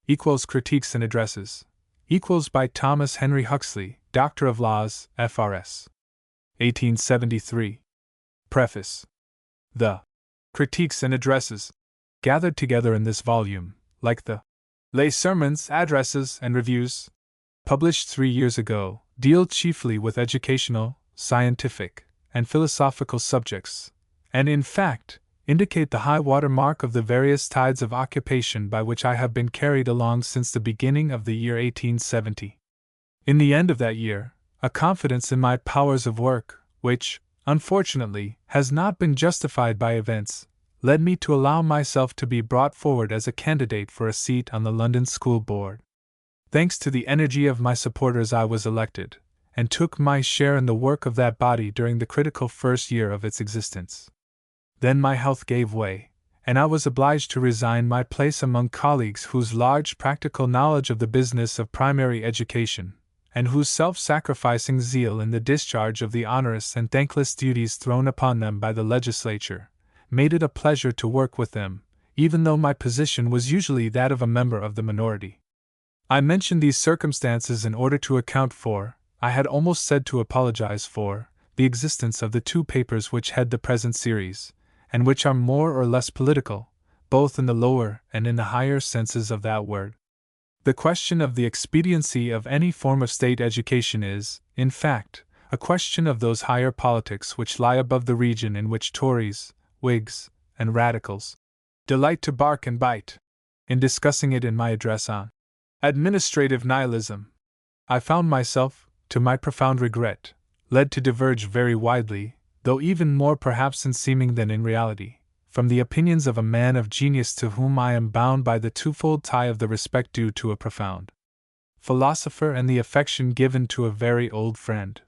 equals Critiques and Addresses, equals by Thomas Henry Huxley, Doctor of Laws, F.R.S. 1873. Preface. The Critiques and Addresses, gathered together in this volume, like the lay sermons, addresses, and reviews, published 3 years ago, deal chiefly with educational, scientific, and philosophical subjects, and in fact, indicate the high water mark of the various tides of occupation by which I have been carried along since the beginning of the year 1870. In the end of that year, a confidence in my powers of work, which, unfortunately, has not been justified by events, led me to allow myself to be brought forward as a candidate for a seat on the London School Board. Thanks to the energy of my supporters, I was elected, and took my share in the work of that body during the critical first year of its existence. Then my health gave way, and I was obliged to resign my place among colleagues whose large practical knowledge of the business of primary education, and whose self-sacrificing zeal in the discharge of the onerous and thankless duties thrown upon them by the legislature, made it a pleasure to work with them, even though my position was usually that of a member of the minority. I mention these circumstances in order to account for, I had almost said to apologize for, the existence of the 2 papers which head the present series, and which are more or less political, both in the lower and in the higher senses of that word. The question of the expediency of any form of state education is, in fact, a question of those higher politics which lie above the region in which Tories, Whigs, and Radicals delight to bark and bite. In discussing it in my address on Administrative Nihilism, I found myself, to my profound regret, led to diverge very widely, though even more perhaps in seeming than in reality, from the opinions of a man of genius to whom I am bound by the twofold tie of the respect due to a profound philosopher and the affection given to a very old friend.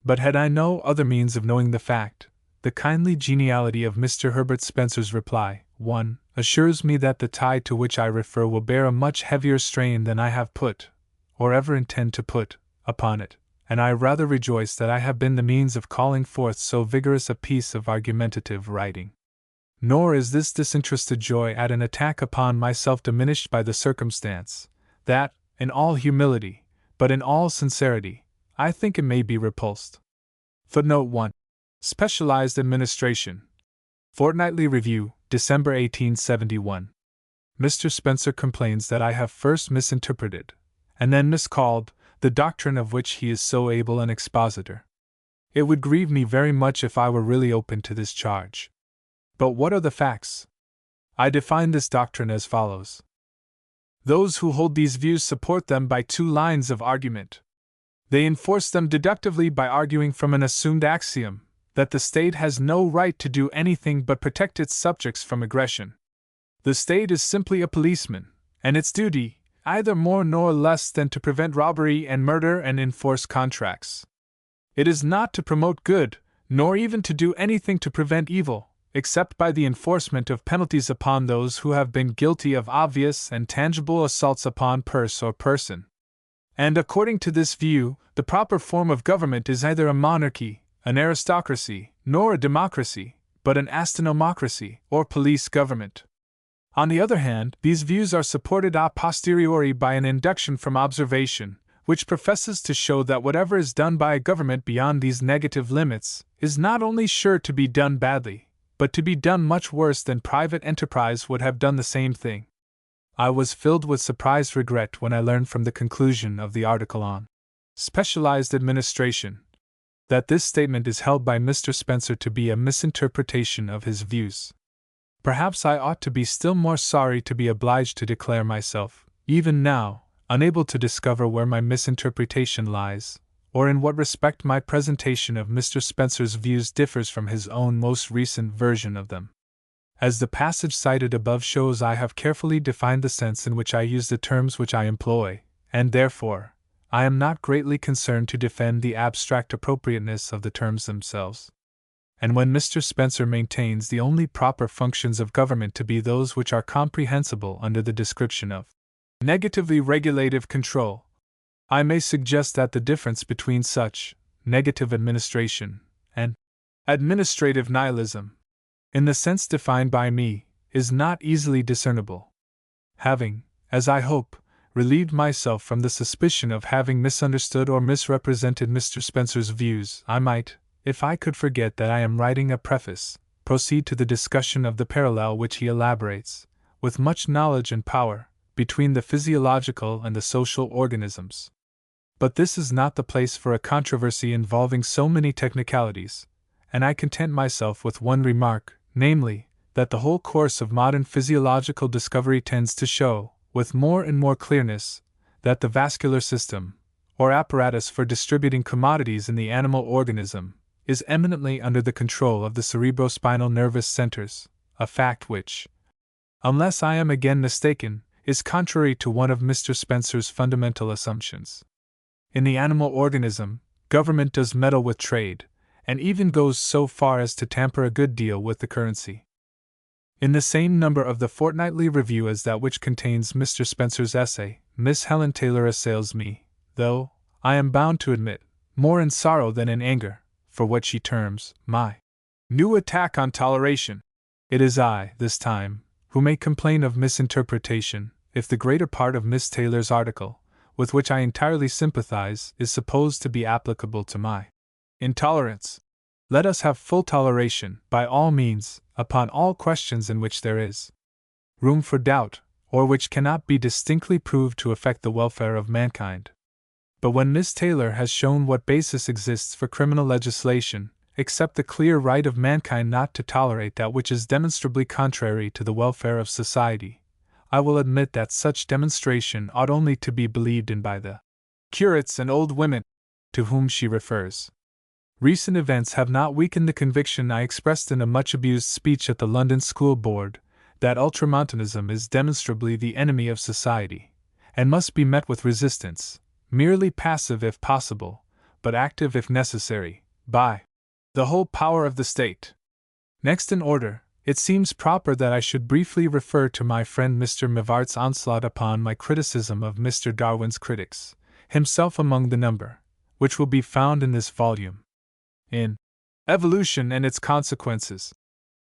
But had I no other means of knowing the fact, the kindly geniality of Mr. Herbert Spencer's reply, 1, assures me that the tie to which I refer will bear a much heavier strain than I have put, or ever intend to put, upon it, and I rather rejoice that I have been the means of calling forth so vigorous a piece of argumentative writing. Nor is this disinterested joy at an attack upon myself diminished by the circumstance that, in all humility, but in all sincerity, I think it may be repulsed. Footnote 1. Specialized Administration. Fortnightly Review, December 1871. Mr. Spencer complains that I have first misinterpreted, and then miscalled, the doctrine of which he is so able an expositor. It would grieve me very much if I were really open to this charge. But what are the facts? I define this doctrine as follows. Those who hold these views support them by 2 lines of argument. They enforce them deductively by arguing from an assumed axiom, that the state has no right to do anything but protect its subjects from aggression. The state is simply a policeman, and its duty, either more nor less than to prevent robbery and murder and enforce contracts. It is not to promote good, nor even to do anything to prevent evil, except by the enforcement of penalties upon those who have been guilty of obvious and tangible assaults upon purse or person. And according to this view, the proper form of government is neither a monarchy, an aristocracy, nor a democracy, but an astynomocracy, or police government. On the other hand, these views are supported a posteriori by an induction from observation, which professes to show that whatever is done by a government beyond these negative limits is not only sure to be done badly, but to be done much worse than private enterprise would have done the same thing. I was filled with surprised regret when I learned from the conclusion of the article on Specialized Administration that this statement is held by Mr. Spencer to be a misinterpretation of his views. Perhaps I ought to be still more sorry to be obliged to declare myself, even now, unable to discover where my misinterpretation lies, or in what respect my presentation of Mr. Spencer's views differs from his own most recent version of them. As the passage cited above shows, I have carefully defined the sense in which I use the terms which I employ, and therefore, I am not greatly concerned to defend the abstract appropriateness of the terms themselves. And when Mr. Spencer maintains the only proper functions of government to be those which are comprehensible under the description of negatively regulative control, I may suggest that the difference between such negative administration and administrative nihilism, in the sense defined by me, is not easily discernible. Having, as I hope, relieved myself from the suspicion of having misunderstood or misrepresented Mr. Spencer's views, I might, if I could forget that I am writing a preface, proceed to the discussion of the parallel which he elaborates, with much knowledge and power, between the physiological and the social organisms. But this is not the place for a controversy involving so many technicalities, and I content myself with one remark, namely, that the whole course of modern physiological discovery tends to show, with more and more clearness, that the vascular system, or apparatus for distributing commodities in the animal organism, is eminently under the control of the cerebrospinal nervous centers, a fact which, unless I am again mistaken, is contrary to one of Mr. Spencer's fundamental assumptions. In the animal organism, government does meddle with trade, and even goes so far as to tamper a good deal with the currency. In the same number of the Fortnightly Review as that which contains Mr. Spencer's essay, Miss Helen Taylor assails me, though, I am bound to admit, more in sorrow than in anger, for what she terms my new attack on toleration. It is I, this time, who may complain of misinterpretation, if the greater part of Miss Taylor's article, with which I entirely sympathize, is supposed to be applicable to my intolerance. Let us have full toleration, by all means, upon all questions in which there is room for doubt, or which cannot be distinctly proved to affect the welfare of mankind. But when Miss Taylor has shown what basis exists for criminal legislation, except the clear right of mankind not to tolerate that which is demonstrably contrary to the welfare of society, I will admit that such demonstration ought only to be believed in by the curates and old women to whom she refers. Recent events have not weakened the conviction I expressed in a much abused speech at the London School Board, that ultramontanism is demonstrably the enemy of society, and must be met with resistance, merely passive if possible, but active if necessary, by the whole power of the state. Next in order, it seems proper that I should briefly refer to my friend Mr. Mivart's onslaught upon my criticism of Mr. Darwin's critics, himself among the number, which will be found in this volume. In Evolution and Its Consequences,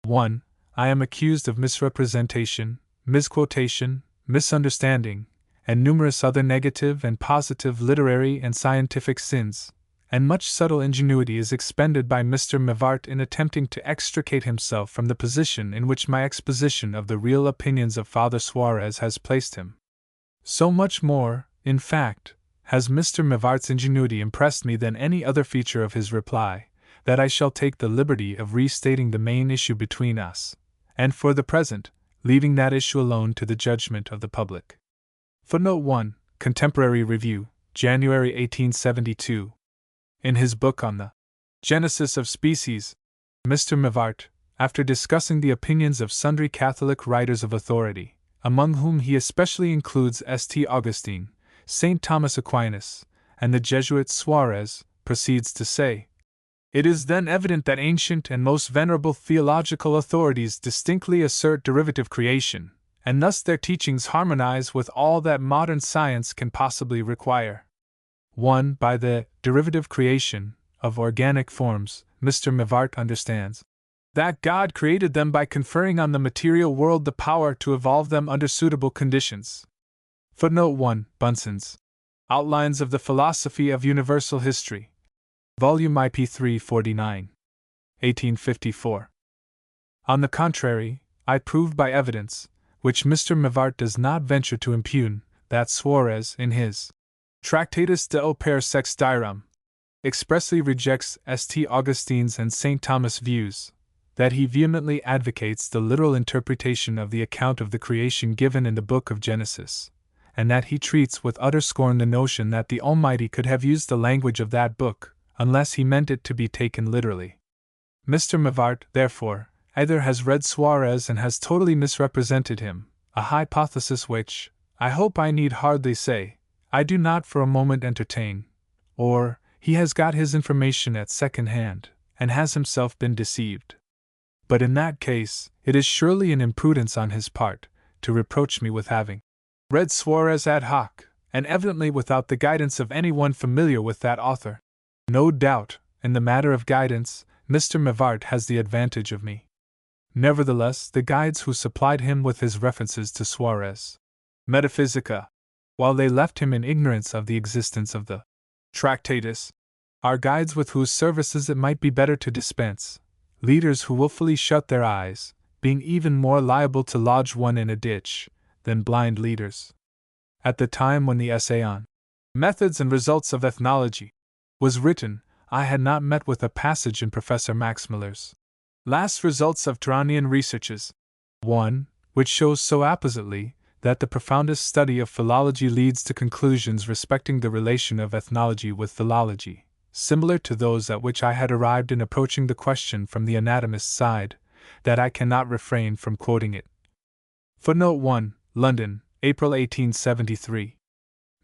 1. I am accused of misrepresentation, misquotation, misunderstanding, and numerous other negative and positive literary and scientific sins, and much subtle ingenuity is expended by Mr. Mivart in attempting to extricate himself from the position in which my exposition of the real opinions of Father Suarez has placed him. So much more, in fact, has Mr. Mivart's ingenuity impressed me than any other feature of his reply, that I shall take the liberty of restating the main issue between us, and for the present, leaving that issue alone to the judgment of the public. Footnote 1, Contemporary Review, January 1872. In his book on the Genesis of Species, Mr. Mivart, after discussing the opinions of sundry Catholic writers of authority, among whom he especially includes St. Augustine, St. Thomas Aquinas, and the Jesuit Suarez, proceeds to say, "It is then evident that ancient and most venerable theological authorities distinctly assert derivative creation, and thus their teachings harmonize with all that modern science can possibly require." 1. By the derivative creation of organic forms, Mr. Mivart understands that God created them by conferring on the material world the power to evolve them under suitable conditions. Footnote 1, Bunsen's Outlines of the Philosophy of Universal History, Volume IP 349, 1854. On the contrary, I prove by evidence, which Mr. Mivart does not venture to impugn, that Suarez, in his Tractatus de Opere Sex Dirum, expressly rejects St. Augustine's and St. Thomas' views, that he vehemently advocates the literal interpretation of the account of the creation given in the book of Genesis, and that he treats with utter scorn the notion that the Almighty could have used the language of that book, unless he meant it to be taken literally. Mr. Mivart, therefore, either has read Suarez and has totally misrepresented him, a hypothesis which, I hope I need hardly say, I do not for a moment entertain, or he has got his information at second hand, and has himself been deceived. But in that case, it is surely an imprudence on his part to reproach me with having read Suarez ad hoc, and evidently without the guidance of anyone familiar with that author. No doubt, in the matter of guidance, Mr. Mivart has the advantage of me. Nevertheless, the guides who supplied him with his references to Suarez Metaphysica, while they left him in ignorance of the existence of the Tractatus, are guides with whose services it might be better to dispense, leaders who wilfully shut their eyes, being even more liable to lodge one in a ditch than blind leaders. At the time when the essay on Methods and Results of Ethnology was written, I had not met with a passage in Professor Max Miller's Last Results of Turanian Researches, one which shows so appositely that the profoundest study of philology leads to conclusions respecting the relation of ethnology with philology, similar to those at which I had arrived in approaching the question from the anatomist's side, that I cannot refrain from quoting it. Footnote 1, London, April 1873.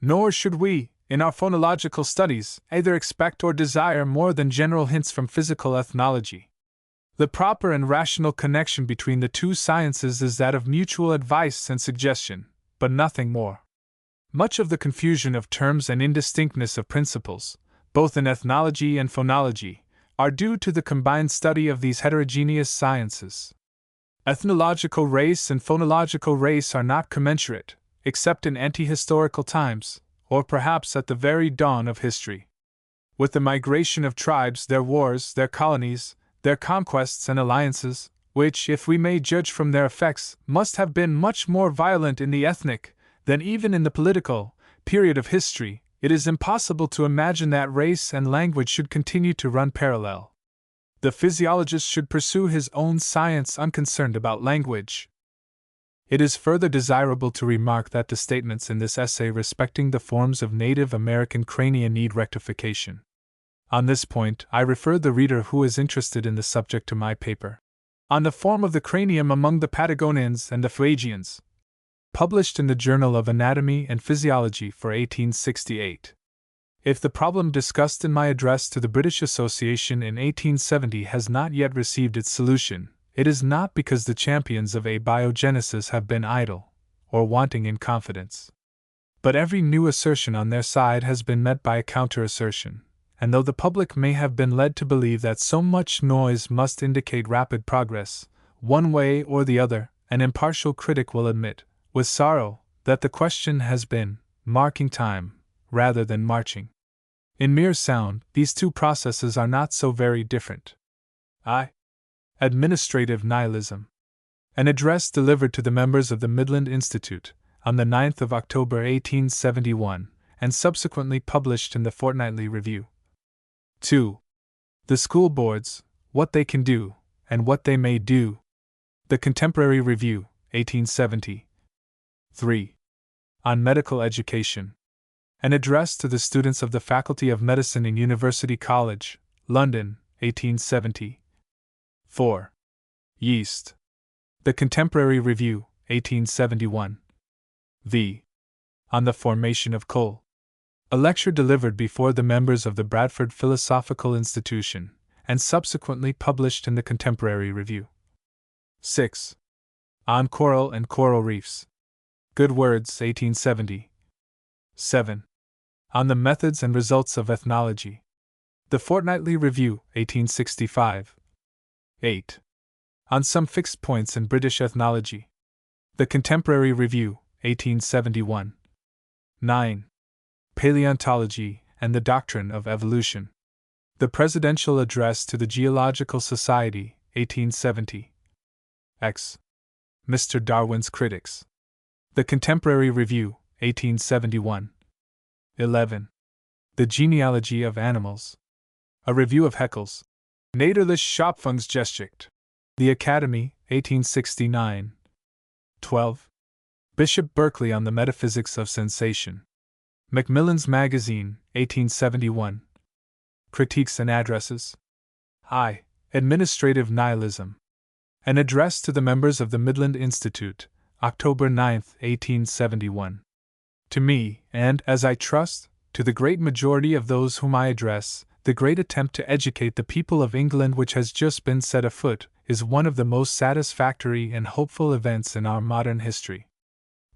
Nor should we, in our phonological studies, either expect or desire more than general hints from physical ethnology. The proper and rational connection between the two sciences is that of mutual advice and suggestion, but nothing more. Much of the confusion of terms and indistinctness of principles, both in ethnology and phonology, are due to the combined study of these heterogeneous sciences. Ethnological race and phonological race are not commensurate, except in anti-historical times, or perhaps at the very dawn of history. With the migration of tribes, their wars, their colonies, their conquests and alliances, which, if we may judge from their effects, must have been much more violent in the ethnic than even in the political period of history, it is impossible to imagine that race and language should continue to run parallel. The physiologist should pursue his own science unconcerned about language. It is further desirable to remark that the statements in this essay respecting the forms of Native American crania need rectification. On this point, I refer the reader who is interested in the subject to my paper on the form of the cranium among the Patagonians and the Fuegians, published in the Journal of Anatomy and Physiology for 1868. If the problem discussed in my address to the British Association in 1870 has not yet received its solution, it is not because the champions of abiogenesis have been idle, or wanting in confidence. But every new assertion on their side has been met by a counter-assertion, and though the public may have been led to believe that so much noise must indicate rapid progress, one way or the other, an impartial critic will admit, with sorrow, that the question has been marking time, rather than marching. In mere sound, these two processes are not so very different. Administrative Nihilism. An address delivered to the members of the Midland Institute, on the 9th of October 1871, and subsequently published in the Fortnightly Review. 2. The School Boards, What They Can Do, and What They May Do. The Contemporary Review, 1870. 3. On Medical Education. An address to the students of the Faculty of Medicine in University College, London, 1870. 4. Yeast. The Contemporary Review, 1871. V. On the Formation of Coal. A lecture delivered before the members of the Bradford Philosophical Institution, and subsequently published in the Contemporary Review. 6. On Coral and Coral Reefs. Good Words, 1870. 7. On the Methods and Results of Ethnology. The Fortnightly Review, 1865. 8. On Some Fixed Points in British Ethnology. The Contemporary Review, 1871. 9. Paleontology and the Doctrine of Evolution. The Presidential Address to the Geological Society, 1870. X. Mr. Darwin's Critics. The Contemporary Review, 1871. 11. The Genealogy of Animals. A Review of Haeckel's Nederlandsche Schöpfungsgeschichte. The Academy, 1869. 12. Bishop Berkeley on the Metaphysics of Sensation. Macmillan's Magazine, 1871. Critiques and Addresses. I. Administrative Nihilism. An address to the members of the Midland Institute, October 9, 1871. To me, and, as I trust, to the great majority of those whom I address, the great attempt to educate the people of England which has just been set afoot is one of the most satisfactory and hopeful events in our modern history.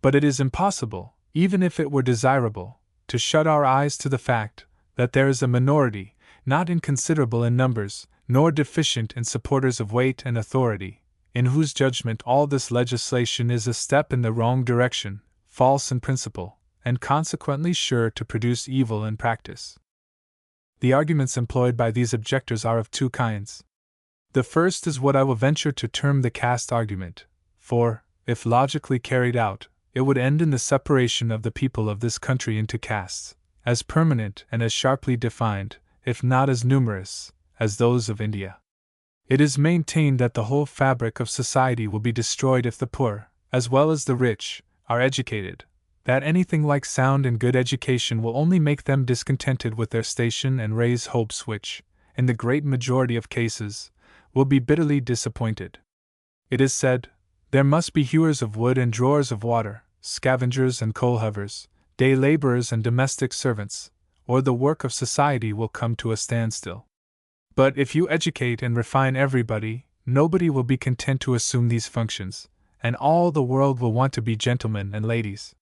But it is impossible, even if it were desirable, to shut our eyes to the fact that there is a minority, not inconsiderable in numbers, nor deficient in supporters of weight and authority, in whose judgment all this legislation is a step in the wrong direction, false in principle, and consequently sure to produce evil in practice. The arguments employed by these objectors are of two kinds. The first is what I will venture to term the caste argument, for, if logically carried out, it would end in the separation of the people of this country into castes, as permanent and as sharply defined, if not as numerous, as those of India. It is maintained that the whole fabric of society will be destroyed if the poor, as well as the rich, are educated, that anything like sound and good education will only make them discontented with their station and raise hopes which, in the great majority of cases, will be bitterly disappointed. It is said, there must be hewers of wood and drawers of water, scavengers and coal heavers, day laborers and domestic servants, or the work of society will come to a standstill. But if you educate and refine everybody, nobody will be content to assume these functions, and all the world will want to be gentlemen and ladies.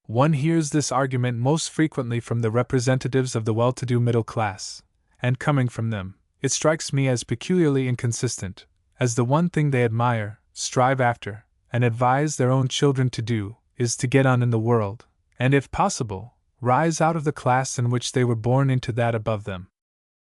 One hears this argument most frequently from the representatives of the well-to-do middle class, and coming from them, it strikes me as peculiarly inconsistent, as the one thing they admire, strive after, and advise their own children to do, is to get on in the world, and if possible, rise out of the class in which they were born into that above them.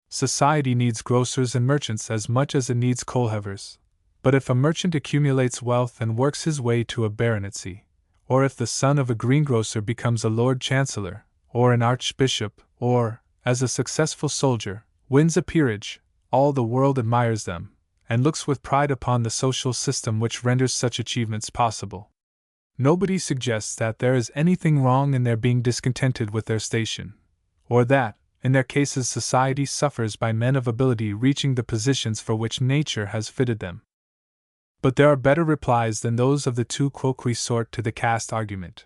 Society needs grocers and merchants as much as it needs coal heavers, but if a merchant accumulates wealth and works his way to a baronetcy, or if the son of a greengrocer becomes a Lord Chancellor, or an archbishop, or, as a successful soldier, wins a peerage, all the world admires them, and looks with pride upon the social system which renders such achievements possible. Nobody suggests that there is anything wrong in their being discontented with their station, or that, in their cases, society suffers by men of ability reaching the positions for which nature has fitted them. But there are better replies than those of the two qui resort to the caste argument.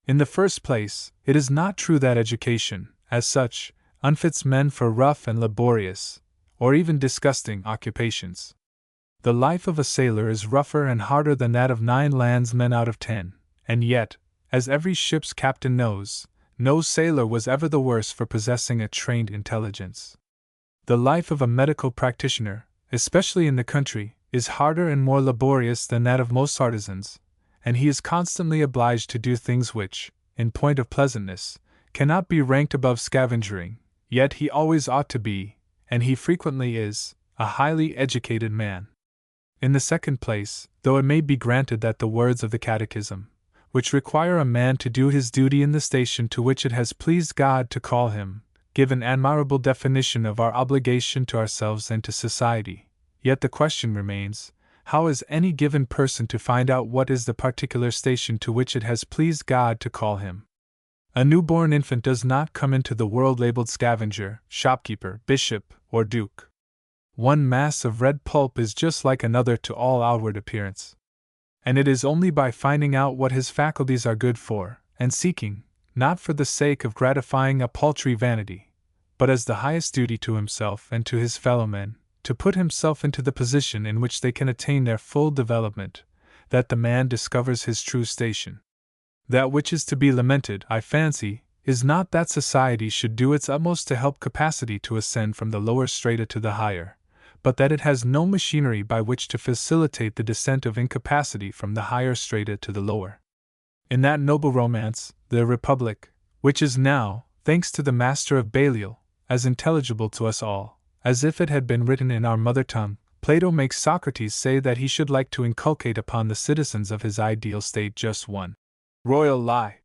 In the first place, it is not true that education, as such, unfits men for rough and laborious, or even disgusting occupations. The life of a sailor is rougher and harder than that of 9 landsmen out of 10, and yet, as every ship's captain knows, no sailor was ever the worse for possessing a trained intelligence. The life of a medical practitioner, especially in the country, is harder and more laborious than that of most artisans, and he is constantly obliged to do things which, in point of pleasantness, cannot be ranked above scavengering, yet he always ought to be, and he frequently is, a highly educated man. In the second place, though it may be granted that the words of the Catechism, which require a man to do his duty in the station to which it has pleased God to call him, give an admirable definition of our obligation to ourselves and to society, yet the question remains, how is any given person to find out what is the particular station to which it has pleased God to call him? A newborn infant does not come into the world labeled scavenger, shopkeeper, bishop, or duke. One mass of red pulp is just like another to all outward appearance. And it is only by finding out what his faculties are good for, and seeking, not for the sake of gratifying a paltry vanity, but as the highest duty to himself and to his fellow men, to put himself into the position in which they can attain their full development, that the man discovers his true station. That which is to be lamented, I fancy, is not that society should do its utmost to help capacity to ascend from the lower strata to the higher, but that it has no machinery by which to facilitate the descent of incapacity from the higher strata to the lower. In that noble romance, The Republic, which is now, thanks to the master of Balliol, as intelligible to us all, as if it had been written in our mother tongue, Plato makes Socrates say that he should like to inculcate upon the citizens of his ideal state just one royal lie.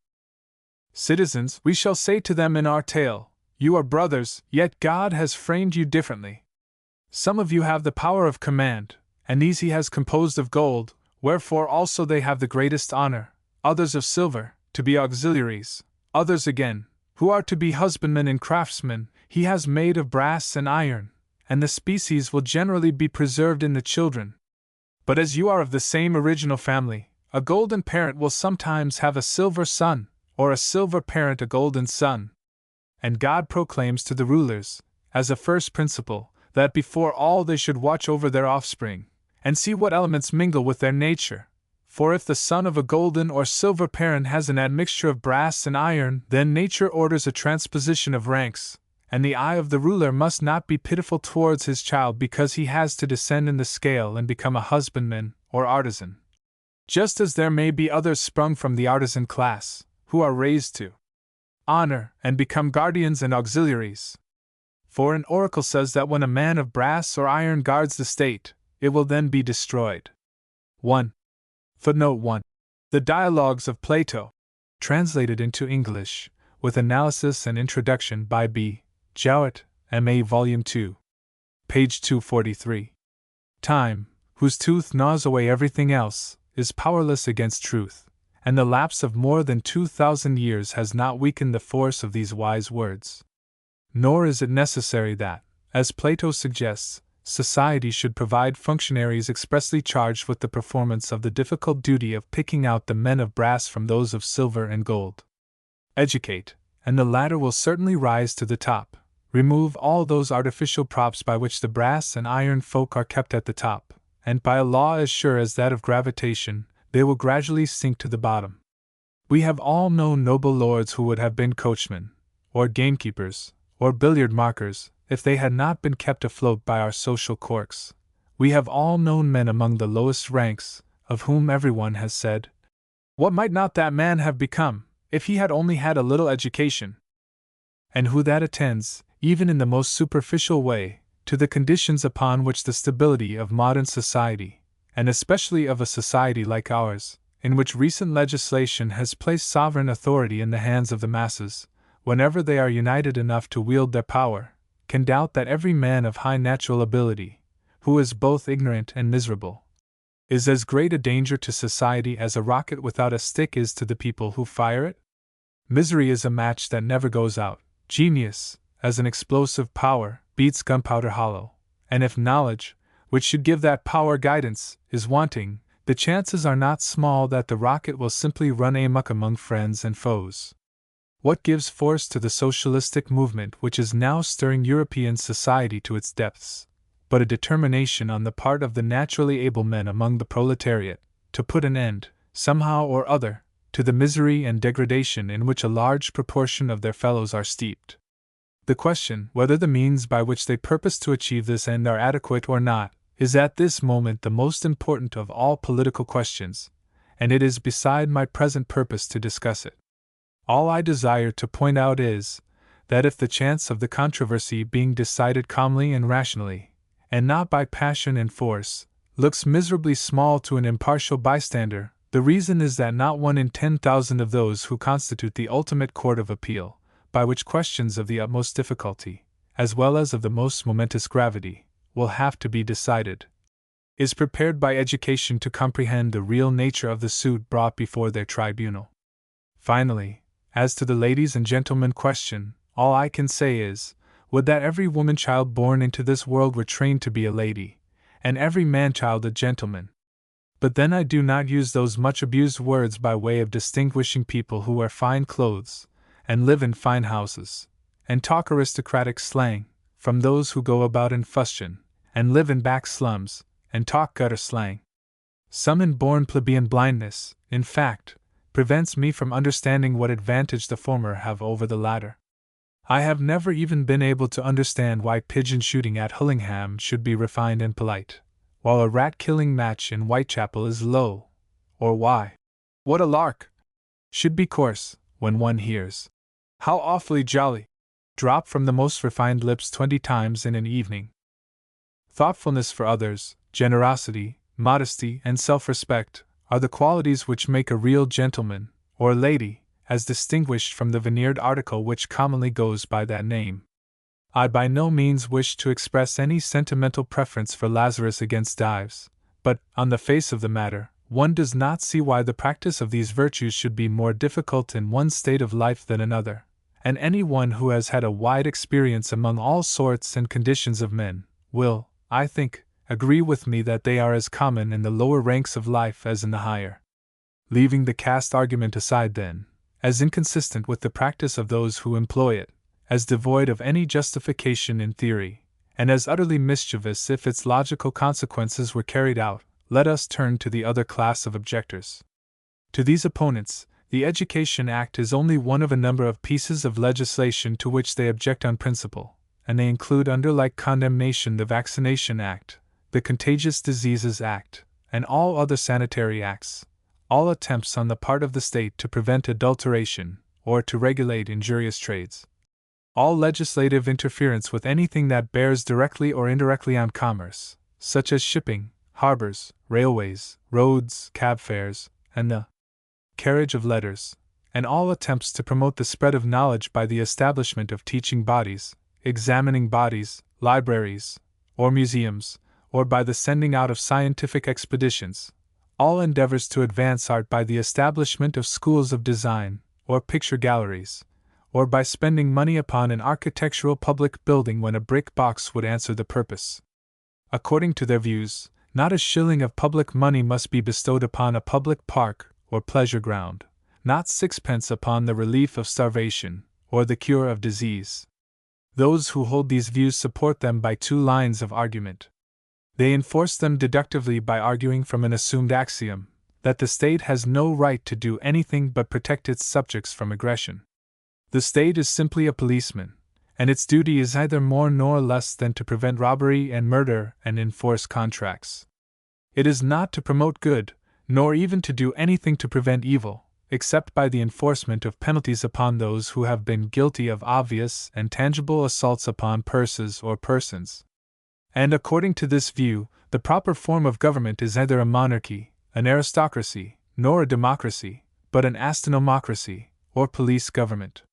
Citizens, we shall say to them in our tale, you are brothers, yet God has framed you differently. Some of you have the power of command, and these he has composed of gold, wherefore also they have the greatest honor, others of silver, to be auxiliaries, others again, who are to be husbandmen and craftsmen, he has made of brass and iron, and the species will generally be preserved in the children. But as you are of the same original family, a golden parent will sometimes have a silver son, or a silver parent a golden son. And God proclaims to the rulers, as a first principle, that before all they should watch over their offspring, and see what elements mingle with their nature. For if the son of a golden or silver parent has an admixture of brass and iron, then nature orders a transposition of ranks, and the eye of the ruler must not be pitiful towards his child because he has to descend in the scale and become a husbandman or artisan. just as there may be others sprung from the artisan class, who are raised to honor and become guardians and auxiliaries. For an oracle says that when a man of brass or iron guards the state, it will then be destroyed. 1. Footnote 1. The Dialogues of Plato, translated into English, with analysis and introduction by B. Jowett, M.A. Volume 2. Page 243. Time, whose tooth gnaws away everything else, is powerless against truth, and the lapse of more than 2,000 years has not weakened the force of these wise words. Nor is it necessary that, as Plato suggests, society should provide functionaries expressly charged with the performance of the difficult duty of picking out the men of brass from those of silver and gold. Educate, and the latter will certainly rise to the top. Remove all those artificial props by which the brass and iron folk are kept at the top, and by a law as sure as that of gravitation, they will gradually sink to the bottom. We have all known noble lords who would have been coachmen, or gamekeepers, or billiard markers, if they had not been kept afloat by our social corks. We have all known men among the lowest ranks, of whom everyone has said, "What might not that man have become, if he had only had a little education?" And who that attends, even in the most superficial way, to the conditions upon which the stability of modern society, and especially of a society like ours, in which recent legislation has placed sovereign authority in the hands of the masses, whenever they are united enough to wield their power, can doubt that every man of high natural ability, who is both ignorant and miserable, is as great a danger to society as a rocket without a stick is to the people who fire it? Misery is a match that never goes out. Genius, as an explosive power, beats gunpowder hollow, and if knowledge, which should give that power guidance, is wanting, the chances are not small that the rocket will simply run amok among friends and foes. What gives force to the socialistic movement which is now stirring European society to its depths, but a determination on the part of the naturally able men among the proletariat, to put an end, somehow or other, to the misery and degradation in which a large proportion of their fellows are steeped? The question whether the means by which they purpose to achieve this end are adequate or not, is at this moment the most important of all political questions, and it is beside my present purpose to discuss it. All I desire to point out is, that if the chance of the controversy being decided calmly and rationally, and not by passion and force, looks miserably small to an impartial bystander, the reason is that not 1 in 10,000 of those who constitute the ultimate court of appeal, by which questions of the utmost difficulty, as well as of the most momentous gravity, will have to be decided, is prepared by education to comprehend the real nature of the suit brought before their tribunal. Finally, as to the ladies and gentlemen question, all I can say is, would that every woman-child born into this world were trained to be a lady, and every man-child a gentleman. But then I do not use those much-abused words by way of distinguishing people who wear fine clothes, and live in fine houses, and talk aristocratic slang, from those who go about in fustian, and live in back slums, and talk gutter slang. Some inborn plebeian blindness, in fact, prevents me from understanding what advantage the former have over the latter. I have never even been able to understand why pigeon shooting at Hullingham should be refined and polite, while a rat-killing match in Whitechapel is low, or why "What a lark!" should be coarse, when one hears "How awfully jolly!" drop from the most refined lips 20 times in an evening. Thoughtfulness for others, generosity, modesty, and self-respect are the qualities which make a real gentleman, or lady, as distinguished from the veneered article which commonly goes by that name. I by no means wish to express any sentimental preference for Lazarus against Dives, but, on the face of the matter, one does not see why the practice of these virtues should be more difficult in one state of life than another, and any one who has had a wide experience among all sorts and conditions of men, will, I think, agree with me that they are as common in the lower ranks of life as in the higher. Leaving the caste argument aside, then, as inconsistent with the practice of those who employ it, as devoid of any justification in theory, and as utterly mischievous if its logical consequences were carried out, let us turn to the other class of objectors. To these opponents, the Education Act is only one of a number of pieces of legislation to which they object on principle, and they include under like condemnation the Vaccination Act, the Contagious Diseases Act, and all other sanitary acts, all attempts on the part of the state to prevent adulteration, or to regulate injurious trades, all legislative interference with anything that bears directly or indirectly on commerce, such as shipping, harbors, railways, roads, cab fares, and the carriage of letters, and all attempts to promote the spread of knowledge by the establishment of teaching bodies, examining bodies, libraries, or museums, or by the sending out of scientific expeditions, all endeavors to advance art by the establishment of schools of design, or picture galleries, or by spending money upon an architectural public building when a brick box would answer the purpose. According to their views, not a shilling of public money must be bestowed upon a public park or pleasure ground, not sixpence upon the relief of starvation or the cure of disease. Those who hold these views support them by two lines of argument. They enforce them deductively by arguing from an assumed axiom that the state has no right to do anything but protect its subjects from aggression. The state is simply a policeman, and its duty is either more nor less than to prevent robbery and murder and enforce contracts. It is not to promote good, nor even to do anything to prevent evil, except by the enforcement of penalties upon those who have been guilty of obvious and tangible assaults upon purses or persons. And according to this view, the proper form of government is neither a monarchy, an aristocracy, nor a democracy, but an astynomocracy, or police government.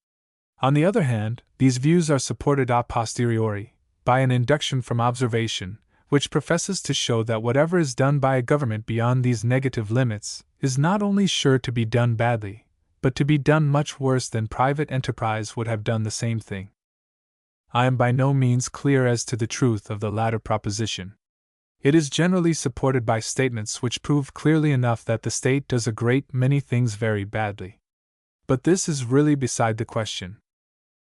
On the other hand, these views are supported a posteriori, by an induction from observation, which professes to show that whatever is done by a government beyond these negative limits is not only sure to be done badly, but to be done much worse than private enterprise would have done the same thing. I am by no means clear as to the truth of the latter proposition. It is generally supported by statements which prove clearly enough that the state does a great many things very badly. But this is really beside the question.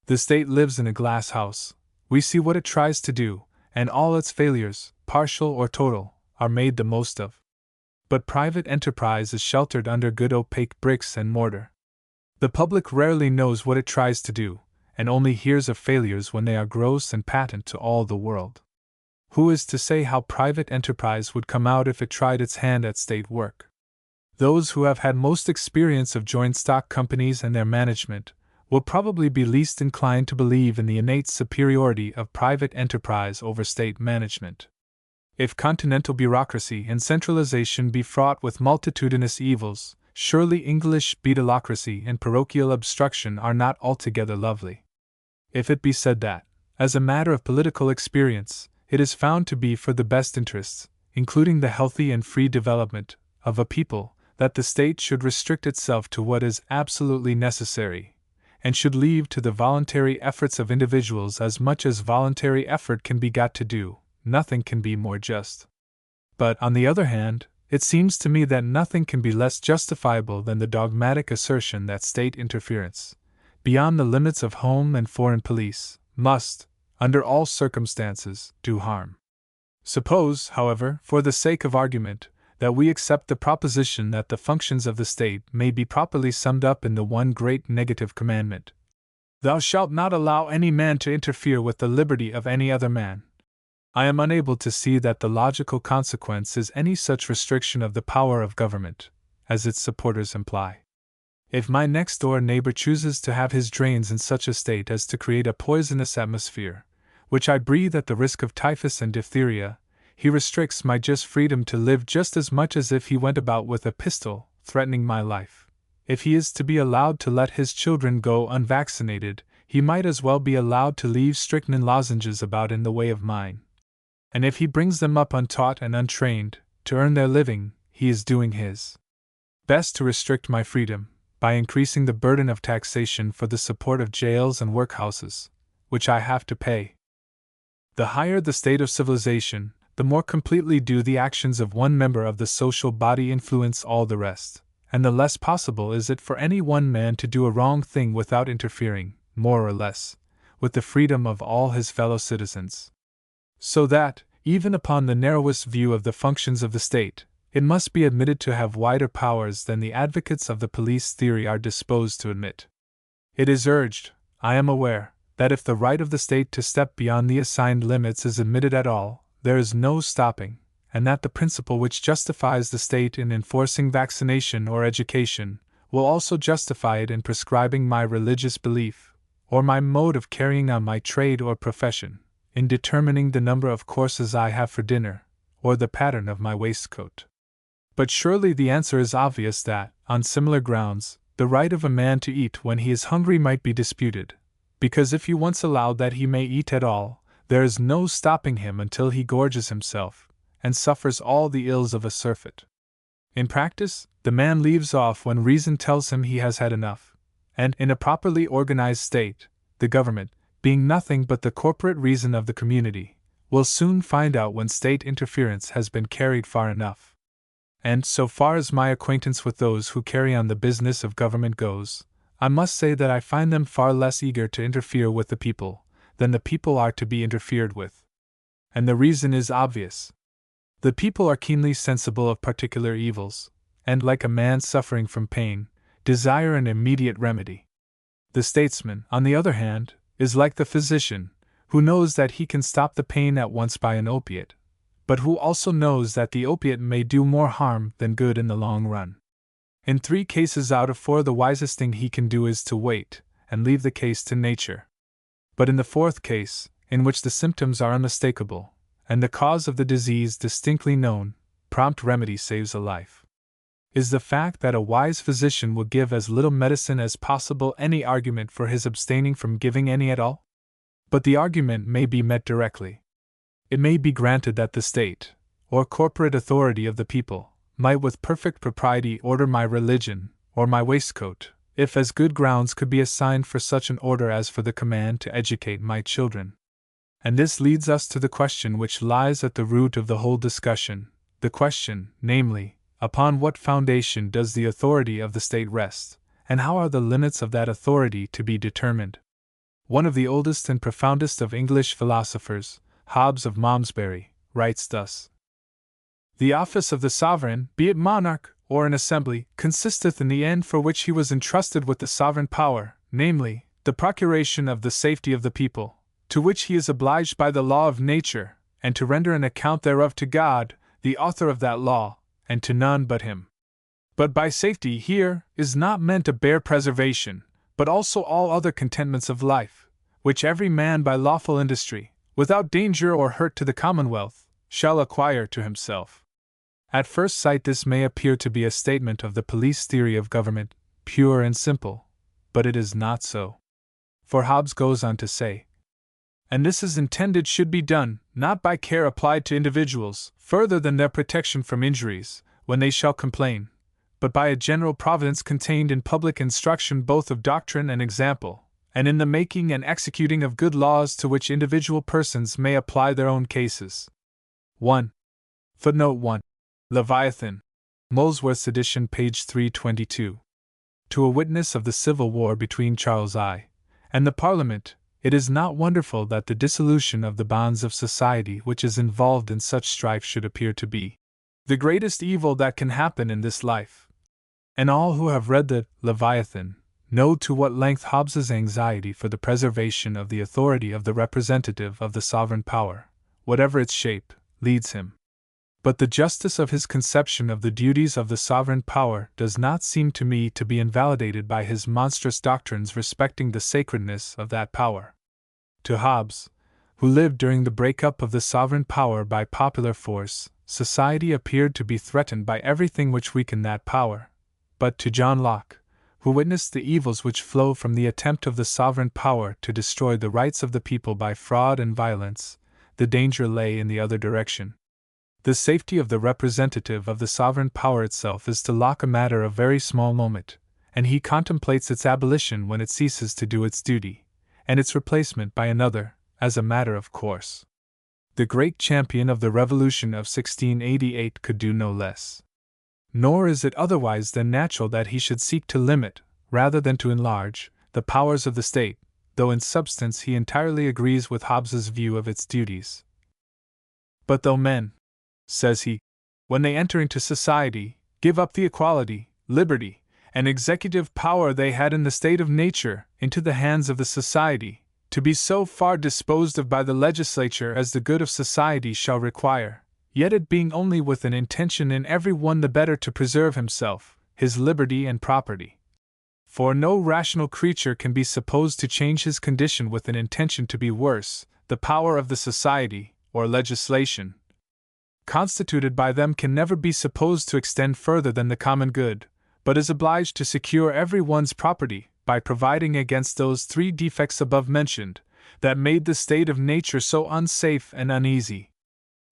The state lives in a glass house. We see what it tries to do, and all its failures, partial or total, are made the most of. But private enterprise is sheltered under good opaque bricks and mortar. The public rarely knows what it tries to do, and only hears of failures when they are gross and patent to all the world. Who is to say how private enterprise would come out if it tried its hand at state work? Those who have had most experience of joint stock companies and their management will probably be least inclined to believe in the innate superiority of private enterprise over state management. If continental bureaucracy and centralization be fraught with multitudinous evils, surely English beadleocracy and parochial obstruction are not altogether lovely. If it be said that, as a matter of political experience, it is found to be for the best interests, including the healthy and free development of a people, that the state should restrict itself to what is absolutely necessary, and should leave to the voluntary efforts of individuals as much as voluntary effort can be got to do, nothing can be more just. But, on the other hand, it seems to me that nothing can be less justifiable than the dogmatic assertion that state interference, beyond the limits of home and foreign police, must, under all circumstances, do harm. Suppose, however, for the sake of argument, that we accept the proposition that the functions of the state may be properly summed up in the one great negative commandment: "Thou shalt not allow any man to interfere with the liberty of any other man." I am unable to see that the logical consequence is any such restriction of the power of government, as its supporters imply. If my next-door neighbor chooses to have his drains in such a state as to create a poisonous atmosphere, which I breathe at the risk of typhus and diphtheria, he restricts my just freedom to live just as much as if he went about with a pistol, threatening my life. If he is to be allowed to let his children go unvaccinated, he might as well be allowed to leave strychnine lozenges about in the way of mine. And if he brings them up untaught and untrained, to earn their living, he is doing his best to restrict my freedom, by increasing the burden of taxation for the support of jails and workhouses, which I have to pay. The higher the state of civilization, the more completely do the actions of one member of the social body influence all the rest, and the less possible is it for any one man to do a wrong thing without interfering, more or less, with the freedom of all his fellow citizens. So that, even upon the narrowest view of the functions of the state, it must be admitted to have wider powers than the advocates of the police theory are disposed to admit. It is urged, I am aware, that if the right of the state to step beyond the assigned limits is admitted at all, there is no stopping, and that the principle which justifies the state in enforcing vaccination or education will also justify it in prescribing my religious belief, or my mode of carrying on my trade or profession, in determining the number of courses I have for dinner, or the pattern of my waistcoat. But surely the answer is obvious that, on similar grounds, the right of a man to eat when he is hungry might be disputed, because if you once allow that he may eat at all, there is no stopping him until he gorges himself, and suffers all the ills of a surfeit. In practice, the man leaves off when reason tells him he has had enough, and in a properly organized state, the government, being nothing but the corporate reason of the community, will soon find out when state interference has been carried far enough. And so far as my acquaintance with those who carry on the business of government goes, I must say that I find them far less eager to interfere with the people than the people are to be interfered with. And the reason is obvious. The people are keenly sensible of particular evils, and, like a man suffering from pain, desire an immediate remedy. The statesman, on the other hand, is like the physician, who knows that he can stop the pain at once by an opiate, but who also knows that the opiate may do more harm than good in the long run. In 3 cases out of 4, the wisest thing he can do is to wait, and leave the case to nature. But in the 4th case, in which the symptoms are unmistakable, and the cause of the disease distinctly known, prompt remedy saves a life. Is the fact that a wise physician will give as little medicine as possible any argument for his abstaining from giving any at all? But the argument may be met directly. It may be granted that the state, or corporate authority of the people, might with perfect propriety order my religion, or my waistcoat, if as good grounds could be assigned for such an order as for the command to educate my children. And this leads us to the question which lies at the root of the whole discussion, the question, namely, upon what foundation does the authority of the state rest, and how are the limits of that authority to be determined? One of the oldest and profoundest of English philosophers, Hobbes of Malmesbury, writes thus: "The office of the sovereign, be it monarch or an assembly, consisteth in the end for which he was entrusted with the sovereign power, namely, the procuration of the safety of the people, to which he is obliged by the law of nature, and to render an account thereof to God, the author of that law, and to none but him. But by safety here is not meant a bare preservation, but also all other contentments of life, which every man by lawful industry, without danger or hurt to the commonwealth, shall acquire to himself." At first sight this may appear to be a statement of the police theory of government, pure and simple, but it is not so. For Hobbes goes on to say, "And this is intended should be done, not by care applied to individuals, further than their protection from injuries, when they shall complain, but by a general providence contained in public instruction both of doctrine and example, and in the making and executing of good laws to which individual persons may apply their own cases." 1. Footnote 1. Leviathan. Molesworth's edition, page 322. To a witness of the civil war between Charles I. and the Parliament, it is not wonderful that the dissolution of the bonds of society which is involved in such strife should appear to be the greatest evil that can happen in this life. And all who have read the Leviathan know to what length Hobbes's anxiety for the preservation of the authority of the representative of the sovereign power, whatever its shape, leads him. But the justice of his conception of the duties of the sovereign power does not seem to me to be invalidated by his monstrous doctrines respecting the sacredness of that power. To Hobbes, who lived during the break-up of the sovereign power by popular force, society appeared to be threatened by everything which weakened that power. But to John Locke, who witnessed the evils which flow from the attempt of the sovereign power to destroy the rights of the people by fraud and violence, the danger lay in the other direction. The safety of the representative of the sovereign power itself is to Locke a matter of very small moment, and he contemplates its abolition when it ceases to do its duty, and its replacement by another, as a matter of course. The great champion of the Revolution of 1688 could do no less. Nor is it otherwise than natural that he should seek to limit, rather than to enlarge, the powers of the state, though in substance he entirely agrees with Hobbes's view of its duties. "But though men," says he, "when they enter into society, give up the equality, liberty, and executive power they had in the state of nature into the hands of the society, to be so far disposed of by the legislature as the good of society shall require, yet it being only with an intention in every one the better to preserve himself, his liberty and property. For no rational creature can be supposed to change his condition with an intention to be worse. The power of the society, or legislation, constituted by them can never be supposed to extend further than the common good, but is obliged to secure every one's property by providing against those three defects above mentioned, that made the state of nature so unsafe and uneasy.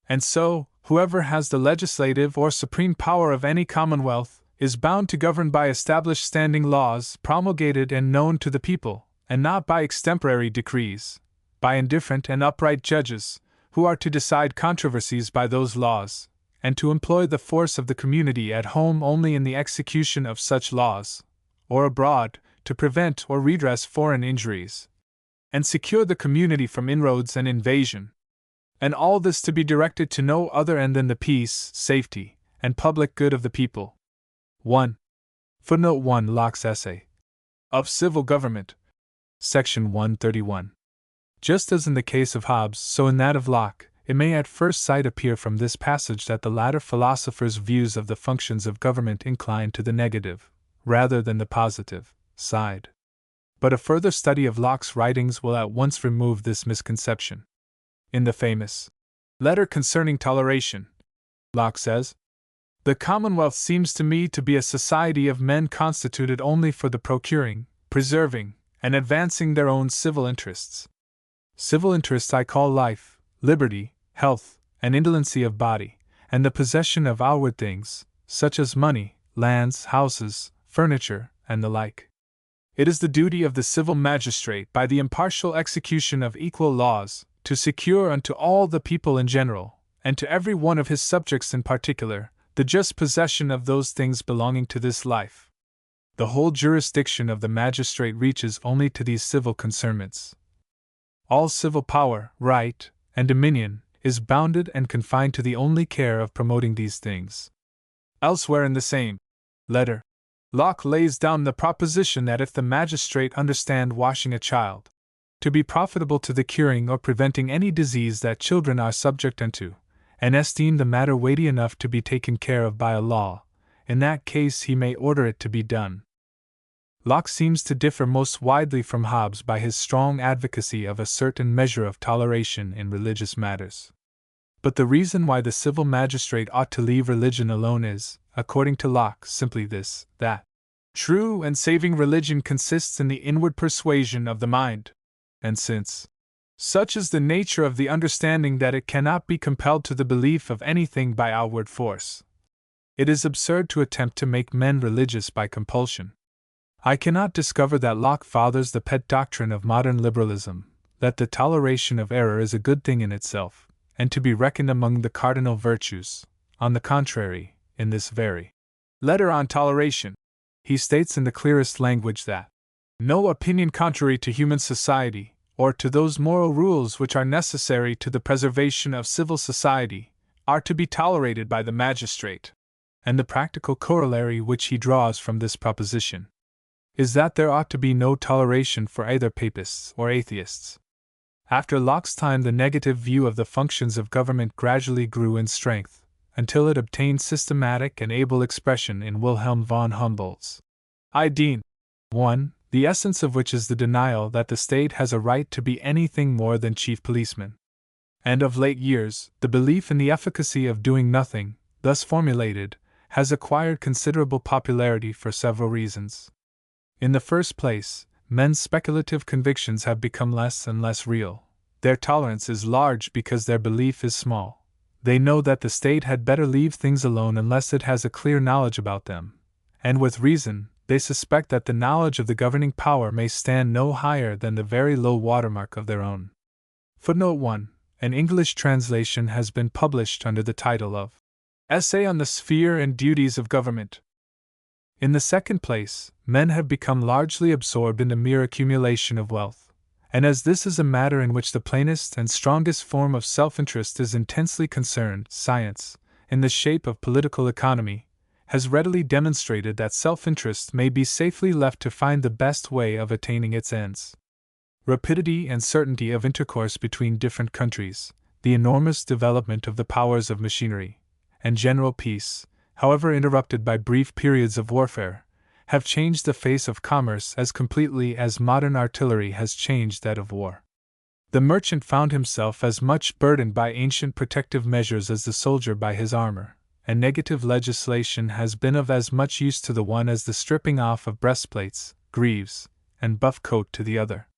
And so, whoever has the legislative or supreme power of any commonwealth is bound to govern by established standing laws promulgated and known to the people, and not by extemporary decrees, by indifferent and upright judges, who are to decide controversies by those laws, and to employ the force of the community at home only in the execution of such laws, or abroad, to prevent or redress foreign injuries, and secure the community from inroads and invasion. And all this to be directed to no other end than the peace, safety, and public good of the people. 1. Footnote 1 Locke's Essay of Civil Government, Section 131. Just as in the case of Hobbes, so in that of Locke, it may at first sight appear from this passage that the latter philosopher's views of the functions of government incline to the negative, rather than the positive, side. But a further study of Locke's writings will at once remove this misconception. In the famous Letter Concerning Toleration, Locke says, "The Commonwealth seems to me to be a society of men constituted only for the procuring, preserving, and advancing their own civil interests. Civil interests I call life, liberty, health, and indolency of body, and the possession of outward things, such as money, lands, houses, furniture, and the like. It is the duty of the civil magistrate, by the impartial execution of equal laws, to secure unto all the people in general, and to every one of his subjects in particular, the just possession of those things belonging to this life. The whole jurisdiction of the magistrate reaches only to these civil concernments. All civil power, right, and dominion is bounded and confined to the only care of promoting these things." Elsewhere in the same letter, Locke lays down the proposition that if the magistrate understand washing a child to be profitable to the curing or preventing any disease that children are subject unto, and esteem the matter weighty enough to be taken care of by a law, in that case he may order it to be done. Locke seems to differ most widely from Hobbes by his strong advocacy of a certain measure of toleration in religious matters. But the reason why the civil magistrate ought to leave religion alone is, according to Locke, simply this, that true and saving religion consists in the inward persuasion of the mind, and since such is the nature of the understanding that it cannot be compelled to the belief of anything by outward force, it is absurd to attempt to make men religious by compulsion. I cannot discover that Locke fathers the pet doctrine of modern liberalism, that the toleration of error is a good thing in itself, and to be reckoned among the cardinal virtues. On the contrary, in this very letter on toleration, he states in the clearest language that no opinion contrary to human society, or to those moral rules which are necessary to the preservation of civil society, are to be tolerated by the magistrate. And the practical corollary which he draws from this proposition is that there ought to be no toleration for either papists or atheists. After Locke's time, the negative view of the functions of government gradually grew in strength, until it obtained systematic and able expression in Wilhelm von Humboldt's Ideen, 1, the essence of which is the denial that the state has a right to be anything more than chief policeman. And of late years, the belief in the efficacy of doing nothing, thus formulated, has acquired considerable popularity for several reasons. In the first place, men's speculative convictions have become less and less real. Their tolerance is large because their belief is small. They know that the state had better leave things alone unless it has a clear knowledge about them, and with reason, they suspect that the knowledge of the governing power may stand no higher than the very low watermark of their own. Footnote 1. An English translation has been published under the title of Essay on the Sphere and Duties of Government. In the second place, men have become largely absorbed in the mere accumulation of wealth, and as this is a matter in which the plainest and strongest form of self-interest is intensely concerned, science, in the shape of political economy, has readily demonstrated that self-interest may be safely left to find the best way of attaining its ends. Rapidity and certainty of intercourse between different countries, the enormous development of the powers of machinery, and general peace, however interrupted by brief periods of warfare, have changed the face of commerce as completely as modern artillery has changed that of war. The merchant found himself as much burdened by ancient protective measures as the soldier by his armor, and negative legislation has been of as much use to the one as the stripping off of breastplates, greaves, and buff coat to the other.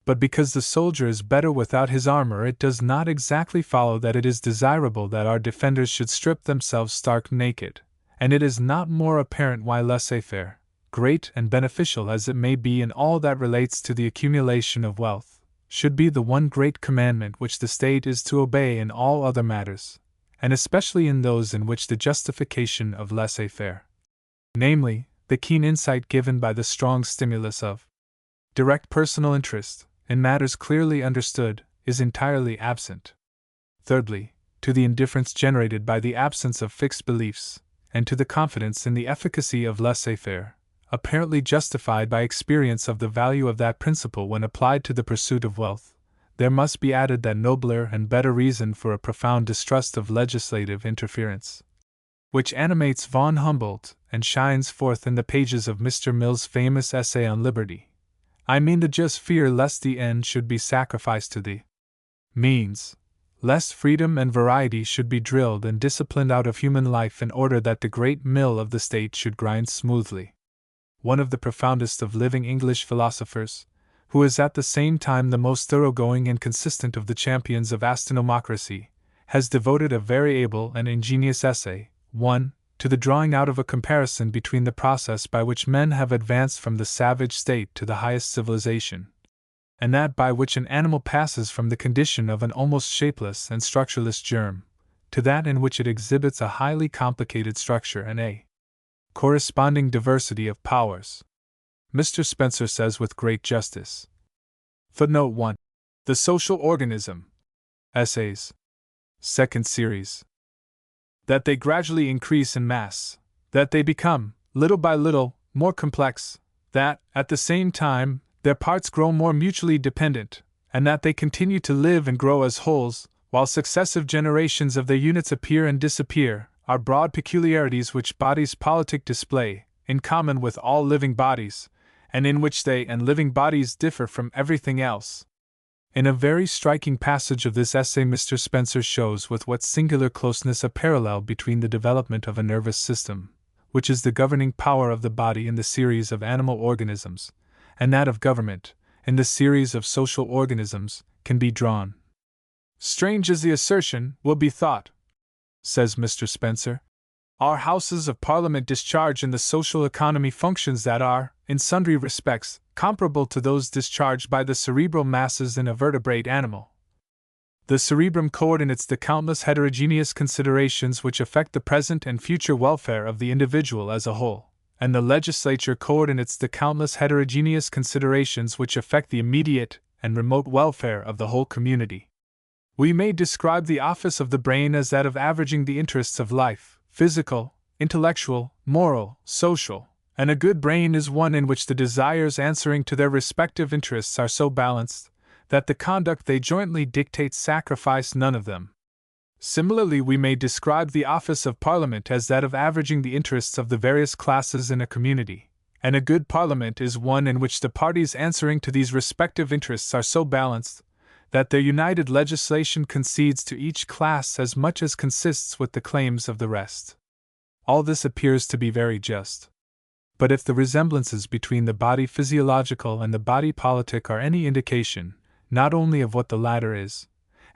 But because the soldier is better without his armor, it does not exactly follow that it is desirable that our defenders should strip themselves stark naked, and it is not more apparent why laissez-faire, great and beneficial as it may be in all that relates to the accumulation of wealth, should be the one great commandment which the state is to obey in all other matters, and especially in those in which the justification of laissez-faire, namely, the keen insight given by the strong stimulus of direct personal interest, in matters clearly understood, is entirely absent. Thirdly, to the indifference generated by the absence of fixed beliefs, and to the confidence in the efficacy of laissez-faire, apparently justified by experience of the value of that principle when applied to the pursuit of wealth, there must be added that nobler and better reason for a profound distrust of legislative interference, which animates von Humboldt and shines forth in the pages of Mr. Mill's famous essay on liberty. I mean the just fear lest the end should be sacrificed to the means, lest freedom and variety should be drilled and disciplined out of human life in order that the great mill of the state should grind smoothly. One of the profoundest of living English philosophers, who is at the same time the most thoroughgoing and consistent of the champions of astonomocracy, has devoted a very able and ingenious essay, 1. To the drawing out of a comparison between the process by which men have advanced from the savage state to the highest civilization, and that by which an animal passes from the condition of an almost shapeless and structureless germ, to that in which it exhibits a highly complicated structure and a corresponding diversity of powers. Mr. Spencer says with great justice. Footnote 1. The Social Organism. Essays. 2nd Series. That they gradually increase in mass, that they become, little by little, more complex, that, at the same time, their parts grow more mutually dependent, and that they continue to live and grow as wholes, while successive generations of their units appear and disappear, are broad peculiarities which bodies politic display, in common with all living bodies, and in which they and living bodies differ from everything else. In a very striking passage of this essay, Mr. Spencer shows with what singular closeness a parallel between the development of a nervous system, which is the governing power of the body in the series of animal organisms, and that of government, in the series of social organisms, can be drawn. Strange as the assertion will be thought, says Mr. Spencer, our Houses of Parliament discharge in the social economy functions that are, in sundry respects, comparable to those discharged by the cerebral masses in a vertebrate animal. The cerebrum coordinates the countless heterogeneous considerations which affect the present and future welfare of the individual as a whole, and the legislature coordinates the countless heterogeneous considerations which affect the immediate and remote welfare of the whole community. We may describe the office of the brain as that of averaging the interests of life, physical, intellectual, moral, social, and a good brain is one in which the desires answering to their respective interests are so balanced that the conduct they jointly dictate sacrifice none of them. Similarly, we may describe the office of Parliament as that of averaging the interests of the various classes in a community, and a good Parliament is one in which the parties answering to these respective interests are so balanced that their united legislation concedes to each class as much as consists with the claims of the rest. All this appears to be very just. But if the resemblances between the body physiological and the body politic are any indication, not only of what the latter is,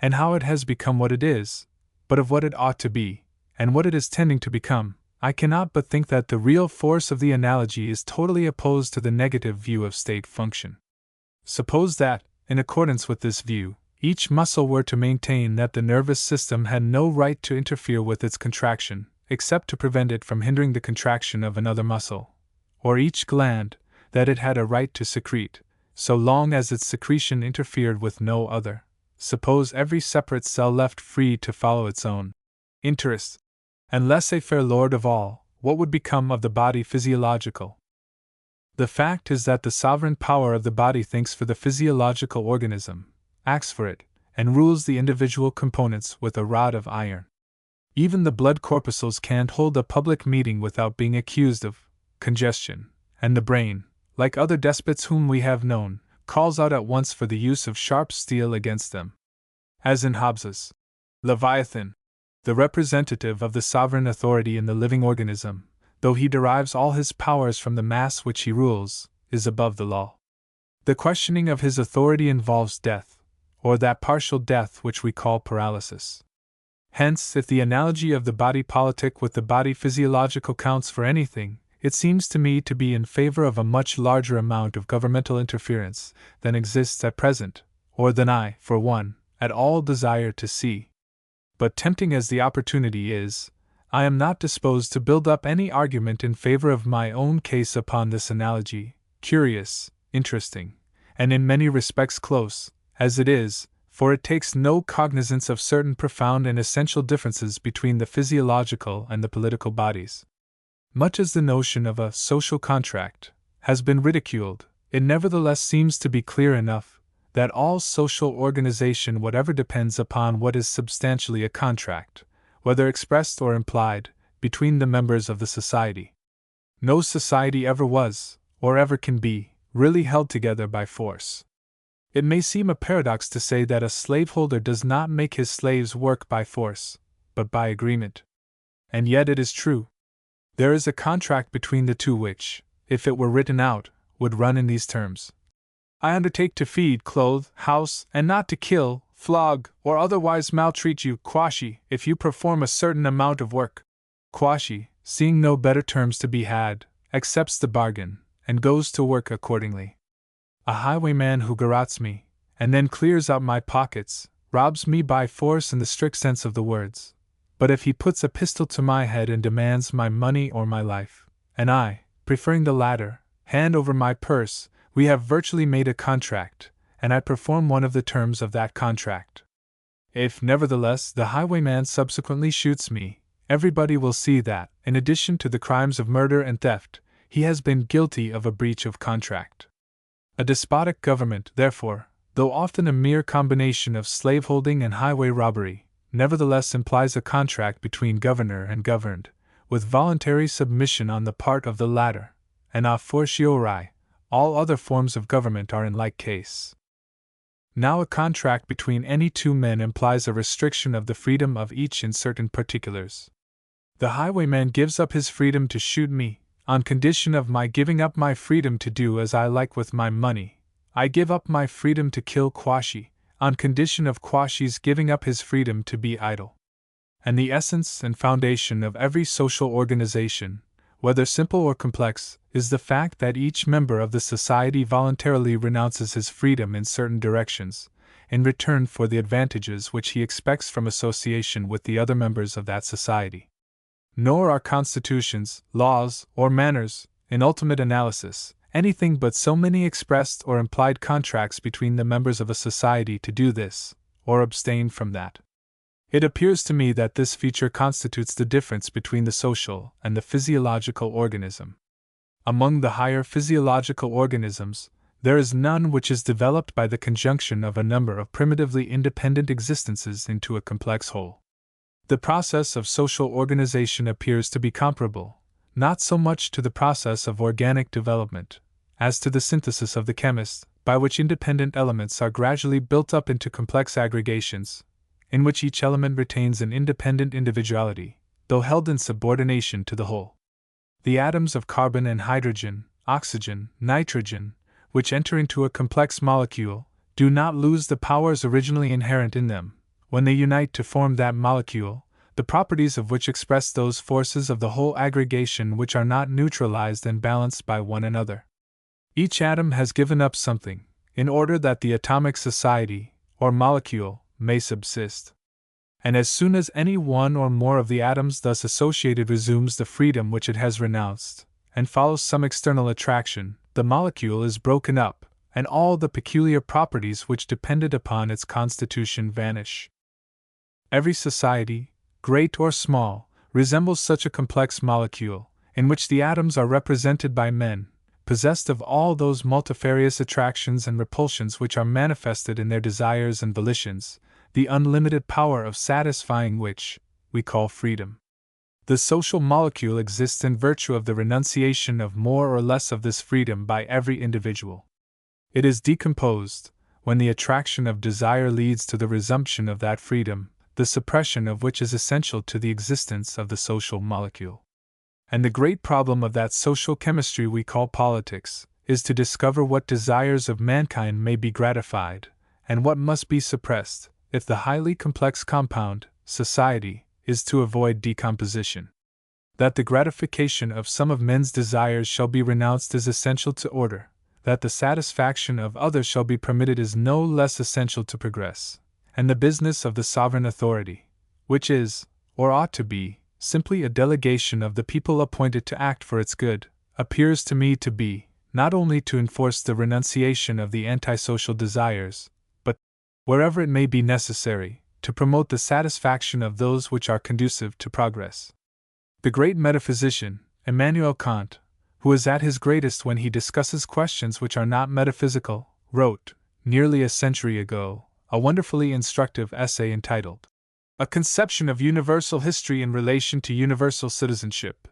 and how it has become what it is, but of what it ought to be, and what it is tending to become, I cannot but think that the real force of the analogy is totally opposed to the negative view of state function. Suppose that, in accordance with this view, each muscle were to maintain that the nervous system had no right to interfere with its contraction, except to prevent it from hindering the contraction of another muscle, or each gland, that it had a right to secrete, so long as its secretion interfered with no other. Suppose every separate cell left free to follow its own interest, and laissez-faire lord of all, what would become of the body physiological? The fact is that the sovereign power of the body thinks for the physiological organism, acts for it, and rules the individual components with a rod of iron. Even the blood corpuscles can't hold a public meeting without being accused of congestion, and the brain, like other despots whom we have known, calls out at once for the use of sharp steel against them. As in Hobbes's Leviathan, the representative of the sovereign authority in the living organism, though he derives all his powers from the mass which he rules, is above the law. The questioning of his authority involves death, or that partial death which we call paralysis. Hence, if the analogy of the body politic with the body physiological counts for anything, it seems to me to be in favor of a much larger amount of governmental interference than exists at present, or than I, for one, at all desire to see. But tempting as the opportunity is, I am not disposed to build up any argument in favor of my own case upon this analogy, curious, interesting, and in many respects close, as it is, for it takes no cognizance of certain profound and essential differences between the physiological and the political bodies. Much as the notion of a social contract has been ridiculed, it nevertheless seems to be clear enough that all social organization whatever depends upon what is substantially a contract, whether expressed or implied, between the members of the society. No society ever was, or ever can be, really held together by force. It may seem a paradox to say that a slaveholder does not make his slaves work by force, but by agreement. And yet it is true. There is a contract between the two which, if it were written out, would run in these terms: I undertake to feed, clothe, house, and not to kill, flog, or otherwise maltreat you, Quashi, if you perform a certain amount of work. Quashi, seeing no better terms to be had, accepts the bargain, and goes to work accordingly. A highwayman who garrots me, and then clears out my pockets, robs me by force in the strict sense of the words. But if he puts a pistol to my head and demands my money or my life, and I, preferring the latter, hand over my purse, we have virtually made a contract, and I perform one of the terms of that contract. If, nevertheless, the highwayman subsequently shoots me, everybody will see that, in addition to the crimes of murder and theft, he has been guilty of a breach of contract. A despotic government, therefore, though often a mere combination of slaveholding and highway robbery, nevertheless implies a contract between governor and governed, with voluntary submission on the part of the latter, and a fortiori, all other forms of government are in like case. Now a contract between any two men implies a restriction of the freedom of each in certain particulars. The highwayman gives up his freedom to shoot me, on condition of my giving up my freedom to do as I like with my money. I give up my freedom to kill Quashi, on condition of Quashi's giving up his freedom to be idle. And the essence and foundation of every social organization, whether simple or complex, is the fact that each member of the society voluntarily renounces his freedom in certain directions, in return for the advantages which he expects from association with the other members of that society. Nor are constitutions, laws, or manners, in ultimate analysis, anything but so many expressed or implied contracts between the members of a society to do this, or abstain from that. It appears to me that this feature constitutes the difference between the social and the physiological organism. Among the higher physiological organisms, there is none which is developed by the conjunction of a number of primitively independent existences into a complex whole. The process of social organization appears to be comparable, not so much to the process of organic development, as to the synthesis of the chemist, by which independent elements are gradually built up into complex aggregations, in which each element retains an independent individuality, though held in subordination to the whole. The atoms of carbon and hydrogen, oxygen, nitrogen, which enter into a complex molecule, do not lose the powers originally inherent in them, when they unite to form that molecule, the properties of which express those forces of the whole aggregation which are not neutralized and balanced by one another. Each atom has given up something, in order that the atomic society, or molecule, may subsist. And as soon as any one or more of the atoms thus associated resumes the freedom which it has renounced, and follows some external attraction, the molecule is broken up, and all the peculiar properties which depended upon its constitution vanish. Every society, great or small, resembles such a complex molecule, in which the atoms are represented by men, possessed of all those multifarious attractions and repulsions which are manifested in their desires and volitions, the unlimited power of satisfying which we call freedom. The social molecule exists in virtue of the renunciation of more or less of this freedom by every individual. It is decomposed when the attraction of desire leads to the resumption of that freedom, the suppression of which is essential to the existence of the social molecule. And the great problem of that social chemistry we call politics is to discover what desires of mankind may be gratified, and what must be suppressed, if the highly complex compound, society, is to avoid decomposition. That the gratification of some of men's desires shall be renounced is essential to order. That the satisfaction of others shall be permitted is no less essential to progress, and the business of the sovereign authority, which is, or ought to be, simply a delegation of the people appointed to act for its good, appears to me to be, not only to enforce the renunciation of the antisocial desires, but, wherever it may be necessary, to promote the satisfaction of those which are conducive to progress. The great metaphysician, Immanuel Kant, who is at his greatest when he discusses questions which are not metaphysical, wrote, nearly a century ago, a wonderfully instructive essay entitled, A Conception of Universal History in Relation to Universal Citizenship.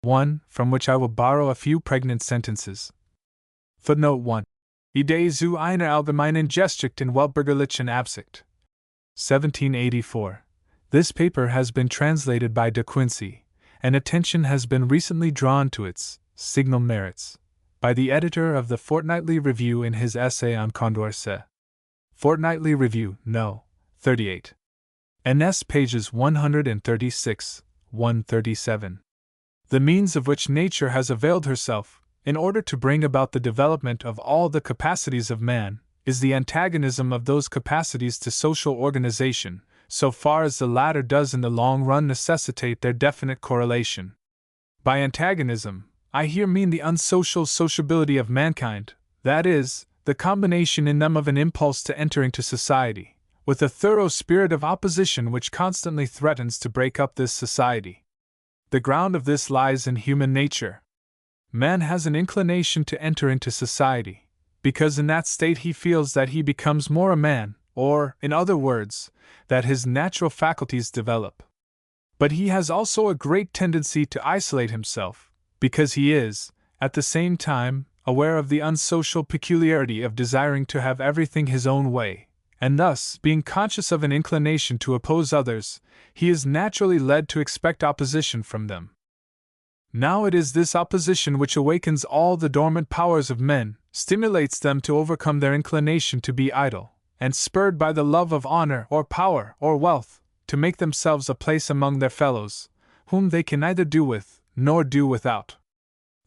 1. From which I will borrow a few pregnant sentences. Footnote 1. Idee zu einer allgemeinen Geschichte in weltbürgerlichen Absicht. 1784. This paper has been translated by De Quincey, and attention has been recently drawn to its signal merits by the editor of the Fortnightly Review in his essay on Condorcet. Fortnightly Review, No. 38. NS pages 136, 137. The means of which nature has availed herself, in order to bring about the development of all the capacities of man, is the antagonism of those capacities to social organization, so far as the latter does in the long run necessitate their definite correlation. By antagonism, I here mean the unsocial sociability of mankind, that is, the combination in them of an impulse to enter into society, with a thorough spirit of opposition which constantly threatens to break up this society. The ground of this lies in human nature. Man has an inclination to enter into society, because in that state he feels that he becomes more a man, or, in other words, that his natural faculties develop. But he has also a great tendency to isolate himself, because he is, at the same time, aware of the unsocial peculiarity of desiring to have everything his own way, and thus, being conscious of an inclination to oppose others, he is naturally led to expect opposition from them. Now it is this opposition which awakens all the dormant powers of men, stimulates them to overcome their inclination to be idle, and spurred by the love of honor or power or wealth, to make themselves a place among their fellows, whom they can neither do with, nor do without.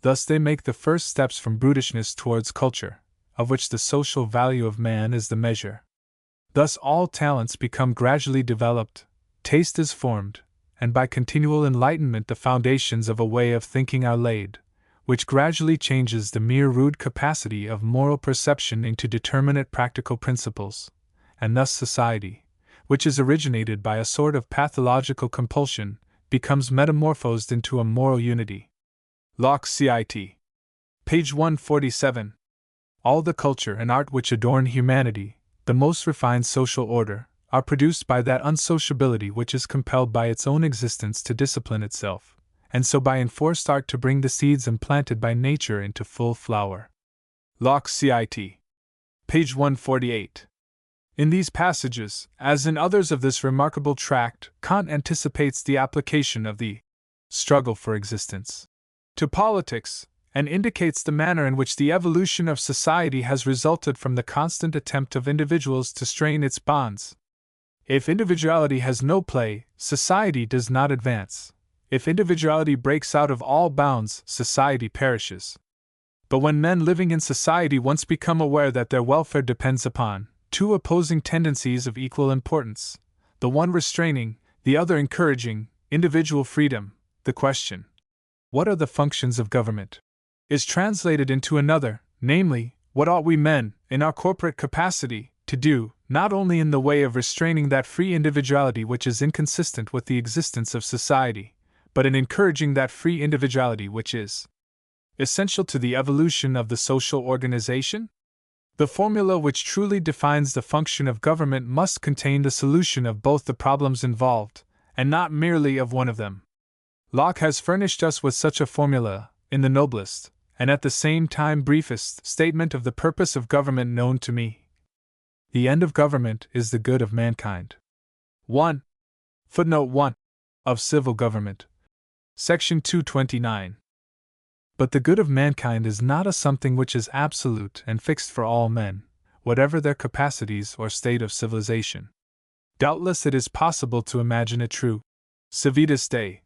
Thus they make the first steps from brutishness towards culture, of which the social value of man is the measure. Thus all talents become gradually developed, taste is formed, and by continual enlightenment the foundations of a way of thinking are laid, which gradually changes the mere rude capacity of moral perception into determinate practical principles, and thus society, which is originated by a sort of pathological compulsion, becomes metamorphosed into a moral unity. Locke cit. Page 147. All the culture and art which adorn humanity, the most refined social order, are produced by that unsociability which is compelled by its own existence to discipline itself, and so by enforced art to bring the seeds implanted by nature into full flower. Locke cit. Page 148. In these passages, as in others of this remarkable tract, Kant anticipates the application of the struggle for existence to politics, and indicates the manner in which the evolution of society has resulted from the constant attempt of individuals to strain its bonds. If individuality has no play, society does not advance. If individuality breaks out of all bounds, society perishes. But when men living in society once become aware that their welfare depends upon two opposing tendencies of equal importance, the one restraining, the other encouraging, individual freedom, the question, what are the functions of government, is translated into another, namely, what ought we men, in our corporate capacity, to do, not only in the way of restraining that free individuality which is inconsistent with the existence of society, but in encouraging that free individuality which is essential to the evolution of the social organization? The formula which truly defines the function of government must contain the solution of both the problems involved, and not merely of one of them. Locke has furnished us with such a formula, in the noblest, and at the same time briefest, statement of the purpose of government known to me. The end of government is the good of mankind. 1. Footnote 1. Of Civil Government. Section 229. But the good of mankind is not a something which is absolute and fixed for all men, whatever their capacities or state of civilization. Doubtless it is possible to imagine a true civitas Dei,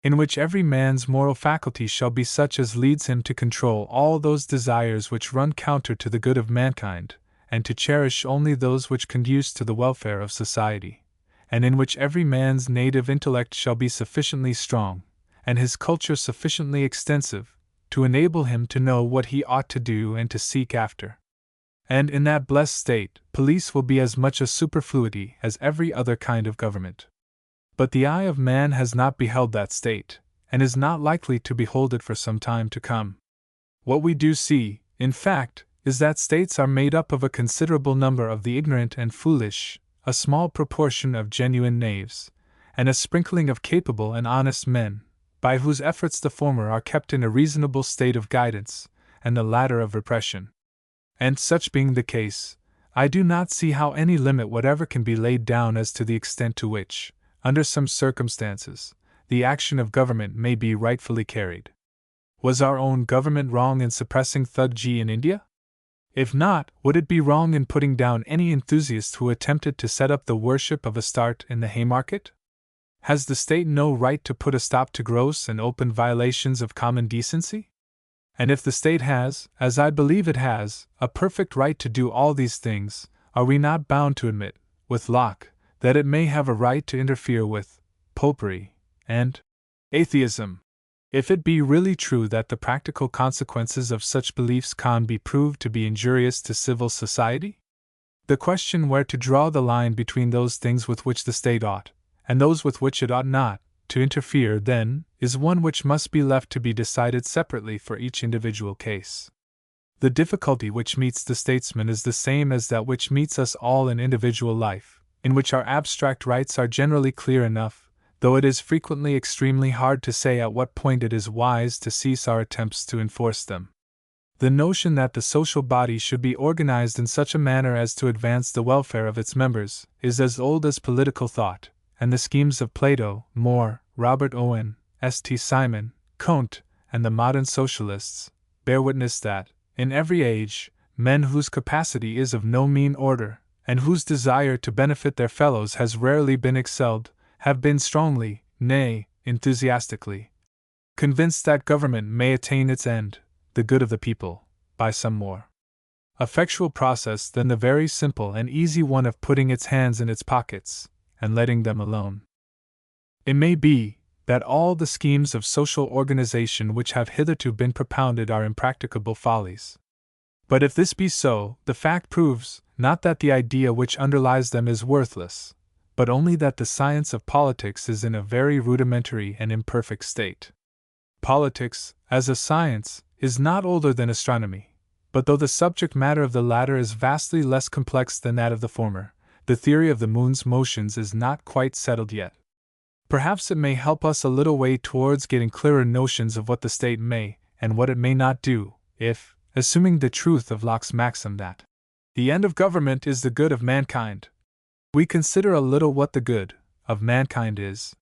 in which every man's moral faculty shall be such as leads him to control all those desires which run counter to the good of mankind, and to cherish only those which conduce to the welfare of society, and in which every man's native intellect shall be sufficiently strong, and his culture sufficiently extensive, to enable him to know what he ought to do and to seek after. And in that blessed state, police will be as much a superfluity as every other kind of government. But the eye of man has not beheld that state, and is not likely to behold it for some time to come. What we do see, in fact, is that states are made up of a considerable number of the ignorant and foolish, a small proportion of genuine knaves, and a sprinkling of capable and honest men, by whose efforts the former are kept in a reasonable state of guidance, and the latter of repression. And such being the case, I do not see how any limit whatever can be laid down as to the extent to which, under some circumstances, the action of government may be rightfully carried. Was our own government wrong in suppressing thuggee in India? If not, would it be wrong in putting down any enthusiast who attempted to set up the worship of Astarte in the Haymarket? Has the state no right to put a stop to gross and open violations of common decency? And if the state has, as I believe it has, a perfect right to do all these things, are we not bound to admit, with Locke, that it may have a right to interfere with popery and atheism, if it be really true that the practical consequences of such beliefs can be proved to be injurious to civil society? The question where to draw the line between those things with which the state ought, and those with which it ought not, to interfere, then, is one which must be left to be decided separately for each individual case. The difficulty which meets the statesman is the same as that which meets us all in individual life, in which our abstract rights are generally clear enough, though it is frequently extremely hard to say at what point it is wise to cease our attempts to enforce them. The notion that the social body should be organized in such a manner as to advance the welfare of its members is as old as political thought, and the schemes of Plato, More, Robert Owen, St. Simon, Comte, and the modern socialists bear witness that, in every age, men whose capacity is of no mean order, and whose desire to benefit their fellows has rarely been excelled, have been strongly, nay, enthusiastically, convinced that government may attain its end, the good of the people, by some more effectual process than the very simple and easy one of putting its hands in its pockets, and letting them alone. It may be that all the schemes of social organization which have hitherto been propounded are impracticable follies. But if this be so, the fact proves, not that the idea which underlies them is worthless, but only that the science of politics is in a very rudimentary and imperfect state. Politics, as a science, is not older than astronomy, but though the subject matter of the latter is vastly less complex than that of the former, the theory of the moon's motions is not quite settled yet. Perhaps it may help us a little way towards getting clearer notions of what the state may, and what it may not do, if, assuming the truth of Locke's maxim that the end of government is the good of mankind, we consider a little what the good of mankind is.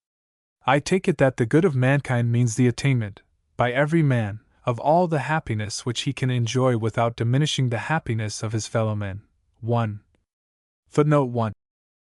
I take it that the good of mankind means the attainment, by every man, of all the happiness which he can enjoy without diminishing the happiness of his fellow men. 1. Footnote 1.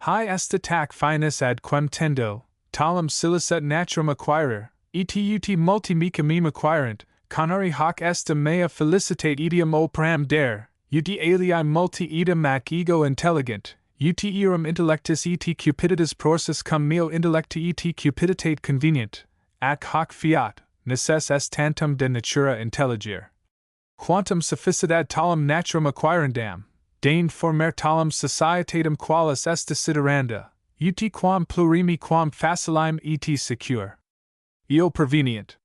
Hi est attac finus ad quem tendo, talem silicet naturam acquirer, et ut multimica mem acquirent, canari hoc est mea felicitate etiam operam dare, ut alii multi idem ac ego intelligent, ut eram intellectus et cupiditas prorsus cum meo intellecti et cupiditate convenient, ac hoc fiat, necess est tantum de natura intelligere. Quantum sufficit ad talem naturam acquirendam, deigned former talem societatem qualis est desideranda, ut quam plurimi quam facilime et secure. Eo prevenient.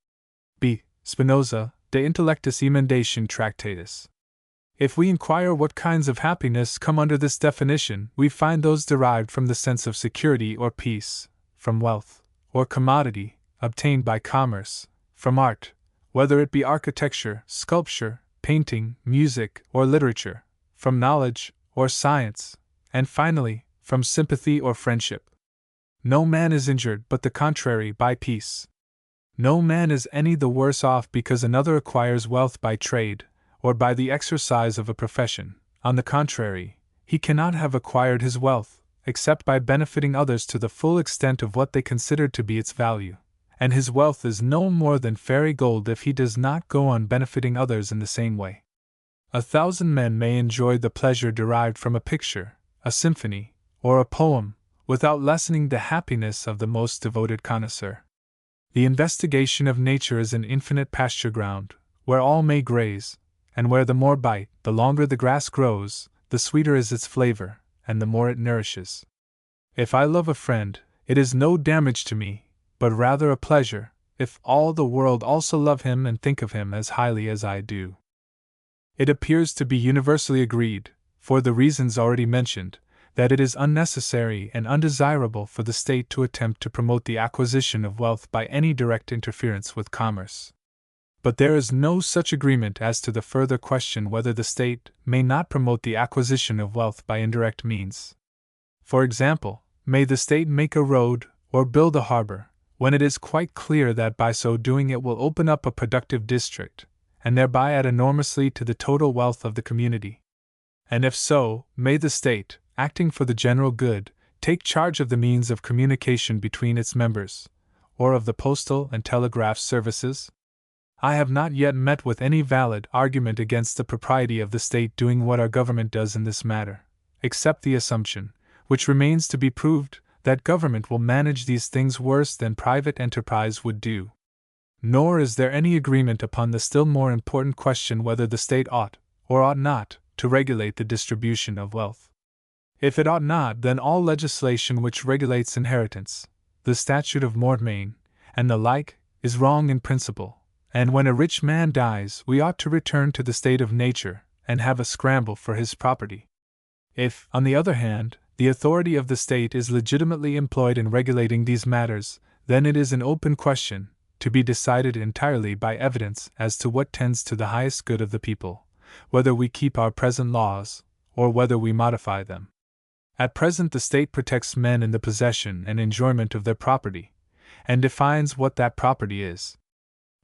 B. Spinoza, De Intellectus Emendation Tractatus. If we inquire what kinds of happiness come under this definition, we find those derived from the sense of security or peace, from wealth, or commodity, obtained by commerce, from art, whether it be architecture, sculpture, painting, music, or literature, from knowledge, or science, and finally, from sympathy or friendship. No man is injured, but the contrary, by peace. No man is any the worse off because another acquires wealth by trade, or by the exercise of a profession. On the contrary, he cannot have acquired his wealth, except by benefiting others to the full extent of what they consider to be its value, and his wealth is no more than fairy gold if he does not go on benefiting others in the same way. 1,000 men may enjoy the pleasure derived from a picture, a symphony, or a poem, without lessening the happiness of the most devoted connoisseur. The investigation of nature is an infinite pasture ground, where all may graze, and where the more bite, the longer the grass grows, the sweeter is its flavor, and the more it nourishes. If I love a friend, it is no damage to me, but rather a pleasure, if all the world also love him and think of him as highly as I do. It appears to be universally agreed, for the reasons already mentioned, that it is unnecessary and undesirable for the state to attempt to promote the acquisition of wealth by any direct interference with commerce. But there is no such agreement as to the further question whether the state may not promote the acquisition of wealth by indirect means. For example, may the state make a road or build a harbor, when it is quite clear that by so doing it will open up a productive district, and thereby add enormously to the total wealth of the community? And if so, may the state, acting for the general good, take charge of the means of communication between its members, or of the postal and telegraph services? I have not yet met with any valid argument against the propriety of the state doing what our government does in this matter, except the assumption, which remains to be proved, that government will manage these things worse than private enterprise would do. Nor is there any agreement upon the still more important question whether the state ought, or ought not, to regulate the distribution of wealth. If it ought not, then all legislation which regulates inheritance, the statute of mortmain, and the like, is wrong in principle, and when a rich man dies, we ought to return to the state of nature, and have a scramble for his property. If, on the other hand, the authority of the state is legitimately employed in regulating these matters, then it is an open question, to be decided entirely by evidence as to what tends to the highest good of the people, whether we keep our present laws, or whether we modify them. At present the state protects men in the possession and enjoyment of their property, and defines what that property is.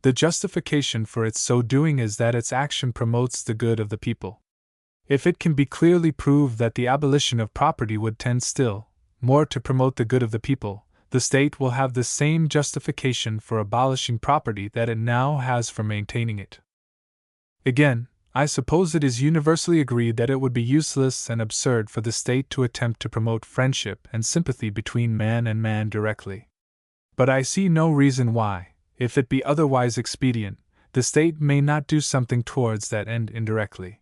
The justification for its so doing is that its action promotes the good of the people. If it can be clearly proved that the abolition of property would tend still more to promote the good of the people, the state will have the same justification for abolishing property that it now has for maintaining it. Again, I suppose it is universally agreed that it would be useless and absurd for the state to attempt to promote friendship and sympathy between man and man directly. But I see no reason why, if it be otherwise expedient, the state may not do something towards that end indirectly.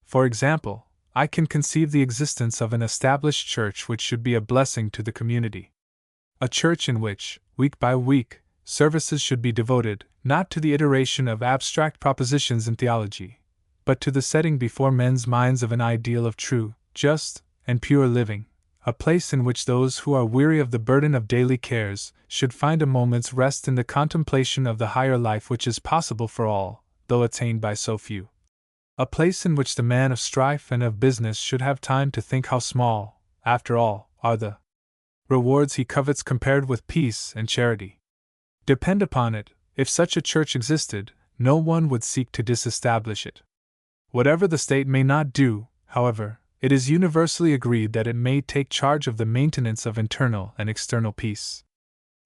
For example, I can conceive the existence of an established church which should be a blessing to the community. A church in which, week by week, services should be devoted, not to the iteration of abstract propositions in theology, but to the setting before men's minds of an ideal of true, just, and pure living, a place in which those who are weary of the burden of daily cares should find a moment's rest in the contemplation of the higher life which is possible for all, though attained by so few. A place in which the man of strife and of business should have time to think how small, after all, are the rewards he covets compared with peace and charity. Depend upon it, if such a church existed, no one would seek to disestablish it. Whatever the state may not do, however, it is universally agreed that it may take charge of the maintenance of internal and external peace.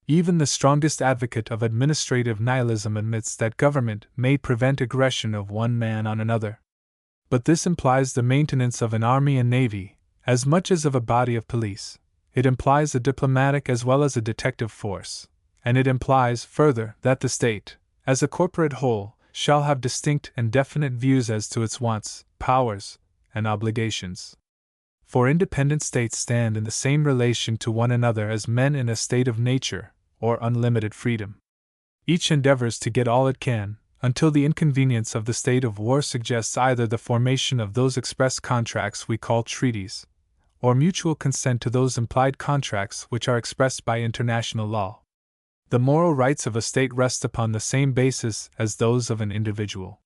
Even the strongest advocate of administrative nihilism admits that government may prevent aggression of one man on another. But this implies the maintenance of an army and navy, as much as of a body of police. It implies a diplomatic as well as a detective force, and it implies, further, that the state, as a corporate whole, shall have distinct and definite views as to its wants, powers, and obligations. For independent states stand in the same relation to one another as men in a state of nature, or unlimited freedom. Each endeavors to get all it can, until the inconvenience of the state of war suggests either the formation of those express contracts we call treaties, or mutual consent to those implied contracts which are expressed by international law. The moral rights of a state rest upon the same basis as those of an individual.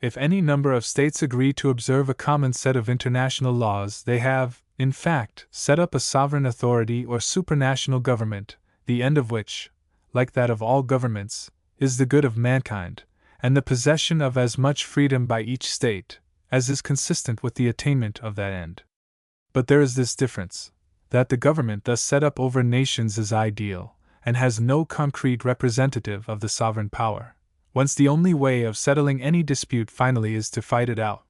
If any number of states agree to observe a common set of international laws, they have, in fact, set up a sovereign authority or supranational government, the end of which, like that of all governments, is the good of mankind, and the possession of as much freedom by each state as is consistent with the attainment of that end. But there is this difference, that the government thus set up over nations is ideal, and has no concrete representative of the sovereign power, whence the only way of settling any dispute finally is to fight it out.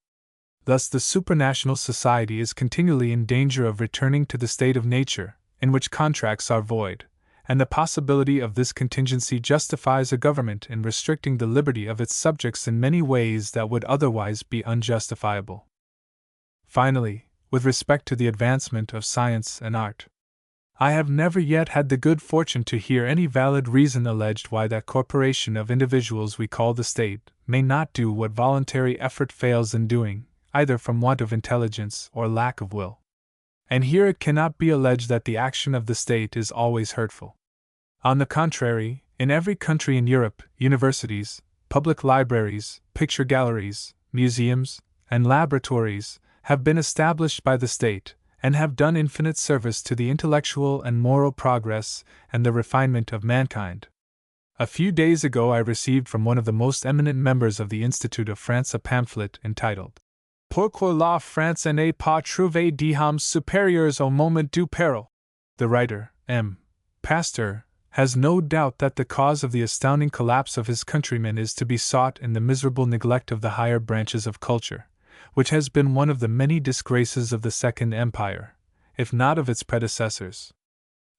Thus the supranational society is continually in danger of returning to the state of nature, in which contracts are void, and the possibility of this contingency justifies a government in restricting the liberty of its subjects in many ways that would otherwise be unjustifiable. Finally, with respect to the advancement of science and art, I have never yet had the good fortune to hear any valid reason alleged why that corporation of individuals we call the state may not do what voluntary effort fails in doing, either from want of intelligence or lack of will. And here it cannot be alleged that the action of the state is always hurtful. On the contrary, in every country in Europe, universities, public libraries, picture galleries, museums, and laboratories have been established by the state, and have done infinite service to the intellectual and moral progress and the refinement of mankind. A few days ago I received from one of the most eminent members of the Institute of France a pamphlet entitled Pourquoi la France n'est pas trouvé d'hommes supérieurs au moment du peril. The writer, M. Pasteur, has no doubt that the cause of the astounding collapse of his countrymen is to be sought in the miserable neglect of the higher branches of culture, which has been one of the many disgraces of the Second Empire, if not of its predecessors.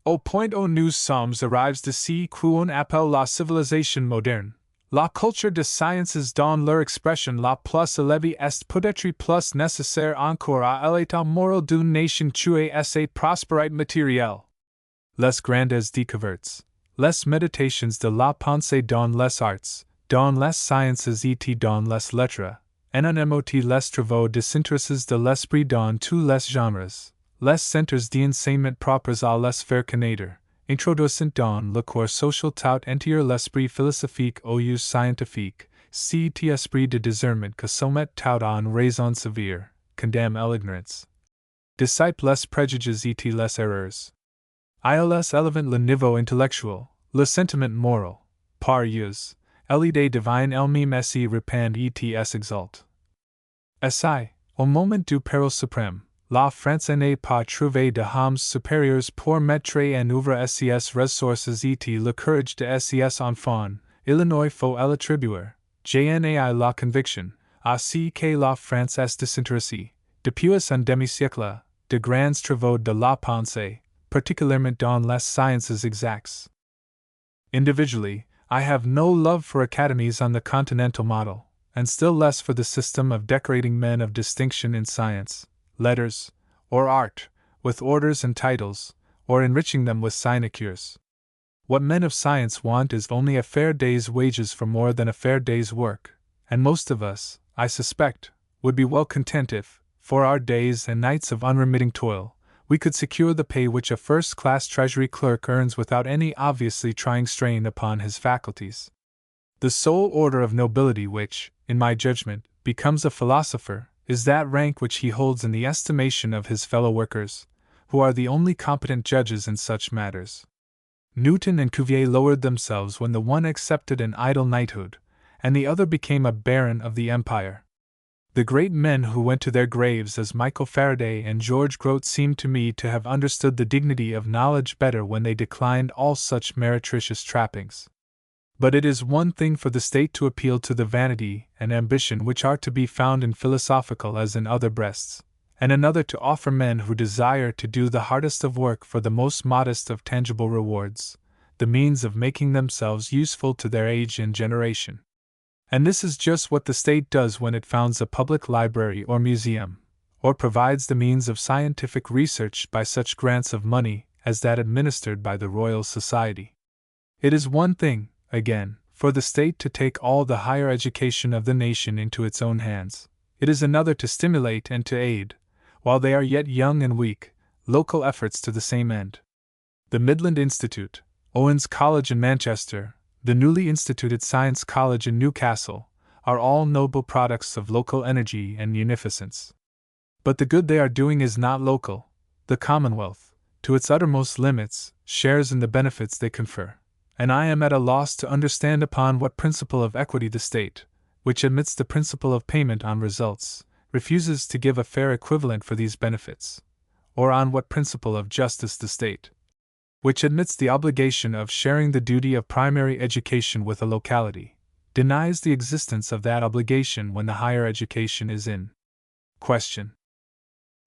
Au point où nous sommes arrivés d'ici qu'on appelle la civilisation moderne, la culture des sciences dans leur expression la plus élevée est peut-être plus nécessaire encore à l'état moral d'une nation tuée à sa prospérité matérielle. Les grandes découvertes, les méditations de la pensée dans les arts, dans les sciences et dans les lettres, NNMOT les travaux désintéressés de l'esprit dans tous les genres, les centres d'enseignement propres à les faire connaître, introduisant dans le cours social tout entier l'esprit philosophique aux uses scientifiques, cet esprit de discernment que sommet tout en raison sévère, condamne l'ignorance. Dissipe les préjugés et les erreurs. ILS élevant le niveau intellectuel, le sentiment moral, par use. L'idée divine elle-même s'y répand et s'exalte. Ainsi, au moment du péril suprême, la France n'est pas trouvée de hommes supérieurs pour mettre en œuvre ses ressources et le courage de ses enfants, il faut l'attribuer, j'en la conviction, à ce que la France est désintéressée, depuis un demi-siècle, de grands travaux de la pensée, particulièrement dans les sciences exactes. Individually, I have no love for academies on the continental model, and still less for the system of decorating men of distinction in science, letters, or art, with orders and titles, or enriching them with sinecures. What men of science want is only a fair day's wages for more than a fair day's work, and most of us, I suspect, would be well content if, for our days and nights of unremitting toil, we could secure the pay which a first-class treasury clerk earns without any obviously trying strain upon his faculties. The sole order of nobility which, in my judgment, becomes a philosopher, is that rank which he holds in the estimation of his fellow workers, who are the only competent judges in such matters. Newton and Cuvier lowered themselves when the one accepted an idle knighthood, and the other became a baron of the empire. The great men who went to their graves as Michael Faraday and George Grote seemed to me to have understood the dignity of knowledge better when they declined all such meretricious trappings. But it is one thing for the state to appeal to the vanity and ambition which are to be found in philosophical as in other breasts, and another to offer men who desire to do the hardest of work for the most modest of tangible rewards, the means of making themselves useful to their age and generation. And this is just what the state does when it founds a public library or museum, or provides the means of scientific research by such grants of money as that administered by the Royal Society. It is one thing, again, for the state to take all the higher education of the nation into its own hands. It is another to stimulate and to aid, while they are yet young and weak, local efforts to the same end. The Midland Institute, Owens College in Manchester, the newly instituted Science College in Newcastle, are all noble products of local energy and munificence. But the good they are doing is not local. The Commonwealth, to its uttermost limits, shares in the benefits they confer, and I am at a loss to understand upon what principle of equity the state, which admits the principle of payment on results, refuses to give a fair equivalent for these benefits, or on what principle of justice the state, which admits the obligation of sharing the duty of primary education with a locality, denies the existence of that obligation when the higher education is in question.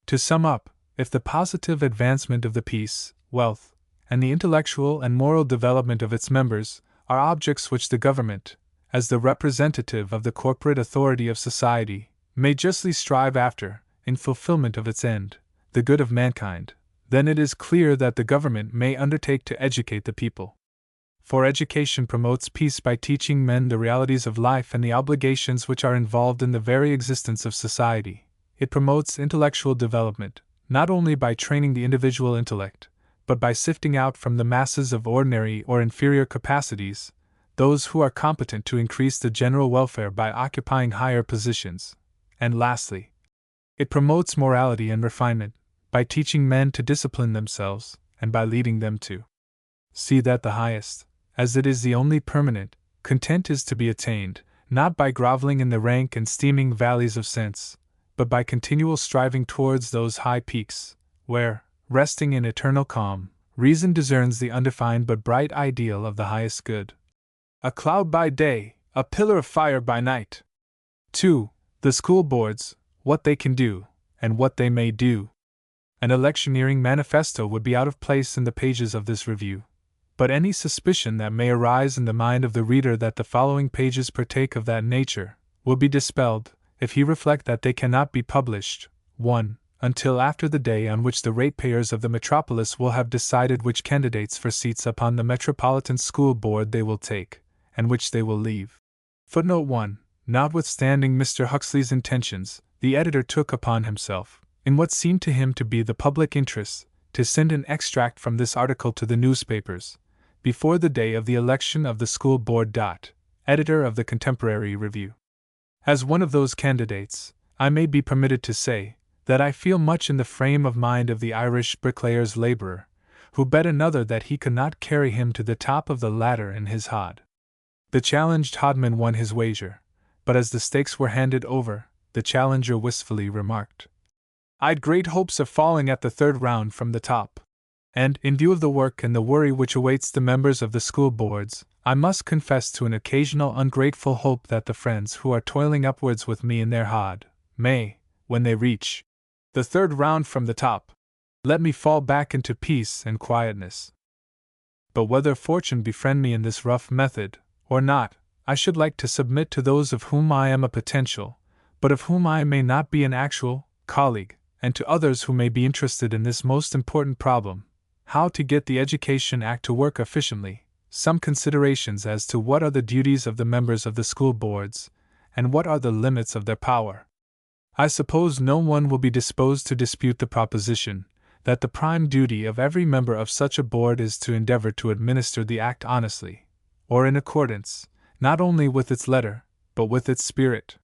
To sum up, if the positive advancement of the peace, wealth, and the intellectual and moral development of its members are objects which the government, as the representative of the corporate authority of society, may justly strive after, in fulfillment of its end, the good of mankind, then it is clear that the government may undertake to educate the people. For education promotes peace by teaching men the realities of life and the obligations which are involved in the very existence of society. It promotes intellectual development, not only by training the individual intellect, but by sifting out from the masses of ordinary or inferior capacities those who are competent to increase the general welfare by occupying higher positions. And lastly, it promotes morality and refinement, by teaching men to discipline themselves, and by leading them to see that the highest, as it is the only permanent, content is to be attained, not by groveling in the rank and steaming valleys of sense, but by continual striving towards those high peaks, where, resting in eternal calm, reason discerns the undefined but bright ideal of the highest good. A cloud by day, a pillar of fire by night. 2. The school boards, what they can do, and what they may do. An electioneering manifesto would be out of place in the pages of this review, but any suspicion that may arise in the mind of the reader that the following pages partake of that nature will be dispelled if he reflect that they cannot be published, 1. Until after the day on which the ratepayers of the metropolis will have decided which candidates for seats upon the Metropolitan School Board they will take, and which they will leave. Footnote 1. Notwithstanding Mr. Huxley's intentions, the editor took upon himself, in what seemed to him to be the public interest, to send an extract from this article to the newspapers, before the day of the election of the school board. Editor of the Contemporary Review. As one of those candidates, I may be permitted to say that I feel much in the frame of mind of the Irish bricklayer's laborer, who bet another that he could not carry him to the top of the ladder in his hod. The challenged hodman won his wager, but as the stakes were handed over, the challenger wistfully remarked, "I'd great hopes of falling at the third round from the top. And, in view of the work and the worry which awaits the members of the school boards, I must confess to an occasional ungrateful hope that the friends who are toiling upwards with me in their hod may, when they reach the third round from the top, let me fall back into peace and quietness. But whether fortune befriend me in this rough method, or not, I should like to submit to those of whom I am a potential, but of whom I may not be an actual, colleague, and to others who may be interested in this most important problem, how to get the Education Act to work efficiently, some considerations as to what are the duties of the members of the school boards, and what are the limits of their power. I suppose no one will be disposed to dispute the proposition that the prime duty of every member of such a board is to endeavor to administer the Act honestly, or in accordance, not only with its letter, but with its spirit.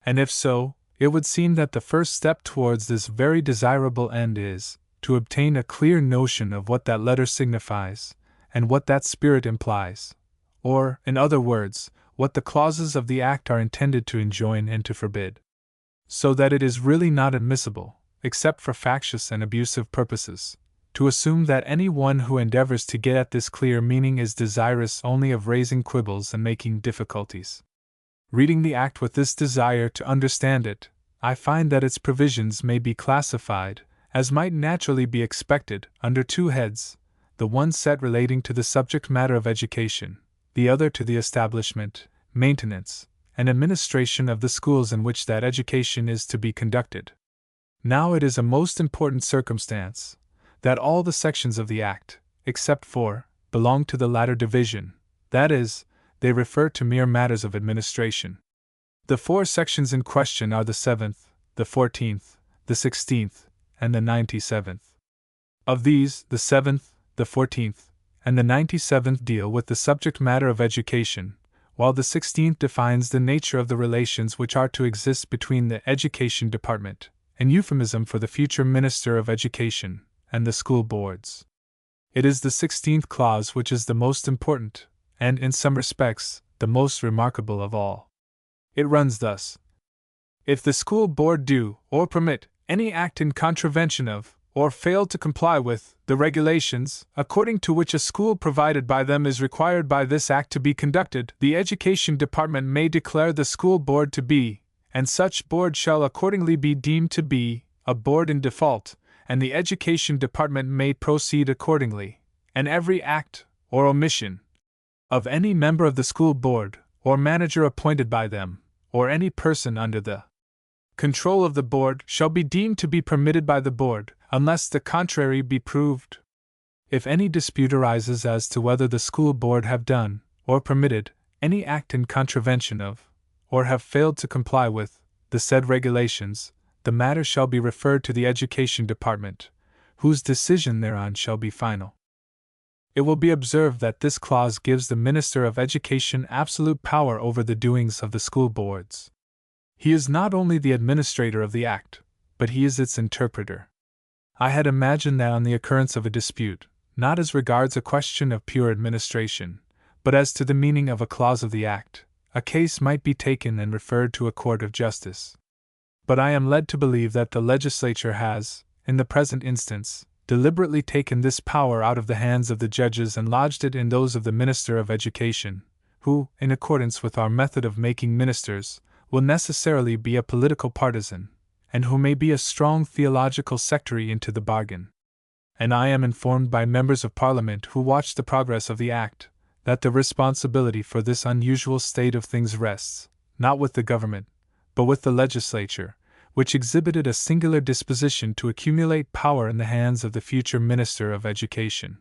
And if so, it would seem that the first step towards this very desirable end is to obtain a clear notion of what that letter signifies, and what that spirit implies, or, in other words, what the clauses of the Act are intended to enjoin and to forbid. So that it is really not admissible, except for factious and abusive purposes, to assume that any one who endeavors to get at this clear meaning is desirous only of raising quibbles and making difficulties. Reading the Act with this desire to understand it, I find that its provisions may be classified, as might naturally be expected, under two heads, the one set relating to the subject matter of education, the other to the establishment, maintenance, and administration of the schools in which that education is to be conducted. Now it is a most important circumstance that all the sections of the Act, except 4, belong to the latter division, that is, they refer to mere matters of administration. The 4 sections in question are the 7th, the 14th, the 16th, and the 97th. Of these, the 7th, the 14th, and the 97th deal with the subject matter of education, while the 16th defines the nature of the relations which are to exist between the Education Department, an euphemism for the future Minister of Education, and the school boards. It is the 16th clause which is the most important, and in some respects, the most remarkable of all. It runs thus: if the school board do, or permit, any act in contravention of, or fail to comply with, the regulations, according to which a school provided by them is required by this act to be conducted, the Education Department may declare the school board to be, and such board shall accordingly be deemed to be, a board in default, and the Education Department may proceed accordingly, and every act, or omission, of any member of the school board, or manager appointed by them, or any person under the control of the board, shall be deemed to be permitted by the board, unless the contrary be proved. If any dispute arises as to whether the school board have done, or permitted, any act in contravention of, or have failed to comply with, the said regulations, the matter shall be referred to the Education Department, whose decision thereon shall be final. It will be observed that this clause gives the Minister of Education absolute power over the doings of the school boards. He is not only the administrator of the act, but he is its interpreter. I had imagined that on the occurrence of a dispute, not as regards a question of pure administration, but as to the meaning of a clause of the act, a case might be taken and referred to a court of justice. But I am led to believe that the legislature has, in the present instance, deliberately taken this power out of the hands of the judges and lodged it in those of the Minister of Education, who, in accordance with our method of making ministers, will necessarily be a political partisan, and who may be a strong theological sectary into the bargain. And I am informed by members of Parliament who watch the progress of the Act, that the responsibility for this unusual state of things rests, not with the government, but with the legislature, which exhibited a singular disposition to accumulate power in the hands of the future Minister of Education,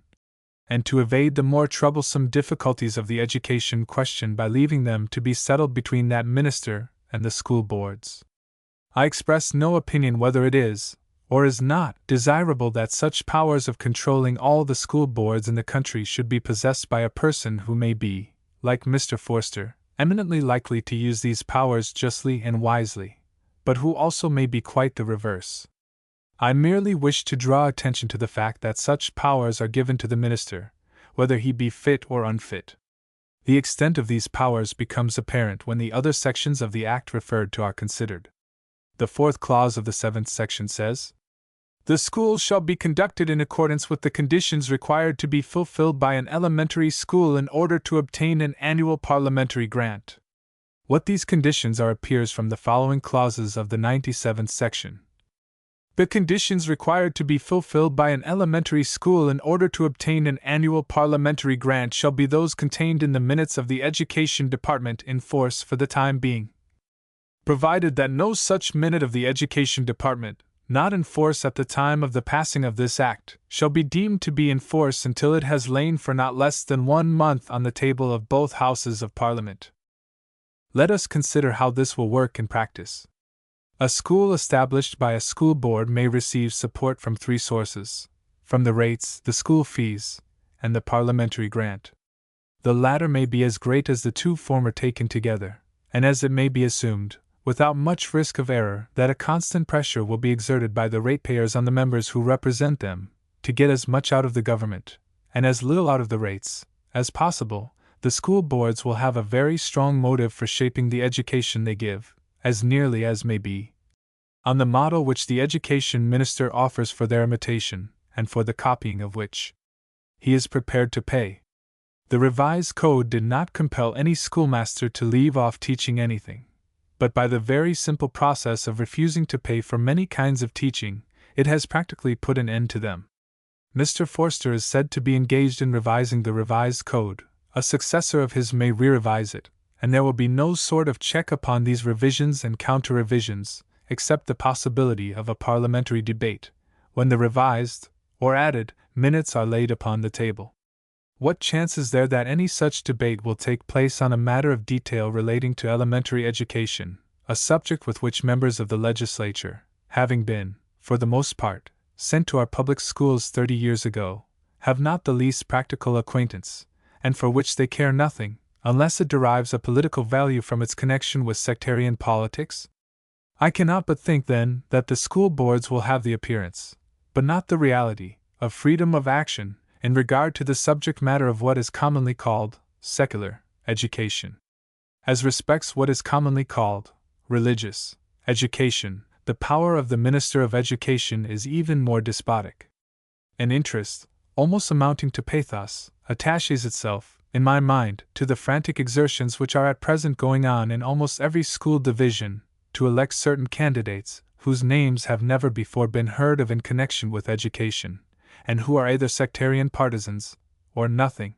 and to evade the more troublesome difficulties of the education question by leaving them to be settled between that minister and the school boards. I express no opinion whether it is, or is not, desirable that such powers of controlling all the school boards in the country should be possessed by a person who may be, like Mr. Forster, eminently likely to use these powers justly and wisely, but who also may be quite the reverse. I merely wish to draw attention to the fact that such powers are given to the minister, whether he be fit or unfit. The extent of these powers becomes apparent when the other sections of the Act referred to are considered. The 4th clause of the 7th section says, "The schools shall be conducted in accordance with the conditions required to be fulfilled by an elementary school in order to obtain an annual parliamentary grant." What these conditions are appears from the following clauses of the 97th section. The conditions required to be fulfilled by an elementary school in order to obtain an annual parliamentary grant shall be those contained in the minutes of the Education Department in force for the time being, provided that no such minute of the Education Department, not in force at the time of the passing of this Act, shall be deemed to be in force until it has lain for not less than 1 month on the table of both Houses of Parliament. Let us consider how this will work in practice. A school established by a school board may receive support from 3 sources: from the rates, the school fees, and the parliamentary grant. The latter may be as great as the 2 former taken together, and as it may be assumed, without much risk of error, that a constant pressure will be exerted by the ratepayers on the members who represent them, to get as much out of the government, and as little out of the rates, as possible, the school boards will have a very strong motive for shaping the education they give, as nearly as may be, on the model which the education minister offers for their imitation, and for the copying of which he is prepared to pay. The revised code did not compel any schoolmaster to leave off teaching anything, but by the very simple process of refusing to pay for many kinds of teaching, it has practically put an end to them. Mr. Forster is said to be engaged in revising the revised code. A successor of his may re-revise it, and there will be no sort of check upon these revisions and counter-revisions, except the possibility of a parliamentary debate, when the revised, or added, minutes are laid upon the table. what chance is there that any such debate will take place on a matter of detail relating to elementary education, a subject with which members of the legislature, having been, for the most part, sent to our public schools 30 years ago, have not the least practical acquaintance, and for which they care nothing, unless it derives a political value from its connection with sectarian politics? I cannot but think, then, that the school boards will have the appearance, but not the reality, of freedom of action in regard to the subject matter of what is commonly called secular education. As respects what is commonly called religious education, the power of the minister of education is even more despotic. An interest, almost amounting to pathos, attaches itself, in my mind, to the frantic exertions which are at present going on in almost every school division, to elect certain candidates, whose names have never before been heard of in connection with education, and who are either sectarian partisans, or nothing.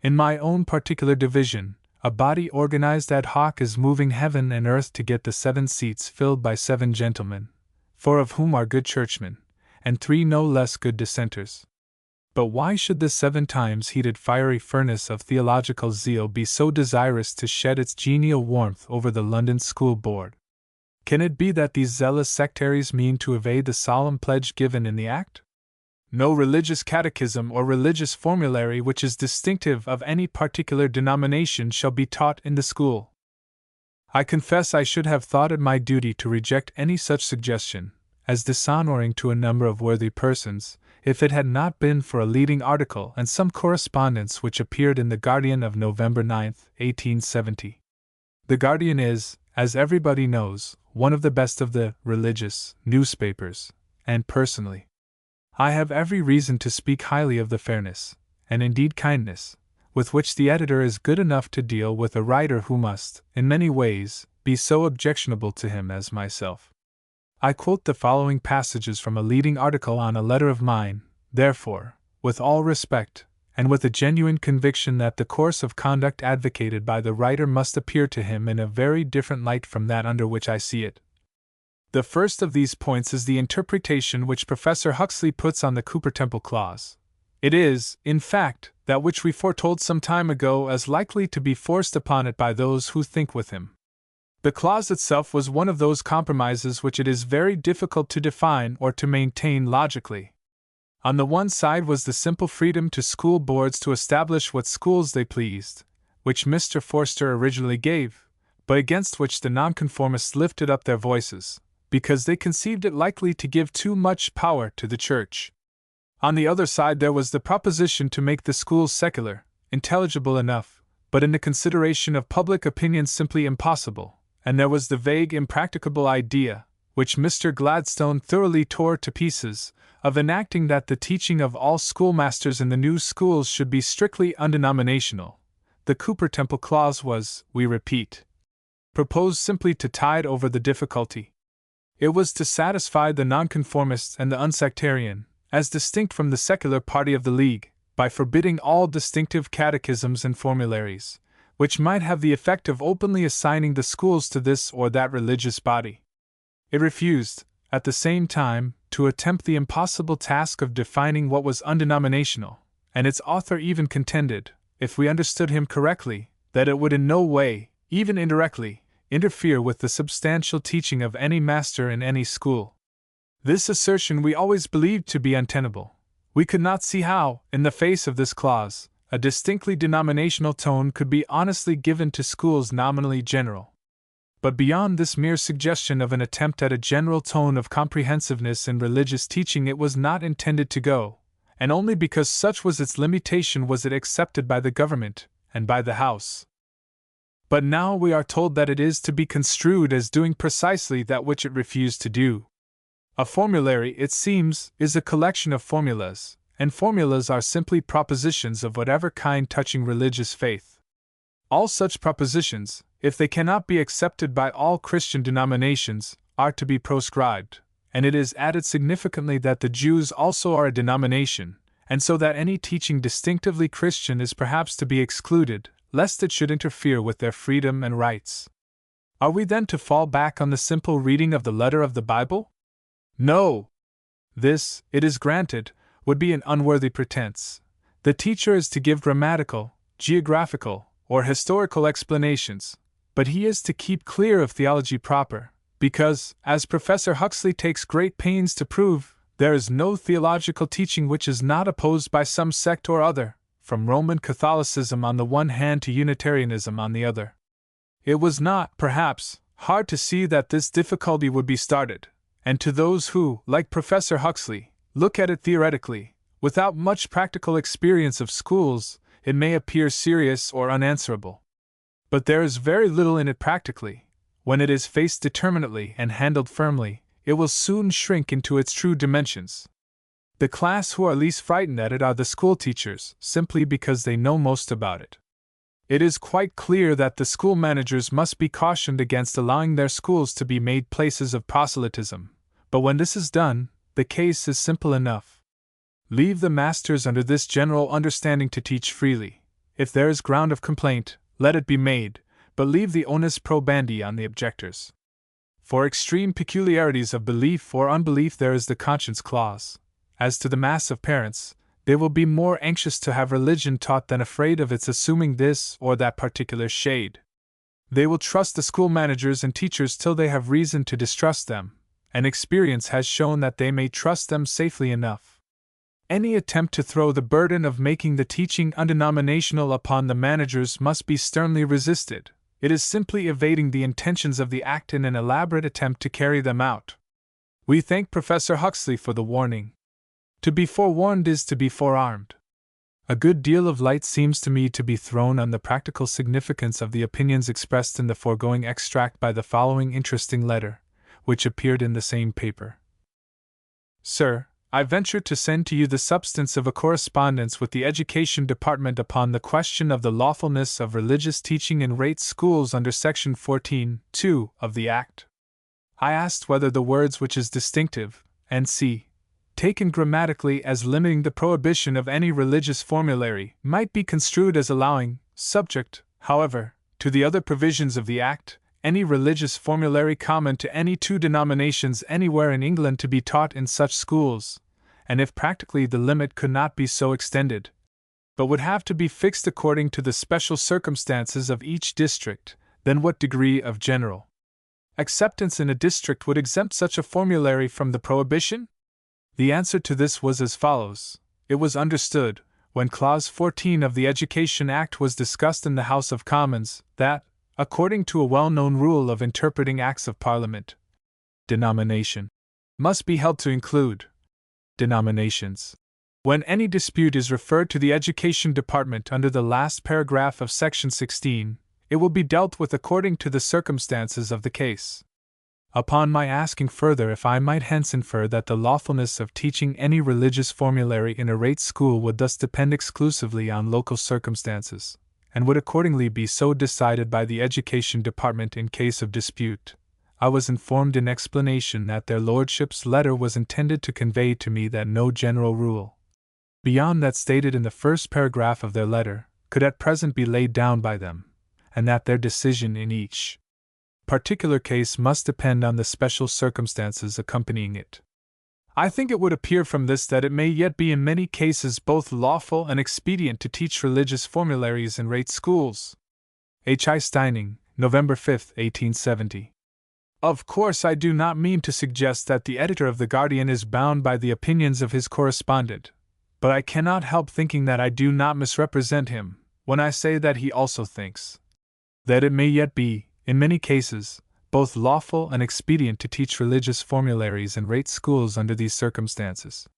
In my own particular division, a body organized ad hoc is moving heaven and earth to get the 7 seats filled by 7 gentlemen, 4 of whom are good churchmen, and 3 no less good dissenters. But why should this 7 times heated fiery furnace of theological zeal be so desirous to shed its genial warmth over the London School Board? Can it be that these zealous sectaries mean to evade the solemn pledge given in the Act? No religious catechism or religious formulary which is distinctive of any particular denomination shall be taught in the school. I confess I should have thought it my duty to reject any such suggestion, as dishonoring to a number of worthy persons, if it had not been for a leading article and some correspondence which appeared in The Guardian of November 9, 1870. The Guardian is, as everybody knows, one of the best of the religious newspapers, and personally, I have every reason to speak highly of the fairness, and indeed kindness, with which the editor is good enough to deal with a writer who must, in many ways, be so objectionable to him as myself. I quote the following passages from a leading article on a letter of mine, therefore, with all respect, and with a genuine conviction that the course of conduct advocated by the writer must appear to him in a very different light from that under which I see it. The first of these points is the interpretation which Professor Huxley puts on the Cooper Temple Clause. It is, in fact, that which we foretold some time ago as likely to be forced upon it by those who think with him. The clause itself was one of those compromises which it is very difficult to define or to maintain logically. On the one side was the simple freedom to school boards to establish what schools they pleased, which Mr. Forster originally gave, but against which the nonconformists lifted up their voices, because they conceived it likely to give too much power to the Church. On the other side there was the proposition to make the schools secular, intelligible enough, but in the consideration of public opinion simply impossible, and there was the vague impracticable idea, which Mr. Gladstone thoroughly tore to pieces, of enacting that the teaching of all schoolmasters in the new schools should be strictly undenominational. The Cooper Temple Clause was, we repeat, proposed simply to tide over the difficulty. It was to satisfy the nonconformists and the unsectarian, as distinct from the secular party of the League, by forbidding all distinctive catechisms and formularies, which might have the effect of openly assigning the schools to this or that religious body. It refused, at the same time, to attempt the impossible task of defining what was undenominational, and its author even contended, if we understood him correctly, that it would in no way, even indirectly, interfere with the substantial teaching of any master in any school. This assertion we always believed to be untenable. We could not see how, in the face of this clause, a distinctly denominational tone could be honestly given to schools nominally general. But beyond this mere suggestion of an attempt at a general tone of comprehensiveness in religious teaching it was not intended to go, and only because such was its limitation was it accepted by the government, and by the House. But now we are told that it is to be construed as doing precisely that which it refused to do. A formulary, it seems, is a collection of formulas, and formulas are simply propositions of whatever kind touching religious faith. All such propositions, if they cannot be accepted by all Christian denominations, are to be proscribed, and it is added significantly that the Jews also are a denomination, and so that any teaching distinctively Christian is perhaps to be excluded, lest it should interfere with their freedom and rights. Are we then to fall back on the simple reading of the letter of the Bible? No! This, it is granted, would be an unworthy pretense. The teacher is to give grammatical, geographical, or historical explanations, but he is to keep clear of theology proper, because, as Professor Huxley takes great pains to prove, there is no theological teaching which is not opposed by some sect or other, from Roman Catholicism on the one hand to Unitarianism on the other. It was not, perhaps, hard to see that this difficulty would be started, and to those who, like Professor Huxley, look at it theoretically, without much practical experience of schools, it may appear serious or unanswerable. But there is very little in it practically. When it is faced determinately and handled firmly, it will soon shrink into its true dimensions. The class who are least frightened at it are the school teachers, simply because they know most about it. It is quite clear that the school managers must be cautioned against allowing their schools to be made places of proselytism, but when this is done, the case is simple enough. Leave the masters under this general understanding to teach freely. If there is ground of complaint, let it be made, but leave the onus probandi on the objectors. For extreme peculiarities of belief or unbelief there is the conscience clause. As to the mass of parents, they will be more anxious to have religion taught than afraid of its assuming this or that particular shade. They will trust the school managers and teachers till they have reason to distrust them, and experience has shown that they may trust them safely enough. Any attempt to throw the burden of making the teaching undenominational upon the managers must be sternly resisted. It is simply evading the intentions of the act in an elaborate attempt to carry them out. We thank Professor Huxley for the warning. To be forewarned is to be forearmed. A good deal of light seems to me to be thrown on the practical significance of the opinions expressed in the foregoing extract by the following interesting letter, which appeared in the same paper. Sir, I venture to send to you the substance of a correspondence with the Education Department upon the question of the lawfulness of religious teaching in rate schools under Section 14(2) of the Act. I asked whether the words which is distinctive, and taken grammatically as limiting the prohibition of any religious formulary, might be construed as allowing, subject, however, to the other provisions of the Act, any religious formulary common to any two denominations anywhere in England to be taught in such schools, and if practically the limit could not be so extended, but would have to be fixed according to the special circumstances of each district, then what degree of general acceptance in a district would exempt such a formulary from the prohibition? The answer to this was as follows. It was understood, when Clause 14 of the Education Act was discussed in the House of Commons, that, according to a well-known rule of interpreting Acts of Parliament, denomination must be held to include denominations. When any dispute is referred to the Education Department under the last paragraph of Section 16, it will be dealt with according to the circumstances of the case. Upon my asking further if I might hence infer that the lawfulness of teaching any religious formulary in a rate school would thus depend exclusively on local circumstances, and would accordingly be so decided by the Education Department in case of dispute, I was informed in explanation that their lordships' letter was intended to convey to me that no general rule, beyond that stated in the first paragraph of their letter, could at present be laid down by them, and that their decision in each particular case must depend on the special circumstances accompanying it. I think it would appear from this that it may yet be in many cases both lawful and expedient to teach religious formularies in rate schools. H. I. Steining, November 5, 1870. Of course, I do not mean to suggest that the editor of The Guardian is bound by the opinions of his correspondent, but I cannot help thinking that I do not misrepresent him when I say that he also thinks that it may yet be, in many cases, both lawful and expedient to teach religious formularies in rate schools under these circumstances.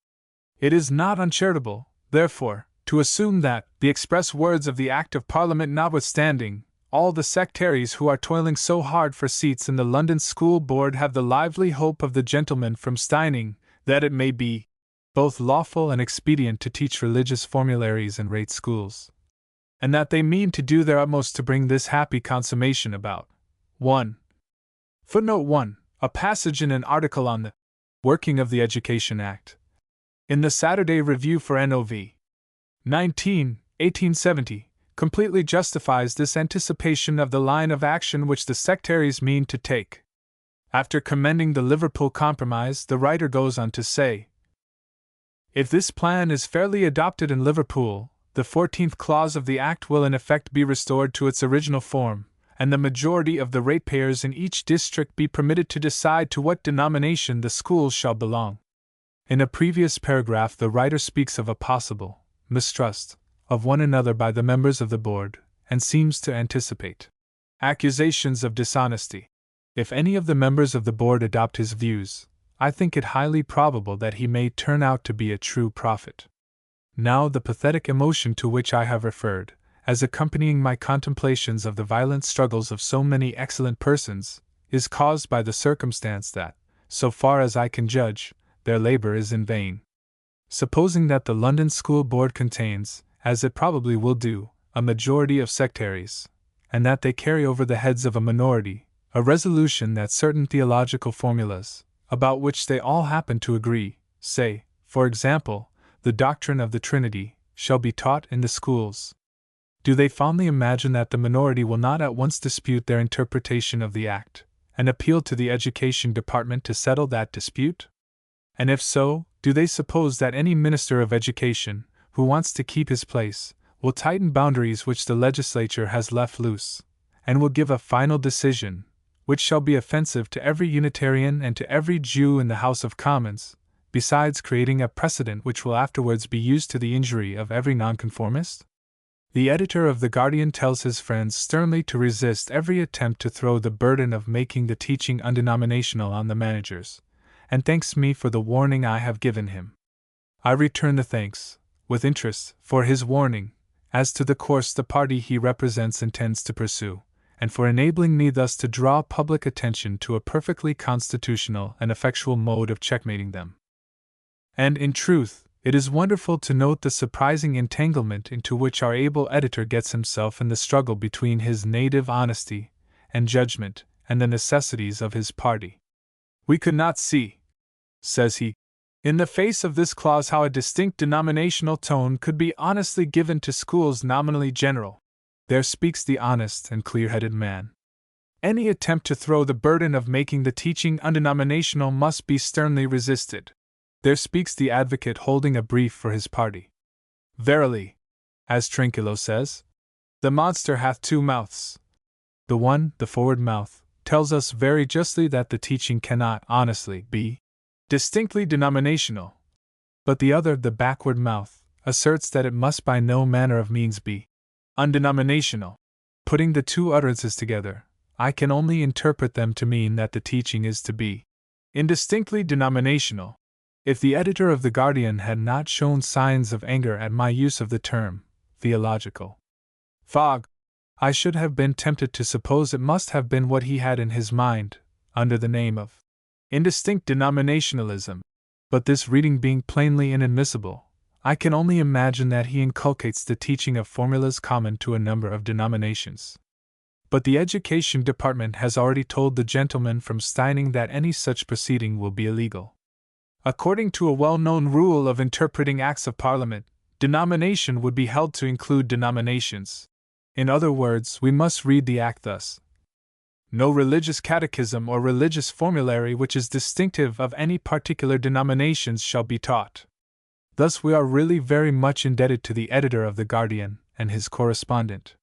It is not uncharitable, therefore, to assume that, the express words of the Act of Parliament notwithstanding, all the sectaries who are toiling so hard for seats in the London School Board have the lively hope of the gentleman from Steining, that it may be both lawful and expedient to teach religious formularies in rate schools, and that they mean to do their utmost to bring this happy consummation about. 1. Footnote 1. A passage in an article on the working of the Education Act in the Saturday Review for NOV. 19, 1870, completely justifies this anticipation of the line of action which the sectaries mean to take. After commending the Liverpool Compromise, the writer goes on to say, if this plan is fairly adopted in Liverpool, the 14th clause of the Act will in effect be restored to its original form, and the majority of the ratepayers in each district be permitted to decide to what denomination the schools shall belong. In a previous paragraph, the writer speaks of a possible mistrust of one another by the members of the board, and seems to anticipate accusations of dishonesty. If any of the members of the board adopt his views, I think it highly probable that he may turn out to be a true prophet. Now, the pathetic emotion to which I have referred, as accompanying my contemplations of the violent struggles of so many excellent persons, is caused by the circumstance that, so far as I can judge, their labor is in vain. Supposing that the London School Board contains, as it probably will do, a majority of sectaries, and that they carry over the heads of a minority a resolution that certain theological formulas, about which they all happen to agree, say, for example, the doctrine of the Trinity, shall be taught in the schools. Do they fondly imagine that the minority will not at once dispute their interpretation of the Act, and appeal to the Education Department to settle that dispute? And if so, do they suppose that any minister of education, who wants to keep his place, will tighten boundaries which the legislature has left loose, and will give a final decision, which shall be offensive to every Unitarian and to every Jew in the House of Commons, besides creating a precedent which will afterwards be used to the injury of every nonconformist? The editor of The Guardian tells his friends sternly to resist every attempt to throw the burden of making the teaching undenominational on the managers, and thanks me for the warning I have given him. I return the thanks, with interest, for his warning, as to the course the party he represents intends to pursue, and for enabling me thus to draw public attention to a perfectly constitutional and effectual mode of checkmating them. And in truth, it is wonderful to note the surprising entanglement into which our able editor gets himself in the struggle between his native honesty and judgment and the necessities of his party. We could not see, says he, in the face of this clause how a distinct denominational tone could be honestly given to schools nominally general. There speaks the honest and clear-headed man. Any attempt to throw the burden of making the teaching undenominational must be sternly resisted. There speaks the advocate holding a brief for his party. Verily, as Trinculo says, the monster hath two mouths. The one, the forward mouth, tells us very justly that the teaching cannot honestly be distinctly denominational, but the other, the backward mouth, asserts that it must by no manner of means be undenominational. Putting the two utterances together, I can only interpret them to mean that the teaching is to be indistinctly denominational. If the editor of The Guardian had not shown signs of anger at my use of the term theological fog, I should have been tempted to suppose it must have been what he had in his mind, under the name of indistinct denominationalism. But this reading being plainly inadmissible, I can only imagine that he inculcates the teaching of formulas common to a number of denominations. But the Education Department has already told the gentleman from Steining that any such proceeding will be illegal. According to a well-known rule of interpreting Acts of Parliament, denomination would be held to include denominations. In other words, we must read the Act thus: no religious catechism or religious formulary which is distinctive of any particular denominations shall be taught. Thus we are really very much indebted to the editor of The Guardian and his correspondent.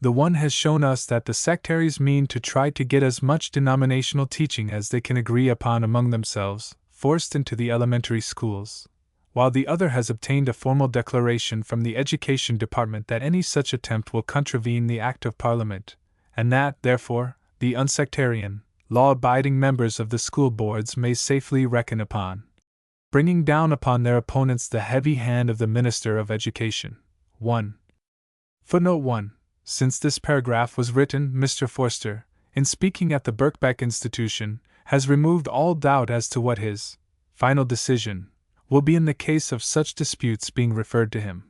The one has shown us that the sectaries mean to try to get as much denominational teaching as they can agree upon among themselves, forced into the elementary schools, while the other has obtained a formal declaration from the Education Department that any such attempt will contravene the Act of Parliament, and that, therefore, the unsectarian, law-abiding members of the school boards may safely reckon upon bringing down upon their opponents the heavy hand of the Minister of Education. 1. Footnote 1. Since this paragraph was written, Mr. Forster, in speaking at the Birkbeck Institution, has removed all doubt as to what his final decision will be in the case of such disputes being referred to him.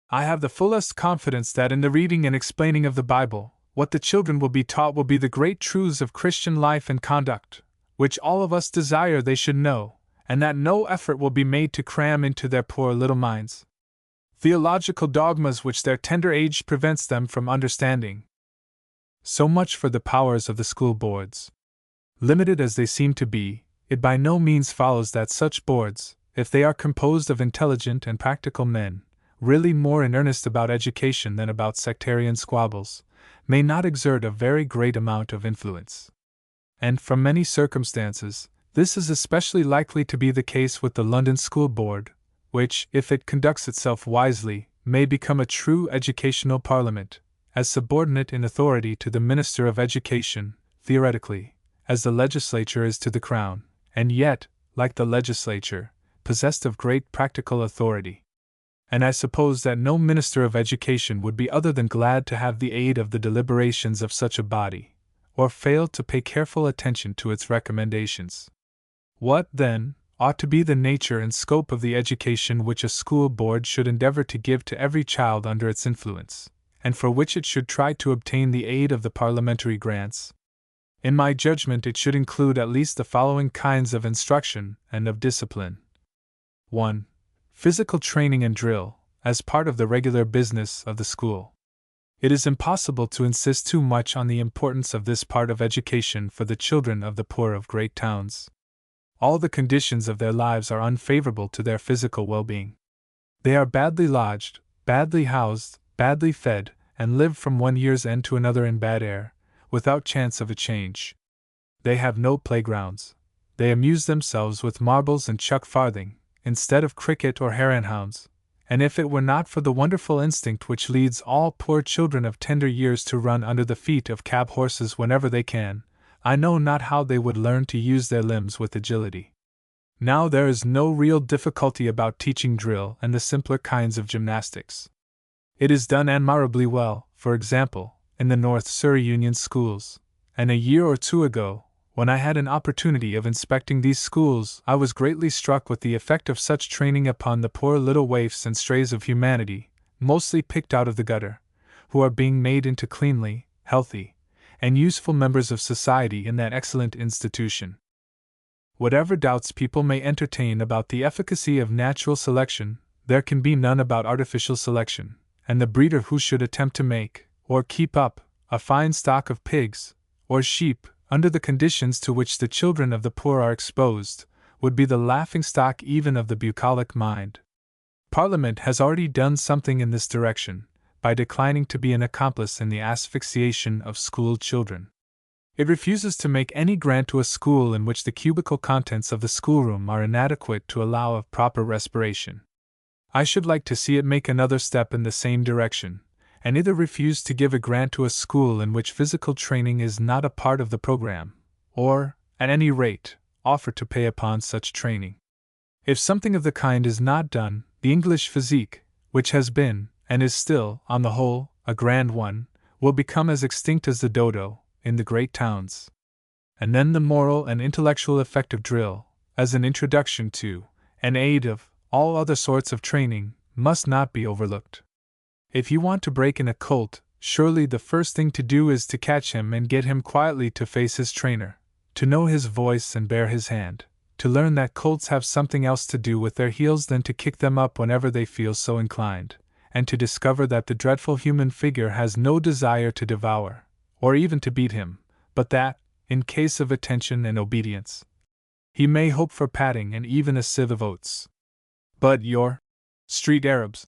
I have the fullest confidence that in the reading and explaining of the Bible, what the children will be taught will be the great truths of Christian life and conduct, which all of us desire they should know, and that no effort will be made to cram into their poor little minds theological dogmas which their tender age prevents them from understanding. So much for the powers of the school boards. Limited as they seem to be, it by no means follows that such boards, if they are composed of intelligent and practical men, really more in earnest about education than about sectarian squabbles, may not exert a very great amount of influence. And from many circumstances, this is especially likely to be the case with the London School Board, which, if it conducts itself wisely, may become a true educational parliament, as subordinate in authority to the Minister of Education, theoretically, as the legislature is to the Crown, and yet, like the legislature, possessed of great practical authority. And I suppose that no Minister of Education would be other than glad to have the aid of the deliberations of such a body, or fail to pay careful attention to its recommendations. What, then, ought to be the nature and scope of the education which a school board should endeavor to give to every child under its influence, and for which it should try to obtain the aid of the parliamentary grants? In my judgment, it should include at least the following kinds of instruction and of discipline. 1. Physical training and drill, as part of the regular business of the school. It is impossible to insist too much on the importance of this part of education for the children of the poor of great towns. All the conditions of their lives are unfavorable to their physical well-being. They are badly lodged, badly housed, badly fed, and live from one year's end to another in bad air, without chance of a change. They have no playgrounds. They amuse themselves with marbles and chuck farthing, instead of cricket or hare-and-hounds, and if it were not for the wonderful instinct which leads all poor children of tender years to run under the feet of cab-horses whenever they can, I know not how they would learn to use their limbs with agility. Now there is no real difficulty about teaching drill and the simpler kinds of gymnastics. It is done admirably well, for example, in the North Surrey Union schools, and a year or two ago, when I had an opportunity of inspecting these schools, I was greatly struck with the effect of such training upon the poor little waifs and strays of humanity, mostly picked out of the gutter, who are being made into cleanly, healthy, and useful members of society in that excellent institution. Whatever doubts people may entertain about the efficacy of natural selection, there can be none about artificial selection, and the breeder who should attempt to make, or keep up, a fine stock of pigs, or sheep, under the conditions to which the children of the poor are exposed, would be the laughing-stock even of the bucolic mind. Parliament has already done something in this direction, by declining to be an accomplice in the asphyxiation of school children. It refuses to make any grant to a school in which the cubical contents of the schoolroom are inadequate to allow of proper respiration. I should like to see it make another step in the same direction, and either refuse to give a grant to a school in which physical training is not a part of the program, or, at any rate, offer to pay upon such training. If something of the kind is not done, the English physique, which has been, and is still, on the whole, a grand one, will become as extinct as the dodo, in the great towns. And then the moral and intellectual effect of drill, as an introduction to, and aid of, all other sorts of training, must not be overlooked. If you want to break in a colt, surely the first thing to do is to catch him and get him quietly to face his trainer, to know his voice and bear his hand, to learn that colts have something else to do with their heels than to kick them up whenever they feel so inclined, and to discover that the dreadful human figure has no desire to devour, or even to beat him, but that, in case of attention and obedience, he may hope for patting and even a sieve of oats. But your street Arabs,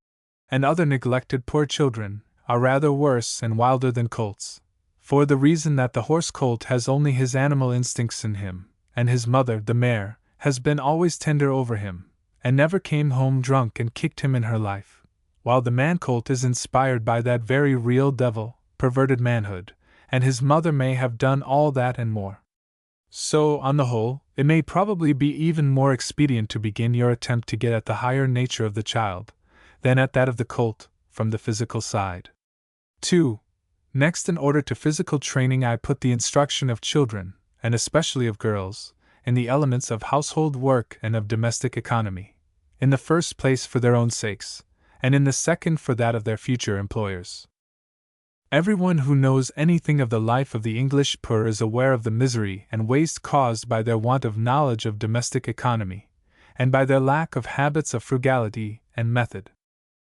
and other neglected poor children, are rather worse and wilder than colts, for the reason that the horse-colt has only his animal instincts in him, and his mother, the mare, has been always tender over him, and never came home drunk and kicked him in her life, while the man-colt is inspired by that very real devil, perverted manhood, and his mother may have done all that and more. So, on the whole, it may probably be even more expedient to begin your attempt to get at the higher nature of the child, than at that of the colt, from the physical side. 2. Next in order to physical training I put the instruction of children, and especially of girls, in the elements of household work and of domestic economy, in the first place for their own sakes, and in the second for that of their future employers. Everyone who knows anything of the life of the English poor is aware of the misery and waste caused by their want of knowledge of domestic economy, and by their lack of habits of frugality and method.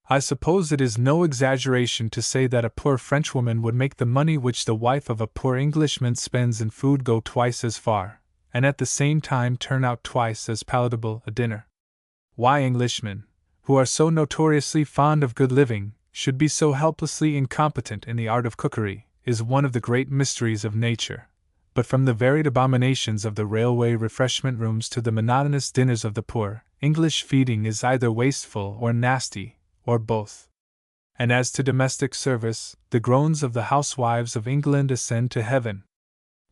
I suppose it is no exaggeration to say that a poor Frenchwoman would make the money which the wife of a poor Englishman spends in food go twice as far, and at the same time turn out twice as palatable a dinner. Why, Englishmen, who are so notoriously fond of good living, should be so helplessly incompetent in the art of cookery, is one of the great mysteries of nature. But from the varied abominations of the railway refreshment rooms to the monotonous dinners of the poor, English feeding is either wasteful or nasty, or both. And as to domestic service, the groans of the housewives of England ascend to heaven.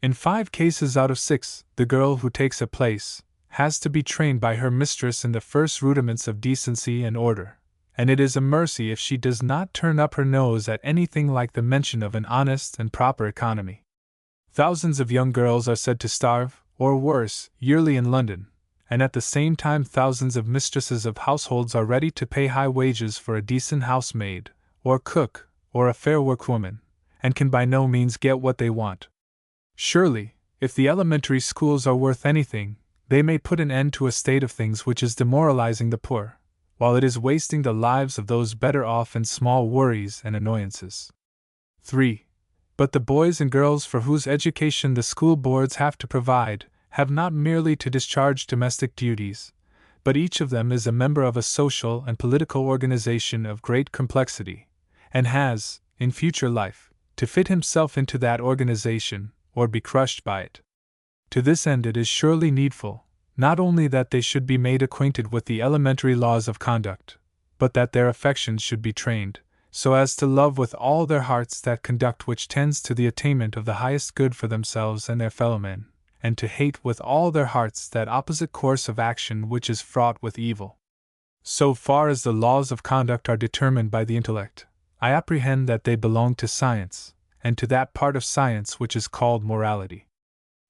In 5 cases out of 6, the girl who takes a place has to be trained by her mistress in the first rudiments of decency and order, and it is a mercy if she does not turn up her nose at anything like the mention of an honest and proper economy. Thousands of young girls are said to starve, or worse, yearly in London, and at the same time thousands of mistresses of households are ready to pay high wages for a decent housemaid, or cook, or a fair workwoman, and can by no means get what they want. Surely, if the elementary schools are worth anything, they may put an end to a state of things which is demoralizing the poor, while it is wasting the lives of those better off in small worries and annoyances. 3. But the boys and girls for whose education the school boards have to provide have not merely to discharge domestic duties, but each of them is a member of a social and political organization of great complexity, and has, in future life, to fit himself into that organization, or be crushed by it. To this end it is surely needful, not only that they should be made acquainted with the elementary laws of conduct, but that their affections should be trained, so as to love with all their hearts that conduct which tends to the attainment of the highest good for themselves and their fellowmen, and to hate with all their hearts that opposite course of action which is fraught with evil. So far as the laws of conduct are determined by the intellect, I apprehend that they belong to science, and to that part of science which is called morality.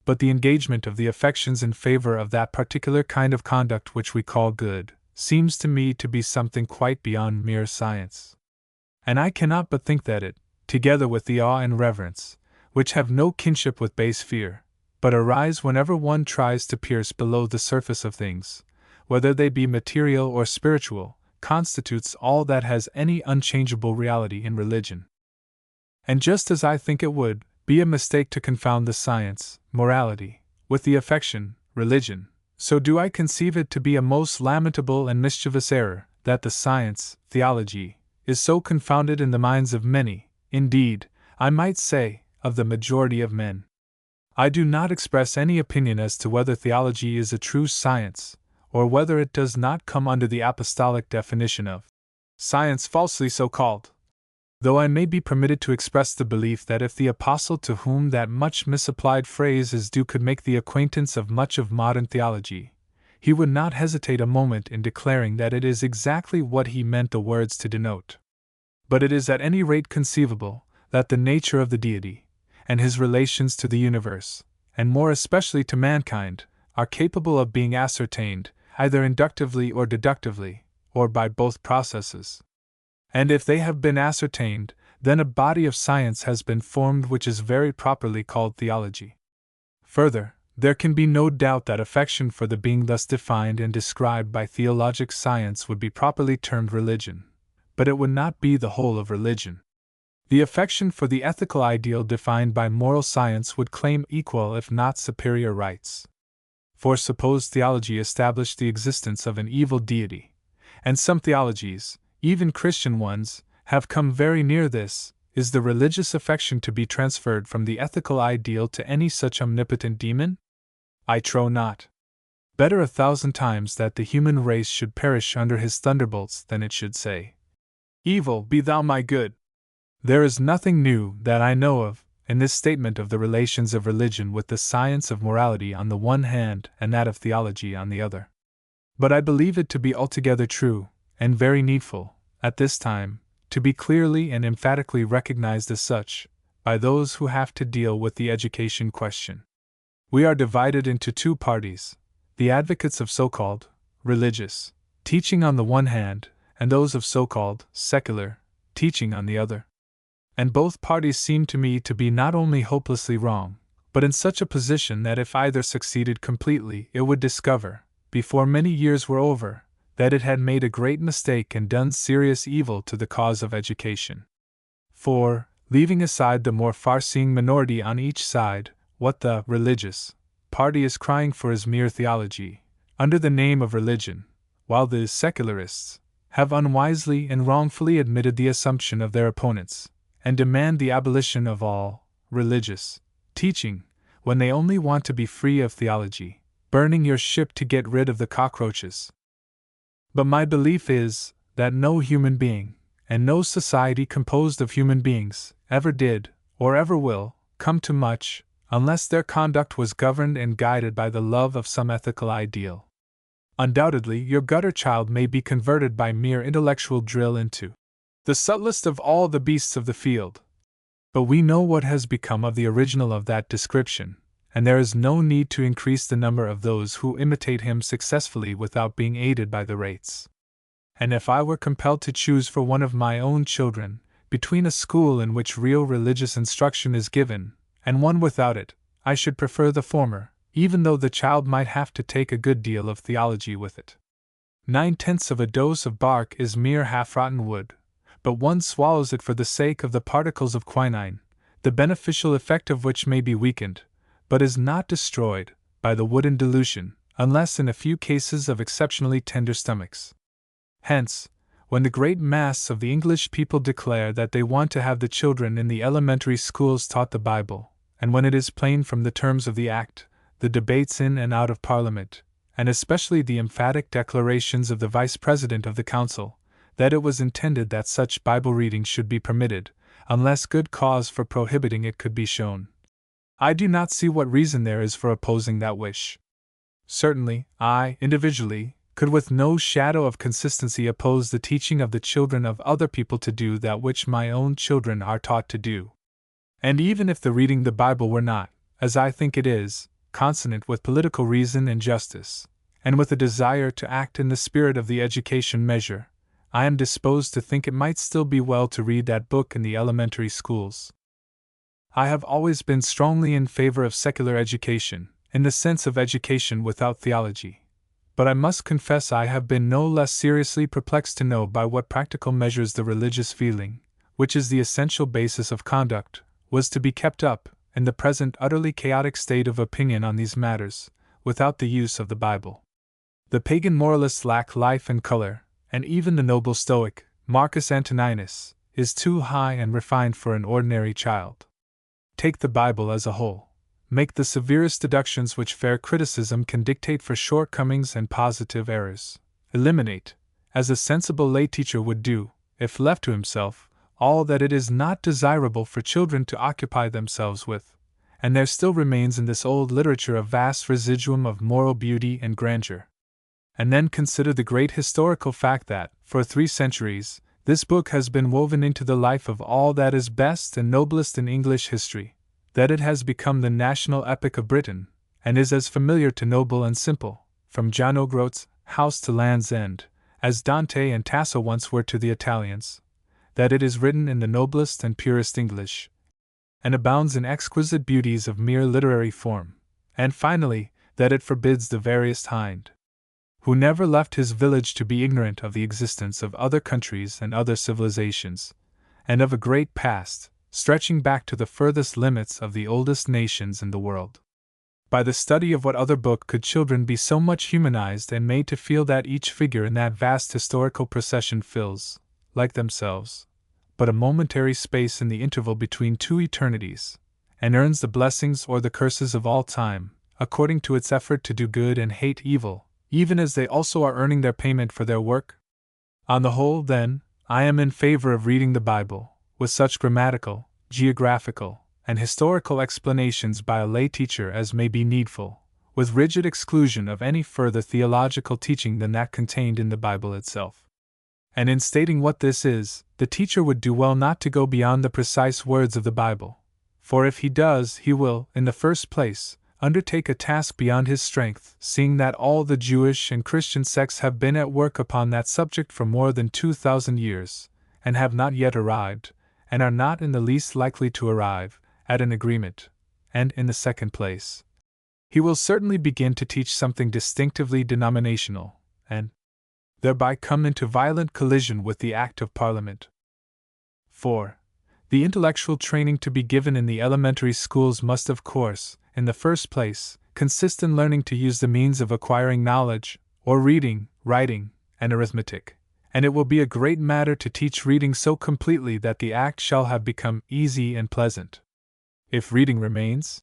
But the engagement of the affections in favor of that particular kind of conduct which we call good, seems to me to be something quite beyond mere science. And I cannot but think that it, together with the awe and reverence, which have no kinship with base fear, but arise whenever one tries to pierce below the surface of things, whether they be material or spiritual, constitutes all that has any unchangeable reality in religion. And just as I think it would be a mistake to confound the science, morality, with the affection, religion, so do I conceive it to be a most lamentable and mischievous error, that the science, theology, is so confounded in the minds of many, indeed, I might say, of the majority of men. I do not express any opinion as to whether theology is a true science, or whether it does not come under the apostolic definition of science falsely so called, though I may be permitted to express the belief that if the apostle to whom that much misapplied phrase is due could make the acquaintance of much of modern theology, he would not hesitate a moment in declaring that it is exactly what he meant the words to denote. But it is at any rate conceivable that the nature of the deity, and his relations to the universe, and more especially to mankind, are capable of being ascertained, either inductively or deductively, or by both processes. And if they have been ascertained, then a body of science has been formed which is very properly called theology. Further, there can be no doubt that affection for the being thus defined and described by theologic science would be properly termed religion, but it would not be the whole of religion. The affection for the ethical ideal defined by moral science would claim equal if not superior rights. For suppose theology established the existence of an evil deity, and some theologies, even Christian ones, have come very near this, is the religious affection to be transferred from the ethical ideal to any such omnipotent demon? I trow not. Better 1,000 times that the human race should perish under his thunderbolts than it should say, "Evil, be thou my good." There is nothing new that I know of in this statement of the relations of religion with the science of morality on the one hand and that of theology on the other. But I believe it to be altogether true, and very needful, at this time, to be clearly and emphatically recognized as such, by those who have to deal with the education question. We are divided into 2 parties, the advocates of so-called religious teaching on the one hand, and those of so-called secular teaching on the other. And both parties seem to me to be not only hopelessly wrong, but in such a position that if either succeeded completely, it would discover, before many years were over, that it had made a great mistake and done serious evil to the cause of education. For, leaving aside the more far-seeing minority on each side, what the religious party is crying for is mere theology, under the name of religion, while the secularists, have unwisely and wrongfully admitted the assumption of their opponents, and demand the abolition of all religious teaching, when they only want to be free of theology, burning your ship to get rid of the cockroaches. But my belief is that no human being, and no society composed of human beings, ever did, or ever will, come to much, unless their conduct was governed and guided by the love of some ethical ideal. Undoubtedly, your gutter child may be converted by mere intellectual drill into the subtlest of all the beasts of the field. But we know what has become of the original of that description, and there is no need to increase the number of those who imitate him successfully without being aided by the rates. And if I were compelled to choose for one of my own children, between a school in which real religious instruction is given, and one without it, I should prefer the former, even though the child might have to take a good deal of theology with it. 9/10 of a dose of bark is mere half-rotten wood, but one swallows it for the sake of the particles of quinine, the beneficial effect of which may be weakened, but is not destroyed, by the wooden dilution, unless in a few cases of exceptionally tender stomachs. Hence, when the great mass of the English people declare that they want to have the children in the elementary schools taught the Bible, and when it is plain from the terms of the Act, the debates in and out of Parliament, and especially the emphatic declarations of the Vice President of the Council, that it was intended that such Bible reading should be permitted, unless good cause for prohibiting it could be shown, I do not see what reason there is for opposing that wish. Certainly, I, individually, could with no shadow of consistency oppose the teaching of the children of other people to do that which my own children are taught to do. And even if the reading the Bible were not, as I think it is, consonant with political reason and justice, and with a desire to act in the spirit of the education measure, I am disposed to think it might still be well to read that book in the elementary schools. I have always been strongly in favor of secular education, in the sense of education without theology. But I must confess I have been no less seriously perplexed to know by what practical measures the religious feeling, which is the essential basis of conduct, was to be kept up, in the present utterly chaotic state of opinion on these matters, without the use of the Bible. The pagan moralists lack life and color, and even the noble Stoic, Marcus Antoninus, is too high and refined for an ordinary child. Take the Bible as a whole. Make the severest deductions which fair criticism can dictate for shortcomings and positive errors. Eliminate, as a sensible lay teacher would do, if left to himself, all that it is not desirable for children to occupy themselves with, and there still remains in this old literature a vast residuum of moral beauty and grandeur. And then consider the great historical fact that, for 3 centuries, this book has been woven into the life of all that is best and noblest in English history, that it has become the national epic of Britain, and is as familiar to noble and simple, from John O'Groat's house to Land's End, as Dante and Tasso once were to the Italians, that it is written in the noblest and purest English, and abounds in exquisite beauties of mere literary form, and finally, that it forbids the veriest hind, who never left his village, to be ignorant of the existence of other countries and other civilizations, and of a great past, stretching back to the furthest limits of the oldest nations in the world. By the study of what other book could children be so much humanized and made to feel that each figure in that vast historical procession fills, like themselves, but a momentary space in the interval between 2 eternities, and earns the blessings or the curses of all time, according to its effort to do good and hate evil, even as they also are earning their payment for their work? On the whole, then, I am in favor of reading the Bible, with such grammatical, geographical, and historical explanations by a lay teacher as may be needful, with rigid exclusion of any further theological teaching than that contained in the Bible itself. And in stating what this is, the teacher would do well not to go beyond the precise words of the Bible, for if he does, he will, in the first place, undertake a task beyond his strength, seeing that all the Jewish and Christian sects have been at work upon that subject for more than 2,000 years, and have not yet arrived, and are not in the least likely to arrive, at an agreement. And, in the second place, he will certainly begin to teach something distinctively denominational, and thereby come into violent collision with the Act of Parliament. 4. The intellectual training to be given in the elementary schools must, of course, in the first place, consist in learning to use the means of acquiring knowledge, or reading, writing, and arithmetic, and it will be a great matter to teach reading so completely that the act shall have become easy and pleasant. If reading remains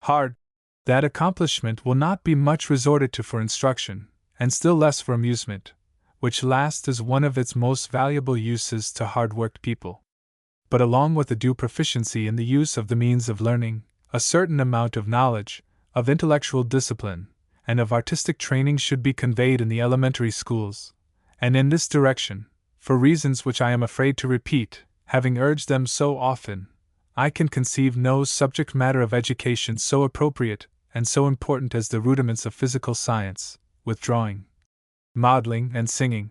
hard, that accomplishment will not be much resorted to for instruction, and still less for amusement, which last is one of its most valuable uses to hard-worked people. But along with a due proficiency in the use of the means of learning, a certain amount of knowledge, of intellectual discipline, and of artistic training should be conveyed in the elementary schools, and in this direction, for reasons which I am afraid to repeat, having urged them so often, I can conceive no subject matter of education so appropriate and so important as the rudiments of physical science, with drawing, modeling, and singing.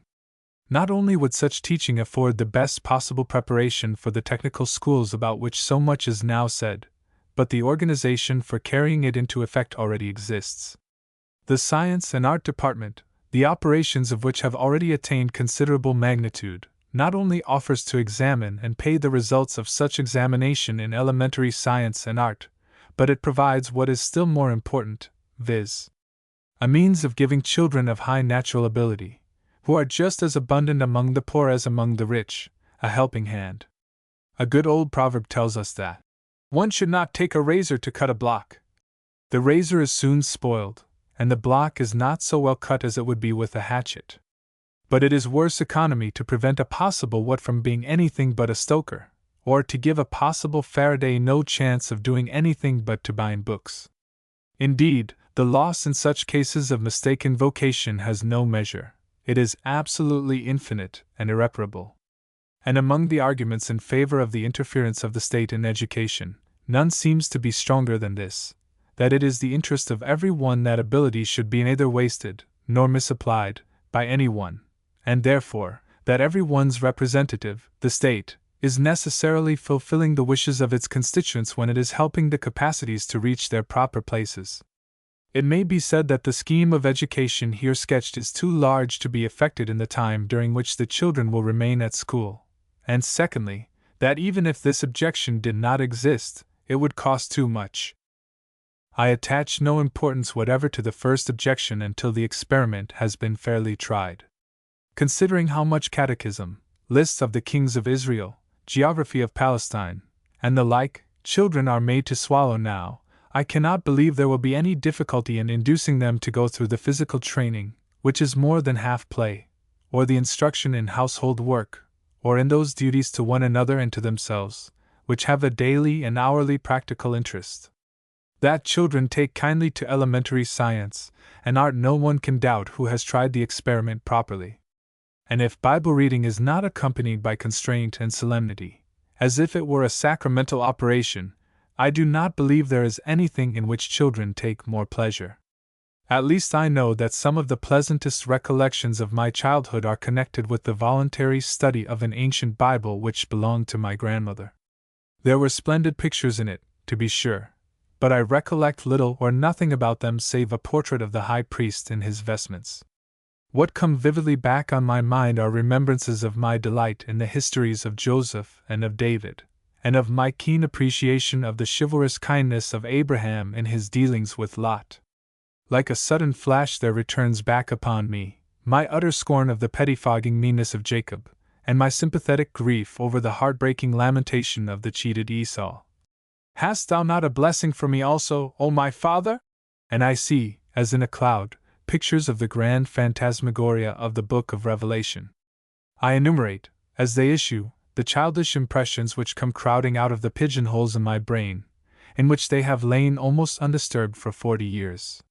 Not only would such teaching afford the best possible preparation for the technical schools about which so much is now said, but the organization for carrying it into effect already exists. The Science and Art Department, the operations of which have already attained considerable magnitude, not only offers to examine and pay the results of such examination in elementary science and art, but it provides what is still more important, viz., a means of giving children of high natural ability, who are just as abundant among the poor as among the rich, a helping hand. A good old proverb tells us that one should not take a razor to cut a block. The razor is soon spoiled, and the block is not so well cut as it would be with a hatchet. But it is worse economy to prevent a possible what from being anything but a stoker, or to give a possible Faraday no chance of doing anything but to bind books. Indeed, the loss in such cases of mistaken vocation has no measure. It is absolutely infinite and irreparable. And among the arguments in favor of the interference of the state in education, none seems to be stronger than this, that it is the interest of every one that ability should be neither wasted, nor misapplied, by any one, and therefore, that every one's representative, the state, is necessarily fulfilling the wishes of its constituents when it is helping the capacities to reach their proper places. It may be said that the scheme of education here sketched is too large to be effected in the time during which the children will remain at school, and secondly, that even if this objection did not exist, it would cost too much. I attach no importance whatever to the first objection until the experiment has been fairly tried. Considering how much catechism, lists of the kings of Israel, geography of Palestine, and the like, children are made to swallow now, I cannot believe there will be any difficulty in inducing them to go through the physical training, which is more than half play, or the instruction in household work, or in those duties to one another and to themselves, which have a daily and hourly practical interest. That children take kindly to elementary science and art no one can doubt who has tried the experiment properly. And if Bible reading is not accompanied by constraint and solemnity, as if it were a sacramental operation, I do not believe there is anything in which children take more pleasure. At least I know that some of the pleasantest recollections of my childhood are connected with the voluntary study of an ancient Bible which belonged to my grandmother. There were splendid pictures in it, to be sure, but I recollect little or nothing about them save a portrait of the high priest in his vestments. What come vividly back on my mind are remembrances of my delight in the histories of Joseph and of David, and of my keen appreciation of the chivalrous kindness of Abraham in his dealings with Lot. Like a sudden flash there returns back upon me my utter scorn of the pettifogging meanness of Jacob, and my sympathetic grief over the heartbreaking lamentation of the cheated Esau. Hast thou not a blessing for me also, O my father? And I see, as in a cloud, pictures of the grand phantasmagoria of the book of Revelation. I enumerate, as they issue, the childish impressions which come crowding out of the pigeonholes in my brain, in which they have lain almost undisturbed for 40 years.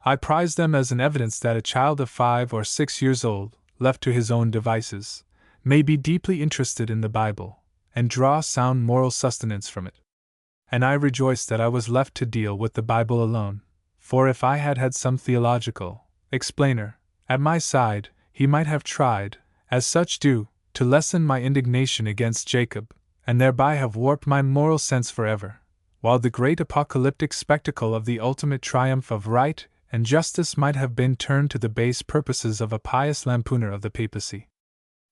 I prize them as an evidence that a child of 5 or 6 years old, left to his own devices, may be deeply interested in the Bible, and draw sound moral sustenance from it. And I rejoice that I was left to deal with the Bible alone, for if I had had some theological explainer at my side, he might have tried, as such do, to lessen my indignation against Jacob, and thereby have warped my moral sense forever, while the great apocalyptic spectacle of the ultimate triumph of right and justice might have been turned to the base purposes of a pious lampooner of the papacy.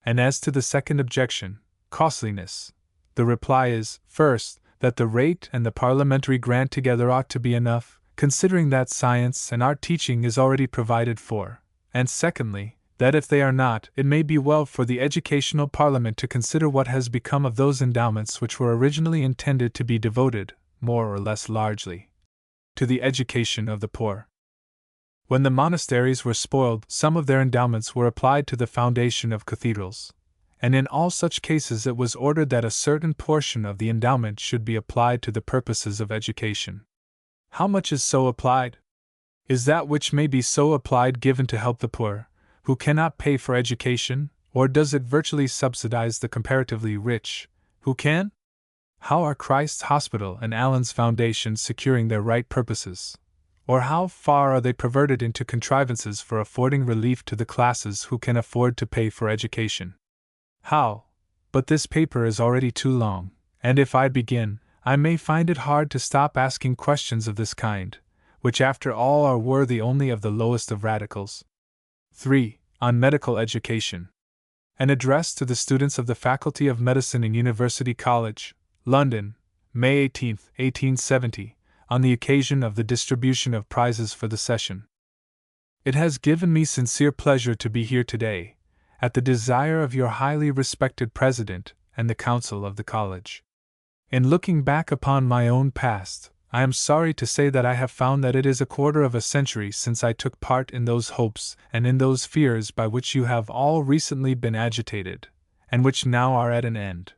And as to the second objection, costliness, the reply is, first, that the rate and the parliamentary grant together ought to be enough, considering that science and art teaching is already provided for, and secondly, that if they are not, it may be well for the Educational Parliament to consider what has become of those endowments which were originally intended to be devoted, more or less largely, to the education of the poor. When the monasteries were spoiled, some of their endowments were applied to the foundation of cathedrals, and in all such cases it was ordered that a certain portion of the endowment should be applied to the purposes of education. How much is so applied? Is that which may be so applied given to help the poor, who cannot pay for education, or does it virtually subsidize the comparatively rich, who can? How are Christ's Hospital and Allen's Foundation securing their right purposes? Or how far are they perverted into contrivances for affording relief to the classes who can afford to pay for education? How? But this paper is already too long, and if I begin, I may find it hard to stop asking questions of this kind, which after all are worthy only of the lowest of radicals. 3. On Medical Education. An address to the students of the Faculty of Medicine in University College, London, May 18, 1870, on the occasion of the distribution of prizes for the session. It has given me sincere pleasure to be here today, at the desire of your highly respected President and the Council of the College. In looking back upon my own past, I am sorry to say that I have found that it is a quarter of a century since I took part in those hopes and in those fears by which you have all recently been agitated, and which now are at an end.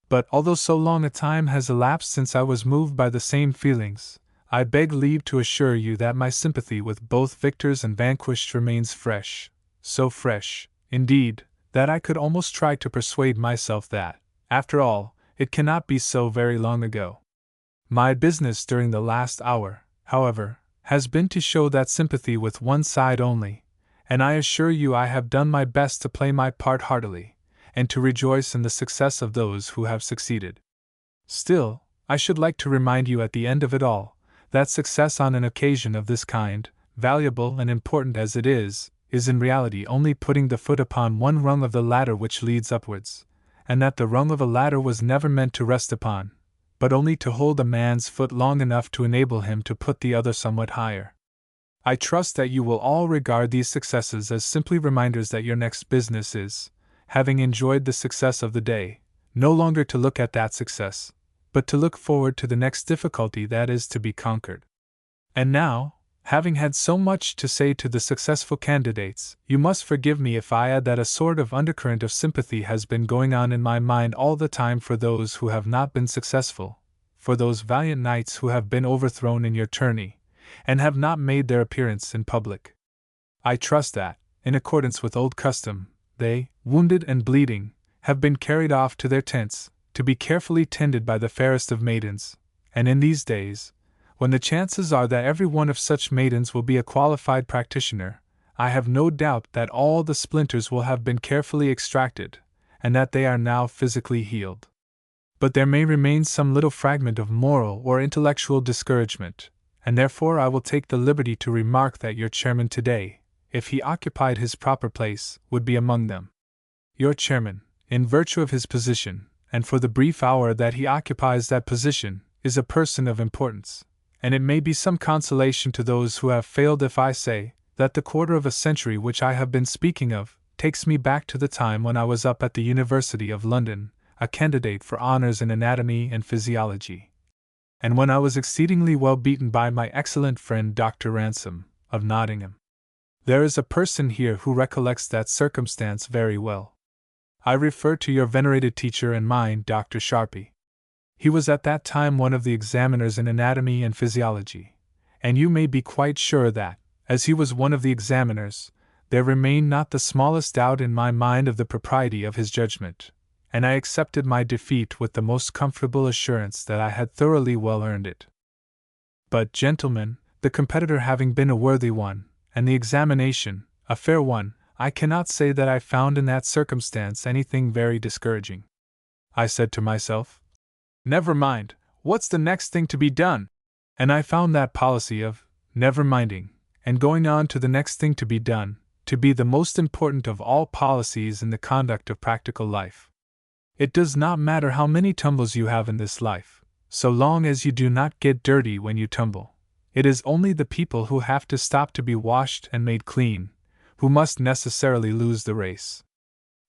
But although so long a time has elapsed since I was moved by the same feelings, I beg leave to assure you that my sympathy with both victors and vanquished remains fresh, so fresh, indeed, that I could almost try to persuade myself that, after all, it cannot be so very long ago. My business during the last hour, however, has been to show that sympathy with one side only, and I assure you I have done my best to play my part heartily, and to rejoice in the success of those who have succeeded. Still, I should like to remind you at the end of it all, that success on an occasion of this kind, valuable and important as it is in reality only putting the foot upon one rung of the ladder which leads upwards, and that the rung of a ladder was never meant to rest upon, but only to hold a man's foot long enough to enable him to put the other somewhat higher. I trust that you will all regard these successes as simply reminders that your next business is, having enjoyed the success of the day, no longer to look at that success, but to look forward to the next difficulty that is to be conquered. And now, having had so much to say to the successful candidates, you must forgive me if I add that a sort of undercurrent of sympathy has been going on in my mind all the time for those who have not been successful, for those valiant knights who have been overthrown in your tourney, and have not made their appearance in public. I trust that, in accordance with old custom, they, wounded and bleeding, have been carried off to their tents, to be carefully tended by the fairest of maidens, and in these days, when the chances are that every one of such maidens will be a qualified practitioner, I have no doubt that all the splinters will have been carefully extracted, and that they are now physically healed. But there may remain some little fragment of moral or intellectual discouragement, and therefore I will take the liberty to remark that your chairman today, if he occupied his proper place, would be among them. Your chairman, in virtue of his position, and for the brief hour that he occupies that position, is a person of importance, and it may be some consolation to those who have failed if I say that the quarter of a century which I have been speaking of takes me back to the time when I was up at the University of London, a candidate for honours in anatomy and physiology, and when I was exceedingly well beaten by my excellent friend Dr. Ransom, of Nottingham. There is a person here who recollects that circumstance very well. I refer to your venerated teacher and mine, Dr. Sharpie. He was at that time one of the examiners in anatomy and physiology, and you may be quite sure that, as he was one of the examiners, there remained not the smallest doubt in my mind of the propriety of his judgment, and I accepted my defeat with the most comfortable assurance that I had thoroughly well earned it. But, gentlemen, the competitor having been a worthy one, and the examination a fair one, I cannot say that I found in that circumstance anything very discouraging. I said to myself, never mind, what's the next thing to be done? And I found that policy of never minding, and going on to the next thing to be done, to be the most important of all policies in the conduct of practical life. It does not matter how many tumbles you have in this life, so long as you do not get dirty when you tumble. It is only the people who have to stop to be washed and made clean, who must necessarily lose the race.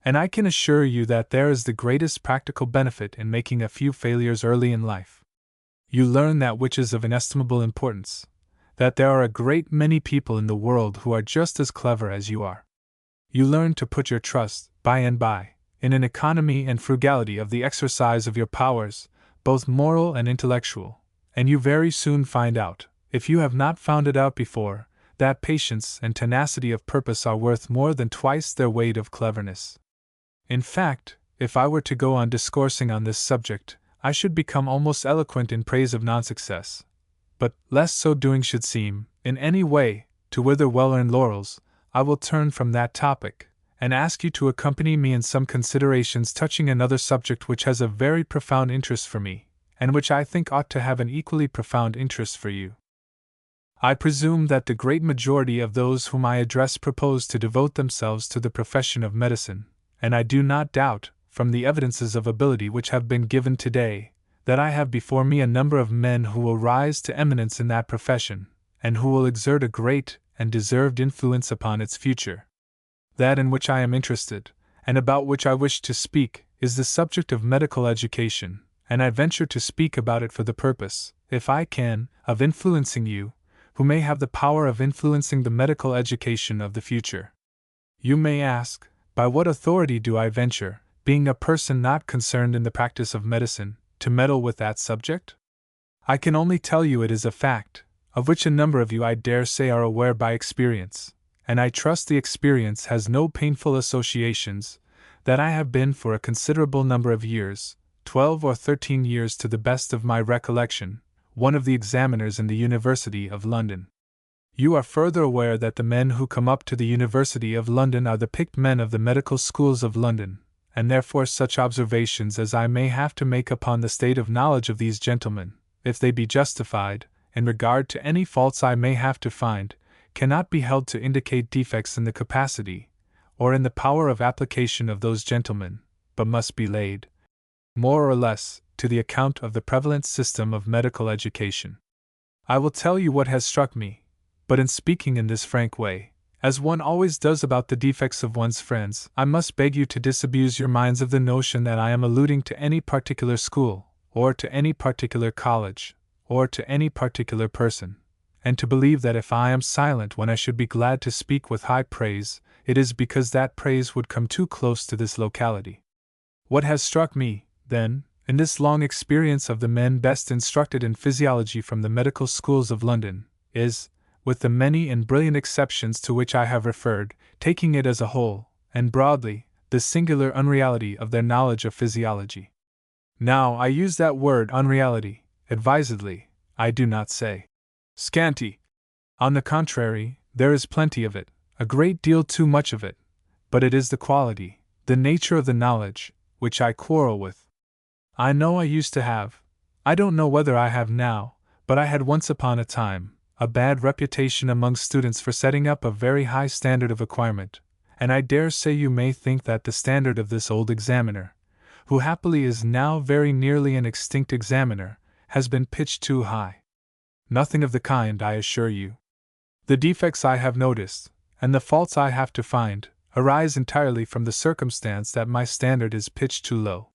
And I can assure you that there is the greatest practical benefit in making a few failures early in life. You learn that which is of inestimable importance, that there are a great many people in the world who are just as clever as you are. You learn to put your trust, by and by, in an economy and frugality of the exercise of your powers, both moral and intellectual, and you very soon find out, if you have not found it out before, that patience and tenacity of purpose are worth more than twice their weight of cleverness. In fact, if I were to go on discoursing on this subject, I should become almost eloquent in praise of non-success. But, lest so doing should seem, in any way, to wither well-earned laurels, I will turn from that topic, and ask you to accompany me in some considerations touching another subject which has a very profound interest for me, and which I think ought to have an equally profound interest for you. I presume that the great majority of those whom I address propose to devote themselves to the profession of medicine, and I do not doubt, from the evidences of ability which have been given today, that I have before me a number of men who will rise to eminence in that profession, and who will exert a great and deserved influence upon its future. That in which I am interested, and about which I wish to speak, is the subject of medical education, and I venture to speak about it for the purpose, if I can, of influencing you, who may have the power of influencing the medical education of the future. You may ask, by what authority do I venture, being a person not concerned in the practice of medicine, to meddle with that subject? I can only tell you it is a fact, of which a number of you I dare say are aware by experience, and I trust the experience has no painful associations, that I have been for a considerable number of years, 12 or 13 years to the best of my recollection, one of the examiners in the University of London. You are further aware that the men who come up to the University of London are the picked men of the medical schools of London, and therefore such observations as I may have to make upon the state of knowledge of these gentlemen, if they be justified, in regard to any faults I may have to find, cannot be held to indicate defects in the capacity, or in the power of application of those gentlemen, but must be laid, more or less, to the account of the prevalent system of medical education. I will tell you what has struck me, but in speaking in this frank way, as one always does about the defects of one's friends, I must beg you to disabuse your minds of the notion that I am alluding to any particular school, or to any particular college, or to any particular person, and to believe that if I am silent when I should be glad to speak with high praise, it is because that praise would come too close to this locality. What has struck me, then, in this long experience of the men best instructed in physiology from the medical schools of London, is, with the many and brilliant exceptions to which I have referred, taking it as a whole, and broadly, the singular unreality of their knowledge of physiology. Now, I use that word unreality, advisedly, I do not say scanty. On the contrary, there is plenty of it, a great deal too much of it, but it is the quality, the nature of the knowledge, which I quarrel with. I know I used to have, I don't know whether I have now, but I had once upon a time, a bad reputation among students for setting up a very high standard of acquirement, and I dare say you may think that the standard of this old examiner, who happily is now very nearly an extinct examiner, has been pitched too high. Nothing of the kind, I assure you. The defects I have noticed, and the faults I have to find, arise entirely from the circumstance that my standard is pitched too low.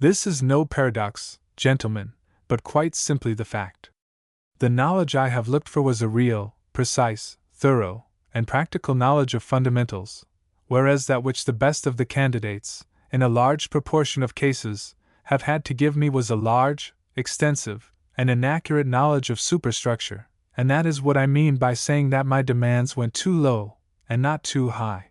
This is no paradox, gentlemen, but quite simply the fact. The knowledge I have looked for was a real, precise, thorough, and practical knowledge of fundamentals, whereas that which the best of the candidates, in a large proportion of cases, have had to give me was a large, extensive, and inaccurate knowledge of superstructure, and that is what I mean by saying that my demands went too low, and not too high.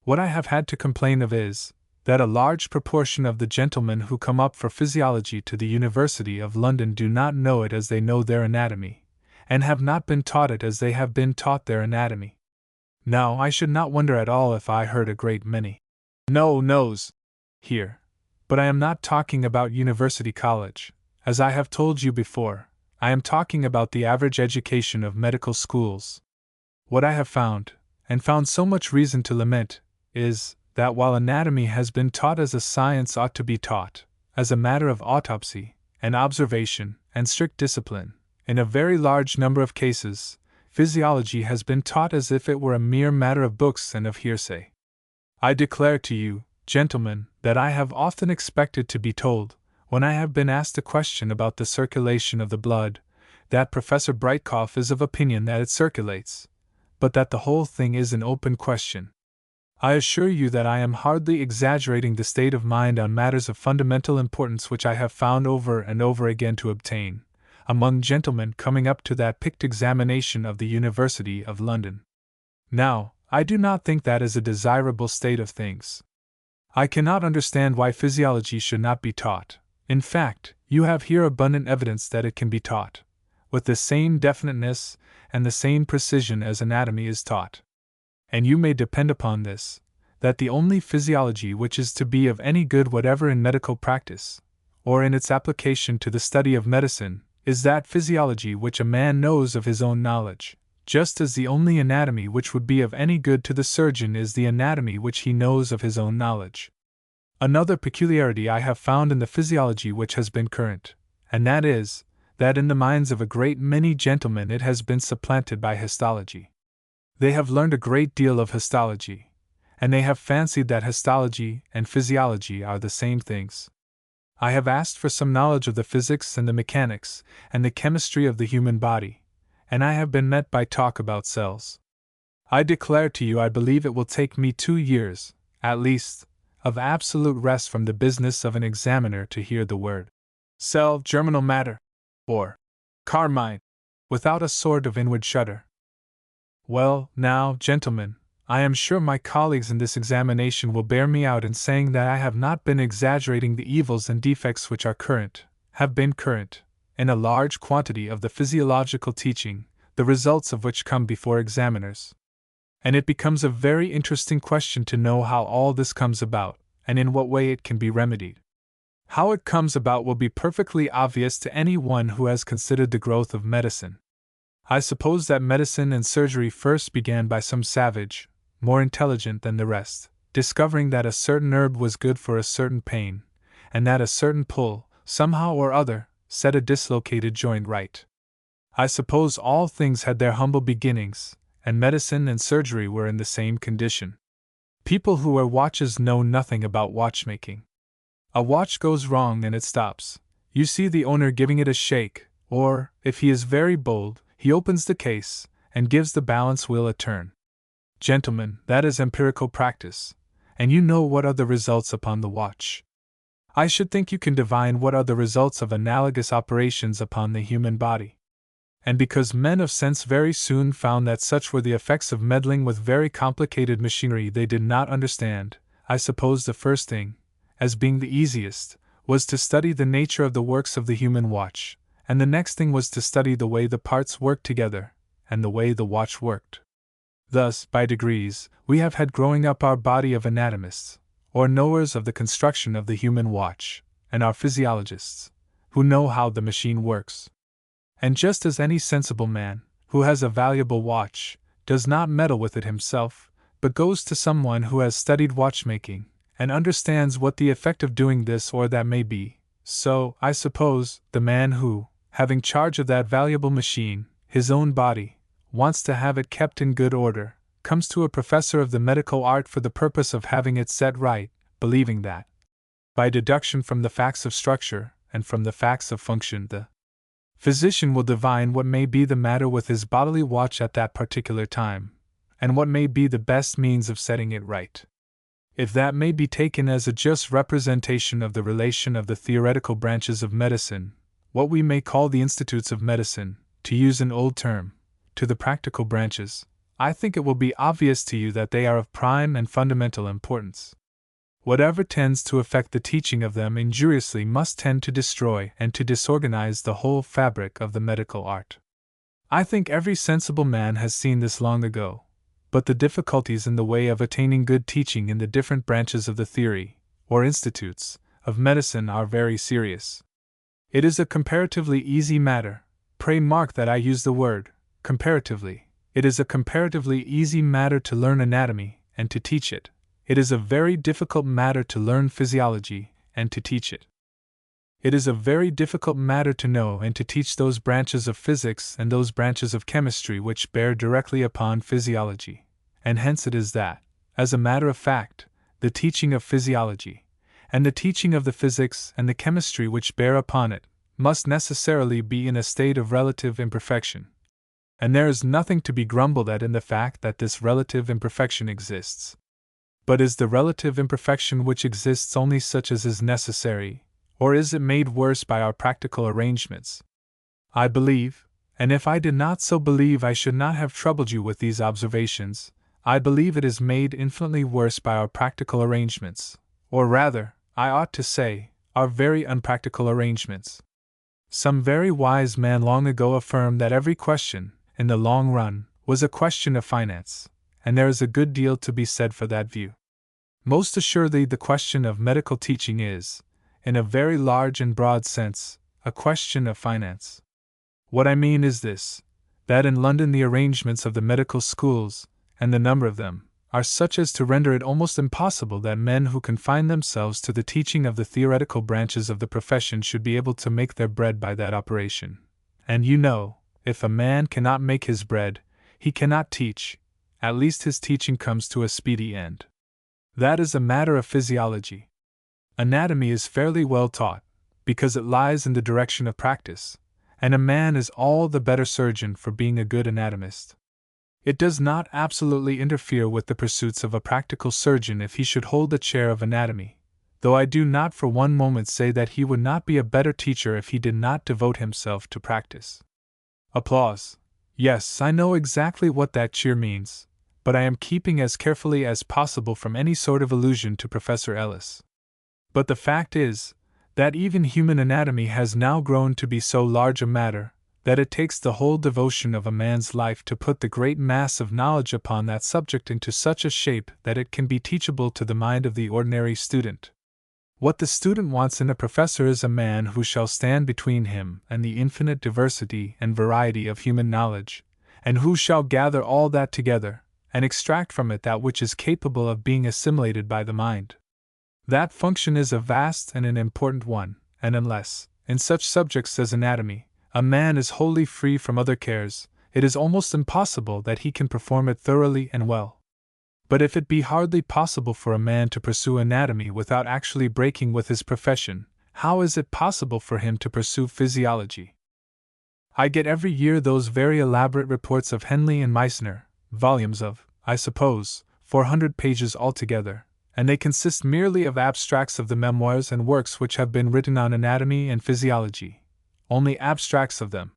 What I have had to complain of is, that a large proportion of the gentlemen who come up for physiology to the University of London do not know it as they know their anatomy, and have not been taught it as they have been taught their anatomy. Now, I should not wonder at all if I heard a great many no-nos here, but I am not talking about University College. As I have told you before, I am talking about the average education of medical schools. What I have found, and found so much reason to lament, is, that while anatomy has been taught as a science ought to be taught, as a matter of autopsy, and observation, and strict discipline, in a very large number of cases, physiology has been taught as if it were a mere matter of books and of hearsay. I declare to you, gentlemen, that I have often expected to be told, when I have been asked a question about the circulation of the blood, that Professor Breitkopf is of opinion that it circulates, but that the whole thing is an open question. I assure you that I am hardly exaggerating the state of mind on matters of fundamental importance which I have found over and over again to obtain, among gentlemen coming up to that picked examination of the University of London. Now, I do not think that is a desirable state of things. I cannot understand why physiology should not be taught. In fact, you have here abundant evidence that it can be taught, with the same definiteness and the same precision as anatomy is taught. And you may depend upon this, that the only physiology which is to be of any good whatever in medical practice, or in its application to the study of medicine, is that physiology which a man knows of his own knowledge, just as the only anatomy which would be of any good to the surgeon is the anatomy which he knows of his own knowledge. Another peculiarity I have found in the physiology which has been current, and that is, that in the minds of a great many gentlemen it has been supplanted by histology. They have learned a great deal of histology, and they have fancied that histology and physiology are the same things. I have asked for some knowledge of the physics and the mechanics and the chemistry of the human body, and I have been met by talk about cells. I declare to you I believe it will take me 2 years, at least, of absolute rest from the business of an examiner to hear the word cell, germinal matter, or carmine, without a sort of inward shudder. Well, now, gentlemen, I am sure my colleagues in this examination will bear me out in saying that I have not been exaggerating the evils and defects which are current, have been current, in a large quantity of the physiological teaching, the results of which come before examiners. And it becomes a very interesting question to know how all this comes about, and in what way it can be remedied. How it comes about will be perfectly obvious to any one who has considered the growth of medicine. I suppose that medicine and surgery first began by some savage, more intelligent than the rest, discovering that a certain herb was good for a certain pain, and that a certain pull, somehow or other, set a dislocated joint right. I suppose all things had their humble beginnings, and medicine and surgery were in the same condition. People who wear watches know nothing about watchmaking. A watch goes wrong and it stops. You see the owner giving it a shake, or, if he is very bold, he opens the case and gives the balance wheel a turn. Gentlemen, that is empirical practice, and you know what are the results upon the watch. I should think you can divine what are the results of analogous operations upon the human body. And because men of sense very soon found that such were the effects of meddling with very complicated machinery they did not understand, I suppose the first thing, as being the easiest, was to study the nature of the works of the human watch, and the next thing was to study the way the parts worked together, and the way the watch worked. Thus, by degrees, we have had growing up our body of anatomists, or knowers of the construction of the human watch, and our physiologists, who know how the machine works. And just as any sensible man, who has a valuable watch, does not meddle with it himself, but goes to someone who has studied watchmaking, and understands what the effect of doing this or that may be, so, I suppose, the man who, having charge of that valuable machine, his own body, wants to have it kept in good order, comes to a professor of the medical art for the purpose of having it set right, believing that, by deduction from the facts of structure and from the facts of function, the physician will divine what may be the matter with his bodily watch at that particular time, and what may be the best means of setting it right. If that may be taken as a just representation of the relation of the theoretical branches of medicine, what we may call the institutes of medicine, to use an old term, to the practical branches, I think it will be obvious to you that they are of prime and fundamental importance. Whatever tends to affect the teaching of them injuriously must tend to destroy and to disorganize the whole fabric of the medical art. I think every sensible man has seen this long ago, but the difficulties in the way of attaining good teaching in the different branches of the theory, or institutes, of medicine are very serious. It is a comparatively easy matter, pray mark that I use the word, comparatively. It is a comparatively easy matter to learn anatomy and to teach it. It is a very difficult matter to learn physiology and to teach it. It is a very difficult matter to know and to teach those branches of physics and those branches of chemistry which bear directly upon physiology, and hence it is that, as a matter of fact, the teaching of physiology, and the teaching of the physics and the chemistry which bear upon it, must necessarily be in a state of relative imperfection. And there is nothing to be grumbled at in the fact that this relative imperfection exists. But is the relative imperfection which exists only such as is necessary, or is it made worse by our practical arrangements? I believe, and if I did not so believe I should not have troubled you with these observations, I believe it is made infinitely worse by our practical arrangements, or rather, I ought to say, our very unpractical arrangements. Some very wise man long ago affirmed that every question, in the long run, was a question of finance, and there is a good deal to be said for that view. Most assuredly the question of medical teaching is, in a very large and broad sense, a question of finance. What I mean is this, that in London the arrangements of the medical schools, and the number of them, are such as to render it almost impossible that men who confine themselves to the teaching of the theoretical branches of the profession should be able to make their bread by that operation. And you know, if a man cannot make his bread, he cannot teach, at least his teaching comes to a speedy end. That is a matter of physiology. Anatomy is fairly well taught, because it lies in the direction of practice, and a man is all the better surgeon for being a good anatomist. It does not absolutely interfere with the pursuits of a practical surgeon if he should hold the chair of anatomy, though I do not for one moment say that he would not be a better teacher if he did not devote himself to practice. Applause. Yes, I know exactly what that cheer means, but I am keeping as carefully as possible from any sort of allusion to Professor Ellis. But the fact is, that even human anatomy has now grown to be so large a matter, that it takes the whole devotion of a man's life to put the great mass of knowledge upon that subject into such a shape that it can be teachable to the mind of the ordinary student. What the student wants in a professor is a man who shall stand between him and the infinite diversity and variety of human knowledge, and who shall gather all that together, and extract from it that which is capable of being assimilated by the mind. That function is a vast and an important one, and unless, in such subjects as anatomy, a man is wholly free from other cares, it is almost impossible that he can perform it thoroughly and well. But if it be hardly possible for a man to pursue anatomy without actually breaking with his profession, how is it possible for him to pursue physiology? I get every year those very elaborate reports of Henley and Meissner, volumes of, I suppose, 400 pages altogether, and they consist merely of abstracts of the memoirs and works which have been written on anatomy and physiology, only abstracts of them.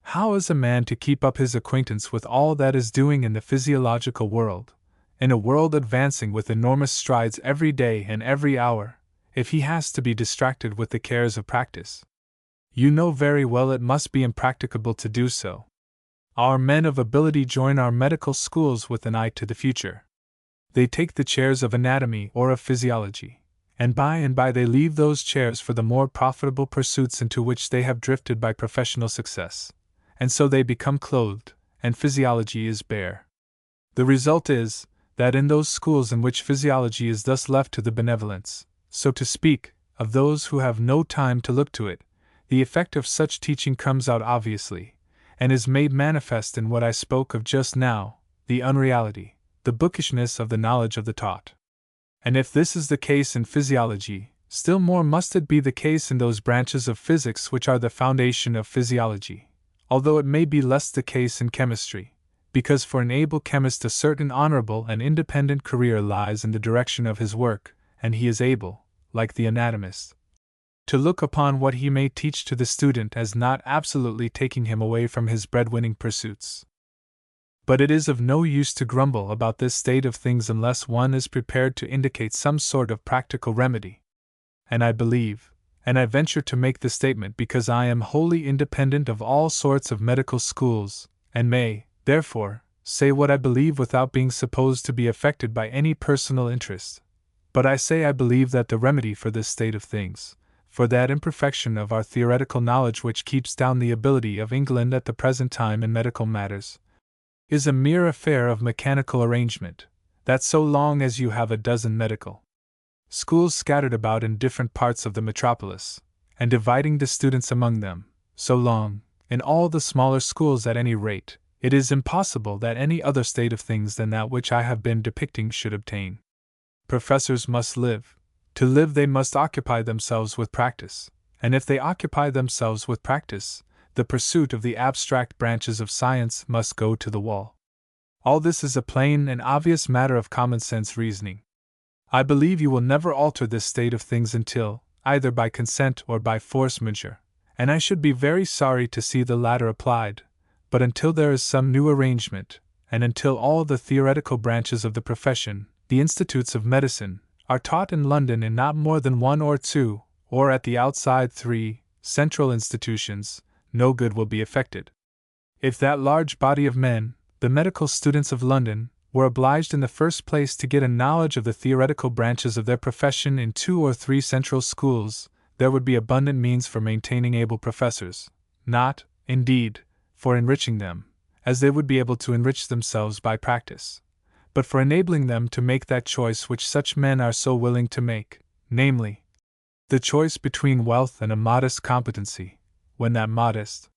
How is a man to keep up his acquaintance with all that is doing in the physiological world, in a world advancing with enormous strides every day and every hour, if he has to be distracted with the cares of practice? You know very well it must be impracticable to do so. Our men of ability join our medical schools with an eye to the future. They take the chairs of anatomy or of physiology, and by they leave those chairs for the more profitable pursuits into which they have drifted by professional success, and so they become clothed, and physiology is bare. The result is, that in those schools in which physiology is thus left to the benevolence, so to speak, of those who have no time to look to it, the effect of such teaching comes out obviously, and is made manifest in what I spoke of just now, the unreality, the bookishness of the knowledge of the taught. And if this is the case in physiology, still more must it be the case in those branches of physics which are the foundation of physiology, although it may be less the case in chemistry, because for an able chemist a certain honorable and independent career lies in the direction of his work, and he is able, like the anatomist, to look upon what he may teach to the student as not absolutely taking him away from his bread-winning pursuits. But it is of no use to grumble about this state of things unless one is prepared to indicate some sort of practical remedy. And I believe, and I venture to make the statement because I am wholly independent of all sorts of medical schools, and may, therefore, say what I believe without being supposed to be affected by any personal interest. But I say I believe that the remedy for this state of things, for that imperfection of our theoretical knowledge which keeps down the ability of England at the present time in medical matters, is a mere affair of mechanical arrangement, that so long as you have a dozen medical schools scattered about in different parts of the metropolis, and dividing the students among them, so long, in all the smaller schools at any rate, it is impossible that any other state of things than that which I have been depicting should obtain. Professors must live. To live they must occupy themselves with practice, and if they occupy themselves with practice, the pursuit of the abstract branches of science must go to the wall. All this is a plain and obvious matter of common sense reasoning. I believe you will never alter this state of things until, either by consent or by force majeure, and I should be very sorry to see the latter applied, but until there is some new arrangement, and until all the theoretical branches of the profession, the institutes of medicine, are taught in London in not more than 1 or 2, or at the outside 3, central institutions, no good will be effected. If that large body of men, the medical students of London, were obliged in the first place to get a knowledge of the theoretical branches of their profession in 2 or 3 central schools, there would be abundant means for maintaining able professors, not, indeed, for enriching them, as they would be able to enrich themselves by practice, but for enabling them to make that choice which such men are so willing to make, namely, the choice between wealth and a modest competency, when that modest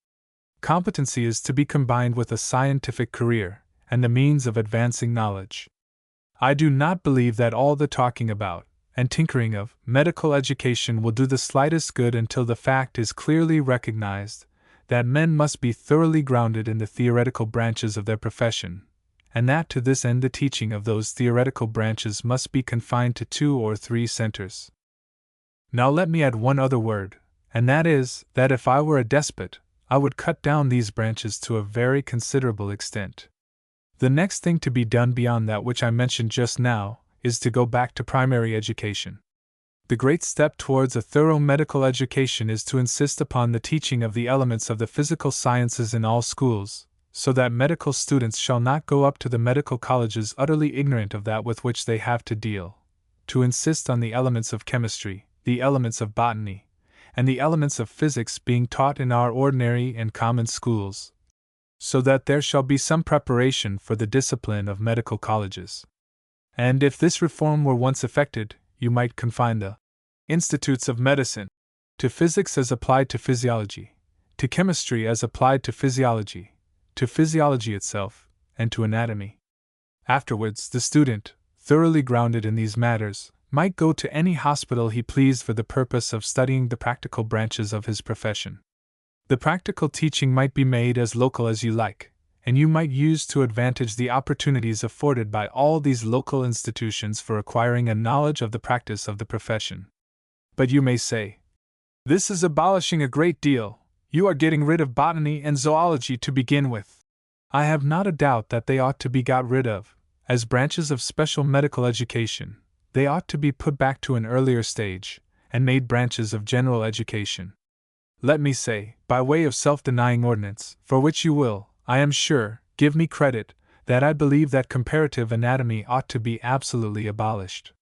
competency is to be combined with a scientific career, and the means of advancing knowledge. I do not believe that all the talking about, and tinkering of, medical education will do the slightest good until the fact is clearly recognized that men must be thoroughly grounded in the theoretical branches of their profession, and that to this end the teaching of those theoretical branches must be confined to 2 or 3 centers. Now let me add one other word, and that is, that if I were a despot, I would cut down these branches to a very considerable extent. The next thing to be done beyond that which I mentioned just now is to go back to primary education. The great step towards a thorough medical education is to insist upon the teaching of the elements of the physical sciences in all schools, so that medical students shall not go up to the medical colleges utterly ignorant of that with which they have to deal, to insist on the elements of chemistry, the elements of botany, and the elements of physics being taught in our ordinary and common schools, so that there shall be some preparation for the discipline of medical colleges. And if this reform were once effected, you might confine the institutes of medicine to physics as applied to physiology, to chemistry as applied to physiology itself, and to anatomy. Afterwards, the student, thoroughly grounded in these matters, might go to any hospital he pleased for the purpose of studying the practical branches of his profession. The practical teaching might be made as local as you like, and you might use to advantage the opportunities afforded by all these local institutions for acquiring a knowledge of the practice of the profession. But you may say, this is abolishing a great deal, you are getting rid of botany and zoology to begin with. I have not a doubt that they ought to be got rid of, as branches of special medical education. They ought to be put back to an earlier stage, and made branches of general education. Let me say, by way of self-denying ordinance, for which you will, I am sure, give me credit, that I believe that comparative anatomy ought to be absolutely abolished.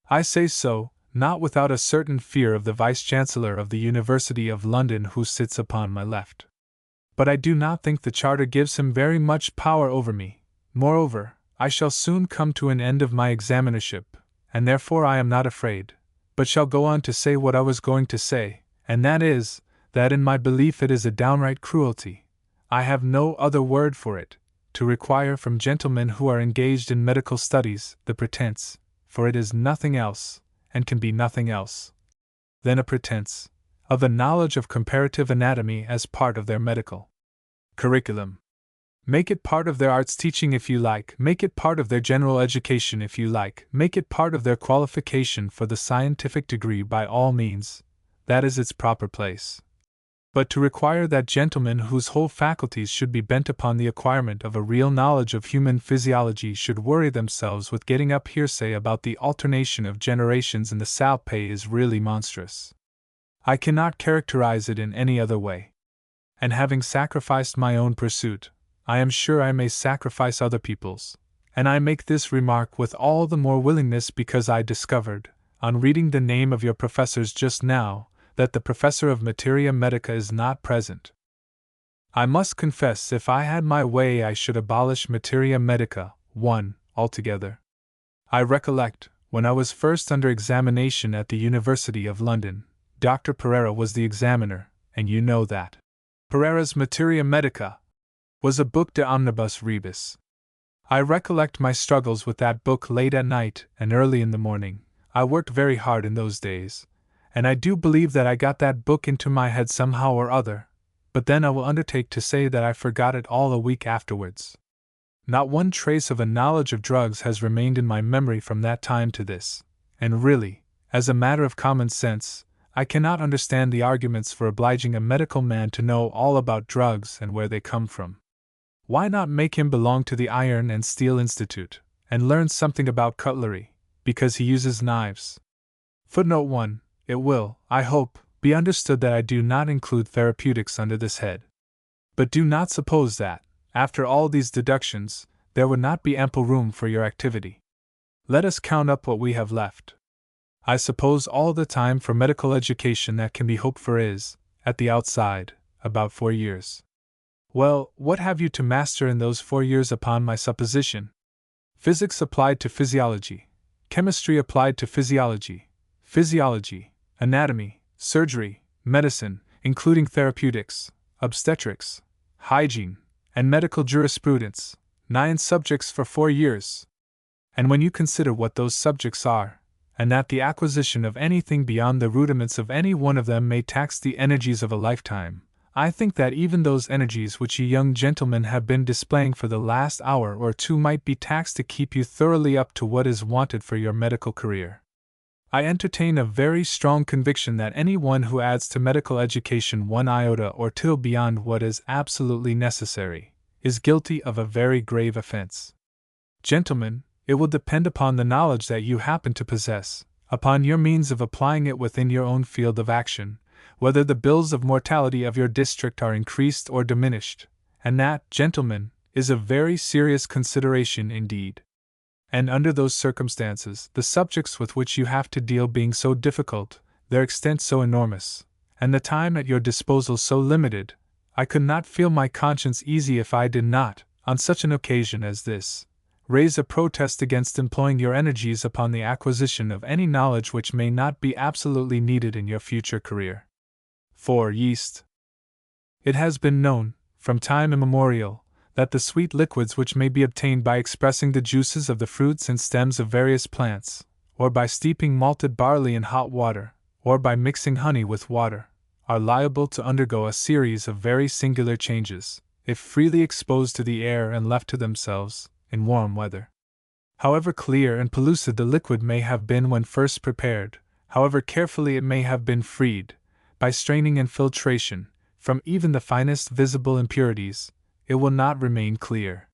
I say so, not without a certain fear of the Vice-Chancellor of the University of London who sits upon my left. But I do not think the Charter gives him very much power over me. Moreover, I shall soon come to an end of my examinership, and therefore I am not afraid, but shall go on to say what I was going to say, and that is, that in my belief it is a downright cruelty, I have no other word for it, to require from gentlemen who are engaged in medical studies the pretense, for it is nothing else, and can be nothing else, than a pretense, of a knowledge of comparative anatomy as part of their medical curriculum. Make it part of their arts teaching if you like, make it part of their general education if you like, make it part of their qualification for the scientific degree by all means, that is its proper place. But to require that gentlemen whose whole faculties should be bent upon the acquirement of a real knowledge of human physiology should worry themselves with getting up hearsay about the alternation of generations in the salpe is really monstrous. I cannot characterize it in any other way. And having sacrificed my own pursuit, I am sure I may sacrifice other people's, and I make this remark with all the more willingness because I discovered, on reading the name of your professors just now, that the professor of materia medica is not present. I must confess if I had my way I should abolish materia medica, altogether. I recollect, when I was first under examination at the University of London, Dr. Pereira was the examiner, and you know that. Pereira's Materia Medica was a book de omnibus rebus. I recollect my struggles with that book late at night and early in the morning. I worked very hard in those days, and I do believe that I got that book into my head somehow or other, but then I will undertake to say that I forgot it all a week afterwards. Not one trace of a knowledge of drugs has remained in my memory from that time to this, and really, as a matter of common sense, I cannot understand the arguments for obliging a medical man to know all about drugs and where they come from. Why not make him belong to the Iron and Steel Institute, and learn something about cutlery, because he uses knives? Footnote 1. It will, I hope, be understood that I do not include therapeutics under this head. But do not suppose that, after all these deductions, there would not be ample room for your activity. Let us count up what we have left. I suppose all the time for medical education that can be hoped for is, at the outside, about 4 years. Well, what have you to master in those 4 years upon my supposition? Physics applied to physiology, chemistry applied to physiology, anatomy, surgery, medicine, including therapeutics, obstetrics, hygiene, and medical jurisprudence, 9 subjects for 4 years. And when you consider what those subjects are, and that the acquisition of anything beyond the rudiments of any one of them may tax the energies of a lifetime, I think that even those energies which you young gentlemen have been displaying for the last hour or two might be taxed to keep you thoroughly up to what is wanted for your medical career. I entertain a very strong conviction that any one who adds to medical education 1 iota or 2 beyond what is absolutely necessary is guilty of a very grave offense. Gentlemen, it will depend upon the knowledge that you happen to possess, upon your means of applying it within your own field of action, whether the bills of mortality of your district are increased or diminished, and that, gentlemen, is a very serious consideration indeed. And under those circumstances, the subjects with which you have to deal being so difficult, their extent so enormous, and the time at your disposal so limited, I could not feel my conscience easy if I did not, on such an occasion as this, raise a protest against employing your energies upon the acquisition of any knowledge which may not be absolutely needed in your future career. 4. Yeast. It has been known, from time immemorial, that the sweet liquids which may be obtained by expressing the juices of the fruits and stems of various plants, or by steeping malted barley in hot water, or by mixing honey with water, are liable to undergo a series of very singular changes, if freely exposed to the air and left to themselves, in warm weather. However clear and pellucid the liquid may have been when first prepared, however carefully it may have been freed, by straining and filtration, from even the finest visible impurities, it will not remain clear.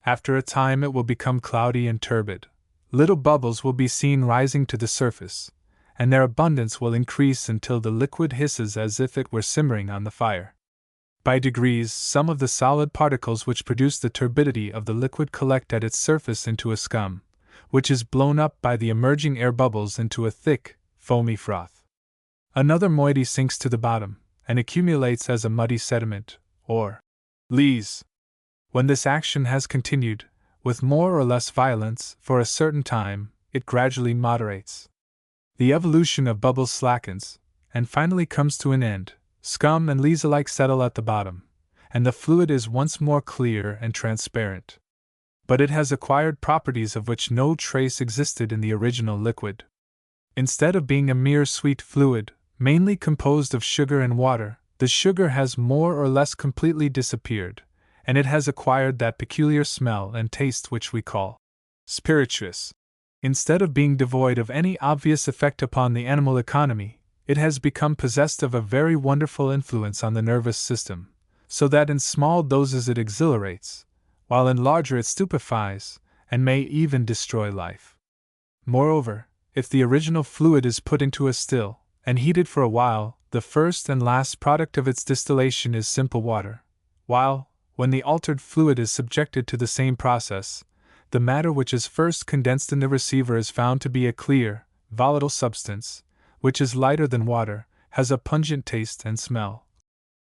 After a time it will become cloudy and turbid. Little bubbles will be seen rising to the surface, and their abundance will increase until the liquid hisses as if it were simmering on the fire. By degrees, some of the solid particles which produce the turbidity of the liquid collect at its surface into a scum, which is blown up by the emerging air bubbles into a thick, foamy froth. Another moiety sinks to the bottom, and accumulates as a muddy sediment, or lees. When this action has continued, with more or less violence, for a certain time, it gradually moderates. The evolution of bubbles slackens, and finally comes to an end. Scum and lees alike settle at the bottom, and the fluid is once more clear and transparent. But it has acquired properties of which no trace existed in the original liquid. Instead of being a mere sweet fluid, mainly composed of sugar and water, the sugar has more or less completely disappeared, and it has acquired that peculiar smell and taste which we call spirituous. Instead of being devoid of any obvious effect upon the animal economy, it has become possessed of a very wonderful influence on the nervous system, so that in small doses it exhilarates, while in larger it stupefies, and may even destroy life. Moreover, if the original fluid is put into a still, and heated for a while, the first and last product of its distillation is simple water, while, when the altered fluid is subjected to the same process, the matter which is first condensed in the receiver is found to be a clear, volatile substance, which is lighter than water, has a pungent taste and smell,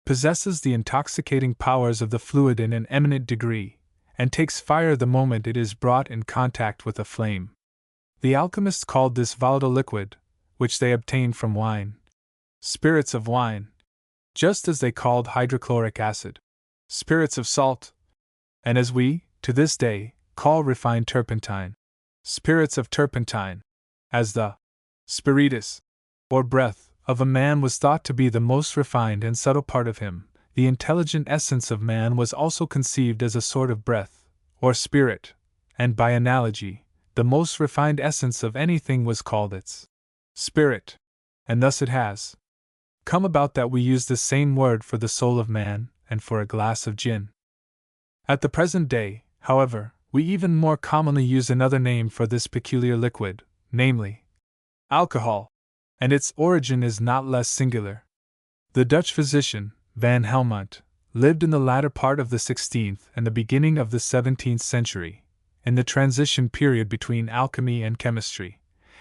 possesses the intoxicating powers of the fluid in an eminent degree, and takes fire the moment it is brought in contact with a flame. The alchemists called this volatile liquid, which they obtained from wine, spirits of wine, just as they called hydrochloric acid, spirits of salt, and as we, to this day, call refined turpentine, spirits of turpentine, as the spiritus, or breath, of a man was thought to be the most refined and subtle part of him. The intelligent essence of man was also conceived as a sort of breath, or spirit, and by analogy, the most refined essence of anything was called its spirit, and thus it has come about that we use the same word for the soul of man and for a glass of gin. At the present day, however, we even more commonly use another name for this peculiar liquid, namely, alcohol, and its origin is not less singular. The Dutch physician, Van Helmont, lived in the latter part of the 16th and the beginning of the 17th century, in the transition period between alchemy and chemistry,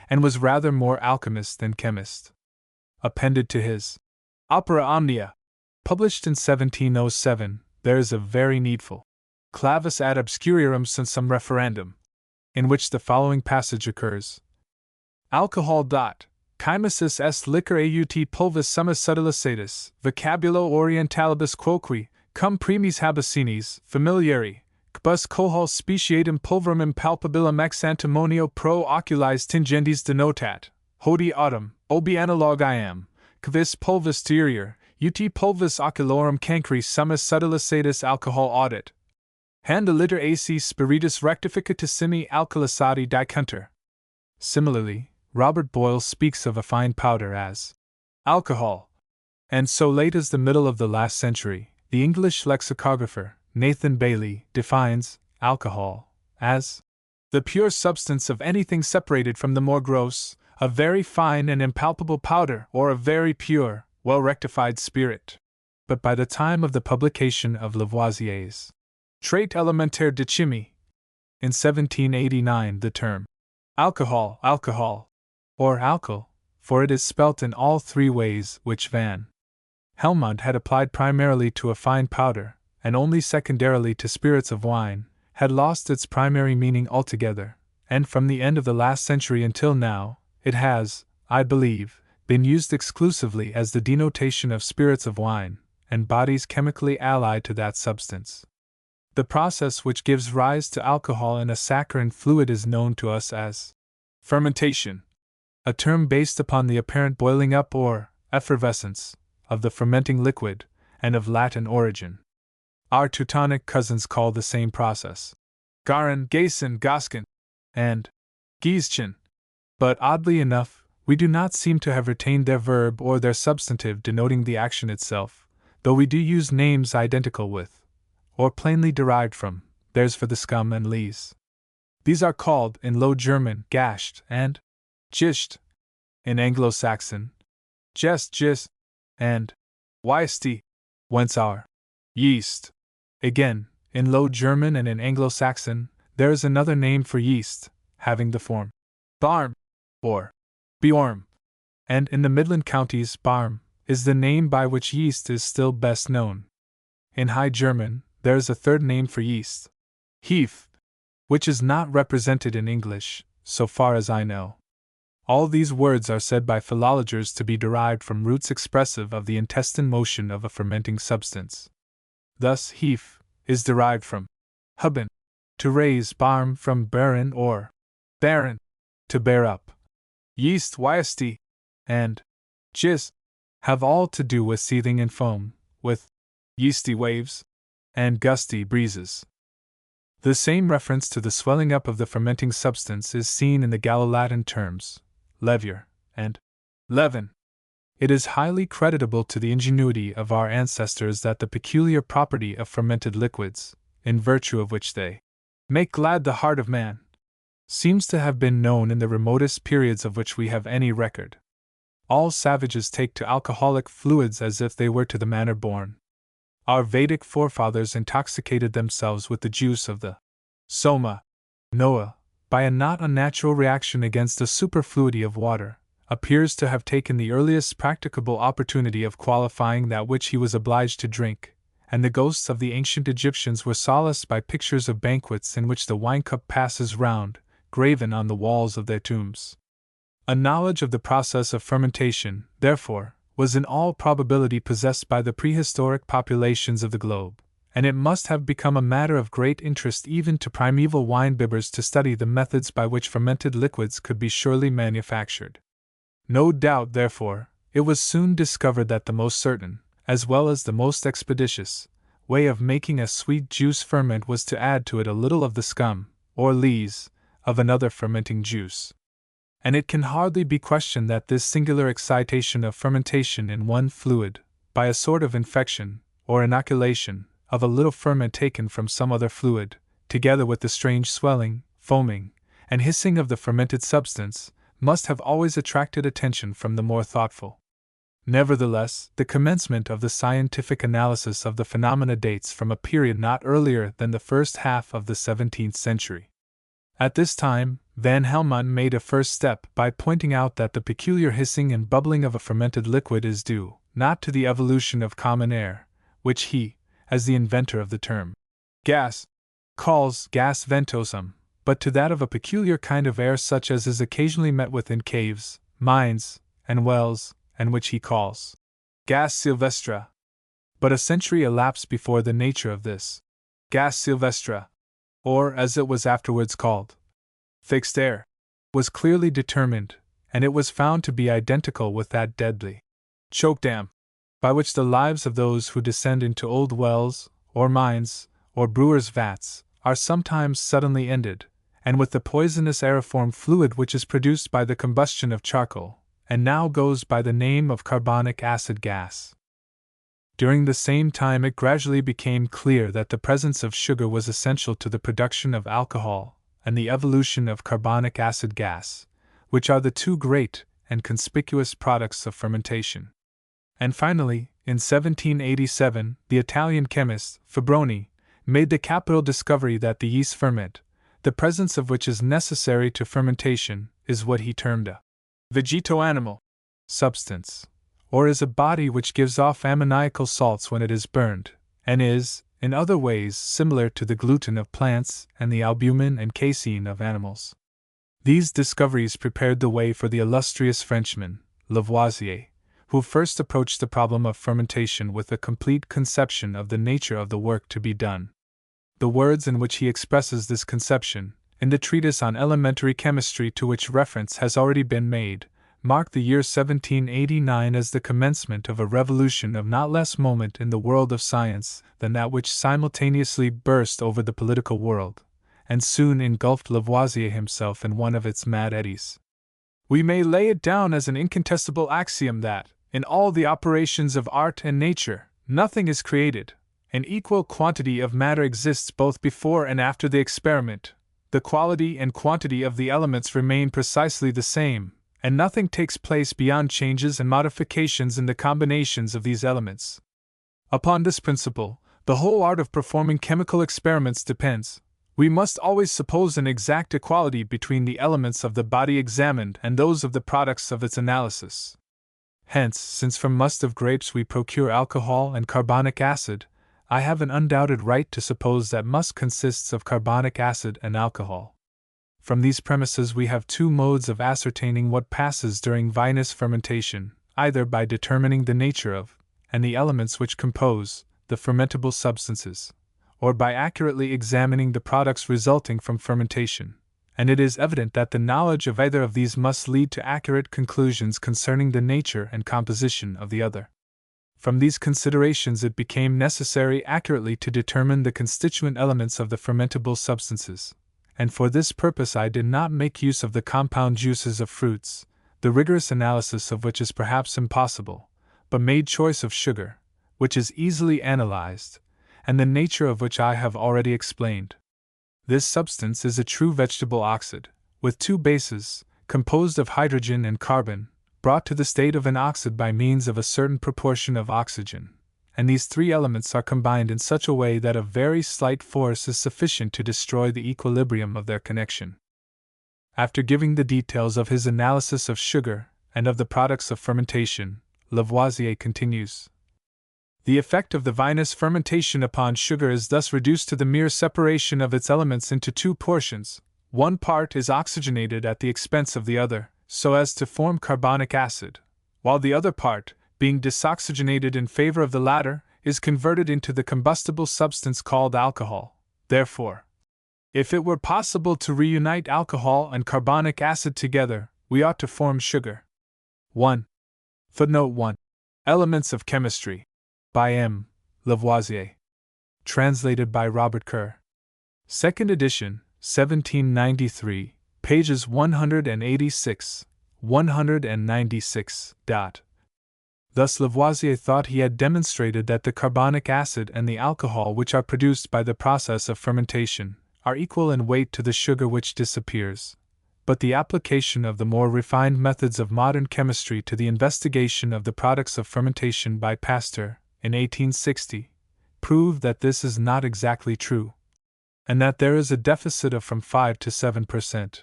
and was rather more alchemist than chemist. Appended to his Opera Omnia, published in 1707, there is a very needful Clavis ad obscuriorum sensum referendum, in which the following passage occurs: Alcohol. Chymesis est liquor aut pulvis summus subtilisatis, vocabulo orientalibus quoque, cum primis habicinis, familiari, quibus cohol speciatum pulverum impalpabilum ex antimonio pro oculis tingendis denotat, hodie autumn, obi analog iam, quis pulvis terior, ut pulvis oculorum cancri summus subtilisatis alcohol audit. Hand a liter ac spiritus rectificatissimi alkalisati dicunter. Similarly, Robert Boyle speaks of a fine powder as alcohol, and so late as the middle of the last century, the English lexicographer, Nathan Bailey, defines alcohol as the pure substance of anything separated from the more gross, a very fine and impalpable powder, or a very pure, well-rectified spirit. But by the time of the publication of Lavoisier's Traité élémentaire de chimie, in 1789, the term alcohol, or alkyl, for it is spelt in all three ways which Van Helmont had applied primarily to a fine powder, and only secondarily to spirits of wine, had lost its primary meaning altogether, and from the end of the last century until now, it has, I believe, been used exclusively as the denotation of spirits of wine, and bodies chemically allied to that substance. The process which gives rise to alcohol in a saccharine fluid is known to us as fermentation, a term based upon the apparent boiling up or effervescence of the fermenting liquid, and of Latin origin. Our Teutonic cousins call the same process Garin, Gaisen, Gaskin, and Gieschen, but oddly enough, we do not seem to have retained their verb or their substantive denoting the action itself, though we do use names identical with, or plainly derived from, theirs for the scum and lees. These are called, in Low German, gasht and gischt, in Anglo-Saxon, jest, gist, and weisty, whence our yeast. Again, in Low German and in Anglo-Saxon, there is another name for yeast, having the form barm, or bjorm, and in the Midland counties, barm is the name by which yeast is still best known. In High German, there is a third name for yeast, heath, which is not represented in English, so far as I know. All these words are said by philologers to be derived from roots expressive of the intestine motion of a fermenting substance. Thus, heath is derived from hubben, to raise, barm from bearen or barren, to bear up. Yeast, weisty, and gist have all to do with seething and foam, with yeasty waves, and gusty breezes. The same reference to the swelling up of the fermenting substance is seen in the Gallo-Latin terms, levier, and leaven. It is highly creditable to the ingenuity of our ancestors that the peculiar property of fermented liquids, in virtue of which they make glad the heart of man, seems to have been known in the remotest periods of which we have any record. All savages take to alcoholic fluids as if they were to the manner born. Our Vedic forefathers intoxicated themselves with the juice of the soma, Noah, by a not unnatural reaction against the superfluity of water, appears to have taken the earliest practicable opportunity of qualifying that which he was obliged to drink, and the ghosts of the ancient Egyptians were solaced by pictures of banquets in which the wine-cup passes round, graven on the walls of their tombs. A knowledge of the process of fermentation, therefore, was in all probability possessed by the prehistoric populations of the globe, and it must have become a matter of great interest even to primeval wine-bibbers to study the methods by which fermented liquids could be surely manufactured. No doubt, therefore, it was soon discovered that the most certain, as well as the most expeditious, way of making a sweet juice ferment was to add to it a little of the scum, or lees, of another fermenting juice. And it can hardly be questioned that this singular excitation of fermentation in one fluid, by a sort of infection, or inoculation, of a little ferment taken from some other fluid, together with the strange swelling, foaming, and hissing of the fermented substance, must have always attracted attention from the more thoughtful. Nevertheless, the commencement of the scientific analysis of the phenomena dates from a period not earlier than the first half of the 17th century. At this time, Van Helmont made a first step by pointing out that the peculiar hissing and bubbling of a fermented liquid is due, not to the evolution of common air, which he, as the inventor of the term gas, calls gas ventosum, but to that of a peculiar kind of air such as is occasionally met with in caves, mines, and wells, and which he calls gas sylvestre. But a century elapsed before the nature of this gas sylvestre, or as it was afterwards called, fixed air, was clearly determined, and it was found to be identical with that deadly choke damp, by which the lives of those who descend into old wells, or mines, or brewers' vats, are sometimes suddenly ended, and with the poisonous aeriform fluid which is produced by the combustion of charcoal, and now goes by the name of carbonic acid gas. During the same time it gradually became clear that the presence of sugar was essential to the production of alcohol and the evolution of carbonic acid gas, which are the two great and conspicuous products of fermentation. And finally, in 1787, the Italian chemist, Fabroni, made the capital discovery that the yeast ferment, the presence of which is necessary to fermentation, is what he termed a vegeto-animal substance, or is a body which gives off ammoniacal salts when it is burned, and is, in other ways, similar to the gluten of plants and the albumin and casein of animals. These discoveries prepared the way for the illustrious Frenchman, Lavoisier, who first approached the problem of fermentation with a complete conception of the nature of the work to be done. The words in which he expresses this conception, in the treatise on elementary chemistry to which reference has already been made, mark the year 1789 as the commencement of a revolution of not less moment in the world of science than that which simultaneously burst over the political world, and soon engulfed Lavoisier himself in one of its mad eddies. We may lay it down as an incontestable axiom that, in all the operations of art and nature, nothing is created. An equal quantity of matter exists both before and after the experiment. The quality and quantity of the elements remain precisely the same, and nothing takes place beyond changes and modifications in the combinations of these elements. Upon this principle, the whole art of performing chemical experiments depends. We must always suppose an exact equality between the elements of the body examined and those of the products of its analysis. Hence, since from must of grapes we procure alcohol and carbonic acid, I have an undoubted right to suppose that must consists of carbonic acid and alcohol. From these premises we have two modes of ascertaining what passes during vinous fermentation, either by determining the nature of, and the elements which compose, the fermentable substances, or by accurately examining the products resulting from fermentation, and it is evident that the knowledge of either of these must lead to accurate conclusions concerning the nature and composition of the other. From these considerations it became necessary accurately to determine the constituent elements of the fermentable substances, and for this purpose I did not make use of the compound juices of fruits, the rigorous analysis of which is perhaps impossible, but made choice of sugar, which is easily analyzed, and the nature of which I have already explained. This substance is a true vegetable oxide, with two bases, composed of hydrogen and carbon, brought to the state of an oxide by means of a certain proportion of oxygen, and these three elements are combined in such a way that a very slight force is sufficient to destroy the equilibrium of their connection. After giving the details of his analysis of sugar and of the products of fermentation, Lavoisier continues: The effect of the vinous fermentation upon sugar is thus reduced to the mere separation of its elements into two portions. One part is oxygenated at the expense of the other, so as to form carbonic acid, while the other part, being disoxygenated in favor of the latter, is converted into the combustible substance called alcohol. Therefore, if it were possible to reunite alcohol and carbonic acid together, we ought to form sugar. 1. Footnote 1. Elements of Chemistry. By M. Lavoisier. Translated by Robert Kerr. Second edition, 1793, pages 186, 196. Thus Lavoisier thought he had demonstrated that the carbonic acid and the alcohol which are produced by the process of fermentation are equal in weight to the sugar which disappears. But the application of the more refined methods of modern chemistry to the investigation of the products of fermentation by Pasteur, in 1860, proved that this is not exactly true, and that there is a deficit of from 5 to 7%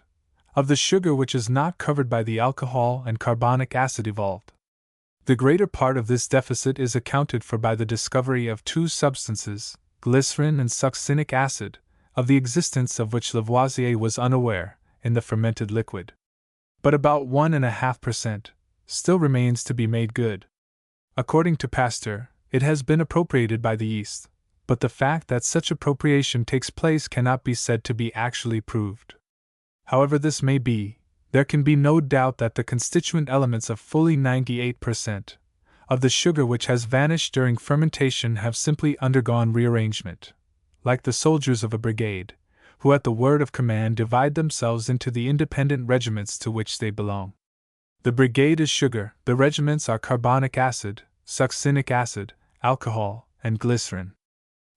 of the sugar which is not covered by the alcohol and carbonic acid evolved. The greater part of this deficit is accounted for by the discovery of two substances, glycerin and succinic acid, of the existence of which Lavoisier was unaware, in the fermented liquid. But about 1.5% still remains to be made good. According to Pasteur, it has been appropriated by the yeast, but the fact that such appropriation takes place cannot be said to be actually proved. However this may be, there can be no doubt that the constituent elements of fully 98% of the sugar which has vanished during fermentation have simply undergone rearrangement, like the soldiers of a brigade, who at the word of command divide themselves into the independent regiments to which they belong. The brigade is sugar, the regiments are carbonic acid, succinic acid, alcohol, and glycerin.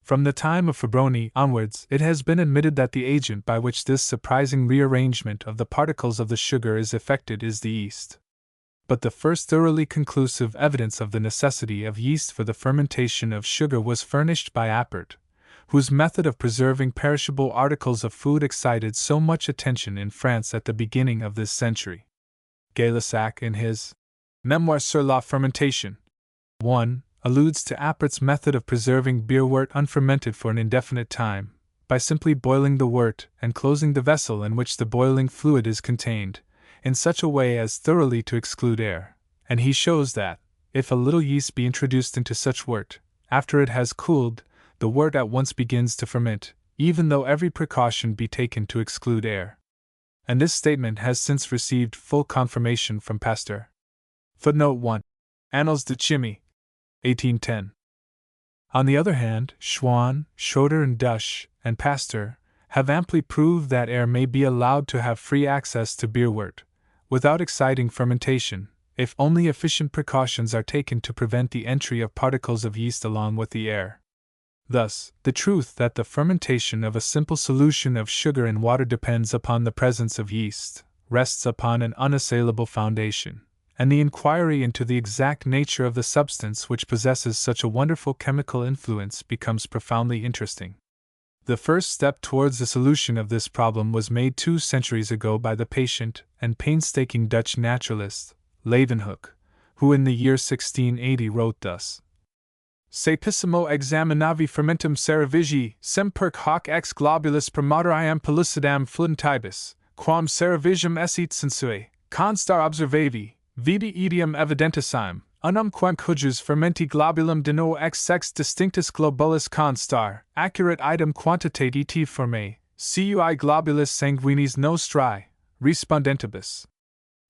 From the time of Fabroni onwards, it has been admitted that the agent by which this surprising rearrangement of the particles of the sugar is effected is the yeast. But the first thoroughly conclusive evidence of the necessity of yeast for the fermentation of sugar was furnished by Appert, whose method of preserving perishable articles of food excited so much attention in France at the beginning of this century. Gay-Lussac, in his Memoires sur la fermentation, 1, alludes to Appert's method of preserving beer wort unfermented for an indefinite time, by simply boiling the wort and closing the vessel in which the boiling fluid is contained, in such a way as thoroughly to exclude air, and he shows that, if a little yeast be introduced into such wort, after it has cooled, the wort at once begins to ferment, even though every precaution be taken to exclude air. And this statement has since received full confirmation from Pasteur. Footnote 1. Annales de Chimie, 1810. On the other hand, Schwann, Schroeder and Dusch, and Pasteur, have amply proved that air may be allowed to have free access to beer wort, without exciting fermentation, if only efficient precautions are taken to prevent the entry of particles of yeast along with the air. Thus, the truth that the fermentation of a simple solution of sugar in water depends upon the presence of yeast rests upon an unassailable foundation, and the inquiry into the exact nature of the substance which possesses such a wonderful chemical influence becomes profoundly interesting. The first step towards the solution of this problem was made 2 centuries ago by the patient and painstaking Dutch naturalist, Leeuwenhoek, who in the year 1680 wrote thus: Sapissimo examinavi fermentum ceravigi, semperc hoc ex globulus premoderiam pellucidam fludentibus, quam ceravigem esset sensue, constar observavi, vidi etiam evidentissime, unum quam cujus fermenti globulum de novo ex sex distinctus globulus constar, accurate item quantitate et formae, cui globulis sanguinis nostri, respondentibus.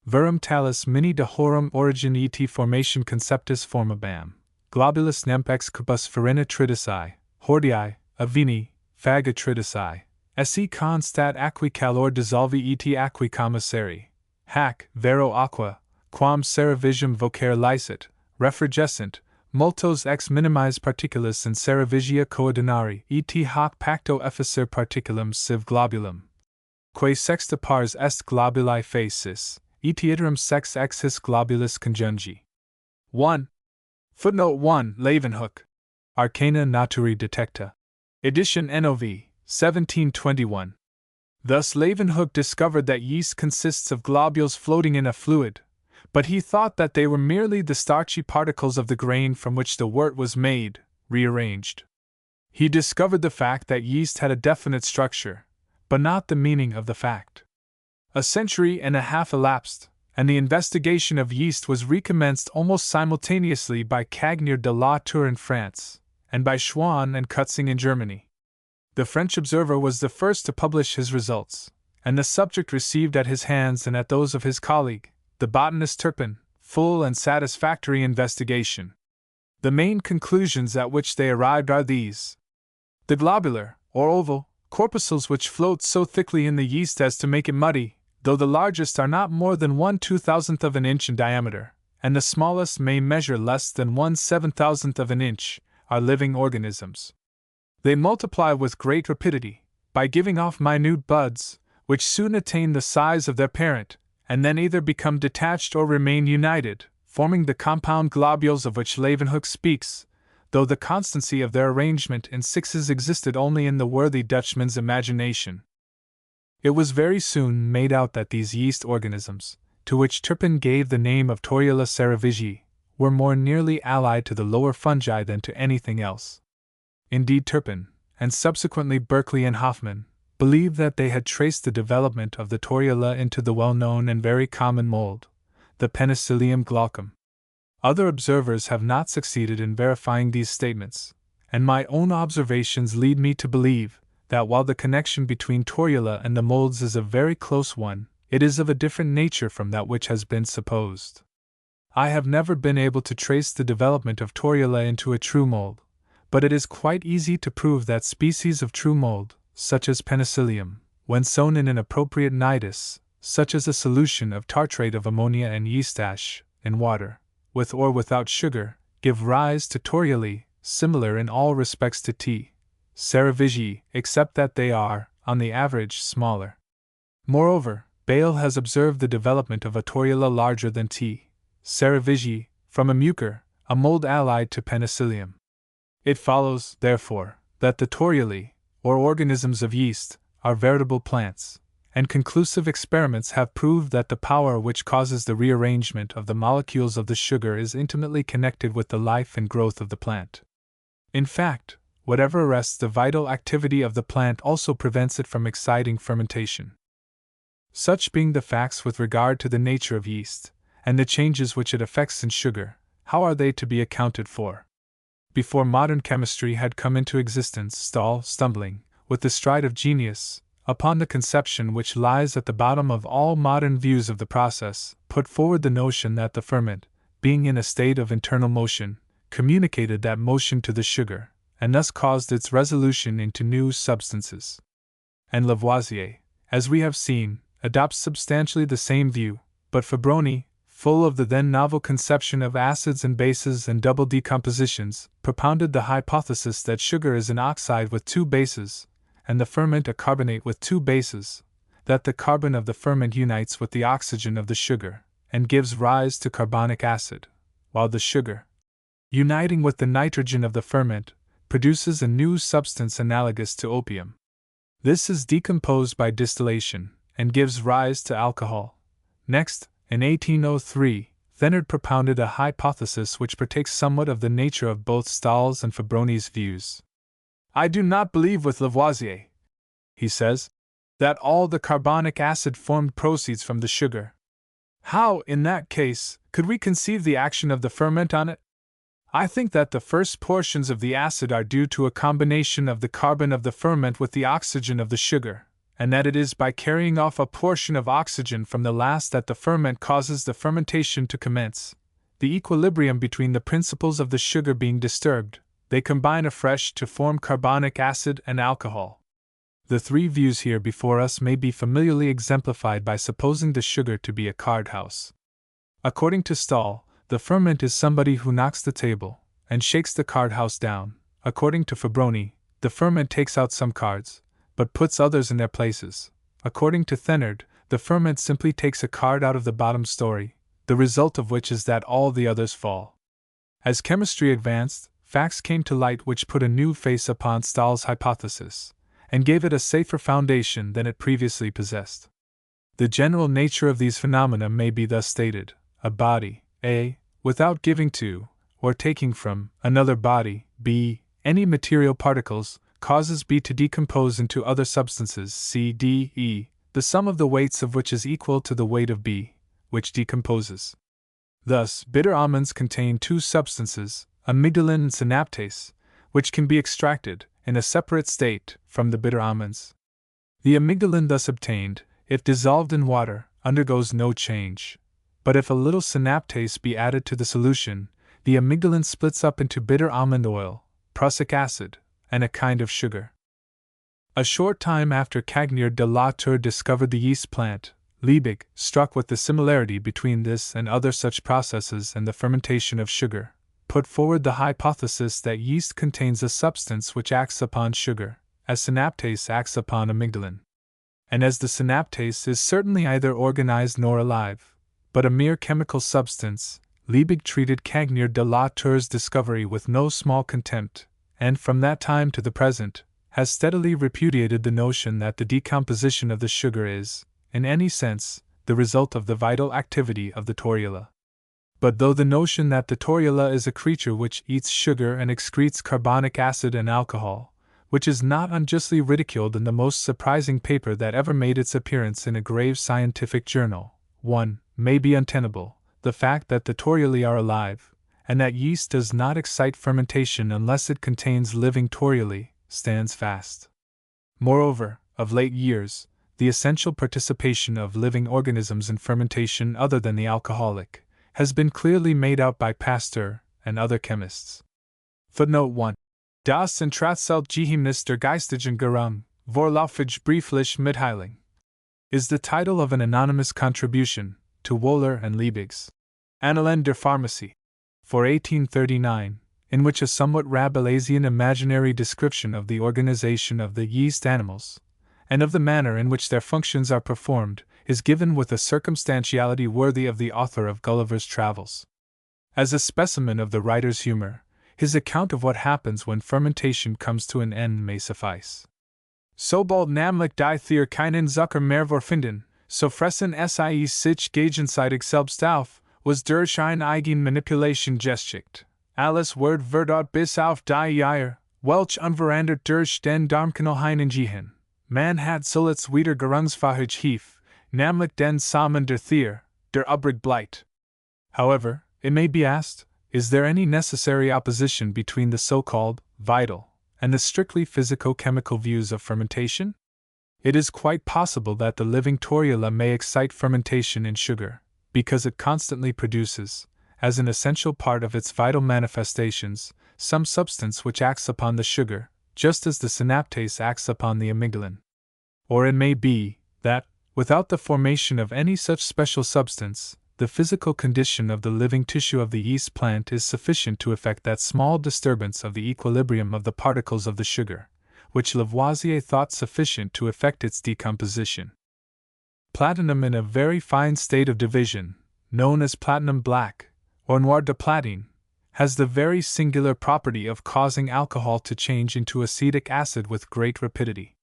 Verum talus mini de horum origin et formation conceptus formabam. Globulus nemp ex cubus farina tridici, hortii, avini, faga tridici, esse constat aqui calor dissolvi et aqui commissari, hac, vero aqua, quam ceravigem vocare licet, refrigescent, multos ex minimis particulis in ceravigia coordinari et hoc pacto efficer particulum sive globulum. Quae sexta pars est globuli facis, et iterum sex ex his globulus conjungi. 1. Footnote 1. Leeuwenhoek. Arcana Naturae Detecta. Edition NOV, 1721. Thus Leeuwenhoek discovered that yeast consists of globules floating in a fluid, but he thought that they were merely the starchy particles of the grain from which the wort was made, rearranged. He discovered the fact that yeast had a definite structure, but not the meaning of the fact. A century and a half elapsed, and the investigation of yeast was recommenced almost simultaneously by Cagnier de la Tour in France, and by Schwann and Kutzing in Germany. The French observer was the first to publish his results, and the subject received at his hands and at those of his colleague, the botanist Turpin, full and satisfactory investigation. The main conclusions at which they arrived are these. The globular, or oval, corpuscles which float so thickly in the yeast as to make it muddy, though the largest are not more than 1/2000th of an inch in diameter, and the smallest may measure less than 1/7000th of an inch, are living organisms. They multiply with great rapidity, by giving off minute buds, which soon attain the size of their parent, and then either become detached or remain united, forming the compound globules of which Leeuwenhoek speaks, though the constancy of their arrangement in sixes existed only in the worthy Dutchman's imagination. It was very soon made out that these yeast organisms, to which Turpin gave the name of Torula cerevisiae, were more nearly allied to the lower fungi than to anything else. Indeed, Turpin, and subsequently Berkeley and Hoffmann, believed that they had traced the development of the Torula into the well-known and very common mold, the Penicillium glaucum. Other observers have not succeeded in verifying these statements, and my own observations lead me to believe that while the connection between Torula and the molds is a very close one, it is of a different nature from that which has been supposed. I have never been able to trace the development of Torula into a true mold, but it is quite easy to prove that species of true mold, such as Penicillium, when sown in an appropriate nidus, such as a solution of tartrate of ammonia and yeast ash, in water, with or without sugar, give rise to Torulae, similar in all respects to T. cerevisiae, except that they are, on the average, smaller. Moreover, Bayle has observed the development of a Torula larger than T. cerevisiae, from a mucor, a mold allied to Penicillium. It follows, therefore, that the Torulae, or organisms of yeast, are veritable plants, and conclusive experiments have proved that the power which causes the rearrangement of the molecules of the sugar is intimately connected with the life and growth of the plant. In fact, whatever arrests the vital activity of the plant also prevents it from exciting fermentation. Such being the facts with regard to the nature of yeast, and the changes which it effects in sugar, how are they to be accounted for? Before modern chemistry had come into existence, Stahl, stumbling, with the stride of genius, upon the conception which lies at the bottom of all modern views of the process, put forward the notion that the ferment, being in a state of internal motion, communicated that motion to the sugar, and thus caused its resolution into new substances. And Lavoisier, as we have seen, adopts substantially the same view, but Fabroni, full of the then novel conception of acids and bases and double decompositions, propounded the hypothesis that sugar is an oxide with two bases, and the ferment a carbonate with two bases, that the carbon of the ferment unites with the oxygen of the sugar, and gives rise to carbonic acid, while the sugar, uniting with the nitrogen of the ferment, produces a new substance analogous to opium. This is decomposed by distillation, and gives rise to alcohol. Next, in 1803, Thenard propounded a hypothesis which partakes somewhat of the nature of both Stahl's and Fabroni's views. I do not believe with Lavoisier, he says, that all the carbonic acid formed proceeds from the sugar. How, in that case, could we conceive the action of the ferment on it? I think that the first portions of the acid are due to a combination of the carbon of the ferment with the oxygen of the sugar, and that it is by carrying off a portion of oxygen from the last that the ferment causes the fermentation to commence. The equilibrium between the principles of the sugar being disturbed, they combine afresh to form carbonic acid and alcohol. The three views here before us may be familiarly exemplified by supposing the sugar to be a card house. According to Stahl, the ferment is somebody who knocks the table and shakes the card house down. According to Fabroni, the ferment takes out some cards, but puts others in their places. According to Thenard, the ferment simply takes a card out of the bottom story, the result of which is that all the others fall. As chemistry advanced, facts came to light which put a new face upon Stahl's hypothesis, and gave it a safer foundation than it previously possessed. The general nature of these phenomena may be thus stated: a body, A, without giving to, or taking from, another body, B, any material particles, causes B to decompose into other substances, C, D, E, the sum of the weights of which is equal to the weight of B, which decomposes. Thus, bitter almonds contain two substances, amygdalin and synaptase, which can be extracted, in a separate state, from the bitter almonds. The amygdalin thus obtained, if dissolved in water, undergoes no change. But if a little synaptase be added to the solution, the amygdalin splits up into bitter almond oil, prussic acid, and a kind of sugar. A short time after Cagnier de la Tour discovered the yeast plant, Liebig, struck with the similarity between this and other such processes and the fermentation of sugar, put forward the hypothesis that yeast contains a substance which acts upon sugar, as synaptase acts upon amygdalin. And as the synaptase is certainly neither organized nor alive, but a mere chemical substance, Liebig treated Cagnier de la Tour's discovery with no small contempt, and from that time to the present, has steadily repudiated the notion that the decomposition of the sugar is, in any sense, the result of the vital activity of the torula. But though the notion that the torula is a creature which eats sugar and excretes carbonic acid and alcohol, which is not unjustly ridiculed in the most surprising paper that ever made its appearance in a grave scientific journal, may be untenable, the fact that the toruli are alive, and that yeast does not excite fermentation unless it contains living toruli, stands fast. Moreover, of late years, the essential participation of living organisms in fermentation other than the alcoholic has been clearly made out by Pasteur and other chemists. Footnote 1. Das Intrazeltgeheimnis der geistigen Gärung, Vorlaufige brieflich Mitteilung, is the title of an anonymous contribution to Wohler and Liebig's Annalen der Pharmacie for 1839, in which a somewhat Rabelaisian imaginary description of the organization of the yeast animals, and of the manner in which their functions are performed, is given with a circumstantiality worthy of the author of Gulliver's Travels. As a specimen of the writer's humor, his account of what happens when fermentation comes to an end may suffice. Sobald namelijk die Thier keinen Zucker mehr vorfinden, so fressen sie sich gegenseitig selbst auf, was durch eine eigen Manipulation geschicht. Alles wird bis auf die Eier, welch unverandert durch den Darmkanal hineingehen. Man hat zuletzt wieder Gerungsfähigkeit, namelijk den Samen der Thier, der übrig bleibt. However, it may be asked, is there any necessary opposition between the so-called vital and the strictly physico-chemical views of fermentation? It is quite possible that the living torula may excite fermentation in sugar, because it constantly produces, as an essential part of its vital manifestations, some substance which acts upon the sugar, just as the synaptase acts upon the amygdalin. Or it may be that, without the formation of any such special substance, the physical condition of the living tissue of the yeast plant is sufficient to effect that small disturbance of the equilibrium of the particles of the sugar, which Lavoisier thought sufficient to effect its decomposition. Platinum in a very fine state of division, known as platinum black, or noir de platine, has the very singular property of causing alcohol to change into acetic acid with great rapidity.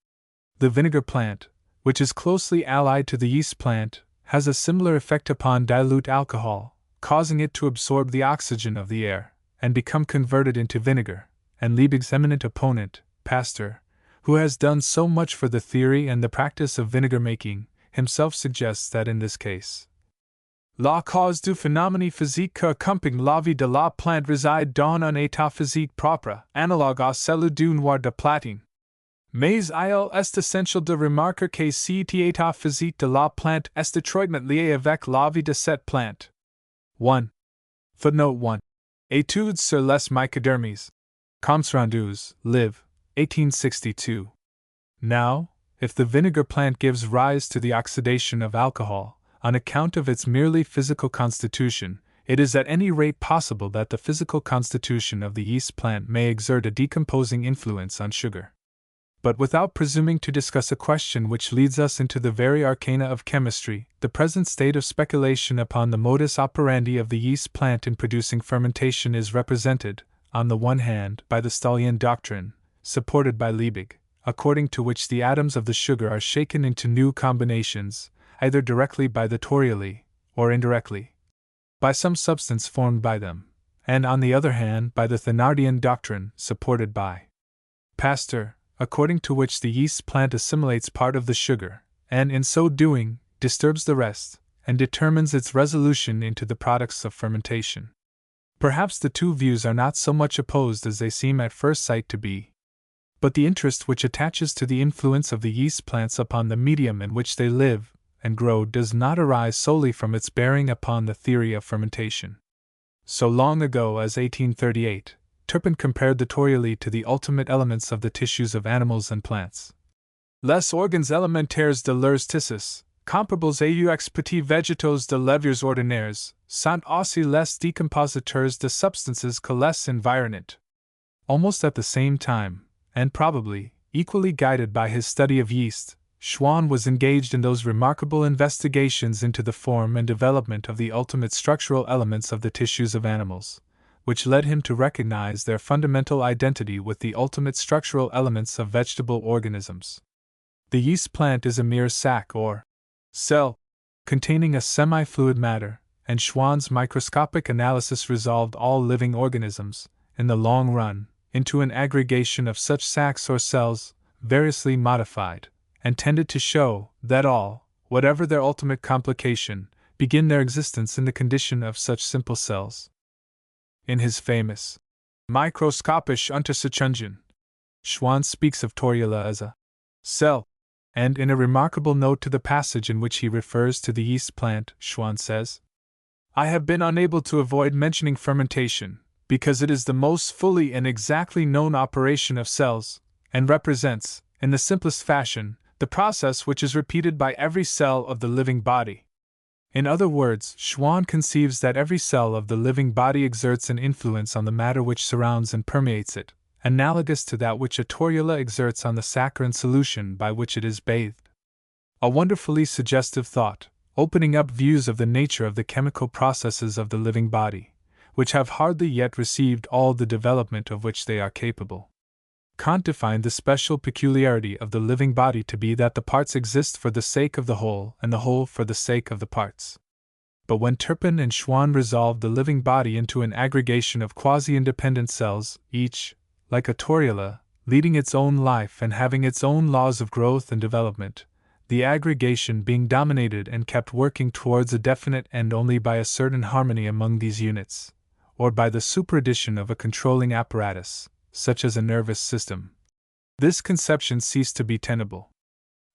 The vinegar plant, which is closely allied to the yeast plant, has a similar effect upon dilute alcohol, causing it to absorb the oxygen of the air, and become converted into vinegar, and Liebig's eminent opponent, Pasteur, who has done so much for the theory and the practice of vinegar making, himself suggests that in this case, la cause du phénomène physique que accompagne la vie de la plante réside dans un état physique propre, analogue à celui du noir de platine. Mais il est essentiel de remarquer que cet état physique de la plante est étroitement lié avec la vie de cette plante. 1. Footnote 1. Études sur les mycodermies. Comptes rendus, Liv. 1862. Now, if the vinegar plant gives rise to the oxidation of alcohol, on account of its merely physical constitution, it is at any rate possible that the physical constitution of the yeast plant may exert a decomposing influence on sugar. But without presuming to discuss a question which leads us into the very arcana of chemistry, the present state of speculation upon the modus operandi of the yeast plant in producing fermentation is represented, on the one hand, by the Stahlian doctrine, supported by Liebig, according to which the atoms of the sugar are shaken into new combinations, either directly by the toruli, or indirectly by some substance formed by them, and on the other hand by the Thénardian doctrine, supported by Pasteur, according to which the yeast plant assimilates part of the sugar, and in so doing, disturbs the rest, and determines its resolution into the products of fermentation. Perhaps the two views are not so much opposed as they seem at first sight to be. But the interest which attaches to the influence of the yeast plants upon the medium in which they live and grow does not arise solely from its bearing upon the theory of fermentation. So long ago as 1838, Turpin compared the torioli to the ultimate elements of the tissues of animals and plants. Les organes élémentaires de leurs tissus, comparables aux petits végétaux de levures ordinaires, sont aussi les décompositeurs de substances que les environnent. Almost at the same time, and probably equally guided by his study of yeast, Schwann was engaged in those remarkable investigations into the form and development of the ultimate structural elements of the tissues of animals, which led him to recognize their fundamental identity with the ultimate structural elements of vegetable organisms. The yeast plant is a mere sac or cell, containing a semi-fluid matter, and Schwann's microscopic analysis resolved all living organisms, in the long run, into an aggregation of such sacs or cells, variously modified, and tended to show that all, whatever their ultimate complication, begin their existence in the condition of such simple cells. In his famous Mikroskopische Untersuchungen, Schwann speaks of Torula as a cell, and in a remarkable note to the passage in which he refers to the yeast plant, Schwann says, "I have been unable to avoid mentioning fermentation, because it is the most fully and exactly known operation of cells, and represents, in the simplest fashion, the process which is repeated by every cell of the living body." In other words, Schwann conceives that every cell of the living body exerts an influence on the matter which surrounds and permeates it, analogous to that which a torula exerts on the saccharine solution by which it is bathed. A wonderfully suggestive thought, opening up views of the nature of the chemical processes of the living body, which have hardly yet received all the development of which they are capable. Kant defined the special peculiarity of the living body to be that the parts exist for the sake of the whole and the whole for the sake of the parts. But when Turpin and Schwann resolved the living body into an aggregation of quasi-independent cells, each, like a torula, leading its own life and having its own laws of growth and development, the aggregation being dominated and kept working towards a definite end only by a certain harmony among these units, or by the superaddition of a controlling apparatus, such as a nervous system, this conception ceased to be tenable.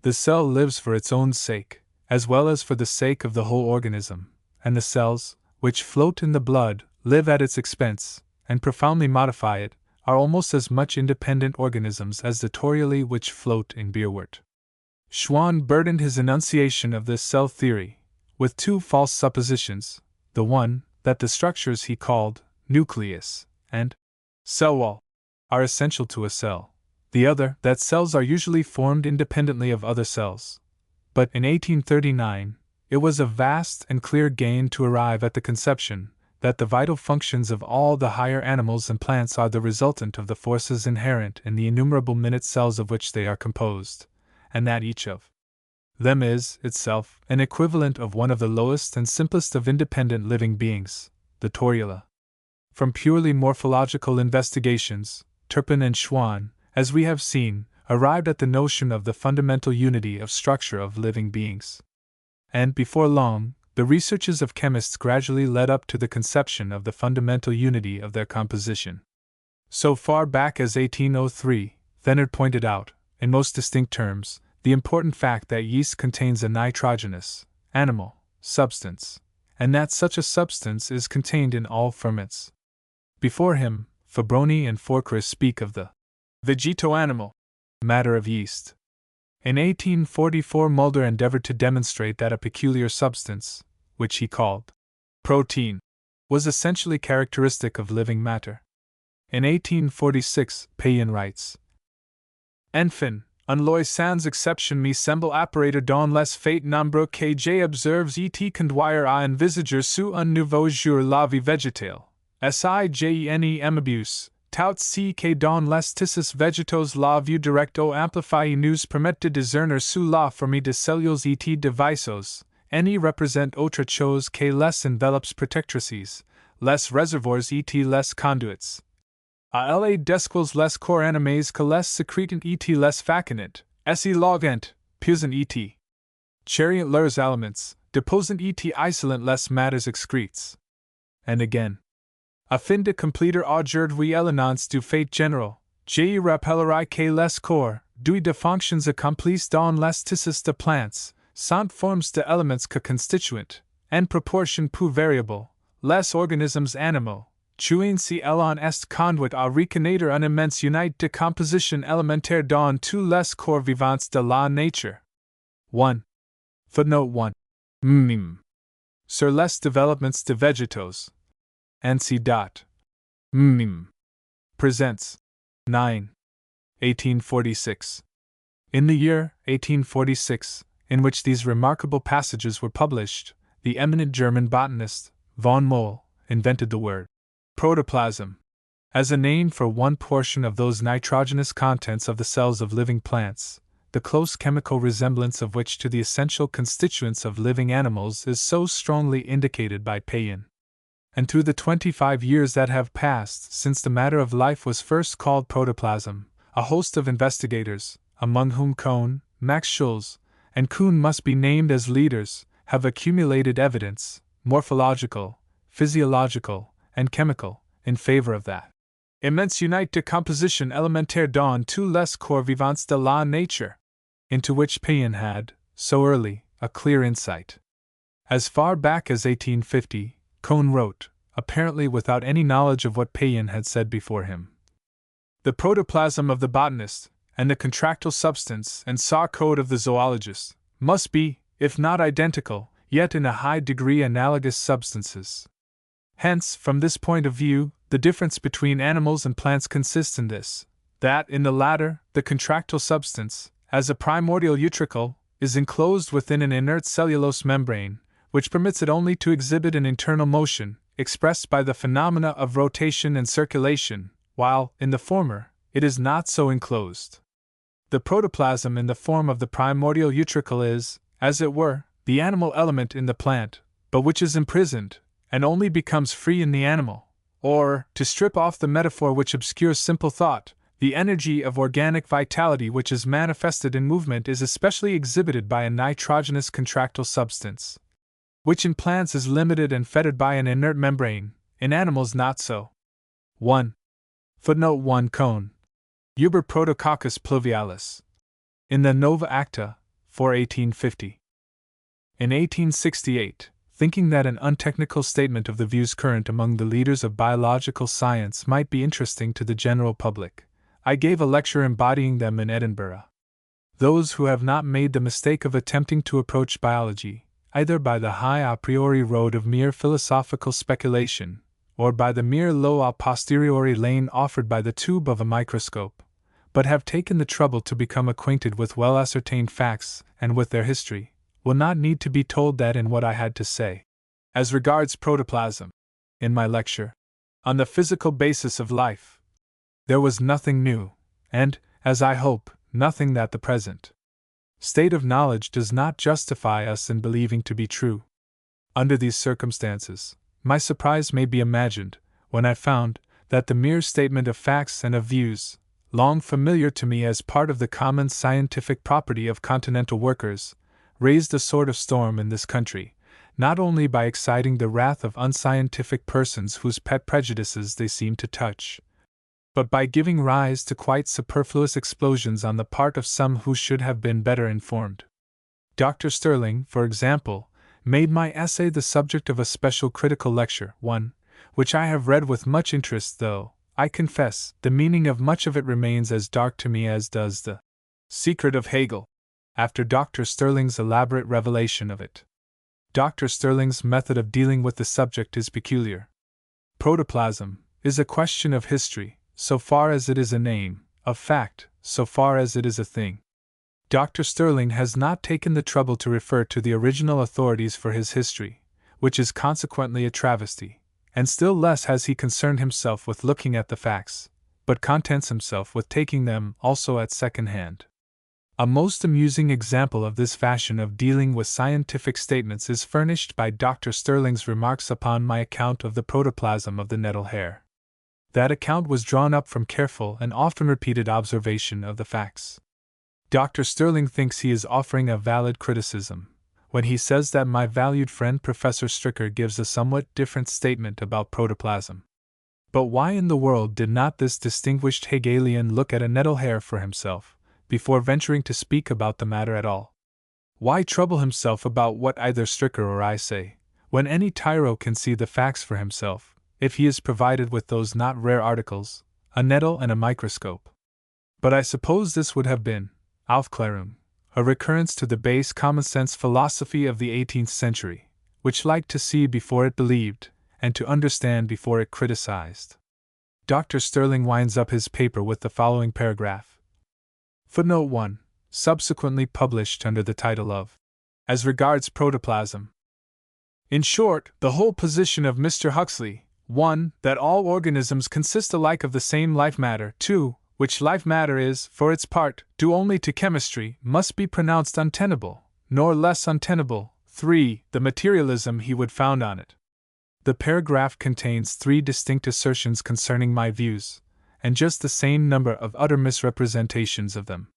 The cell lives for its own sake, as well as for the sake of the whole organism, and the cells, which float in the blood, live at its expense, and profoundly modify it, are almost as much independent organisms as the torioli which float in beerwort. Schwann burdened his enunciation of this cell theory with two false suppositions: the one, that the structures he called nucleus and cell wall are essential to a cell; the other, that cells are usually formed independently of other cells. But in 1839, it was a vast and clear gain to arrive at the conception that the vital functions of all the higher animals and plants are the resultant of the forces inherent in the innumerable minute cells of which they are composed, and that each of them is, itself, an equivalent of one of the lowest and simplest of independent living beings, the torula. From purely morphological investigations, Turpin and Schwann, as we have seen, arrived at the notion of the fundamental unity of structure of living beings. And before long, the researches of chemists gradually led up to the conception of the fundamental unity of their composition. So far back as 1803, Thenard pointed out, in most distinct terms, the important fact that yeast contains a nitrogenous, animal, substance, and that such a substance is contained in all ferments. Before him, Fabroni and Forquer speak of the vegeto-animal matter of yeast. In 1844 Mulder endeavored to demonstrate that a peculiar substance, which he called protein, was essentially characteristic of living matter. In 1846, Payen writes, "Enfin, un lois sans exception me semble apparaître dans les faits nombreux que j'ai observes et conduire à envisager sous un nouveau jour la vie végétale. Sigene amabus, tout ce que dans les tissus végétaux la vue directe ou amplifiée nous permet de discerner sous la forme de cellules et de vaisseaux, ni représente autre chose que les enveloppes protectrices, les réservoirs et les conduits. A la desquels les corps animés que les secretent et les facinent, si logent, puisent et chariot leurs aliments, deposant et isolant les matters excretes. And again, afin de completer aujourd'hui l'éléments du fait général, j'ai rappellerai que les corps, doués de fonctions accomplies dans les tissus de plantes, sont formes de éléments que constituent, en proportion peu variable, les organismes animaux, chewing si l'on est conduit à reconnaître un immense unité de composition élémentaire dans tous les corps vivants de la nature. 1. Footnote 1. Sur les développements de végétaux. N.C. Presents. 9. 1846. In the year 1846, in which these remarkable passages were published, the eminent German botanist, von Mohl, invented the word protoplasm as a name for one portion of those nitrogenous contents of the cells of living plants, the close chemical resemblance of which to the essential constituents of living animals is so strongly indicated by Payen. And through the 25 years that have passed since the matter of life was first called protoplasm, a host of investigators, among whom Kohn, Max Schulz, and Kuhn must be named as leaders, have accumulated evidence, morphological, physiological, and chemical, in favor of that immense unité de composition élémentaire dans tous les corps vivants de la nature, into which Payen had, so early, a clear insight. As far back as 1850, Kohn wrote, apparently without any knowledge of what Payen had said before him. The protoplasm of the botanist, and the contractile substance and saw code of the zoologist, must be, if not identical, yet in a high degree analogous substances. Hence, from this point of view, the difference between animals and plants consists in this, that in the latter, the contractile substance, as a primordial utricle, is enclosed within an inert cellulose membrane, which permits it only to exhibit an internal motion, expressed by the phenomena of rotation and circulation, while, in the former, it is not so enclosed. The protoplasm in the form of the primordial utricle is, as it were, the animal element in the plant, but which is imprisoned, and only becomes free in the animal, or, to strip off the metaphor which obscures simple thought, the energy of organic vitality which is manifested in movement is especially exhibited by a nitrogenous contractile substance, which in plants is limited and fettered by an inert membrane, in animals not so. 1. Footnote 1 Kohn. Uber Protococcus pluvialis. In the Nova Acta, for 1850. In 1868, thinking that an untechnical statement of the views current among the leaders of biological science might be interesting to the general public, I gave a lecture embodying them in Edinburgh. Those who have not made the mistake of attempting to approach biology, either by the high a priori road of mere philosophical speculation, or by the mere low a posteriori lane offered by the tube of a microscope, but have taken the trouble to become acquainted with well ascertained facts and with their history, will not need to be told that in what I had to say, as regards protoplasm, in my lecture, on the physical basis of life, there was nothing new, and, as I hope, nothing that the present state of knowledge does not justify us in believing to be true. Under these circumstances, my surprise may be imagined, when I found that the mere statement of facts and of views, long familiar to me as part of the common scientific property of continental workers, raised a sort of storm in this country, not only by exciting the wrath of unscientific persons whose pet prejudices they seem to touch, but by giving rise to quite superfluous explosions on the part of some who should have been better informed. Dr. Stirling, for example, made my essay the subject of a special critical lecture, one which I have read with much interest, though, I confess, the meaning of much of it remains as dark to me as does the secret of Hegel, after Dr. Stirling's elaborate revelation of it. Dr. Stirling's method of dealing with the subject is peculiar. Protoplasm is a question of history, so far as it is a name, of fact, so far as it is a thing. Dr. Stirling has not taken the trouble to refer to the original authorities for his history, which is consequently a travesty, and still less has he concerned himself with looking at the facts, but contents himself with taking them also at second hand. A most amusing example of this fashion of dealing with scientific statements is furnished by Dr. Stirling's remarks upon my account of the protoplasm of the nettle hair. That account was drawn up from careful and often repeated observation of the facts. Dr. Stirling thinks he is offering a valid criticism, when he says that my valued friend Professor Stricker gives a somewhat different statement about protoplasm. But why in the world did not this distinguished Hegelian look at a nettle hair for himself, before venturing to speak about the matter at all? Why trouble himself about what either Stricker or I say, when any tyro can see the facts for himself, if he is provided with those not rare articles, a nettle and a microscope? But I suppose this would have been, Aufklärung, a recurrence to the base common-sense philosophy of the 18th century, which liked to see before it believed, and to understand before it criticized. Dr. Stirling winds up his paper with the following paragraph. Footnote 1, subsequently published under the title of As Regards Protoplasm. In short, the whole position of Mr. Huxley, 1. That all organisms consist alike of the same life matter, 2. Which life matter is, for its part, due only to chemistry, must be pronounced untenable, nor less untenable, 3. The materialism he would found on it. The paragraph contains 3 distinct assertions concerning my views, and just the same number of utter misrepresentations of them.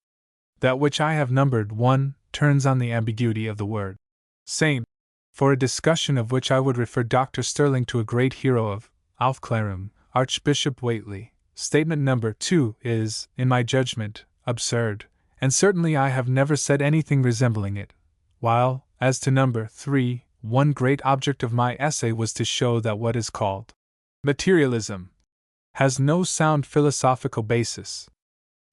That which I have numbered 1 turns on the ambiguity of the word same, for a discussion of which I would refer Dr. Stirling to a great hero of Aufklärung, Archbishop Whately. Statement number 2 is, in my judgment, absurd, and certainly I have never said anything resembling it, while, as to number 3, one great object of my essay was to show that what is called materialism has no sound philosophical basis.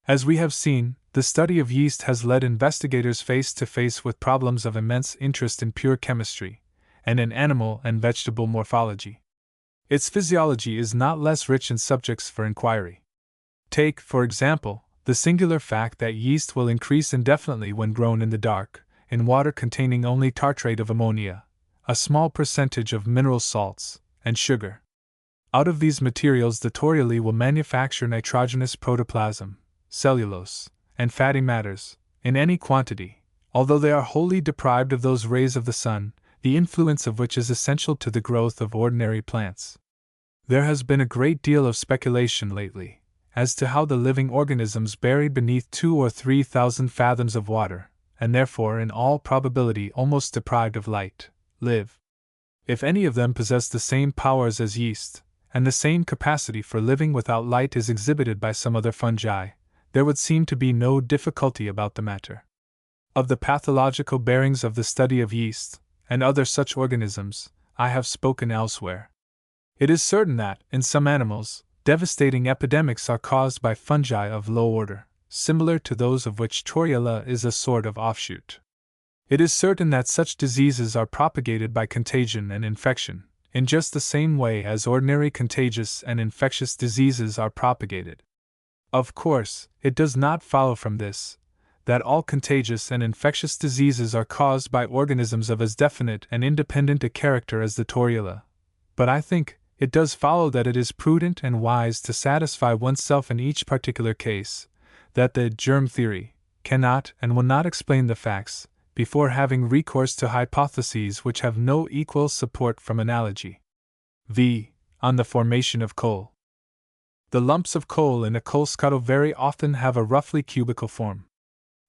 As we have seen, the study of yeast has led investigators face to face with problems of immense interest in pure chemistry, and in animal and vegetable morphology. Its physiology is not less rich in subjects for inquiry. Take, for example, the singular fact that yeast will increase indefinitely when grown in the dark, in water containing only tartrate of ammonia, a small percentage of mineral salts, and sugar. Out of these materials the Toriuli will manufacture nitrogenous protoplasm, cellulose, and fatty matters, in any quantity, although they are wholly deprived of those rays of the sun, the influence of which is essential to the growth of ordinary plants. There has been a great deal of speculation lately, as to how the living organisms buried beneath 2,000 or 3,000 fathoms of water, and therefore in all probability almost deprived of light, live. If any of them possess the same powers as yeast, and the same capacity for living without light is exhibited by some other fungi, there would seem to be no difficulty about the matter. Of the pathological bearings of the study of yeast, and other such organisms, I have spoken elsewhere. It is certain that, in some animals, devastating epidemics are caused by fungi of low order, similar to those of which Torula is a sort of offshoot. It is certain that such diseases are propagated by contagion and infection, in just the same way as ordinary contagious and infectious diseases are propagated. Of course, it does not follow from this that all contagious and infectious diseases are caused by organisms of as definite and independent a character as the Torula, but I think it does follow that it is prudent and wise to satisfy oneself in each particular case that the germ theory cannot and will not explain the facts, before having recourse to hypotheses which have no equal support from analogy. v. On the formation of coal. The lumps of coal in a coal scuttle very often have a roughly cubical form.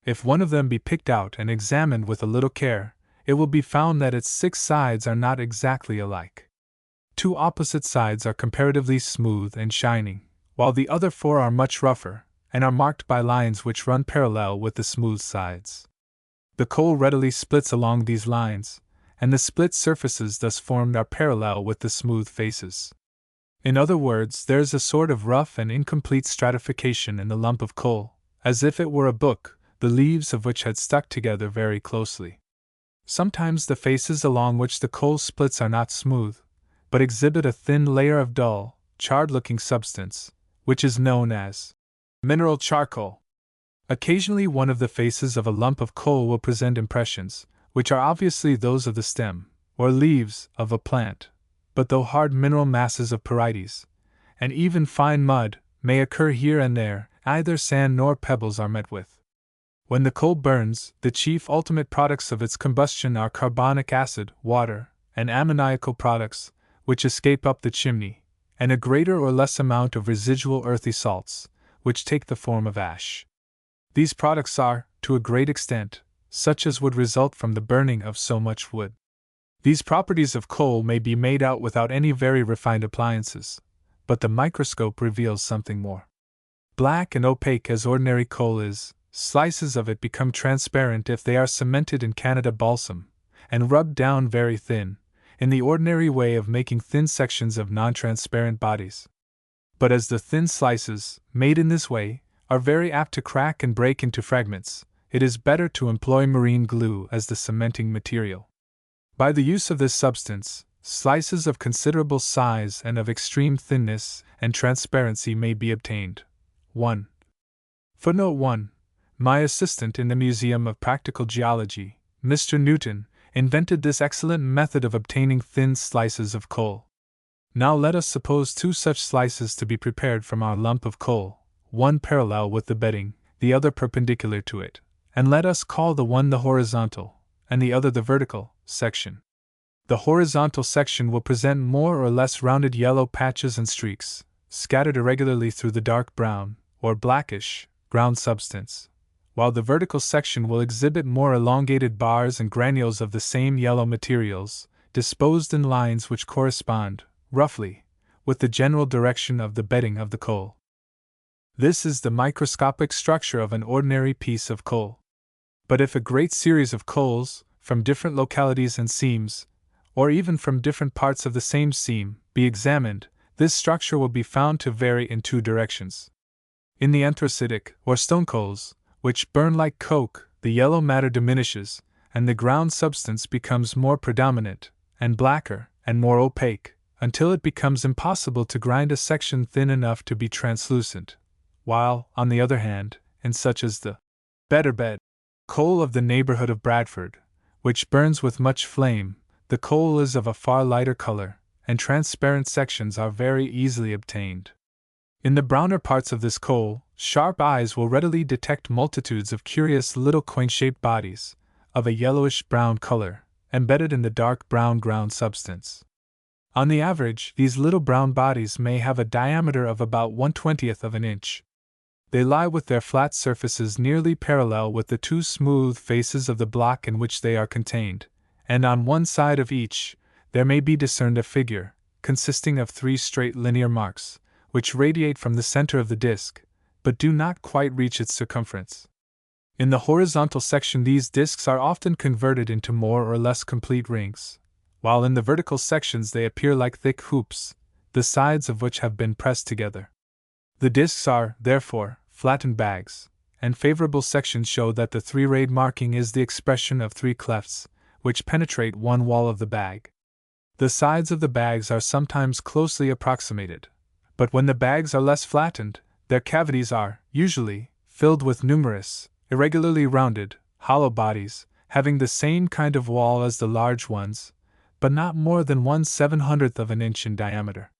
If one of them be picked out and examined with a little care, it will be found that its 6 sides are not exactly alike. 2 opposite sides are comparatively smooth and shining, while the other 4 are much rougher, and are marked by lines which run parallel with the smooth sides. The coal readily splits along these lines, and the split surfaces thus formed are parallel with the smooth faces. In other words, there is a sort of rough and incomplete stratification in the lump of coal, as if it were a book, the leaves of which had stuck together very closely. Sometimes the faces along which the coal splits are not smooth, but exhibit a thin layer of dull, charred-looking substance, which is known as mineral charcoal. Occasionally one of the faces of a lump of coal will present impressions, which are obviously those of the stem, or leaves, of a plant, but though hard mineral masses of parietes, and even fine mud, may occur here and there, neither sand nor pebbles are met with. When the coal burns, the chief ultimate products of its combustion are carbonic acid, water, and ammoniacal products, which escape up the chimney, and a greater or less amount of residual earthy salts, which take the form of ash. These products are, to a great extent, such as would result from the burning of so much wood. These properties of coal may be made out without any very refined appliances, but the microscope reveals something more. Black and opaque as ordinary coal is, slices of it become transparent if they are cemented in Canada balsam, and rubbed down very thin, in the ordinary way of making thin sections of non-transparent bodies. But as the thin slices, made in this way, are very apt to crack and break into fragments, it is better to employ marine glue as the cementing material. By the use of this substance, slices of considerable size and of extreme thinness and transparency may be obtained. 1. Footnote 1. My assistant in the Museum of Practical Geology, Mr. Newton, invented this excellent method of obtaining thin slices of coal. Now let us suppose 2 such slices to be prepared from our lump of coal, one parallel with the bedding, the other perpendicular to it, and let us call the one the horizontal, and the other the vertical, section. The horizontal section will present more or less rounded yellow patches and streaks, scattered irregularly through the dark brown, or blackish, ground substance, while the vertical section will exhibit more elongated bars and granules of the same yellow materials, disposed in lines which correspond, roughly, with the general direction of the bedding of the coal. This is the microscopic structure of an ordinary piece of coal. But if a great series of coals, from different localities and seams, or even from different parts of the same seam, be examined, this structure will be found to vary in 2 directions. In the anthracitic, or stone coals, which burn like coke, the yellow matter diminishes, and the ground substance becomes more predominant, and blacker, and more opaque, until it becomes impossible to grind a section thin enough to be translucent, while, on the other hand, in such as the better bed coal of the neighborhood of Bradford, which burns with much flame, the coal is of a far lighter color, and transparent sections are very easily obtained. In the browner parts of this coal, sharp eyes will readily detect multitudes of curious little quaint-shaped bodies, of a yellowish-brown color, embedded in the dark brown ground substance. On the average, these little brown bodies may have a diameter of about 1/20th of an inch. They lie with their flat surfaces nearly parallel with the 2 smooth faces of the block in which they are contained, and on one side of each, there may be discerned a figure, consisting of 3 straight linear marks, which radiate from the center of the disc, but do not quite reach its circumference. In the horizontal section, these discs are often converted into more or less complete rings, while in the vertical sections they appear like thick hoops, the sides of which have been pressed together. The discs are, therefore, flattened bags, and favorable sections show that the 3-rayed marking is the expression of 3 clefts, which penetrate one wall of the bag. The sides of the bags are sometimes closely approximated, but when the bags are less flattened, their cavities are, usually, filled with numerous, irregularly rounded, hollow bodies, having the same kind of wall as the large ones, but not more than 1/700th of an inch in diameter.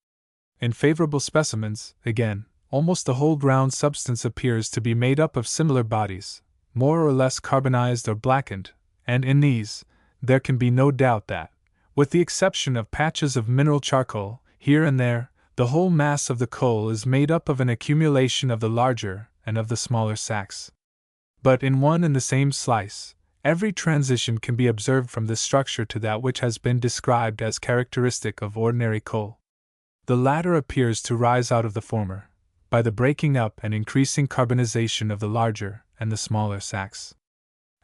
In favorable specimens, again, almost the whole ground substance appears to be made up of similar bodies, more or less carbonized or blackened, and in these, there can be no doubt that, with the exception of patches of mineral charcoal, here and there, the whole mass of the coal is made up of an accumulation of the larger and of the smaller sacks. But in one and the same slice, every transition can be observed from this structure to that which has been described as characteristic of ordinary coal. The latter appears to rise out of the former, by the breaking up and increasing carbonization of the larger and the smaller sacks.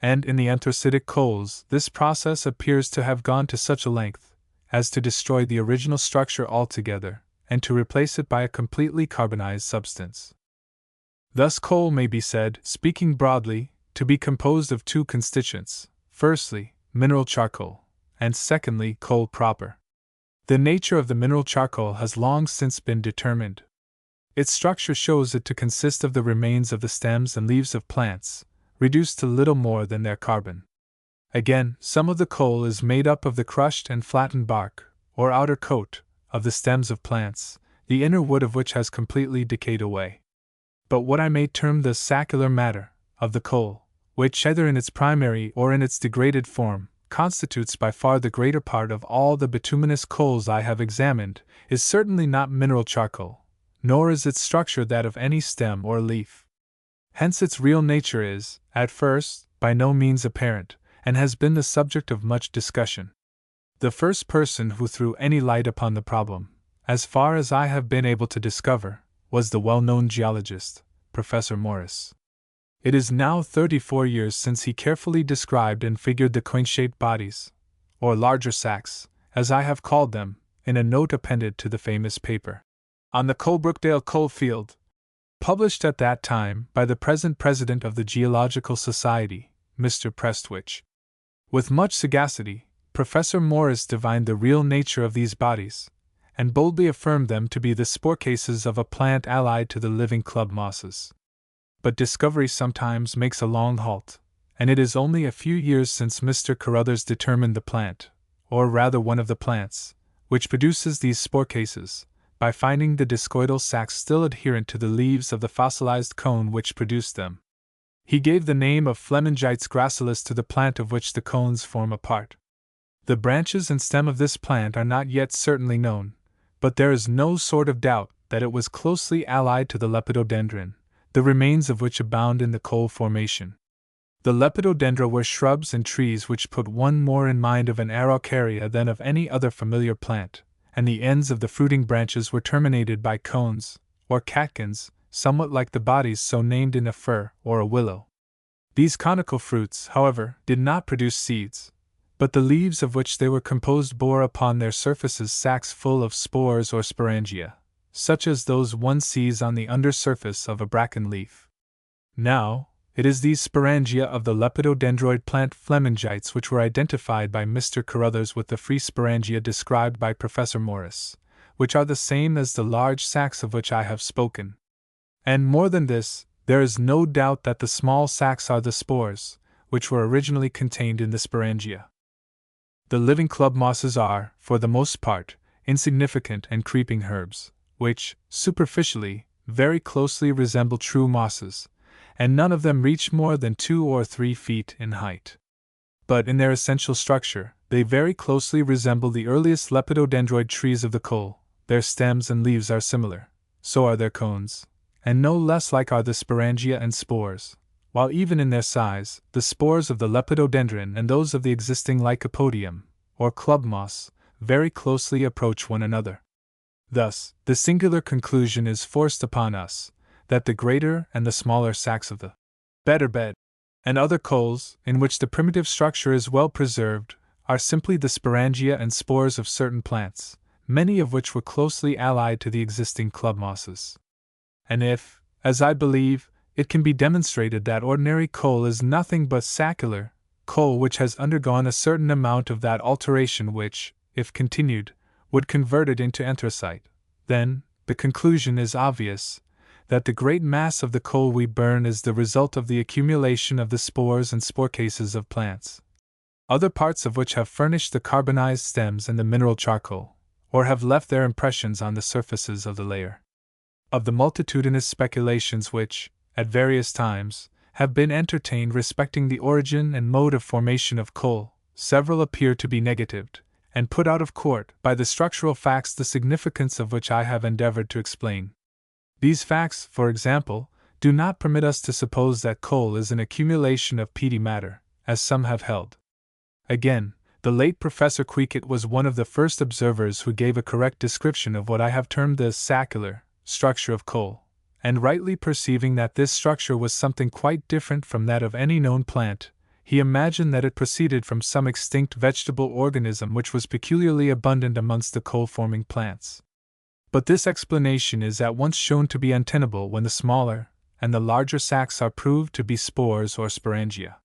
And in the anthracitic coals, this process appears to have gone to such a length as to destroy the original structure altogether, and to replace it by a completely carbonized substance. Thus coal may be said, speaking broadly, to be composed of 2 constituents, firstly, mineral charcoal, and secondly, coal proper. The nature of the mineral charcoal has long since been determined. Its structure shows it to consist of the remains of the stems and leaves of plants, reduced to little more than their carbon. Again, some of the coal is made up of the crushed and flattened bark, or outer coat, of the stems of plants, the inner wood of which has completely decayed away. But what I may term the saccular matter of the coal, which either in its primary or in its degraded form, constitutes by far the greater part of all the bituminous coals I have examined, is certainly not mineral charcoal, nor is its structure that of any stem or leaf. Hence its real nature is, at first, by no means apparent, and has been the subject of much discussion. The first person who threw any light upon the problem, as far as I have been able to discover, was the well-known geologist, Professor Morris. It is now 34 years since he carefully described and figured the quaint-shaped bodies, or larger sacs, as I have called them, in a note appended to the famous paper on the Coalbrookdale coal field, published at that time by the present president of the Geological Society, Mr. Prestwich. With much sagacity, Professor Morris divined the real nature of these bodies, and boldly affirmed them to be the spore cases of a plant allied to the living club mosses. But discovery sometimes makes a long halt, and it is only a few years since Mr. Carruthers determined the plant, or rather one of the plants, which produces these spore cases, by finding the discoidal sacs still adherent to the leaves of the fossilized cone which produced them. He gave the name of Flemingites gracilis to the plant of which the cones form a part. The branches and stem of this plant are not yet certainly known, but there is no sort of doubt that it was closely allied to the lepidodendron, the remains of which abound in the coal formation. The lepidodendra were shrubs and trees which put one more in mind of an araucaria than of any other familiar plant, and the ends of the fruiting branches were terminated by cones, or catkins, somewhat like the bodies so named in a fir or a willow. These conical fruits, however, did not produce seeds, but the leaves of which they were composed bore upon their surfaces sacs full of spores or sporangia, such as those one sees on the under surface of a bracken leaf. Now, it is these sporangia of the lepidodendroid plant Flemingites which were identified by Mr. Carruthers with the free sporangia described by Professor Morris, which are the same as the large sacs of which I have spoken. And more than this, there is no doubt that the small sacs are the spores, which were originally contained in the sporangia. The living club mosses are, for the most part, insignificant and creeping herbs, which, superficially, very closely resemble true mosses, and none of them reach more than 2 or 3 feet in height. But in their essential structure, they very closely resemble the earliest lepidodendroid trees of the coal. Their stems and leaves are similar, so are their cones, and no less like are the sporangia and spores, while even in their size, the spores of the lepidodendron and those of the existing lycopodium, or club moss, very closely approach one another. Thus, the singular conclusion is forced upon us, that the greater and the smaller sacs of the better bed, and other coals, in which the primitive structure is well preserved, are simply the sporangia and spores of certain plants, many of which were closely allied to the existing club mosses. And if, as I believe, it can be demonstrated that ordinary coal is nothing but saccular, coal which has undergone a certain amount of that alteration which, if continued, would convert it into anthracite, then, the conclusion is obvious, that the great mass of the coal we burn is the result of the accumulation of the spores and spore cases of plants, other parts of which have furnished the carbonized stems and the mineral charcoal, or have left their impressions on the surfaces of the layer. Of the multitudinous speculations which, at various times, have been entertained respecting the origin and mode of formation of coal, several appear to be negatived, and put out of court by the structural facts the significance of which I have endeavored to explain. These facts, for example, do not permit us to suppose that coal is an accumulation of peaty matter, as some have held. Again, the late Professor Quiquet was one of the first observers who gave a correct description of what I have termed the saccular structure of coal, and rightly perceiving that this structure was something quite different from that of any known plant, he imagined that it proceeded from some extinct vegetable organism which was peculiarly abundant amongst the coal-forming plants. But this explanation is at once shown to be untenable when the smaller and the larger sacs are proved to be spores or sporangia.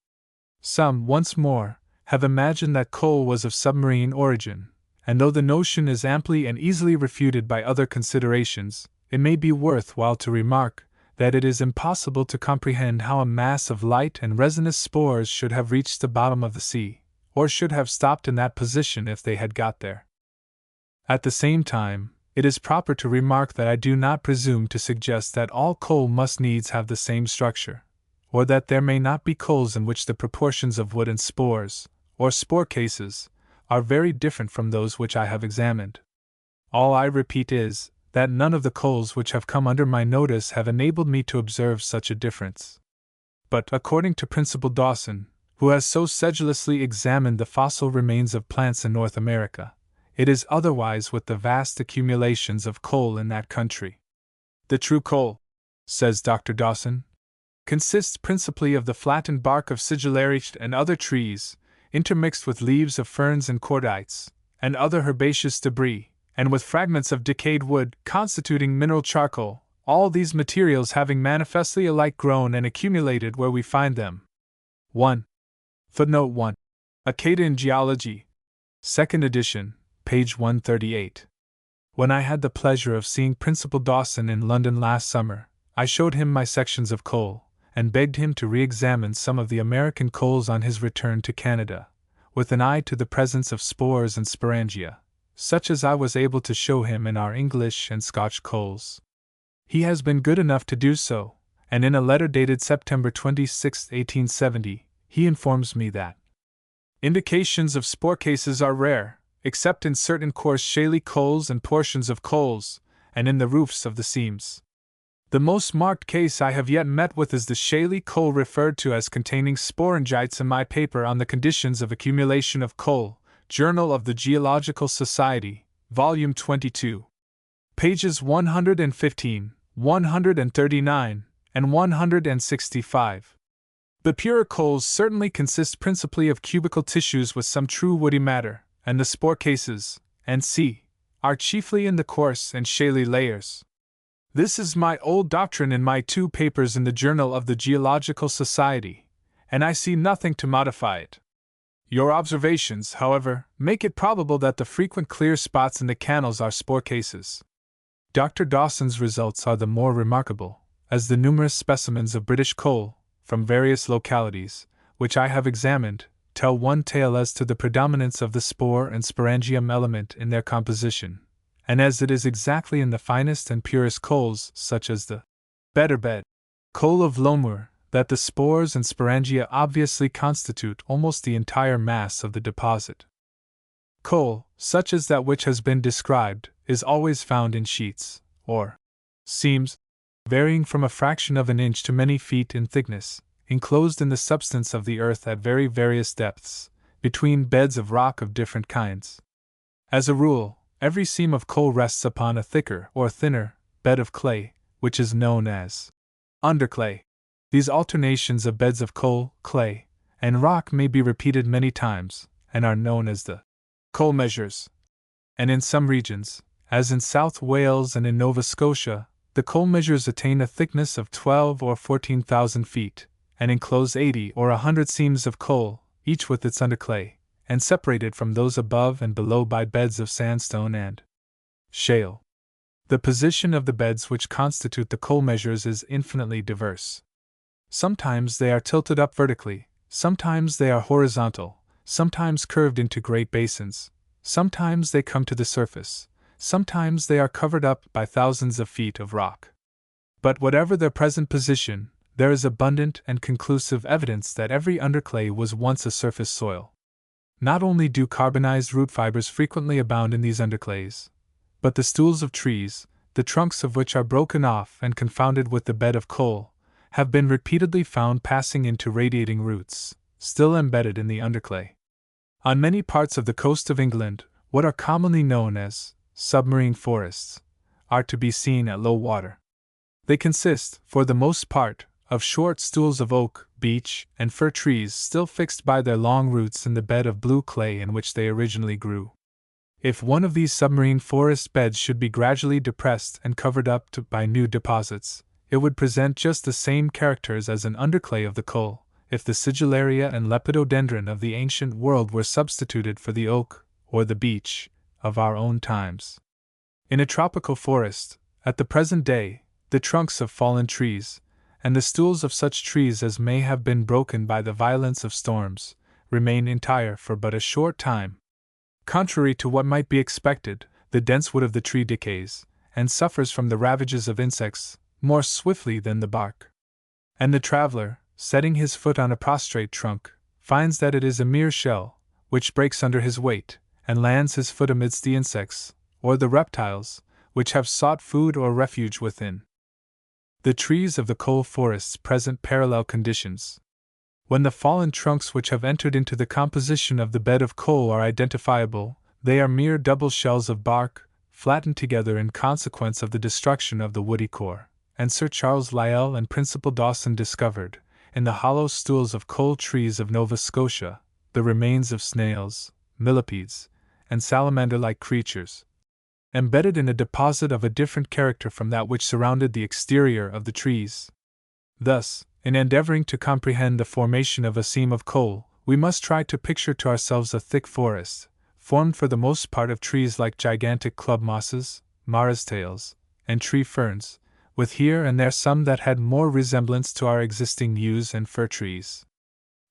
Some, once more, have imagined that coal was of submarine origin, and though the notion is amply and easily refuted by other considerations, it may be worth while to remark that it is impossible to comprehend how a mass of light and resinous spores should have reached the bottom of the sea, or should have stopped in that position if they had got there. At the same time, it is proper to remark that I do not presume to suggest that all coal must needs have the same structure, or that there may not be coals in which the proportions of wood and spores, or spore cases, are very different from those which I have examined. All I repeat is, that none of the coals which have come under my notice have enabled me to observe such a difference. but according to Principal Dawson, who has so sedulously examined the fossil remains of plants in North America, it is otherwise with the vast accumulations of coal in that country. The true coal, says Dr. Dawson, consists principally of the flattened bark of sigillariaceae and other trees, intermixed with leaves of ferns and cordytes, and other herbaceous debris, and with fragments of decayed wood constituting mineral charcoal, all these materials having manifestly alike grown and accumulated where we find them. 1. Footnote 1. Acadian Geology, 2nd edition, page 138. When I had the pleasure of seeing Principal Dawson in London last summer, I showed him my sections of coal, and begged him to re-examine some of the American coals on his return to Canada, with an eye to the presence of spores and sporangia, such as I was able to show him in our English and Scotch coals. He has been good enough to do so, and in a letter dated September 26, 1870, he informs me that indications of spore cases are rare, except in certain coarse shaly coals and portions of coals, and in the roofs of the seams. The most marked case I have yet met with is the shaly coal referred to as containing sporangites in my paper on the conditions of accumulation of coal, Journal of the Geological Society, Volume 22. Pages 115, 139, and 165. The purer coals certainly consist principally of cubical tissues with some true woody matter, and the spore cases, and c, are chiefly in the coarse and shaly layers. This is my old doctrine in my 2 papers in the Journal of the Geological Society, and I see nothing to modify it. Your observations, however, make it probable that the frequent clear spots in the canals are spore cases. Dr. Dawson's results are the more remarkable, as the numerous specimens of British coal, from various localities, which I have examined, tell one tale as to the predominance of the spore and sporangium element in their composition, and as it is exactly in the finest and purest coals, such as the better bed coal of Lomur, that the spores and sporangia obviously constitute almost the entire mass of the deposit. Coal, such as that which has been described, is always found in sheets, or seams, varying from a fraction of an inch to many feet in thickness, enclosed in the substance of the earth at very various depths, between beds of rock of different kinds. As a rule, every seam of coal rests upon a thicker or thinner bed of clay, which is known as underclay. These alternations of beds of coal, clay, and rock may be repeated many times, and are known as the coal measures. And in some regions, as in South Wales and in Nova Scotia, the coal measures attain a thickness of 12 or 14,000 feet, and enclose 80 or 100 seams of coal, each with its underclay, and separated from those above and below by beds of sandstone and shale. The position of the beds which constitute the coal measures is infinitely diverse. Sometimes they are tilted up vertically, sometimes they are horizontal, sometimes curved into great basins, sometimes they come to the surface, sometimes they are covered up by thousands of feet of rock. But whatever their present position, there is abundant and conclusive evidence that every underclay was once a surface soil. Not only do carbonized root fibers frequently abound in these underclays, but the stools of trees, the trunks of which are broken off and confounded with the bed of coal, have been repeatedly found passing into radiating roots, still embedded in the underclay. On many parts of the coast of England, what are commonly known as submarine forests are to be seen at low water. They consist, for the most part, of short stools of oak, beech, and fir trees still fixed by their long roots in the bed of blue clay in which they originally grew. If one of these submarine forest beds should be gradually depressed and covered up by new deposits, it would present just the same characters as an underclay of the coal, if the sigillaria and lepidodendron of the ancient world were substituted for the oak, or the beech, of our own times. In a tropical forest, at the present day, the trunks of fallen trees, and the stools of such trees as may have been broken by the violence of storms, remain entire for but a short time. Contrary to what might be expected, the dense wood of the tree decays, and suffers from the ravages of insects, more swiftly than the bark. And the traveler, setting his foot on a prostrate trunk, finds that it is a mere shell, which breaks under his weight, and lands his foot amidst the insects, or the reptiles, which have sought food or refuge within. The trees of the coal forests present parallel conditions. When the fallen trunks which have entered into the composition of the bed of coal are identifiable, they are mere double shells of bark, flattened together in consequence of the destruction of the woody core, and Sir Charles Lyell and Principal Dawson discovered, in the hollow stools of coal trees of Nova Scotia, the remains of snails, millipedes, and salamander-like creatures, embedded in a deposit of a different character from that which surrounded the exterior of the trees. Thus, in endeavoring to comprehend the formation of a seam of coal, we must try to picture to ourselves a thick forest, formed for the most part of trees like gigantic club mosses, morris-tails, and tree ferns, with here and there some that had more resemblance to our existing yews and fir trees.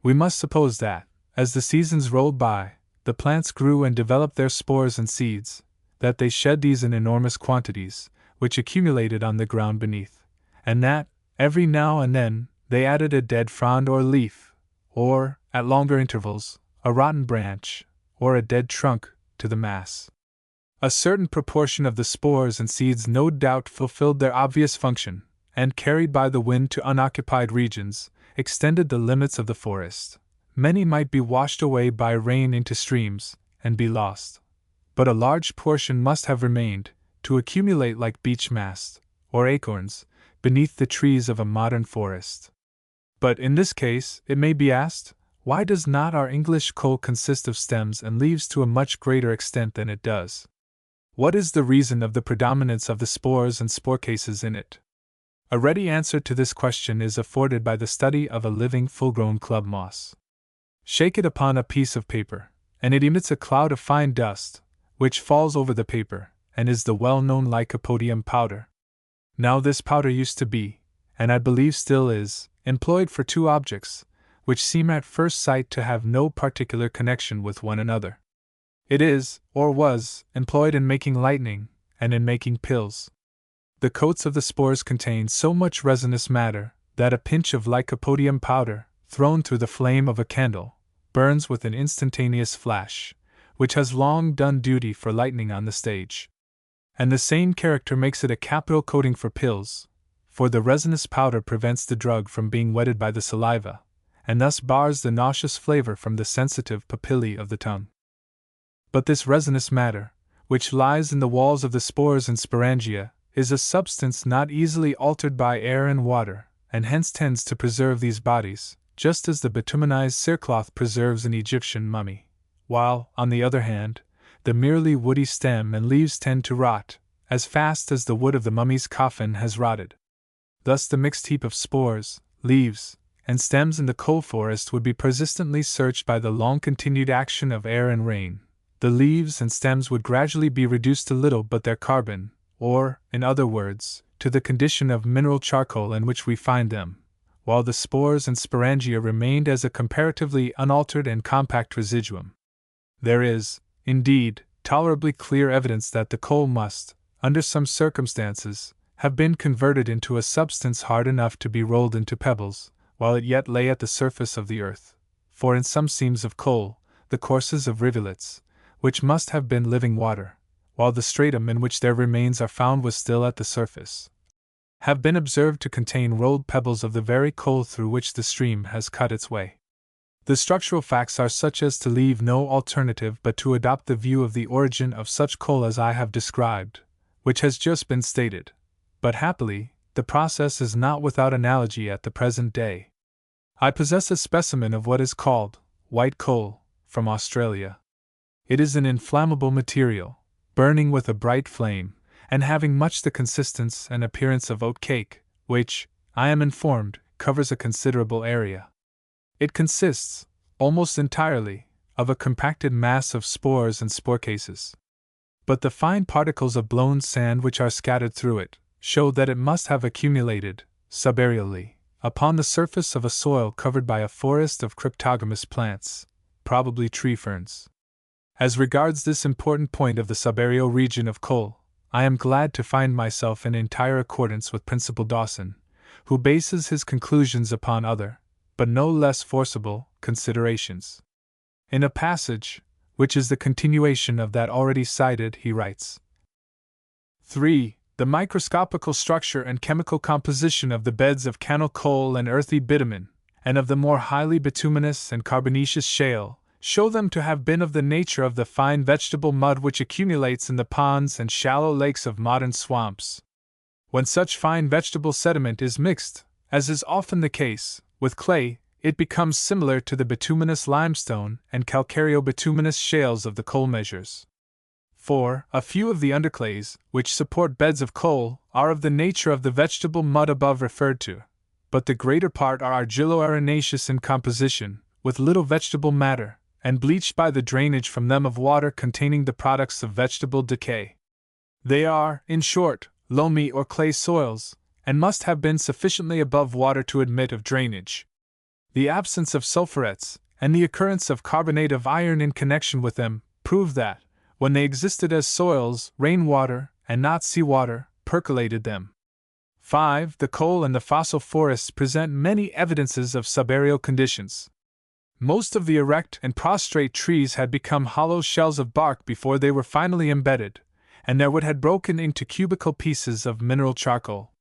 We must suppose that, as the seasons rolled by, the plants grew and developed their spores and seeds, that they shed these in enormous quantities, which accumulated on the ground beneath, and that, every now and then, they added a dead frond or leaf, or, at longer intervals, a rotten branch, or a dead trunk, to the mass. A certain proportion of the spores and seeds no doubt fulfilled their obvious function, and carried by the wind to unoccupied regions, extended the limits of the forest. Many might be washed away by rain into streams, and be lost. But a large portion must have remained, to accumulate like beech mast, or acorns, beneath the trees of a modern forest. But in this case, it may be asked, why does not our English coal consist of stems and leaves to a much greater extent than it does? What is the reason of the predominance of the spores and spore cases in it? A ready answer to this question is afforded by the study of a living full-grown club moss. Shake it upon a piece of paper, and it emits a cloud of fine dust, which falls over the paper, and is the well-known lycopodium powder. Now this powder used to be, and I believe still is, employed for two objects, which seem at first sight to have no particular connection with one another. It is, or was, employed in making lightning, and in making pills. The coats of the spores contain so much resinous matter, that a pinch of lycopodium powder, thrown through the flame of a candle, burns with an instantaneous flash, which has long done duty for lightning on the stage. And the same character makes it a capital coating for pills, for the resinous powder prevents the drug from being wetted by the saliva, and thus bars the nauseous flavor from the sensitive papillae of the tongue. But this resinous matter, which lies in the walls of the spores and sporangia, is a substance not easily altered by air and water, and hence tends to preserve these bodies, just as the bituminized cerecloth preserves an Egyptian mummy, while, on the other hand, the merely woody stem and leaves tend to rot, as fast as the wood of the mummy's coffin has rotted. Thus the mixed heap of spores, leaves, and stems in the coal forest would be persistently searched by the long-continued action of air and rain. The leaves and stems would gradually be reduced to little but their carbon, or, in other words, to the condition of mineral charcoal in which we find them, while the spores and sporangia remained as a comparatively unaltered and compact residuum. There is, indeed, tolerably clear evidence that the coal must, under some circumstances, have been converted into a substance hard enough to be rolled into pebbles, while it yet lay at the surface of the earth, for in some seams of coal, the courses of rivulets, which must have been living water, while the stratum in which their remains are found was still at the surface, have been observed to contain rolled pebbles of the very coal through which the stream has cut its way. The structural facts are such as to leave no alternative but to adopt the view of the origin of such coal as I have described, which has just been stated. But happily, the process is not without analogy at the present day. I possess a specimen of what is called white coal, from Australia. It is an inflammable material, burning with a bright flame, and having much the consistence and appearance of oat cake, which, I am informed, covers a considerable area. It consists, almost entirely, of a compacted mass of spores and spore cases. But the fine particles of blown sand which are scattered through it show that it must have accumulated, subaerially, upon the surface of a soil covered by a forest of cryptogamous plants, probably tree ferns. As regards this important point of the subaerial region of coal, I am glad to find myself in entire accordance with Principal Dawson, who bases his conclusions upon other, but no less forcible, considerations. In a passage, which is the continuation of that already cited, he writes, 3. the microscopical structure and chemical composition of the beds of cannel coal and earthy bitumen, and of the more highly bituminous and carbonaceous shale, show them to have been of the nature of the fine vegetable mud which accumulates in the ponds and shallow lakes of modern swamps. When such fine vegetable sediment is mixed, as is often the case, with clay, it becomes similar to the bituminous limestone and calcareo-bituminous shales of the coal measures. 4. A few of the underclays, which support beds of coal, are of the nature of the vegetable mud above referred to, but the greater part are argillo-arenaceous in composition, with little vegetable matter, and bleached by the drainage from them of water containing the products of vegetable decay. They are, in short, loamy or clay soils, and must have been sufficiently above water to admit of drainage. The absence of sulphurettes, and the occurrence of carbonate of iron in connection with them, prove that, when they existed as soils, rainwater, and not seawater, percolated them. 5. The coal and the fossil forests present many evidences of subaerial conditions. Most of the erect and prostrate trees had become hollow shells of bark before they were finally embedded, and their wood had broken into cubical pieces of mineral charcoal.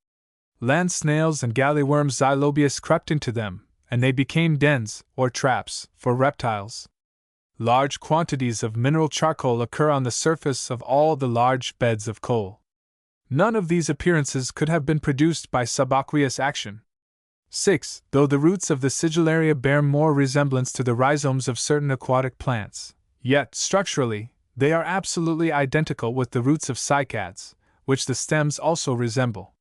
Land snails and galleyworms xylobius crept into them, and they became dens, or traps, for reptiles. Large quantities of mineral charcoal occur on the surface of all the large beds of coal. None of these appearances could have been produced by subaqueous action. 6. Though the roots of the sigillaria bear more resemblance to the rhizomes of certain aquatic plants, yet, structurally, they are absolutely identical with the roots of cycads, which the stems also resemble.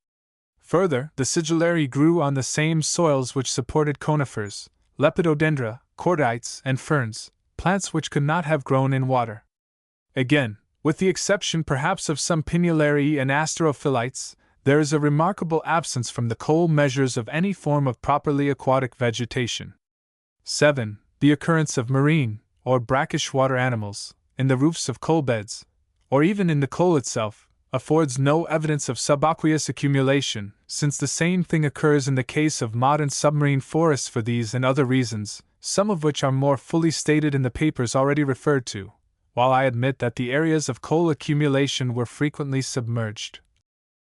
Further, the sigillaria grew on the same soils which supported conifers, lepidodendra, cordytes, and ferns, plants which could not have grown in water. Again, with the exception perhaps of some pinularii and asterophyllites, there is a remarkable absence from the coal measures of any form of properly aquatic vegetation. 7. The occurrence of marine, or brackish water animals, in the roofs of coal beds, or even in the coal itself, affords no evidence of subaqueous accumulation, since the same thing occurs in the case of modern submarine forests for these and other reasons, some of which are more fully stated in the papers already referred to, while I admit that the areas of coal accumulation were frequently submerged.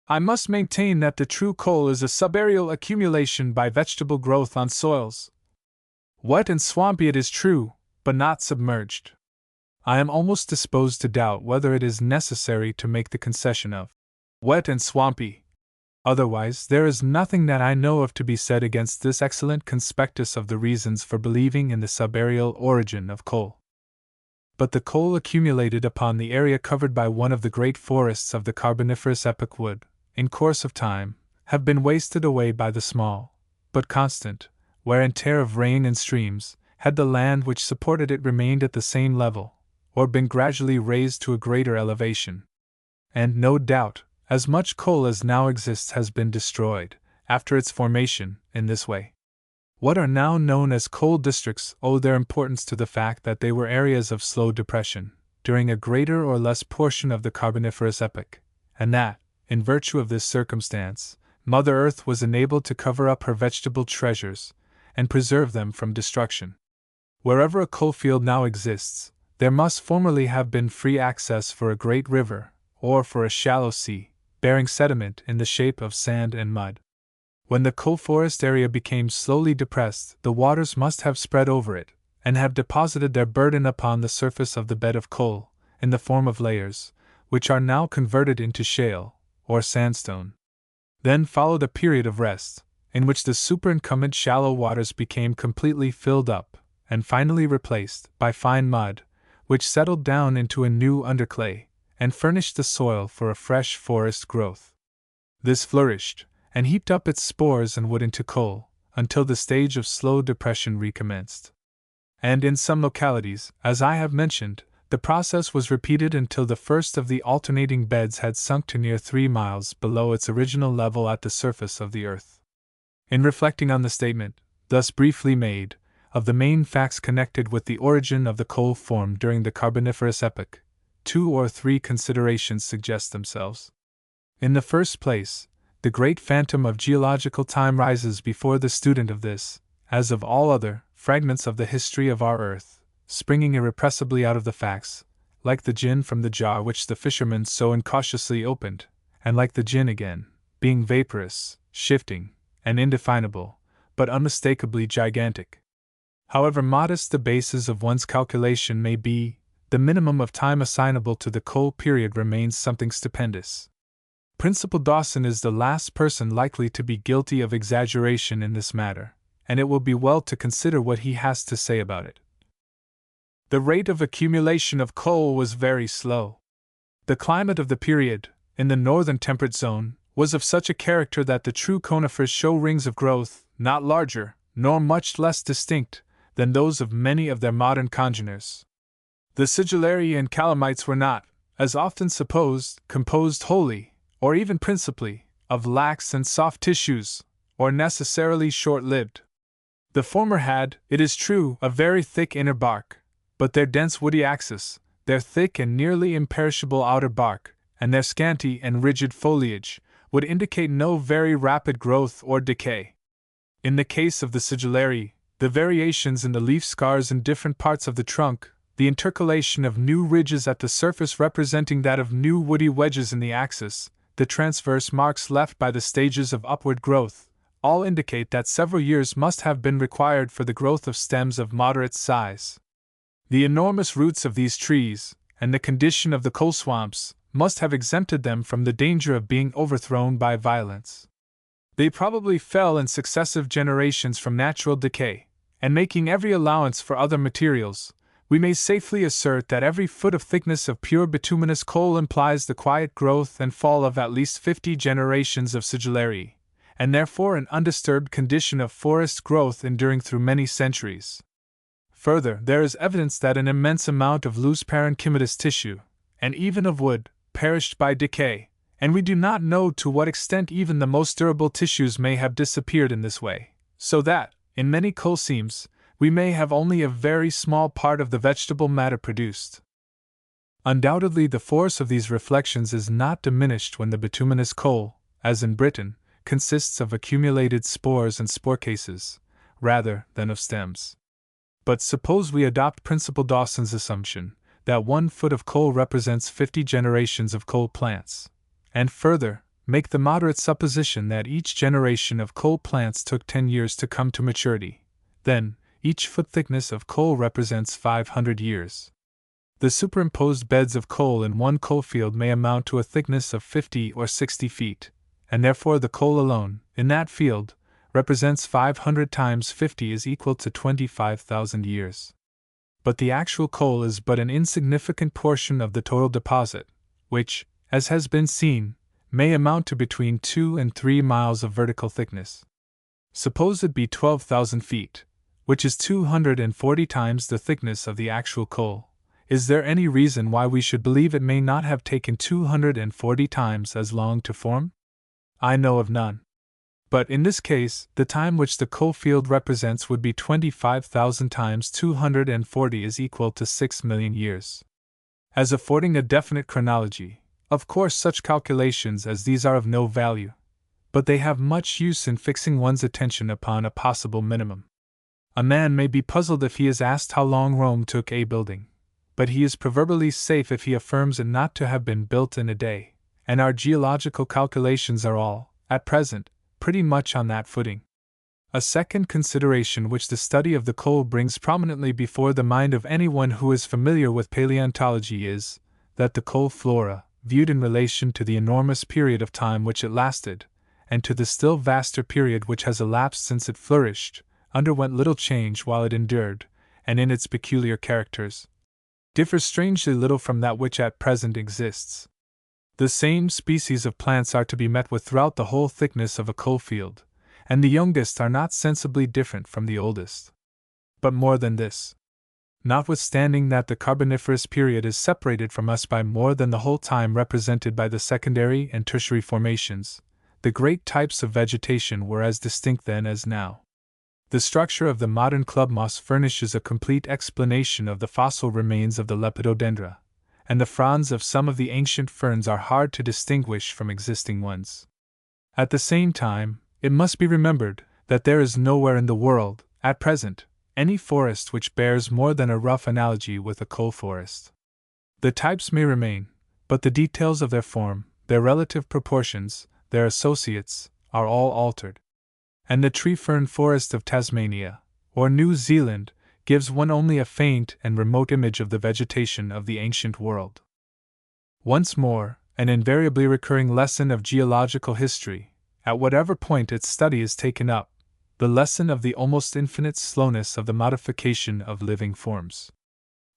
I must maintain that the true coal is a subaerial accumulation by vegetable growth on soils. Wet and swampy it is true, but not submerged. I am almost disposed to doubt whether it is necessary to make the concession of wet and swampy. Otherwise, there is nothing that I know of to be said against this excellent conspectus of the reasons for believing in the subaerial origin of coal. But the coal accumulated upon the area covered by one of the great forests of the Carboniferous epoch would, in course of time, have been wasted away by the small, but constant, wear and tear of rain and streams, had the land which supported it remained at the same level, or been gradually raised to a greater elevation. And no doubt, as much coal as now exists has been destroyed, after its formation, in this way. What are now known as coal districts owe their importance to the fact that they were areas of slow depression, during a greater or less portion of the Carboniferous epoch, and that, in virtue of this circumstance, Mother Earth was enabled to cover up her vegetable treasures, and preserve them from destruction. Wherever a coal field now exists, there must formerly have been free access for a great river, or for a shallow sea, bearing sediment in the shape of sand and mud. When the coal forest area became slowly depressed, the waters must have spread over it, and have deposited their burden upon the surface of the bed of coal, in the form of layers, which are now converted into shale, or sandstone. Then followed a period of rest, in which the superincumbent shallow waters became completely filled up, and finally replaced by fine mud, which settled down into a new underclay, and furnished the soil for a fresh forest growth. This flourished, and heaped up its spores and wood into coal, until the stage of slow depression recommenced. And in some localities, as I have mentioned, the process was repeated until the first of the alternating beds had sunk to near 3 miles below its original level at the surface of the earth. In reflecting on the statement, thus briefly made, of the main facts connected with the origin of the coal formed during the Carboniferous epoch, 2 or 3 considerations suggest themselves. In the first place, the great phantom of geological time rises before the student of this, as of all other, fragments of the history of our earth, springing irrepressibly out of the facts, like the gin from the jar which the fisherman so incautiously opened, and like the gin again, being vaporous, shifting, and indefinable, but unmistakably gigantic. However modest the basis of one's calculation may be, the minimum of time assignable to the coal period remains something stupendous. Principal Dawson is the last person likely to be guilty of exaggeration in this matter, and it will be well to consider what he has to say about it. The rate of accumulation of coal was very slow. The climate of the period, in the northern temperate zone, was of such a character that the true conifers show rings of growth, not larger, nor much less distinct, than those of many of their modern congeners. The sigillaria and calamites were not, as often supposed, composed wholly, or even principally, of lax and soft tissues, or necessarily short-lived. The former had, it is true, a very thick inner bark, but their dense woody axis, their thick and nearly imperishable outer bark, and their scanty and rigid foliage, would indicate no very rapid growth or decay. In the case of the sigillariae, the variations in the leaf scars in different parts of the trunk, the intercalation of new ridges at the surface representing that of new woody wedges in the axis, the transverse marks left by the stages of upward growth, all indicate that several years must have been required for the growth of stems of moderate size. The enormous roots of these trees, and the condition of the coal swamps, must have exempted them from the danger of being overthrown by violence. They probably fell in successive generations from natural decay, and making every allowance for other materials, we may safely assert that every foot of thickness of pure bituminous coal implies the quiet growth and fall of at least 50 generations of sigillariae, and therefore an undisturbed condition of forest growth enduring through many centuries. Further, there is evidence that an immense amount of loose parenchymatous tissue, and even of wood, perished by decay, and we do not know to what extent even the most durable tissues may have disappeared in this way, so that, in many coal seams, we may have only a very small part of the vegetable matter produced. Undoubtedly, the force of these reflections is not diminished when the bituminous coal, as in Britain, consists of accumulated spores and spore cases, rather than of stems. But suppose we adopt Principal Dawson's assumption that 1 foot of coal represents 50 generations of coal plants, and further, make the moderate supposition that each generation of coal plants took 10 years to come to maturity, then, each foot thickness of coal represents 500 years. The superimposed beds of coal in one coal field may amount to a thickness of 50 or 60 feet, and therefore the coal alone, in that field, represents 500 times 50 is equal to 25,000 years. But the actual coal is but an insignificant portion of the total deposit, which, as has been seen, may amount to between 2 and 3 miles of vertical thickness. Suppose it be 12,000 feet, which is 240 times the thickness of the actual coal. Is there any reason why we should believe it may not have taken 240 times as long to form? I know of none. But in this case, the time which the coal field represents would be 25,000 times 240 is equal to 6 million years. As affording a definite chronology, of course such calculations as these are of no value, but they have much use in fixing one's attention upon a possible minimum. A man may be puzzled if he is asked how long Rome took a building, but he is proverbially safe if he affirms it not to have been built in a day, and our geological calculations are all, at present, pretty much on that footing. A second consideration which the study of the coal brings prominently before the mind of anyone who is familiar with paleontology is, that the coal flora, viewed in relation to the enormous period of time which it lasted, and to the still vaster period which has elapsed since it flourished, underwent little change while it endured, and in its peculiar characters, differs strangely little from that which at present exists. The same species of plants are to be met with throughout the whole thickness of a coal field, and the youngest are not sensibly different from the oldest. But more than this, notwithstanding that the Carboniferous period is separated from us by more than the whole time represented by the secondary and tertiary formations, the great types of vegetation were as distinct then as now. The structure of the modern club moss furnishes a complete explanation of the fossil remains of the Lepidodendra, and the fronds of some of the ancient ferns are hard to distinguish from existing ones. At the same time, it must be remembered that there is nowhere in the world, at present, any forest which bears more than a rough analogy with a coal forest. The types may remain, but the details of their form, their relative proportions, their associates, are all altered. And the tree fern forest of Tasmania, or New Zealand, gives one only a faint and remote image of the vegetation of the ancient world. Once more, an invariably recurring lesson of geological history, at whatever point its study is taken up, the lesson of the almost infinite slowness of the modification of living forms.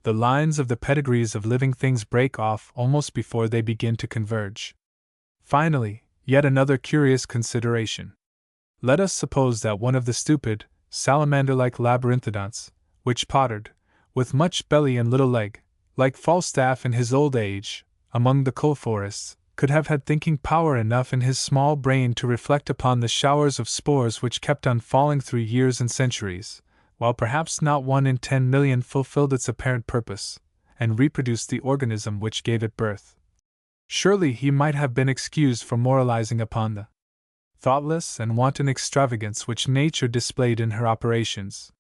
The lines of the pedigrees of living things break off almost before they begin to converge. Finally, yet another curious consideration. Let us suppose that one of the stupid, salamander-like labyrinthodonts, which pottered, with much belly and little leg, like Falstaff in his old age, among the coal forests, could have had thinking power enough in his small brain to reflect upon the showers of spores which kept on falling through years and centuries, while perhaps not 1 in 10 million fulfilled its apparent purpose, and reproduced the organism which gave it birth. Surely he might have been excused for moralizing upon the thoughtless and wanton extravagance which nature displayed in her operations.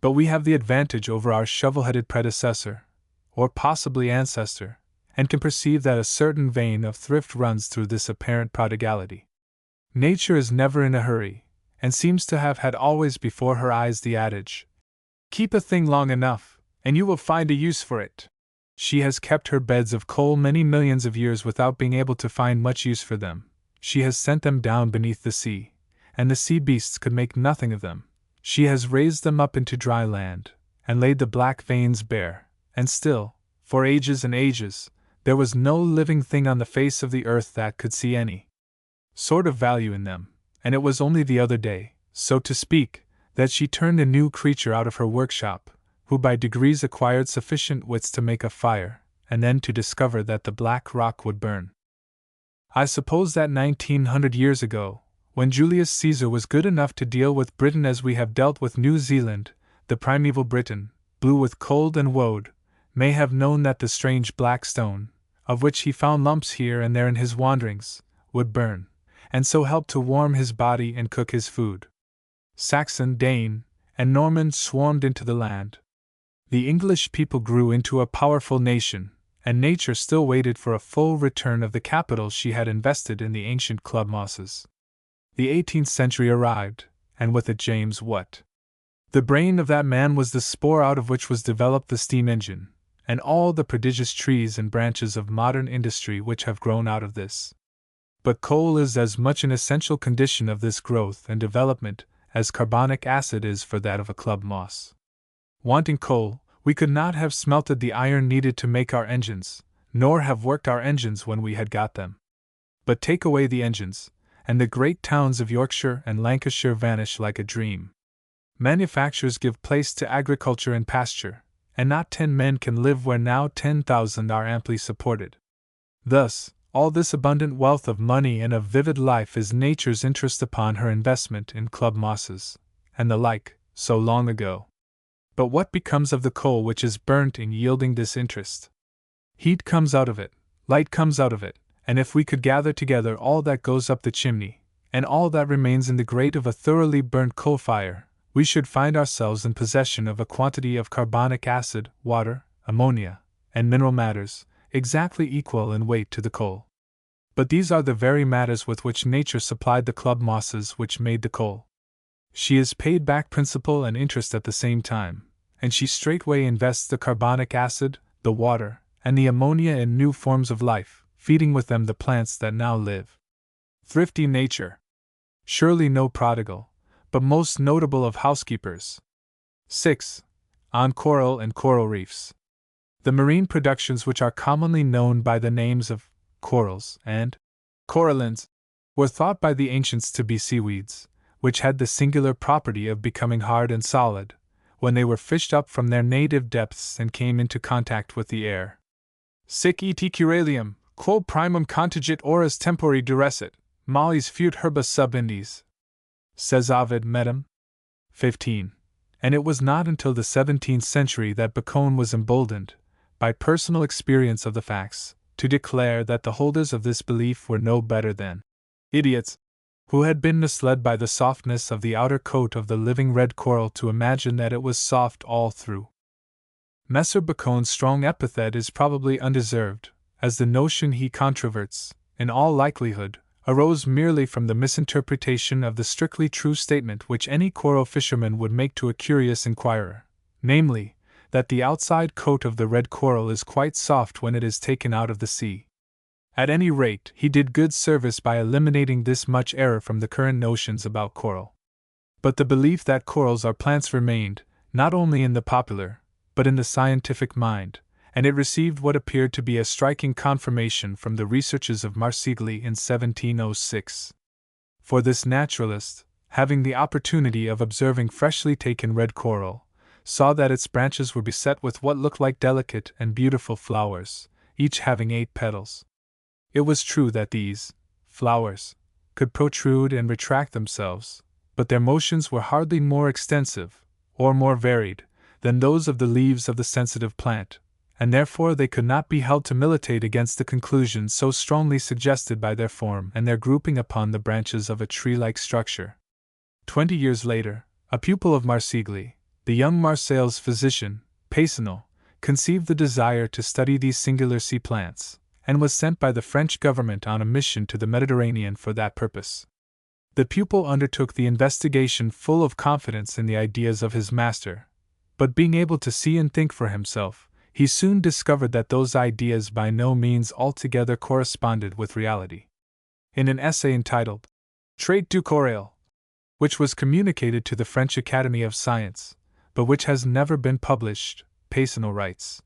But we have the advantage over our shovel-headed predecessor, or possibly ancestor, and can perceive that a certain vein of thrift runs through this apparent prodigality. Nature is never in a hurry, and seems to have had always before her eyes the adage, "Keep a thing long enough, and you will find a use for it." She has kept her beds of coal many millions of years without being able to find much use for them. She has sent them down beneath the sea, and the sea beasts could make nothing of them. She has raised them up into dry land, and laid the black veins bare, and still, for ages and ages, there was no living thing on the face of the earth that could see any sort of value in them, and it was only the other day, so to speak, that she turned a new creature out of her workshop, who by degrees acquired sufficient wits to make a fire, and then to discover that the black rock would burn. I suppose that 1900 years ago, when Julius Caesar was good enough to deal with Britain as we have dealt with New Zealand, the primeval Briton, blue with cold and woad, may have known that the strange black stone, of which he found lumps here and there in his wanderings, would burn, and so help to warm his body and cook his food. Saxon, Dane, and Norman swarmed into the land. The English people grew into a powerful nation, and nature still waited for a full return of the capital she had invested in the ancient club mosses. The 18th century arrived, and with it James Watt. The brain of that man was the spore out of which was developed the steam engine, and all the prodigious trees and branches of modern industry which have grown out of this. But coal is as much an essential condition of this growth and development as carbonic acid is for that of a club moss. Wanting coal, we could not have smelted the iron needed to make our engines, nor have worked our engines when we had got them. But take away the engines, and the great towns of Yorkshire and Lancashire vanish like a dream. Manufactures give place to agriculture and pasture, and not 10 men can live where now 10,000 are amply supported. Thus, all this abundant wealth of money and of vivid life is nature's interest upon her investment in club mosses, and the like, so long ago. But what becomes of the coal which is burnt in yielding this interest? Heat comes out of it, light comes out of it, and if we could gather together all that goes up the chimney, and all that remains in the grate of a thoroughly burnt coal fire, we should find ourselves in possession of a quantity of carbonic acid, water, ammonia, and mineral matters, exactly equal in weight to the coal. But these are the very matters with which nature supplied the club mosses which made the coal. She is paid back principal and interest at the same time, and she straightway invests the carbonic acid, the water, and the ammonia in new forms of life, feeding with them the plants that now live. Thrifty nature. Surely no prodigal, but most notable of housekeepers. 6. On coral and coral reefs. The marine productions which are commonly known by the names of corals and corallines were thought by the ancients to be seaweeds, which had the singular property of becoming hard and solid when they were fished up from their native depths and came into contact with the air. Sic et curalium, quo primum contingit oras tempori durescit, mollis fut herba sub indies, says Ovid Medum. 15. And it was not until the 17th century that Bacon was emboldened, by personal experience of the facts, to declare that the holders of this belief were no better than idiots, who had been misled by the softness of the outer coat of the living red coral to imagine that it was soft all through. Messer Bacon's strong epithet is probably undeserved, as the notion he controverts, in all likelihood, arose merely from the misinterpretation of the strictly true statement which any coral fisherman would make to a curious inquirer, namely, that the outside coat of the red coral is quite soft when it is taken out of the sea. At any rate, he did good service by eliminating this much error from the current notions about coral. But the belief that corals are plants remained, not only in the popular, but in the scientific mind, and it received what appeared to be a striking confirmation from the researches of Marsigli in 1706. For this naturalist, having the opportunity of observing freshly taken red coral, saw that its branches were beset with what looked like delicate and beautiful flowers, each having 8 petals. It was true that these flowers could protrude and retract themselves, but their motions were hardly more extensive, or more varied, than those of the leaves of the sensitive plant, and therefore they could not be held to militate against the conclusions so strongly suggested by their form and their grouping upon the branches of a tree-like structure. 20 years later, a pupil of Marsigli, the young Marseille's physician, Peyssonneau, conceived the desire to study these singular sea plants, and was sent by the French government on a mission to the Mediterranean for that purpose. The pupil undertook the investigation full of confidence in the ideas of his master, but being able to see and think for himself, he soon discovered that those ideas by no means altogether corresponded with reality. In an essay entitled Trait du Corail, which was communicated to the French Academy of Science, but which has never been published, Peyssonneau writes: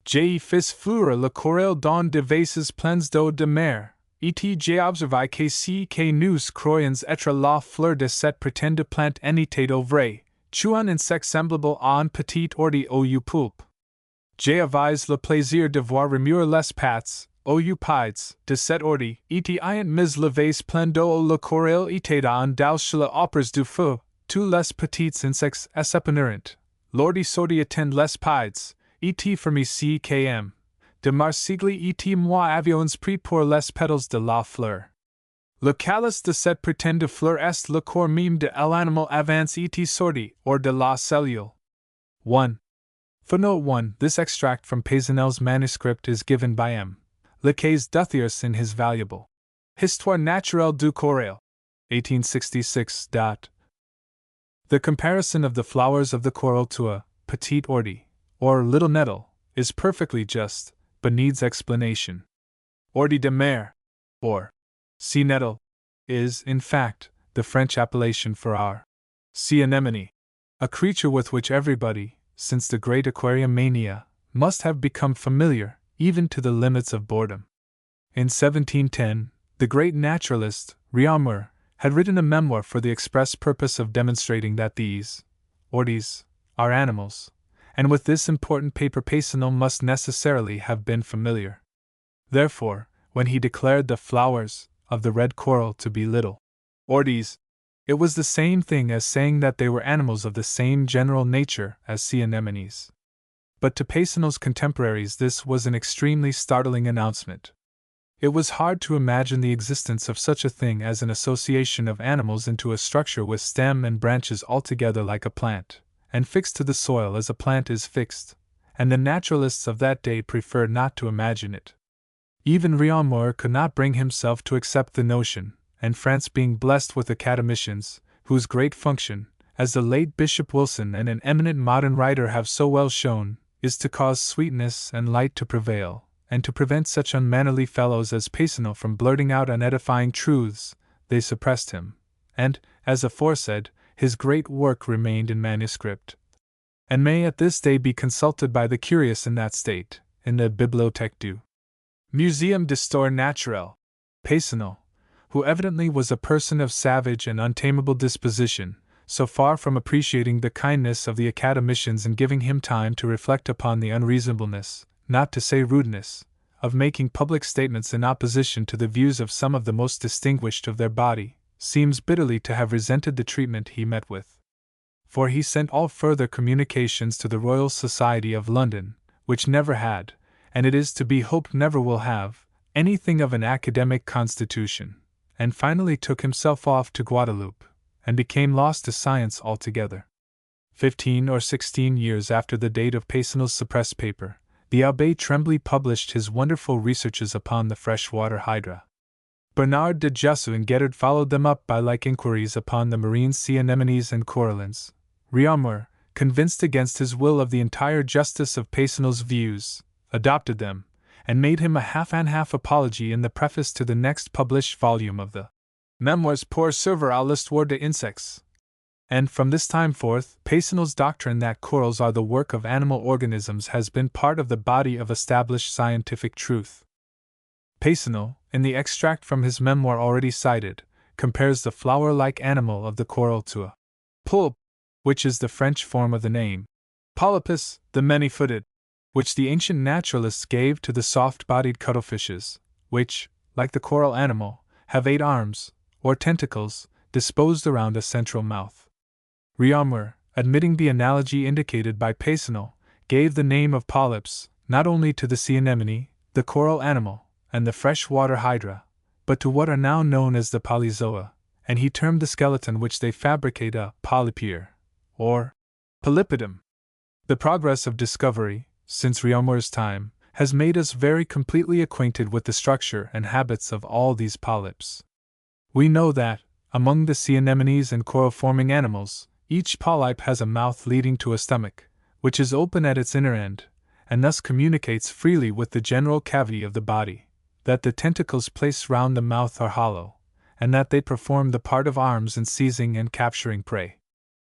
J'ai fait fleurir le corail dans diverses plans d'eau de mer, et j'ai observé que si que nous croyons être la fleur de cette prétendue plante en était au vrai, tu un insecte semblable à un petit ordi au poulpe. J'ai avais le plaisir de voir remuer les pattes, au pieds, de cet ordi, et ayant mis le vase plein d'eau le corail était en douche le opres du feu, tous les petits insectes s'épanouirent. L'ordi sortit attend les pieds, et fermi cm. De Marsigli et moi avions pris pour les pétales de la fleur. Le calice de cette prétendue fleur est le corps même de l'animal avant et sorti, or de la cellule. 1. Footnote 1. This extract from Peyssonneu's manuscript is given by M. Lecaze Duthiers in his valuable Histoire naturelle du corail, 1866. The comparison of the flowers of the coral to a petit ordi, or little nettle, is perfectly just, but needs explanation. Ordi de mer, or sea nettle, is, in fact, the French appellation for our sea anemone, a creature with which everybody, since the great aquarium mania, must have become familiar, even to the limits of boredom. In 1710, the great naturalist, Réaumur, had written a memoir for the express purpose of demonstrating that these ordis are animals, and with this important paper Peyssonneau must necessarily have been familiar. Therefore, when he declared the flowers of the red coral to be little ordis, it was the same thing as saying that they were animals of the same general nature as sea anemones. But to Peyssonneu's contemporaries this was an extremely startling announcement. It was hard to imagine the existence of such a thing as an association of animals into a structure with stem and branches altogether like a plant, and fixed to the soil as a plant is fixed, and the naturalists of that day preferred not to imagine it. Even Réaumur could not bring himself to accept the notion, and France being blessed with academicians, whose great function, as the late Bishop Wilson and an eminent modern writer have so well shown, is to cause sweetness and light to prevail, and to prevent such unmannerly fellows as Peyssonneur from blurting out unedifying truths, they suppressed him, and, as aforesaid, his great work remained in manuscript, and may at this day be consulted by the curious in that state, in the Bibliothèque du Muséum d'Histoire Naturelle. Peyssonneur, who evidently was a person of savage and untamable disposition, so far from appreciating the kindness of the academicians in giving him time to reflect upon the unreasonableness, not to say rudeness, of making public statements in opposition to the views of some of the most distinguished of their body, seems bitterly to have resented the treatment he met with. For he sent all further communications to the Royal Society of London, which never had, and it is to be hoped never will have, anything of an academic constitution, and finally took himself off to Guadeloupe, and became lost to science altogether. 15 or 16 years after the date of Peyssonneu's suppressed paper, the Abbé Tremblay published his wonderful researches upon the freshwater hydra. Bernard de Jussieu and Guettard followed them up by like inquiries upon the marine sea anemones and corallines. Réaumur, convinced against his will of the entire justice of Péçonneau's views, adopted them, and made him a half-and-half apology in the preface to the next published volume of the Memoires pour servir à l'histoire des insectes. And from this time forth, Péçonneau's doctrine that corals are the work of animal organisms has been part of the body of established scientific truth. Péçonneau, in the extract from his memoir already cited, compares the flower-like animal of the coral to a poulpe, which is the French form of the name polypus, the many-footed, which the ancient naturalists gave to the soft-bodied cuttlefishes, which, like the coral animal, have 8 arms, or tentacles, disposed around a central mouth. Réaumur, admitting the analogy indicated by Péçonneau, gave the name of polyps, not only to the sea anemone, the coral animal, and the freshwater hydra, but to what are now known as the polyzoa, and he termed the skeleton which they fabricate a polypere, or polypidum. The progress of discovery, since Réaumur's time, has made us very completely acquainted with the structure and habits of all these polyps. We know that, among the sea anemones and coral-forming animals, each polyp has a mouth leading to a stomach, which is open at its inner end, and thus communicates freely with the general cavity of the body, that the tentacles placed round the mouth are hollow, and that they perform the part of arms in seizing and capturing prey.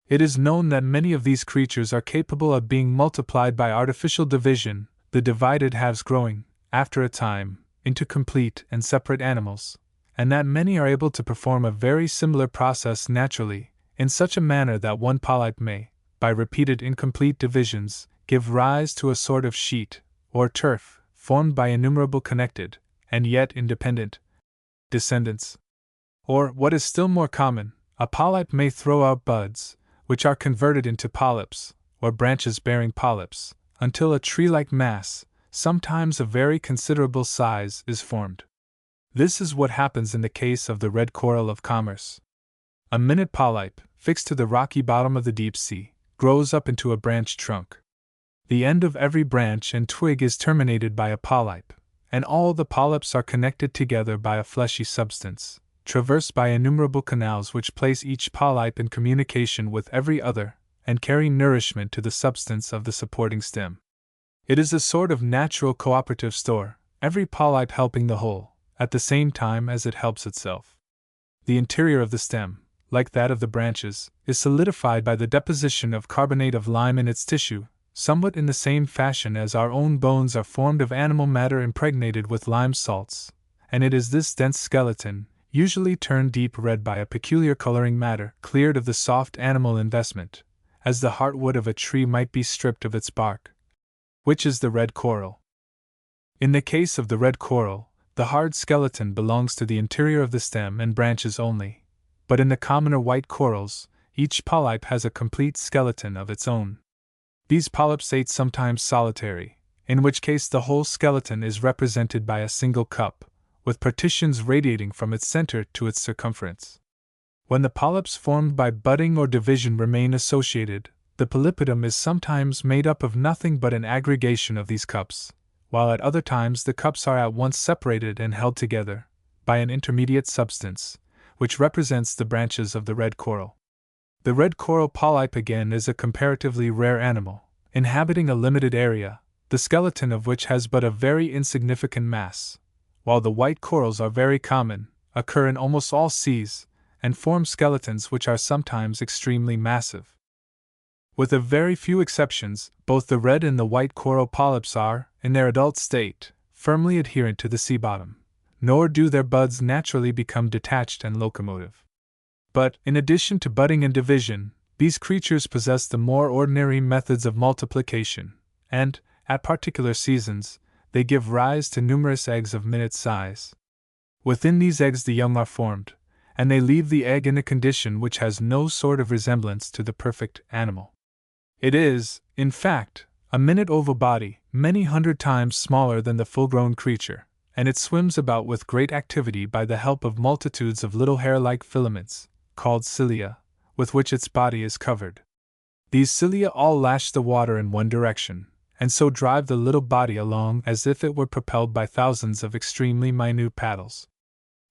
It is known that many of these creatures are capable of being multiplied by artificial division, the divided halves growing, after a time, into complete and separate animals, and that many are able to perform a very similar process naturally, in such a manner that one polyp may, by repeated incomplete divisions, give rise to a sort of sheet, or turf, formed by innumerable connected, and yet independent, descendants. Or, what is still more common, a polyp may throw out buds, which are converted into polyps, or branches bearing polyps, until a tree-like mass, sometimes of very considerable size, is formed. This is what happens in the case of the red coral of commerce. A minute polyp, fixed to the rocky bottom of the deep sea, grows up into a branched trunk. The end of every branch and twig is terminated by a polyp, and all the polyps are connected together by a fleshy substance, traversed by innumerable canals which place each polyp in communication with every other, and carry nourishment to the substance of the supporting stem. It is a sort of natural cooperative store, every polyp helping the whole, at the same time as it helps itself. The interior of the stem, like that of the branches, is solidified by the deposition of carbonate of lime in its tissue, somewhat in the same fashion as our own bones are formed of animal matter impregnated with lime salts, and it is this dense skeleton, usually turned deep red by a peculiar coloring matter cleared of the soft animal investment, as the heartwood of a tree might be stripped of its bark, which is the red coral. In the case of the red coral, the hard skeleton belongs to the interior of the stem and branches only, but in the commoner white corals, each polyp has a complete skeleton of its own. These polyps ate sometimes solitary, in which case the whole skeleton is represented by a single cup, with partitions radiating from its center to its circumference. When the polyps formed by budding or division remain associated, the polypidum is sometimes made up of nothing but an aggregation of these cups, while at other times the cups are at once separated and held together by an intermediate substance, which represents the branches of the red coral. The red coral polyp again is a comparatively rare animal, inhabiting a limited area, the skeleton of which has but a very insignificant mass, while the white corals are very common, occur in almost all seas, and form skeletons which are sometimes extremely massive. With a very few exceptions, both the red and the white coral polyps are, in their adult state, firmly adherent to the sea bottom, nor do their buds naturally become detached and locomotive. But, in addition to budding and division, these creatures possess the more ordinary methods of multiplication, and, at particular seasons, they give rise to numerous eggs of minute size. Within these eggs the young are formed, and they leave the egg in a condition which has no sort of resemblance to the perfect animal. It is, in fact, a minute oval body, many hundred times smaller than the full-grown creature, and it swims about with great activity by the help of multitudes of little hair-like filaments, called cilia, with which its body is covered. These cilia all lash the water in one direction, and so drive the little body along as if it were propelled by thousands of extremely minute paddles.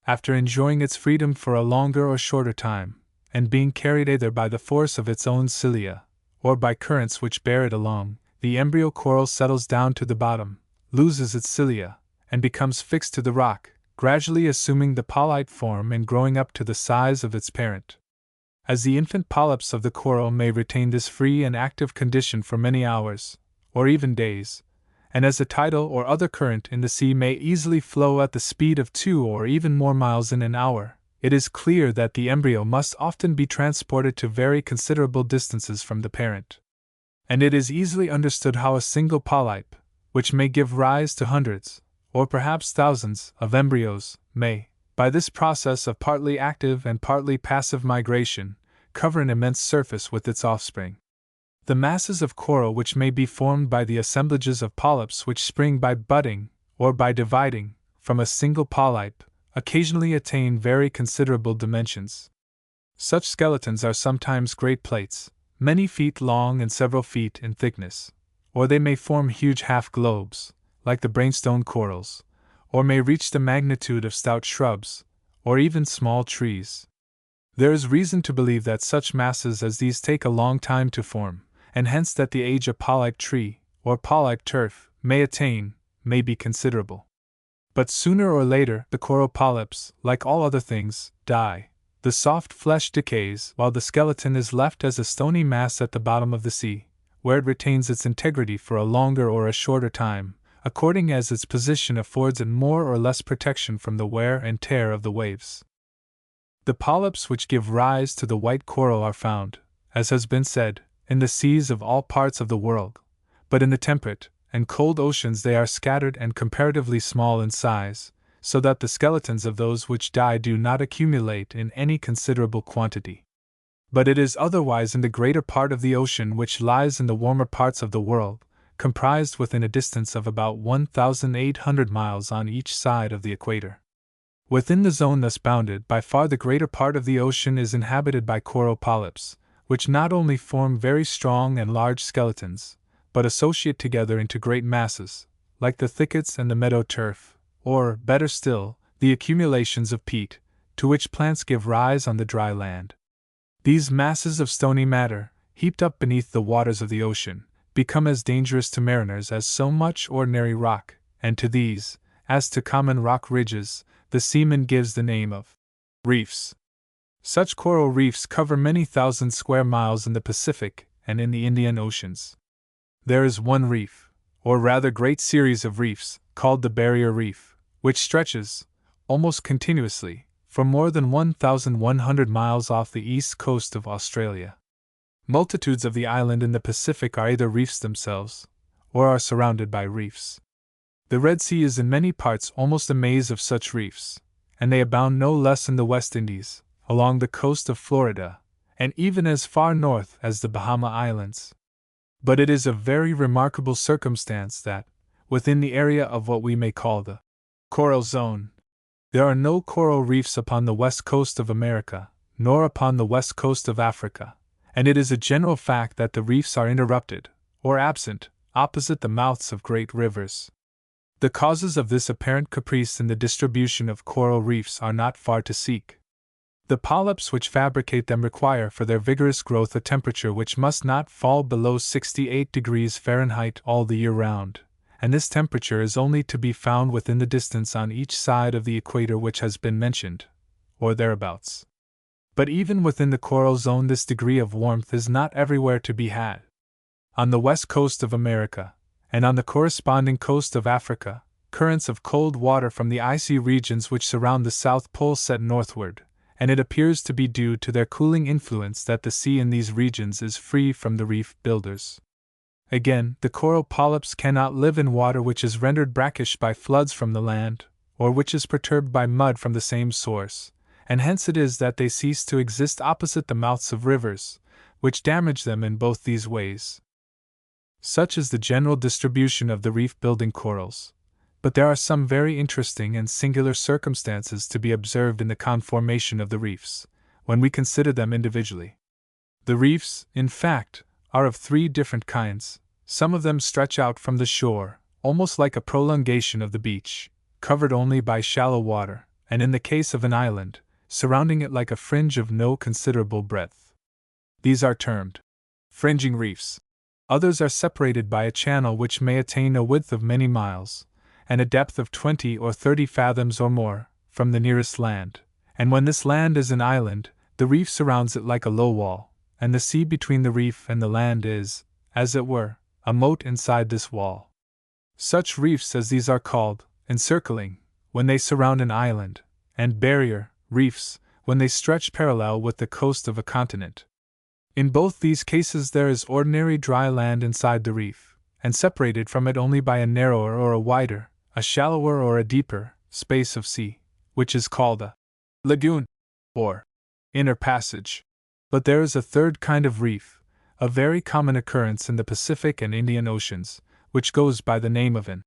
After enjoying its freedom for a longer or shorter time, and being carried either by the force of its own cilia, or by currents which bear it along, the embryo coral settles down to the bottom, loses its cilia, and becomes fixed to the rock, gradually assuming the polype form and growing up to the size of its parent. As the infant polyps of the coral may retain this free and active condition for many hours, or even days, and as the tidal or other current in the sea may easily flow at the speed of 2 or even more miles in an hour, it is clear that the embryo must often be transported to very considerable distances from the parent. And it is easily understood how a single polype, which may give rise to hundreds, or perhaps thousands, of embryos, may, by this process of partly active and partly passive migration, cover an immense surface with its offspring. The masses of coral which may be formed by the assemblages of polyps which spring by budding, or by dividing, from a single polyp, occasionally attain very considerable dimensions. Such skeletons are sometimes great plates, many feet long and several feet in thickness, or they may form huge half-globes, like the brainstone corals, or may reach the magnitude of stout shrubs, or even small trees. There is reason to believe that such masses as these take a long time to form, and hence that the age a polype tree, or polype turf, may attain, may be considerable. But sooner or later the coral polyps, like all other things, die. The soft flesh decays while the skeleton is left as a stony mass at the bottom of the sea, where it retains its integrity for a longer or a shorter time, according as its position affords it more or less protection from the wear and tear of the waves. The polyps which give rise to the white coral are found, as has been said, in the seas of all parts of the world, but in the temperate and cold oceans they are scattered and comparatively small in size, so that the skeletons of those which die do not accumulate in any considerable quantity. But it is otherwise in the greater part of the ocean which lies in the warmer parts of the world, comprised within a distance of about 1,800 miles on each side of the equator. Within the zone thus bounded, by far the greater part of the ocean is inhabited by coral polyps, which not only form very strong and large skeletons, but associate together into great masses, like the thickets and the meadow turf, or, better still, the accumulations of peat, to which plants give rise on the dry land. These masses of stony matter, heaped up beneath the waters of the ocean, become as dangerous to mariners as so much ordinary rock, and to these, as to common rock ridges, the seaman gives the name of reefs. Such coral reefs cover many thousand square miles in the Pacific and in the Indian Oceans. There is one reef, or rather great series of reefs, called the Barrier Reef, which stretches, almost continuously, for more than 1,100 miles off the east coast of Australia. Multitudes of the islands in the Pacific are either reefs themselves, or are surrounded by reefs. The Red Sea is in many parts almost a maze of such reefs, and they abound no less in the West Indies, along the coast of Florida, and even as far north as the Bahama Islands. But it is a very remarkable circumstance that, within the area of what we may call the coral zone, there are no coral reefs upon the west coast of America, nor upon the west coast of Africa, and it is a general fact that the reefs are interrupted, or absent, opposite the mouths of great rivers. The causes of this apparent caprice in the distribution of coral reefs are not far to seek. The polyps which fabricate them require for their vigorous growth a temperature which must not fall below 68 degrees Fahrenheit all the year round, and this temperature is only to be found within the distance on each side of the equator which has been mentioned, or thereabouts. But even within the coral zone this degree of warmth is not everywhere to be had. On the west coast of America, and on the corresponding coast of Africa, currents of cold water from the icy regions which surround the South Pole set northward, and it appears to be due to their cooling influence that the sea in these regions is free from the reef builders. Again, the coral polyps cannot live in water which is rendered brackish by floods from the land, or which is perturbed by mud from the same source, and hence it is that they cease to exist opposite the mouths of rivers, which damage them in both these ways. Such is the general distribution of the reef-building corals, but there are some very interesting and singular circumstances to be observed in the conformation of the reefs, when we consider them individually. The reefs, in fact, are of 3 different kinds, Some of them stretch out from the shore, almost like a prolongation of the beach, covered only by shallow water, and in the case of an island, surrounding it like a fringe of no considerable breadth. These are termed fringing reefs. Others are separated by a channel which may attain a width of many miles, and a depth of 20 or 30 fathoms or more, from the nearest land, and when this land is an island, the reef surrounds it like a low wall, and the sea between the reef and the land is, as it were, a moat inside this wall. Such reefs as these are called encircling, when they surround an island, and barrier reefs, when they stretch parallel with the coast of a continent. In both these cases there is ordinary dry land inside the reef, and separated from it only by a narrower or a wider, a shallower or a deeper, space of sea, which is called a lagoon, or inner passage. But there is a third kind of reef, a very common occurrence in the Pacific and Indian Oceans, which goes by the name of an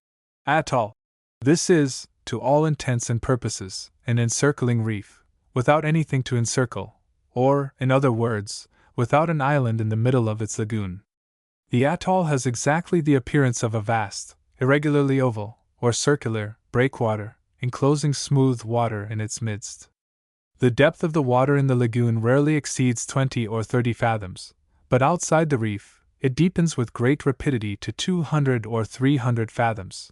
atoll. This is, to all intents and purposes, an encircling reef, without anything to encircle, or, in other words, without an island in the middle of its lagoon. The atoll has exactly the appearance of a vast, irregularly oval, or circular, breakwater, enclosing smooth water in its midst. The depth of the water in the lagoon rarely exceeds 20 or 30 fathoms, but outside the reef, it deepens with great rapidity to 200 or 300 fathoms.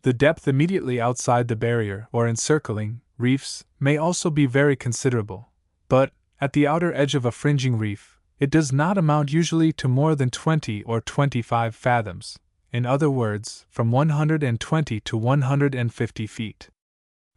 The depth immediately outside the barrier or encircling reefs may also be very considerable, but, at the outer edge of a fringing reef, it does not amount usually to more than 20 or 25 fathoms, in other words, from 120 to 150 feet.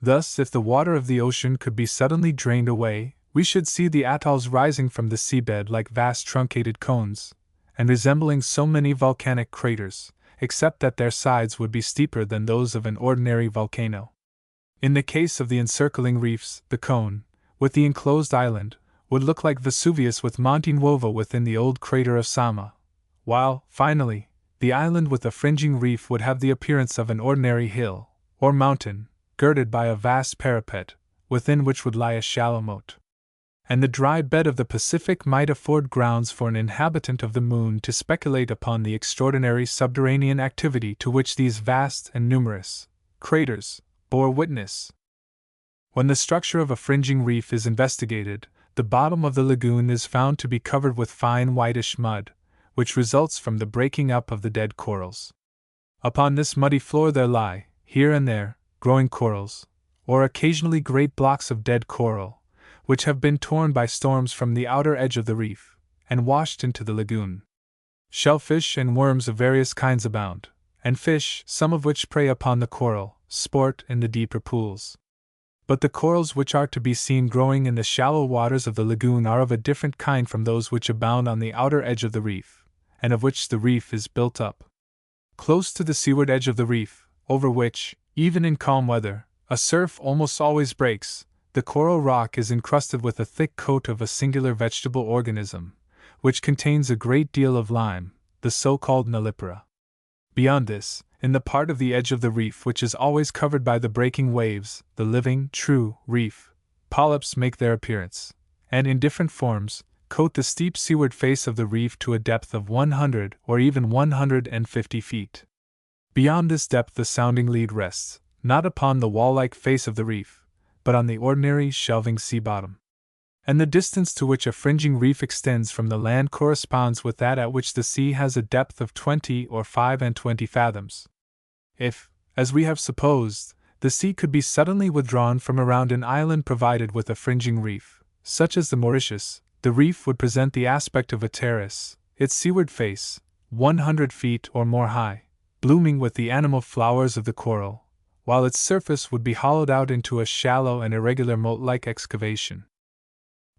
Thus, if the water of the ocean could be suddenly drained away, we should see the atolls rising from the seabed like vast truncated cones, and resembling so many volcanic craters, except that their sides would be steeper than those of an ordinary volcano. In the case of the encircling reefs, the cone, with the enclosed island, would look like Vesuvius with Monte Nuovo within the old crater of Sama, while, finally, the island with the fringing reef would have the appearance of an ordinary hill, or mountain, girded by a vast parapet, within which would lie a shallow moat. And the dry bed of the Pacific might afford grounds for an inhabitant of the moon to speculate upon the extraordinary subterranean activity to which these vast and numerous craters bore witness. When the structure of a fringing reef is investigated, the bottom of the lagoon is found to be covered with fine whitish mud, which results from the breaking up of the dead corals. Upon this muddy floor there lie, here and there, growing corals, or occasionally great blocks of dead coral, which have been torn by storms from the outer edge of the reef, and washed into the lagoon. Shellfish and worms of various kinds abound, and fish, some of which prey upon the coral, sport in the deeper pools. But the corals which are to be seen growing in the shallow waters of the lagoon are of a different kind from those which abound on the outer edge of the reef, and of which the reef is built up. Close to the seaward edge of the reef, over which, even in calm weather, a surf almost always breaks, the coral rock is encrusted with a thick coat of a singular vegetable organism, which contains a great deal of lime, the so-called nellipora. Beyond this, in the part of the edge of the reef which is always covered by the breaking waves, the living, true reef polyps make their appearance, and in different forms, coat the steep seaward face of the reef to a depth of 100 or even 150 feet. Beyond this depth the sounding lead rests, not upon the wall-like face of the reef, but on the ordinary shelving sea bottom. And the distance to which a fringing reef extends from the land corresponds with that at which the sea has a depth of 20 or 25 fathoms. If, as we have supposed, the sea could be suddenly withdrawn from around an island provided with a fringing reef, such as the Mauritius, the reef would present the aspect of a terrace, its seaward face, 100 feet or more high, blooming with the animal flowers of the coral, while its surface would be hollowed out into a shallow and irregular moat-like excavation.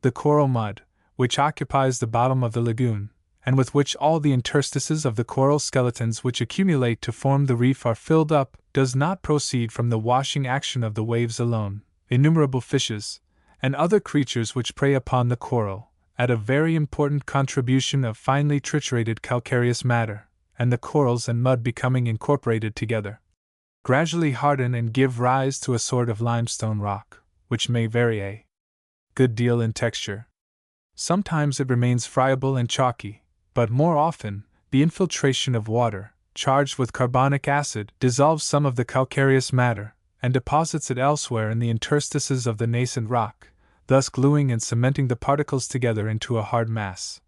The coral mud, which occupies the bottom of the lagoon, and with which all the interstices of the coral skeletons which accumulate to form the reef are filled up, does not proceed from the washing action of the waves alone. Innumerable fishes, and other creatures which prey upon the coral, add a very important contribution of finely triturated calcareous matter, and the corals and mud becoming incorporated together, gradually harden and give rise to a sort of limestone rock, which may vary a good deal in texture. Sometimes it remains friable and chalky, but more often, the infiltration of water, charged with carbonic acid, dissolves some of the calcareous matter, and deposits it elsewhere in the interstices of the nascent rock, thus gluing and cementing the particles together into a hard mass.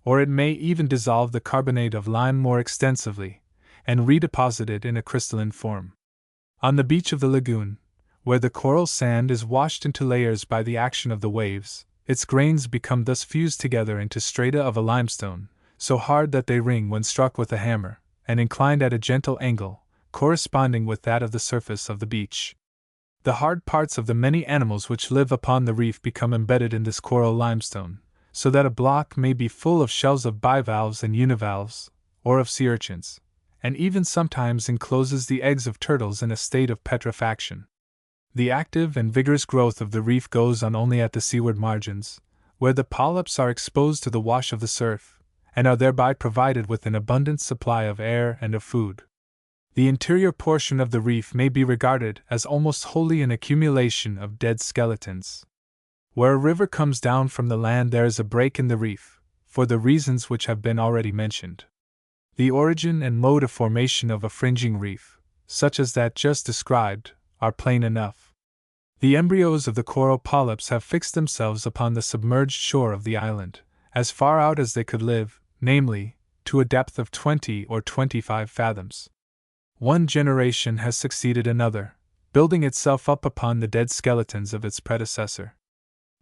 Or it may even dissolve the carbonate of lime more extensively, and redeposit it in a crystalline form. On the beach of the lagoon, where the coral sand is washed into layers by the action of the waves, its grains become thus fused together into strata of a limestone, so hard that they ring when struck with a hammer, and inclined at a gentle angle, corresponding with that of the surface of the beach. The hard parts of the many animals which live upon the reef become embedded in this coral limestone, so that a block may be full of shells of bivalves and univalves, or of sea urchins, and even sometimes encloses the eggs of turtles in a state of petrifaction. The active and vigorous growth of the reef goes on only at the seaward margins, where the polyps are exposed to the wash of the surf, and are thereby provided with an abundant supply of air and of food. The interior portion of the reef may be regarded as almost wholly an accumulation of dead skeletons. Where a river comes down from the land, there is a break in the reef, for the reasons which have been already mentioned. The origin and mode of formation of a fringing reef, such as that just described, are plain enough. The embryos of the coral polyps have fixed themselves upon the submerged shore of the island, as far out as they could live, namely, to a depth of 20 or 25 fathoms. One generation has succeeded another, building itself up upon the dead skeletons of its predecessor.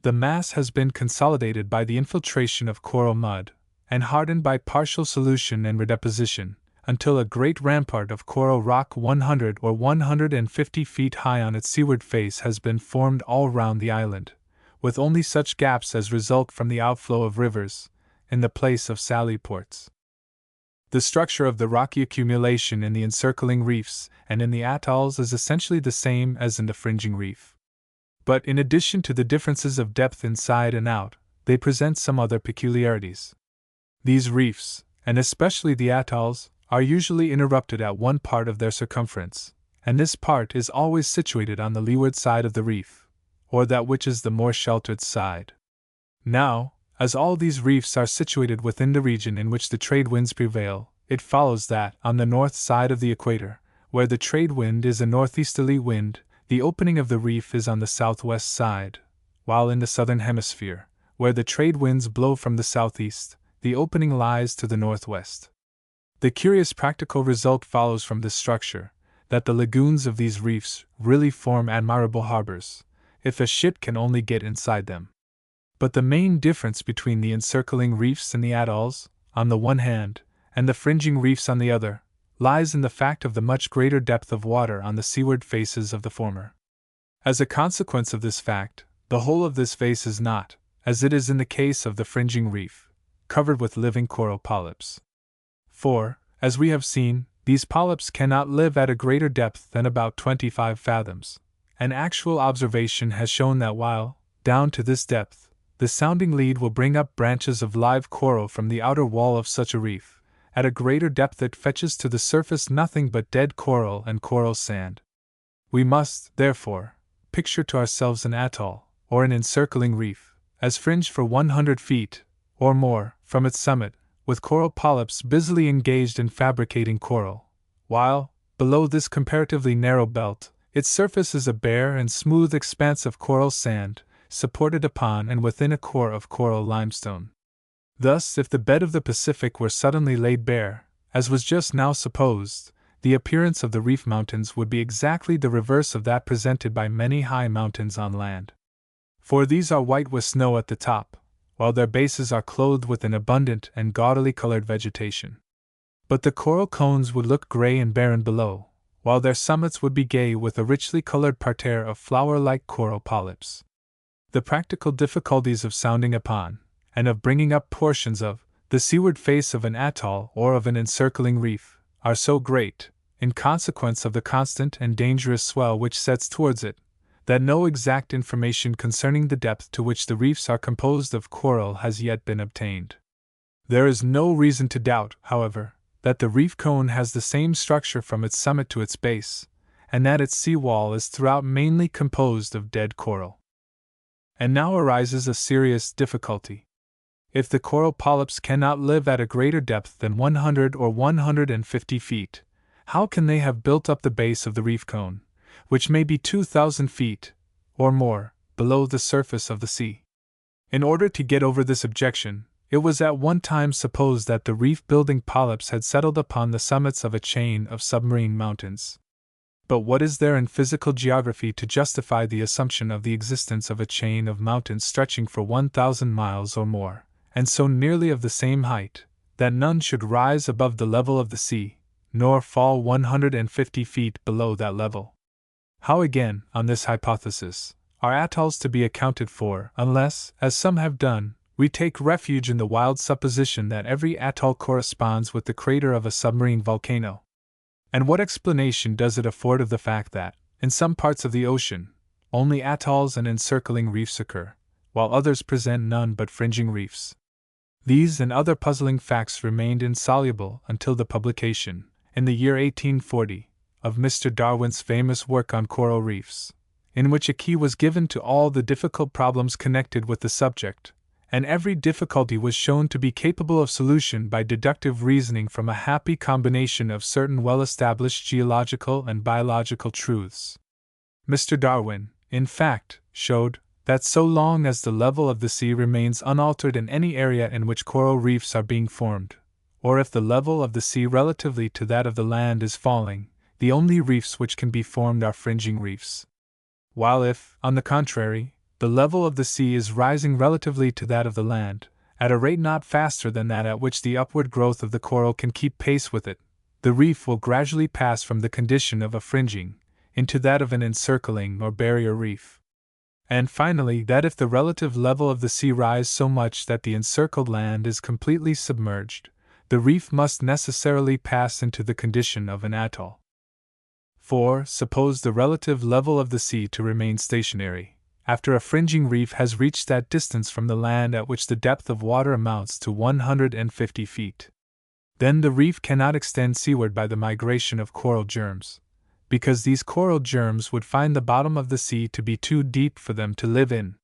The mass has been consolidated by the infiltration of coral mud, and hardened by partial solution and redeposition, until a great rampart of coral rock 100 or 150 feet high on its seaward face has been formed all round the island, with only such gaps as result from the outflow of rivers, in the place of sally ports. The structure of the rocky accumulation in the encircling reefs and in the atolls is essentially the same as in the fringing reef. But in addition to the differences of depth inside and out, they present some other peculiarities. These reefs, and especially the atolls, are usually interrupted at one part of their circumference, and this part is always situated on the leeward side of the reef, or that which is the more sheltered side. Now, as all these reefs are situated within the region in which the trade winds prevail, it follows that, on the north side of the equator, where the trade wind is a northeasterly wind, the opening of the reef is on the southwest side, while in the southern hemisphere, where the trade winds blow from the southeast, the opening lies to the northwest. The curious practical result follows from this structure, that the lagoons of these reefs really form admirable harbors, if a ship can only get inside them. But the main difference between the encircling reefs and the atolls, on the one hand, and the fringing reefs on the other, lies in the fact of the much greater depth of water on the seaward faces of the former. As a consequence of this fact, the whole of this face is not, as it is in the case of the fringing reef, covered with living coral polyps. For, as we have seen, these polyps cannot live at a greater depth than about 25 fathoms, and actual observation has shown that while, down to this depth, the sounding lead will bring up branches of live coral from the outer wall of such a reef, at a greater depth it fetches to the surface nothing but dead coral and coral sand. We must, therefore, picture to ourselves an atoll, or an encircling reef, as fringed for 100 feet, or more, from its summit, with coral polyps busily engaged in fabricating coral, while, below this comparatively narrow belt, its surface is a bare and smooth expanse of coral sand, supported upon and within a core of coral limestone. Thus, if the bed of the Pacific were suddenly laid bare, as was just now supposed, the appearance of the reef mountains would be exactly the reverse of that presented by many high mountains on land. For these are white with snow at the top, while their bases are clothed with an abundant and gaudily colored vegetation. But the coral cones would look gray and barren below, while their summits would be gay with a richly colored parterre of flower-like coral polyps. The practical difficulties of sounding upon, and of bringing up portions of, the seaward face of an atoll or of an encircling reef, are so great, in consequence of the constant and dangerous swell which sets towards it, that no exact information concerning the depth to which the reefs are composed of coral has yet been obtained. There is no reason to doubt, however, that the reef cone has the same structure from its summit to its base, and that its sea wall is throughout mainly composed of dead coral. And now arises a serious difficulty. If the coral polyps cannot live at a greater depth than 100 or 150 feet, how can they have built up the base of the reef cone, which may be 2,000 feet, or more, below the surface of the sea? In order to get over this objection, it was at one time supposed that the reef-building polyps had settled upon the summits of a chain of submarine mountains. But what is there in physical geography to justify the assumption of the existence of a chain of mountains stretching for 1,000 miles or more, and so nearly of the same height, that none should rise above the level of the sea, nor fall 150 feet below that level? How again, on this hypothesis, are atolls to be accounted for unless, as some have done, we take refuge in the wild supposition that every atoll corresponds with the crater of a submarine volcano? And what explanation does it afford of the fact that, in some parts of the ocean, only atolls and encircling reefs occur, while others present none but fringing reefs? These and other puzzling facts remained insoluble until the publication, in the year 1840, of Mr. Darwin's famous work on coral reefs, in which a key was given to all the difficult problems connected with the subject, and every difficulty was shown to be capable of solution by deductive reasoning from a happy combination of certain well-established geological and biological truths. Mr. Darwin, in fact, showed that so long as the level of the sea remains unaltered in any area in which coral reefs are being formed, or if the level of the sea relatively to that of the land is falling, the only reefs which can be formed are fringing reefs. While if, on the contrary, the level of the sea is rising relatively to that of the land, at a rate not faster than that at which the upward growth of the coral can keep pace with it, the reef will gradually pass from the condition of a fringing into that of an encircling or barrier reef. And finally, that if the relative level of the sea rise so much that the encircled land is completely submerged, the reef must necessarily pass into the condition of an atoll. For, suppose the relative level of the sea to remain stationary, after a fringing reef has reached that distance from the land at which the depth of water amounts to 150 feet. Then the reef cannot extend seaward by the migration of coral germs, because these coral germs would find the bottom of the sea to be too deep for them to live in.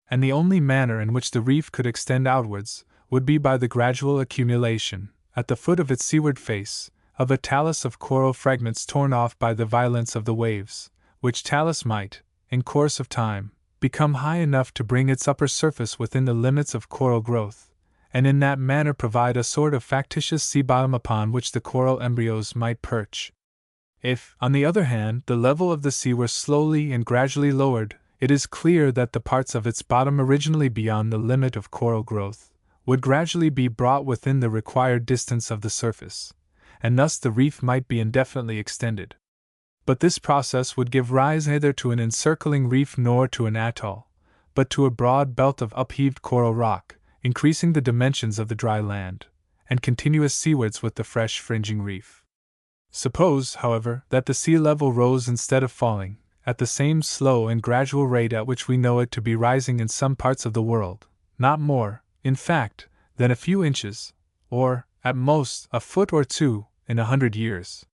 And the only manner in which the reef could extend outwards would be by the gradual accumulation, at the foot of its seaward face, of a talus of coral fragments torn off by the violence of the waves, which talus might, in course of time, become high enough to bring its upper surface within the limits of coral growth, and in that manner provide a sort of factitious sea bottom upon which the coral embryos might perch. If, on the other hand, the level of the sea were slowly and gradually lowered, it is clear that the parts of its bottom originally beyond the limit of coral growth would gradually be brought within the required distance of the surface, and thus the reef might be indefinitely extended. But this process would give rise neither to an encircling reef nor to an atoll, but to a broad belt of upheaved coral rock, increasing the dimensions of the dry land, and continuous seawards with the fresh fringing reef. Suppose, however, that the sea level rose instead of falling, at the same slow and gradual rate at which we know it to be rising in some parts of the world, not more, in fact, than a few inches, or, at most, a foot or two, in 100 years.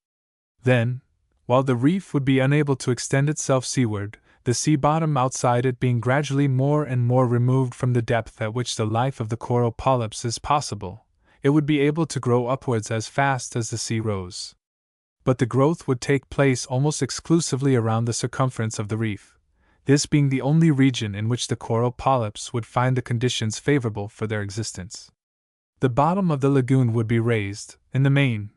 Then, while the reef would be unable to extend itself seaward, the sea bottom outside it being gradually more and more removed from the depth at which the life of the coral polyps is possible, it would be able to grow upwards as fast as the sea rose. But the growth would take place almost exclusively around the circumference of the reef, this being the only region in which the coral polyps would find the conditions favorable for their existence. The bottom of the lagoon would be raised, in the main,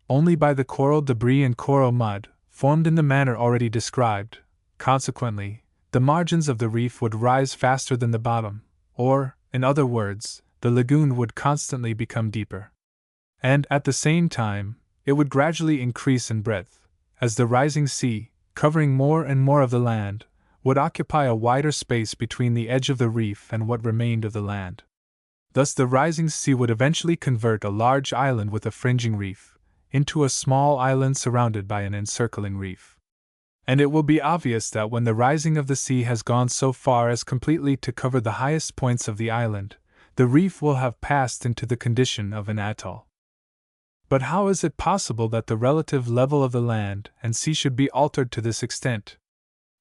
only by the coral debris and coral mud, formed in the manner already described. Consequently, the margins of the reef would rise faster than the bottom, or, in other words, the lagoon would constantly become deeper. And, at the same time, it would gradually increase in breadth, as the rising sea, covering more and more of the land, would occupy a wider space between the edge of the reef and what remained of the land. Thus the rising sea would eventually convert a large island with a fringing reef into a small island surrounded by an encircling reef. And it will be obvious that when the rising of the sea has gone so far as completely to cover the highest points of the island, the reef will have passed into the condition of an atoll. But how is it possible that the relative level of the land and sea should be altered to this extent?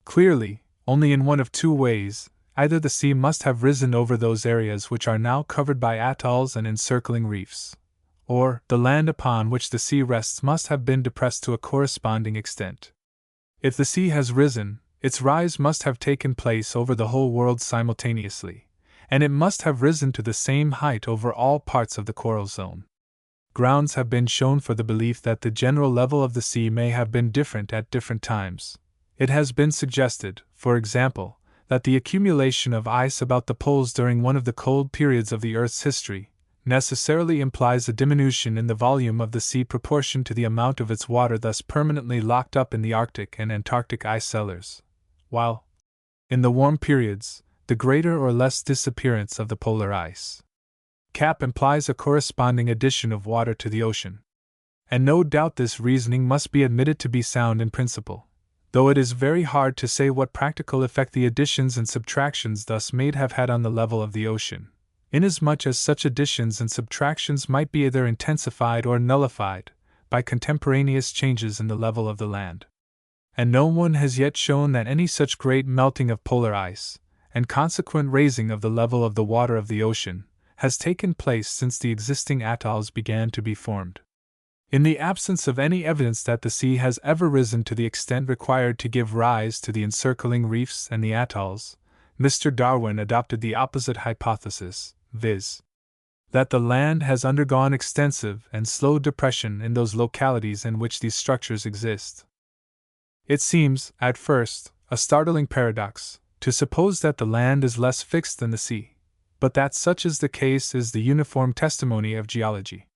Clearly, only in one of two ways, either the sea must have risen over those areas which are now covered by atolls and encircling reefs, or the land upon which the sea rests must have been depressed to a corresponding extent. If the sea has risen, its rise must have taken place over the whole world simultaneously, and it must have risen to the same height over all parts of the coral zone. Grounds have been shown for the belief that the general level of the sea may have been different at different times. It has been suggested, for example, that the accumulation of ice about the poles during one of the cold periods of the Earth's history necessarily implies a diminution in the volume of the sea proportion to the amount of its water thus permanently locked up in the Arctic and Antarctic ice cellars, while, in the warm periods, the greater or less disappearance of the polar ice cap implies a corresponding addition of water to the ocean. And no doubt this reasoning must be admitted to be sound in principle, though it is very hard to say what practical effect the additions and subtractions thus made have had on the level of the ocean, inasmuch as such additions and subtractions might be either intensified or nullified by contemporaneous changes in the level of the land. And no one has yet shown that any such great melting of polar ice, and consequent raising of the level of the water of the ocean, has taken place since the existing atolls began to be formed. In the absence of any evidence that the sea has ever risen to the extent required to give rise to the encircling reefs and the atolls, Mr. Darwin adopted the opposite hypothesis, viz., that the land has undergone extensive and slow depression in those localities in which these structures exist. It seems, at first, a startling paradox to suppose that the land is less fixed than the sea, but that such is the case is the uniform testimony of geology.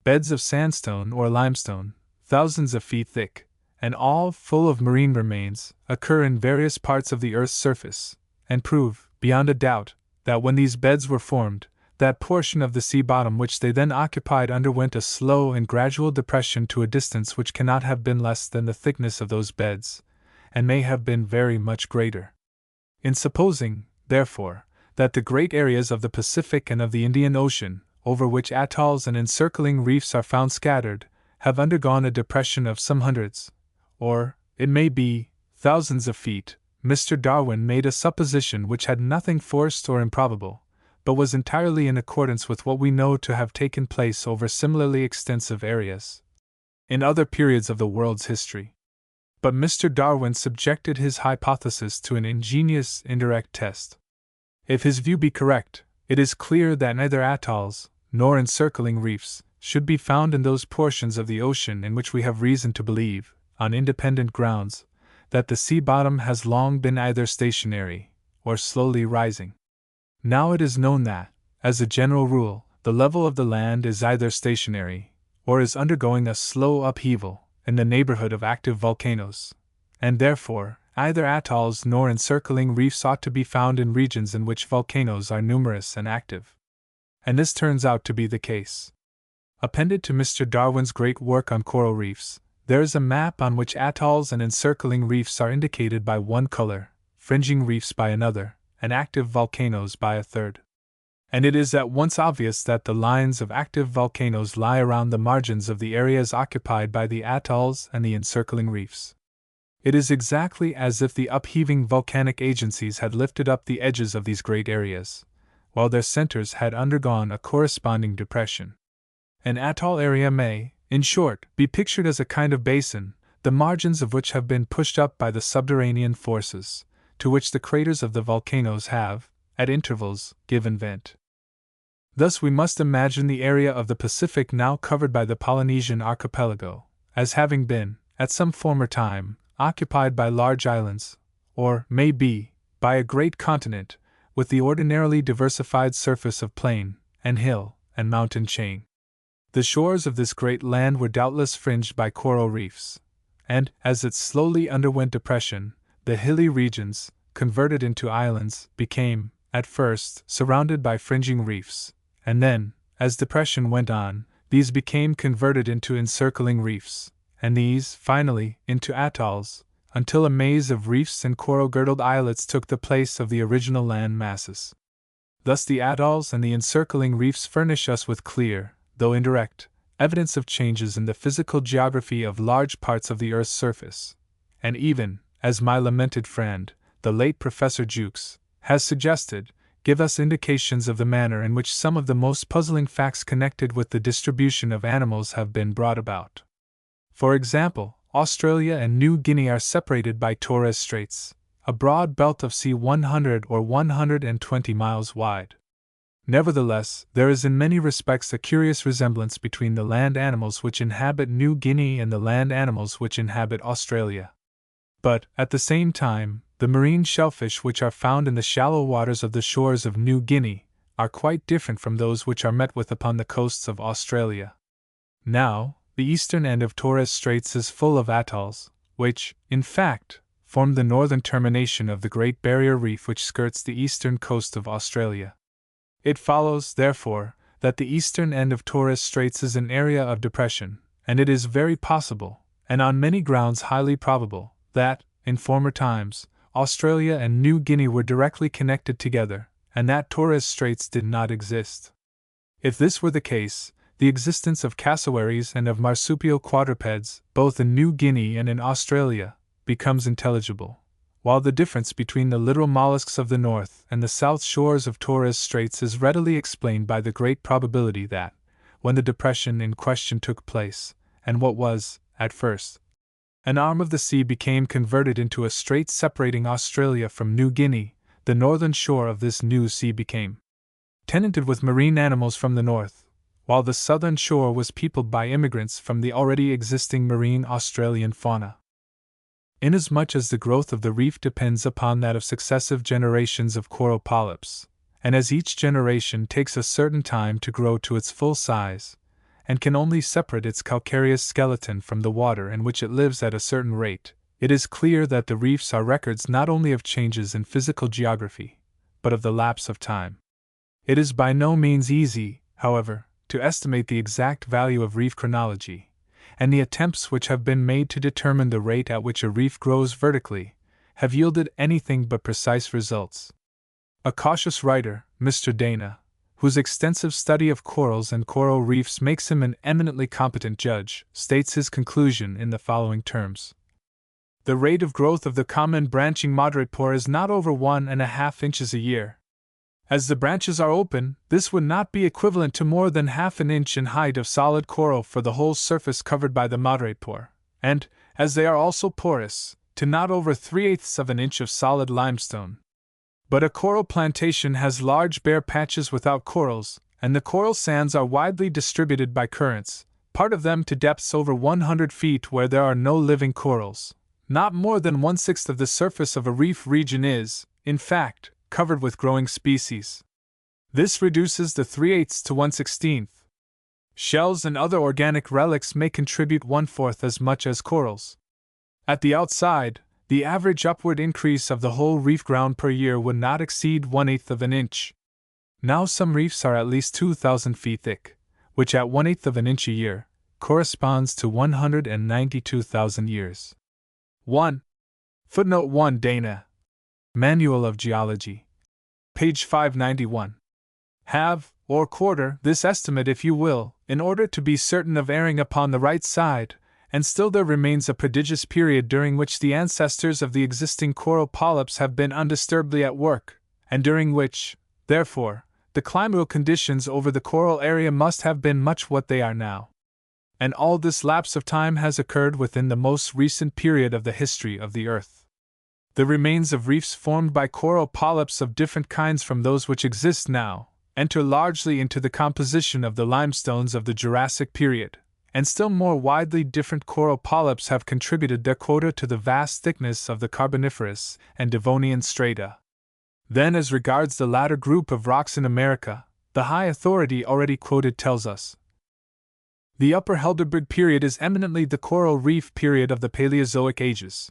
Beds of sandstone or limestone, thousands of feet thick, and all full of marine remains, occur in various parts of the Earth's surface, and prove, beyond a doubt, that when these beds were formed, that portion of the sea bottom which they then occupied underwent a slow and gradual depression to a distance which cannot have been less than the thickness of those beds, and may have been very much greater. In supposing, therefore, that the great areas of the Pacific and of the Indian Ocean, over which atolls and encircling reefs are found scattered, have undergone a depression of some hundreds, or, it may be, thousands of feet, Mr. Darwin made a supposition which had nothing forced or improbable, but was entirely in accordance with what we know to have taken place over similarly extensive areas in other periods of the world's history. But Mr. Darwin subjected his hypothesis to an ingenious indirect test. If his view be correct, it is clear that neither atolls nor encircling reefs should be found in those portions of the ocean in which we have reason to believe, on independent grounds, that the sea bottom has long been either stationary or slowly rising. Now it is known that, as a general rule, the level of the land is either stationary or is undergoing a slow upheaval in the neighborhood of active volcanoes, and therefore, neither atolls nor encircling reefs ought to be found in regions in which volcanoes are numerous and active. And this turns out to be the case. Appended to Mr. Darwin's great work on coral reefs, there is a map on which atolls and encircling reefs are indicated by one color, fringing reefs by another, and active volcanoes by a third. And it is at once obvious that the lines of active volcanoes lie around the margins of the areas occupied by the atolls and the encircling reefs. It is exactly as if the upheaving volcanic agencies had lifted up the edges of these great areas, while their centers had undergone a corresponding depression. An atoll area may, in short, be pictured as a kind of basin, the margins of which have been pushed up by the subterranean forces, to which the craters of the volcanoes have, at intervals, given vent. Thus we must imagine the area of the Pacific now covered by the Polynesian archipelago, as having been, at some former time, occupied by large islands, or, may be, by a great continent, with the ordinarily diversified surface of plain, and hill, and mountain chain. The shores of this great land were doubtless fringed by coral reefs, and, as it slowly underwent depression, the hilly regions, converted into islands, became, at first, surrounded by fringing reefs, and then, as depression went on, these became converted into encircling reefs, and these, finally, into atolls, until a maze of reefs and coral-girdled islets took the place of the original land masses. Thus the atolls and the encircling reefs furnish us with clear, though indirect, evidence of changes in the physical geography of large parts of the Earth's surface, and even, as my lamented friend, the late Professor Jukes, has suggested, give us indications of the manner in which some of the most puzzling facts connected with the distribution of animals have been brought about. For example, Australia and New Guinea are separated by Torres Straits, a broad belt of sea 100 or 120 miles wide. Nevertheless, there is in many respects a curious resemblance between the land animals which inhabit New Guinea and the land animals which inhabit Australia. But, at the same time, the marine shellfish which are found in the shallow waters of the shores of New Guinea are quite different from those which are met with upon the coasts of Australia. Now, the eastern end of Torres Straits is full of atolls, which, in fact, form the northern termination of the Great Barrier Reef which skirts the eastern coast of Australia. It follows, therefore, that the eastern end of Torres Straits is an area of depression, and it is very possible, and on many grounds highly probable, that, in former times, Australia and New Guinea were directly connected together, and that Torres Straits did not exist. If this were the case, the existence of cassowaries and of marsupial quadrupeds, both in New Guinea and in Australia, becomes intelligible, while the difference between the littoral mollusks of the north and the south shores of Torres Straits is readily explained by the great probability that, when the depression in question took place, and what was, at first, an arm of the sea became converted into a strait separating Australia from New Guinea, the northern shore of this new sea became tenanted with marine animals from the north, while the southern shore was peopled by immigrants from the already existing marine Australian fauna. Inasmuch as the growth of the reef depends upon that of successive generations of coral polyps, and as each generation takes a certain time to grow to its full size, and can only separate its calcareous skeleton from the water in which it lives at a certain rate, it is clear that the reefs are records not only of changes in physical geography, but of the lapse of time. It is by no means easy, however, to estimate the exact value of reef chronology, and the attempts which have been made to determine the rate at which a reef grows vertically have yielded anything but precise results. A cautious writer, Mr. Dana, whose extensive study of corals and coral reefs makes him an eminently competent judge, states his conclusion in the following terms. The rate of growth of the common branching madrepore is not over 1½ inches a year. As the branches are open, this would not be equivalent to more than ½ an inch in height of solid coral for the whole surface covered by the madrepore, and, as they are also porous, to not over 3/8 of an inch of solid limestone. But a coral plantation has large bare patches without corals, and the coral sands are widely distributed by currents, part of them to depths over 100 feet where there are no living corals. Not more than 1/6 of the surface of a reef region is, in fact, covered with growing species. This reduces the 3/8 to 1/16. Shells and other organic relics may contribute 1/4 as much as corals. At the outside, the average upward increase of the whole reef ground per year would not exceed 1/8 of an inch. Now some reefs are at least 2,000 feet thick, which at 1/8 of an inch a year, corresponds to 192,000 years. 1. Footnote 1 Dana. Manual of Geology. Page 591. Have, or quarter, this estimate if you will, in order to be certain of erring upon the right side, and still there remains a prodigious period during which the ancestors of the existing coral polyps have been undisturbedly at work, and during which, therefore, the climatal conditions over the coral area must have been much what they are now. And all this lapse of time has occurred within the most recent period of the history of the earth. The remains of reefs formed by coral polyps of different kinds from those which exist now enter largely into the composition of the limestones of the Jurassic period, and still more widely different coral polyps have contributed their quota to the vast thickness of the Carboniferous and Devonian strata. Then, as regards the latter group of rocks in America, the high authority already quoted tells us, the Upper Helderberg period is eminently the coral reef period of the Paleozoic ages.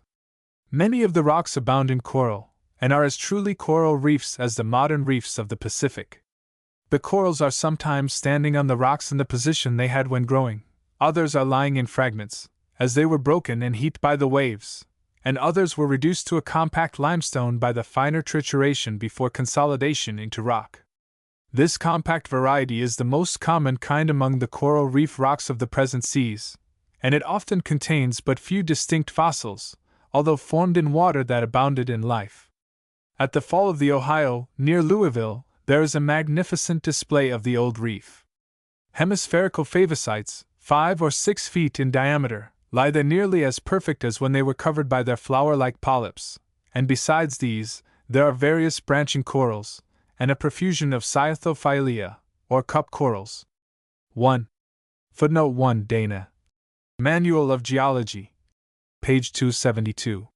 Many of the rocks abound in coral, and are as truly coral reefs as the modern reefs of the Pacific. The corals are sometimes standing on the rocks in the position they had when growing, others are lying in fragments, as they were broken and heaped by the waves, and others were reduced to a compact limestone by the finer trituration before consolidation into rock. This compact variety is the most common kind among the coral reef rocks of the present seas, and it often contains but few distinct fossils, although formed in water that abounded in life. At the fall of the Ohio, near Louisville, there is a magnificent display of the old reef. Hemispherical favosites, 5 or 6 feet in diameter, lie there nearly as perfect as when they were covered by their flower-like polyps, and besides these, there are various branching corals, and a profusion of Cyathophyllia, or cup corals. 1. Footnote 1 Dana. Manual of Geology. Page 272.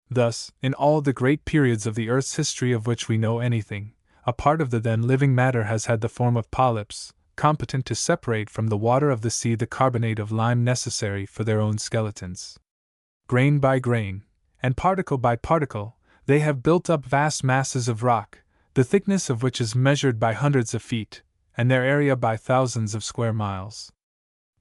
Thus, in all the great periods of the Earth's history of which we know anything, a part of the then living matter has had the form of polyps, competent to separate from the water of the sea the carbonate of lime necessary for their own skeletons. Grain by grain, and particle by particle, they have built up vast masses of rock, the thickness of which is measured by hundreds of feet, and their area by thousands of square miles.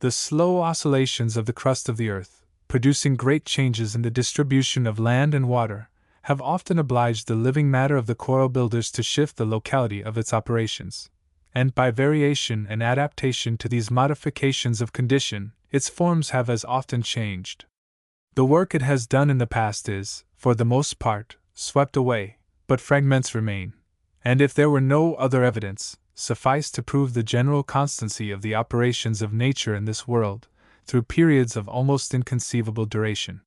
The slow oscillations of the crust of the earth, producing great changes in the distribution of land and water, have often obliged the living matter of the coral builders to shift the locality of its operations, and by variation and adaptation to these modifications of condition, its forms have as often changed. The work it has done in the past is, for the most part, swept away, but fragments remain, and if there were no other evidence, suffice to prove the general constancy of the operations of nature in this world, through periods of almost inconceivable duration.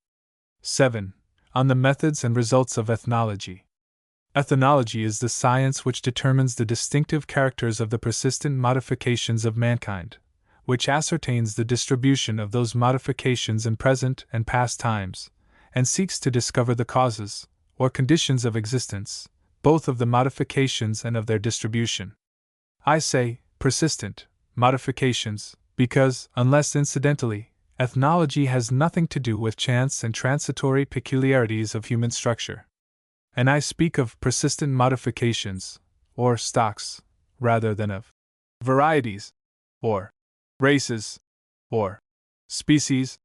7. On the methods and results of ethnology. Ethnology is the science which determines the distinctive characters of the persistent modifications of mankind, which ascertains the distribution of those modifications in present and past times, and seeks to discover the causes, or conditions of existence, both of the modifications and of their distribution. I say, persistent modifications, because, unless incidentally, ethnology has nothing to do with chance and transitory peculiarities of human structure. And I speak of persistent modifications, or stocks, rather than of varieties, or races, or species,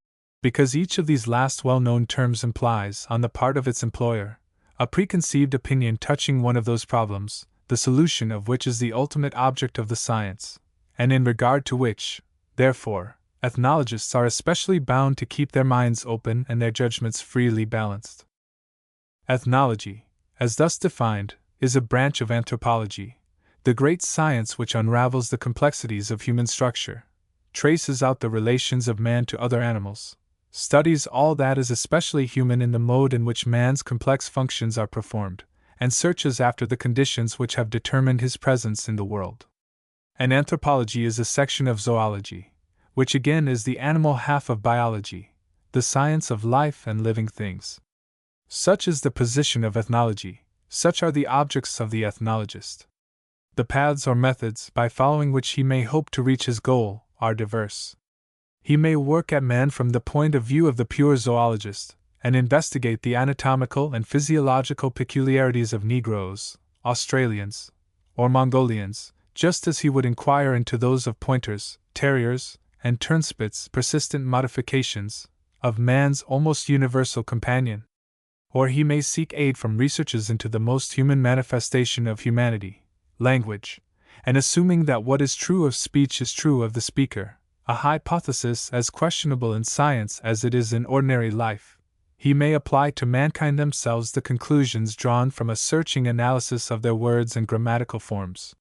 because each of these last well-known terms implies, on the part of its employer, a preconceived opinion touching one of those problems, the solution of which is the ultimate object of the science, and in regard to which, therefore, ethnologists are especially bound to keep their minds open and their judgments freely balanced. Ethnology, as thus defined, is a branch of anthropology, the great science which unravels the complexities of human structure, traces out the relations of man to other animals, studies all that is especially human in the mode in which man's complex functions are performed, and searches after the conditions which have determined his presence in the world. And anthropology is a section of zoology, which again is the animal half of biology, the science of life and living things. Such is the position of ethnology, such are the objects of the ethnologist. The paths or methods by following which he may hope to reach his goal are diverse. He may work at man from the point of view of the pure zoologist, and investigate the anatomical and physiological peculiarities of Negroes, Australians, or Mongolians, just as he would inquire into those of pointers, terriers, and turnspits, persistent modifications of man's almost universal companion. Or he may seek aid from researches into the most human manifestation of humanity, language, and assuming that what is true of speech is true of the speaker, a hypothesis as questionable in science as it is in ordinary life, he may apply to mankind themselves the conclusions drawn from a searching analysis of their words and grammatical forms.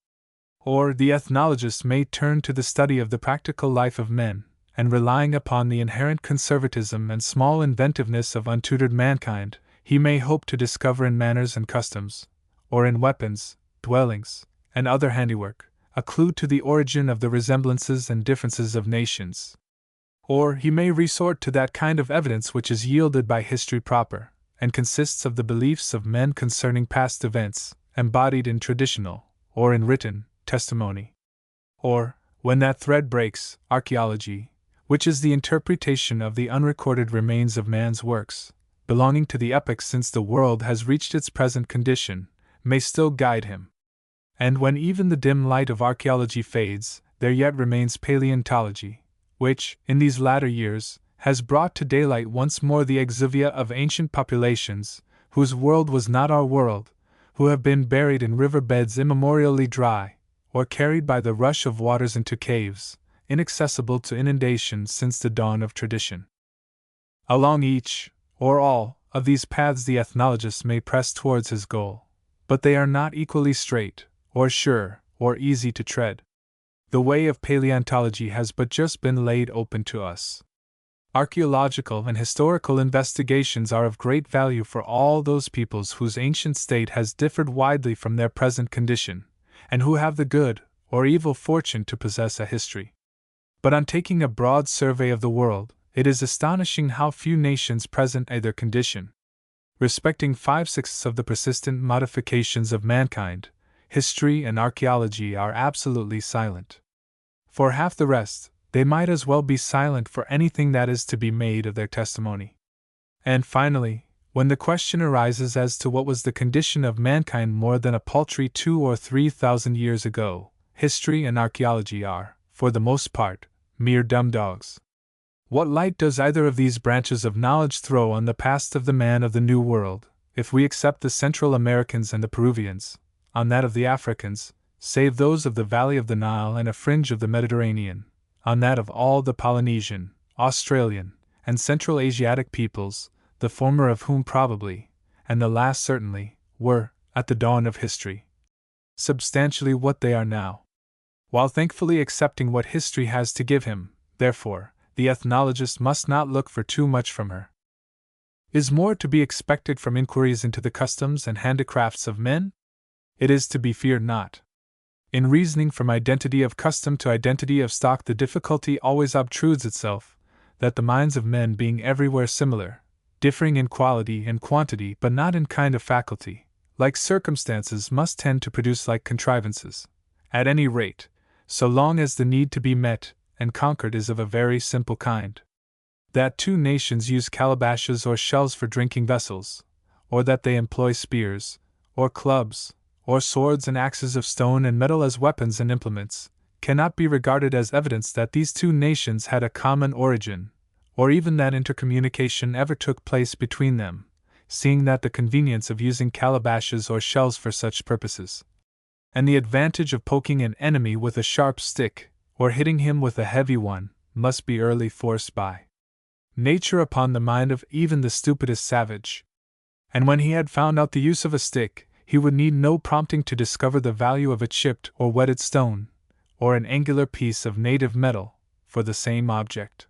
Or the ethnologist may turn to the study of the practical life of men, and relying upon the inherent conservatism and small inventiveness of untutored mankind, he may hope to discover in manners and customs, or in weapons, dwellings, and other handiwork, a clue to the origin of the resemblances and differences of nations. Or he may resort to that kind of evidence which is yielded by history proper, and consists of the beliefs of men concerning past events, embodied in traditional, or in written, testimony. Or, when that thread breaks, archaeology, which is the interpretation of the unrecorded remains of man's works, belonging to the epoch since the world has reached its present condition, may still guide him. And when even the dim light of archaeology fades, there yet remains paleontology, which, in these latter years, has brought to daylight once more the exuvia of ancient populations, whose world was not our world, who have been buried in river beds immemorially dry, or carried by the rush of waters into caves, inaccessible to inundation since the dawn of tradition. Along each, or all, of these paths the ethnologist may press towards his goal, but they are not equally straight, or sure, or easy to tread. The way of paleontology has but just been laid open to us. Archaeological and historical investigations are of great value for all those peoples whose ancient state has differed widely from their present condition, and who have the good or evil fortune to possess a history. But on taking a broad survey of the world, it is astonishing how few nations present either condition. Respecting 5/6 of the persistent modifications of mankind, history and archaeology are absolutely silent. For half the rest, they might as well be silent for anything that is to be made of their testimony. And finally, when the question arises as to what was the condition of mankind more than a paltry 2,000 or 3,000 years ago, history and archaeology are, for the most part, mere dumb dogs. What light does either of these branches of knowledge throw on the past of the man of the New World, if we except the Central Americans and the Peruvians, on that of the Africans, save those of the valley of the Nile and a fringe of the Mediterranean, on that of all the Polynesian, Australian, and Central Asiatic peoples, the former of whom probably, and the last certainly, were, at the dawn of history, substantially what they are now. While thankfully accepting what history has to give him, therefore, the ethnologist must not look for too much from her. Is more to be expected from inquiries into the customs and handicrafts of men? It is to be feared not. In reasoning from identity of custom to identity of stock, the difficulty always obtrudes itself, that the minds of men being everywhere similar, differing in quality and quantity but not in kind of faculty, like circumstances must tend to produce like contrivances, at any rate, so long as the need to be met and conquered is of a very simple kind. That two nations use calabashes or shells for drinking vessels, or that they employ spears, or clubs, or swords and axes of stone and metal as weapons and implements, cannot be regarded as evidence that these two nations had a common origin, or even that intercommunication ever took place between them, seeing that the convenience of using calabashes or shells for such purposes, and the advantage of poking an enemy with a sharp stick, or hitting him with a heavy one, must be early forced by nature upon the mind of even the stupidest savage. And when he had found out the use of a stick, he would need no prompting to discover the value of a chipped or whetted stone, or an angular piece of native metal, for the same object.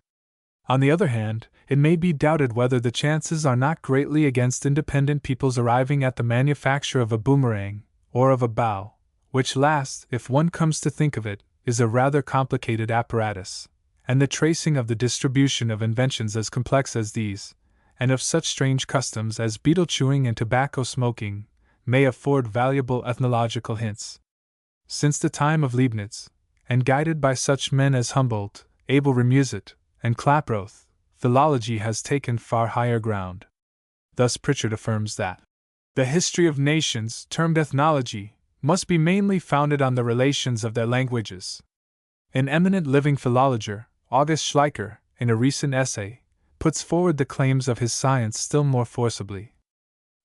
On the other hand, it may be doubted whether the chances are not greatly against independent peoples arriving at the manufacture of a boomerang, or of a bow, which last, if one comes to think of it, is a rather complicated apparatus, and the tracing of the distribution of inventions as complex as these, and of such strange customs as betel chewing and tobacco smoking, may afford valuable ethnological hints. Since the time of Leibniz, and guided by such men as Humboldt, Abel Remusat, and Klaproth, philology has taken far higher ground. Thus Pritchard affirms that the history of nations, termed ethnology, must be mainly founded on the relations of their languages. An eminent living philologer, August Schleicher, in a recent essay, puts forward the claims of his science still more forcibly.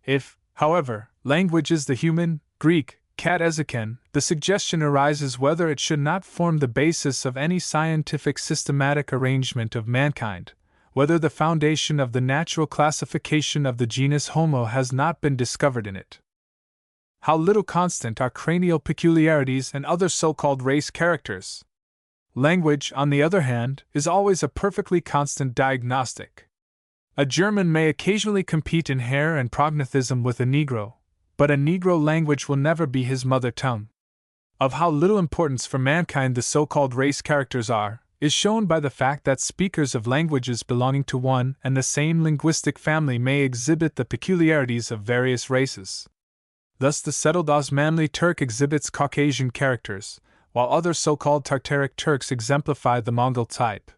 If, however, language is the human, Greek, katezeken, the suggestion arises whether it should not form the basis of any scientific systematic arrangement of mankind, whether the foundation of the natural classification of the genus Homo has not been discovered in it. How little constant are cranial peculiarities and other so-called race characters! Language, on the other hand, is always a perfectly constant diagnostic. A German may occasionally compete in hair and prognathism with a Negro, but a Negro language will never be his mother tongue. Of how little importance for mankind the so-called race characters are, is shown by the fact that speakers of languages belonging to one and the same linguistic family may exhibit the peculiarities of various races. Thus the settled Osmanli Turk exhibits Caucasian characters, while other so-called Tartaric Turks exemplify the Mongol type.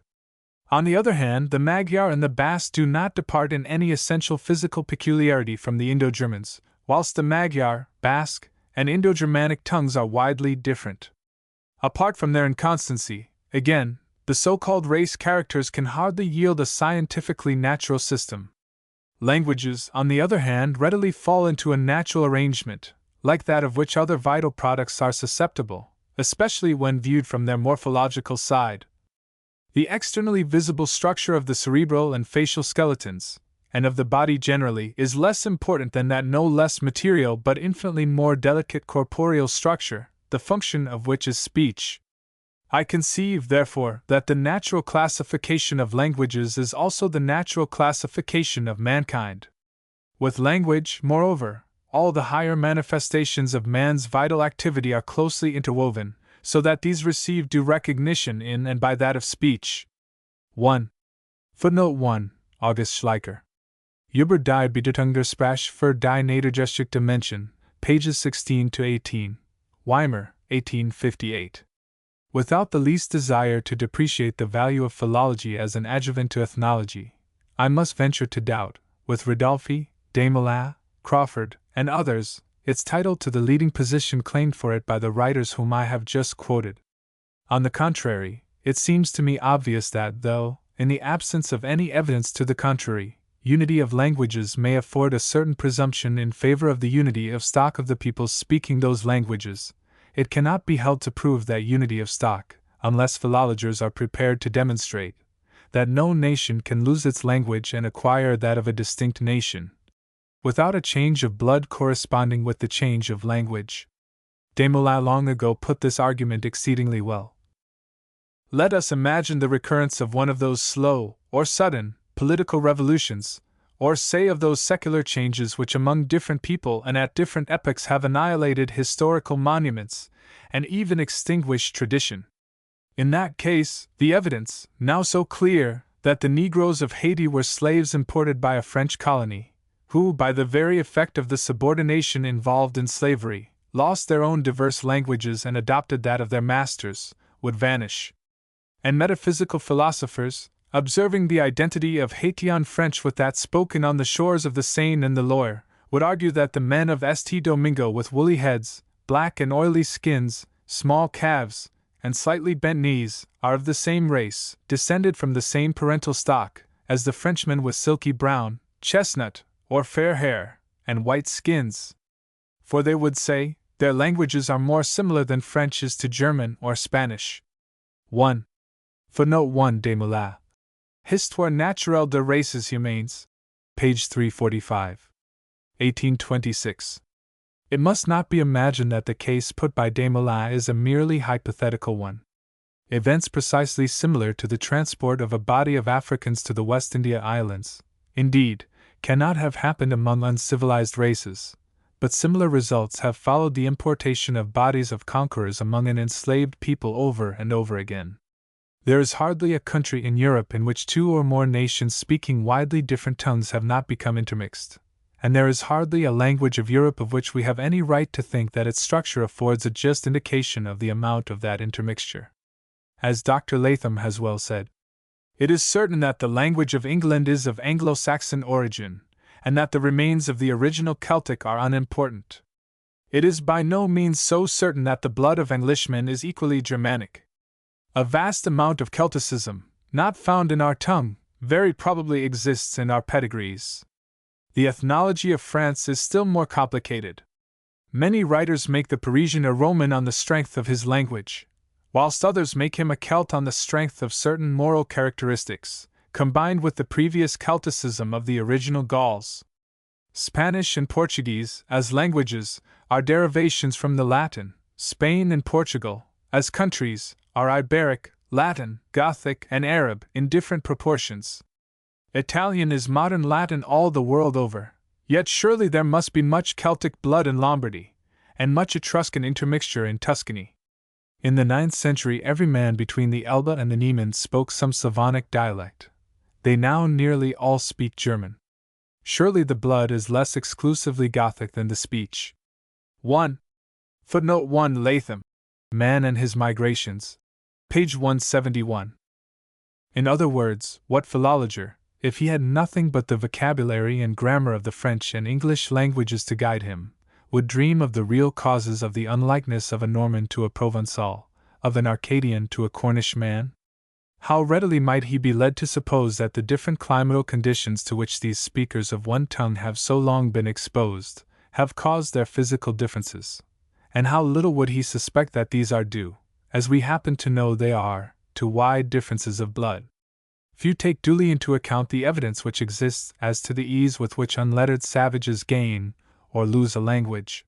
On the other hand, the Magyar and the Basque do not depart in any essential physical peculiarity from the Indo-Germans, whilst the Magyar, Basque, and Indo-Germanic tongues are widely different. Apart from their inconstancy, again, the so-called race characters can hardly yield a scientifically natural system. Languages, on the other hand, readily fall into a natural arrangement, like that of which other vital products are susceptible, especially when viewed from their morphological side. The externally visible structure of the cerebral and facial skeletons, and of the body generally, is less important than that no less material but infinitely more delicate corporeal structure, the function of which is speech. I conceive, therefore, that the natural classification of languages is also the natural classification of mankind. With language, moreover, all the higher manifestations of man's vital activity are closely interwoven, so that these receive due recognition in and by that of speech. 1. Footnote 1. August Schleicher. Über die Bedeutung der Sprache für die Niedergeschichte der Menschen, pages 16 to 18. Weimer, 1858. Without the least desire to depreciate the value of philology as an adjuvant to ethnology, I must venture to doubt, with Ridolfi, Desmoulins, Crawford, and others, its title to the leading position claimed for it by the writers whom I have just quoted. On the contrary, it seems to me obvious that though, in the absence of any evidence to the contrary, unity of languages may afford a certain presumption in favor of the unity of stock of the peoples speaking those languages, it cannot be held to prove that unity of stock, unless philologers are prepared to demonstrate that no nation can lose its language and acquire that of a distinct nation, without a change of blood corresponding with the change of language. Desmoulins long ago put this argument exceedingly well. Let us imagine the recurrence of one of those slow, or sudden, political revolutions, or say of those secular changes which among different people and at different epochs have annihilated historical monuments, and even extinguished tradition. In that case, the evidence, now so clear, that the Negroes of Haiti were slaves imported by a French colony, who, by the very effect of the subordination involved in slavery, lost their own diverse languages and adopted that of their masters, would vanish. And metaphysical philosophers, observing the identity of Haitian French with that spoken on the shores of the Seine and the Loire, would argue that the men of St. Domingo with woolly heads, black and oily skins, small calves, and slightly bent knees, are of the same race, descended from the same parental stock, as the Frenchmen with silky brown, chestnut, or fair hair, and white skins. For they would say, their languages are more similar than French is to German or Spanish. 1. Footnote 1 Desmoulins. Histoire naturelle des races humaines, page 345. 1826. It must not be imagined that the case put by Desmoulins is a merely hypothetical one. Events precisely similar to the transport of a body of Africans to the West India Islands, indeed, cannot have happened among uncivilized races, but similar results have followed the importation of bodies of conquerors among an enslaved people over and over again. There is hardly a country in Europe in which two or more nations speaking widely different tongues have not become intermixed, and there is hardly a language of Europe of which we have any right to think that its structure affords a just indication of the amount of that intermixture. As Dr. Latham has well said, it is certain that the language of England is of Anglo-Saxon origin, and that the remains of the original Celtic are unimportant. It is by no means so certain that the blood of Englishmen is equally Germanic. A vast amount of Celticism, not found in our tongue, very probably exists in our pedigrees. The ethnology of France is still more complicated. Many writers make the Parisian a Roman on the strength of his language, whilst others make him a Celt on the strength of certain moral characteristics, combined with the previous Celticism of the original Gauls. Spanish and Portuguese, as languages, are derivations from the Latin. Spain and Portugal, as countries, are Iberic, Latin, Gothic, and Arab in different proportions. Italian is modern Latin all the world over, yet surely there must be much Celtic blood in Lombardy, and much Etruscan intermixture in Tuscany. In the 9th century every man between the Elbe and the Niemen spoke some Slavonic dialect. They now nearly all speak German. Surely the blood is less exclusively Gothic than the speech. 1. Footnote 1 Latham. Man and His Migrations. Page 171. In other words, what philologer, if he had nothing but the vocabulary and grammar of the French and English languages to guide him, would dream of the real causes of the unlikeness of a Norman to a Provençal, of an Arcadian to a Cornish man? How readily might he be led to suppose that the different climatal conditions to which these speakers of one tongue have so long been exposed, have caused their physical differences, and how little would he suspect that these are due, as we happen to know they are, to wide differences of blood. Few take duly into account the evidence which exists as to the ease with which unlettered savages gain or lose a language.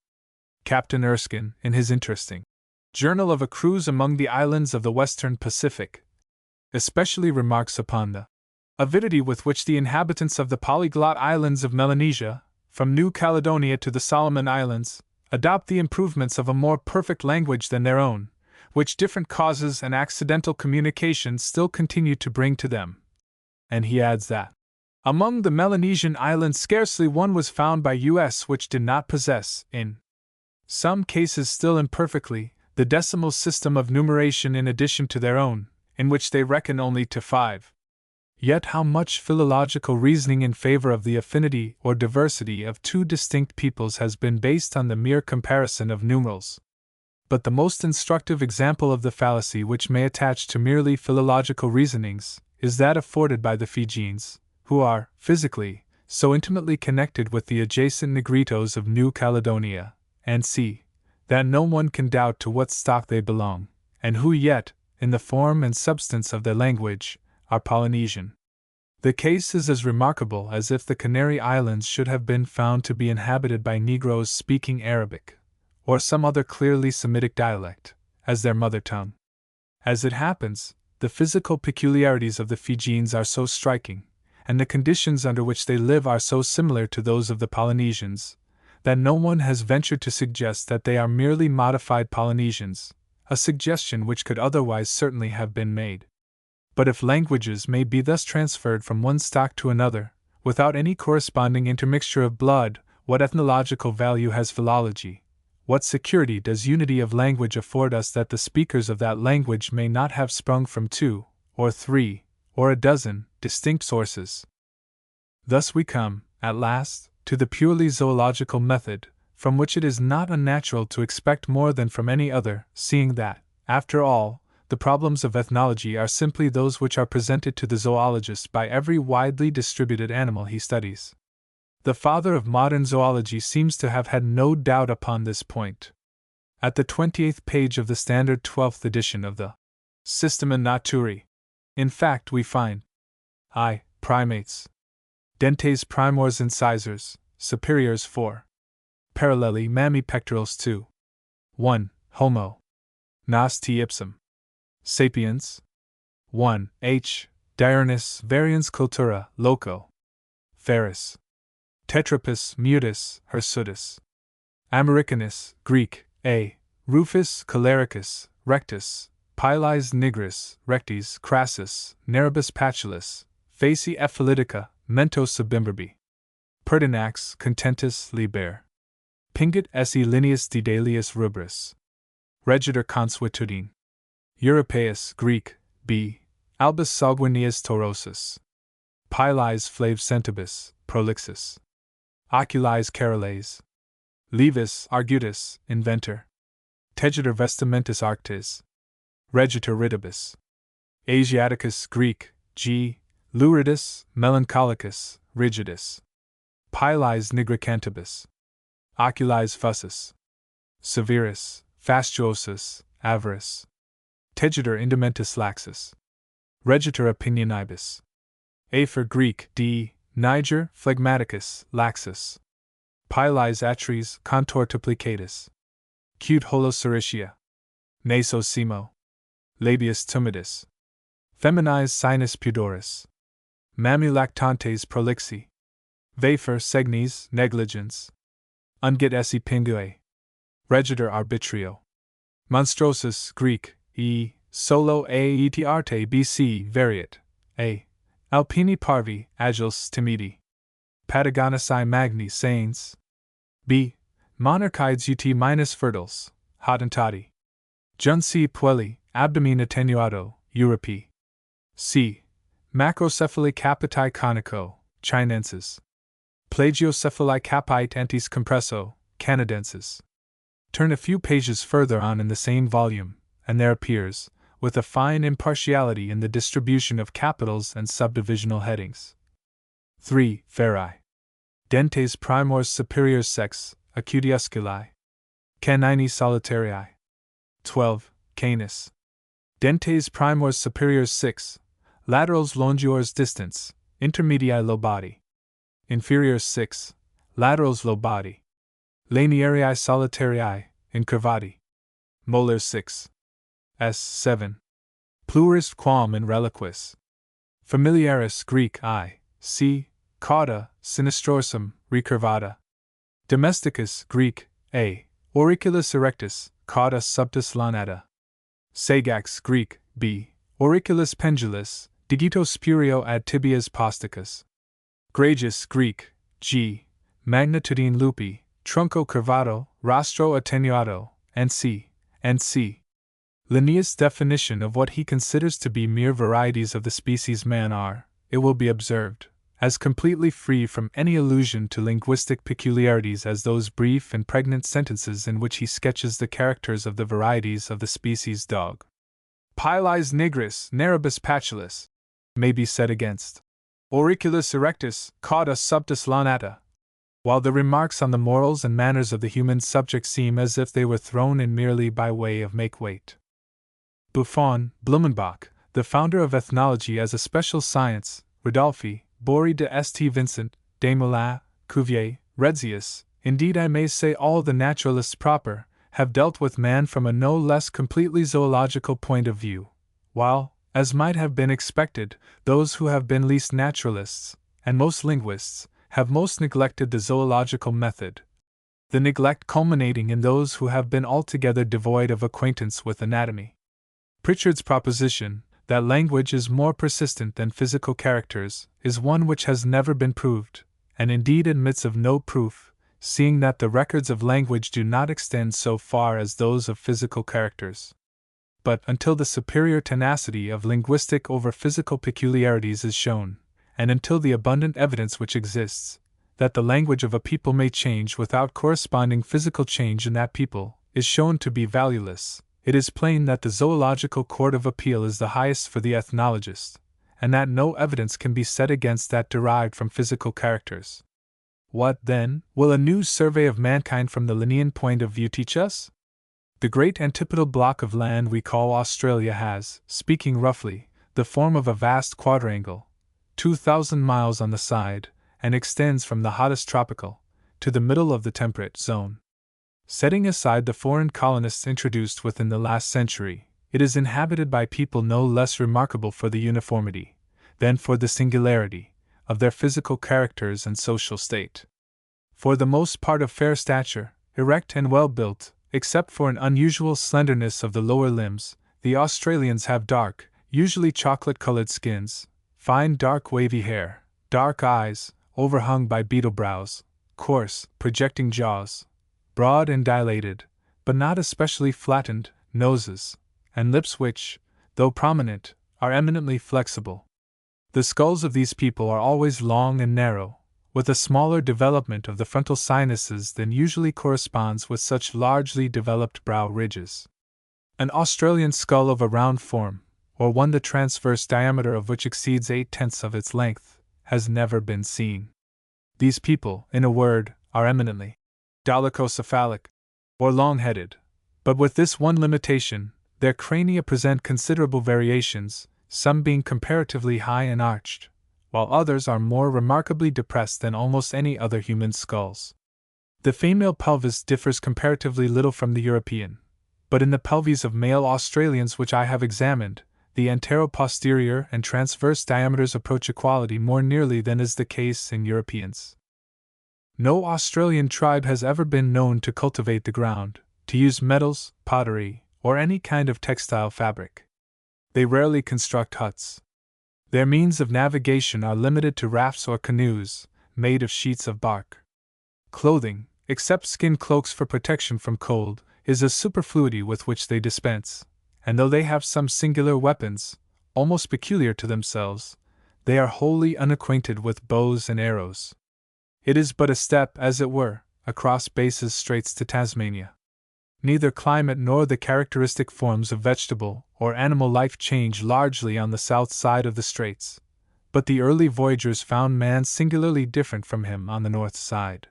Captain Erskine, in his interesting Journal of a Cruise Among the Islands of the Western Pacific, especially remarks upon the avidity with which the inhabitants of the polyglot islands of Melanesia, from New Caledonia to the Solomon Islands, adopt the improvements of a more perfect language than their own, which different causes and accidental communications still continue to bring to them. And he adds that among the Melanesian islands scarcely one was found by us which did not possess, in some cases still imperfectly, the decimal system of numeration in addition to their own, in which they reckon only to 5. Yet how much philological reasoning in favor of the affinity or diversity of two distinct peoples has been based on the mere comparison of numerals. But the most instructive example of the fallacy which may attach to merely philological reasonings is that afforded by the Fijians, who are, physically, so intimately connected with the adjacent Negritos of New Caledonia, and C, that no one can doubt to what stock they belong, and who yet, in the form and substance of their language, are Polynesian. The case is as remarkable as if the Canary Islands should have been found to be inhabited by Negroes speaking Arabic, or some other clearly Semitic dialect, as their mother tongue. As it happens, the physical peculiarities of the Fijians are so striking, and the conditions under which they live are so similar to those of the Polynesians, that no one has ventured to suggest that they are merely modified Polynesians, a suggestion which could otherwise certainly have been made. But if languages may be thus transferred from one stock to another, without any corresponding intermixture of blood, what ethnological value has philology? What security does unity of language afford us that the speakers of that language may not have sprung from 2, or 3, or a dozen, distinct sources? Thus we come, at last, to the purely zoological method, from which it is not unnatural to expect more than from any other, seeing that, after all, the problems of ethnology are simply those which are presented to the zoologist by every widely distributed animal he studies. The father of modern zoology seems to have had no doubt upon this point. At the 28th page of the standard 12th edition of the Systema Naturae, in fact, we find I. Primates. Dentes primors incisors, superiors 4. Paralleli mammipectorals 2. 1. Homo. Nas T. ipsum. Sapiens. 1. H. Diurnus varians cultura, loco. Ferus. Tetrapus mutus, hirsutus. Americanus, Greek, A. Rufus calericus, rectus, Piles nigris, rectis, crassus, naribus patulus, facie ephilytica, mentos subimberbi. Pertinax, contentus, liber. Pingit esse lineus didalius rubris. Regitor consuetudine. Europaeus, Greek, B. Albus sanguineus taurosus. Piles flavcentibus, prolixus. Oculis caroles. Levis argutus, inventor. Tegitor vestimentus arctis. Regitor ridibus. Asiaticus, Greek, G. Luridus, melancholicus, rigidus. Piles nigricantibus. Oculis fussus. Severus, fastuosus, avarice. Tegitor indumentus laxus. Regitor opinionibus. Afer, Greek, D. Niger, phlegmaticus, laxus. Piles atries, contortiplicatus. Cute holoseritia. Nasosimo. Labius tumidus. Feminized sinus pudoris. Mammi lactantes prolixi. Vafer segnes, negligence. Ungit esse pingue. Regitor arbitrio. Monstrosus, Greek, E. Solo a et arte bc variat. A. Alpini parvi, agiles timidi. Patagonicai magni sains. B. Monarchides ut minus fertiles, hotentati. Junci puelli, abdomen attenuato, Europe. C. Macrocephali capitae conico, Chinensis. Plagiocephali capite antis compresso, Canadensis. Turn a few pages further on in the same volume, and there appears, with a fine impartiality in the distribution of capitals and subdivisional headings. 3. Ferae. Dentes primors superiors sex, acutiusculi. Canini solitarii. 12. Canis. Dentes primors superiors 6, laterals longeurs distance, intermedii low body. Inferiors 6, laterals low body. Laniarii solitarii, incurvati. Molars 6. S7. Pluris quam in reliquis. Familiaris Greek I, C, cauda, sinistorsum, recurvata. Domesticus Greek A, auriculus erectus, cauda subtus lanata. Sagax Greek B, auriculus pendulus, digito spurio ad tibias posticus. Gragus Greek G, magnitudine lupi, trunco curvato, rostro attenuato, and C. Linnaeus' definition of what he considers to be mere varieties of the species man are, it will be observed, as completely free from any allusion to linguistic peculiarities as those brief and pregnant sentences in which he sketches the characters of the varieties of the species dog. Pilis nigris, naribus patulus, may be set against auriculus erectus, cauda subtus lanata, while the remarks on the morals and manners of the human subject seem as if they were thrown in merely by way of make-weight. Buffon, Blumenbach, the founder of ethnology as a special science, Rodolphi, Bory de St. Vincent, Desmoulins, Cuvier, Retzius, indeed I may say all the naturalists proper, have dealt with man from a no less completely zoological point of view, while, as might have been expected, those who have been least naturalists, and most linguists, have most neglected the zoological method, the neglect culminating in those who have been altogether devoid of acquaintance with anatomy. Pritchard's proposition, that language is more persistent than physical characters, is one which has never been proved, and indeed admits of no proof, seeing that the records of language do not extend so far as those of physical characters. But until the superior tenacity of linguistic over physical peculiarities is shown, and until the abundant evidence which exists, that the language of a people may change without corresponding physical change in that people, is shown to be valueless, it is plain that the zoological court of appeal is the highest for the ethnologist, and that no evidence can be set against that derived from physical characters. What, then, will a new survey of mankind from the Linnean point of view teach us? The great antipodal block of land we call Australia has, speaking roughly, the form of a vast quadrangle, 2,000 miles on the side, and extends from the hottest tropical to the middle of the temperate zone. Setting aside the foreign colonists introduced within the last century, it is inhabited by people no less remarkable for the uniformity, than for the singularity, of their physical characters and social state. For the most part of fair stature, erect and well built, except for an unusual slenderness of the lower limbs, the Australians have dark, usually chocolate-colored skins, fine dark wavy hair, dark eyes, overhung by beetle brows, coarse, projecting jaws, broad and dilated, but not especially flattened, noses, and lips which, though prominent, are eminently flexible. The skulls of these people are always long and narrow, with a smaller development of the frontal sinuses than usually corresponds with such largely developed brow ridges. An Australian skull of a round form, or one the transverse diameter of which exceeds 8/10 of its length, has never been seen. These people, in a word, are eminently dolichocephalic, or long-headed, but with this one limitation, their crania present considerable variations, some being comparatively high and arched, while others are more remarkably depressed than almost any other human skulls. The female pelvis differs comparatively little from the European, but in the pelvises of male Australians which I have examined, the antero-posterior and transverse diameters approach equality more nearly than is the case in Europeans. No Australian tribe has ever been known to cultivate the ground, to use metals, pottery, or any kind of textile fabric. They rarely construct huts. Their means of navigation are limited to rafts or canoes, made of sheets of bark. Clothing, except skin cloaks for protection from cold, is a superfluity with which they dispense, and though they have some singular weapons, almost peculiar to themselves, they are wholly unacquainted with bows and arrows. It is but a step, as it were, across Bass's Straits to Tasmania. Neither climate nor the characteristic forms of vegetable or animal life change largely on the south side of the straits, but the early voyagers found man singularly different from him on the north side.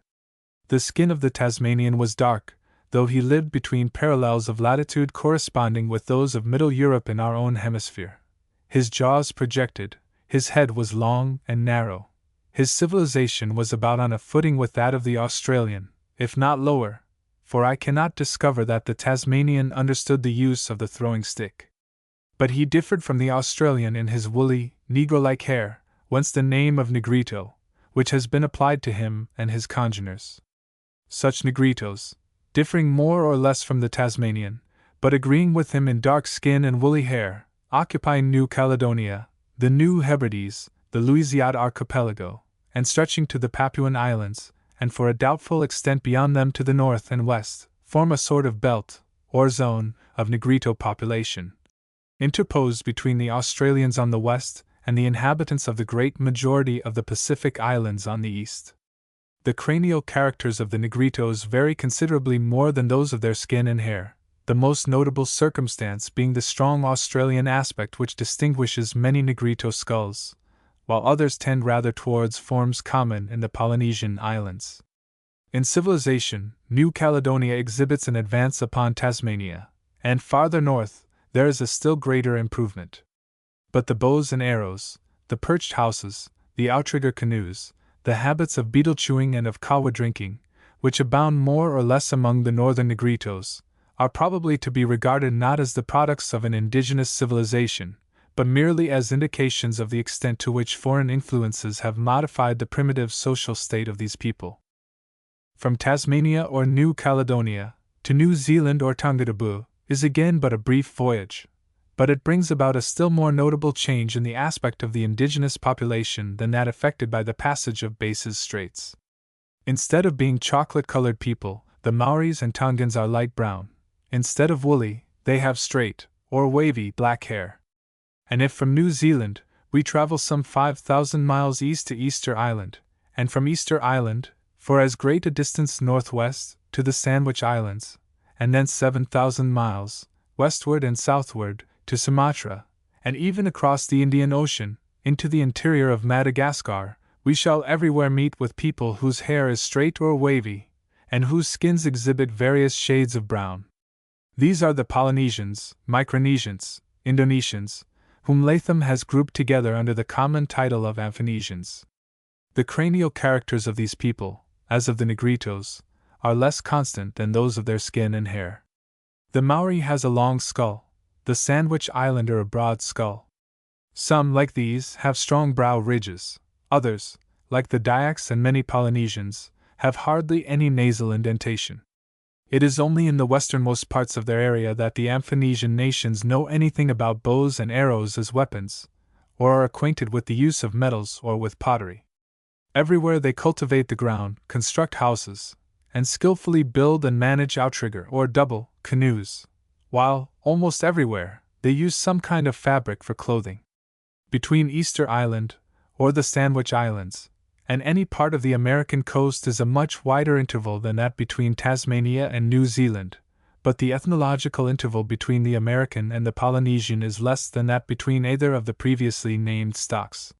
The skin of the Tasmanian was dark, though he lived between parallels of latitude corresponding with those of Middle Europe in our own hemisphere. His jaws projected, his head was long and narrow. His civilization was about on a footing with that of the Australian, if not lower, for I cannot discover that the Tasmanian understood the use of the throwing stick. But he differed from the Australian in his woolly, negro-like hair, whence the name of Negrito, which has been applied to him and his congeners. Such Negritos, differing more or less from the Tasmanian, but agreeing with him in dark skin and woolly hair, occupying New Caledonia, the New Hebrides, the Louisiade archipelago, and stretching to the Papuan Islands, and for a doubtful extent beyond them to the north and west, form a sort of belt, or zone, of Negrito population, interposed between the Australians on the west and the inhabitants of the great majority of the Pacific Islands on the east. The cranial characters of the Negritos vary considerably more than those of their skin and hair, the most notable circumstance being the strong Australian aspect which distinguishes many Negrito skulls, while others tend rather towards forms common in the Polynesian Islands. In civilization, New Caledonia exhibits an advance upon Tasmania, and farther north, there is a still greater improvement. But the bows and arrows, the perched houses, the outrigger canoes, the habits of beetle chewing and of kawa drinking, which abound more or less among the northern Negritos, are probably to be regarded not as the products of an indigenous civilization, but merely as indications of the extent to which foreign influences have modified the primitive social state of these people. From Tasmania or New Caledonia to New Zealand or Tonga is again but a brief voyage, but it brings about a still more notable change in the aspect of the indigenous population than that effected by the passage of Bass's Straits. Instead of being chocolate-colored people, the Maoris and Tongans are light brown. Instead of woolly, they have straight, or wavy, black hair. And if from New Zealand, we travel some 5,000 miles east to Easter Island, and from Easter Island, for as great a distance northwest, to the Sandwich Islands, and thence 7,000 miles, westward and southward, to Sumatra, and even across the Indian Ocean, into the interior of Madagascar, we shall everywhere meet with people whose hair is straight or wavy, and whose skins exhibit various shades of brown. These are the Polynesians, Micronesians, Indonesians, whom Latham has grouped together under the common title of Amphinesians. The cranial characters of these people, as of the Negritos, are less constant than those of their skin and hair. The Maori has a long skull, the Sandwich Islander a broad skull. Some, like these, have strong brow ridges. Others, like the Dyaks and many Polynesians, have hardly any nasal indentation. It is only in the westernmost parts of their area that the Amphinesian nations know anything about bows and arrows as weapons, or are acquainted with the use of metals or with pottery. Everywhere they cultivate the ground, construct houses, and skillfully build and manage outrigger or double canoes, while, almost everywhere, they use some kind of fabric for clothing. Between Easter Island, or the Sandwich Islands, and any part of the American coast is a much wider interval than that between Tasmania and New Zealand, but the ethnological interval between the American and the Polynesian is less than that between either of the previously named stocks.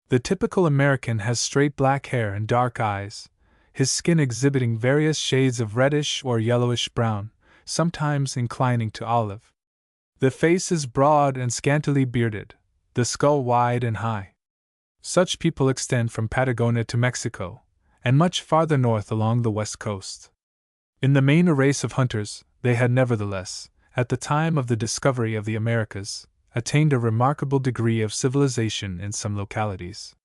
The typical American has straight black hair and dark eyes, his skin exhibiting various shades of reddish or yellowish brown, sometimes inclining to olive. The face is broad and scantily bearded, the skull wide and high. Such people extend from Patagonia to Mexico, and much farther north along the west coast. In the main a race of hunters, they had nevertheless, at the time of the discovery of the Americas, attained a remarkable degree of civilization in some localities.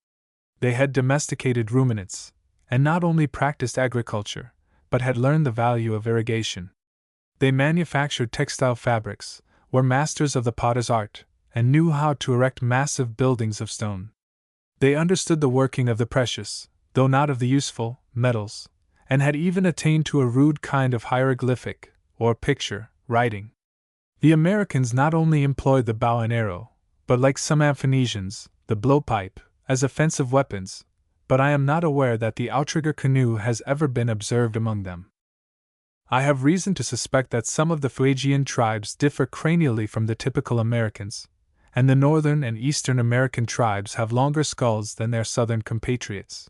They had domesticated ruminants, and not only practiced agriculture, but had learned the value of irrigation. They manufactured textile fabrics, were masters of the potter's art, and knew how to erect massive buildings of stone. They understood the working of the precious, though not of the useful, metals, and had even attained to a rude kind of hieroglyphic, or picture, writing. The Americans not only employed the bow and arrow, but like some Amphinesians, the blowpipe, as offensive weapons, but I am not aware that the outrigger canoe has ever been observed among them. I have reason to suspect that some of the Fuegian tribes differ cranially from the typical Americans, and the northern and eastern American tribes have longer skulls than their southern compatriots.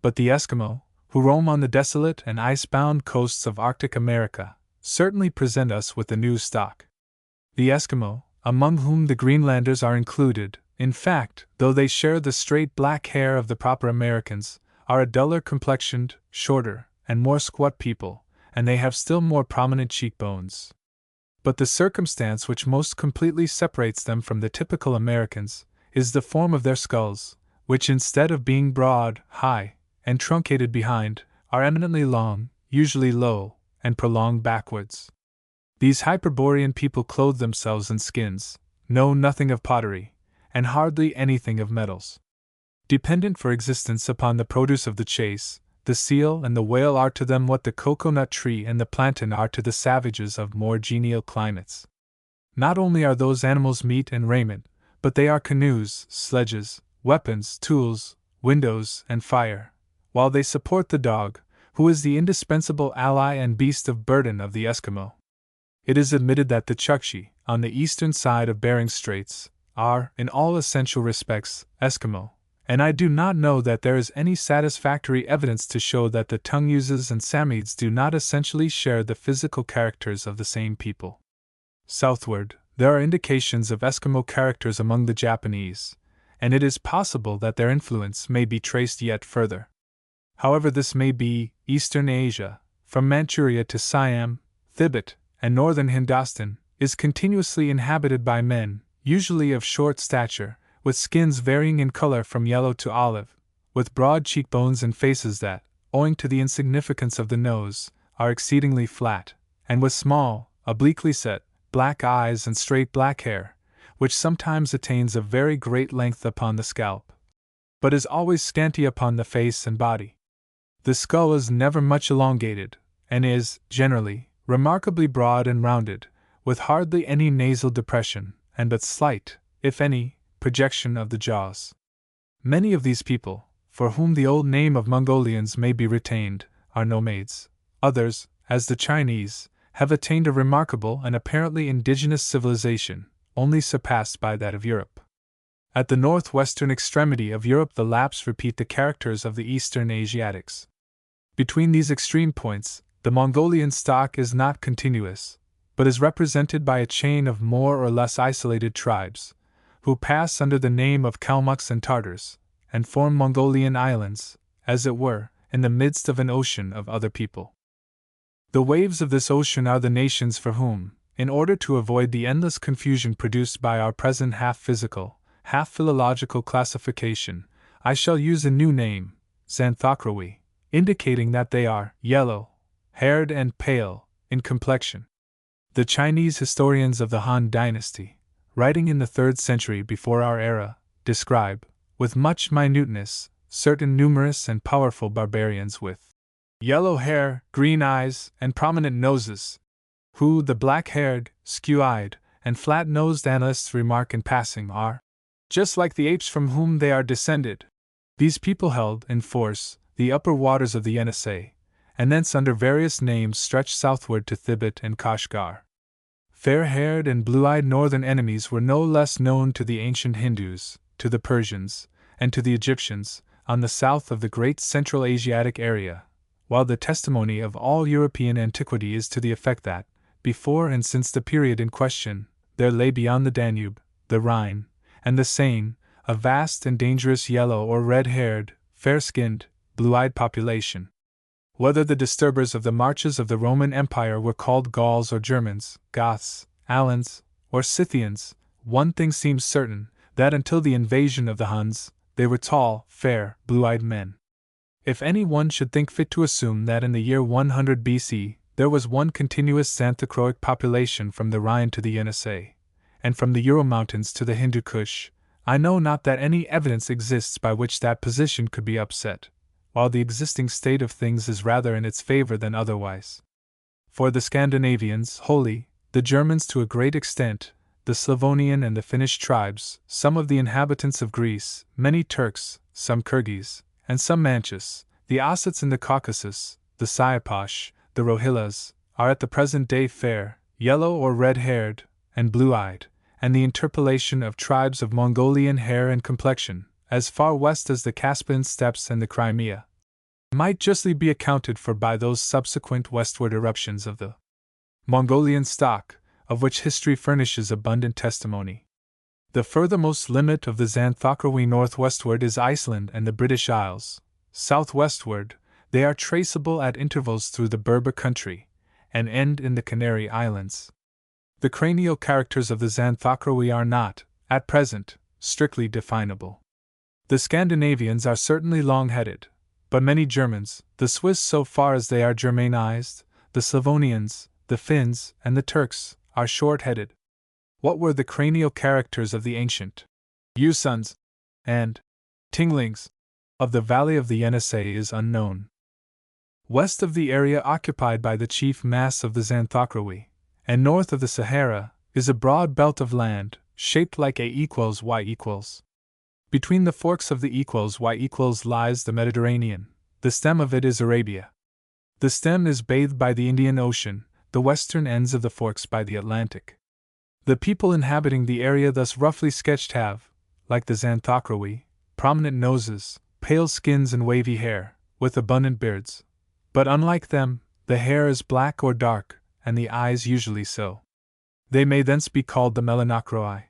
But the Eskimo, who roam on the desolate and ice-bound coasts of Arctic America, certainly present us with a new stock. The Eskimo, among whom the Greenlanders are included, in fact, though they share the straight black hair of the proper Americans, are a duller complexioned, shorter, and more squat people, and they have still more prominent cheekbones. But the circumstance which most completely separates them from the typical Americans is the form of their skulls, which instead of being broad, high, and truncated behind, are eminently long, usually low, and prolonged backwards. These Hyperborean people clothe themselves in skins, know nothing of pottery, and hardly anything of metals. Dependent for existence upon the produce of the chase, the seal and the whale are to them what the cocoa-nut tree and the plantain are to the savages of more genial climates. Not only are those animals meat and raiment, but they are canoes, sledges, weapons, tools, windows, and fire, while they support the dog, who is the indispensable ally and beast of burden of the Eskimo. It is admitted that the Chukchi, on the eastern side of Bering Straits, are, in all essential respects, Eskimo, and I do not know that there is any satisfactory evidence to show that the Tunguses and Samides do not essentially share the physical characters of the same people. Southward, there are indications of Eskimo characters among the Japanese, and it is possible that their influence may be traced yet further. However this may be, Eastern Asia, from Manchuria to Siam, Thibet, and northern Hindustan, is continuously inhabited by men, usually of short stature, with skins varying in color from yellow to olive, with broad cheekbones and faces that, owing to the insignificance of the nose, are exceedingly flat, and with small, obliquely set, black eyes and straight black hair, which sometimes attains a very great length upon the scalp, but is always scanty upon the face and body. The skull is never much elongated, and is, generally, remarkably broad and rounded, with hardly any nasal depression, and but slight, if any, projection of the jaws. Many of these people, for whom the old name of Mongolians may be retained, are nomades. Others, as the Chinese, have attained a remarkable and apparently indigenous civilization, only surpassed by that of Europe. At the northwestern extremity of Europe the Lapps repeat the characters of the Eastern Asiatics. Between these extreme points, the Mongolian stock is not continuous, but is represented by a chain of more or less isolated tribes, who pass under the name of Kalmucks and Tartars, and form Mongolian islands, as it were, in the midst of an ocean of other people. The waves of this ocean are the nations for whom, in order to avoid the endless confusion produced by our present half-physical, half-philological classification, I shall use a new name, Xanthocrawi, indicating that they are yellow-haired and pale in complexion. The Chinese historians of the Han Dynasty, writing in the 3rd century before our era, describe, with much minuteness, certain numerous and powerful barbarians with yellow hair, green eyes, and prominent noses, who the black-haired, skew-eyed, and flat-nosed analysts remark in passing are just like the apes from whom they are descended. These people held, in force, the upper waters of the Yenisei, and thence under various names stretched southward to Thibet and Kashgar. Fair-haired and blue-eyed northern enemies were no less known to the ancient Hindus, to the Persians, and to the Egyptians, on the south of the great Central Asiatic area, while the testimony of all European antiquity is to the effect that, before and since the period in question, there lay beyond the Danube, the Rhine, and the Seine, a vast and dangerous yellow or red-haired, fair-skinned, blue-eyed population. Whether the disturbers of the marches of the Roman Empire were called Gauls or Germans, Goths, Alans, or Scythians, one thing seems certain, that until the invasion of the Huns, they were tall, fair, blue-eyed men. If any one should think fit to assume that in the year 100 BC there was one continuous Xanthocroic population from the Rhine to the Yenisei, and from the Ural Mountains to the Hindu Kush, I know not that any evidence exists by which that position could be upset, while the existing state of things is rather in its favor than otherwise. For the Scandinavians wholly, the Germans to a great extent, the Slavonian and the Finnish tribes, some of the inhabitants of Greece, many Turks, some Kyrgyz, and some Manchus, the Ossets in the Caucasus, the Syaposh, the Rohillas, are at the present day fair, yellow or red-haired, and blue-eyed, and the interpolation of tribes of Mongolian hair and complexion, as far west as the Caspian steppes and the Crimea, might justly be accounted for by those subsequent westward eruptions of the Mongolian stock, of which history furnishes abundant testimony. The furthermost limit of the Xanthocrae northwestward is Iceland and the British Isles. Southwestward, they are traceable at intervals through the Berber country, and end in the Canary Islands. The cranial characters of the Xanthocrae are not, at present, strictly definable. The Scandinavians are certainly long-headed, but many Germans, the Swiss so far as they are Germanized, the Slavonians, the Finns, and the Turks, are short-headed. What were the cranial characters of the ancient Usons and Tinglings of the valley of the Yenisei is unknown. West of the area occupied by the chief mass of the Xanthocrae, and north of the Sahara, is a broad belt of land, shaped like A=Y=. Between the forks of the =Y= lies the Mediterranean. The stem of it is Arabia. The stem is bathed by the Indian Ocean, the western ends of the forks by the Atlantic. The people inhabiting the area thus roughly sketched have, like the Xanthocrae, prominent noses, pale skins and wavy hair, with abundant beards. But unlike them, the hair is black or dark, and the eyes usually so. They may thence be called the Melanochroi.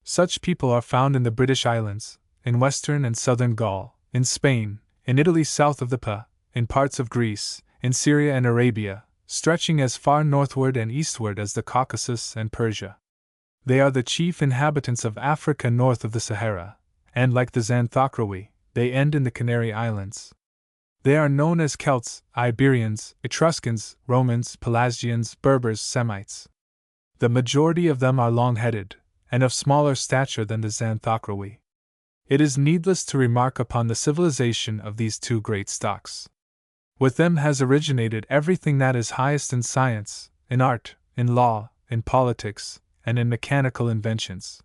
Such people are found in the British Islands, in western and southern Gaul, in Spain, in Italy south of the Po, in parts of Greece, in Syria and Arabia, stretching as far northward and eastward as the Caucasus and Persia. They are the chief inhabitants of Africa north of the Sahara, and like the Xanthocrae, they end in the Canary Islands. They are known as Celts, Iberians, Etruscans, Romans, Pelasgians, Berbers, Semites. The majority of them are long-headed, and of smaller stature than the Xanthocrae. It is needless to remark upon the civilization of these two great stocks. With them has originated everything that is highest in science, in art, in law, in politics, and in mechanical inventions.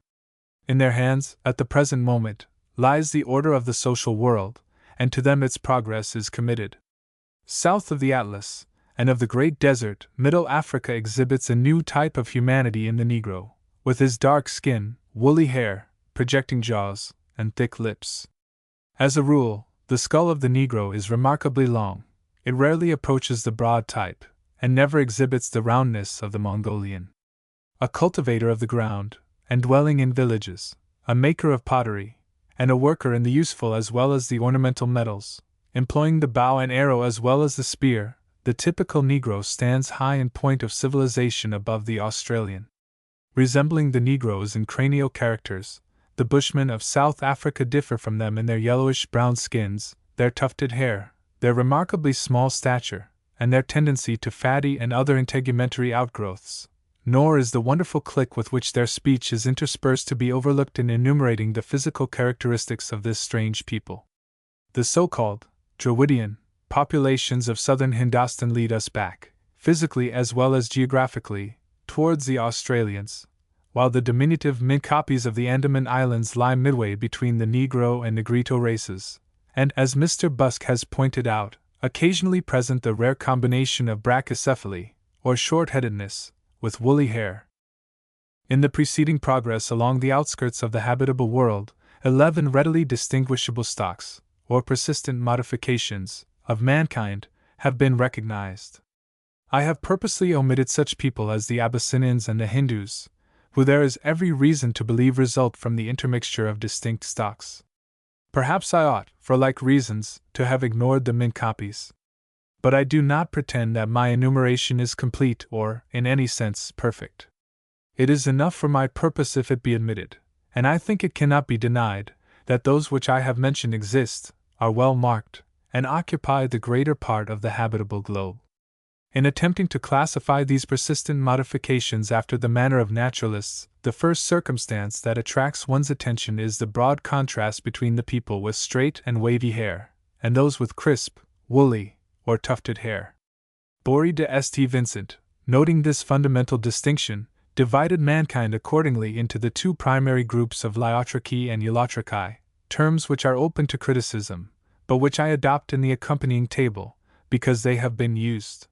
In their hands, at the present moment, lies the order of the social world, and to them its progress is committed. South of the Atlas, and of the great desert, Middle Africa exhibits a new type of humanity in the Negro, with his dark skin, woolly hair, projecting jaws, and thick lips. As a rule, the skull of the Negro is remarkably long. It rarely approaches the broad type, and never exhibits the roundness of the Mongolian. A cultivator of the ground, and dwelling in villages, a maker of pottery, and a worker in the useful as well as the ornamental metals, employing the bow and arrow as well as the spear, the typical Negro stands high in point of civilization above the Australian. Resembling the Negroes in cranial characters, the Bushmen of South Africa differ from them in their yellowish-brown skins, their tufted hair, their remarkably small stature, and their tendency to fatty and other integumentary outgrowths. Nor is the wonderful click with which their speech is interspersed to be overlooked in enumerating the physical characteristics of this strange people. The so-called Dravidian populations of southern Hindustan lead us back, physically as well as geographically, towards the Australians, while the diminutive Minkapis of the Andaman Islands lie midway between the Negro and Negrito races, and, as Mr. Busk has pointed out, occasionally present the rare combination of brachycephaly, or short-headedness, with woolly hair. In the preceding progress along the outskirts of the habitable world, 11 readily distinguishable stocks, or persistent modifications, of mankind, have been recognized. I have purposely omitted such people as the Abyssinians and the Hindus, who there is every reason to believe result from the intermixture of distinct stocks. Perhaps I ought, for like reasons, to have ignored the Minkapis. But I do not pretend that my enumeration is complete or, in any sense, perfect. It is enough for my purpose if it be admitted, and I think it cannot be denied, that those which I have mentioned exist, are well marked, and occupy the greater part of the habitable globe. In attempting to classify these persistent modifications after the manner of naturalists, the first circumstance that attracts one's attention is the broad contrast between the people with straight and wavy hair, and those with crisp, woolly, or tufted hair. Bory de St. Vincent, noting this fundamental distinction, divided mankind accordingly into the two primary groups of Lyotrichi and Eulotrichi, terms which are open to criticism, but which I adopt in the accompanying table, because they have been used.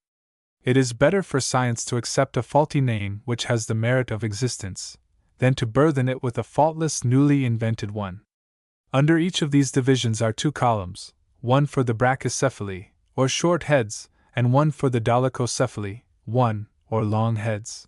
It is better for science to accept a faulty name which has the merit of existence, than to burthen it with a faultless newly invented one. Under each of these divisions are two columns, one for the brachycephaly, or short heads, and one for the dolichocephaly, one, or long heads.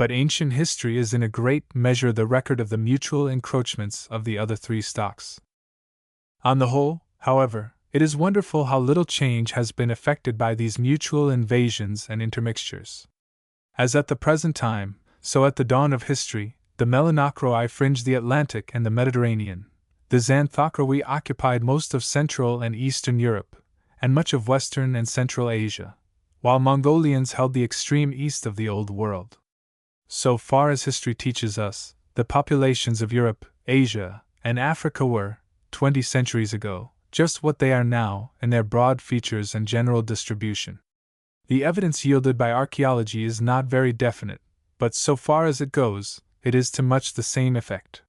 but ancient history is in a great measure the record of the mutual encroachments of the other three stocks. On the whole, however, it is wonderful how little change has been effected by these mutual invasions and intermixtures. As at the present time, so at the dawn of history, the Melanochroi fringed the Atlantic and the Mediterranean. The Xanthochroi occupied most of Central and Eastern Europe, and much of Western and Central Asia, while Mongolians held the extreme east of the Old World. So far as history teaches us, the populations of Europe, Asia, and Africa were, 20 centuries ago, just what they are now in their broad features and general distribution. The evidence yielded by archaeology is not very definite, but so far as it goes, it is to much the same effect.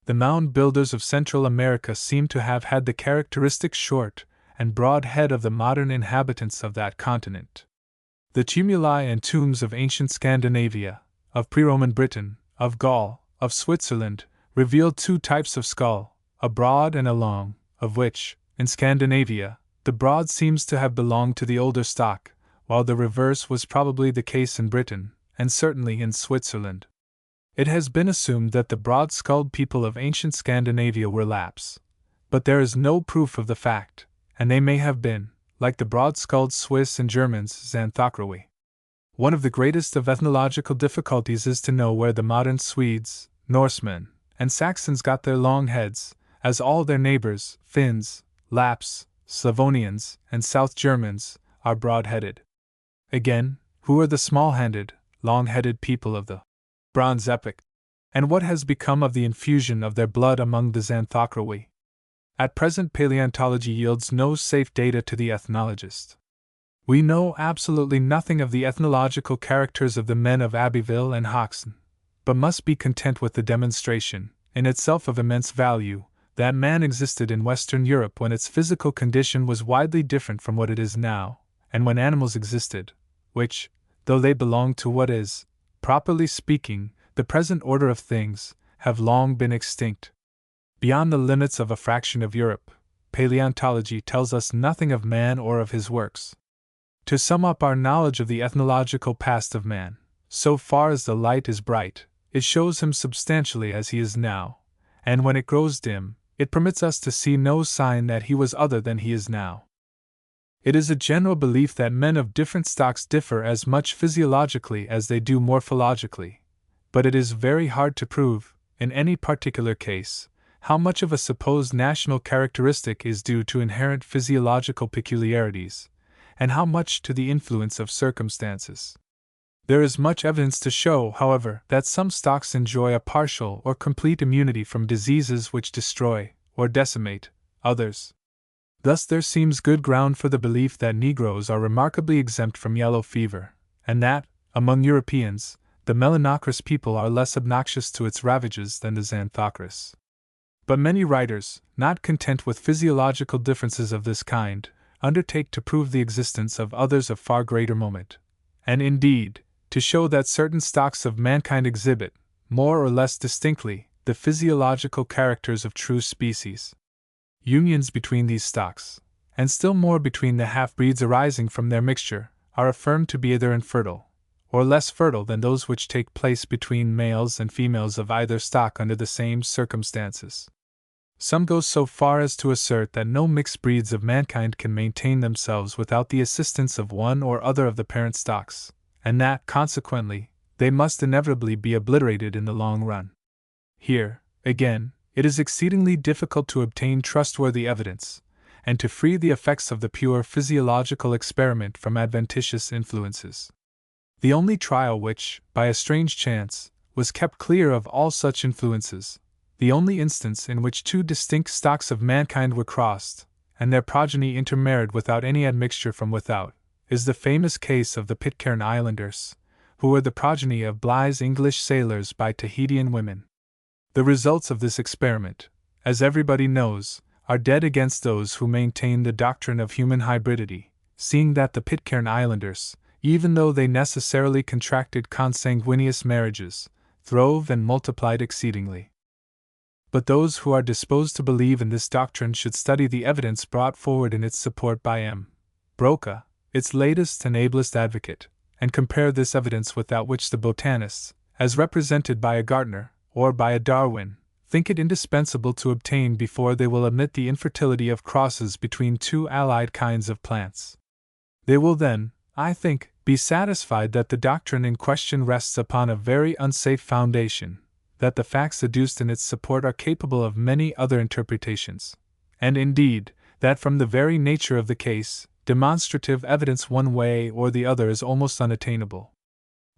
The mound builders of Central America seem to have had the characteristic short and broad head of the modern inhabitants of that continent. The tumuli and tombs of ancient Scandinavia, of pre-Roman Britain, of Gaul, of Switzerland, reveal two types of skull, a broad and a long, of which, in Scandinavia, the broad seems to have belonged to the older stock, while the reverse was probably the case in Britain, and certainly in Switzerland. It has been assumed that the broad-skulled people of ancient Scandinavia were Lapps, but there is no proof of the fact, and they may have been, like the broad-skulled Swiss and Germans, Xanthochroi. One of the greatest of ethnological difficulties is to know where the modern Swedes, Norsemen, and Saxons got their long heads, as all their neighbors, Finns, Lapps, Slavonians, and South Germans, are broad-headed. Again, who are the small-handed, long-headed people of the Bronze Epoch, and what has become of the infusion of their blood among the Xanthochroi? At present, paleontology yields no safe data to the ethnologist. We know absolutely nothing of the ethnological characters of the men of Abbeville and Hoxne, but must be content with the demonstration, in itself of immense value, that man existed in Western Europe when its physical condition was widely different from what it is now, and when animals existed, which, though they belong to what is, properly speaking, the present order of things, have long been extinct. Beyond the limits of a fraction of Europe, paleontology tells us nothing of man or of his works. To sum up our knowledge of the ethnological past of man, so far as the light is bright, it shows him substantially as he is now, and when it grows dim, it permits us to see no sign that he was other than he is now. It is a general belief that men of different stocks differ as much physiologically as they do morphologically, but it is very hard to prove, in any particular case, how much of a supposed national characteristic is due to inherent physiological peculiarities, and how much to the influence of circumstances. There is much evidence to show, however, that some stocks enjoy a partial or complete immunity from diseases which destroy, or decimate, others. Thus there seems good ground for the belief that Negroes are remarkably exempt from yellow fever, and that, among Europeans, the melanochrous people are less obnoxious to its ravages than the Xanthochrous. But many writers, not content with physiological differences of this kind, undertake to prove the existence of others of far greater moment, and indeed, to show that certain stocks of mankind exhibit, more or less distinctly, the physiological characters of true species. Unions between these stocks, and still more between the half-breeds arising from their mixture, are affirmed to be either infertile, or less fertile than those which take place between males and females of either stock under the same circumstances. Some go so far as to assert that no mixed breeds of mankind can maintain themselves without the assistance of one or other of the parent stocks, and that, consequently, they must inevitably be obliterated in the long run. Here, again, it is exceedingly difficult to obtain trustworthy evidence, and to free the effects of the pure physiological experiment from adventitious influences. The only trial which, by a strange chance, was kept clear of all such influences, the only instance in which two distinct stocks of mankind were crossed, and their progeny intermarried without any admixture from without, is the famous case of the Pitcairn Islanders, who were the progeny of Bligh's English sailors by Tahitian women. The results of this experiment, as everybody knows, are dead against those who maintain the doctrine of human hybridity, seeing that the Pitcairn Islanders, even though they necessarily contracted consanguineous marriages, throve and multiplied exceedingly. But those who are disposed to believe in this doctrine should study the evidence brought forward in its support by M. Broca, its latest and ablest advocate, and compare this evidence with that which the botanists, as represented by a Gardner, or by a Darwin, think it indispensable to obtain before they will admit the infertility of crosses between two allied kinds of plants. They will then, I think, be satisfied that the doctrine in question rests upon a very unsafe foundation, that the facts adduced in its support are capable of many other interpretations, and indeed, that from the very nature of the case, demonstrative evidence one way or the other is almost unattainable.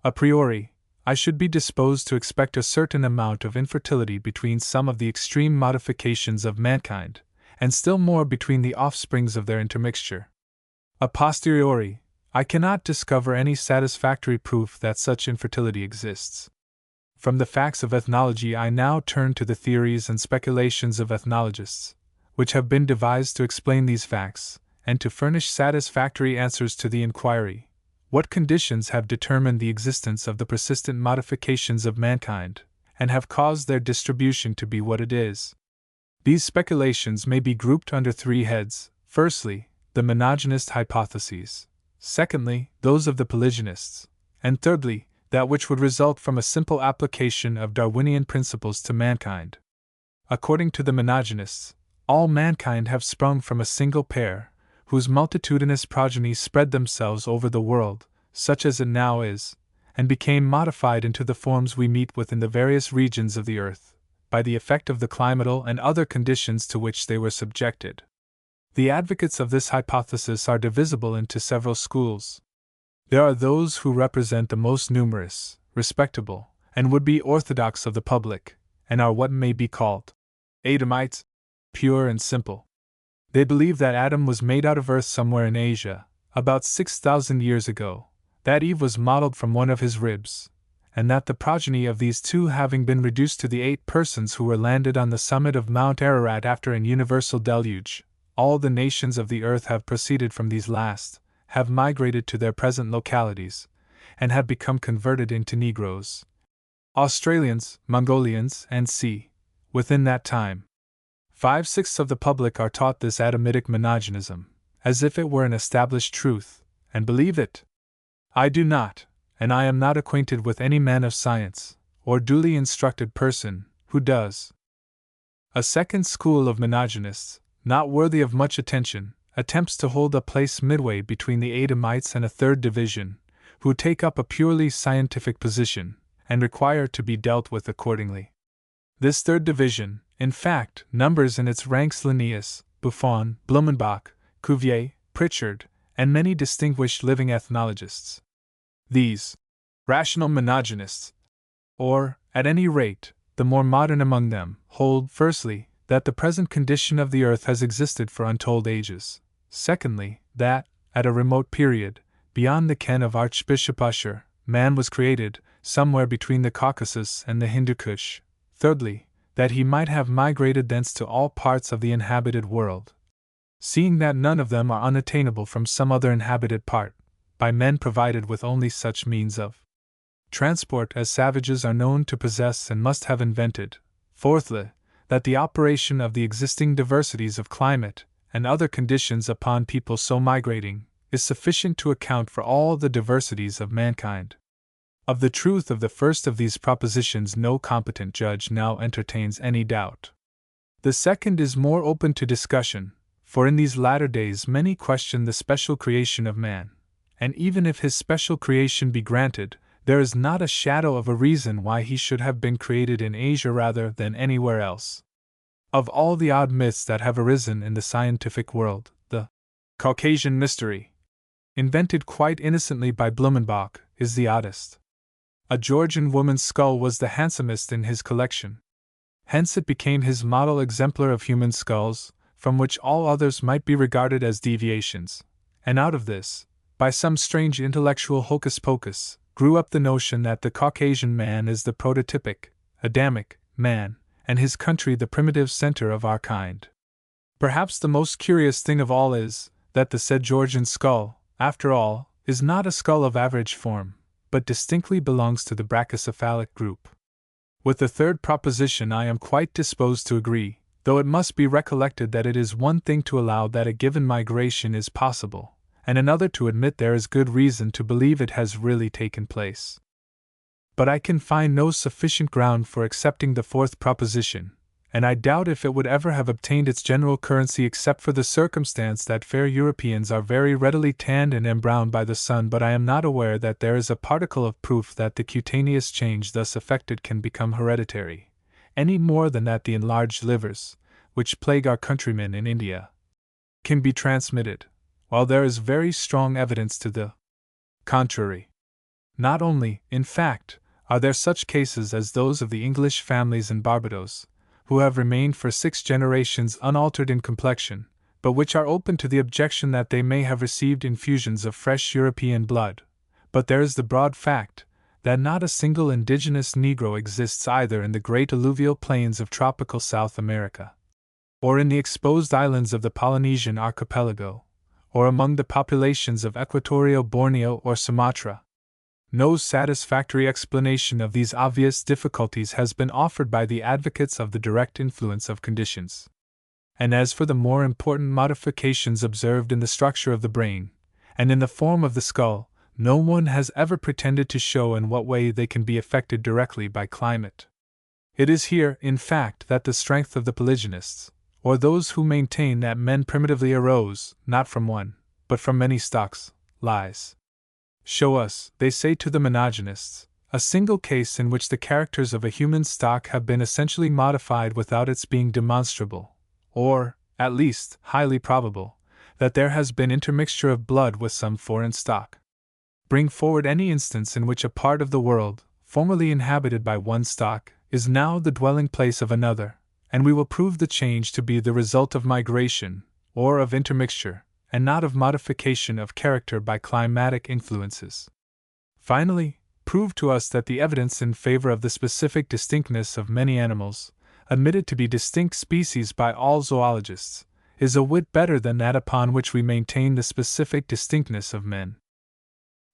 A priori, I should be disposed to expect a certain amount of infertility between some of the extreme modifications of mankind, and still more between the offsprings of their intermixture. A posteriori, I cannot discover any satisfactory proof that such infertility exists. From the facts of ethnology I now turn to the theories and speculations of ethnologists, which have been devised to explain these facts, and to furnish satisfactory answers to the inquiry, what conditions have determined the existence of the persistent modifications of mankind, and have caused their distribution to be what it is? These speculations may be grouped under three heads: firstly, the monogynist hypotheses; secondly, those of the polygynists; and thirdly, that which would result from a simple application of Darwinian principles to mankind. According to the monogynists, all mankind have sprung from a single pair, whose multitudinous progeny spread themselves over the world, such as it now is, and became modified into the forms we meet with in the various regions of the earth, by the effect of the climatal and other conditions to which they were subjected. The advocates of this hypothesis are divisible into several schools. There are those who represent the most numerous, respectable, and would-be orthodox of the public, and are what may be called Adamites, pure and simple. They believe that Adam was made out of earth somewhere in Asia, about 6,000 years ago, that Eve was modeled from one of his ribs, and that the progeny of these two having been reduced to the 8 persons who were landed on the summit of Mount Ararat after an universal deluge, all the nations of the earth have proceeded from these last, have migrated to their present localities, and have become converted into Negroes, Australians, Mongolians, and c. within that time. 5/6 of the public are taught this Adamitic monogenism, as if it were an established truth, and believe it. I do not, and I am not acquainted with any man of science, or duly instructed person, who does. A second school of monogenists, not worthy of much attention, attempts to hold a place midway between the Adamites and a third division, who take up a purely scientific position, and require to be dealt with accordingly. This third division, in fact, numbers in its ranks Linnaeus, Buffon, Blumenbach, Cuvier, Pritchard, and many distinguished living ethnologists. These rational monogenists, or, at any rate, the more modern among them, hold, firstly, that the present condition of the earth has existed for untold ages; secondly, that, at a remote period, beyond the ken of Archbishop Usher, man was created, somewhere between the Caucasus and the Hindu Kush; thirdly, that he might have migrated thence to all parts of the inhabited world, seeing that none of them are unattainable from some other inhabited part, by men provided with only such means of transport as savages are known to possess and must have invented; fourthly, that the operation of the existing diversities of climate and other conditions upon people so migrating is sufficient to account for all the diversities of mankind. Of the truth of the first of these propositions no competent judge now entertains any doubt. The second is more open to discussion, for in these latter days many question the special creation of man, and even if his special creation be granted, there is not a shadow of a reason why he should have been created in Asia rather than anywhere else. Of all the odd myths that have arisen in the scientific world, the Caucasian mystery, invented quite innocently by Blumenbach, is the oddest. A Georgian woman's skull was the handsomest in his collection. Hence it became his model exemplar of human skulls, from which all others might be regarded as deviations, and out of this, by some strange intellectual hocus-pocus, grew up the notion that the Caucasian man is the prototypic, Adamic, man, and his country the primitive center of our kind. Perhaps the most curious thing of all is, that the said Georgian skull, after all, is not a skull of average form, but distinctly belongs to the brachycephalic group. With the third proposition I am quite disposed to agree, though it must be recollected that it is one thing to allow that a given migration is possible, and another to admit there is good reason to believe it has really taken place. But I can find no sufficient ground for accepting the fourth proposition, and I doubt if it would ever have obtained its general currency except for the circumstance that fair Europeans are very readily tanned and embrowned by the sun, but I am not aware that there is a particle of proof that the cutaneous change thus effected can become hereditary, any more than that the enlarged livers, which plague our countrymen in India, can be transmitted, while there is very strong evidence to the contrary. Not only, in fact, are there such cases as those of the English families in Barbados, who have remained for 6 generations unaltered in complexion, but which are open to the objection that they may have received infusions of fresh European blood, but there is the broad fact that not a single indigenous Negro exists either in the great alluvial plains of tropical South America, or in the exposed islands of the Polynesian archipelago, or among the populations of equatorial Borneo or Sumatra. No satisfactory explanation of these obvious difficulties has been offered by the advocates of the direct influence of conditions. And as for the more important modifications observed in the structure of the brain, and in the form of the skull, no one has ever pretended to show in what way they can be effected directly by climate. It is here, in fact, that the strength of the polygynists, or those who maintain that men primitively arose, not from one, but from many stocks, lies. Show us, they say to the monogenists, a single case in which the characters of a human stock have been essentially modified without its being demonstrable, or, at least, highly probable, that there has been intermixture of blood with some foreign stock. Bring forward any instance in which a part of the world, formerly inhabited by one stock, is now the dwelling place of another, and we will prove the change to be the result of migration, or of intermixture, and not of modification of character by climatic influences. Finally, prove to us that the evidence in favor of the specific distinctness of many animals, admitted to be distinct species by all zoologists, is a whit better than that upon which we maintain the specific distinctness of men.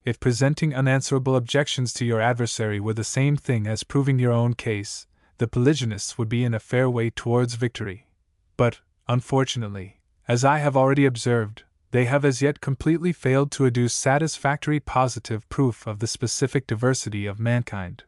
If presenting unanswerable objections to your adversary were the same thing as proving your own case, the polygynists would be in a fair way towards victory. But, unfortunately, as I have already observed, they have as yet completely failed to adduce satisfactory positive proof of the specific diversity of mankind.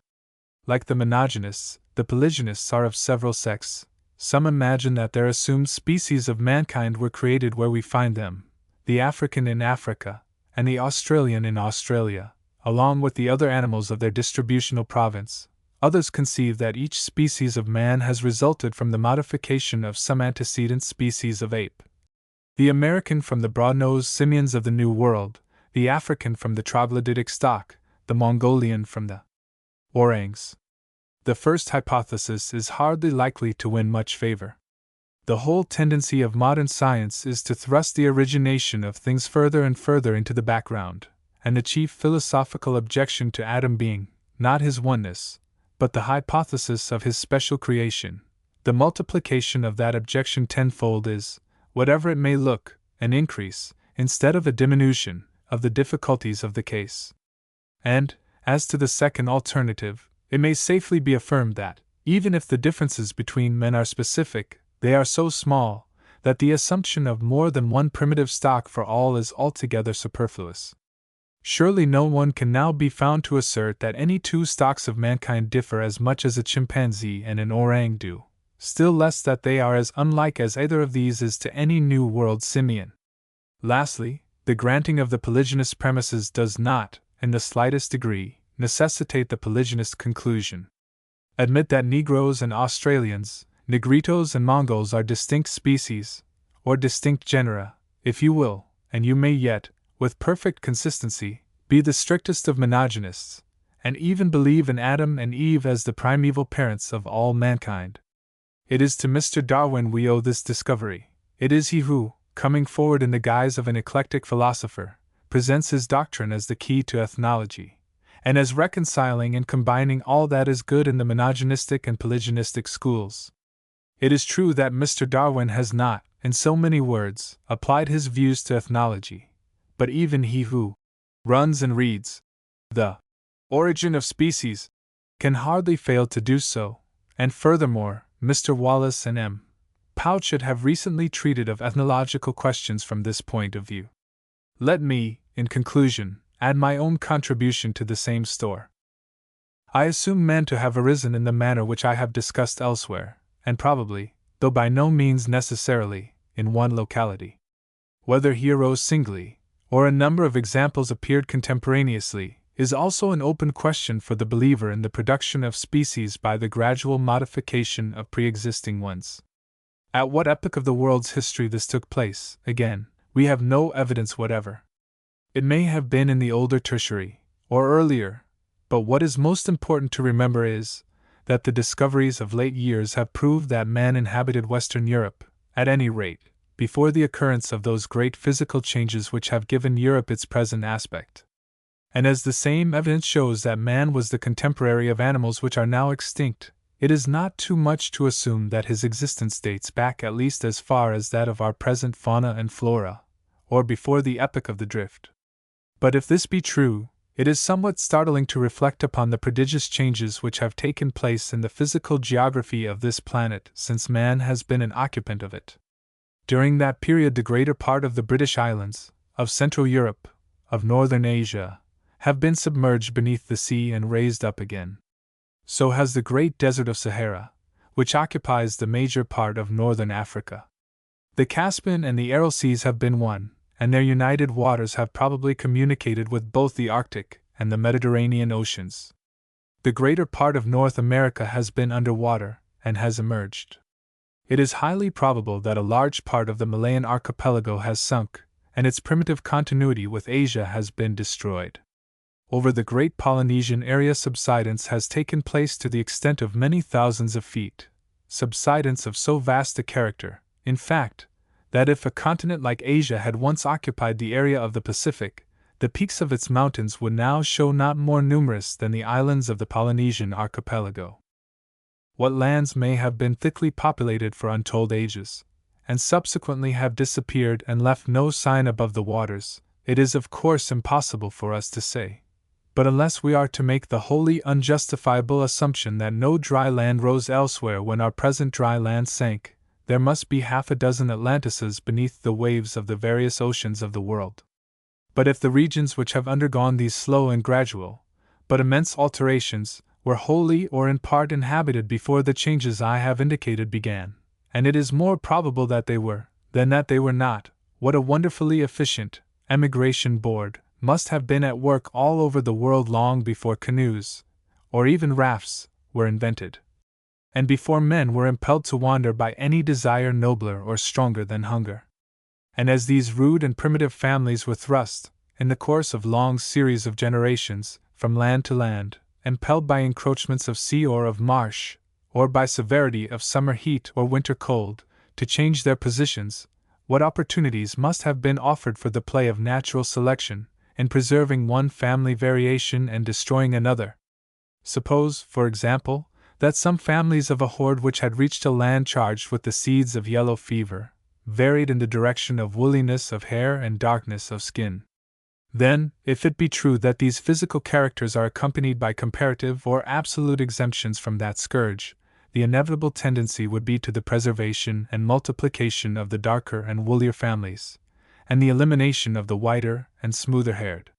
Like the monogenists, the polygynists are of several sects. Some imagine that their assumed species of mankind were created where we find them, the African in Africa, and the Australian in Australia, along with the other animals of their distributional province. Others conceive that each species of man has resulted from the modification of some antecedent species of ape. The American from the broad-nosed simians of the New World, the African from the troglodytic stock, the Mongolian from the orangs. The first hypothesis is hardly likely to win much favor. The whole tendency of modern science is to thrust the origination of things further and further into the background, and the chief philosophical objection to Adam being, not his oneness, but the hypothesis of his special creation, the multiplication of that objection tenfold is, whatever it may look, an increase, instead of a diminution, of the difficulties of the case. And, as to the second alternative, it may safely be affirmed that, even if the differences between men are specific, they are so small that the assumption of more than one primitive stock for all is altogether superfluous. Surely no one can now be found to assert that any 2 stocks of mankind differ as much as a chimpanzee and an orang do, still less that they are as unlike as either of these is to any New World simian. Lastly, the granting of the polygynous premises does not, in the slightest degree, necessitate the polygynous conclusion. Admit that Negroes and Australians, Negritos and Mongols are distinct species, or distinct genera, if you will, and you may yet, with perfect consistency, be the strictest of monogenists, and even believe in Adam and Eve as the primeval parents of all mankind. It is to Mr. Darwin we owe this discovery. It is he who, coming forward in the guise of an eclectic philosopher, presents his doctrine as the key to ethnology, and as reconciling and combining all that is good in the monogenistic and polygynistic schools. It is true that Mr. Darwin has not, in so many words, applied his views to ethnology, but even he who runs and reads The Origin of Species can hardly fail to do so, and furthermore, Mr. Wallace and M. Pouchett have recently treated of ethnological questions from this point of view. Let me, in conclusion, add my own contribution to the same store. I assume man to have arisen in the manner which I have discussed elsewhere, and probably, though by no means necessarily, in one locality. Whether he arose singly, or a number of examples appeared contemporaneously, is also an open question for the believer in the production of species by the gradual modification of pre-existing ones. At what epoch of the world's history this took place, again, we have no evidence whatever. It may have been in the older tertiary, or earlier, but what is most important to remember is that the discoveries of late years have proved that man inhabited Western Europe, at any rate, before the occurrence of those great physical changes which have given Europe its present aspect. And as the same evidence shows that man was the contemporary of animals which are now extinct, it is not too much to assume that his existence dates back at least as far as that of our present fauna and flora, or before the epoch of the drift. But if this be true, it is somewhat startling to reflect upon the prodigious changes which have taken place in the physical geography of this planet since man has been an occupant of it. During that period the greater part of the British Islands, of Central Europe, of Northern Asia, have been submerged beneath the sea and raised up again. So has the great desert of Sahara, which occupies the major part of northern Africa. The Caspian and the Aral Seas have been one, and their united waters have probably communicated with both the Arctic and the Mediterranean Oceans. The greater part of North America has been under water and has emerged. It is highly probable that a large part of the Malayan archipelago has sunk, and its primitive continuity with Asia has been destroyed. Over the great Polynesian area subsidence has taken place to the extent of many thousands of feet, subsidence of so vast a character, in fact, that if a continent like Asia had once occupied the area of the Pacific, the peaks of its mountains would now show not more numerous than the islands of the Polynesian archipelago. What lands may have been thickly populated for untold ages, and subsequently have disappeared and left no sign above the waters, it is of course impossible for us to say. But unless we are to make the wholly unjustifiable assumption that no dry land rose elsewhere when our present dry land sank, there must be half a dozen Atlantises beneath the waves of the various oceans of the world. But if the regions which have undergone these slow and gradual, but immense alterations, were wholly or in part inhabited before the changes I have indicated began, and it is more probable that they were, than that they were not, what a wonderfully efficient emigration board must have been at work all over the world long before canoes, or even rafts, were invented, and before men were impelled to wander by any desire nobler or stronger than hunger. And as these rude and primitive families were thrust, in the course of long series of generations, from land to land, impelled by encroachments of sea or of marsh, or by severity of summer heat or winter cold, to change their positions, what opportunities must have been offered for the play of natural selection, in preserving one family variation and destroying another. Suppose, for example, that some families of a horde which had reached a land charged with the seeds of yellow fever, varied in the direction of woolliness of hair and darkness of skin. Then, if it be true that these physical characters are accompanied by comparative or absolute exemptions from that scourge, the inevitable tendency would be to the preservation and multiplication of the darker and woollier families, and the elimination of the whiter and smoother-haired.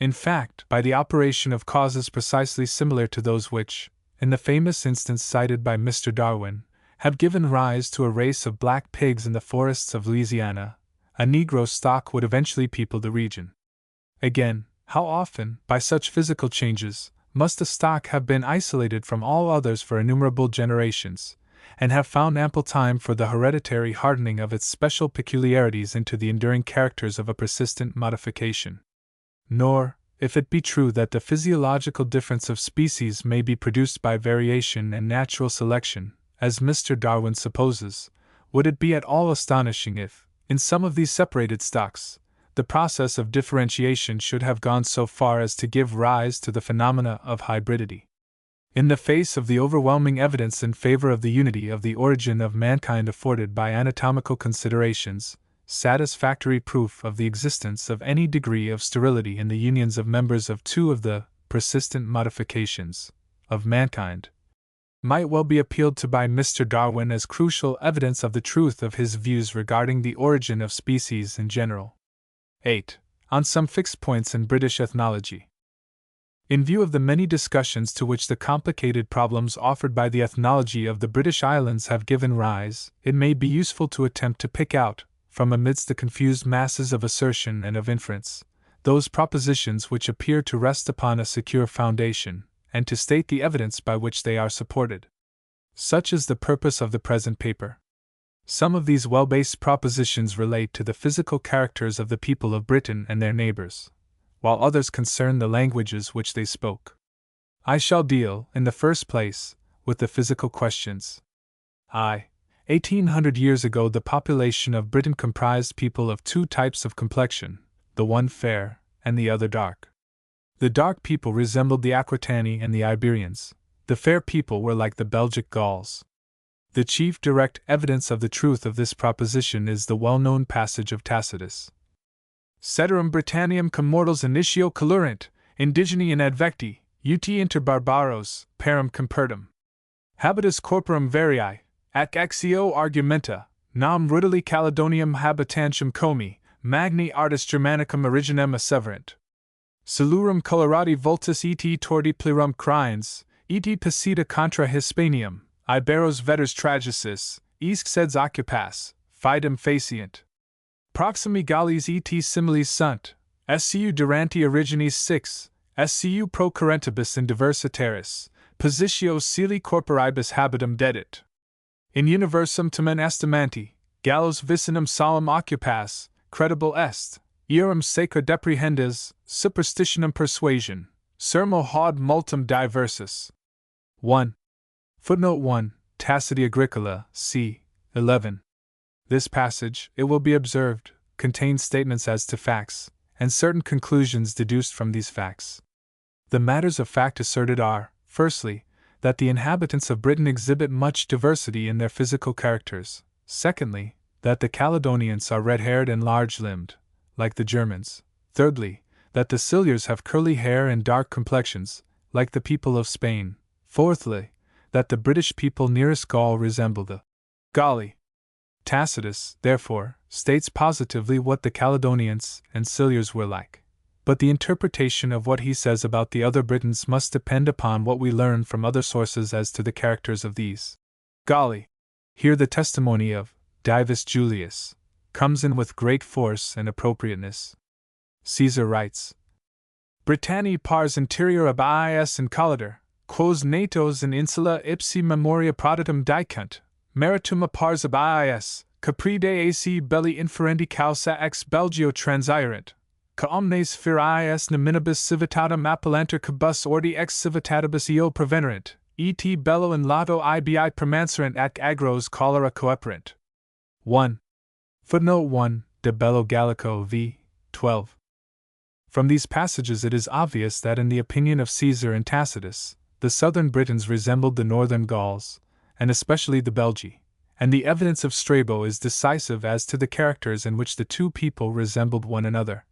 In fact, by the operation of causes precisely similar to those which, in the famous instance cited by Mr. Darwin, have given rise to a race of black pigs in the forests of Louisiana, a Negro stock would eventually people the region. Again, how often, by such physical changes, must a stock have been isolated from all others for innumerable generations, and have found ample time for the hereditary hardening of its special peculiarities into the enduring characters of a persistent modification. Nor, if it be true that the physiological difference of species may be produced by variation and natural selection, as Mr. Darwin supposes, would it be at all astonishing if, in some of these separated stocks, the process of differentiation should have gone so far as to give rise to the phenomena of hybridity. In the face of the overwhelming evidence in favor of the unity of the origin of mankind afforded by anatomical considerations, satisfactory proof of the existence of any degree of sterility in the unions of members of two of the persistent modifications of mankind might well be appealed to by Mr. Darwin as crucial evidence of the truth of his views regarding the origin of species in general. 8. On some fixed points in British ethnology. In view of the many discussions to which the complicated problems offered by the ethnology of the British Islands have given rise, it may be useful to attempt to pick out, from amidst the confused masses of assertion and of inference, those propositions which appear to rest upon a secure foundation, and to state the evidence by which they are supported. Such is the purpose of the present paper. Some of these well-based propositions relate to the physical characters of the people of Britain and their neighbors, while others concern the languages which they spoke. I shall deal, in the first place, with the physical questions. 1800 years ago the population of Britain comprised people of two types of complexion, the one fair, and the other dark. The dark people resembled the Aquitani and the Iberians. The fair people were like the Belgic Gauls. The chief direct evidence of the truth of this proposition is the well-known passage of Tacitus. Ceterum Britanniam cum mortals initio colorant, indigeni in advecti, ut inter barbaros, parum compertum. Habitus corporum varii, ac axio argumenta, nam rudeli Caledonium habitantium comi, magni artis Germanicum originem asseverant. Celurum colorati vultus et tordi plirum criens, et passita contra Hispanium, Iberos vetters tragicis, isc seds occupas, fidem facient. Proximi Gallis et similes sunt, scu duranti originis 6, scu pro currentibus in diversa terris, positio celi corporibus habitum dedit. In universum tamen estimanti, Gallos vicinum solum occupas, credible est, erum sacra deprehendes, superstitionum persuasion, sermo haud multum diversus. 1. Footnote 1, Taciti Agricola, c. 11. This passage, it will be observed, contains statements as to facts, and certain conclusions deduced from these facts. The matters of fact asserted are, firstly, that the inhabitants of Britain exhibit much diversity in their physical characters, secondly, that the Caledonians are red-haired and large-limbed, like the Germans, thirdly, that the Silures have curly hair and dark complexions, like the people of Spain, fourthly, that the British people nearest Gaul resemble the Galli. Tacitus, therefore, states positively what the Caledonians and Silures were like. But the interpretation of what he says about the other Britons must depend upon what we learn from other sources as to the characters of these Galli. Here the testimony of Divus Julius comes in with great force and appropriateness. Caesar writes, Britanni pars interior ab iis in collider, quos natos in insula ipsi memoria proditum dicunt, maritum pars ab iis, capride ac belli inferenti causa ex Belgio transirent, ca omnes feriis nominibus civitatem appellanter cabus ordi ex civitatibus eo prevenerant, et bello in lato ibi permanserant ac agros cholera coeperant. 1. Footnote 1, De Bello Gallico v. 12. From these passages it is obvious that in the opinion of Caesar and Tacitus, the southern Britons resembled the northern Gauls, and especially the Belgi, and the evidence of Strabo is decisive as to the characters in which the two people resembled one another.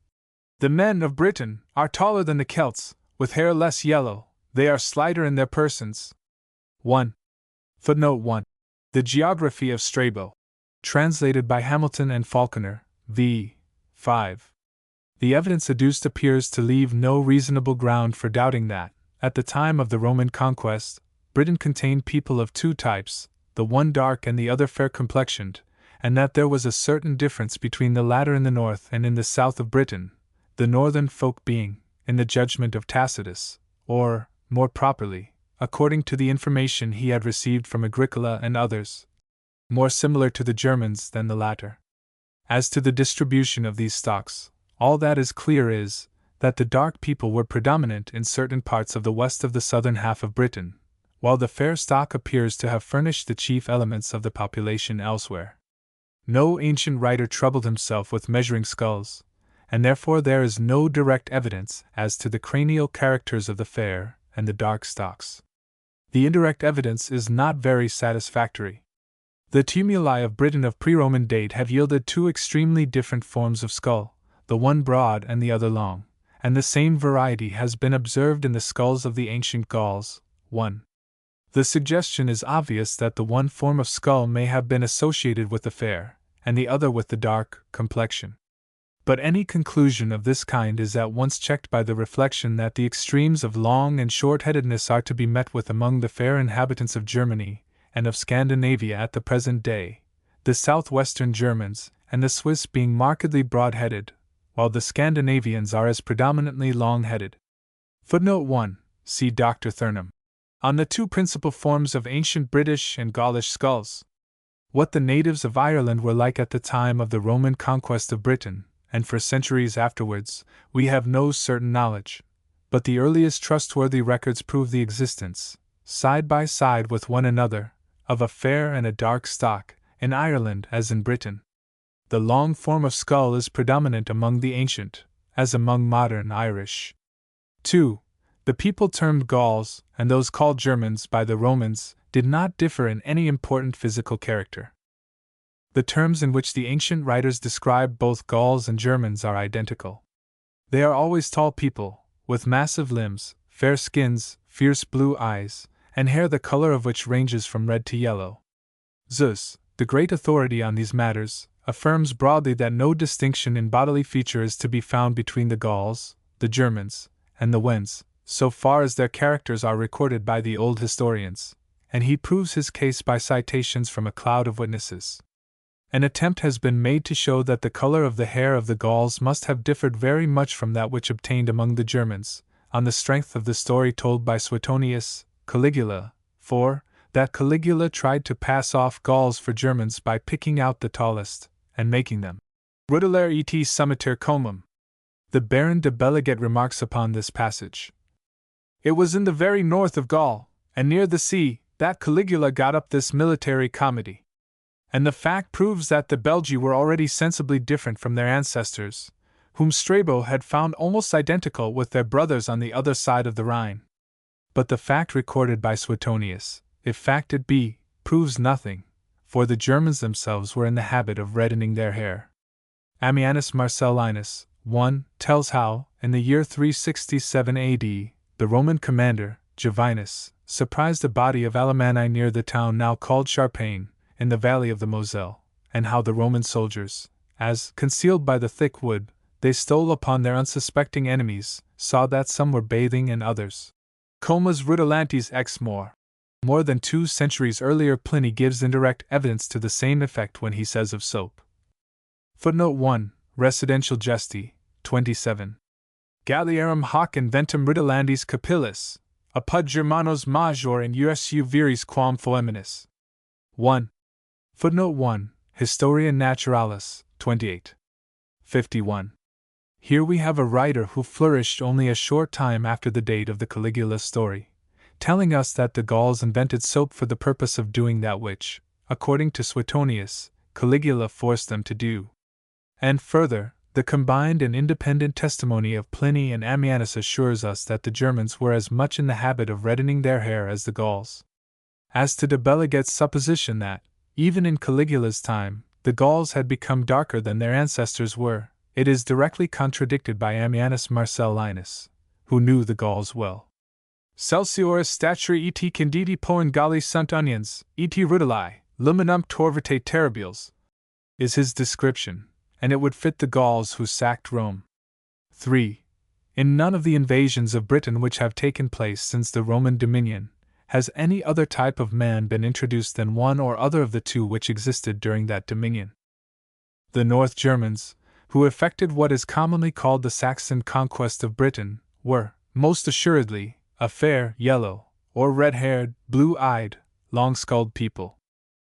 The men of Britain are taller than the Celts, with hair less yellow, they are slighter in their persons. 1. Footnote 1. The Geography of Strabo. Translated by Hamilton and Falconer, v. 5. The evidence adduced appears to leave no reasonable ground for doubting that, at the time of the Roman conquest, Britain contained people of two types, the one dark and the other fair-complexioned, and that there was a certain difference between the latter in the north and in the south of Britain, the northern folk being, in the judgment of Tacitus, or, more properly, according to the information he had received from Agricola and others, more similar to the Germans than the latter. As to the distribution of these stocks, all that is clear is, that the dark people were predominant in certain parts of the west of the southern half of Britain, while the fair stock appears to have furnished the chief elements of the population elsewhere. No ancient writer troubled himself with measuring skulls, and therefore there is no direct evidence as to the cranial characters of the fair and the dark stocks. The indirect evidence is not very satisfactory. The tumuli of Britain of pre-Roman date have yielded two extremely different forms of skull, the one broad and the other long, and the same variety has been observed in the skulls of the ancient Gauls. 1. The suggestion is obvious that the one form of skull may have been associated with the fair, and the other with the dark, complexion. But any conclusion of this kind is at once checked by the reflection that the extremes of long and short-headedness are to be met with among the fair inhabitants of Germany and of Scandinavia at the present day, the southwestern Germans and the Swiss being markedly broad-headed, while the Scandinavians are as predominantly long-headed. Footnote 1. See Dr. Thurnham. On the two principal forms of ancient British and Gaulish skulls. What the natives of Ireland were like at the time of the Roman conquest of Britain, and for centuries afterwards, we have no certain knowledge, but the earliest trustworthy records prove the existence, side by side with one another, of a fair and a dark stock, in Ireland as in Britain. The long form of skull is predominant among the ancient, as among modern Irish. 2. The people termed Gauls, and those called Germans by the Romans, did not differ in any important physical character. The terms in which the ancient writers describe both Gauls and Germans are identical. They are always tall people, with massive limbs, fair skins, fierce blue eyes, and hair the color of which ranges from red to yellow. Zeus, the great authority on these matters, affirms broadly that no distinction in bodily feature is to be found between the Gauls, the Germans, and the Wends, so far as their characters are recorded by the old historians, and he proves his case by citations from a cloud of witnesses. An attempt has been made to show that the color of the hair of the Gauls must have differed very much from that which obtained among the Germans, on the strength of the story told by Suetonius, Caligula, for that Caligula tried to pass off Gauls for Germans by picking out the tallest, and making them rudolare et summiter comum. The Baron de Belleget remarks upon this passage. It was in the very north of Gaul, and near the sea, that Caligula got up this military comedy. And the fact proves that the Belgi were already sensibly different from their ancestors, whom Strabo had found almost identical with their brothers on the other side of the Rhine. But the fact recorded by Suetonius, if fact it be, proves nothing, for the Germans themselves were in the habit of reddening their hair. Ammianus Marcellinus, 1, tells how, in the year 367 AD, the Roman commander, Jovinus, surprised a body of Alemanni near the town now called Charpagne, in the valley of the Moselle, and how the Roman soldiers, as, concealed by the thick wood, they stole upon their unsuspecting enemies, saw that some were bathing and others comas rudolantes ex more. More than 2 centuries earlier Pliny gives indirect evidence to the same effect when he says of soap. Footnote 1, Residential Gesti, 27. Gallierum hoc inventum rudolandis capillis, apud Germanos major in usu viris quam foeminis. 1. Footnote 1, Historia Naturalis, 28. 51. Here we have a writer who flourished only a short time after the date of the Caligula story, telling us that the Gauls invented soap for the purpose of doing that which, according to Suetonius, Caligula forced them to do. And further, the combined and independent testimony of Pliny and Ammianus assures us that the Germans were as much in the habit of reddening their hair as the Gauls. As to de Belleget's supposition that, even in Caligula's time, the Gauls had become darker than their ancestors were, it is directly contradicted by Ammianus Marcellinus, who knew the Gauls well. Celsioris staturi et candidi poen Galli sunt unions, et rudoli, luminum torvite terribiles, is his description, and it would fit the Gauls who sacked Rome. 3. In none of the invasions of Britain which have taken place since the Roman dominion, has any other type of man been introduced than one or other of the two which existed during that dominion. The North Germans, who effected what is commonly called the Saxon conquest of Britain, were, most assuredly, a fair, yellow, or red-haired, blue-eyed, long-skulled people.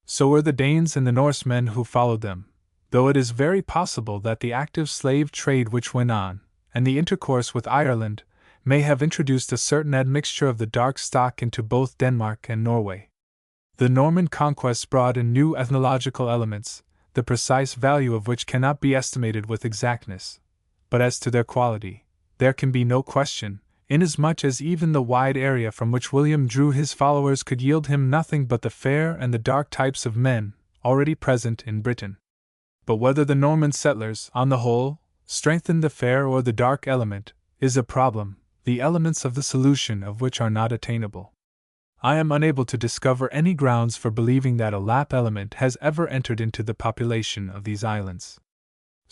So were the Danes and the Norsemen who followed them, though it is very possible that the active slave trade which went on, and the intercourse with Ireland, may have introduced a certain admixture of the dark stock into both Denmark and Norway. The Norman conquest brought in new ethnological elements, the precise value of which cannot be estimated with exactness, but as to their quality, there can be no question, inasmuch as even the wide area from which William drew his followers could yield him nothing but the fair and the dark types of men already present in Britain. But whether the Norman settlers, on the whole, strengthened the fair or the dark element, is a problem, the elements of the solution of which are not attainable. I am unable to discover any grounds for believing that a Lap element has ever entered into the population of these islands.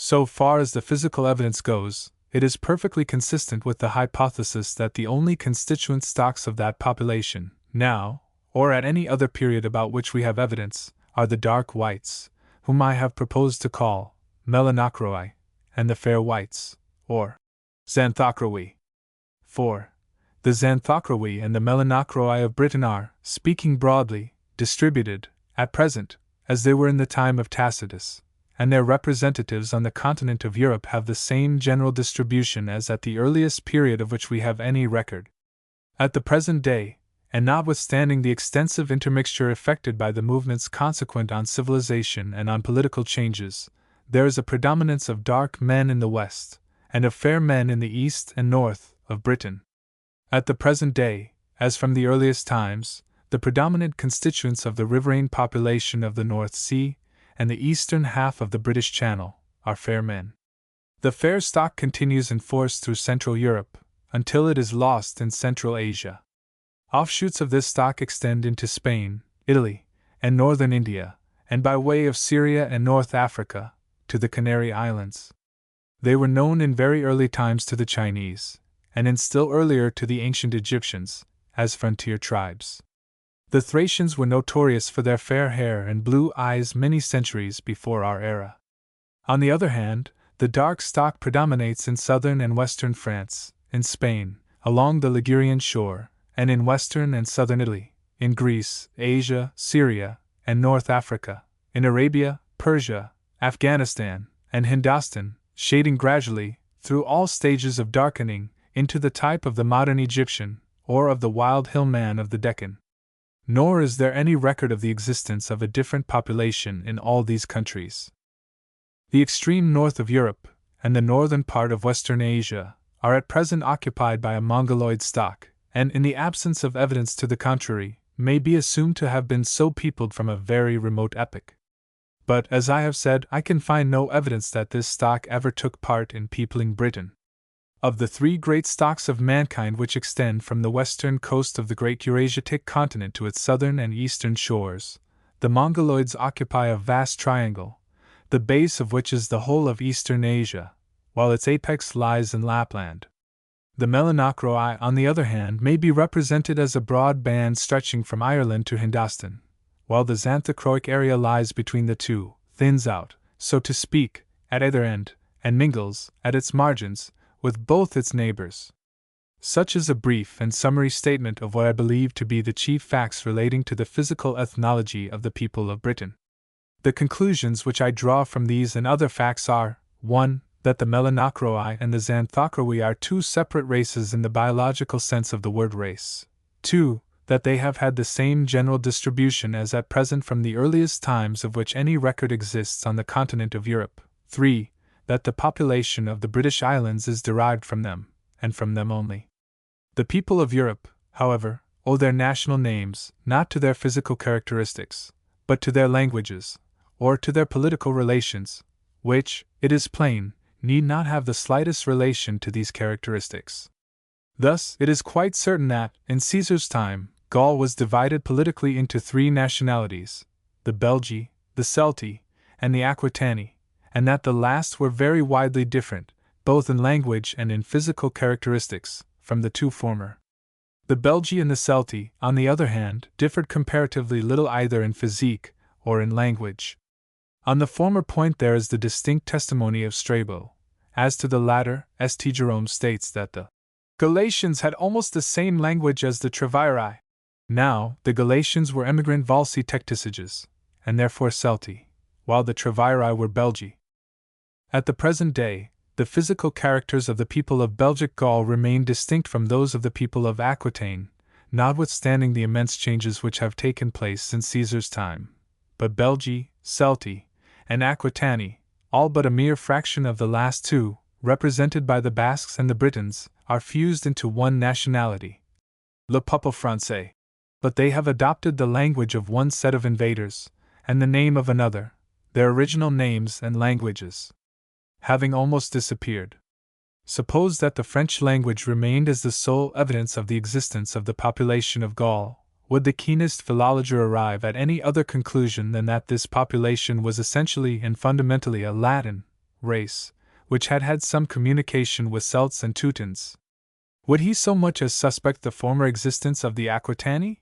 So far as the physical evidence goes, it is perfectly consistent with the hypothesis that the only constituent stocks of that population, now, or at any other period about which we have evidence, are the dark whites, whom I have proposed to call melanochroi, and the fair whites, or xanthochroi. 4. The xanthochroi and the melanochroi of Britain are, speaking broadly, distributed, at present, as they were in the time of Tacitus, and their representatives on the continent of Europe have the same general distribution as at the earliest period of which we have any record. At the present day, and notwithstanding the extensive intermixture effected by the movements consequent on civilization and on political changes, there is a predominance of dark men in the west, and of fair men in the east and north of Britain. At the present day, as from the earliest times, the predominant constituents of the riverain population of the North Sea and the eastern half of the British Channel are fair men. The fair stock continues in force through Central Europe, until it is lost in Central Asia. Offshoots of this stock extend into Spain, Italy, and northern India, and by way of Syria and North Africa, to the Canary Islands. They were known in very early times to the Chinese, and in still earlier to the ancient Egyptians, as frontier tribes. The Thracians were notorious for their fair hair and blue eyes many centuries before our era. On the other hand, the dark stock predominates in southern and western France, in Spain, along the Ligurian shore, and in western and southern Italy, in Greece, Asia, Syria, and North Africa, in Arabia, Persia, Afghanistan, and Hindustan, shading gradually, through all stages of darkening, into the type of the modern Egyptian, or of the wild hill man of the Deccan. Nor is there any record of the existence of a different population in all these countries. The extreme north of Europe, and the northern part of Western Asia, are at present occupied by a Mongoloid stock, and in the absence of evidence to the contrary, may be assumed to have been so peopled from a very remote epoch. But, as I have said, I can find no evidence that this stock ever took part in peopling Britain. Of the three great stocks of mankind which extend from the western coast of the great Eurasiatic continent to its southern and eastern shores, the Mongoloids occupy a vast triangle, the base of which is the whole of eastern Asia, while its apex lies in Lapland. The melanochroi, on the other hand, may be represented as a broad band stretching from Ireland to Hindustan, while the xanthochroic area lies between the two, thins out, so to speak, at either end, and mingles, at its margins, with both its neighbors. Such is a brief and summary statement of what I believe to be the chief facts relating to the physical ethnology of the people of Britain. The conclusions which I draw from these and other facts are, 1. That the melanochroi and the xanthochroi are two separate races in the biological sense of the word race. 2. That they have had the same general distribution as at present from the earliest times of which any record exists on the continent of Europe. 3. That the population of the British Islands is derived from them, and from them only. The people of Europe, however, owe their national names not to their physical characteristics, but to their languages, or to their political relations, which, it is plain, need not have the slightest relation to these characteristics. Thus, it is quite certain that, in Caesar's time, Gaul was divided politically into three nationalities, the Belgi, the Celti, and the Aquitani, and that the last were very widely different, both in language and in physical characteristics, from the two former. The Belgi and the Celti, on the other hand, differed comparatively little either in physique or in language. On the former point there is the distinct testimony of Strabo. As to the latter, St. Jerome states that the Galatians had almost the same language as the Treviri. Now, the Galatians were emigrant Volsi tecticiges, and therefore Celti, while the Treviri were Belgi. At the present day, the physical characters of the people of Belgic Gaul remain distinct from those of the people of Aquitaine, notwithstanding the immense changes which have taken place since Caesar's time. But Belgi, Celti, and Aquitani, all but a mere fraction of the last two, represented by the Basques and the Britons, are fused into one nationality, le peuple français. But they have adopted the language of one set of invaders, and the name of another, their original names and languages having almost disappeared. Suppose that the French language remained as the sole evidence of the existence of the population of Gaul, would the keenest philologer arrive at any other conclusion than that this population was essentially and fundamentally a Latin, race, which had had some communication with Celts and Teutons. Would he so much as suspect the former existence of the Aquitani?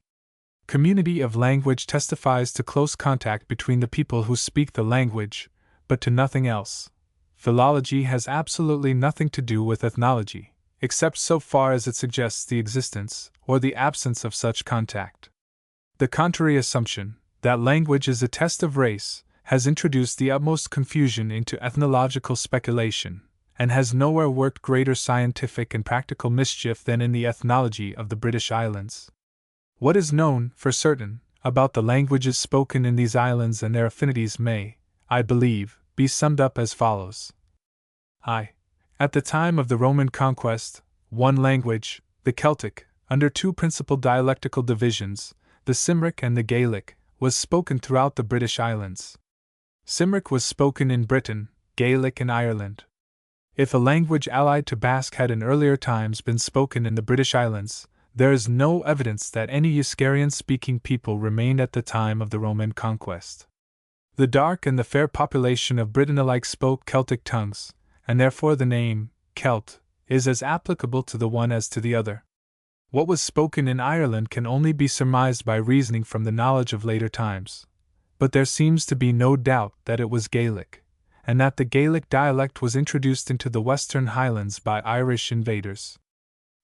Community of language testifies to close contact between the people who speak the language, but to nothing else. Philology has absolutely nothing to do with ethnology, except so far as it suggests the existence or the absence of such contact. The contrary assumption, that language is a test of race, has introduced the utmost confusion into ethnological speculation, and has nowhere worked greater scientific and practical mischief than in the ethnology of the British Islands. What is known, for certain, about the languages spoken in these islands and their affinities may, I believe, be summed up as follows. At the time of the Roman conquest, one language, the Celtic, under two principal dialectical divisions, the Cymric and the Gaelic, was spoken throughout the British Islands. Cymric was spoken in Britain, Gaelic in Ireland. If a language allied to Basque had in earlier times been spoken in the British Islands, there is no evidence that any Euskarian-speaking people remained at the time of the Roman conquest. The dark and the fair population of Britain alike spoke Celtic tongues, and therefore the name, Celt, is as applicable to the one as to the other. What was spoken in Ireland can only be surmised by reasoning from the knowledge of later times, but there seems to be no doubt that it was Gaelic, and that the Gaelic dialect was introduced into the Western Highlands by Irish invaders.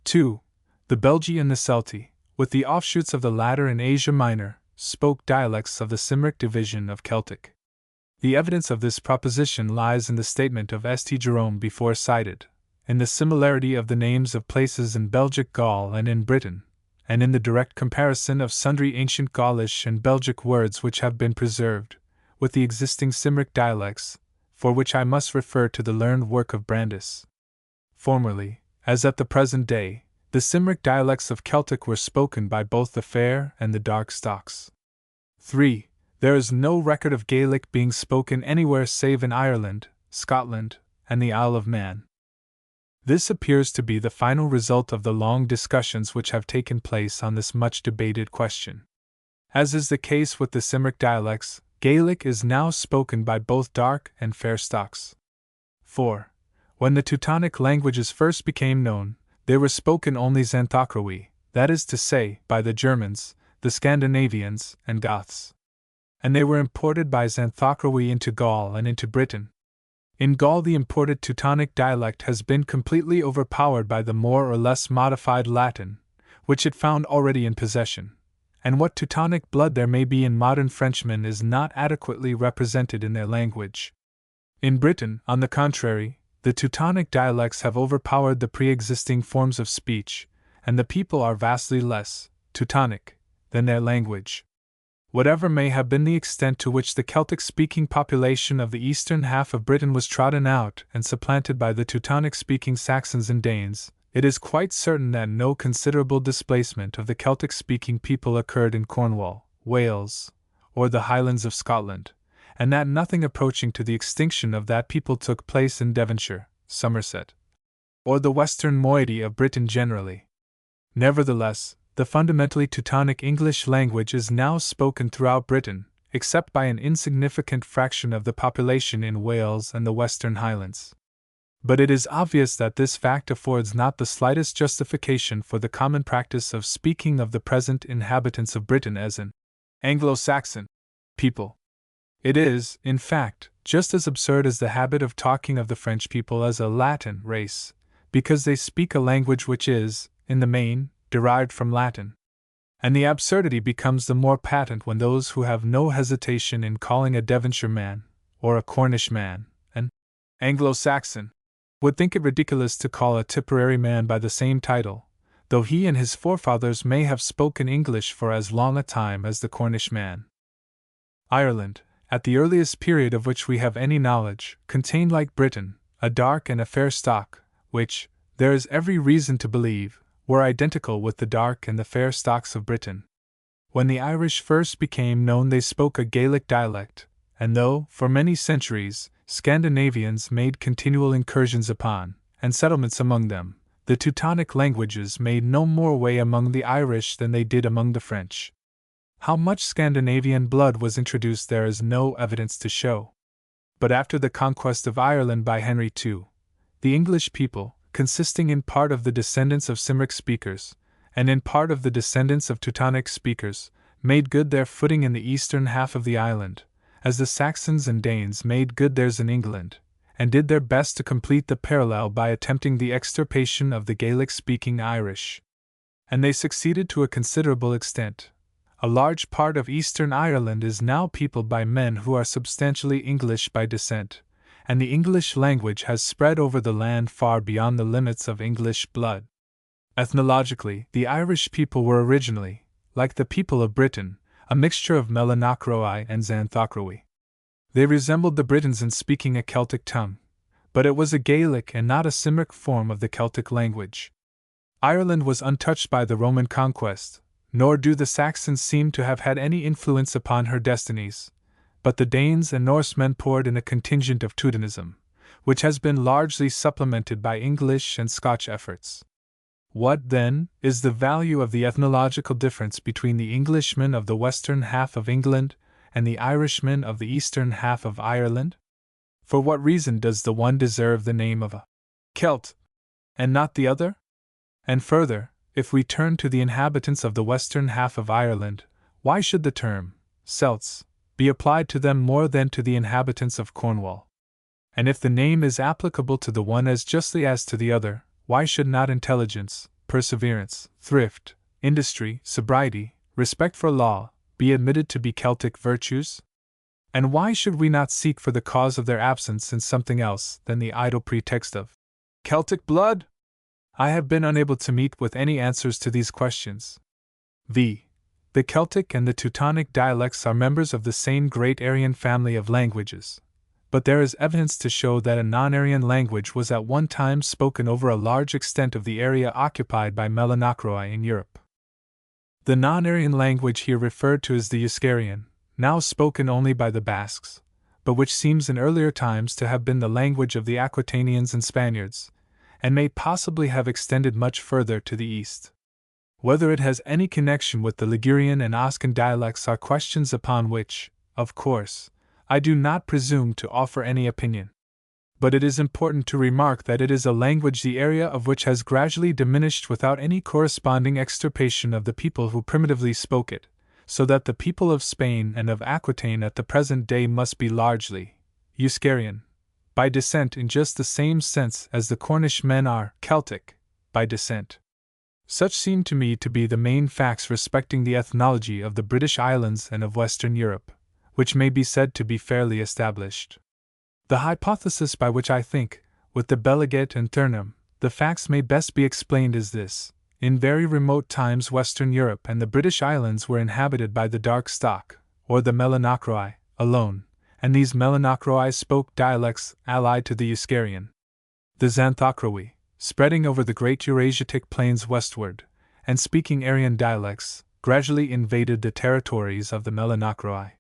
2. The Belgi and the Celti, with the offshoots of the latter in Asia Minor, spoke dialects of the Cymric division of Celtic. The evidence of this proposition lies in the statement of St. Jerome before cited, in the similarity of the names of places in Belgic Gaul and in Britain, and in the direct comparison of sundry ancient Gaulish and Belgic words which have been preserved, with the existing Cymric dialects, for which I must refer to the learned work of Brandis. Formerly, as at the present day, the Cymric dialects of Celtic were spoken by both the fair and the dark stocks. 3. There is no record of Gaelic being spoken anywhere save in Ireland, Scotland, and the Isle of Man. This appears to be the final result of the long discussions which have taken place on this much debated question. As is the case with the Cymric dialects, Gaelic is now spoken by both dark and fair stocks. 4. When the Teutonic languages first became known, they were spoken only Xanthocraoi, that is to say, by the Germans, the Scandinavians, and Goths. And they were imported by Xanthocraoi into Gaul and into Britain. In Gaul, the imported Teutonic dialect has been completely overpowered by the more or less modified Latin, which it found already in possession, and what Teutonic blood there may be in modern Frenchmen is not adequately represented in their language. In Britain, on the contrary, the Teutonic dialects have overpowered the pre-existing forms of speech, and the people are vastly less Teutonic than their language. Whatever may have been the extent to which the Celtic-speaking population of the eastern half of Britain was trodden out and supplanted by the Teutonic-speaking Saxons and Danes, it is quite certain that no considerable displacement of the Celtic-speaking people occurred in Cornwall, Wales, or the Highlands of Scotland, and that nothing approaching to the extinction of that people took place in Devonshire, Somerset, or the western moiety of Britain generally. Nevertheless, the fundamentally Teutonic English language is now spoken throughout Britain, except by an insignificant fraction of the population in Wales and the Western Highlands. But it is obvious that this fact affords not the slightest justification for the common practice of speaking of the present inhabitants of Britain as an Anglo-Saxon people. It is, in fact, just as absurd as the habit of talking of the French people as a Latin race, because they speak a language which is, in the main, derived from Latin. And the absurdity becomes the more patent when those who have no hesitation in calling a Devonshire man, or a Cornish man, an Anglo-Saxon, would think it ridiculous to call a Tipperary man by the same title, though he and his forefathers may have spoken English for as long a time as the Cornish man. Ireland, at the earliest period of which we have any knowledge, contained like Britain, a dark and a fair stock, which, there is every reason to believe, were identical with the dark and the fair stocks of Britain. When the Irish first became known, they spoke a Gaelic dialect, and though, for many centuries, Scandinavians made continual incursions upon, and settlements among them, the Teutonic languages made no more way among the Irish than they did among the French. How much Scandinavian blood was introduced there is no evidence to show. but after the conquest of Ireland by Henry II, the English people, consisting in part of the descendants of Cymric speakers, and in part of the descendants of Teutonic speakers, made good their footing in the eastern half of the island, as the Saxons and Danes made good theirs in England, and did their best to complete the parallel by attempting the extirpation of the Gaelic-speaking Irish. And they succeeded to a considerable extent. A large part of eastern Ireland is now peopled by men who are substantially English by descent, and the English language has spread over the land far beyond the limits of English blood. Ethnologically, the Irish people were originally, like the people of Britain, a mixture of Melanochroi and Xanthochroi. They resembled the Britons in speaking a Celtic tongue, but it was a Gaelic and not a Cymric form of the Celtic language. Ireland was untouched by the Roman conquest, nor do the Saxons seem to have had any influence upon her destinies, but the Danes and Norsemen poured in a contingent of Teutonism, which has been largely supplemented by English and Scotch efforts. What, then, is the value of the ethnological difference between the Englishmen of the western half of England and the Irishmen of the eastern half of Ireland? For what reason does the one deserve the name of a Celt, and not the other? And further, if we turn to the inhabitants of the western half of Ireland, why should the term Celts be applied to them more than to the inhabitants of Cornwall? And if the name is applicable to the one as justly as to the other, why should not intelligence, perseverance, thrift, industry, sobriety, respect for law, be admitted to be Celtic virtues? And why should we not seek for the cause of their absence in something else than the idle pretext of Celtic blood? I have been unable to meet with any answers to these questions. The Celtic and the Teutonic dialects are members of the same great Aryan family of languages, but there is evidence to show that a non-Aryan language was at one time spoken over a large extent of the area occupied by Melanochroi in Europe. The non-Aryan language here referred to is the Euskarian, now spoken only by the Basques, but which seems in earlier times to have been the language of the Aquitanians and Spaniards, and may possibly have extended much further to the east. Whether it has any connection with the Ligurian and Oscan dialects are questions upon which, of course, I do not presume to offer any opinion. But it is important to remark that it is a language the area of which has gradually diminished without any corresponding extirpation of the people who primitively spoke it, so that the people of Spain and of Aquitaine at the present day must be largely Euskarian by descent in just the same sense as the Cornish men are Celtic by descent. Such seem to me to be the main facts respecting the ethnology of the British Islands and of Western Europe, which may be said to be fairly established. The hypothesis by which I think, with the Belegate and Thurnham, the facts may best be explained is this: in very remote times Western Europe and the British Islands were inhabited by the dark stock, or the Melanochroi, alone, and these Melanochroi spoke dialects allied to the Euskarian. The Xanthochroi, spreading over the great Eurasiatic plains westward, and speaking Aryan dialects, gradually invaded the territories of the Melanochroi.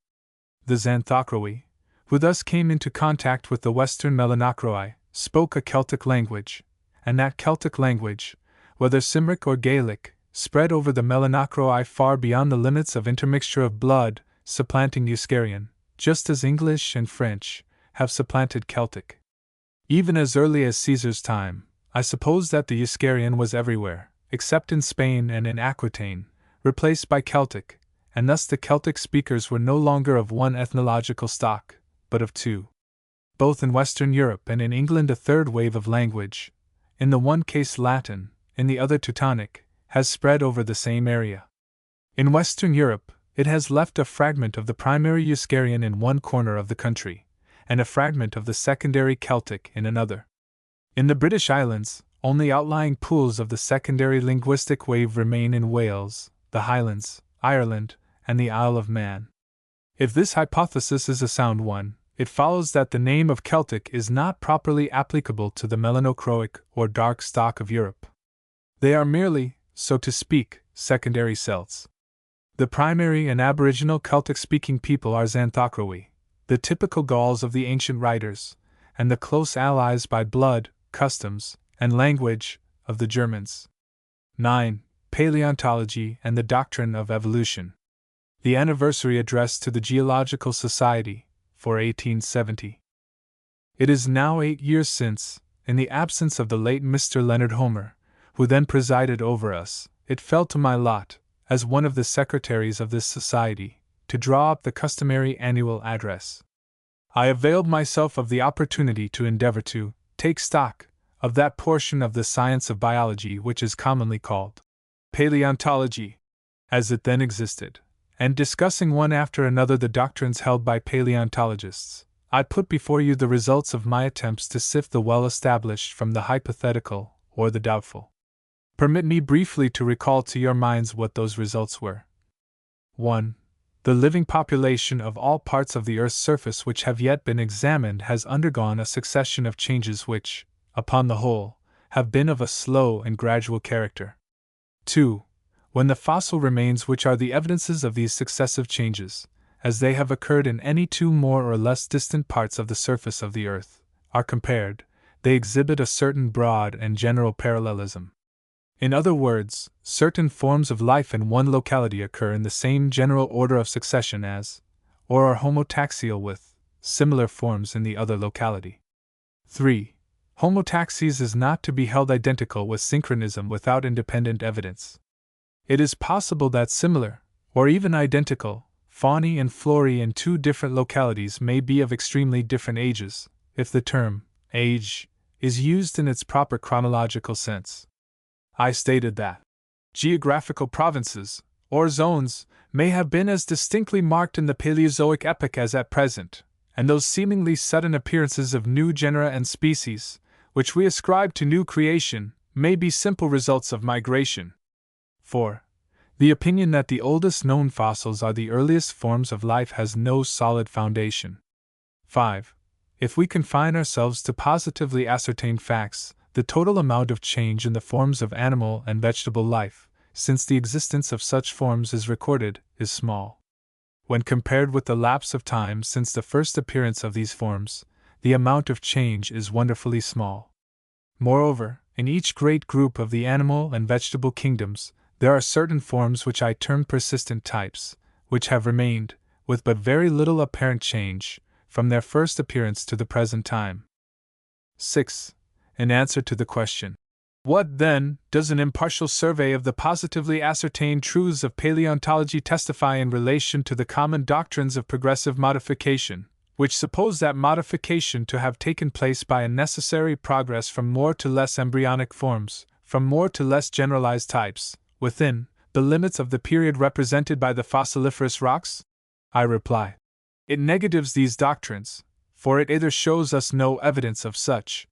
The Xanthochroi, who thus came into contact with the western Melanochroi, spoke a Celtic language, and that Celtic language, whether Cymric or Gaelic, spread over the Melanochroi far beyond the limits of intermixture of blood, supplanting Euskarian, just as English and French have supplanted Celtic. Even as early as Caesar's time, I suppose that the Euskarian was everywhere, except in Spain and in Aquitaine, replaced by Celtic, and thus the Celtic speakers were no longer of one ethnological stock, but of two. Both in Western Europe and in England a third wave of language, in the one case Latin, in the other Teutonic, has spread over the same area. In Western Europe, it has left a fragment of the primary Euskarian in one corner of the country, and a fragment of the secondary Celtic in another. In the British Islands, only outlying pools of the secondary linguistic wave remain in Wales, the Highlands, Ireland, and the Isle of Man. If this hypothesis is a sound one, it follows that the name of Celtic is not properly applicable to the Melanocroic or dark stock of Europe. They are merely, so to speak, secondary Celts. The primary and aboriginal Celtic-speaking people are Xanthochroi, the typical Gauls of the ancient writers, and the close allies by blood, customs, and language of the Germans. 9. Paleontology and the Doctrine of Evolution. The Anniversary Address to the Geological Society, for 1870. It is now 8 years since, in the absence of the late Mr. Leonard Homer, who then presided over us, it fell to my lot, as one of the secretaries of this society, to draw up the customary annual address. I availed myself of the opportunity to endeavor to take stock of that portion of the science of biology which is commonly called paleontology, as it then existed, and discussing one after another the doctrines held by paleontologists, I put before you the results of my attempts to sift the well-established from the hypothetical or the doubtful. Permit me briefly to recall to your minds what those results were. 1. The living population of all parts of the earth's surface which have yet been examined has undergone a succession of changes which, upon the whole, have been of a slow and gradual character. 2. When the fossil remains which are the evidences of these successive changes, as they have occurred in any two more or less distant parts of the surface of the earth, are compared, they exhibit a certain broad and general parallelism. In other words, certain forms of life in one locality occur in the same general order of succession as, or are homotaxial with, similar forms in the other locality. 3. Homotaxis is not to be held identical with synchronism without independent evidence. It is possible that similar, or even identical, faunae and florae in two different localities may be of extremely different ages, if the term age is used in its proper chronological sense. I stated that geographical provinces, or zones, may have been as distinctly marked in the Paleozoic epoch as at present, and those seemingly sudden appearances of new genera and species, which we ascribe to new creation, may be simple results of migration. 4. The opinion that the oldest known fossils are the earliest forms of life has no solid foundation. 5. If we confine ourselves to positively ascertained facts, the total amount of change in the forms of animal and vegetable life, since the existence of such forms is recorded, is small. When compared with the lapse of time since the first appearance of these forms, the amount of change is wonderfully small. Moreover, in each great group of the animal and vegetable kingdoms, there are certain forms which I term persistent types, which have remained, with but very little apparent change, from their first appearance to the present time. 6. In answer to the question, what, then, does an impartial survey of the positively ascertained truths of paleontology testify in relation to the common doctrines of progressive modification, which suppose that modification to have taken place by a necessary progress from more to less embryonic forms, from more to less generalized types, within the limits of the period represented by the fossiliferous rocks? I reply, it negatives these doctrines, for it either shows us no evidence of such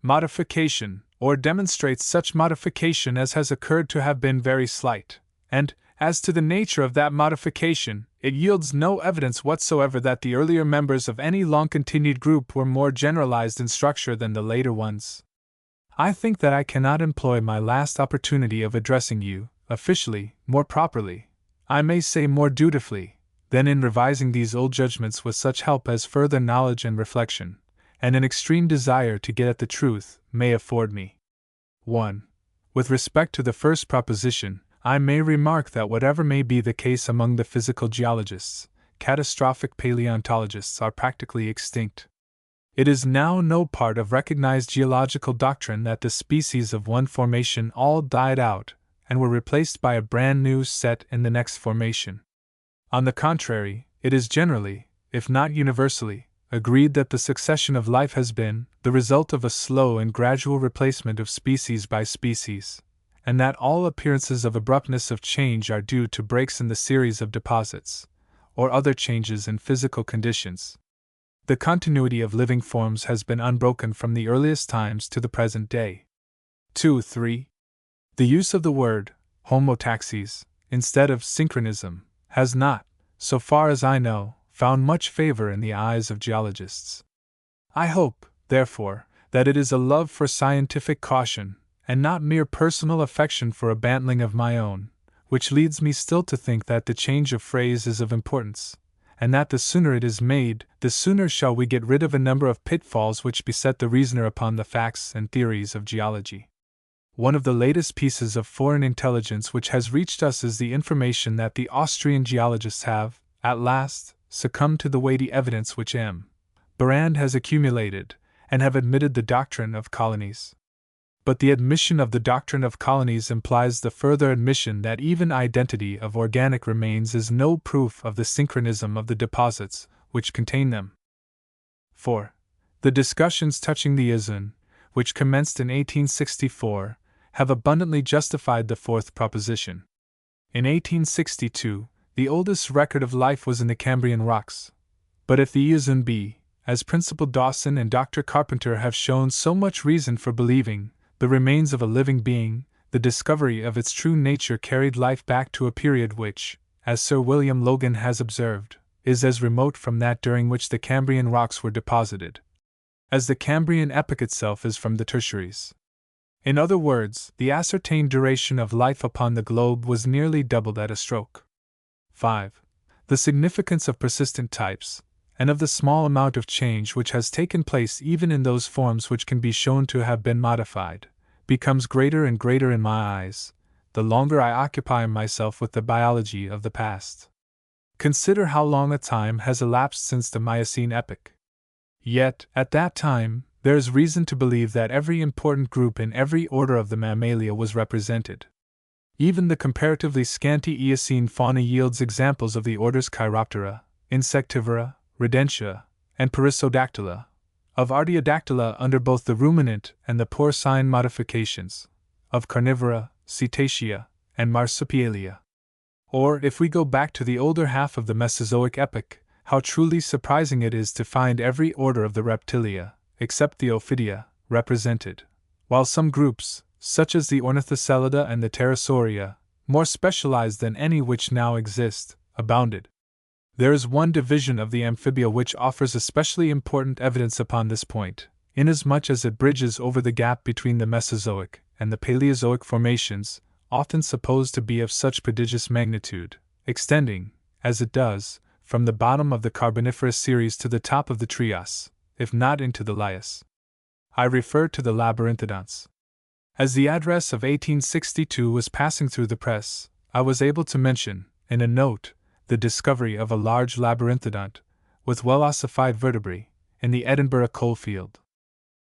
modification, or demonstrates such modification as has occurred to have been very slight, and, as to the nature of that modification, it yields no evidence whatsoever that the earlier members of any long-continued group were more generalized in structure than the later ones. I think that I cannot employ my last opportunity of addressing you, officially, more properly, I may say more dutifully, than in revising these old judgments with such help as further knowledge and reflection, and an extreme desire to get at the truth, may afford me. 1. With respect to the first proposition, I may remark that whatever may be the case among the physical geologists, catastrophic paleontologists are practically extinct. It is now no part of recognized geological doctrine that the species of one formation all died out and were replaced by a brand new set in the next formation. On the contrary, it is generally, if not universally, agreed that the succession of life has been the result of a slow and gradual replacement of species by species, and that all appearances of abruptness of change are due to breaks in the series of deposits, or other changes in physical conditions. The continuity of living forms has been unbroken from the earliest times to the present day. 2. 3. The use of the word homotaxis instead of synchronism has not, so far as I know, found much favor in the eyes of geologists. I hope, therefore, that it is a love for scientific caution, and not mere personal affection for a bantling of my own, which leads me still to think that the change of phrase is of importance, and that the sooner it is made, the sooner shall we get rid of a number of pitfalls which beset the reasoner upon the facts and theories of geology. One of the latest pieces of foreign intelligence which has reached us is the information that the Austrian geologists have, at last, succumbed to the weighty evidence which M. Barrand has accumulated, and have admitted the doctrine of colonies. But the admission of the doctrine of colonies implies the further admission that even identity of organic remains is no proof of the synchronism of the deposits which contain them. 4. The discussions touching the ozone, which commenced in 1864, have abundantly justified the fourth proposition. In 1862, the oldest record of life was in the Cambrian rocks. But if the ozone be, as Principal Dawson and Dr. Carpenter have shown so much reason for believing, the remains of a living being, the discovery of its true nature carried life back to a period which, as Sir William Logan has observed, is as remote from that during which the Cambrian rocks were deposited as the Cambrian epoch itself is from the Tertiaries. In other words, the ascertained duration of life upon the globe was nearly doubled at a stroke. 5. The significance of persistent types, and of the small amount of change which has taken place even in those forms which can be shown to have been modified, becomes greater and greater in my eyes, the longer I occupy myself with the biology of the past. Consider how long a time has elapsed since the Miocene epoch. Yet, at that time, there is reason to believe that every important group in every order of the Mammalia was represented. Even the comparatively scanty Eocene fauna yields examples of the orders Chiroptera, Insectivora, Rodentia, and Perissodactyla, of Artiodactyla under both the ruminant and the porcine modifications, of Carnivora, Cetacea, and Marsupialia. Or, if we go back to the older half of the Mesozoic epoch, how truly surprising it is to find every order of the Reptilia, except the Ophidia, represented, while some groups, such as the Ornithocellida and the Pterosauria, more specialized than any which now exist, abounded. There is one division of the Amphibia which offers especially important evidence upon this point, inasmuch as it bridges over the gap between the Mesozoic and the Paleozoic formations, often supposed to be of such prodigious magnitude, extending, as it does, from the bottom of the Carboniferous series to the top of the Trias, if not into the Lias. I refer to the Labyrinthodonts. As the address of 1862 was passing through the press, I was able to mention, in a note, the discovery of a large labyrinthodont, with well-ossified vertebrae, in the Edinburgh coalfield.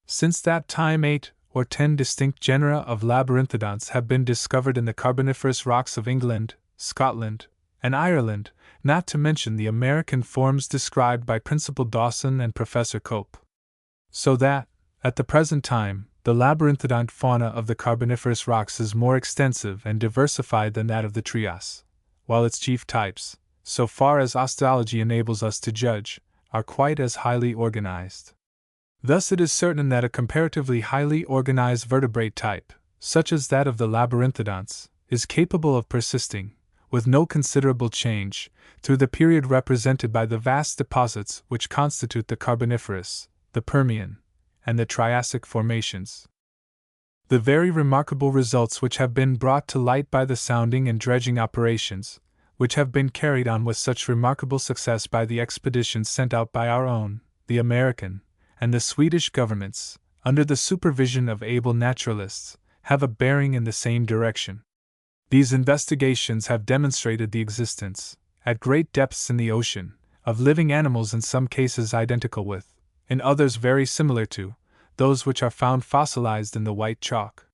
Since that time 8 or 10 distinct genera of labyrinthodonts have been discovered in the Carboniferous rocks of England, Scotland, and Ireland, not to mention the American forms described by Principal Dawson and Professor Cope. So that, at the present time, the labyrinthodont fauna of the Carboniferous rocks is more extensive and diversified than that of the Trias, while its chief types, so far as osteology enables us to judge, are quite as highly organized. Thus it is certain that a comparatively highly organized vertebrate type, such as that of the labyrinthodonts, is capable of persisting, with no considerable change, through the period represented by the vast deposits which constitute the Carboniferous, the Permian, and the Triassic formations. The very remarkable results which have been brought to light by the sounding and dredging operations, which have been carried on with such remarkable success by the expeditions sent out by our own, the American, and the Swedish governments, under the supervision of able naturalists, have a bearing in the same direction. These investigations have demonstrated the existence, at great depths in the ocean, of living animals in some cases identical with, in others very similar to, those which are found fossilized in the white chalk.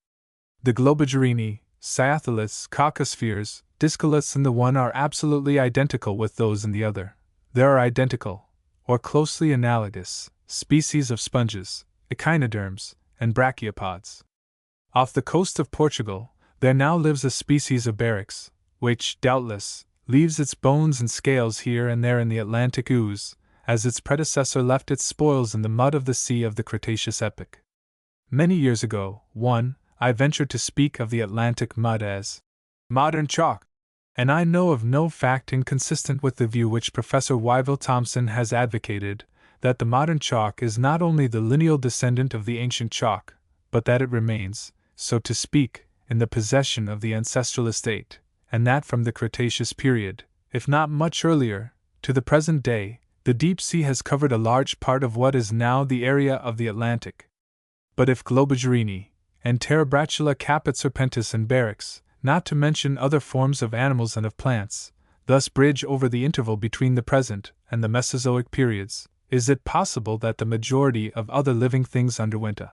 The Globigerinae, Cyatholids, Caucospheres, Discoliths in the one are absolutely identical with those in the other. There are identical, or closely analogous, species of sponges, echinoderms, and brachiopods. Off the coast of Portugal, there now lives a species of Beryx, which, doubtless, leaves its bones and scales here and there in the Atlantic ooze, as its predecessor left its spoils in the mud of the sea of the Cretaceous epoch. Many years ago, I ventured to speak of the Atlantic mud as modern chalk, and I know of no fact inconsistent with the view which Professor Wyville Thomson has advocated, that the modern chalk is not only the lineal descendant of the ancient chalk, but that it remains, so to speak, in the possession of the ancestral estate, and that from the Cretaceous period, if not much earlier, to the present day, the deep sea has covered a large part of what is now the area of the Atlantic. But if Globigerinae, and Terebratula caput serpentis and Beryx, not to mention other forms of animals and of plants, thus bridge over the interval between the present and the Mesozoic periods, is it possible that the majority of other living things underwent a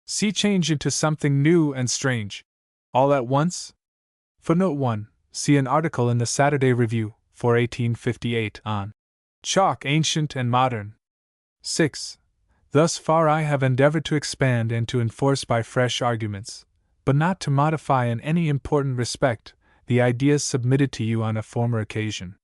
sea change into something new and strange, all at once? Footnote 1. See an article in the Saturday Review, for 1858, on Chalk Ancient and Modern. 6. Thus far I have endeavored to expand and to enforce by fresh arguments, but not to modify in any important respect, the ideas submitted to you on a former occasion.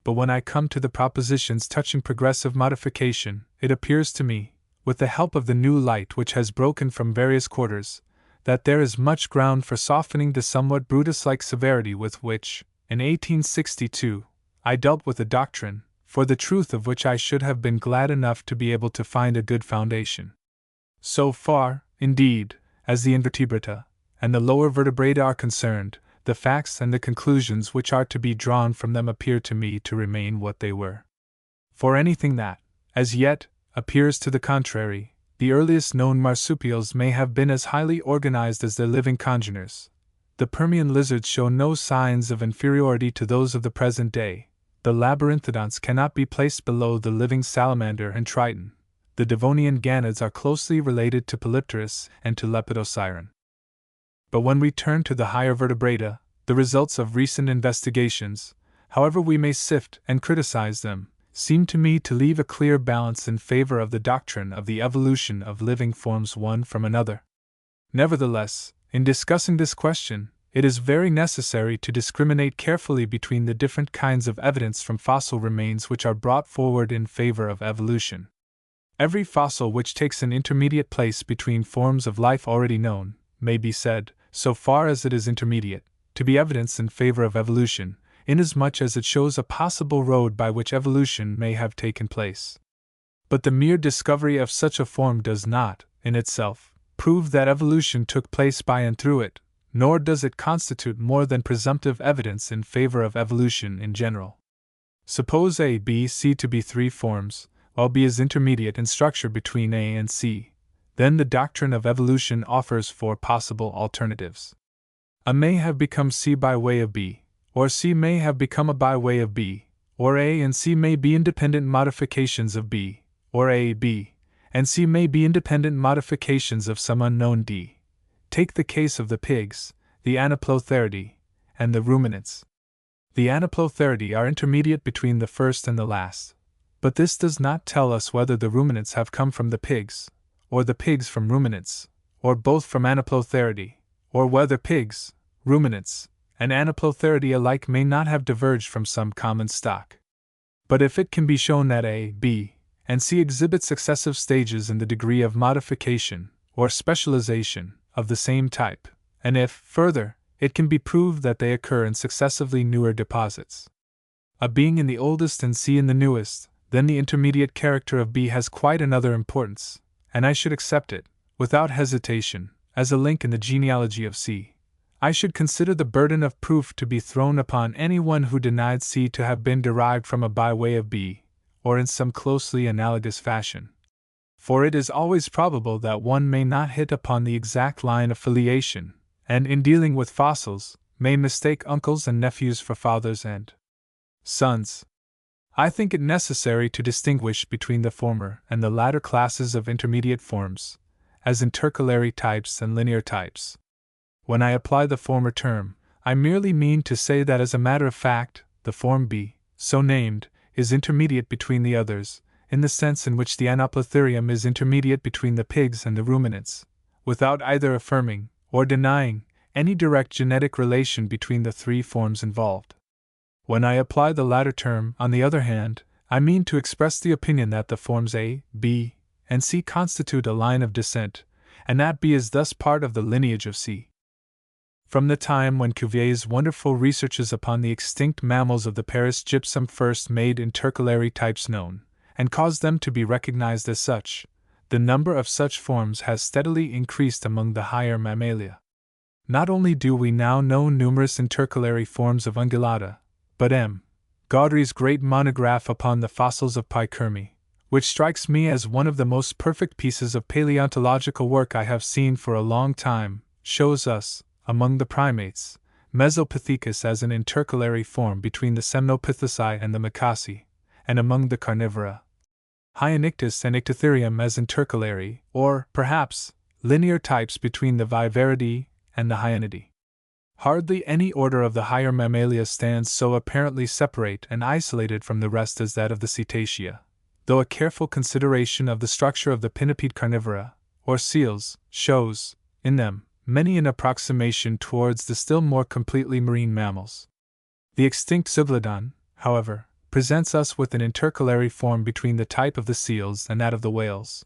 But when I come to the propositions touching progressive modification, it appears to me, with the help of the new light which has broken from various quarters, that there is much ground for softening the somewhat Brutus-like severity with which, in 1862, I dealt with a doctrine, for the truth of which I should have been glad enough to be able to find a good foundation. So far, indeed, as the invertebrata and the lower vertebrata are concerned, the facts and the conclusions which are to be drawn from them appear to me to remain what they were. For anything that, as yet, appears to the contrary, the earliest known marsupials may have been as highly organized as their living congeners. The Permian lizards show no signs of inferiority to those of the present day. The labyrinthodonts cannot be placed below the living salamander and triton. The Devonian ganoids are closely related to Polypterus and to Lepidosiren. But when we turn to the higher vertebrata, the results of recent investigations, however we may sift and criticize them, seem to me to leave a clear balance in favor of the doctrine of the evolution of living forms one from another. Nevertheless, in discussing this question, it is very necessary to discriminate carefully between the different kinds of evidence from fossil remains which are brought forward in favor of evolution. Every fossil which takes an intermediate place between forms of life already known, may be said, so far as it is intermediate, to be evidence in favor of evolution, inasmuch as it shows a possible road by which evolution may have taken place. But the mere discovery of such a form does not, in itself, prove that evolution took place by and through it, nor does it constitute more than presumptive evidence in favor of evolution in general. Suppose A, B, C to be three forms, while B is intermediate in structure between A and C. Then the doctrine of evolution offers four possible alternatives. A may have become C by way of B, or C may have become A by way of B, or A and C may be independent modifications of B, or A, B, and C may be independent modifications of some unknown D. Take the case of the pigs, the Anoplotheridae, and the ruminants. The Anoplotheridae are intermediate between the first and the last, but this does not tell us whether the ruminants have come from the pigs, or the pigs from ruminants, or both from Anoplotheridae, or whether pigs, ruminants, and Anoplotheridae alike may not have diverged from some common stock. But if it can be shown that A, B, and C exhibit successive stages in the degree of modification, or specialization, of the same type, and if, further, it can be proved that they occur in successively newer deposits, A being in the oldest and C in the newest, then the intermediate character of B has quite another importance, and I should accept it, without hesitation, as a link in the genealogy of C. I should consider the burden of proof to be thrown upon anyone who denied C to have been derived from A by way of B, or in some closely analogous fashion. For it is always probable that one may not hit upon the exact line of filiation, and in dealing with fossils, may mistake uncles and nephews for fathers and sons. I think it necessary to distinguish between the former and the latter classes of intermediate forms, as intercalary types and linear types. When I apply the former term, I merely mean to say that as a matter of fact, the form B, so named, is intermediate between the others, in the sense in which the Anoplotherium is intermediate between the pigs and the ruminants, without either affirming, or denying, any direct genetic relation between the three forms involved. When I apply the latter term, on the other hand, I mean to express the opinion that the forms A, B, and C constitute a line of descent, and that B is thus part of the lineage of C. From the time when Cuvier's wonderful researches upon the extinct mammals of the Paris gypsum first made intercalary types known, and caused them to be recognized as such, the number of such forms has steadily increased among the higher mammalia. Not only do we now know numerous intercalary forms of Ungulata, but M. Gaudry's great monograph upon the fossils of Pycermi, which strikes me as one of the most perfect pieces of paleontological work I have seen for a long time, shows us, among the primates, Mesopithecus as an intercalary form between the Semnopitheci and the Macaci, and among the carnivora, Hyonictis and Ictotherium as intercalary, or, perhaps, linear types between the Viveridae and the Hyenidae. Hardly any order of the higher Mammalia stands so apparently separate and isolated from the rest as that of the Cetacea, though a careful consideration of the structure of the pinnipede carnivora, or seals, shows, in them, many an approximation towards the still more completely marine mammals. The extinct Zeuglodon, however, presents us with an intercalary form between the type of the seals and that of the whales.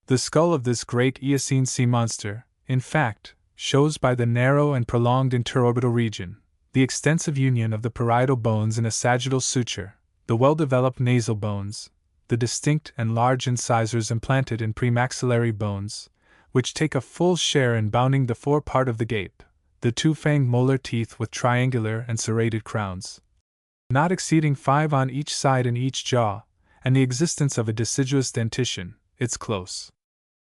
The skull of this great Eocene sea monster, in fact, shows by the narrow and prolonged interorbital region, the extensive union of the parietal bones in a sagittal suture, the well-developed nasal bones, the distinct and large incisors implanted in premaxillary bones, which take a full share in bounding the fore part of the gape, the two-fanged molar teeth with triangular and serrated crowns, not exceeding 5 on each side in each jaw, and the existence of a deciduous dentition, its close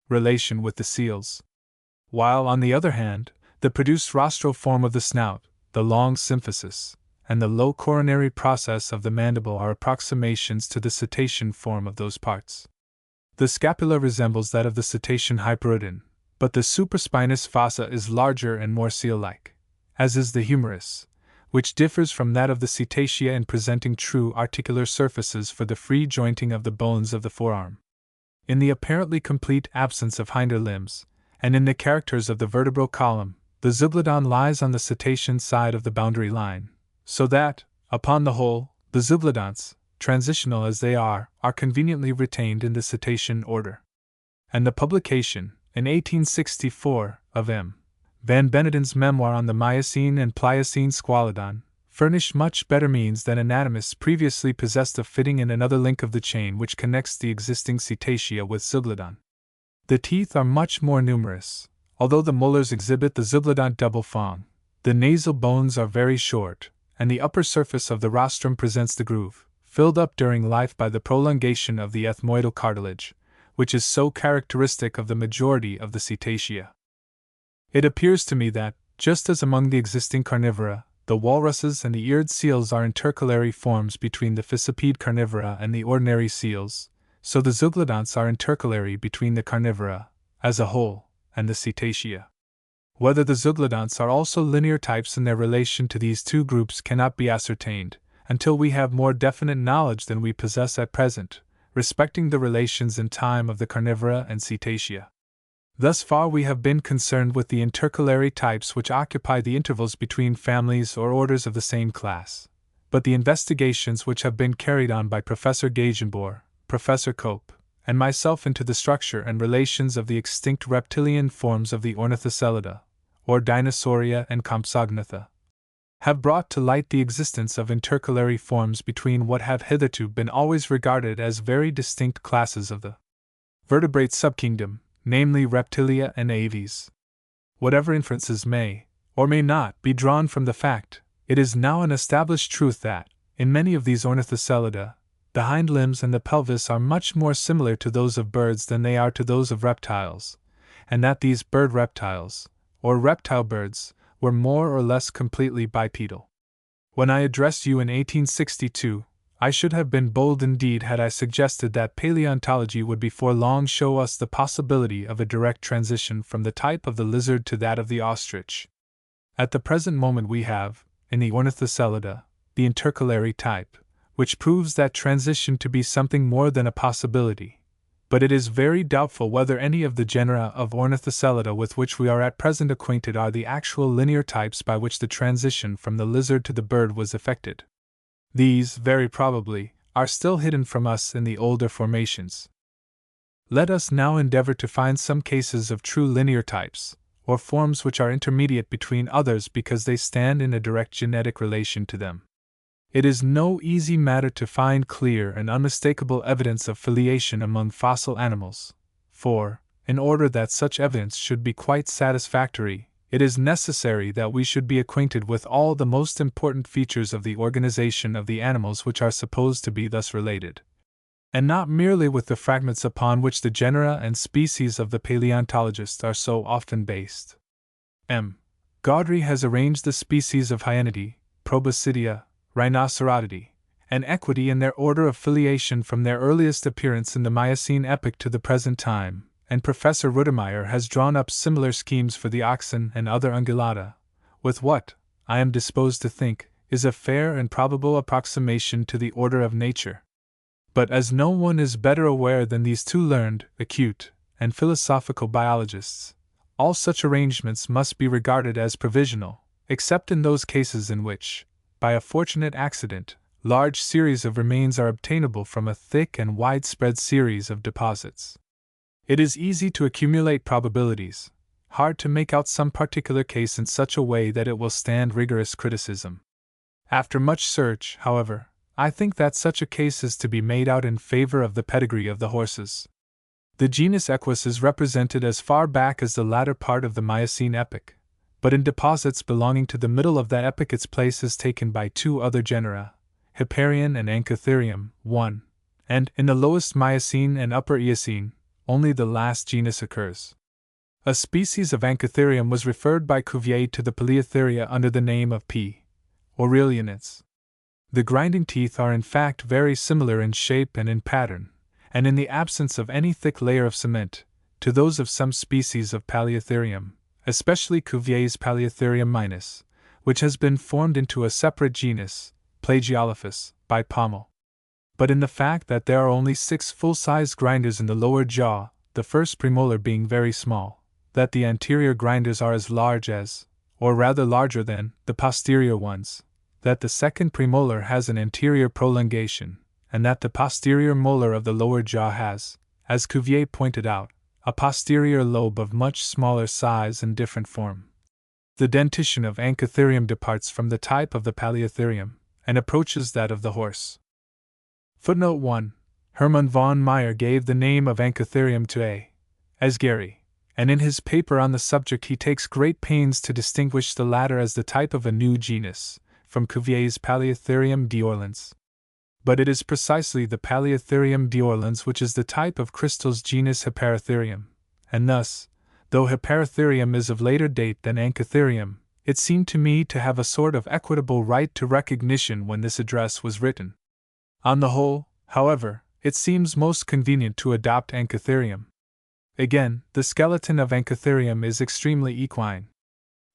relation with the seals. While, on the other hand, the produced rostral form of the snout, the long symphysis, and the low coronary process of the mandible are approximations to the cetacean form of those parts. The scapula resembles that of the cetacean Hyperoodon, but the supraspinous fossa is larger and more seal-like, as is the humerus, which differs from that of the cetacea in presenting true articular surfaces for the free jointing of the bones of the forearm. In the apparently complete absence of hinder limbs, and in the characters of the vertebral column, the Zeuglodon lies on the cetacean side of the boundary line, so that, upon the whole, the Zeuglodonts, transitional as they are conveniently retained in the cetacean order. And the publication, in 1864, of M. Van Beneden's memoir on the Miocene and Pliocene Squalodon, furnished much better means than anatomists previously possessed of fitting in another link of the chain which connects the existing cetacea with Zeuglodon. The teeth are much more numerous, although the molars exhibit the Zeuglodont double fang. The nasal bones are very short, and the upper surface of the rostrum presents the groove, filled up during life by the prolongation of the ethmoidal cartilage, which is so characteristic of the majority of the cetacea. It appears to me that, just as among the existing carnivora, the walruses and the eared seals are intercalary forms between the fissipede carnivora and the ordinary seals, so the Zeuglodonts are intercalary between the carnivora, as a whole, and the cetacea. Whether the Zeuglodonts are also linear types in their relation to these two groups cannot be ascertained, until we have more definite knowledge than we possess at present, respecting the relations in time of the carnivora and cetacea. Thus far we have been concerned with the intercalary types which occupy the intervals between families or orders of the same class, but the investigations which have been carried on by Professor Gagenbohr, Professor Cope, and myself into the structure and relations of the extinct reptilian forms of the Ornithocelida, or Dinosauria and Compsognatha, have brought to light the existence of intercalary forms between what have hitherto been always regarded as very distinct classes of the vertebrate subkingdom, namely Reptilia and Aves. Whatever inferences may, or may not, be drawn from the fact, it is now an established truth that, in many of these Ornithocelida, the hind limbs and the pelvis are much more similar to those of birds than they are to those of reptiles, and that these bird reptiles, or reptile birds, were more or less completely bipedal. When I addressed you in 1862, I should have been bold indeed had I suggested that paleontology would before long show us the possibility of a direct transition from the type of the lizard to that of the ostrich. At the present moment we have, in the Ornithocelida, the intercalary type, which proves that transition to be something more than a possibility, but it is very doubtful whether any of the genera of Ornithocelida with which we are at present acquainted are the actual linear types by which the transition from the lizard to the bird was effected. These, very probably, are still hidden from us in the older formations. Let us now endeavor to find some cases of true linear types, or forms which are intermediate between others because they stand in a direct genetic relation to them. It is no easy matter to find clear and unmistakable evidence of filiation among fossil animals, for, in order that such evidence should be quite satisfactory, it is necessary that we should be acquainted with all the most important features of the organization of the animals which are supposed to be thus related, and not merely with the fragments upon which the genera and species of the paleontologist are so often based. M. Gaudry has arranged the species of Hyenidae, Proboscidea, Rhinoceratidae, and equity in their order of filiation from their earliest appearance in the Miocene epoch to the present time, and Professor Rudemeyer has drawn up similar schemes for the oxen and other ungulata, with what, I am disposed to think, is a fair and probable approximation to the order of nature. But as no one is better aware than these two learned, acute, and philosophical biologists, all such arrangements must be regarded as provisional, except in those cases in which, by a fortunate accident, large series of remains are obtainable from a thick and widespread series of deposits. It is easy to accumulate probabilities, hard to make out some particular case in such a way that it will stand rigorous criticism. After much search, however, I think that such a case is to be made out in favor of the pedigree of the horses. The genus Equus is represented as far back as the latter part of the Miocene epoch, but in deposits belonging to the middle of that epoch its place is taken by two other genera, Hipparion and Anchitherium, 1, and, in the lowest Miocene and Upper Eocene, only the last genus occurs. A species of Anchitherium was referred by Cuvier to the Paleotheria under the name of P. aurelianus. The grinding teeth are in fact very similar in shape and in pattern, and in the absence of any thick layer of cement, to those of some species of Paleotherium, especially Cuvier's Paleotherium minus, which has been formed into a separate genus, Plagiolophus, by Pommel. But in the fact that there are only 6 full-sized grinders in the lower jaw, the first premolar being very small, that the anterior grinders are as large as, or rather larger than, the posterior ones, that the second premolar has an anterior prolongation, and that the posterior molar of the lower jaw has, as Cuvier pointed out, a posterior lobe of much smaller size and different form. The dentition of Anchitherium departs from the type of the Paleotherium, and approaches that of the horse. Footnote 1. Hermann von Meyer gave the name of Anchitherium to A. Asgari, and in his paper on the subject he takes great pains to distinguish the latter as the type of a new genus, from Cuvier's Paleotherium d'Orleans. But it is precisely the Paleotherium d'Orleans which is the type of Crystal's genus Hyparotherium, and thus, though Hyparotherium is of later date than Anchitherium, it seemed to me to have a sort of equitable right to recognition when this address was written. On the whole, however, it seems most convenient to adopt Anchitherium. Again, the skeleton of Anchitherium is extremely equine.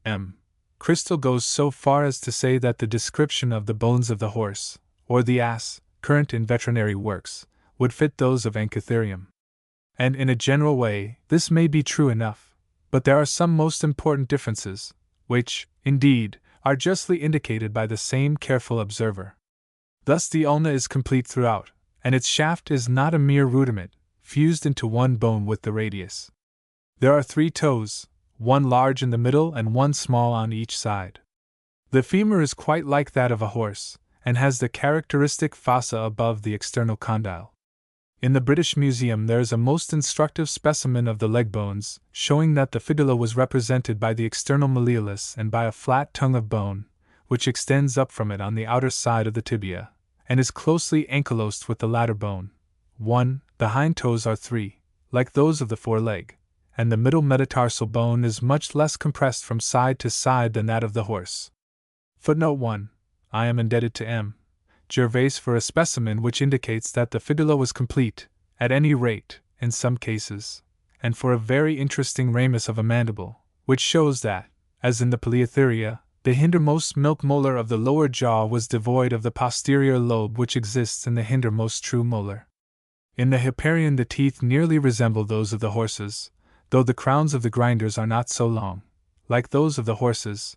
M. Crystal goes so far as to say that the description of the bones of the horse, or the ass, current in veterinary works, would fit those of Anchitherium. And in a general way, this may be true enough, but there are some most important differences, which, indeed, are justly indicated by the same careful observer. Thus the ulna is complete throughout, and its shaft is not a mere rudiment, fused into one bone with the radius. There are 3 toes, one large in the middle and one small on each side. The femur is quite like that of a horse, and has the characteristic fossa above the external condyle. In the British Museum there is a most instructive specimen of the leg bones, showing that the fibula was represented by the external malleolus and by a flat tongue of bone, which extends up from it on the outer side of the tibia, and is closely ankylosed with the latter bone. 1. The hind toes are 3, like those of the foreleg, and the middle metatarsal bone is much less compressed from side to side than that of the horse. Footnote 1. I am indebted to M. Gervais for a specimen which indicates that the fibula was complete, at any rate, in some cases, and for a very interesting ramus of a mandible, which shows that, as in the Paleotheria, the hindermost milk molar of the lower jaw was devoid of the posterior lobe which exists in the hindermost true molar. In the Hipparion the teeth nearly resemble those of the horses, though the crowns of the grinders are not so long. Like those of the horses,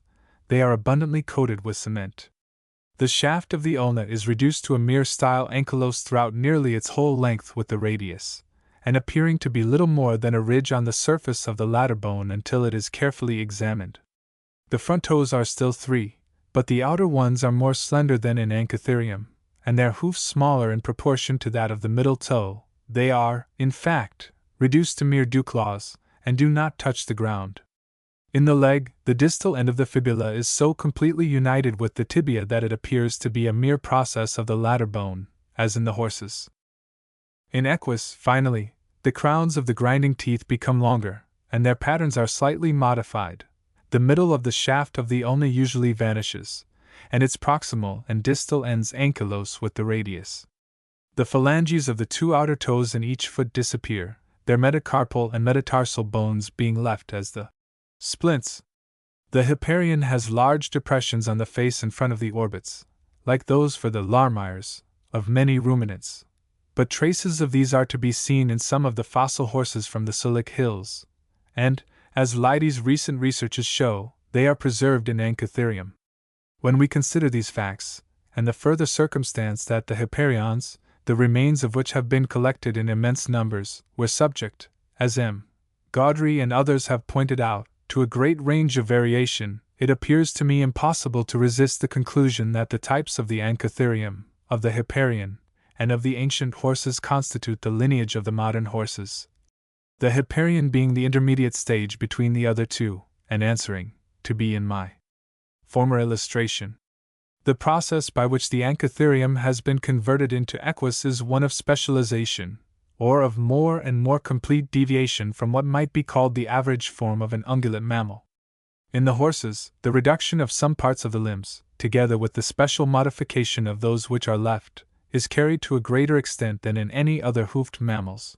they are abundantly coated with cement. The shaft of the ulna is reduced to a mere style ankylosed throughout nearly its whole length with the radius, and appearing to be little more than a ridge on the surface of the latter bone until it is carefully examined. The front toes are still 3, but the outer ones are more slender than in Anchitherium, and their hoofs smaller in proportion to that of the middle toe. They are, in fact, reduced to mere dew claws, and do not touch the ground. In the leg, the distal end of the fibula is so completely united with the tibia that it appears to be a mere process of the latter bone, as in the horses. In Equus, finally, the crowns of the grinding teeth become longer, and their patterns are slightly modified. The middle of the shaft of the ulna usually vanishes, and its proximal and distal ends ankylose with the radius. The phalanges of the two outer toes in each foot disappear, their metacarpal and metatarsal bones being left as the splints. The Hipparion has large depressions on the face in front of the orbits, like those for the larmires of many ruminants, but traces of these are to be seen in some of the fossil horses from the Sulic Hills, and, as Leidy's recent researches show, they are preserved in Anchitherium. When we consider these facts, and the further circumstance that the Hipparions, the remains of which have been collected in immense numbers, were subject, as M. Gaudry and others have pointed out, to a great range of variation, it appears to me impossible to resist the conclusion that the types of the Anchitherium, of the Hipparion, and of the ancient horses constitute the lineage of the modern horses, the Hipparion being the intermediate stage between the other two, and answering to be in my former illustration. The process by which the Anchitherium has been converted into Equus is one of specialization, or of more and more complete deviation from what might be called the average form of an ungulate mammal. In the horses, the reduction of some parts of the limbs, together with the special modification of those which are left, is carried to a greater extent than in any other hoofed mammals.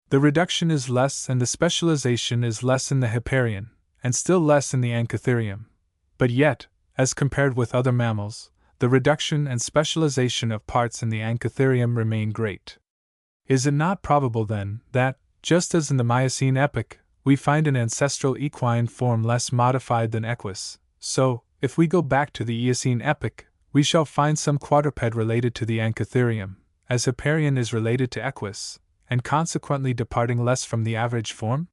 The reduction is less and the specialization is less in the Hipparion, and still less in the Anchitherium. But yet, as compared with other mammals, the reduction and specialization of parts in the Anchitherium remain great. Is it not probable, then, that, just as in the Miocene epoch, we find an ancestral equine form less modified than Equus, so, if we go back to the Eocene epoch, we shall find some quadruped related to the Anchitherium, as Hipparion is related to Equus, and consequently departing less from the average form?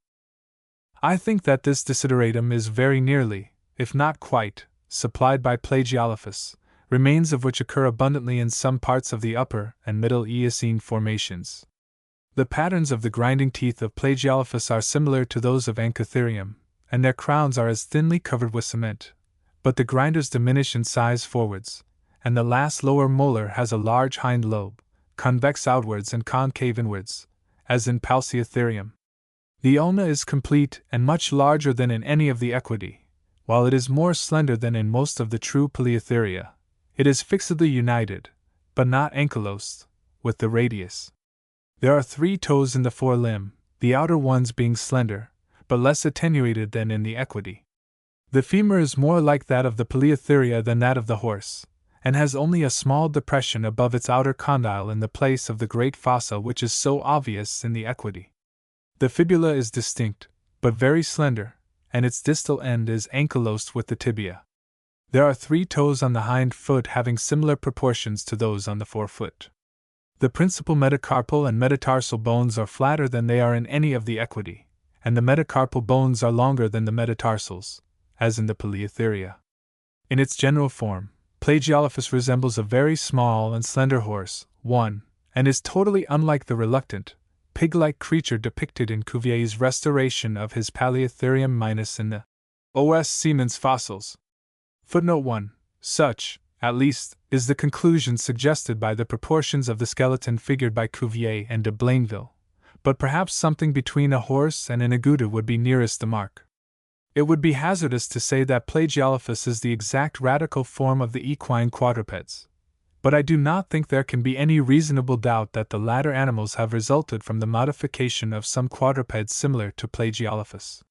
I think that this desideratum is very nearly, if not quite, supplied by Plagiolophus, remains of which occur abundantly in some parts of the Upper and Middle Eocene formations. The patterns of the grinding teeth of Plagiolophus are similar to those of Anchitherium, and their crowns are as thinly covered with cement, but the grinders diminish in size forwards, and the last lower molar has a large hind lobe, convex outwards and concave inwards, as in Palseotherium. The ulna is complete and much larger than in any of the Equidae, while it is more slender than in most of the true Polytheria. It is fixedly united, but not ankylosed, with the radius. There are 3 toes in the forelimb, the outer ones being slender, but less attenuated than in the Equidae. The femur is more like that of the Polytheria than that of the horse, and has only a small depression above its outer condyle in the place of the great fossa which is so obvious in the Equidae. The fibula is distinct, but very slender, and its distal end is ankylosed with the tibia. There are 3 toes on the hind foot having similar proportions to those on the forefoot. The principal metacarpal and metatarsal bones are flatter than they are in any of the Equidae, and the metacarpal bones are longer than the metatarsals, as in the Polytheria. In its general form, Plagiolophus resembles a very small and slender horse, and is totally unlike the reluctant, pig-like creature depicted in Cuvier's restoration of his Polytherium minus in the O.S. Siemens fossils. Footnote 1. Such, at least, is the conclusion suggested by the proportions of the skeleton figured by Cuvier and de Blainville, but perhaps something between a horse and an agouti would be nearest the mark. It would be hazardous to say that Plagiolophus is the exact radical form of the equine quadrupeds, but I do not think there can be any reasonable doubt that the latter animals have resulted from the modification of some quadrupeds similar to Plagiolophus.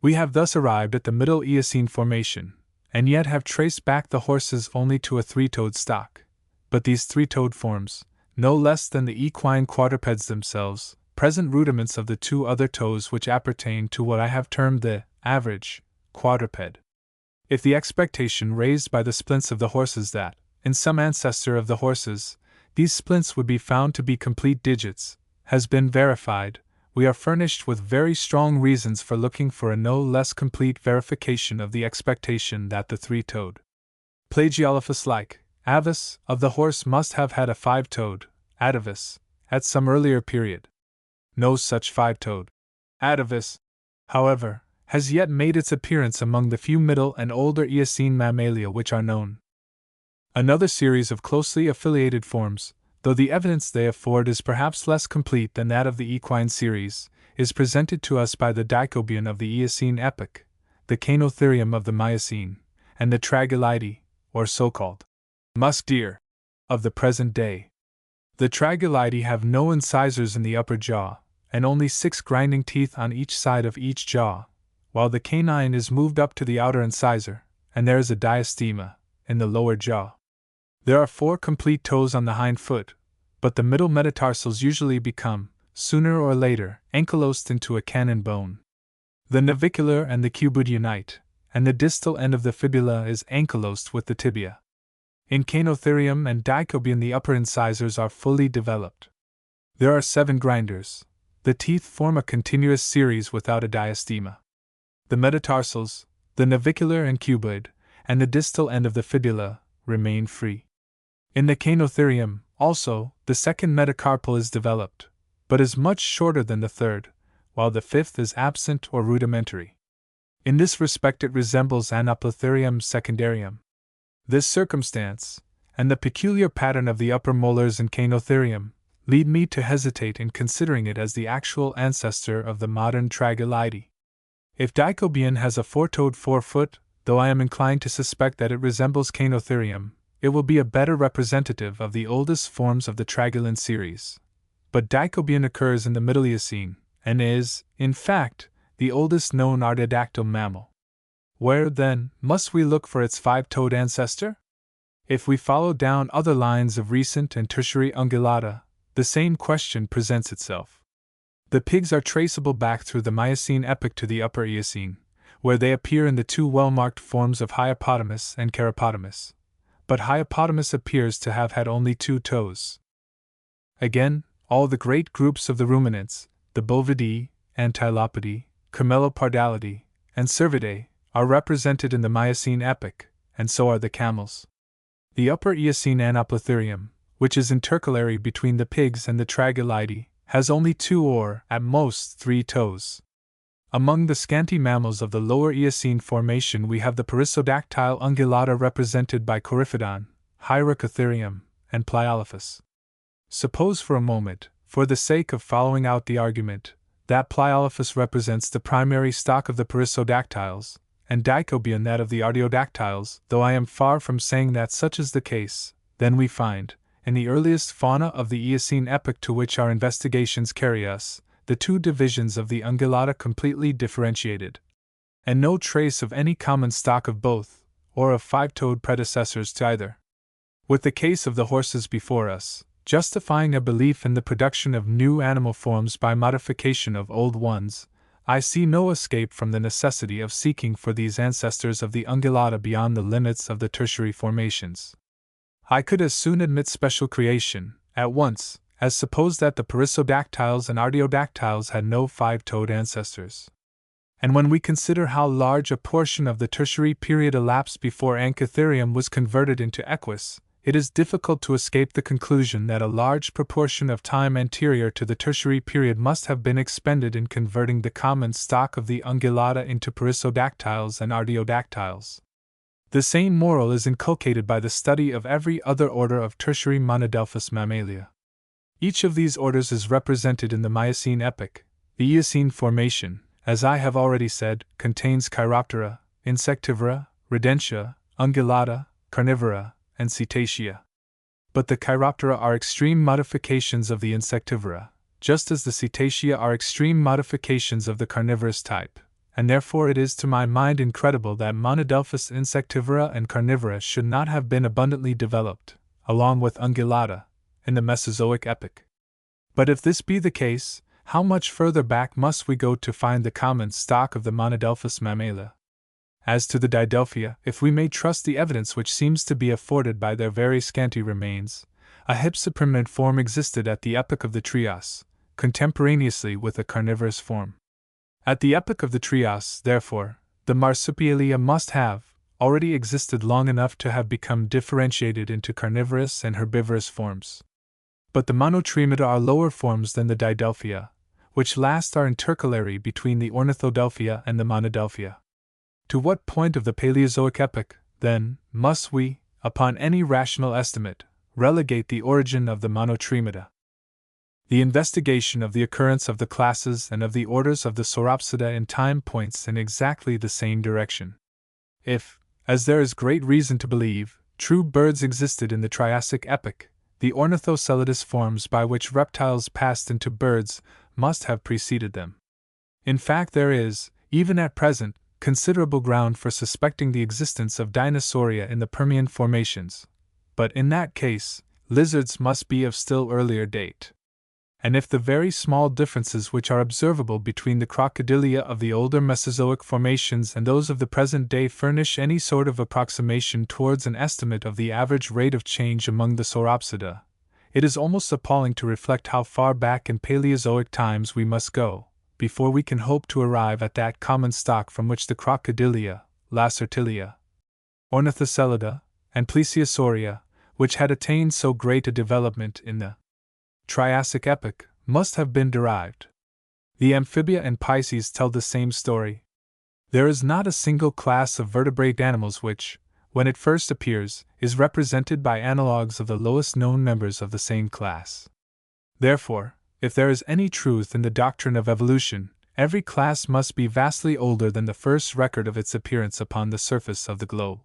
We have thus arrived at the Middle Eocene formation, and yet have traced back the horses only to a 3-toed stock. But these 3-toed forms, no less than the equine quadrupeds themselves, present rudiments of the 2 other toes which appertain to what I have termed the average quadruped. If the expectation raised by the splints of the horses that, in some ancestor of the horses, these splints would be found to be complete digits, has been verified, we are furnished with very strong reasons for looking for a no less complete verification of the expectation that the 3-toed Plagiolophus-like avus of the horse must have had a 5-toed atavus at some earlier period. No such 5-toed atavus, however, has yet made its appearance among the few Middle and older Eocene mammalia which are known. Another series of closely affiliated forms, though the evidence they afford is perhaps less complete than that of the equine series, is presented to us by the Dicobian of the Eocene epoch, the Cainotherium of the Miocene, and the Tragulidae, or so-called musk deer, of the present day. The Tragulidae have no incisors in the upper jaw, and only 6 grinding teeth on each side of each jaw, while the canine is moved up to the outer incisor, and there is a diastema in the lower jaw. There are 4 complete toes on the hind foot, but the middle metatarsals usually become, sooner or later, ankylosed into a cannon bone. The navicular and the cuboid unite, and the distal end of the fibula is ankylosed with the tibia. In Cainotherium and Dicobian the upper incisors are fully developed. There are 7 grinders. The teeth form a continuous series without a diastema. The metatarsals, the navicular and cuboid, and the distal end of the fibula remain free. In the Cainotherium, also, the second metacarpal is developed, but is much shorter than the third, while the fifth is absent or rudimentary. In this respect it resembles Anoplotherium secundarium. This circumstance, and the peculiar pattern of the upper molars in Cainotherium, lead me to hesitate in considering it as the actual ancestor of the modern Tragulidae. If Dicobian has a 4-toed forefoot, though I am inclined to suspect that it resembles Cainotherium, it will be a better representative of the oldest forms of the Tragulian series. But Dicobian occurs in the Middle Eocene, and is, in fact, the oldest known artiodactyl mammal. Where, then, must we look for its 5-toed ancestor? If we follow down other lines of recent and tertiary ungulata, the same question presents itself. The pigs are traceable back through the Miocene epoch to the Upper Eocene, where they appear in the 2 well-marked forms of Hyopotamus and Carapotamus. But Hyopotamus appears to have had only 2 toes. Again, all the great groups of the ruminants, the Bovidae, Antilopidae, Camelopardalidae, and Cervidae, are represented in the Miocene epoch, and so are the camels. The Upper Eocene Anoplotherium, which is intercalary between the pigs and the Tragulidae, has only 2 or, at most, 3 toes. Among the scanty mammals of the Lower Eocene formation we have the perissodactyle ungulata represented by Coryphodon, Hyracotherium, and Pliolophus. Suppose for a moment, for the sake of following out the argument, that Pliolophus represents the primary stock of the perissodactyls, and Dicobian that of the artiodactyls, though I am far from saying that such is the case, then we find, in the earliest fauna of the Eocene epoch to which our investigations carry us, the 2 divisions of the ungulata completely differentiated, and no trace of any common stock of both, or of 5-toed predecessors to either. With the case of the horses before us, justifying a belief in the production of new animal forms by modification of old ones, I see no escape from the necessity of seeking for these ancestors of the ungulata beyond the limits of the tertiary formations. I could as soon admit special creation, at once, as suppose that the perissodactyls and artiodactyls had no 5-toed ancestors. And when we consider how large a portion of the tertiary period elapsed before Anchitherium was converted into Equus, it is difficult to escape the conclusion that a large proportion of time anterior to the tertiary period must have been expended in converting the common stock of the ungulata into perissodactyls and artiodactyls. The same moral is inculcated by the study of every other order of tertiary monodelphous mammalia. Each of these orders is represented in the Miocene epoch. The Eocene formation, as I have already said, contains Chiroptera, Insectivora, Rodentia, Ungulata, Carnivora, and Cetacea. But the Chiroptera are extreme modifications of the Insectivora, just as the Cetacea are extreme modifications of the carnivorous type, and therefore it is to my mind incredible that monodelphous Insectivora and Carnivora should not have been abundantly developed, along with Ungulata, in the Mesozoic epoch. But if this be the case, how much further back must we go to find the common stock of the monodelphous mammalia? As to the Didelphia, if we may trust the evidence which seems to be afforded by their very scanty remains, a hypsopermanent form existed at the epoch of the Trias, contemporaneously with a carnivorous form. At the epoch of the Trias, therefore, the Marsupialia must have already existed long enough to have become differentiated into carnivorous and herbivorous forms. But the Monotremata are lower forms than the Didelphia, which last are intercalary between the Ornithodelphia and the Monodelphia. To what point of the Paleozoic epoch, then, must we, upon any rational estimate, relegate the origin of the Monotremata? The investigation of the occurrence of the classes and of the orders of the Sauropsida in time points in exactly the same direction. If, as there is great reason to believe, true birds existed in the Triassic epoch, the ornithoceladus forms by which reptiles passed into birds must have preceded them. In fact, there is, even at present, considerable ground for suspecting the existence of Dinosauria in the Permian formations, but in that case, lizards must be of still earlier date. And if the very small differences which are observable between the crocodilia of the older Mesozoic formations and those of the present day furnish any sort of approximation towards an estimate of the average rate of change among the Sauropsida, it is almost appalling to reflect how far back in Paleozoic times we must go, before we can hope to arrive at that common stock from which the crocodilia, Lacertilia, Ornithocelida, and Plesiosauria, which had attained so great a development in the Triassic epoch, must have been derived. The amphibia and Pisces tell the same story. There is not a single class of vertebrate animals which, when it first appears, is represented by analogues of the lowest known members of the same class. Therefore, if there is any truth in the doctrine of evolution, every class must be vastly older than the first record of its appearance upon the surface of the globe.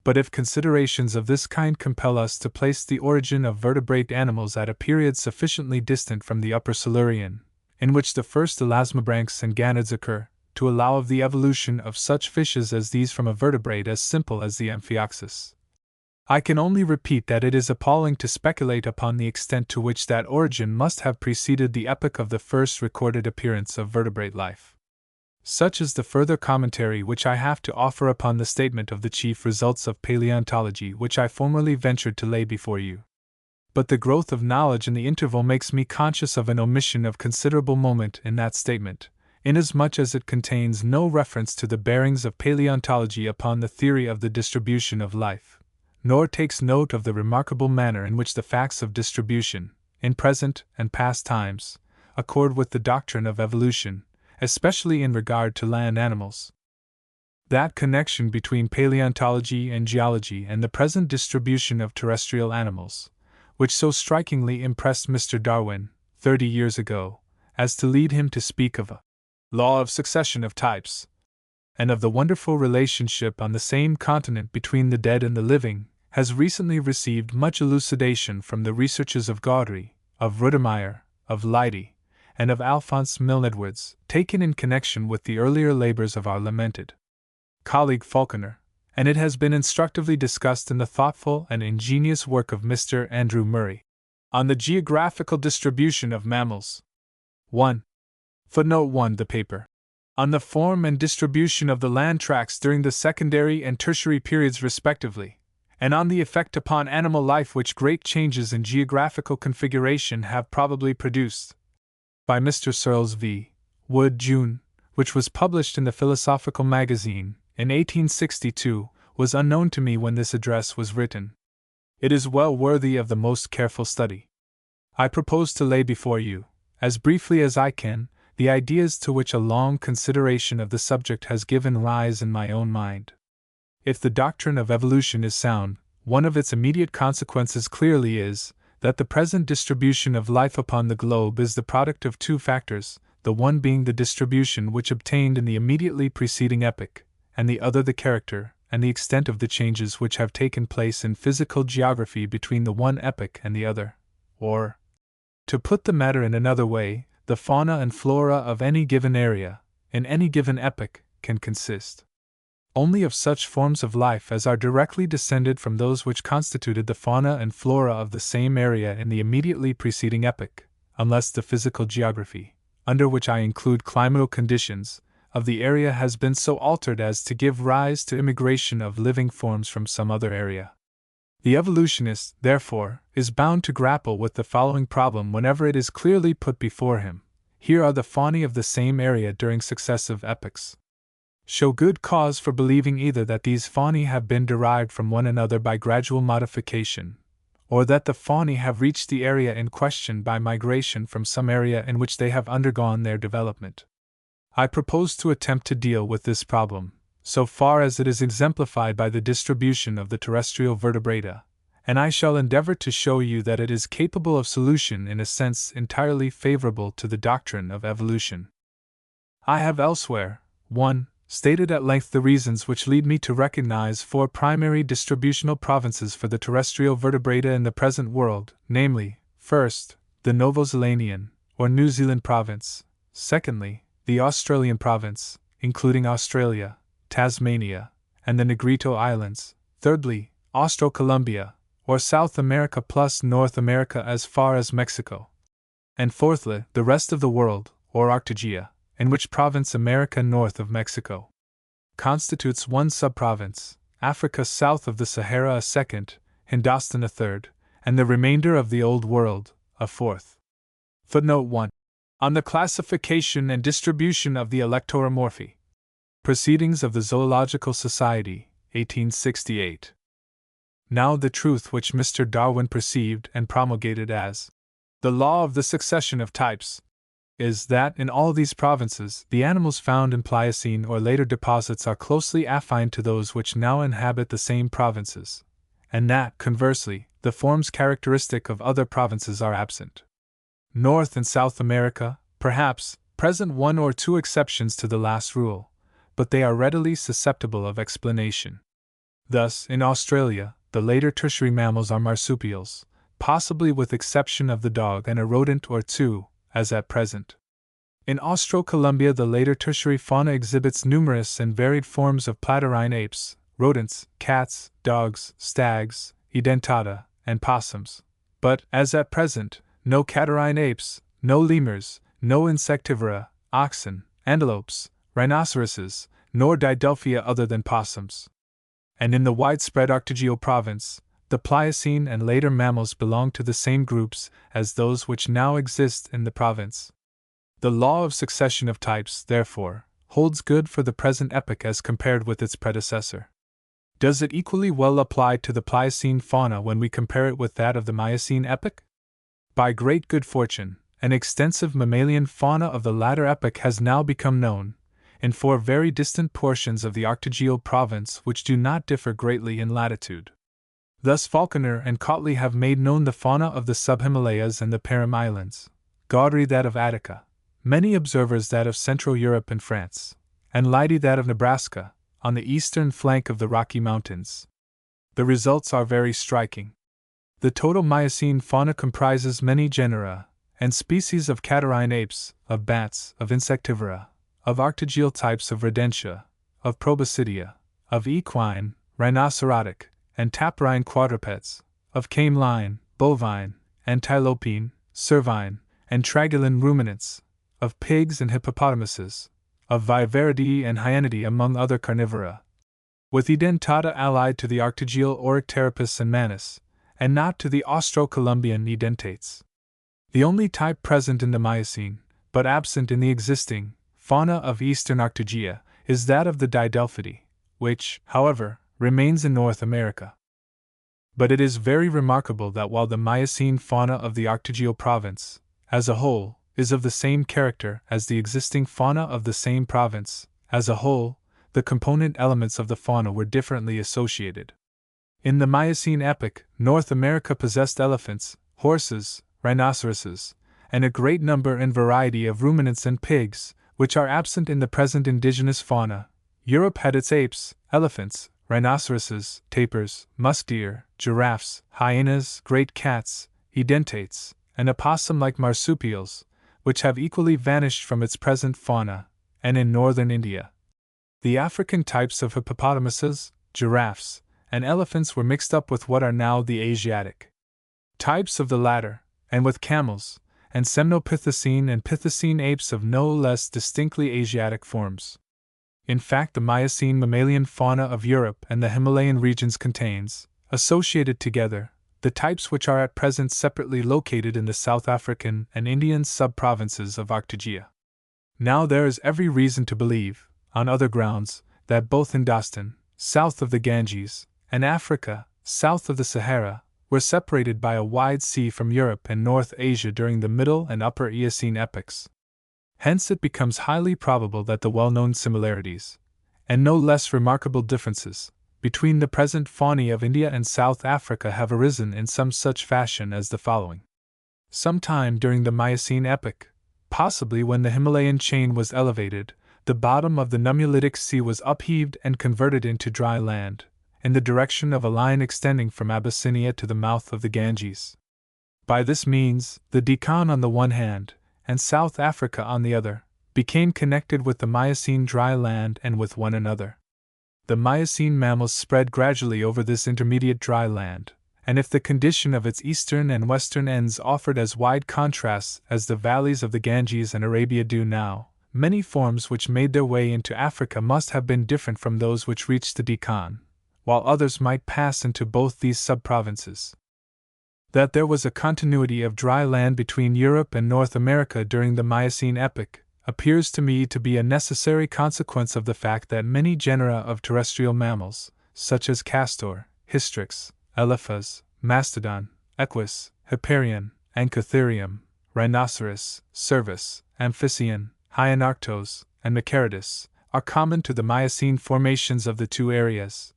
But if considerations of this kind compel us to place the origin of vertebrate animals at a period sufficiently distant from the Upper Silurian, in which the first elasmobranchs and ganoids occur, to allow of the evolution of such fishes as these from a vertebrate as simple as the Amphioxus, I can only repeat that it is appalling to speculate upon the extent to which that origin must have preceded the epoch of the first recorded appearance of vertebrate life. Such is the further commentary which I have to offer upon the statement of the chief results of paleontology which I formerly ventured to lay before you. But the growth of knowledge in the interval makes me conscious of an omission of considerable moment in that statement, inasmuch as it contains no reference to the bearings of paleontology upon the theory of the distribution of life, nor takes note of the remarkable manner in which the facts of distribution, in present and past times, accord with the doctrine of evolution, especially in regard to land animals. That connection between paleontology and geology and the present distribution of terrestrial animals, which so strikingly impressed Mr. Darwin, 30 years ago, as to lead him to speak of a law of succession of types, and of the wonderful relationship on the same continent between the dead and the living, has recently received much elucidation from the researches of Gaudry, of Rudemeyer, of Leidy, and of Alphonse Milne Edwards, taken in connection with the earlier labors of our lamented colleague Falconer, and it has been instructively discussed in the thoughtful and ingenious work of Mr. Andrew Murray, on the geographical distribution of mammals. 1. Footnote 1. The paper, on the form and distribution of the land tracts during the secondary and tertiary periods respectively, and on the effect upon animal life which great changes in geographical configuration have probably produced, by Mr. Searles v. Wood, June, which was published in the Philosophical Magazine in 1862, was unknown to me when this address was written. It is well worthy of the most careful study. I propose to lay before you, as briefly as I can, the ideas to which a long consideration of the subject has given rise in my own mind. If the doctrine of evolution is sound, one of its immediate consequences clearly is, that the present distribution of life upon the globe is the product of two factors, the one being the distribution which obtained in the immediately preceding epoch, and the other the character and the extent of the changes which have taken place in physical geography between the one epoch and the other, or, to put the matter in another way, the fauna and flora of any given area, in any given epoch, can consist only of such forms of life as are directly descended from those which constituted the fauna and flora of the same area in the immediately preceding epoch, unless the physical geography, under which I include climatal conditions, of the area has been so altered as to give rise to immigration of living forms from some other area. The evolutionist, therefore, is bound to grapple with the following problem whenever it is clearly put before him. Here are the faunae of the same area during successive epochs. Show good cause for believing either that these faunae have been derived from one another by gradual modification, or that the faunae have reached the area in question by migration from some area in which they have undergone their development. I propose to attempt to deal with this problem, so far as it is exemplified by the distribution of the terrestrial vertebrata, and I shall endeavor to show you that it is capable of solution in a sense entirely favorable to the doctrine of evolution. I have elsewhere, 1. stated at length the reasons which lead me to recognize 4 primary distributional provinces for the terrestrial vertebrata in the present world, namely, first, the Novozelandian, or New Zealand province; secondly, the Australian province, including Australia, Tasmania, and the Negrito Islands; thirdly, Austro-Columbia, or South America plus North America as far as Mexico; and fourthly, the rest of the world, or Arctogaea, in which province America north of Mexico constitutes one subprovince, Africa south of the Sahara a second, Hindostan a third, and the remainder of the Old World a fourth. Footnote 1. On the classification and distribution of the Electoromorphae. Proceedings of the Zoological Society, 1868. Now the truth which Mr. Darwin perceived and promulgated as the law of the succession of types is that in all these provinces the animals found in Pliocene or later deposits are closely affined to those which now inhabit the same provinces, and that, conversely, the forms characteristic of other provinces are absent. North and South America, perhaps, present 1 or 2 exceptions to the last rule, but they are readily susceptible of explanation. Thus, in Australia, the later tertiary mammals are marsupials, possibly with exception of the dog and a rodent or 2, as at present. In Austro-Columbia, the later tertiary fauna exhibits numerous and varied forms of platyrrhine apes, rodents, cats, dogs, stags, edentata, and possums, but, as at present, no catarrhine apes, no lemurs, no insectivora, oxen, antelopes, rhinoceroses, nor didelphia other than possums. And in the widespread Arctogaeal province, the Pliocene and later mammals belong to the same groups as those which now exist in the province. The law of succession of types, therefore, holds good for the present epoch as compared with its predecessor. Does it equally well apply to the Pliocene fauna when we compare it with that of the Miocene epoch? By great good fortune, an extensive mammalian fauna of the latter epoch has now become known, in 4 very distant portions of the Arctogaeal province which do not differ greatly in latitude. Thus Falconer and Cotley have made known the fauna of the sub-Himalayas and the Param Islands, Gaudry that of Attica, many observers that of Central Europe and France, and Leidy that of Nebraska, on the eastern flank of the Rocky Mountains. The results are very striking. The total Miocene fauna comprises many genera and species of catarrhine apes, of bats, of insectivora, of arctogaeal types of rodentia, of proboscidea, of equine, rhinocerotic, and taprine quadrupeds, of cameline, bovine, antilopine, cervine, and traguline ruminants, of pigs and hippopotamuses, of viveridae and hyenidae among other carnivora, with edentata allied to the arctogaeal Orycterapus and Manus, and not to the Austro-Columbian edentates. The only type present in the Miocene, but absent in the existing, fauna of eastern Arctogaea, is that of the Didelphidae, which, however, remains in North America. But it is very remarkable that while the Miocene fauna of the Arctogaeal province, as a whole, is of the same character as the existing fauna of the same province, as a whole, the component elements of the fauna were differently associated. In the Miocene epoch, North America possessed elephants, horses, rhinoceroses, and a great number and variety of ruminants and pigs, which are absent in the present indigenous fauna. Europe had its apes, elephants, rhinoceroses, tapirs, musk deer, giraffes, hyenas, great cats, edentates, and opossum-like marsupials, which have equally vanished from its present fauna, and in northern India, the African types of hippopotamuses, giraffes, and elephants were mixed up with what are now the Asiatic types of the latter, and with camels, and Semnopithecine and Pithecine apes of no less distinctly Asiatic forms. In fact, the Miocene mammalian fauna of Europe and the Himalayan regions contains, associated together, the types which are at present separately located in the South African and Indian sub-provinces of Arctogaea. Now there is every reason to believe, on other grounds, that both Hindostan, south of the Ganges, and Africa, south of the Sahara, were separated by a wide sea from Europe and North Asia during the Middle and Upper Eocene epochs. Hence it becomes highly probable that the well-known similarities, and no less remarkable differences, between the present faunae of India and South Africa have arisen in some such fashion as the following. Sometime during the Miocene epoch, possibly when the Himalayan chain was elevated, the bottom of the Nummulitic Sea was upheaved and converted into dry land, in the direction of a line extending from Abyssinia to the mouth of the Ganges. By this means, the Deccan on the one hand, and South Africa on the other, became connected with the Miocene dry land and with one another. The Miocene mammals spread gradually over this intermediate dry land, and if the condition of its eastern and western ends offered as wide contrasts as the valleys of the Ganges and Arabia do now, many forms which made their way into Africa must have been different from those which reached the Deccan, while others might pass into both these sub-provinces. That there was a continuity of dry land between Europe and North America during the Miocene epoch appears to me to be a necessary consequence of the fact that many genera of terrestrial mammals, such as castor, hystrix, elephas, mastodon, equus, hipparion, anchotherium, rhinoceros, cervus, amphibian, hyenarctos, and macaridus, are common to the Miocene formations of the two areas,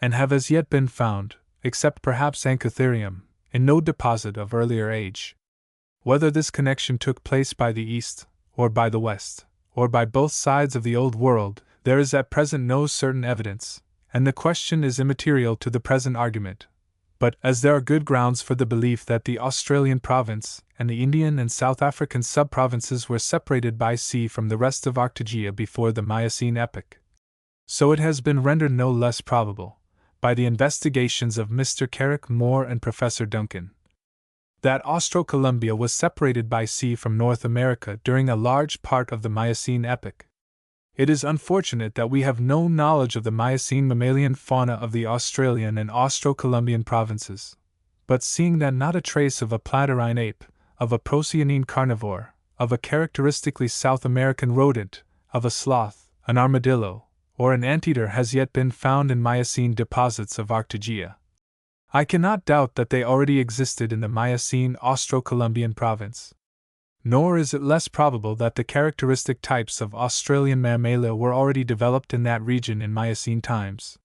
and have as yet been found, except perhaps anchotherium, in no deposit of earlier age. Whether this connection took place by the east, or by the west, or by both sides of the Old World, there is at present no certain evidence, and the question is immaterial to the present argument. But, as there are good grounds for the belief that the Australian province and the Indian and South African sub-provinces were separated by sea from the rest of Arctogaea before the Miocene epoch, so it has been rendered no less probable, by the investigations of Mr. Carrick Moore and Professor Duncan, that Austro-Columbia was separated by sea from North America during a large part of the Miocene epoch. It is unfortunate that we have no knowledge of the Miocene mammalian fauna of the Australian and Austro-Columbian provinces, but seeing that not a trace of a plantarine ape, of a Procyon carnivore, of a characteristically South American rodent, of a sloth, an armadillo, or an anteater has yet been found in Miocene deposits of Arctogaea, I cannot doubt that they already existed in the Miocene Austro-Columbian province. Nor is it less probable that the characteristic types of Australian mammalia were already developed in that region in Miocene times.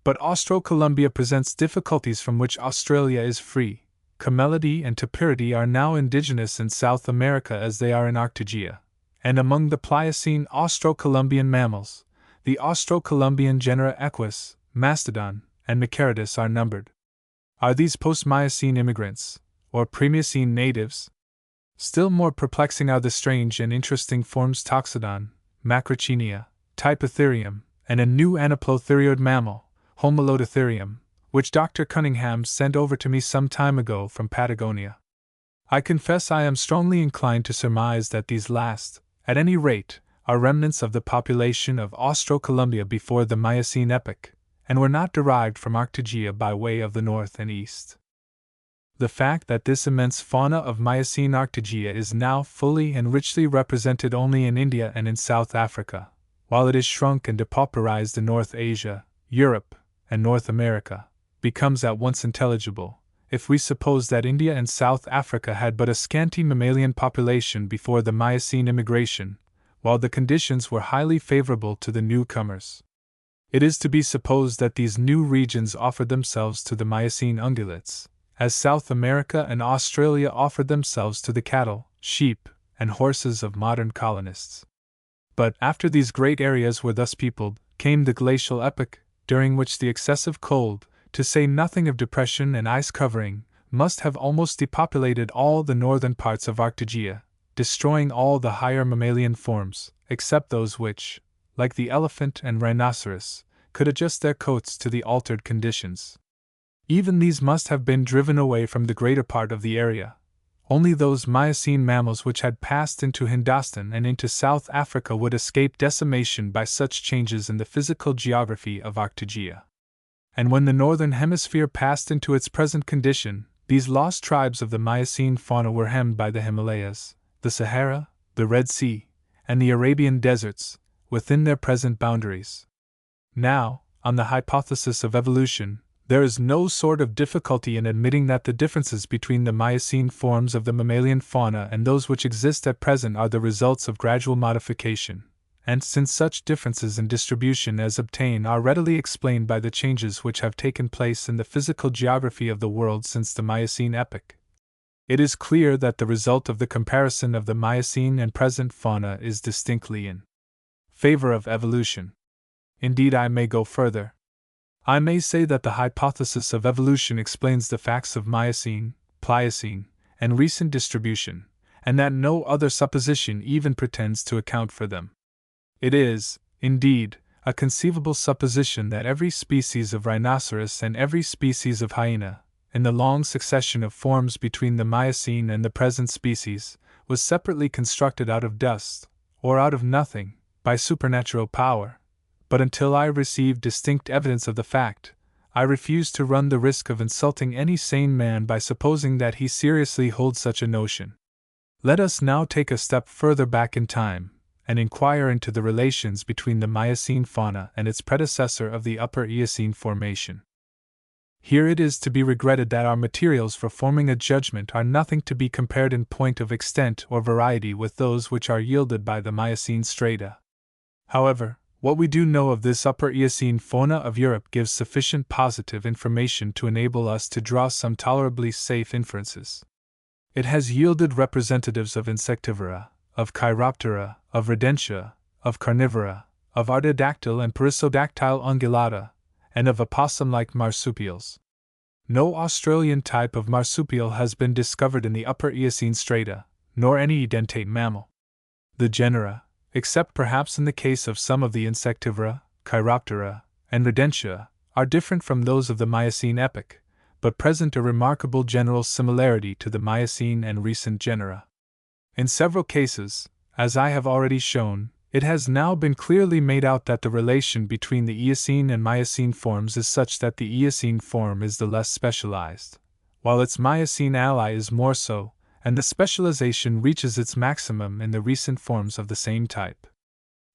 But Austro-Columbia presents difficulties from which Australia is free. Camelidae and Tapiridae are now indigenous in South America as they are in Arctogaea, and among the Pliocene Austro-Columbian mammals, the Austro-Columbian genera Equus, Mastodon, and Macaridus are numbered. Are these post-Miocene immigrants, or pre-Miocene natives? Still more perplexing are the strange and interesting forms Toxodon, Macrauchenia, Typotherium, and a new anoplotheriod mammal, Homolodotherium, which Dr. Cunningham sent over to me some time ago from Patagonia. I confess I am strongly inclined to surmise that these last, at any rate, are remnants of the population of Austro-Columbia before the Miocene epoch, and were not derived from Arctogaea by way of the north and east. The fact that this immense fauna of Miocene Arctogaea is now fully and richly represented only in India and in South Africa, while it is shrunk and depauperized in North Asia, Europe, and North America, becomes at once intelligible, if we suppose that India and South Africa had but a scanty mammalian population before the Miocene immigration, while the conditions were highly favorable to the newcomers. It is to be supposed that these new regions offered themselves to the Miocene ungulates, as South America and Australia offered themselves to the cattle, sheep, and horses of modern colonists. But after these great areas were thus peopled, came the glacial epoch, during which the excessive cold, to say nothing of depression and ice covering, must have almost depopulated all the northern parts of Arctogaea, destroying all the higher mammalian forms, except those which, like the elephant and rhinoceros, could adjust their coats to the altered conditions. Even these must have been driven away from the greater part of the area. Only those Miocene mammals which had passed into Hindostan and into South Africa would escape decimation by such changes in the physical geography of Arctogaea. And when the northern hemisphere passed into its present condition, these lost tribes of the Miocene fauna were hemmed by the Himalayas, the Sahara, the Red Sea, and the Arabian deserts, within their present boundaries. Now, on the hypothesis of evolution, there is no sort of difficulty in admitting that the differences between the Miocene forms of the mammalian fauna and those which exist at present are the results of gradual modification, and since such differences in distribution as obtain are readily explained by the changes which have taken place in the physical geography of the world since the Miocene epoch, it is clear that the result of the comparison of the Miocene and present fauna is distinctly in favor of evolution. Indeed, I may go further. I may say that the hypothesis of evolution explains the facts of Miocene, Pliocene, and recent distribution, and that no other supposition even pretends to account for them. It is, indeed, a conceivable supposition that every species of rhinoceros and every species of hyena, in the long succession of forms between the Miocene and the present species, was separately constructed out of dust, or out of nothing, by supernatural power. But until I receive distinct evidence of the fact, I refuse to run the risk of insulting any sane man by supposing that he seriously holds such a notion. Let us now take a step further back in time, and inquire into the relations between the Miocene fauna and its predecessor of the Upper Eocene formation. Here it is to be regretted that our materials for forming a judgment are nothing to be compared in point of extent or variety with those which are yielded by the Miocene strata. However, what we do know of this Upper Eocene fauna of Europe gives sufficient positive information to enable us to draw some tolerably safe inferences. It has yielded representatives of insectivora, of chiroptera, of rodentia, of carnivora, of artiodactyl and perissodactyl ungulata, and of opossum-like marsupials. No Australian type of marsupial has been discovered in the Upper Eocene strata, nor any edentate mammal. The genera, except perhaps in the case of some of the insectivora, chiroptera, and rodentia, are different from those of the Miocene epoch, but present a remarkable general similarity to the Miocene and recent genera. In several cases, as I have already shown, it has now been clearly made out that the relation between the Eocene and Miocene forms is such that the Eocene form is the less specialized, while its Miocene ally is more so, and the specialization reaches its maximum in the recent forms of the same type.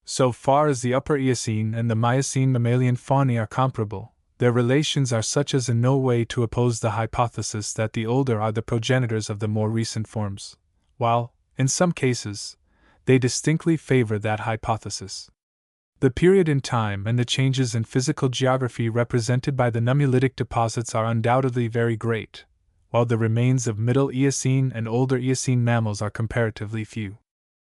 So far as the Upper Eocene and the Miocene mammalian faunae are comparable, their relations are such as in no way to oppose the hypothesis that the older are the progenitors of the more recent forms, while, in some cases, they distinctly favor that hypothesis. The period in time and the changes in physical geography represented by the nummulitic deposits are undoubtedly very great, while the remains of Middle Eocene and Older Eocene mammals are comparatively few.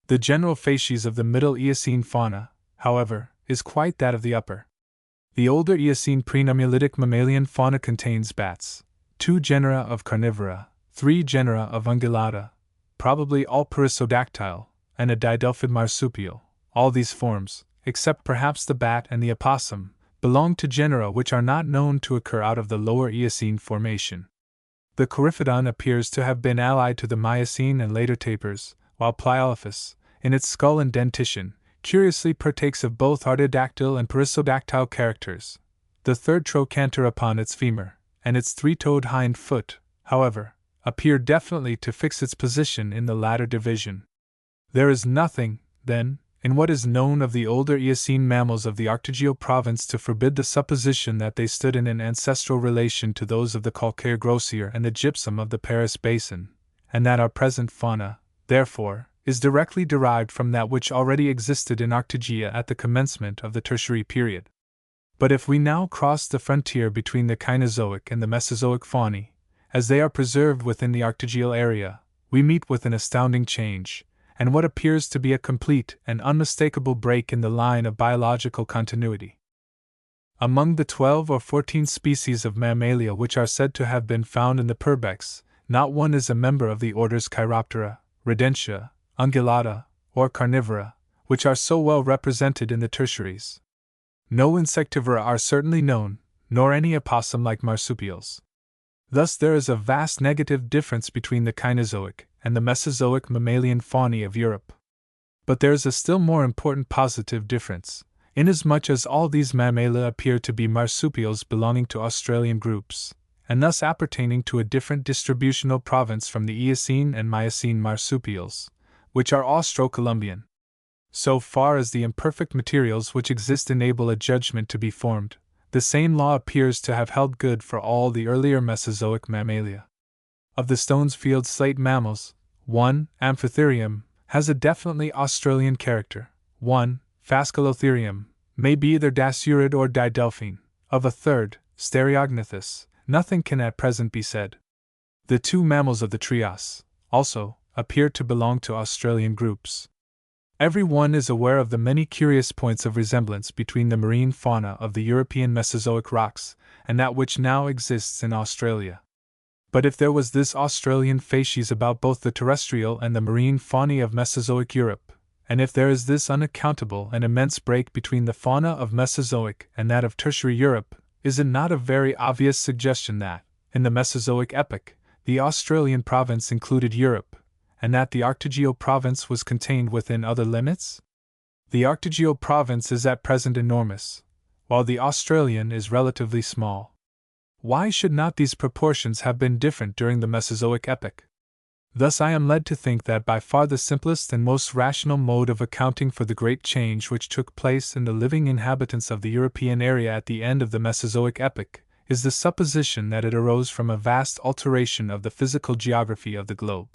The general facies of the Middle Eocene fauna, however, is quite that of the Upper. The Older Eocene prenummulitic mammalian fauna contains bats, 2 genera of carnivora, 3 genera of ungulata, probably all perissodactyl, and a didelphid marsupial. All these forms, except perhaps the bat and the opossum, belong to genera which are not known to occur out of the Lower Eocene formation. The Coryphodon appears to have been allied to the Miocene and later tapirs, while Pliolophus, in its skull and dentition, curiously partakes of both artiodactyl and perissodactyl characters. The third trochanter upon its femur, and its 3-toed hind foot, however, appear definitely to fix its position in the latter division. There is nothing, then, in what is known of the older Eocene mammals of the Arctogaeal province to forbid the supposition that they stood in an ancestral relation to those of the calcaire grossier and the gypsum of the Paris basin, and that our present fauna, therefore, is directly derived from that which already existed in Arctogaea at the commencement of the Tertiary period. But if we now cross the frontier between the Cainozoic and the Mesozoic faunae, as they are preserved within the Arctogaeal area, we meet with an astounding change, and what appears to be a complete and unmistakable break in the line of biological continuity. Among the 12 or 14 species of Mammalia which are said to have been found in the Purbex, not one is a member of the orders Chiroptera, Rodentia, Ungulata, or Carnivora, which are so well represented in the tertiaries. No insectivora are certainly known, nor any opossum-like marsupials. Thus there is a vast negative difference between the Cainozoic and the Mesozoic mammalian faunae of Europe. But there is a still more important positive difference, inasmuch as all these Mammalia appear to be marsupials belonging to Australian groups, and thus appertaining to a different distributional province from the Eocene and Miocene marsupials, which are Austro-Columbian. So far as the imperfect materials which exist enable a judgment to be formed, the same law appears to have held good for all the earlier Mesozoic Mammalia. Of the Stonesfield slate mammals, 1. Amphitherium, has a definitely Australian character. 1. Phascalotherium, may be either Dasyurid or Didelphine. Of a third, Stereognathus, nothing can at present be said. The 2 mammals of the Trias, also, appear to belong to Australian groups. Every one is aware of the many curious points of resemblance between the marine fauna of the European Mesozoic rocks and that which now exists in Australia. But if there was this Australian facies about both the terrestrial and the marine faunae of Mesozoic Europe, and if there is this unaccountable and immense break between the fauna of Mesozoic and that of Tertiary Europe, is it not a very obvious suggestion that, in the Mesozoic epoch, the Australian province included Europe, and that the Arctogaeal province was contained within other limits? The Arctogaeal province is at present enormous, while the Australian is relatively small. Why should not these proportions have been different during the Mesozoic epoch? Thus I am led to think that by far the simplest and most rational mode of accounting for the great change which took place in the living inhabitants of the European area at the end of the Mesozoic epoch is the supposition that it arose from a vast alteration of the physical geography of the globe,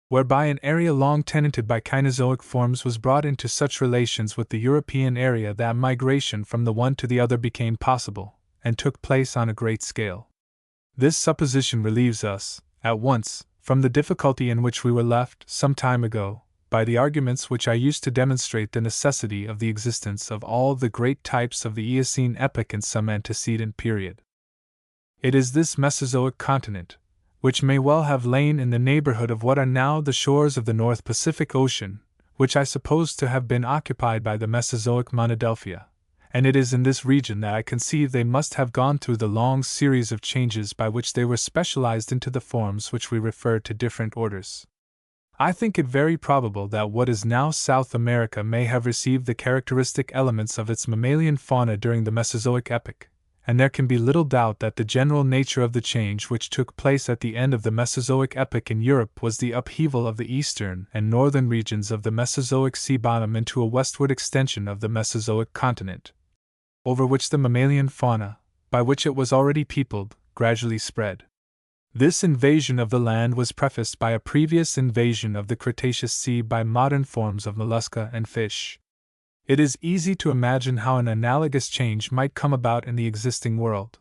whereby an area long tenanted by Cainozoic forms was brought into such relations with the European area that migration from the one to the other became possible, and took place on a great scale. This supposition relieves us, at once, from the difficulty in which we were left, some time ago, by the arguments which I used to demonstrate the necessity of the existence of all the great types of the Eocene epoch in some antecedent period. It is this Mesozoic continent, which may well have lain in the neighborhood of what are now the shores of the North Pacific Ocean, which I suppose to have been occupied by the Mesozoic Monadelphia, and it is in this region that I conceive they must have gone through the long series of changes by which they were specialized into the forms which we refer to different orders. I think it very probable that what is now South America may have received the characteristic elements of its mammalian fauna during the Mesozoic epoch, and there can be little doubt that the general nature of the change which took place at the end of the Mesozoic epoch in Europe was the upheaval of the eastern and northern regions of the Mesozoic sea bottom into a westward extension of the Mesozoic continent, over which the mammalian fauna, by which it was already peopled, gradually spread. This invasion of the land was prefaced by a previous invasion of the Cretaceous Sea by modern forms of mollusca and fish. It is easy to imagine how an analogous change might come about in the existing world.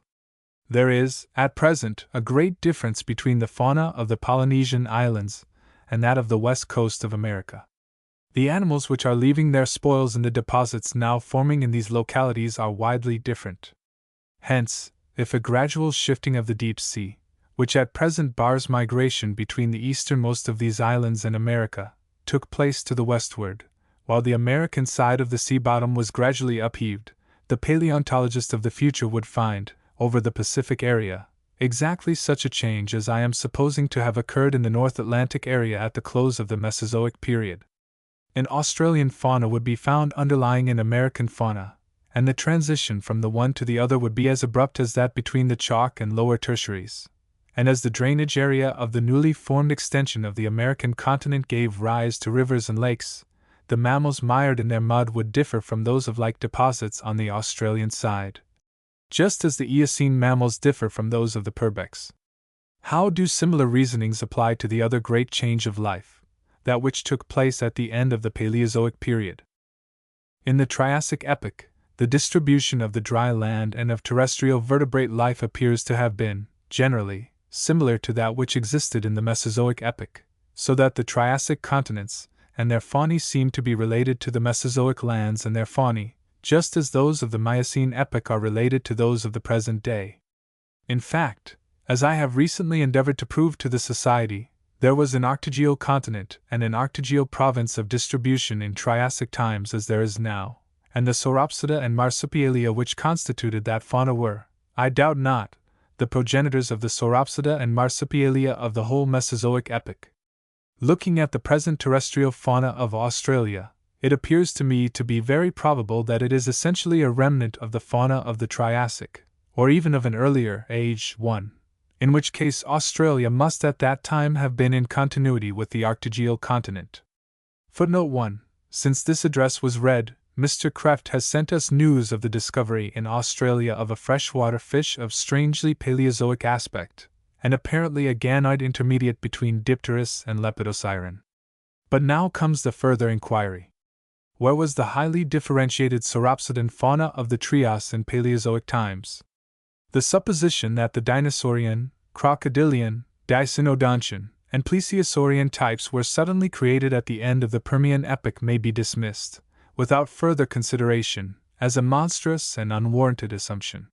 There is, at present, a great difference between the fauna of the Polynesian islands and that of the west coast of America. The animals which are leaving their spoils in the deposits now forming in these localities are widely different. Hence, if a gradual shifting of the deep sea, which at present bars migration between the easternmost of these islands and America, took place to the westward, while the American side of the sea bottom was gradually upheaved, the paleontologist of the future would find, over the Pacific area, exactly such a change as I am supposing to have occurred in the North Atlantic area at the close of the Mesozoic period. An Australian fauna would be found underlying an American fauna, and the transition from the one to the other would be as abrupt as that between the chalk and lower tertiaries. And as the drainage area of the newly formed extension of the American continent gave rise to rivers and lakes, the mammals mired in their mud would differ from those of like deposits on the Australian side, just as the Eocene mammals differ from those of the Purbex. How do similar reasonings apply to the other great change of life, that which took place at the end of the Paleozoic period? In the Triassic epoch, the distribution of the dry land and of terrestrial vertebrate life appears to have been, generally, similar to that which existed in the Mesozoic epoch, so that the Triassic continents and their faunae seem to be related to the Mesozoic lands and their faunae, just as those of the Miocene epoch are related to those of the present day. In fact, as I have recently endeavored to prove to the Society, there was an Arctogaeal continent and an Arctogaeal province of distribution in Triassic times as there is now, and the Sauropsida and Marsupialia which constituted that fauna were, I doubt not, the progenitors of the Sauropsida and Marsupialia of the whole Mesozoic epoch. Looking at the present terrestrial fauna of Australia, it appears to me to be very probable that it is essentially a remnant of the fauna of the Triassic, or even of an earlier age, in which case Australia must at that time have been in continuity with the Arctogaeal continent. Footnote 1. Since this address was read, Mr. Kreft has sent us news of the discovery in Australia of a freshwater fish of strangely Paleozoic aspect, and apparently a ganoid intermediate between Dipterus and Lepidosiren. But now comes the further inquiry. Where was the highly differentiated Sauropsidan fauna of the Trias in Paleozoic times? The supposition that the Dinosaurian, Crocodilian, Dicynodontian, and Plesiosaurian types were suddenly created at the end of the Permian epoch may be dismissed, without further consideration, as a monstrous and unwarranted assumption.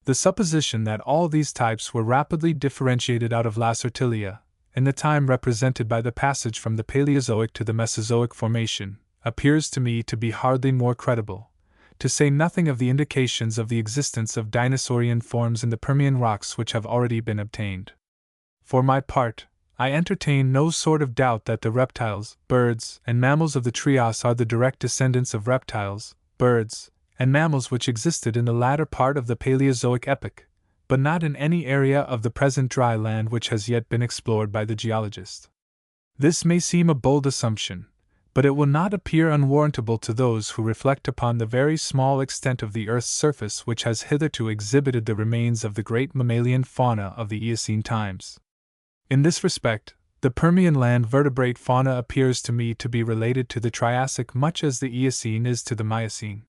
The supposition that all these types were rapidly differentiated out of Lacertilia, in the time represented by the passage from the Paleozoic to the Mesozoic formation, appears to me to be hardly more credible, to say nothing of the indications of the existence of dinosaurian forms in the Permian rocks which have already been obtained. For my part, I entertain no sort of doubt that the reptiles, birds, and mammals of the Trias are the direct descendants of reptiles, birds, and mammals which existed in the latter part of the Paleozoic epoch, but not in any area of the present dry land which has yet been explored by the geologist. This may seem a bold assumption, but it will not appear unwarrantable to those who reflect upon the very small extent of the Earth's surface which has hitherto exhibited the remains of the great mammalian fauna of the Eocene times. In this respect, the Permian land vertebrate fauna appears to me to be related to the Triassic much as the Eocene is to the Miocene.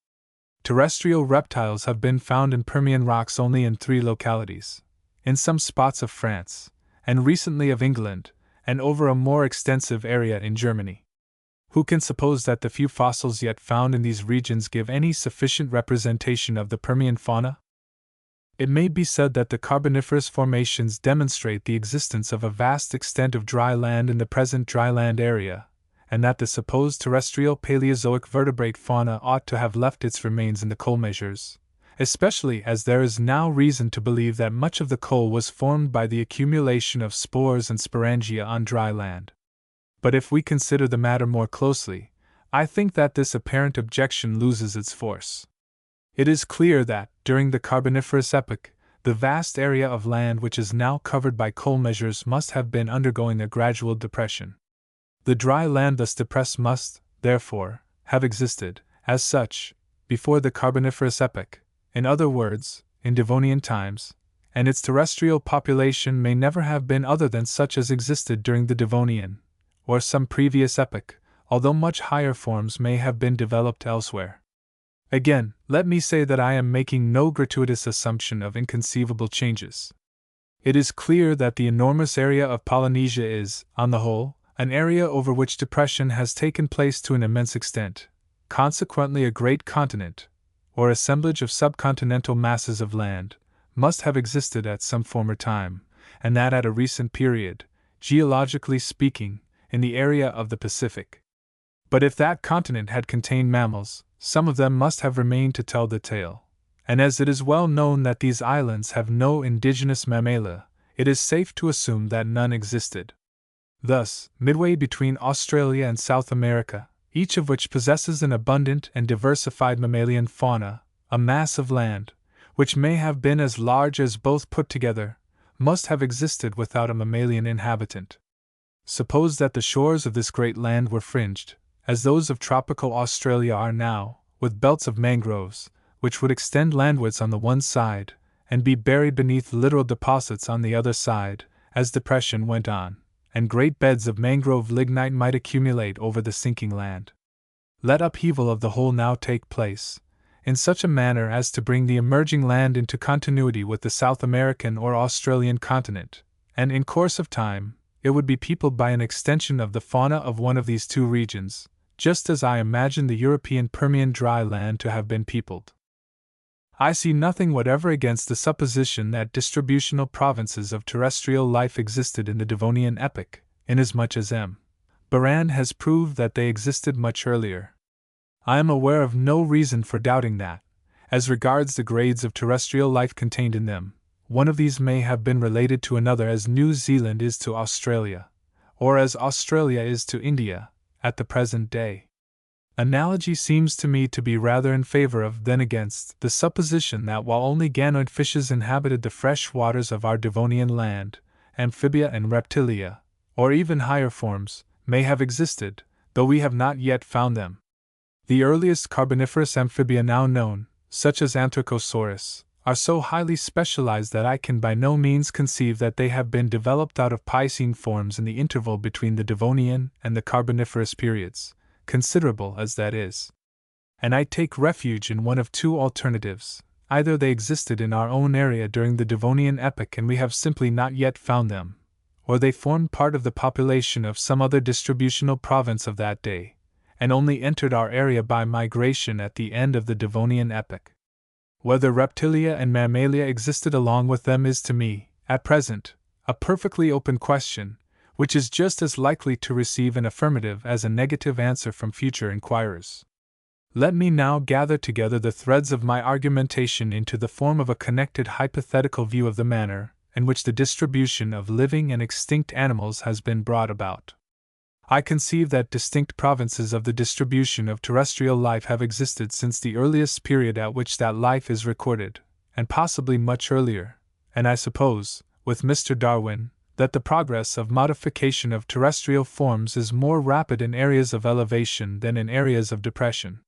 Terrestrial reptiles have been found in Permian rocks only in 3 localities, in some spots of France, and recently of England, and over a more extensive area in Germany. Who can suppose that the few fossils yet found in these regions give any sufficient representation of the Permian fauna? It may be said that the Carboniferous formations demonstrate the existence of a vast extent of dry land in the present dry land area, and that the supposed terrestrial Paleozoic vertebrate fauna ought to have left its remains in the coal measures, especially as there is now reason to believe that much of the coal was formed by the accumulation of spores and sporangia on dry land. But if we consider the matter more closely, I think that this apparent objection loses its force. It is clear that, during the Carboniferous epoch, the vast area of land which is now covered by coal measures must have been undergoing a gradual depression. The dry land thus depressed must, therefore, have existed, as such, before the Carboniferous epoch, in other words, in Devonian times, and its terrestrial population may never have been other than such as existed during the Devonian, or some previous epoch, although much higher forms may have been developed elsewhere. Again, let me say that I am making no gratuitous assumption of inconceivable changes. It is clear that the enormous area of Polynesia is, on the whole, an area over which depression has taken place to an immense extent, consequently a great continent, or assemblage of subcontinental masses of land, must have existed at some former time, and that at a recent period, geologically speaking, in the area of the Pacific. But if that continent had contained mammals, some of them must have remained to tell the tale, and as it is well known that these islands have no indigenous mammalia, it is safe to assume that none existed. Thus, midway between Australia and South America, each of which possesses an abundant and diversified mammalian fauna, a mass of land, which may have been as large as both put together, must have existed without a mammalian inhabitant. Suppose that the shores of this great land were fringed, as those of tropical Australia are now, with belts of mangroves, which would extend landwards on the one side, and be buried beneath littoral deposits on the other side, as depression went on, and great beds of mangrove lignite might accumulate over the sinking land. Let upheaval of the whole now take place, in such a manner as to bring the emerging land into continuity with the South American or Australian continent, and in course of time, it would be peopled by an extension of the fauna of one of these 2 regions, just as I imagine the European Permian dry land to have been peopled. I see nothing whatever against the supposition that distributional provinces of terrestrial life existed in the Devonian epoch, inasmuch as M. Baran has proved that they existed much earlier. I am aware of no reason for doubting that, as regards the grades of terrestrial life contained in them, one of these may have been related to another as New Zealand is to Australia, or as Australia is to India, at the present day. Analogy seems to me to be rather in favor of than against the supposition that while only ganoid fishes inhabited the fresh waters of our Devonian land, amphibia and reptilia, or even higher forms, may have existed, though we have not yet found them. The earliest Carboniferous amphibia now known, such as Anthracosaurus, are so highly specialized that I can by no means conceive that they have been developed out of Pliocene forms in the interval between the Devonian and the Carboniferous periods, considerable as that is. And I take refuge in one of 2 alternatives: either they existed in our own area during the Devonian epoch and we have simply not yet found them, or they formed part of the population of some other distributional province of that day, and only entered our area by migration at the end of the Devonian epoch. Whether reptilia and mammalia existed along with them is to me, at present, a perfectly open question, which is just as likely to receive an affirmative as a negative answer from future inquirers. Let me now gather together the threads of my argumentation into the form of a connected hypothetical view of the manner in which the distribution of living and extinct animals has been brought about. I conceive that distinct provinces of the distribution of terrestrial life have existed since the earliest period at which that life is recorded, and possibly much earlier, and I suppose, with Mr. Darwin, that the progress of modification of terrestrial forms is more rapid in areas of elevation than in areas of depression.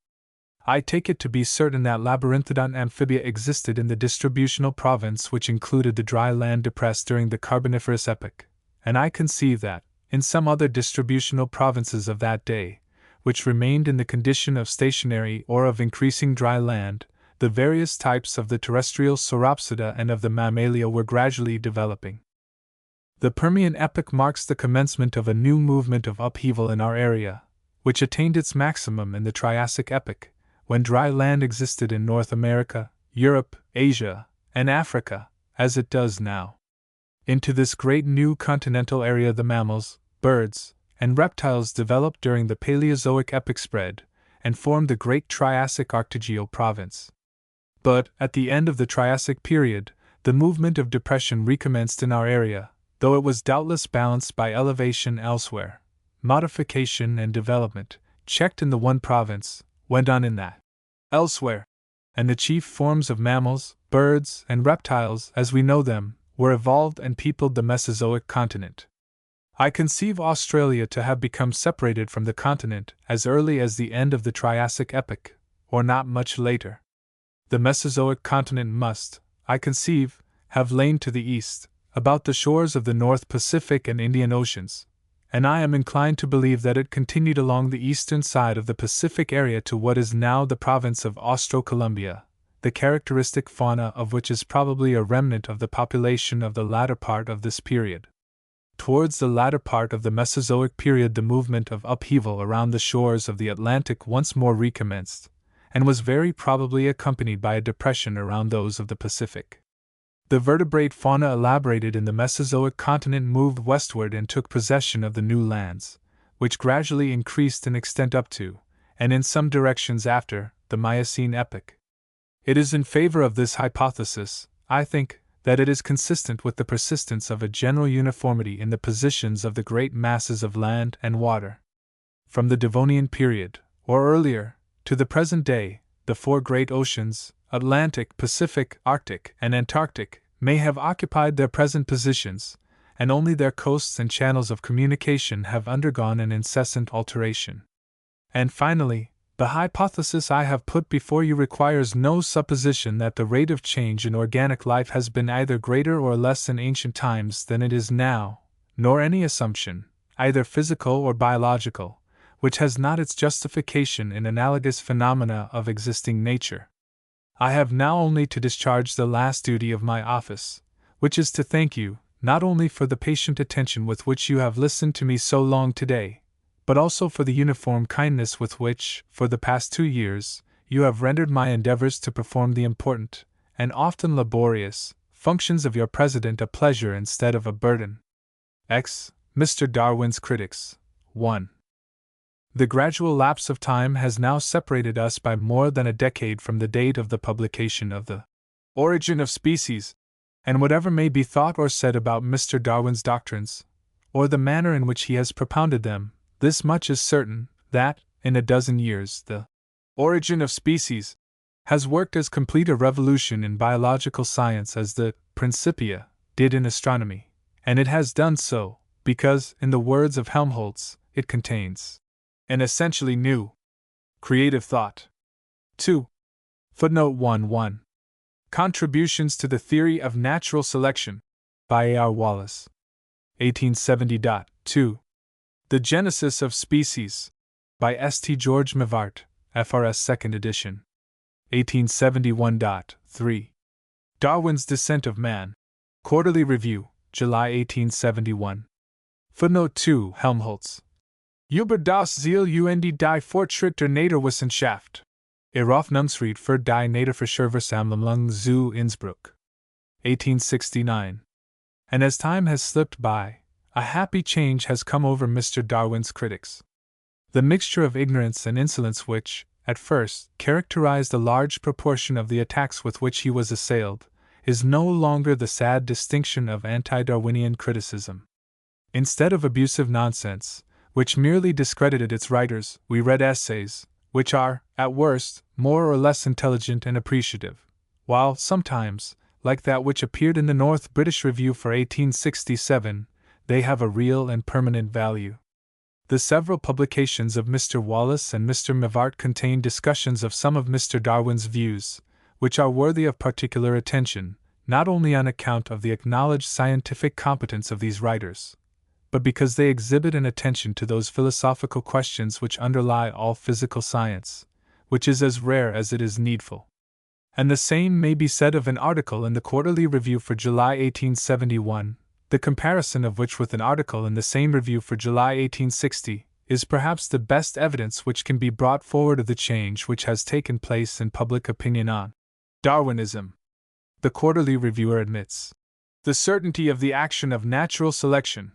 I take it to be certain that labyrinthodont amphibia existed in the distributional province which included the dry land depressed during the Carboniferous epoch, and I conceive that, in some other distributional provinces of that day, which remained in the condition of stationary or of increasing dry land, the various types of the terrestrial Sauropsida and of the Mammalia were gradually developing. The Permian epoch marks the commencement of a new movement of upheaval in our area, which attained its maximum in the Triassic epoch, when dry land existed in North America, Europe, Asia, and Africa, as it does now. Into this great new continental area the mammals, birds, and reptiles developed during the Paleozoic epoch spread, and formed the great Triassic Arctogaeal province. But, at the end of the Triassic period, the movement of depression recommenced in our area, though it was doubtless balanced by elevation elsewhere. Modification and development, checked in the one province, went on in that elsewhere, and the chief forms of mammals, birds, and reptiles, as we know them, were evolved and peopled the Mesozoic continent. I conceive Australia to have become separated from the continent as early as the end of the Triassic epoch, or not much later. The Mesozoic continent must, I conceive, have lain to the east, about the shores of the North Pacific and Indian Oceans, and I am inclined to believe that it continued along the eastern side of the Pacific area to what is now the province of Austro-Columbia, the characteristic fauna of which is probably a remnant of the population of the latter part of this period. Towards the latter part of the Mesozoic period the movement of upheaval around the shores of the Atlantic once more recommenced, and was very probably accompanied by a depression around those of the Pacific. The vertebrate fauna elaborated in the Mesozoic continent moved westward and took possession of the new lands, which gradually increased in extent up to, and in some directions after, the Miocene epoch. It is in favor of this hypothesis, I think, that it is consistent with the persistence of a general uniformity in the positions of the great masses of land and water. From the Devonian period, or earlier, to the present day, the four great oceans, Atlantic, Pacific, Arctic, and Antarctic, may have occupied their present positions, and only their coasts and channels of communication have undergone an incessant alteration. And finally, the hypothesis I have put before you requires no supposition that the rate of change in organic life has been either greater or less in ancient times than it is now, nor any assumption, either physical or biological, which has not its justification in analogous phenomena of existing nature. I have now only to discharge the last duty of my office, which is to thank you, not only for the patient attention with which you have listened to me so long today, but also for the uniform kindness with which, for the past 2 years, you have rendered my endeavors to perform the important, and often laborious, functions of your president a pleasure instead of a burden. X. Mr. Darwin's Critics. 1. The gradual lapse of time has now separated us by more than a decade from the date of the publication of The Origin of Species, and whatever may be thought or said about Mr. Darwin's doctrines, or the manner in which he has propounded them, this much is certain, that, in a dozen years, The Origin of Species has worked as complete a revolution in biological science as the Principia did in astronomy, and it has done so, because, in the words of Helmholtz, it contains an essentially new, creative thought. 2. Footnote 1:1. Contributions to the Theory of Natural Selection, by A.R. Wallace. 1870.2. The Genesis of Species, by S.T. George Mivart, FRS 2nd edition. 1871.3. Darwin's Descent of Man, Quarterly Review, July 1871. Footnote 2. Helmholtz. Über das Ziel und die Fortschritt der Naturwissenschaft. Aufnahmsried für die Naturverschwörungsversammlung zu Innsbruck. 1869. And as time has slipped by, a happy change has come over Mr. Darwin's critics. The mixture of ignorance and insolence which, at first, characterized a large proportion of the attacks with which he was assailed, is no longer the sad distinction of anti-Darwinian criticism. Instead of abusive nonsense, which merely discredited its writers, we read essays, which are, at worst, more or less intelligent and appreciative, while, sometimes, like that which appeared in the North British Review for 1867, they have a real and permanent value. The several publications of Mr. Wallace and Mr. Mivart contain discussions of some of Mr. Darwin's views, which are worthy of particular attention, not only on account of the acknowledged scientific competence of these writers, but because they exhibit an attention to those philosophical questions which underlie all physical science, which is as rare as it is needful. And the same may be said of an article in the Quarterly Review for July 1871, the comparison of which with an article in the same review for July 1860 is perhaps the best evidence which can be brought forward of the change which has taken place in public opinion on Darwinism. The Quarterly Reviewer admits the certainty of the action of natural selection,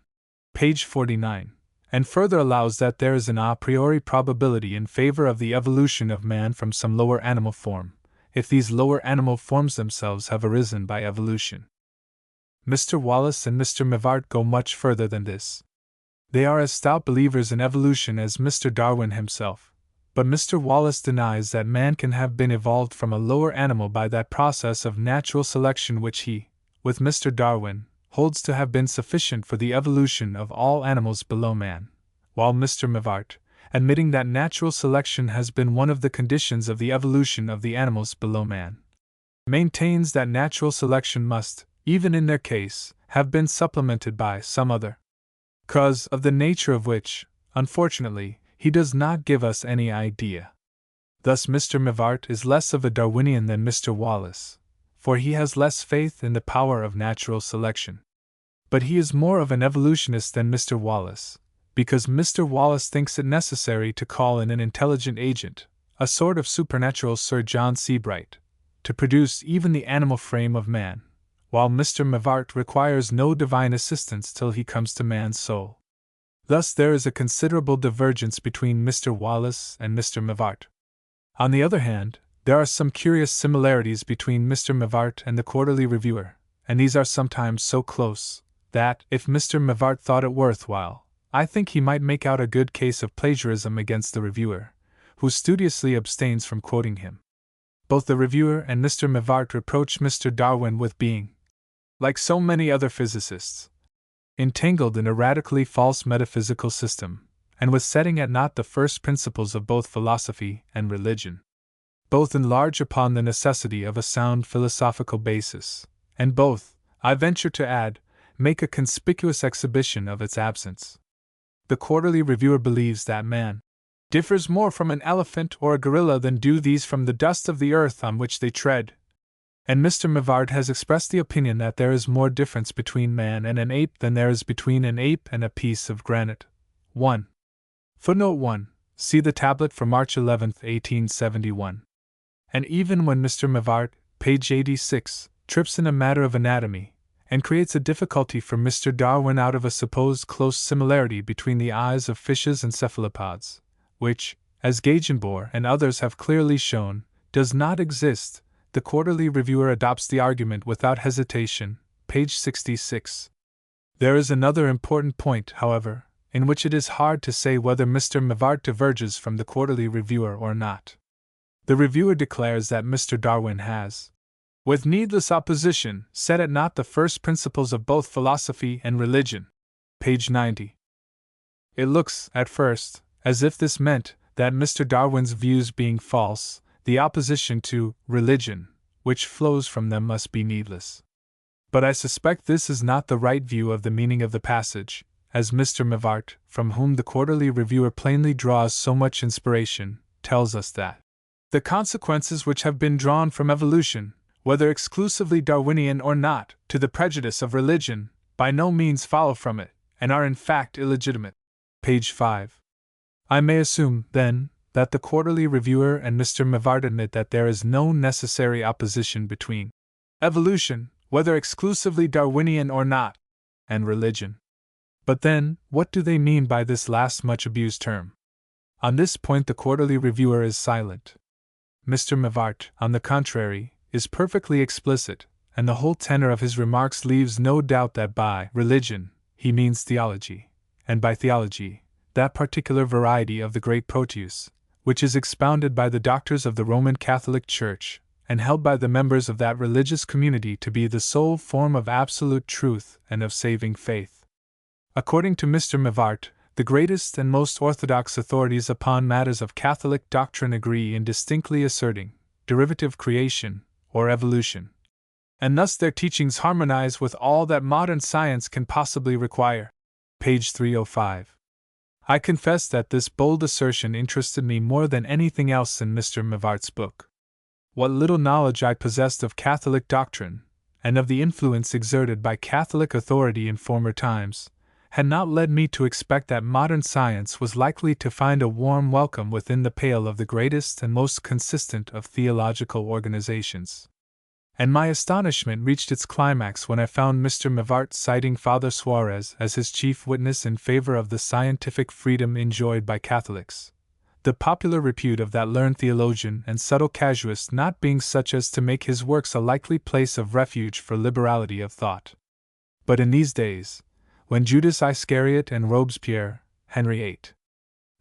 page 49, and further allows that there is an a priori probability in favor of the evolution of man from some lower animal form, if these lower animal forms themselves have arisen by evolution. Mr. Wallace and Mr. Mivart go much further than this. They are as stout believers in evolution as Mr. Darwin himself, but Mr. Wallace denies that man can have been evolved from a lower animal by that process of natural selection which he, with Mr. Darwin, holds to have been sufficient for the evolution of all animals below man, while Mr. Mivart, admitting that natural selection has been one of the conditions of the evolution of the animals below man, maintains that natural selection must, even in their case, have been supplemented by some other cause of the nature of which, unfortunately, he does not give us any idea. Thus Mr. Mivart is less of a Darwinian than Mr. Wallace, for he has less faith in the power of natural selection. But he is more of an evolutionist than Mr. Wallace, because Mr. Wallace thinks it necessary to call in an intelligent agent, a sort of supernatural Sir John Sebright, to produce even the animal frame of man, while Mr. Mivart requires no divine assistance till he comes to man's soul. Thus there is a considerable divergence between Mr. Wallace and Mr. Mivart. On the other hand, there are some curious similarities between Mr. Mivart and the Quarterly Reviewer, and these are sometimes so close that, if Mr. Mivart thought it worthwhile, I think he might make out a good case of plagiarism against the reviewer, who studiously abstains from quoting him. Both the reviewer and Mr. Mivart reproach Mr. Darwin with being, like so many other physicists, entangled in a radically false metaphysical system, and with setting at naught the first principles of both philosophy and religion. Both enlarge upon the necessity of a sound philosophical basis, and both, I venture to add, make a conspicuous exhibition of its absence. The Quarterly Reviewer believes that man differs more from an elephant or a gorilla than do these from the dust of the earth on which they tread, and Mr. Mivart has expressed the opinion that there is more difference between man and an ape than there is between an ape and a piece of granite. 1. Footnote 1. See the tablet for March 11, 1871. And even when Mr. Mivart, page 86, trips in a matter of anatomy, and creates a difficulty for Mr. Darwin out of a supposed close similarity between the eyes of fishes and cephalopods, which, as Gagenbohr and others have clearly shown, does not exist, the Quarterly Reviewer adopts the argument without hesitation, page 66. There is another important point, however, in which it is hard to say whether Mr. Mivart diverges from the Quarterly Reviewer or not. The reviewer declares that Mr. Darwin has, with needless opposition, set at naught the first principles of both philosophy and religion. Page 90. It looks, at first, as if this meant that Mr. Darwin's views being false, the opposition to religion, which flows from them, must be needless. But I suspect this is not the right view of the meaning of the passage, as Mr. Mivart, from whom the Quarterly Reviewer plainly draws so much inspiration, tells us that the consequences which have been drawn from evolution, whether exclusively Darwinian or not, to the prejudice of religion, by no means follow from it, and are in fact illegitimate. Page 5. I may assume, then, that the Quarterly Reviewer and Mr. Mivart admit that there is no necessary opposition between evolution, whether exclusively Darwinian or not, and religion. But then, what do they mean by this last much abused term? On this point the Quarterly Reviewer is silent. Mr. Mivart, on the contrary, is perfectly explicit, and the whole tenor of his remarks leaves no doubt that by religion he means theology, and by theology, that particular variety of the great Proteus, which is expounded by the doctors of the Roman Catholic Church, and held by the members of that religious community to be the sole form of absolute truth and of saving faith. According to Mr. Mivart, the greatest and most orthodox authorities upon matters of Catholic doctrine agree in distinctly asserting derivative creation, or evolution, and thus their teachings harmonize with all that modern science can possibly require. Page 305. I confess that this bold assertion interested me more than anything else in Mr. Mivart's book. What little knowledge I possessed of Catholic doctrine, and of the influence exerted by Catholic authority in former times, had not led me to expect that modern science was likely to find a warm welcome within the pale of the greatest and most consistent of theological organizations. And my astonishment reached its climax when I found Mr. Mivart citing Father Suarez as his chief witness in favor of the scientific freedom enjoyed by Catholics, the popular repute of that learned theologian and subtle casuist not being such as to make his works a likely place of refuge for liberality of thought. But in these days, when Judas Iscariot and Robespierre, Henry VIII,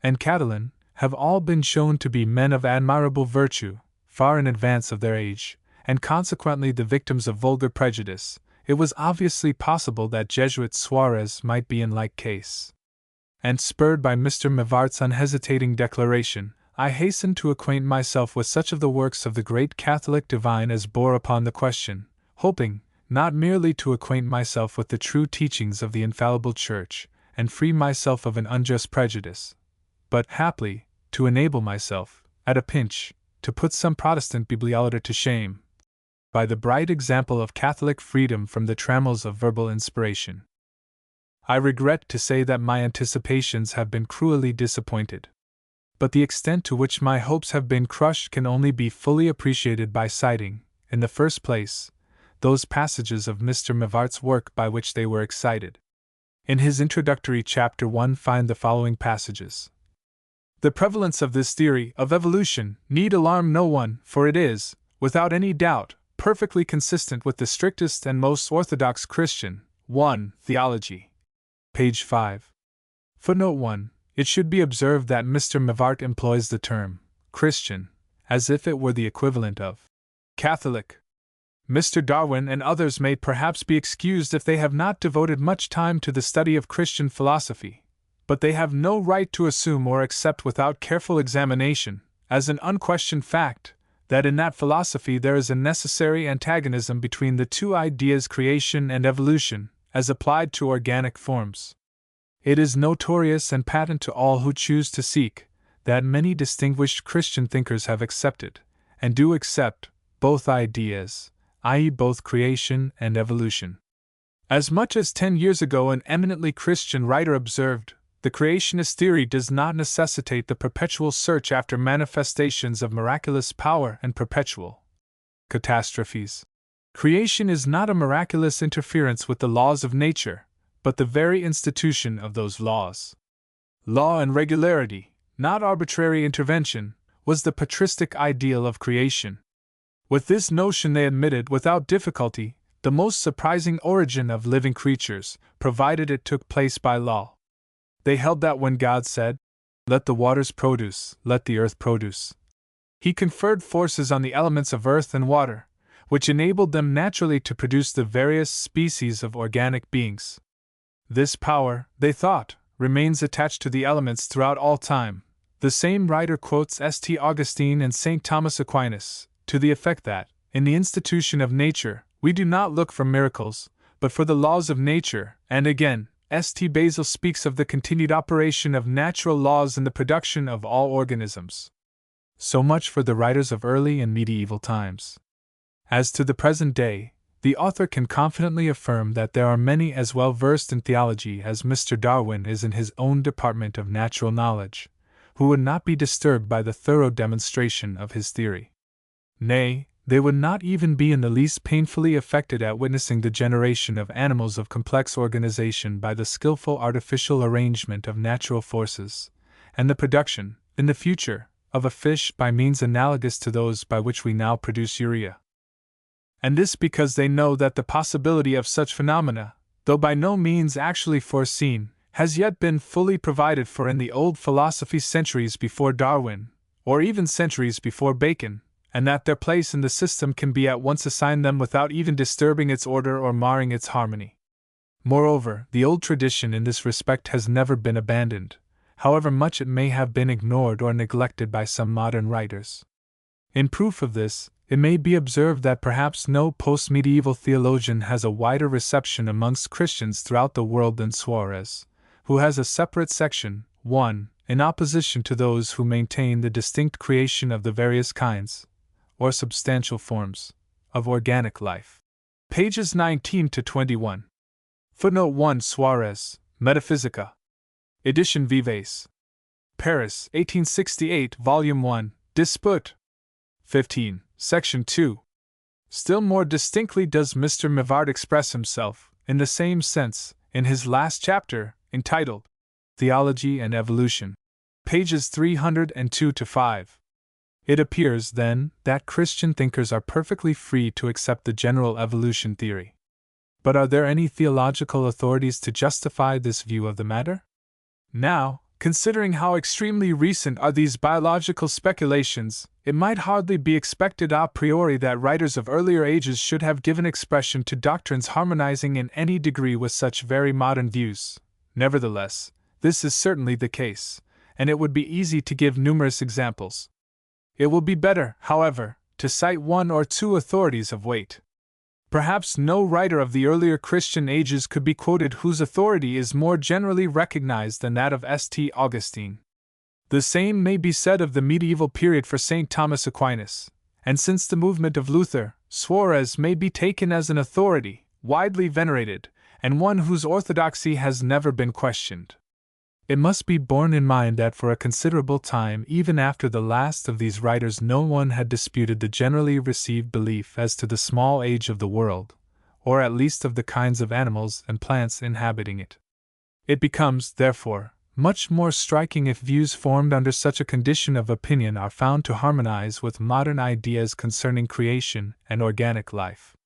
and Catalan have all been shown to be men of admirable virtue, far in advance of their age, and consequently the victims of vulgar prejudice, it was obviously possible that Jesuit Suarez might be in like case. And spurred by Mr. Mivart's unhesitating declaration, I hastened to acquaint myself with such of the works of the great Catholic divine as bore upon the question, hoping, not merely to acquaint myself with the true teachings of the infallible Church, and free myself of an unjust prejudice, but, haply, to enable myself, at a pinch, to put some Protestant bibliolater to shame, by the bright example of Catholic freedom from the trammels of verbal inspiration. I regret to say that my anticipations have been cruelly disappointed. But the extent to which my hopes have been crushed can only be fully appreciated by citing, in the first place, those passages of Mr. Mivart's work by which they were excited. In his introductory chapter 1 find the following passages. The prevalence of this theory of evolution need alarm no one, for it is, without any doubt, perfectly consistent with the strictest and most orthodox Christian, 1. theology. Page 5. Footnote 1. It should be observed that Mr. Mivart employs the term Christian as if it were the equivalent of Catholic. Mr. Darwin and others may perhaps be excused if they have not devoted much time to the study of Christian philosophy, but they have no right to assume or accept without careful examination, as an unquestioned fact, that in that philosophy there is a necessary antagonism between the two ideas creation and evolution, as applied to organic forms. It is notorious and patent to all who choose to seek, that many distinguished Christian thinkers have accepted, and do accept, both ideas, i.e., both creation and evolution. As much as 10 years ago an eminently Christian writer observed, the creationist theory does not necessitate the perpetual search after manifestations of miraculous power and perpetual catastrophes. Creation is not a miraculous interference with the laws of nature, but the very institution of those laws. Law and regularity, not arbitrary intervention, was the patristic ideal of creation. With this notion they admitted without difficulty the most surprising origin of living creatures, provided it took place by law. They held that when God said, "Let the waters produce, let the earth produce," He conferred forces on the elements of earth and water, which enabled them naturally to produce the various species of organic beings. This power, they thought, remains attached to the elements throughout all time. The same writer quotes St. Augustine and St. Thomas Aquinas, to the effect that, in the institution of nature, we do not look for miracles, but for the laws of nature, and again, St. Basil speaks of the continued operation of natural laws in the production of all organisms. So much for the writers of early and medieval times. As to the present day, the author can confidently affirm that there are many as well versed in theology as Mr. Darwin is in his own department of natural knowledge, who would not be disturbed by the thorough demonstration of his theory. Nay, they would not even be in the least painfully affected at witnessing the generation of animals of complex organization by the skillful artificial arrangement of natural forces, and the production, in the future, of a fish by means analogous to those by which we now produce urea. And this because they know that the possibility of such phenomena, though by no means actually foreseen, has yet been fully provided for in the old philosophy centuries before Darwin, or even centuries before Bacon, and that their place in the system can be at once assigned them without even disturbing its order or marring its harmony. Moreover, the old tradition in this respect has never been abandoned, however much it may have been ignored or neglected by some modern writers. In proof of this, it may be observed that perhaps no post-medieval theologian has a wider reception amongst Christians throughout the world than Suarez, who has a separate section, 1, in opposition to those who maintain the distinct creation of the various kinds, or substantial forms, of organic life. Pages 19 to 21. Footnote 1 Suarez, Metaphysica. Edition Vives. Paris, 1868, Volume 1, Disput. 15. Section 2. Still more distinctly does Mr. Mivart express himself, in the same sense, in his last chapter, entitled Theology and Evolution. Pages 302 to 5. It appears, then, that Christian thinkers are perfectly free to accept the general evolution theory. But are there any theological authorities to justify this view of the matter? Now, considering how extremely recent are these biological speculations, it might hardly be expected a priori that writers of earlier ages should have given expression to doctrines harmonizing in any degree with such very modern views. Nevertheless, this is certainly the case, and it would be easy to give numerous examples. It will be better, however, to cite one or two authorities of weight. Perhaps no writer of the earlier Christian ages could be quoted whose authority is more generally recognized than that of St. Augustine. The same may be said of the medieval period for St. Thomas Aquinas, and since the movement of Luther, Suarez may be taken as an authority, widely venerated, and one whose orthodoxy has never been questioned. It must be borne in mind that for a considerable time, even after the last of these writers, no one had disputed the generally received belief as to the small age of the world, or at least of the kinds of animals and plants inhabiting it. It becomes, therefore, much more striking if views formed under such a condition of opinion are found to harmonize with modern ideas concerning creation and organic life.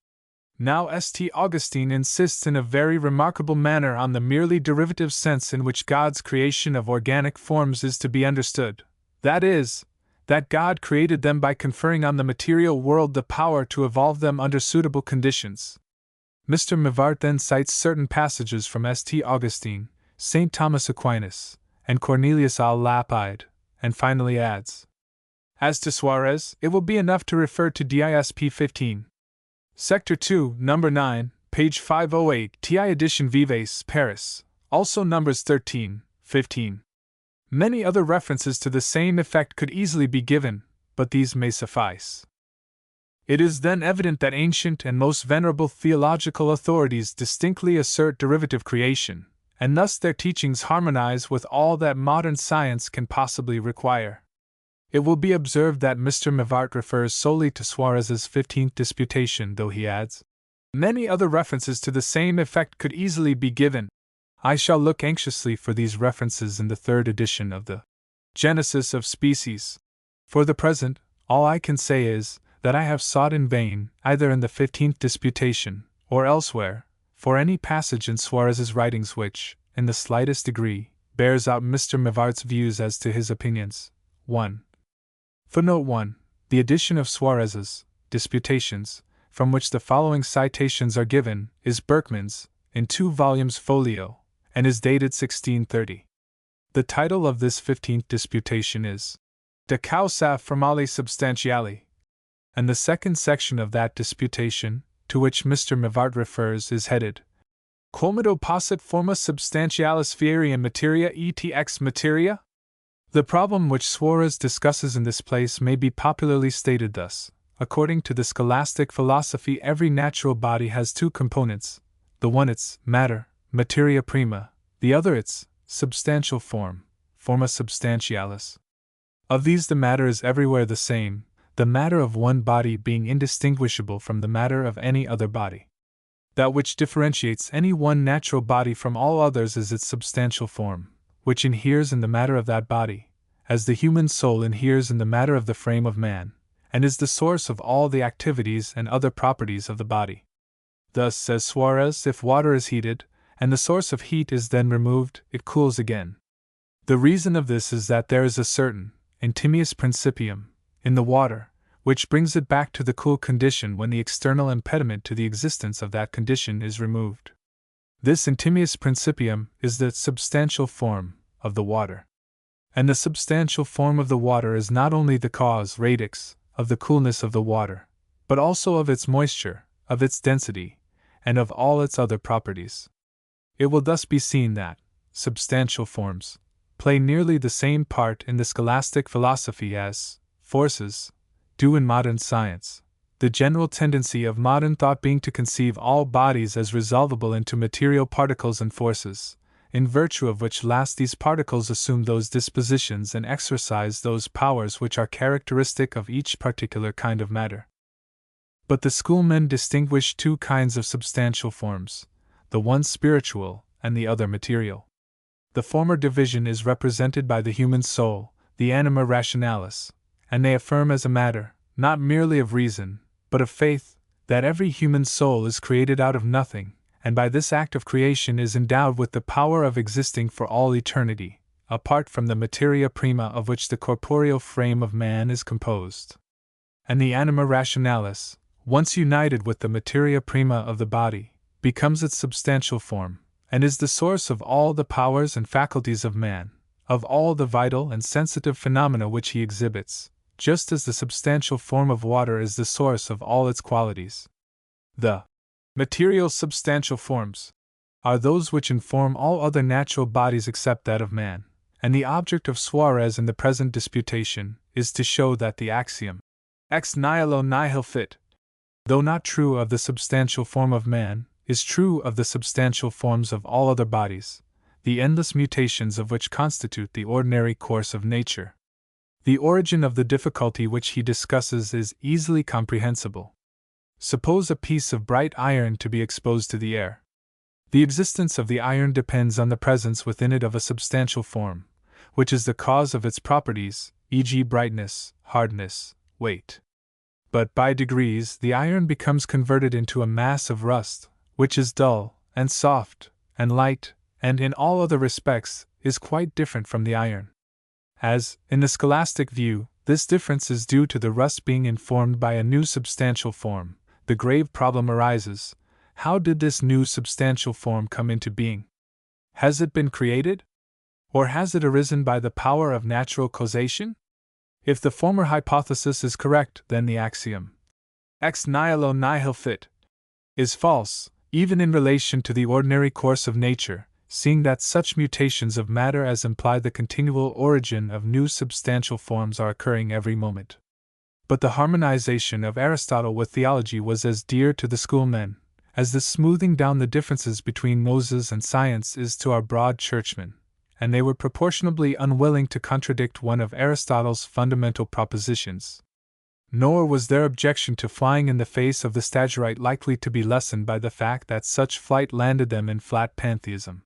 Now St. Augustine insists in a very remarkable manner on the merely derivative sense in which God's creation of organic forms is to be understood, that is, that God created them by conferring on the material world the power to evolve them under suitable conditions. Mr. Mivart then cites certain passages from St. Augustine, St. Thomas Aquinas, and Cornelius al Lapide, and finally adds, as to Suarez, it will be enough to refer to DISP 15. Sector 2, Number 9, page 508, TI Edition Vives, Paris, also numbers 13, 15. Many other references to the same effect could easily be given, but these may suffice. It is then evident that ancient and most venerable theological authorities distinctly assert derivative creation, and thus their teachings harmonize with all that modern science can possibly require. It will be observed that Mr. Mivart refers solely to Suarez's 15th disputation, though he adds, many other references to the same effect could easily be given. I shall look anxiously for these references in the third edition of the Genesis of Species. For the present, all I can say is, that I have sought in vain, either in the 15th disputation, or elsewhere, for any passage in Suarez's writings which, in the slightest degree, bears out Mr. Mivart's views as to his opinions. 1. Footnote 1. The edition of Suarez's Disputations, from which the following citations are given, is Berkman's, in 2 volumes folio, and is dated 1630. The title of this 15th disputation is De Causa Formale Substantiale, and the second section of that disputation, to which Mr. Mivart refers, is headed Quomodo possit forma substantialis fieri in materia et ex materia? The problem which Suarez discusses in this place may be popularly stated thus: according to the scholastic philosophy, every natural body has two components, the one its matter, materia prima, the other its substantial form, forma substantialis. Of these the matter is everywhere the same, the matter of one body being indistinguishable from the matter of any other body. That which differentiates any one natural body from all others is its substantial form, which inheres in the matter of that body, as the human soul inheres in the matter of the frame of man, and is the source of all the activities and other properties of the body. Thus, says Suarez, if water is heated, and the source of heat is then removed, it cools again. The reason of this is that there is a certain intimius principium in the water, which brings it back to the cool condition when the external impediment to the existence of that condition is removed. This intimius principium is the substantial form of the water. And the substantial form of the water is not only the cause radix of the coolness of the water, but also of its moisture, of its density, and of all its other properties. It will thus be seen that substantial forms play nearly the same part in the scholastic philosophy as forces do in modern science, the general tendency of modern thought being to conceive all bodies as resolvable into material particles and forces, in virtue of which last these particles assume those dispositions and exercise those powers which are characteristic of each particular kind of matter. But the schoolmen distinguish two kinds of substantial forms, the one spiritual and the other material. The former division is represented by the human soul, the anima rationalis, and they affirm as a matter, not merely of reason, but of faith, that every human soul is created out of nothing, and by this act of creation is endowed with the power of existing for all eternity, apart from the materia prima of which the corporeal frame of man is composed. And the anima rationalis, once united with the materia prima of the body, becomes its substantial form, and is the source of all the powers and faculties of man, of all the vital and sensitive phenomena which he exhibits, just as the substantial form of water is the source of all its qualities. The material substantial forms are those which inform all other natural bodies except that of man, and the object of Suarez in the present disputation is to show that the axiom ex nihilo nihil fit, though not true of the substantial form of man, is true of the substantial forms of all other bodies, the endless mutations of which constitute the ordinary course of nature. The origin of the difficulty which he discusses is easily comprehensible. Suppose a piece of bright iron to be exposed to the air. The existence of the iron depends on the presence within it of a substantial form, which is the cause of its properties, e.g., brightness, hardness, weight. But by degrees the iron becomes converted into a mass of rust, which is dull, and soft, and light, and in all other respects is quite different from the iron. As, in the scholastic view, this difference is due to the rust being informed by a new substantial form, the grave problem arises: how did this new substantial form come into being? Has it been created? Or has it arisen by the power of natural causation? If the former hypothesis is correct, then the axiom ex nihilo nihil fit is false, even in relation to the ordinary course of nature, seeing that such mutations of matter as imply the continual origin of new substantial forms are occurring every moment. But the harmonization of Aristotle with theology was as dear to the schoolmen as the smoothing down the differences between Moses and science is to our broad churchmen, and they were proportionably unwilling to contradict one of Aristotle's fundamental propositions. Nor was their objection to flying in the face of the Stagirite likely to be lessened by the fact that such flight landed them in flat pantheism.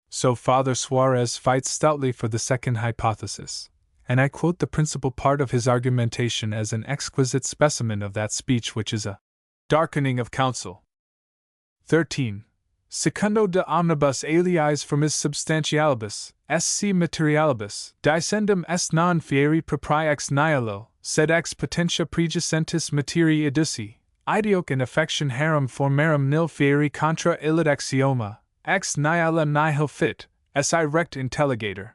So Father Suarez fights stoutly for the second hypothesis, and I quote the principal part of his argumentation as an exquisite specimen of that speech which is a darkening of counsel. 13. Secundo de omnibus aliis formis substantialibus, sc materialibus, dicendum est non fieri proprii ex nihilo, sed ex potentia pregescentis materii educi, ideoque in affection harum formarum nil fieri contra illud axioma, ex nihila nihil fit, si rect intelligator.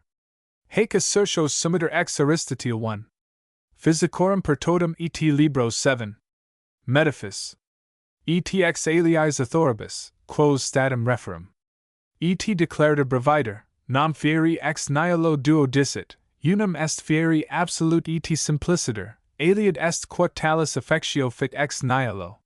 Haec assertio sumiter ex Aristotele 1. Physicorum per totum et libro 7. Metaphys. Et ex aliis authoribus, quos statum referum. Et declarata brevitor, nam fieri ex nihilo duo dicit, unum est fieri absolute et simpliciter, aliud est quod talis affectio fit ex nihilo.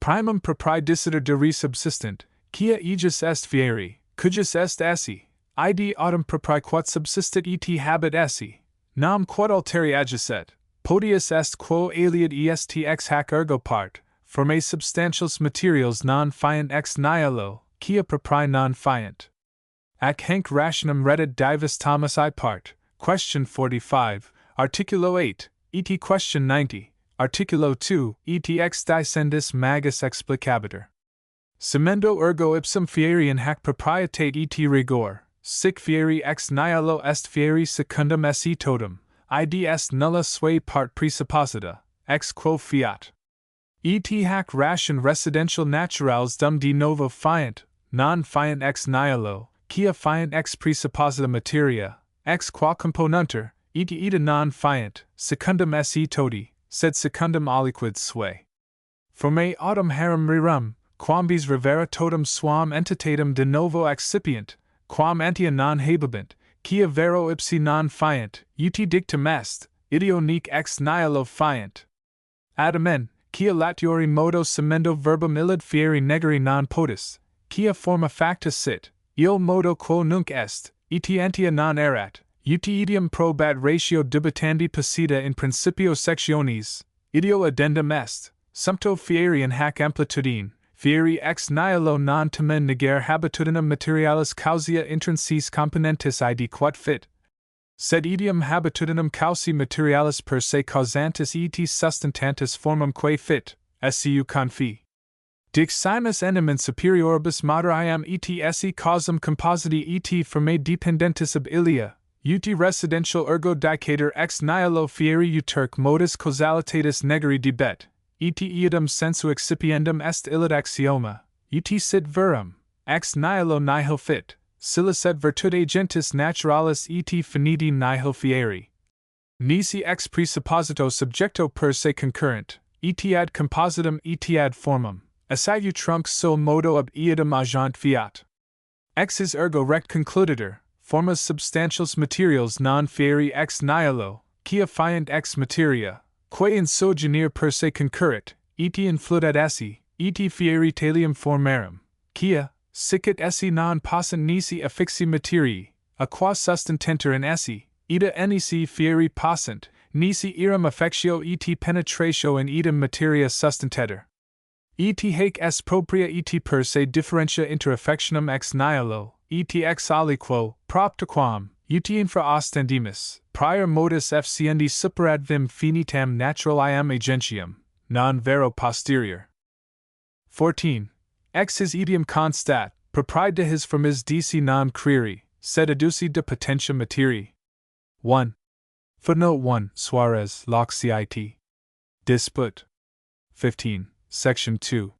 Primum propriedicitor de re subsistent, quia aegis est fieri, cujus est esse, id autem propri quod subsistit et habet esse, nam quod alteri agiset, podius est quo aliud est ex hac ergo part, formae substantials materials non fiant ex nihilo, quia propri non fiant. Ac hanc rationem reddit divus Thomas I part, question 45, articulo 8, et question 90, articulo 2, et ex dicendis magus explicabitur. Semendo ergo ipsum fieri in hac proprietate et rigor, sic fieri ex nihilo est fieri secundum esse totum, id est nulla sua part presupposita, ex quo fiat. Et hac ration residential naturals dum de novo fiant, non fiant ex nihilo, quia fiant ex presupposita materia, ex qua componuntur, et ita non fiant, secundum esse toti, sed secundum aliquid sue. Formae autem harum rerum, quambis revera totum suam entitatem de novo accipient, quam antia non habebant, quia vero ipsi non fiant, ut dictum est, ideo nec ex nihilo fiant. Adamen, quia latiori modo semendo verbum illud fieri negari non potus, quia forma facta sit, il modo quo nunc est, et antia non erat, ut idiom probat ratio dubitandi posita in principio sectionis, ideo addendum est, sumpto fieri in hac amplitudine, fieri ex nihilo non tamen negare habitudinem materialis causia intrinsis componentis id quod fit, sed idiom habitudinem causi materialis per se causantis et sustentantis formum quae fit, scu confi. Diximus enim in superioribus moderiam et esse causam compositi et formae dependentis ab ilia, ut residential ergo dicator ex nihilo fieri uterque modus causalitatis negari debet, et iudum sensu excipiendum est illud axioma, ut sit verum, ex nihilo nihil fit, silicet virtute gentis naturalis et finiti nihil fieri. Nisi ex presupposito subjecto per se concurrent, et ad compositum et ad formum, assayu trunc so modo ab iudum agent fiat. Ex is ergo rect concluditor, formas substantials materials non fieri ex nihilo, quia fiant ex materia, quae in so genere per se concurrit, et influit ad esse, et fieri talium formarum, quia, sicit esse non possent nisi affixi materii, a qua sustententur in esse, ita nisi fieri possent, nisi iram affectio et penetratio in idem materia sustentetur. Et haec est propria et per se differentia inter affectionem ex nihilo, et ex aliquo, propterquam, ut infra ostendimus, prior modus efficiendi superad vim finitam naturaliam agentium, non vero posterior. 14. Ex his idiom constat, propried de his from his dc non criri, sed adduci de potentia materii. 1. Footnote 1 Suarez, Locke cit. Disput. 15. Section 2.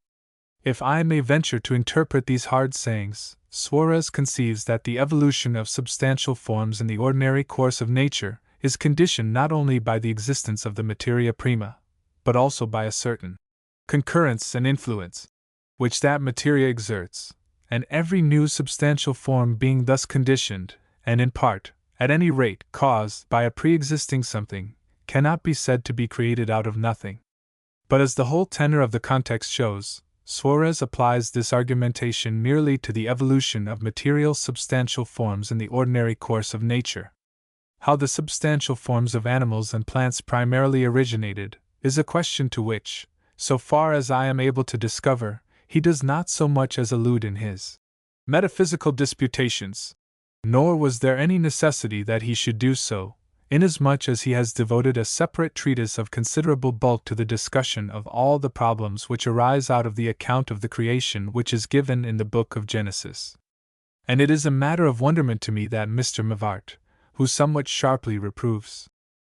If I may venture to interpret these hard sayings, Suarez conceives that the evolution of substantial forms in the ordinary course of nature is conditioned not only by the existence of the materia prima, but also by a certain concurrence and influence which that materia exerts, and every new substantial form being thus conditioned, and in part, at any rate, caused by a pre-existing something, cannot be said to be created out of nothing. But as the whole tenor of the context shows, Suarez applies this argumentation merely to the evolution of material substantial forms in the ordinary course of nature. How the substantial forms of animals and plants primarily originated is a question to which, so far as I am able to discover, he does not so much as allude in his metaphysical disputations, nor was there any necessity that he should do so, inasmuch as he has devoted a separate treatise of considerable bulk to the discussion of all the problems which arise out of the account of the creation which is given in the book of Genesis. And it is a matter of wonderment to me that Mr. Mivart, who somewhat sharply reproves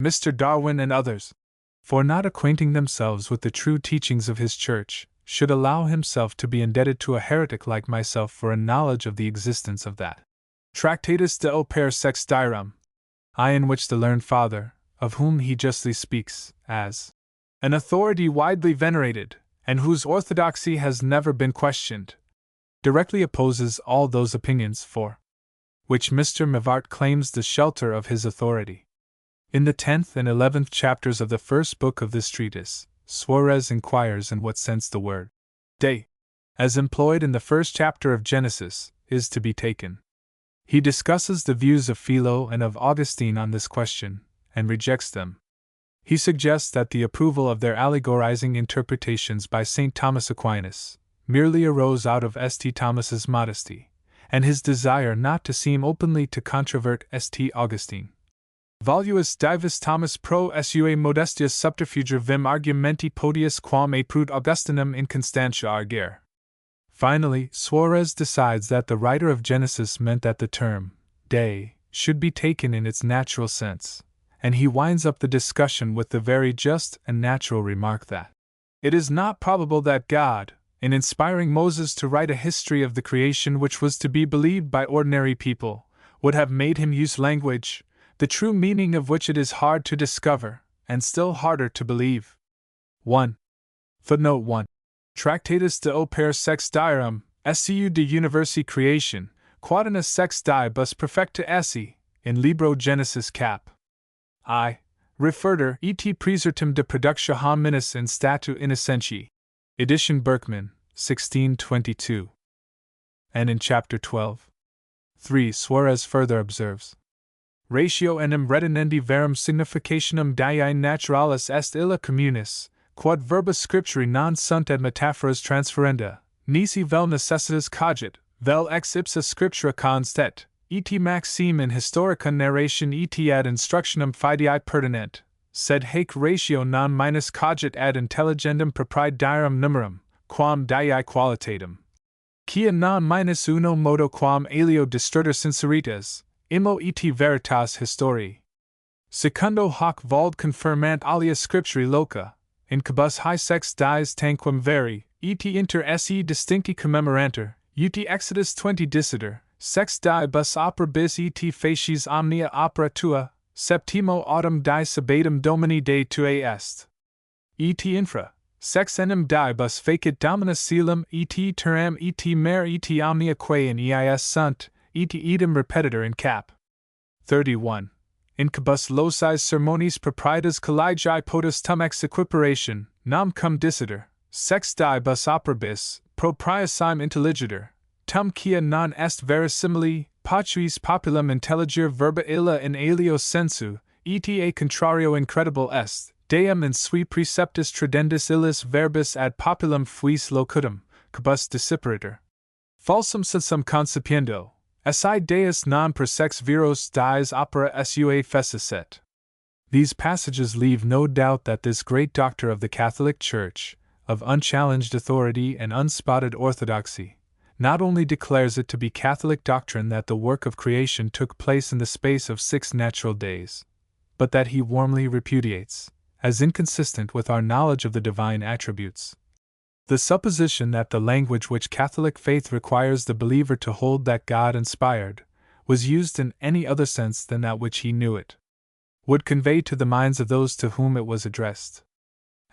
Mr. Darwin and others for not acquainting themselves with the true teachings of his church, should allow himself to be indebted to a heretic like myself for a knowledge of the existence of that Tractatus de Opere Sextirum, in which the learned father, of whom he justly speaks, as an authority widely venerated, and whose orthodoxy has never been questioned, directly opposes all those opinions for which Mr. Mivart claims the shelter of his authority. In the 10th and 11th chapters of the first book of this treatise, Suarez inquires in what sense the word day, as employed in the first chapter of Genesis, is to be taken. He discusses the views of Philo and of Augustine on this question, and rejects them. He suggests that the approval of their allegorizing interpretations by St. Thomas Aquinas merely arose out of St. Thomas's modesty, and his desire not to seem openly to controvert St. Augustine. Voluus divus Thomas pro sua modestius subterfuge vim argumenti podius quam apud Augustinum inconstantia argere. Finally, Suarez decides that the writer of Genesis meant that the term day should be taken in its natural sense, and he winds up the discussion with the very just and natural remark that it is not probable that God, in inspiring Moses to write a history of the creation which was to be believed by ordinary people, would have made him use language, the true meaning of which it is hard to discover, and still harder to believe. 1. Footnote 1. Tractatus de opere sex dierum, scu de universi creation, quadinus sex die bus perfecta esse, in libro Genesis cap. I. Referter et presertum de productio hominis in statu innocenti. Edition Berkman, 1622. And in chapter 12. 3. Suarez further observes: Ratio enim retinendi verum significationum diae naturalis est illa communis, quod verba scripturi non sunt ad metaphoras transferenda, nisi vel necessitas cogit, vel ex ipsa scriptura constet, et maxime in historica narration et ad instructionem fidei pertinent, sed haec ratio non minus cogit ad intelligendum proprietarum numerum, quam diae qualitatem. Quia non minus uno modo quam alio distrutter sinceritas, immo et veritas histori. Secundo hoc vald confirmant alia scripturi loca, in cabus high sex dies tanquam veri, et inter se distincti commemoranter, ut Exodus 20 dicitor, sex die bus opera bis et facies omnia opera tua, septimo autumn die sabatum domini de tuae est. Et infra, sex enim die bus facit dominus coelum et teram et mer et omnia quae in eis sunt, et idem repetitor in cap. 31. In cabus locis sermonis proprietas collegiae potus tum ex equiparation, nam cum dicitor, sex die bus operibus, propriasime intelligitor, tum quia non est verisimile, patuis populum intelligere verba illa in alio sensu, et a contrario incredible est, deum in sui preceptus tridendis illis verbis ad populum fuis locutum, cabus disciperator. Falsum sum concipiendo, esse deus non per sex viros dies opera sua feciset. These passages leave no doubt that this great doctor of the Catholic Church, of unchallenged authority and unspotted orthodoxy, not only declares it to be Catholic doctrine that the work of creation took place in the space of 6 natural days, but that he warmly repudiates, as inconsistent with our knowledge of the divine attributes, the supposition that the language which Catholic faith requires the believer to hold that God inspired, was used in any other sense than that which he knew it would convey to the minds of those to whom it was addressed.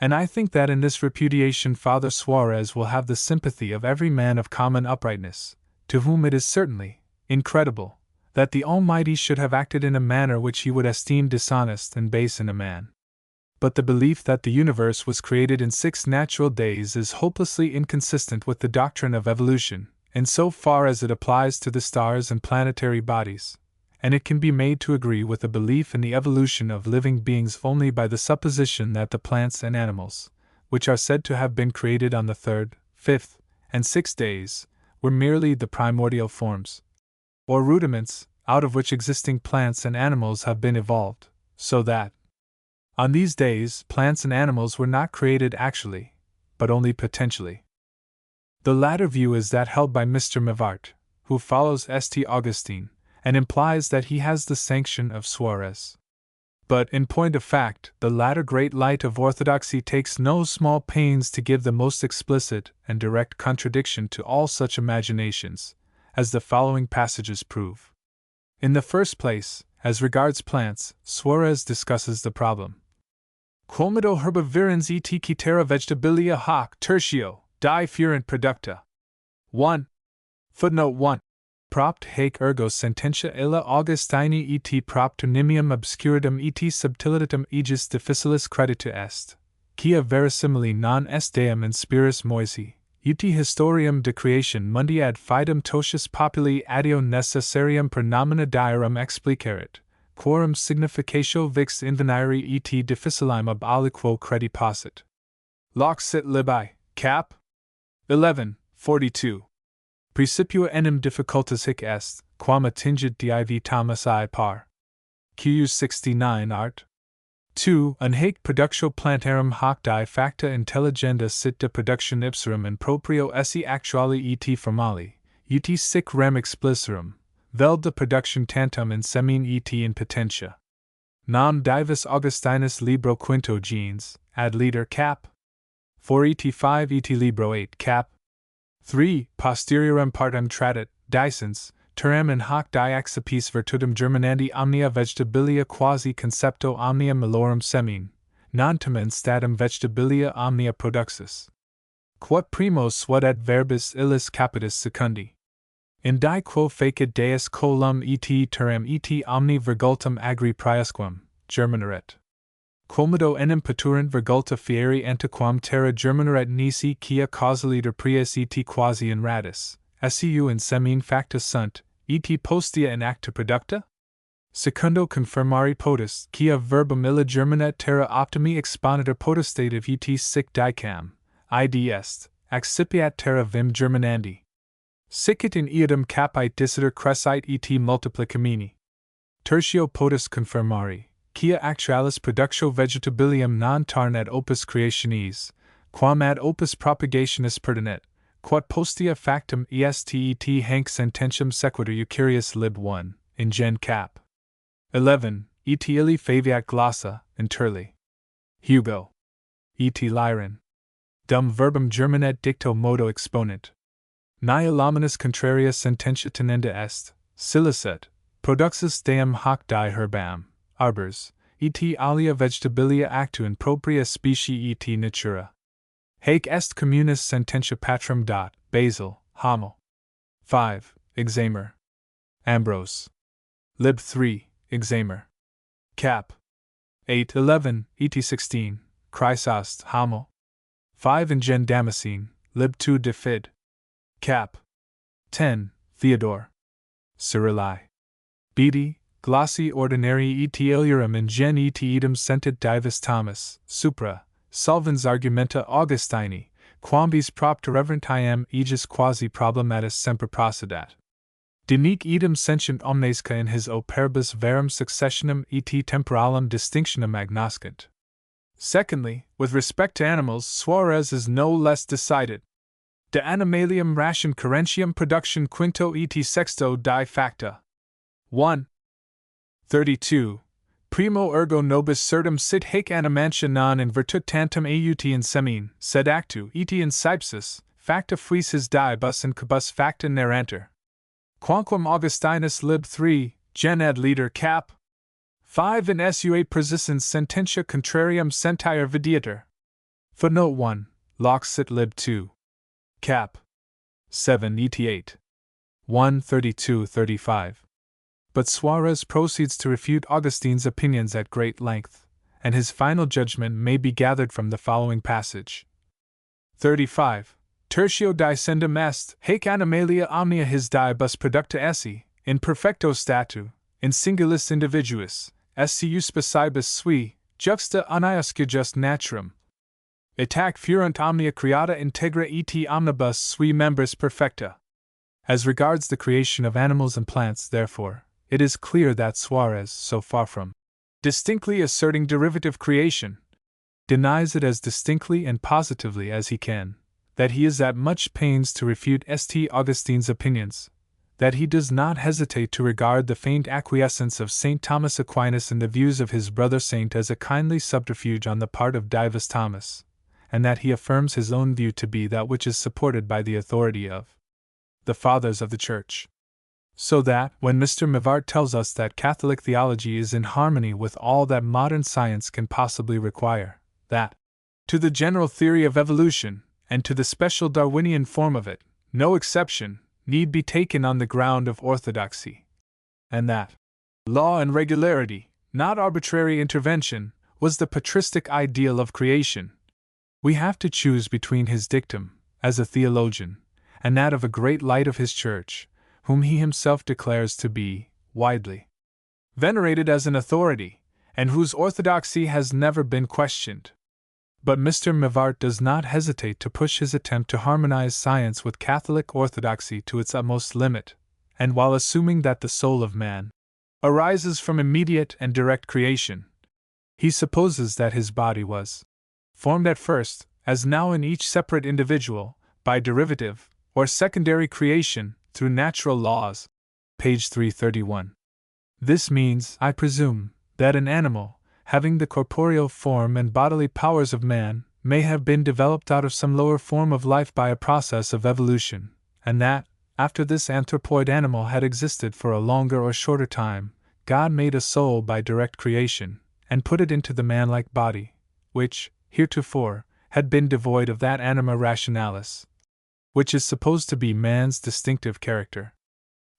And I think that in this repudiation Father Suarez will have the sympathy of every man of common uprightness, to whom it is certainly incredible that the Almighty should have acted in a manner which he would esteem dishonest and base in a man. But the belief that the universe was created in 6 natural days is hopelessly inconsistent with the doctrine of evolution, in so far as it applies to the stars and planetary bodies, and it can be made to agree with a belief in the evolution of living beings only by the supposition that the plants and animals, which are said to have been created on the 3rd, 5th, and 6th days, were merely the primordial forms, or rudiments, out of which existing plants and animals have been evolved, so that on these days plants and animals were not created actually, but only potentially. The latter view is that held by Mr. Mivart, who follows St. Augustine, and implies that he has the sanction of Suarez. But in point of fact, the latter great light of orthodoxy takes no small pains to give the most explicit and direct contradiction to all such imaginations, as the following passages prove. In the first place, as regards plants, Suarez discusses the problem. Quomodo herba virens et citera vegetabilia hoc tertio, die furent producta. 1. Footnote 1. propt haec ergo sententia illa Augustini et propter nimium obscuridum et subtilitum aegis difficilis credita est, quia verisimile non est deum in spiritus Moisi, ut historiam de creation mundi ad fidem totius populi adeo necessarium per nomina dierum explicarit, quorum significatio vix invenire et difficilime ab aliquo credi possit. Loc sit libi, cap. 1142. Precipua enim difficultas hic est, quam attingit div Thomas I par. Q 69 art. 2. An haec productio plantarum hoc die facta intelligenda sit de production ipserum in proprio esse actuali et formali, ut sic rem explicerum, vel de production tantum in semine et in potentia. Nam divus Augustinus libro quinto gens, ad liter cap. 485 et libro 8 cap. 3. Posteriorem partem tradit, dicens, terram in hoc die accipis virtutum germinandi omnia vegetabilia quasi concepto omnia malorum semine, non tamen statum vegetabilia omnia produxus. Quod primos sud et verbis illis capitis secundi. In die quo facit deus colum et terram et omni virgultum agri priusquam, germinaret. Quomodo enim paturant virgulta fieri antiquam terra germinaret nisi quia causaliter prius et quasi in radis, seu in semine facta sunt, et postea in acta producta? Secundo confirmari potus, quia verbum illa germinet terra optimi exponiter potestative et sic dicam, id est, accipiat terra vim germinandi. Sicit in eodum capite dissiter crescite et multiplicamini. Tertio potus confirmari, quia actualis productio vegetabilium non tarn ad opus creationis, quam ad opus propagationis pertinet, quod postea factum est et hanc sententium sequitur eucurius lib 1, in gen cap. 11. Et illi faviat glossa, interli. Hugo. Et lyrin. Dum verbum germinet dicto modo exponent. Nihil hominis contraria sententia tenenda est, silicet, produxus deum hoc die herbam, arbors, et alia vegetabilia actu in propria specie et natura. Haec est communis sententia patrum dot, Basil, Homo. 5. Examer. Ambrose. Lib 3, Examer. Cap. 8. 11, et 16, Chrysost, Homo. 5. In gen Damascene, Lib 2 de Fid. Cap. 10. Theodore. Cyrilli. Bede, glossi ordinari et iliorum in gen et edum sentit divus Thomas, supra, solvens argumenta Augustini, quambis propter reverentiam aegis quasi problematis semper procedat. De nec edum sentient omnesca in his operibus verum successionum et temporalum distinctionum agnoscent. Secondly, with respect to animals, Suarez is no less decided. De animalium ration currentium production quinto et sexto die facta. 1. 32. Primo ergo nobis certum sit haec animantia non in virtut tantum aut in semine, sed actu et in cypsis, facta fuis his die bus incubus facta neranter. Quanquam Augustinus lib 3, gen ad liter cap. 5 in sua persistens sententia contrarium sentire videator. Footnote 1, Loc sit lib 2. Cap. 7 et 8. 132-35. But Suarez proceeds to refute Augustine's opinions at great length, and his final judgment may be gathered from the following passage. 35. Tertio dicendum est, haec animalia omnia his diebus producta esse, in perfecto statu, in singulis individuis, scu specibus sui, juxta uniusque just naturam. Itac furunt omnia creata integra et omnibus sui membris perfecta. As regards the creation of animals and plants, therefore, it is clear that Suarez, so far from distinctly asserting derivative creation, denies it as distinctly and positively as he can, that he is at much pains to refute St. Augustine's opinions, that he does not hesitate to regard the faint acquiescence of St. Thomas Aquinas in the views of his brother saint as a kindly subterfuge on the part of Divus Thomas, and that he affirms his own view to be that which is supported by the authority of the Fathers of the Church. So that, when Mr. Mivart tells us that Catholic theology is in harmony with all that modern science can possibly require, that, to the general theory of evolution, and to the special Darwinian form of it, no exception, need be taken on the ground of orthodoxy, and that law and regularity, not arbitrary intervention, was the patristic ideal of creation. We have to choose between his dictum, as a theologian, and that of a great light of his church, whom he himself declares to be, widely venerated as an authority, and whose orthodoxy has never been questioned. But Mr. Mivart does not hesitate to push his attempt to harmonize science with Catholic orthodoxy to its utmost limit, and while assuming that the soul of man arises from immediate and direct creation, he supposes that his body was formed at first, as now in each separate individual, by derivative or secondary creation through natural laws. Page 331. This means, I presume, that an animal, having the corporeal form and bodily powers of man, may have been developed out of some lower form of life by a process of evolution, and that, after this anthropoid animal had existed for a longer or shorter time, God made a soul by direct creation, and put it into the man-like body, which, heretofore, had been devoid of that anima rationalis, which is supposed to be man's distinctive character.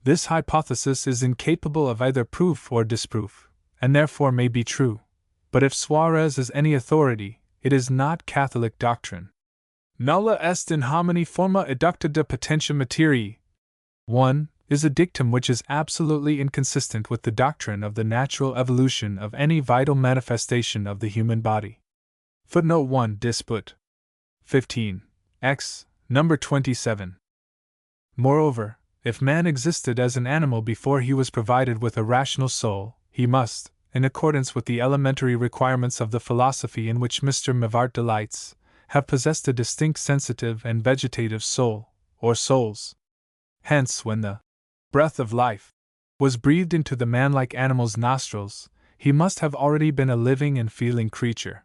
This hypothesis is incapable of either proof or disproof, and therefore may be true, but if Suarez is any authority, it is not Catholic doctrine. Nulla est in homine forma educta de potentiam materiae. 1. Is a dictum which is absolutely inconsistent with the doctrine of the natural evolution of any vital manifestation of the human body. Footnote 1 Disput. 15. X. Number 27. Moreover, if man existed as an animal before he was provided with a rational soul, he must, in accordance with the elementary requirements of the philosophy in which Mr. Mivart delights, have possessed a distinct sensitive and vegetative soul, or souls. Hence, when the breath of life was breathed into the man-like animal's nostrils, he must have already been a living and feeling creature.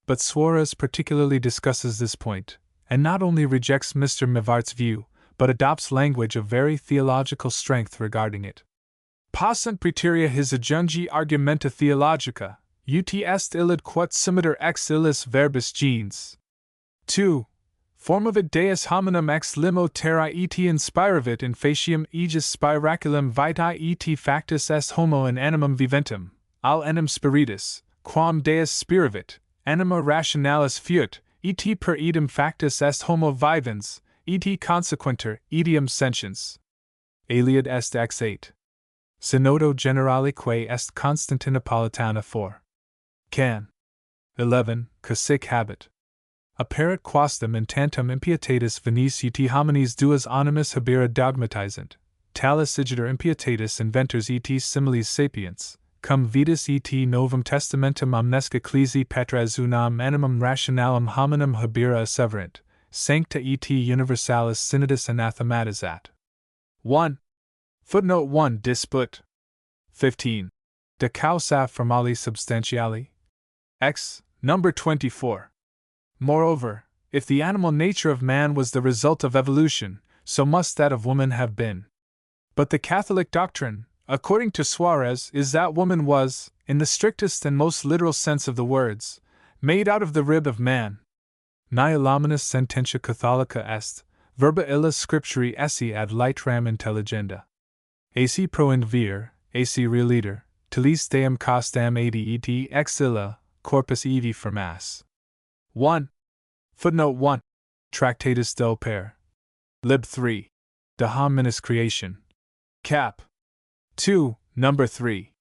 But Suarez particularly discusses this point, and not only rejects Mr. Mivart's view, but adopts language of very theological strength regarding it. Passant praeterea his adjungi argumenta theologica, ut est illud quod simiter ex illis verbis gens. 2. Formavit Deus hominum ex limo terrae et inspiravit in faciam aegis spiraculum vitae et factus est homo in animum viventum, al enim spiritus, quam Deus spiravit, anima rationalis fiat, et per idem factus est homo vivens, et consequenter etiam sentiens. Aliad est ex 8. Synodo generale quae est Constantinopolitana 4. Can. 11. Casic habet. Apparet quastem in tantum impietatis venis ut homines duas animas habera dogmatizant, talis igiter impietatis inventors et similis sapiens, cum vitas et novum testamentum omnesque ecclesi petras unam animum rationalum hominum habera asseverant, sancta et universalis synodus anathematizat. 1. Footnote 1 Disput. 15. De causa formali substantiali. X. Number 24. Moreover, if the animal nature of man was the result of evolution, so must that of woman have been. But the Catholic doctrine, according to Suarez, is that woman was, in the strictest and most literal sense of the words, made out of the rib of man. Nihil omnis sententia Catholica est, verba illa scripturi esse ad litteram intelligenda. Ac pro invir, ac reliter, telis deum costam adi et ex illa, corpus evi formas. 1. Footnote 1. Tractatus del Per. Lib 3. De hominis creation. Cap. 2. Number 3.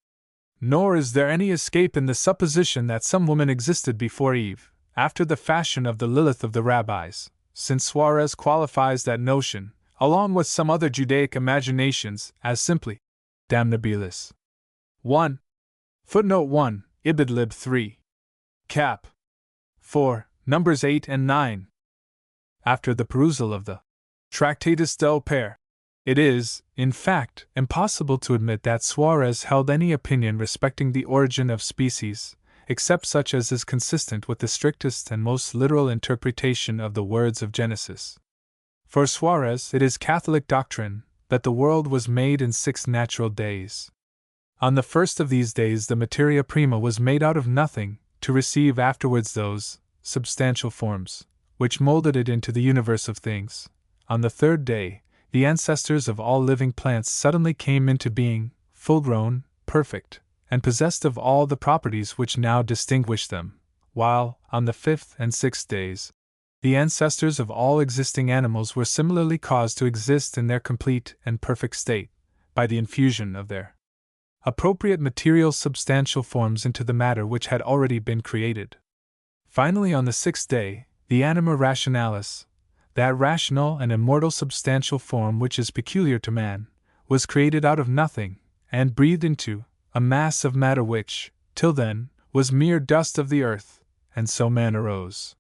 Nor is there any escape in the supposition that some woman existed before Eve, after the fashion of the Lilith of the rabbis, since Suarez qualifies that notion, along with some other Judaic imaginations, as simply damnabilis. 1. Footnote 1. Ibid Lib 3. Cap. 4. Numbers 8 and 9. After the perusal of the Tractatus del Per, it is, in fact, impossible to admit that Suarez held any opinion respecting the origin of species, except such as is consistent with the strictest and most literal interpretation of the words of Genesis. For Suarez, it is Catholic doctrine that the world was made in 6 natural days. On the first of these days, the materia prima was made out of nothing, to receive afterwards those substantial forms which molded it into the universe of things. On the third day, the ancestors of all living plants suddenly came into being, full-grown, perfect, and possessed of all the properties which now distinguish them, while, on the fifth and sixth days, the ancestors of all existing animals were similarly caused to exist in their complete and perfect state, by the infusion of their appropriate material substantial forms into the matter which had already been created. Finally, on the sixth day, the anima rationalis, that rational and immortal substantial form which is peculiar to man, was created out of nothing, and breathed into a mass of matter which, till then, was mere dust of the earth, and so man arose.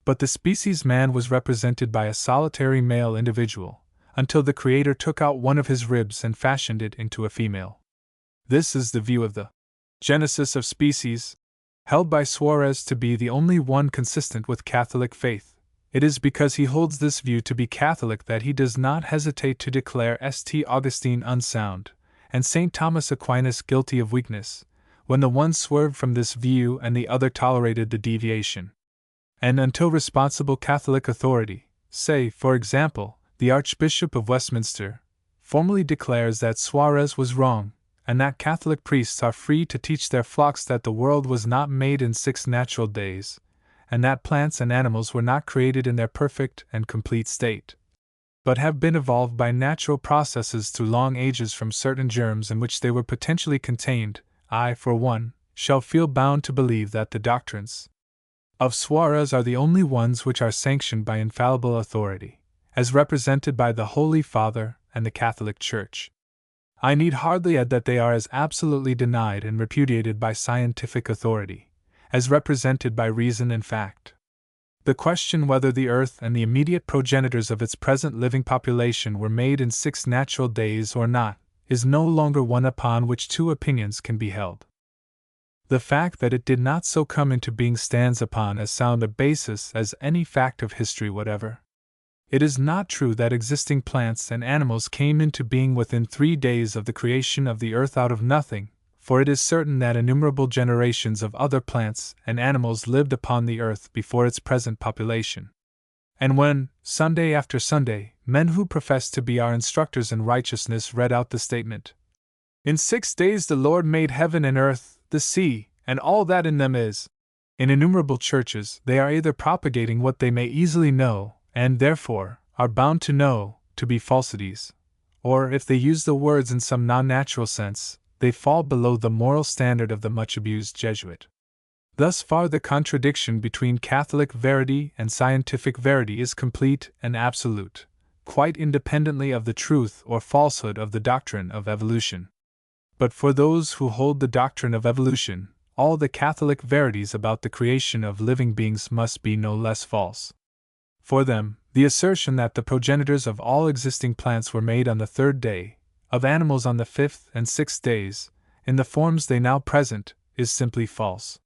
But the species man was represented by a solitary male individual, until the Creator took out one of his ribs and fashioned it into a female. This is the view of the genesis of species, held by Suarez to be the only one consistent with Catholic faith. It is because he holds this view to be Catholic that he does not hesitate to declare St. Augustine unsound, and St. Thomas Aquinas guilty of weakness, when the one swerved from this view and the other tolerated the deviation. And until responsible Catholic authority, say, for example, the Archbishop of Westminster, formally declares that Suarez was wrong, and that Catholic priests are free to teach their flocks that the world was not made in 6 natural days, and that plants and animals were not created in their perfect and complete state, but have been evolved by natural processes through long ages from certain germs in which they were potentially contained, I, for one, shall feel bound to believe that the doctrines of Suarez are the only ones which are sanctioned by infallible authority, as represented by the Holy Father and the Catholic Church. I need hardly add that they are as absolutely denied and repudiated by scientific authority, as represented by reason and fact. The question whether the earth and the immediate progenitors of its present living population were made in 6 natural days or not, is no longer one upon which 2 opinions can be held. The fact that it did not so come into being stands upon as sound a basis as any fact of history whatever. It is not true that existing plants and animals came into being within 3 days of the creation of the earth out of nothing, for it is certain that innumerable generations of other plants and animals lived upon the earth before its present population. And when, Sunday after Sunday, men who professed to be our instructors in righteousness read out the statement, "In 6 days the Lord made heaven and earth, the sea, and all that in them is," in innumerable churches they are either propagating what they may easily know, and therefore are bound to know, to be falsities, or if they use the words in some non-natural sense, they fall below the moral standard of the much-abused Jesuit. Thus far the contradiction between Catholic verity and scientific verity is complete and absolute, quite independently of the truth or falsehood of the doctrine of evolution. But for those who hold the doctrine of evolution, all the Catholic verities about the creation of living beings must be no less false. For them, the assertion that the progenitors of all existing plants were made on the 3rd day, of animals on the 5th and 6th days, in the forms they now present, is simply false.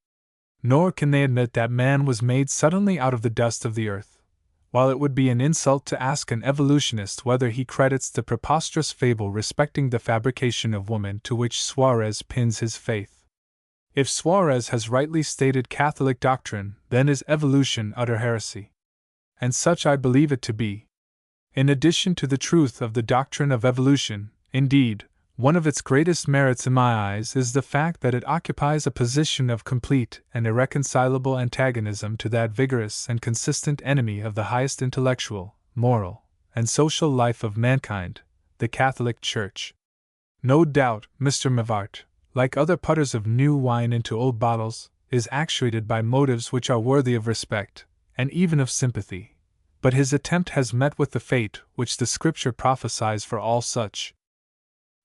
Nor can they admit that man was made suddenly out of the dust of the earth, while it would be an insult to ask an evolutionist whether he credits the preposterous fable respecting the fabrication of woman to which Suarez pins his faith. If Suarez has rightly stated Catholic doctrine, then is evolution utter heresy. And such I believe it to be. In addition to the truth of the doctrine of evolution, indeed, one of its greatest merits in my eyes is the fact that it occupies a position of complete and irreconcilable antagonism to that vigorous and consistent enemy of the highest intellectual, moral, and social life of mankind, the Catholic Church. No doubt, Mr. Mivart, like other putters of new wine into old bottles, is actuated by motives which are worthy of respect, and even of sympathy, but his attempt has met with the fate which the Scripture prophesies for all such.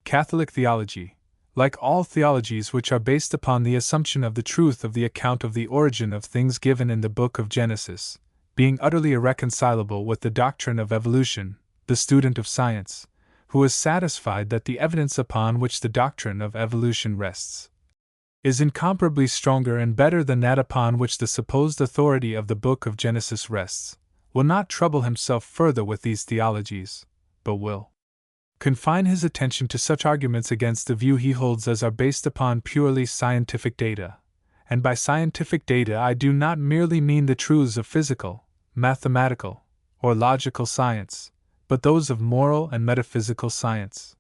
Catholic theology, like all theologies which are based upon the assumption of the truth of the account of the origin of things given in the book of Genesis, being utterly irreconcilable with the doctrine of evolution, the student of science, who is satisfied that the evidence upon which the doctrine of evolution rests is incomparably stronger and better than that upon which the supposed authority of the book of Genesis rests, will not trouble himself further with these theologies, but will confine his attention to such arguments against the view he holds as are based upon purely scientific data, and by scientific data I do not merely mean the truths of physical, mathematical, or logical science, but those of moral and metaphysical science.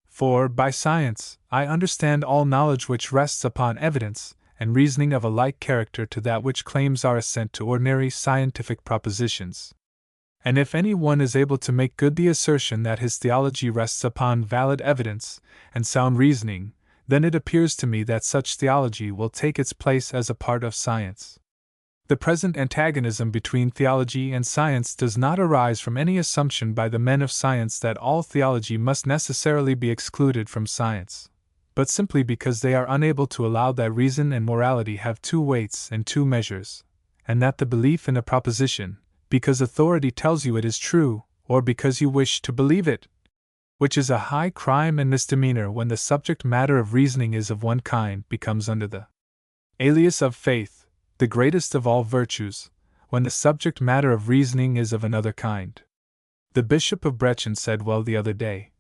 For, by science, I understand all knowledge which rests upon evidence and reasoning of a like character to that which claims our assent to ordinary scientific propositions. And if any one is able to make good the assertion that his theology rests upon valid evidence and sound reasoning, then it appears to me that such theology will take its place as a part of science. The present antagonism between theology and science does not arise from any assumption by the men of science that all theology must necessarily be excluded from science, but simply because they are unable to allow that reason and morality have two weights and two measures, and that the belief in a proposition, because authority tells you it is true, or because you wish to believe it, which is a high crime and misdemeanor when the subject matter of reasoning is of one kind, becomes under the alias of faith, the greatest of all virtues, when the subject matter of reasoning is of another kind. The Bishop of Brechin said well the other day,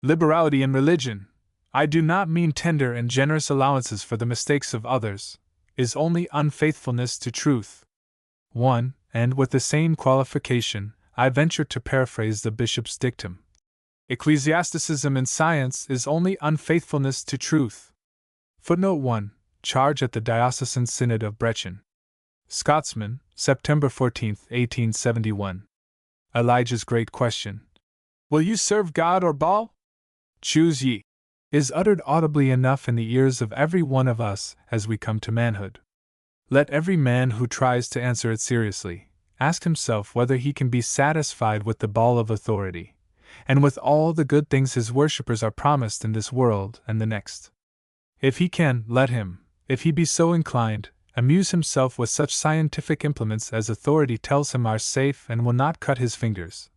"Liberality in religion, I do not mean tender and generous allowances for the mistakes of others, is only unfaithfulness to truth." 1. And with the same qualification, I venture to paraphrase the bishop's dictum. Ecclesiasticism in science is only unfaithfulness to truth. Footnote 1. Charge at the Diocesan Synod of Brechin. Scotsman, September 14, 1871. Elijah's great question, "Will you serve God or Baal? Choose ye," is uttered audibly enough in the ears of every one of us as we come to manhood. Let every man who tries to answer it seriously ask himself whether he can be satisfied with the Baal of authority, and with all the good things his worshippers are promised in this world and the next. If he can, let him, if he be so inclined, amuse himself with such scientific implements as authority tells him are safe and will not cut his fingers,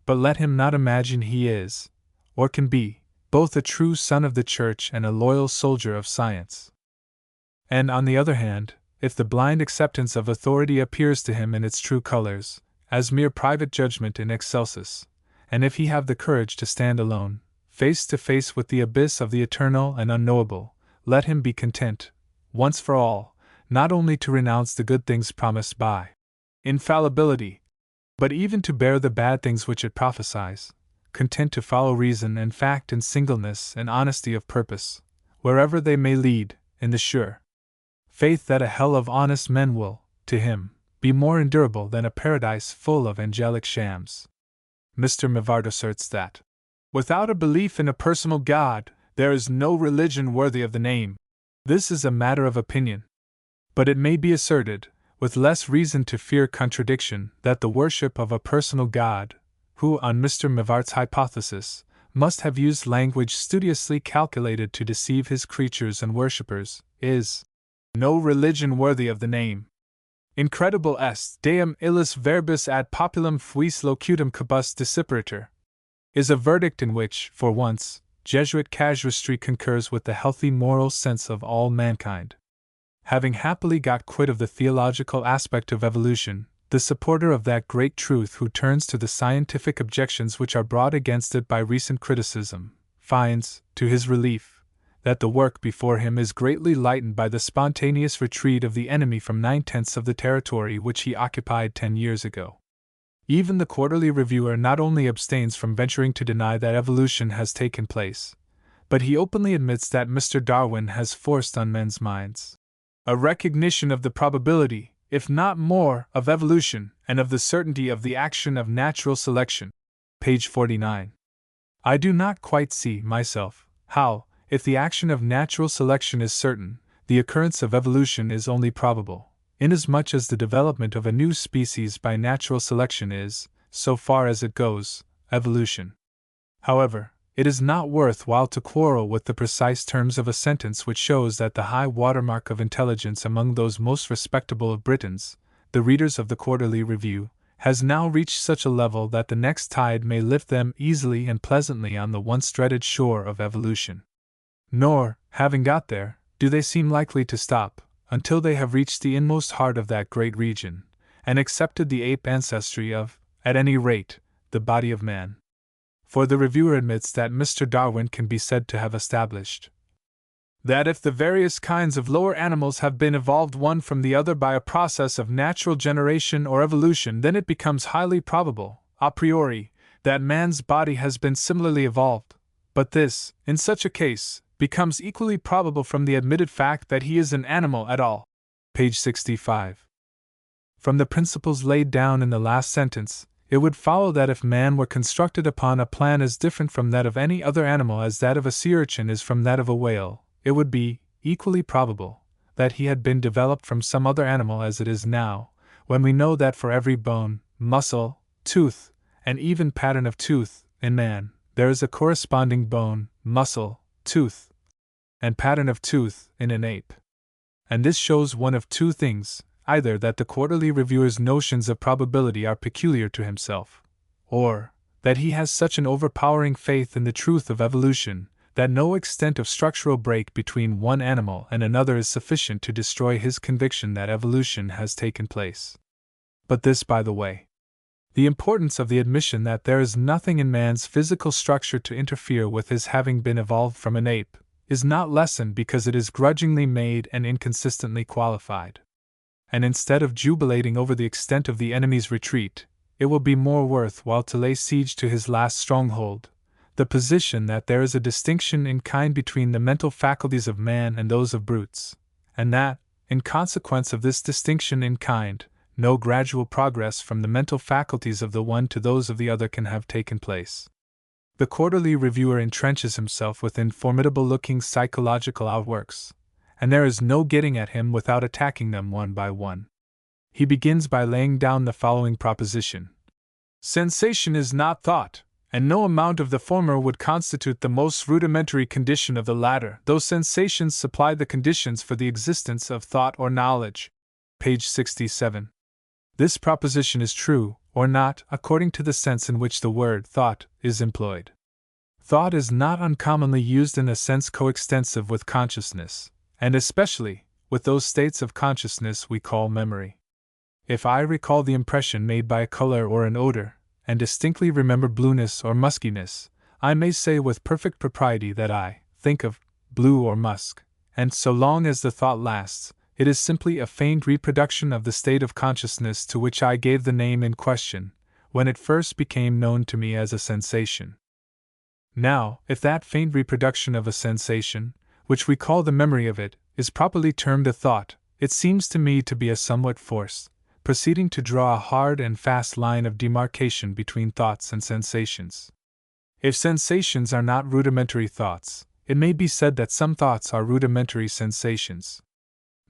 but let him not imagine he is, or can be, both a true son of the Church and a loyal soldier of science. And on the other hand, if the blind acceptance of authority appears to him in its true colors, as mere private judgment in excelsis, and if he have the courage to stand alone, face to face with the abyss of the eternal and unknowable, let him be content, once for all, not only to renounce the good things promised by infallibility, but even to bear the bad things which it prophesies, content to follow reason and fact in singleness and honesty of purpose, wherever they may lead, in the sure faith that a hell of honest men will, to him, be more endurable than a paradise full of angelic shams. Mr. Mivart asserts that, "Without a belief in a personal God, there is no religion worthy of the name." This is a matter of opinion. But it may be asserted, with less reason to fear contradiction, that the worship of a personal God, who, on Mr. Mivart's hypothesis, must have used language studiously calculated to deceive his creatures and worshippers, is no religion worthy of the name. Incredible est deum illis verbis ad populum fuis locutum cabus disciperator, is a verdict in which, for once, Jesuit casuistry concurs with the healthy moral sense of all mankind. Having happily got quit of the theological aspect of evolution, the supporter of that great truth who turns to the scientific objections which are brought against it by recent criticism, finds, to his relief, that the work before him is greatly lightened by the spontaneous retreat of the enemy from 9/10 of the territory which he occupied 10 years ago. Even the Quarterly Reviewer not only abstains from venturing to deny that evolution has taken place, but he openly admits that Mr. Darwin has forced on men's minds a recognition of the probability, if not more, of evolution, and of the certainty of the action of natural selection. Page 49. I do not quite see, myself, how, if the action of natural selection is certain, the occurrence of evolution is only probable, inasmuch as the development of a new species by natural selection is, so far as it goes, evolution. However, it is not worth while to quarrel with the precise terms of a sentence which shows that the high watermark of intelligence among those most respectable of Britons, the readers of the Quarterly Review, has now reached such a level that the next tide may lift them easily and pleasantly on the once dreaded shore of evolution. Nor, having got there, do they seem likely to stop, until they have reached the inmost heart of that great region, and accepted the ape ancestry of, at any rate, the body of man. For the reviewer admits that Mr. Darwin can be said to have established that if the various kinds of lower animals have been evolved one from the other by a process of natural generation or evolution, then it becomes highly probable, a priori, that man's body has been similarly evolved, but this, in such a case, becomes equally probable from the admitted fact that he is an animal at all. Page 65. From the principles laid down in the last sentence, it would follow that if man were constructed upon a plan as different from that of any other animal as that of a sea urchin is from that of a whale, it would be equally probable that he had been developed from some other animal as it is now, when we know that for every bone, muscle, tooth, and even pattern of tooth, in man, there is a corresponding bone, muscle, tooth, and pattern of tooth in an ape. And this shows one of two things: either that the Quarterly Reviewer's notions of probability are peculiar to himself, or that he has such an overpowering faith in the truth of evolution that no extent of structural break between one animal and another is sufficient to destroy his conviction that evolution has taken place. But this by the way. The importance of the admission that there is nothing in man's physical structure to interfere with his having been evolved from an ape is not lessened because it is grudgingly made and inconsistently qualified. And instead of jubilating over the extent of the enemy's retreat, it will be more worth while to lay siege to his last stronghold, the position that there is a distinction in kind between the mental faculties of man and those of brutes, and that, in consequence of this distinction in kind, no gradual progress from the mental faculties of the one to those of the other can have taken place. The Quarterly Reviewer entrenches himself within formidable-looking psychological outworks, and there is no getting at him without attacking them one by one. He begins by laying down the following proposition: sensation is not thought, and no amount of the former would constitute the most rudimentary condition of the latter, though sensations supply the conditions for the existence of thought or knowledge. Page 67. This proposition is true, or not, according to the sense in which the word thought is employed. Thought is not uncommonly used in a sense coextensive with consciousness, and especially with those states of consciousness we call memory. If I recall the impression made by a color or an odor, and distinctly remember blueness or muskiness, I may say with perfect propriety that I think of blue or musk, and so long as the thought lasts, it is simply a faint reproduction of the state of consciousness to which I gave the name in question, when it first became known to me as a sensation. Now, if that faint reproduction of a sensation, which we call the memory of it, is properly termed a thought, it seems to me to be a somewhat forced, proceeding to draw a hard and fast line of demarcation between thoughts and sensations. If sensations are not rudimentary thoughts, it may be said that some thoughts are rudimentary sensations.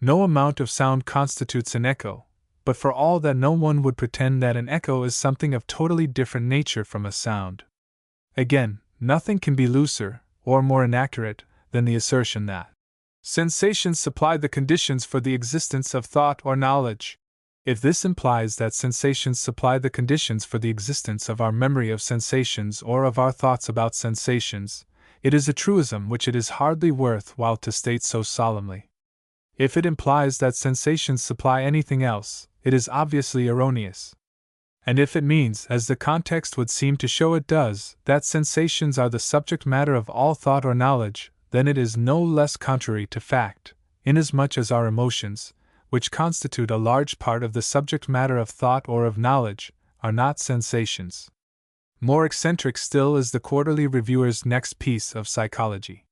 No amount of sound constitutes an echo, but for all that no one would pretend that an echo is something of totally different nature from a sound. Again, nothing can be looser, or more inaccurate, than the assertion that sensations supply the conditions for the existence of thought or knowledge. If this implies that sensations supply the conditions for the existence of our memory of sensations or of our thoughts about sensations, it is a truism which it is hardly worth while to state so solemnly. If it implies that sensations supply anything else, it is obviously erroneous. And if it means, as the context would seem to show it does, that sensations are the subject matter of all thought or knowledge, then it is no less contrary to fact, inasmuch as our emotions, which constitute a large part of the subject matter of thought or of knowledge, are not sensations. More eccentric still is the Quarterly Reviewer's next piece of psychology.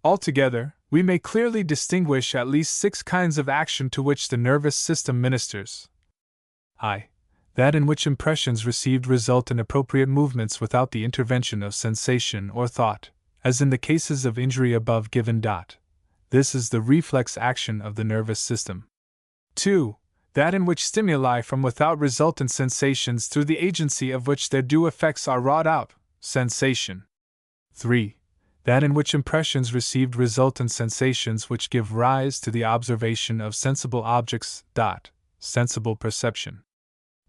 Altogether, we may clearly distinguish at least 6 kinds of action to which the nervous system ministers. I. That in which impressions received result in appropriate movements without the intervention of sensation or thought, as in the cases of injury above given. This is the reflex action of the nervous system. 2. That in which stimuli from without result in sensations through the agency of which their due effects are wrought out, sensation. 3. That in which impressions received result in sensations which give rise to the observation of sensible objects. Sensible perception.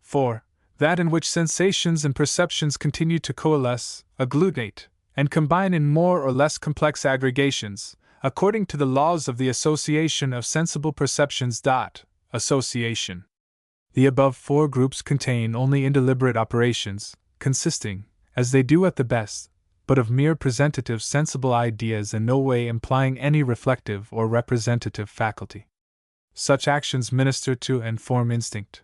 4. That in which sensations and perceptions continue to coalesce, agglutinate, and combine in more or less complex aggregations, according to the laws of the association of sensible perceptions. Association. The above 4 groups contain only indeliberate operations, consisting, as they do at the best, but of mere presentative sensible ideas in no way implying any reflective or representative faculty. Such actions minister to and form instinct.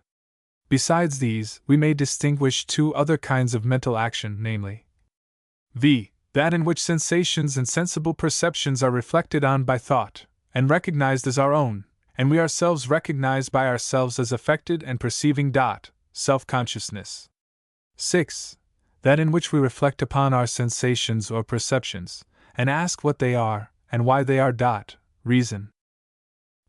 Besides these, we may distinguish two other kinds of mental action, namely that in which sensations and sensible perceptions are reflected on by thought, and recognized as our own, and we ourselves recognized by ourselves as affected and perceiving. Self-consciousness. 6. That in which we reflect upon our sensations or perceptions, and ask what they are, and why they are. Reason.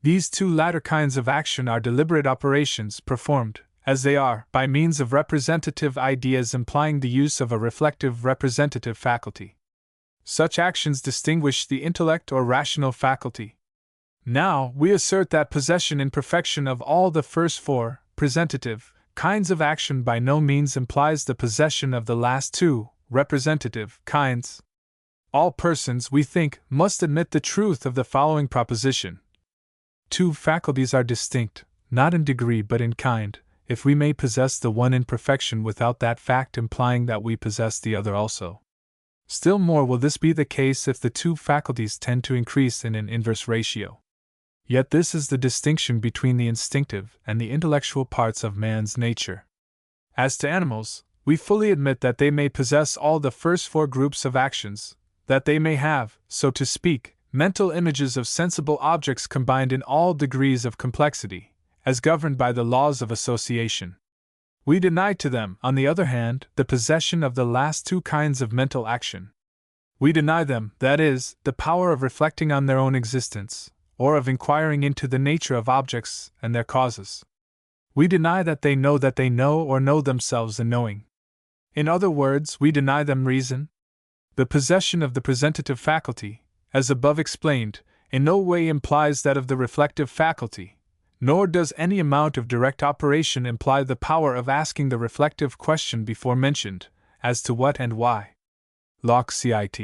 These two latter kinds of action are deliberate operations performed, as they are, by means of representative ideas implying the use of a reflective representative faculty. Such actions distinguish the intellect or rational faculty. Now, we assert that possession in perfection of all the first four, presentative, kinds of action by no means implies the possession of the last two, representative, kinds. All persons, we think, must admit the truth of the following proposition. Two faculties are distinct, not in degree but in kind, if we may possess the one in perfection without that fact implying that we possess the other also. Still more will this be the case if the two faculties tend to increase in an inverse ratio. Yet this is the distinction between the instinctive and the intellectual parts of man's nature. As to animals, we fully admit that they may possess all the first four groups of actions, that they may have, so to speak, mental images of sensible objects combined in all degrees of complexity, as governed by the laws of association. We deny to them, on the other hand, the possession of the last two kinds of mental action. We deny them, that is, the power of reflecting on their own existence, or of inquiring into the nature of objects and their causes. We deny that they know or know themselves in knowing. In other words, we deny them reason. The possession of the presentative faculty, as above explained, in no way implies that of the reflective faculty, nor does any amount of direct operation imply the power of asking the reflective question before mentioned, as to what and why. Locke cit.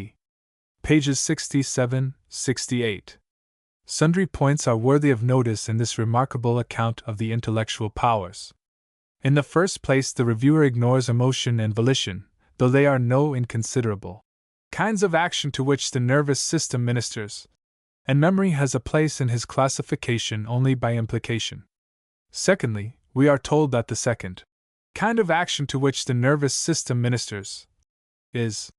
Pages 67-68. Sundry points are worthy of notice in this remarkable account of the intellectual powers. In the first place, the reviewer ignores emotion and volition, though they are no inconsiderable kinds of action to which the nervous system ministers, and memory has a place in his classification only by implication. Secondly, we are told that the second kind of action to which the nervous system ministers is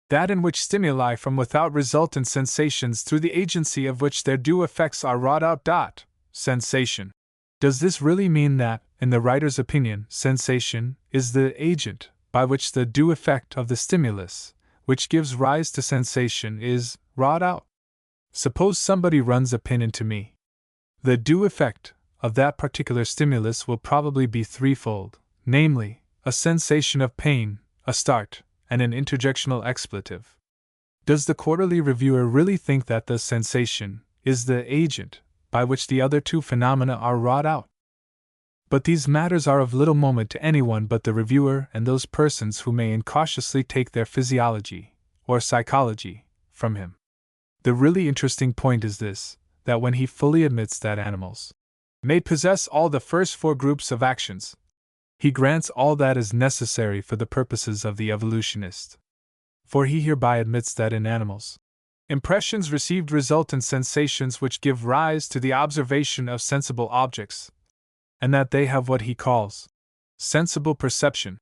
that in which stimuli from without result in sensations through the agency of which their due effects are wrought out. Sensation. Does this really mean that, in the writer's opinion, sensation is the agent by which the due effect of the stimulus, which gives rise to sensation, is wrought out? Suppose somebody runs a pin into me. The due effect of that particular stimulus will probably be threefold, namely, a sensation of pain, a start, and an interjectional expletive. Does the quarterly reviewer really think that the sensation is the agent by which the other two phenomena are wrought out? But these matters are of little moment to anyone but the reviewer and those persons who may incautiously take their physiology, or psychology, from him. The really interesting point is this, that when he fully admits that animals may possess all the first four groups of actions, he grants all that is necessary for the purposes of the evolutionist. For he hereby admits that in animals, impressions received result in sensations which give rise to the observation of sensible objects, and that they have what he calls sensible perception.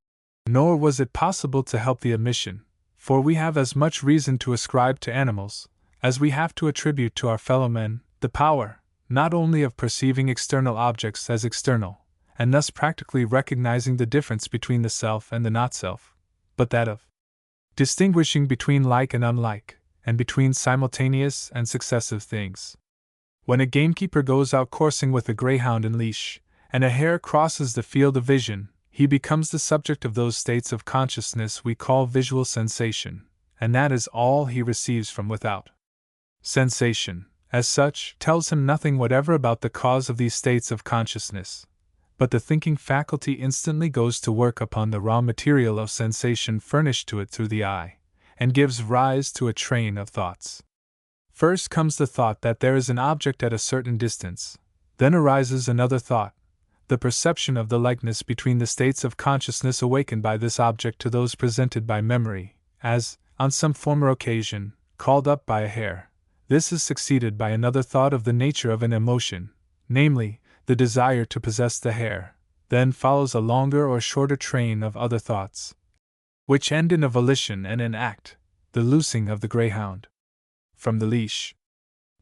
Nor was it possible to help the admission, for we have as much reason to ascribe to animals, as we have to attribute to our fellow men, the power, not only of perceiving external objects as external, and thus practically recognizing the difference between the self and the not-self, but that of distinguishing between like and unlike, and between simultaneous and successive things. When a gamekeeper goes out coursing with a greyhound in leash, and a hare crosses the field of vision, he becomes the subject of those states of consciousness we call visual sensation, and that is all he receives from without. Sensation, as such, tells him nothing whatever about the cause of these states of consciousness, but the thinking faculty instantly goes to work upon the raw material of sensation furnished to it through the eye, and gives rise to a train of thoughts. First comes the thought that there is an object at a certain distance, then arises another thought, the perception of the likeness between the states of consciousness awakened by this object to those presented by memory, as, on some former occasion, called up by a hare. This is succeeded by another thought of the nature of an emotion, namely, the desire to possess the hare, then follows a longer or shorter train of other thoughts, which end in a volition and an act, the loosing of the greyhound from the leash.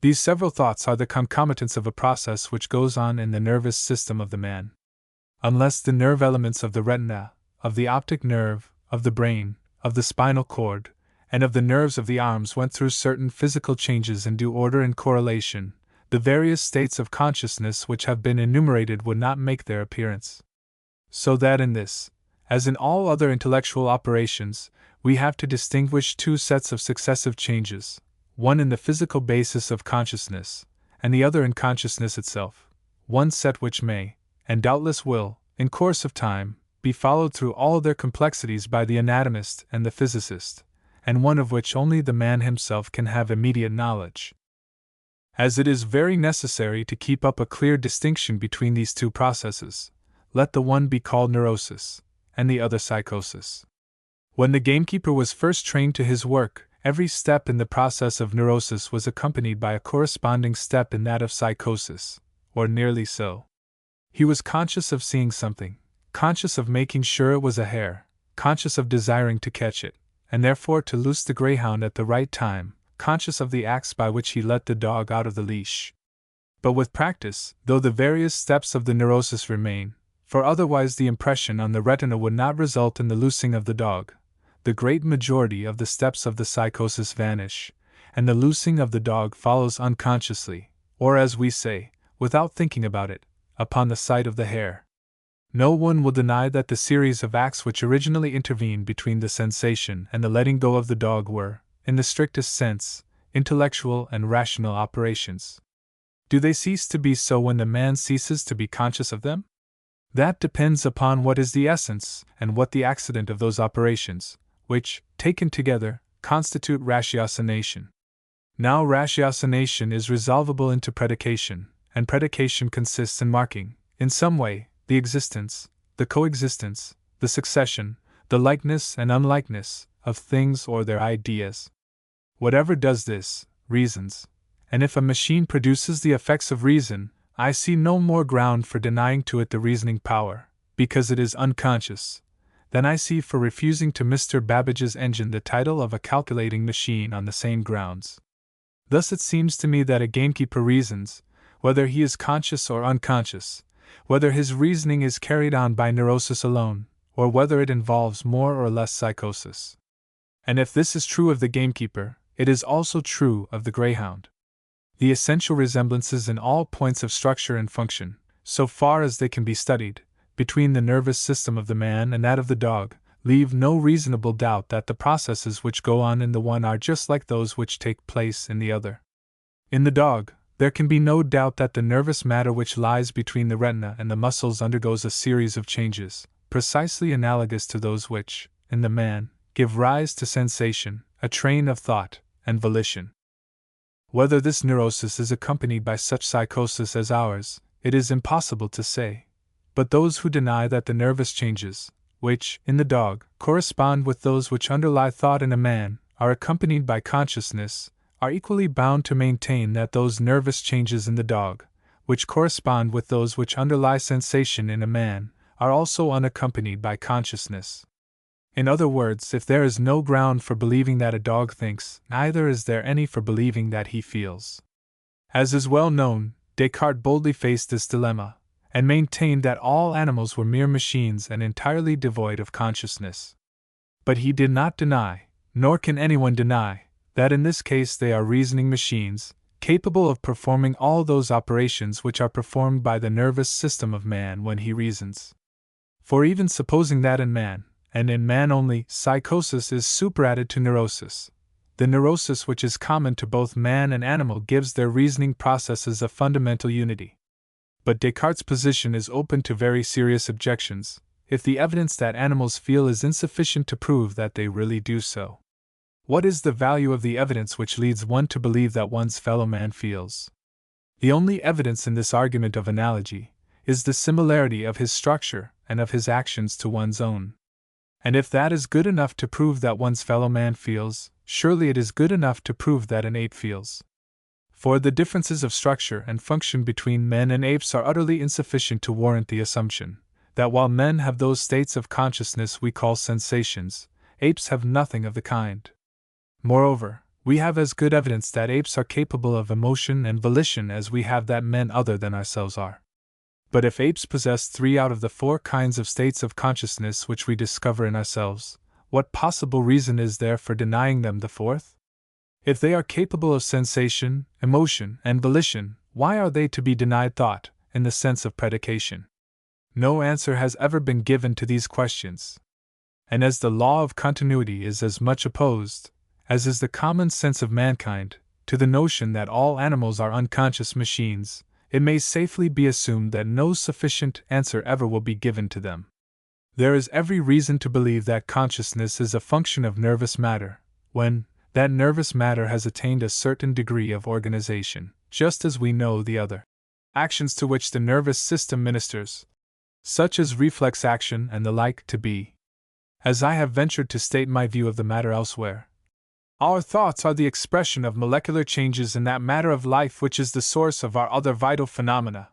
These several thoughts are the concomitants of a process which goes on in the nervous system of the man. Unless the nerve elements of the retina, of the optic nerve, of the brain, of the spinal cord, and of the nerves of the arms went through certain physical changes in due order and correlation, the various states of consciousness which have been enumerated would not make their appearance. So that in this, as in all other intellectual operations, we have to distinguish two sets of successive changes, one in the physical basis of consciousness, and the other in consciousness itself, one set which may, and doubtless will, in course of time, be followed through all their complexities by the anatomist and the physicist, and one of which only the man himself can have immediate knowledge. As it is very necessary to keep up a clear distinction between these two processes, let the one be called neurosis, and the other psychosis. When the gamekeeper was first trained to his work, every step in the process of neurosis was accompanied by a corresponding step in that of psychosis, or nearly so. He was conscious of seeing something, conscious of making sure it was a hare, conscious of desiring to catch it, and therefore to loose the greyhound at the right time, conscious of the acts by which he let the dog out of the leash. But with practice, though the various steps of the neurosis remain, for otherwise the impression on the retina would not result in the loosing of the dog, the great majority of the steps of the psychosis vanish, and the loosing of the dog follows unconsciously, or as we say, without thinking about it, upon the sight of the hare. No one will deny that the series of acts which originally intervened between the sensation and the letting go of the dog were, in the strictest sense, intellectual and rational operations. Do they cease to be so when the man ceases to be conscious of them? That depends upon what is the essence and what the accident of those operations, which, taken together, constitute ratiocination. Now ratiocination is resolvable into predication, and predication consists in marking, in some way, the existence, the coexistence, the succession, the likeness and unlikeness of things or their ideas. Whatever does this, reasons, and if a machine produces the effects of reason, I see no more ground for denying to it the reasoning power, because it is unconscious, than I see for refusing to Mr. Babbage's engine the title of a calculating machine on the same grounds. Thus it seems to me that a gamekeeper reasons, whether he is conscious or unconscious, whether his reasoning is carried on by neurosis alone, or whether it involves more or less psychosis. And if this is true of the gamekeeper, it is also true of the greyhound. The essential resemblances in all points of structure and function, so far as they can be studied, between the nervous system of the man and that of the dog, leave no reasonable doubt that the processes which go on in the one are just like those which take place in the other. In the dog, there can be no doubt that the nervous matter which lies between the retina and the muscles undergoes a series of changes, precisely analogous to those which, in the man, give rise to sensation, a train of thought, and volition. Whether this neurosis is accompanied by such psychosis as ours, it is impossible to say. But those who deny that the nervous changes, which, in the dog, correspond with those which underlie thought in a man, are accompanied by consciousness, are equally bound to maintain that those nervous changes in the dog, which correspond with those which underlie sensation in a man, are also unaccompanied by consciousness. In other words, if there is no ground for believing that a dog thinks, neither is there any for believing that he feels. As is well known, Descartes boldly faced this dilemma, and maintained that all animals were mere machines and entirely devoid of consciousness. But he did not deny, nor can anyone deny, that in this case they are reasoning machines, capable of performing all those operations which are performed by the nervous system of man when he reasons. For even supposing that in man, and in man only, psychosis is superadded to neurosis, the neurosis which is common to both man and animal gives their reasoning processes a fundamental unity. But Descartes' position is open to very serious objections, if the evidence that animals feel is insufficient to prove that they really do so. What is the value of the evidence which leads one to believe that one's fellow man feels? The only evidence in this argument of analogy is the similarity of his structure and of his actions to one's own. And if that is good enough to prove that one's fellow man feels, surely it is good enough to prove that an ape feels. For the differences of structure and function between men and apes are utterly insufficient to warrant the assumption that while men have those states of consciousness we call sensations, apes have nothing of the kind. Moreover, we have as good evidence that apes are capable of emotion and volition as we have that men other than ourselves are. But if apes possess 3 out of the 4 kinds of states of consciousness which we discover in ourselves, what possible reason is there for denying them the 4th? If they are capable of sensation, emotion, and volition, why are they to be denied thought, in the sense of predication? No answer has ever been given to these questions. And as the law of continuity is as much opposed, as is the common sense of mankind, to the notion that all animals are unconscious machines, it may safely be assumed that no sufficient answer ever will be given to them. There is every reason to believe that consciousness is a function of nervous matter, when that nervous matter has attained a certain degree of organization, just as we know the other actions to which the nervous system ministers, such as reflex action and the like, to be. As I have ventured to state my view of the matter elsewhere, our thoughts are the expression of molecular changes in that matter of life which is the source of our other vital phenomena.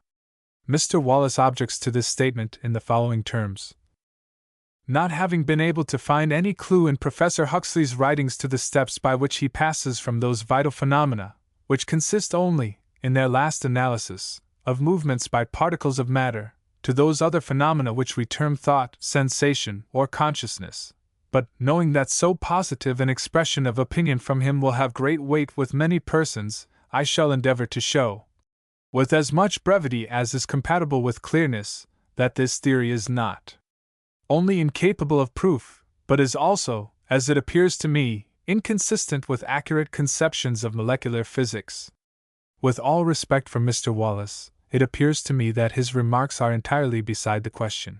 Mr. Wallace objects to this statement in the following terms. Not having been able to find any clue in Professor Huxley's writings to the steps by which he passes from those vital phenomena, which consist only, in their last analysis, of movements by particles of matter, to those other phenomena which we term thought, sensation, or consciousness. But, knowing that so positive an expression of opinion from him will have great weight with many persons, I shall endeavor to show, with as much brevity as is compatible with clearness, that this theory is not only incapable of proof, but is also, as it appears to me, inconsistent with accurate conceptions of molecular physics. With all respect for Mr. Wallace, it appears to me that his remarks are entirely beside the question.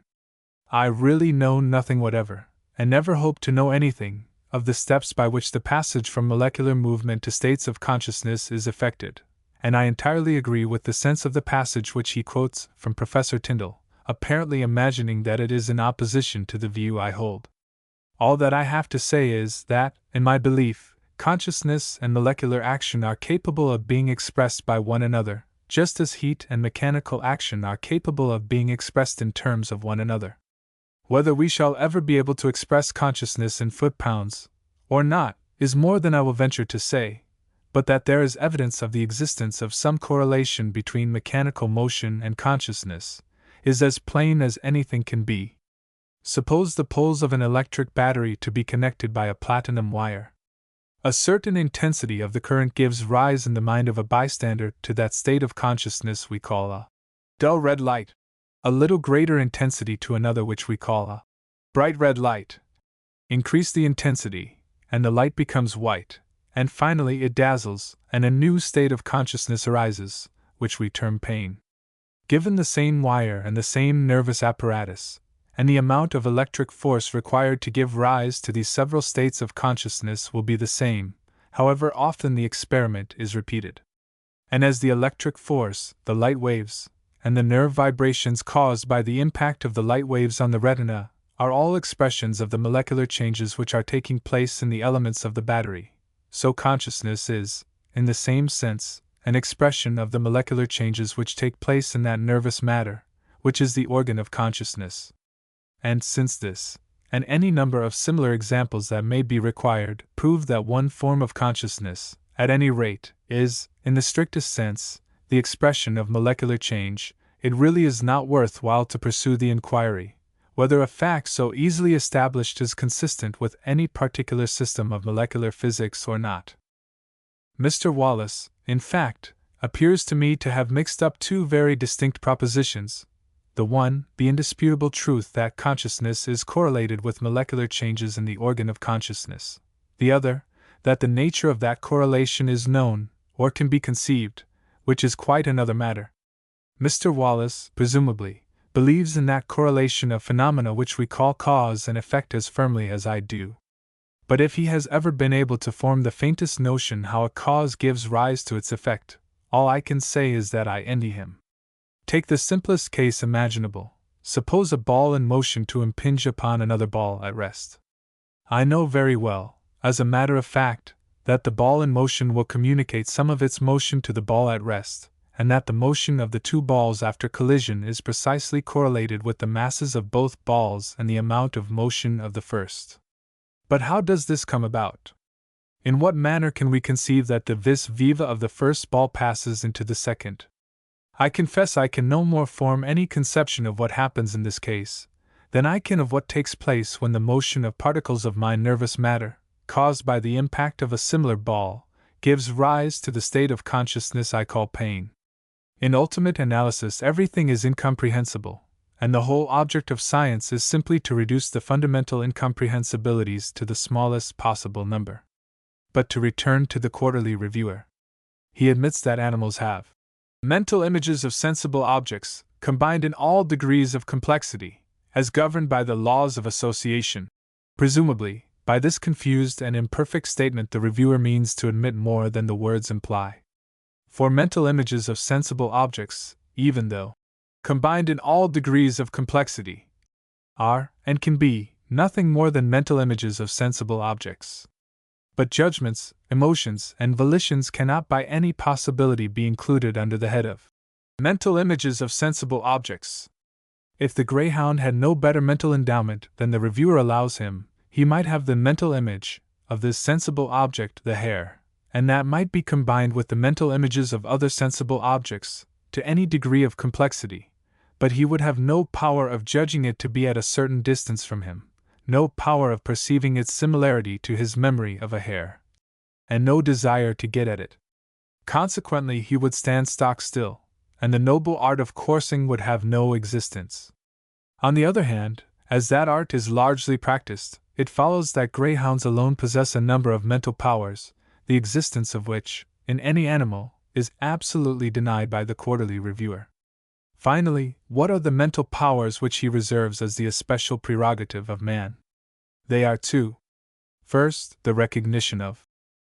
I really know nothing whatever, and never hope to know anything, of the steps by which the passage from molecular movement to states of consciousness is effected, and I entirely agree with the sense of the passage which he quotes from Professor Tyndall, apparently imagining that it is in opposition to the view I hold. All that I have to say is that, in my belief, consciousness and molecular action are capable of being expressed by one another, just as heat and mechanical action are capable of being expressed in terms of one another. Whether we shall ever be able to express consciousness in foot-pounds, or not, is more than I will venture to say, but that there is evidence of the existence of some correlation between mechanical motion and consciousness, is as plain as anything can be. Suppose the poles of an electric battery to be connected by a platinum wire. A certain intensity of the current gives rise in the mind of a bystander to that state of consciousness we call a dull red light. A little greater intensity to another which we call a bright red light. Increase the intensity, and the light becomes white, and finally it dazzles, and a new state of consciousness arises, which we term pain. Given the same wire and the same nervous apparatus, and the amount of electric force required to give rise to these several states of consciousness will be the same, however often the experiment is repeated. And as the electric force, the light waves, and the nerve vibrations caused by the impact of the light waves on the retina, are all expressions of the molecular changes which are taking place in the elements of the battery, so consciousness is, in the same sense, an expression of the molecular changes which take place in that nervous matter, which is the organ of consciousness. And since this, and any number of similar examples that may be required, prove that one form of consciousness, at any rate, is, in the strictest sense, the expression of molecular change, it really is not worth while to pursue the inquiry, whether a fact so easily established is consistent with any particular system of molecular physics or not. Mr. Wallace, in fact, appears to me to have mixed up 2 very distinct propositions, the one, the indisputable truth that consciousness is correlated with molecular changes in the organ of consciousness, the other, that the nature of that correlation is known, or can be conceived, which is quite another matter. Mr. Wallace, presumably, believes in that correlation of phenomena which we call cause and effect as firmly as I do. But if he has ever been able to form the faintest notion how a cause gives rise to its effect, all I can say is that I envy him. Take the simplest case imaginable. Suppose a ball in motion to impinge upon another ball at rest. I know very well, as a matter of fact, that the ball in motion will communicate some of its motion to the ball at rest, and that the motion of the two balls after collision is precisely correlated with the masses of both balls and the amount of motion of the first. But how does this come about? In what manner can we conceive that the vis viva of the first ball passes into the second? I confess I can no more form any conception of what happens in this case than I can of what takes place when the motion of particles of my nervous matter, caused by the impact of a similar ball, gives rise to the state of consciousness I call pain. In ultimate analysis, everything is incomprehensible, and the whole object of science is simply to reduce the fundamental incomprehensibilities to the smallest possible number. But to return to the Quarterly Reviewer. He admits that animals have mental images of sensible objects, combined in all degrees of complexity, as governed by the laws of association. Presumably, by this confused and imperfect statement the reviewer means to admit more than the words imply. For mental images of sensible objects, even though combined in all degrees of complexity, are, and can be, nothing more than mental images of sensible objects. But judgments, emotions, and volitions cannot by any possibility be included under the head of mental images of sensible objects. If the greyhound had no better mental endowment than the reviewer allows him, he might have the mental image of this sensible object, the hare, and that might be combined with the mental images of other sensible objects, to any degree of complexity, but he would have no power of judging it to be at a certain distance from him, no power of perceiving its similarity to his memory of a hare, and no desire to get at it. Consequently, he would stand stock still, and the noble art of coursing would have no existence. On the other hand, as that art is largely practiced, it follows that greyhounds alone possess a number of mental powers, the existence of which, in any animal, is absolutely denied by the Quarterly Reviewer. Finally, what are the mental powers which he reserves as the especial prerogative of man? They are two. First, the recognition of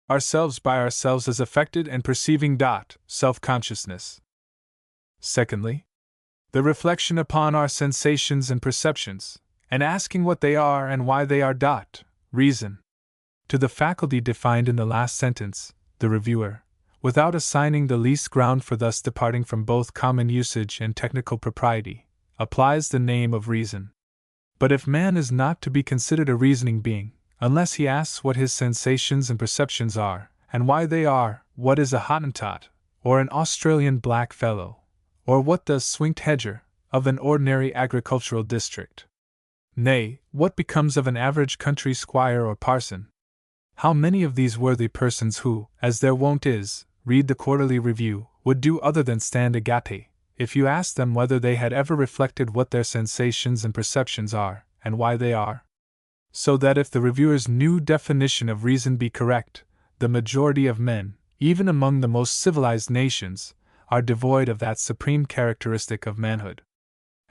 ourselves by ourselves as affected and perceiving self-consciousness. Secondly, the reflection upon our sensations and perceptions, and asking what they are and why they are reason. To the faculty defined in the last sentence, the reviewer, without assigning the least ground for thus departing from both common usage and technical propriety, applies the name of reason. But if man is not to be considered a reasoning being, unless he asks what his sensations and perceptions are, and why they are, what is a Hottentot, or an Australian blackfellow, or what does Swinked Hedger, of an ordinary agricultural district? Nay, what becomes of an average country squire or parson? How many of these worthy persons who, as their wont is, read the Quarterly Review, would do other than stand agate, if you asked them whether they had ever reflected what their sensations and perceptions are, and why they are? So that if the reviewer's new definition of reason be correct, the majority of men, even among the most civilized nations, are devoid of that supreme characteristic of manhood.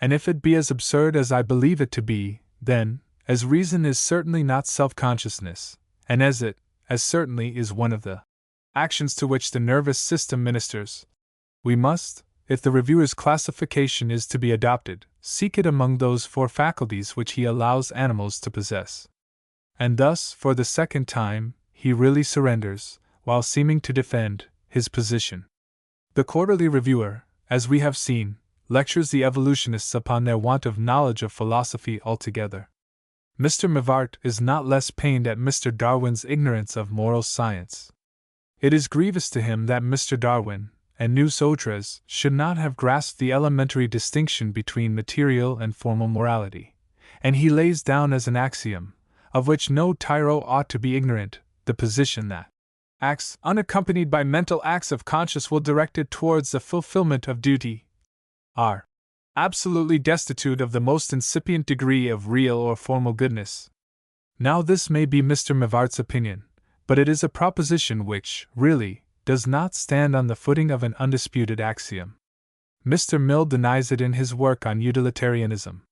And if it be as absurd as I believe it to be, then, as reason is certainly not self-consciousness, and as it, as certainly is one of the actions to which the nervous system ministers, we must, if the reviewer's classification is to be adopted, seek it among those four faculties which he allows animals to possess. And thus, for the second time, he really surrenders, while seeming to defend, his position. The Quarterly Reviewer, as we have seen, lectures the evolutionists upon their want of knowledge of philosophy altogether. Mr. Mivart is not less pained at Mr. Darwin's ignorance of moral science. It is grievous to him that Mr. Darwin, and Nous autres, should not have grasped the elementary distinction between material and formal morality, and he lays down as an axiom, of which no tyro ought to be ignorant, the position that acts unaccompanied by mental acts of conscious will directed towards the fulfillment of duty are absolutely destitute of the most incipient degree of real or formal goodness. Now this may be Mr. Mivart's opinion, but it is a proposition which, really, does not stand on the footing of an undisputed axiom. Mr. Mill denies it in his work on utilitarianism.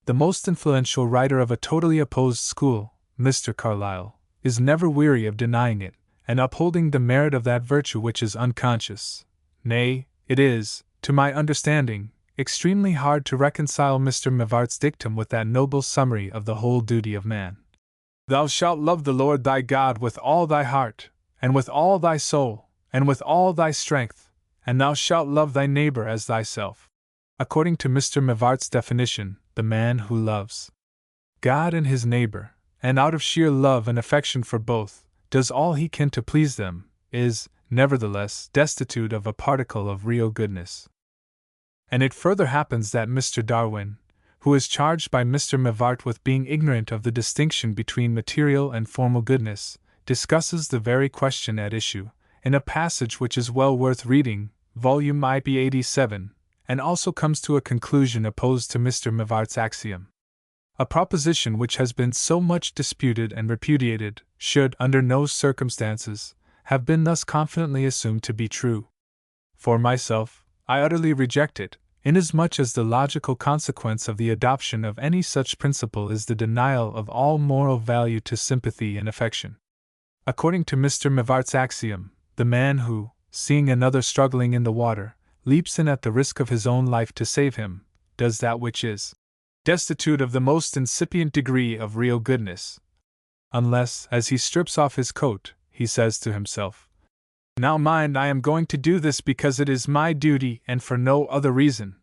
The most influential writer of a totally opposed school, Mr. Carlyle, is never weary of denying it, and upholding the merit of that virtue which is unconscious. Nay, it is, to my understanding, extremely hard to reconcile Mr. Mivart's dictum with that noble summary of the whole duty of man. Thou shalt love the Lord thy God with all thy heart, and with all thy soul, and with all thy strength, and thou shalt love thy neighbor as thyself. According to Mr. Mivart's definition, the man who loves God and his neighbor, and out of sheer love and affection for both, does all he can to please them, is, nevertheless, destitute of a particle of real goodness. And it further happens that Mr. Darwin, who is charged by Mr. Mivart with being ignorant of the distinction between material and formal goodness, discusses the very question at issue, in a passage which is well worth reading, volume IP 87, and also comes to a conclusion opposed to Mr. Mivart's axiom. A proposition which has been so much disputed and repudiated, should, under no circumstances, have been thus confidently assumed to be true. For myself, I utterly reject it, inasmuch as the logical consequence of the adoption of any such principle is the denial of all moral value to sympathy and affection. According to Mr. Mivart's axiom, the man who, seeing another struggling in the water, leaps in at the risk of his own life to save him, does that which is destitute of the most incipient degree of real goodness. Unless, as he strips off his coat, he says to himself, "Now mind, I am going to do this because it is my duty and for no other reason."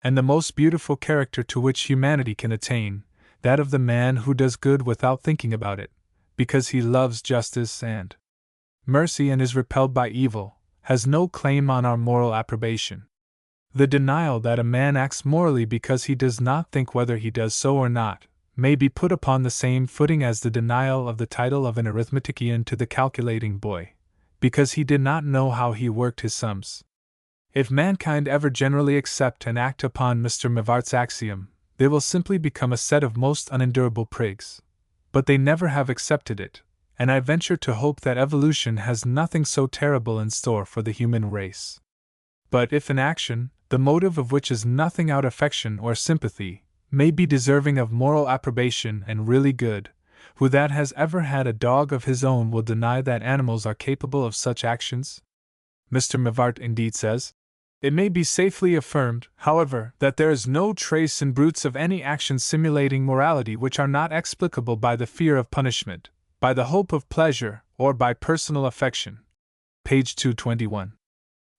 And the most beautiful character to which humanity can attain, that of the man who does good without thinking about it, because he loves justice and mercy and is repelled by evil, has no claim on our moral approbation. The denial that a man acts morally because he does not think whether he does so or not, may be put upon the same footing as the denial of the title of an arithmetician to the calculating boy, because he did not know how he worked his sums. If mankind ever generally accept and act upon Mr. Mivart's axiom, they will simply become a set of most unendurable prigs. But they never have accepted it, and I venture to hope that evolution has nothing so terrible in store for the human race. But if an action, the motive of which is nothing out affection or sympathy, may be deserving of moral approbation and really good, who that has ever had a dog of his own will deny that animals are capable of such actions? Mr. Mivart indeed says, "It may be safely affirmed, however, that there is no trace in brutes of any actions simulating morality which are not explicable by the fear of punishment, by the hope of pleasure, or by personal affection." Page 221.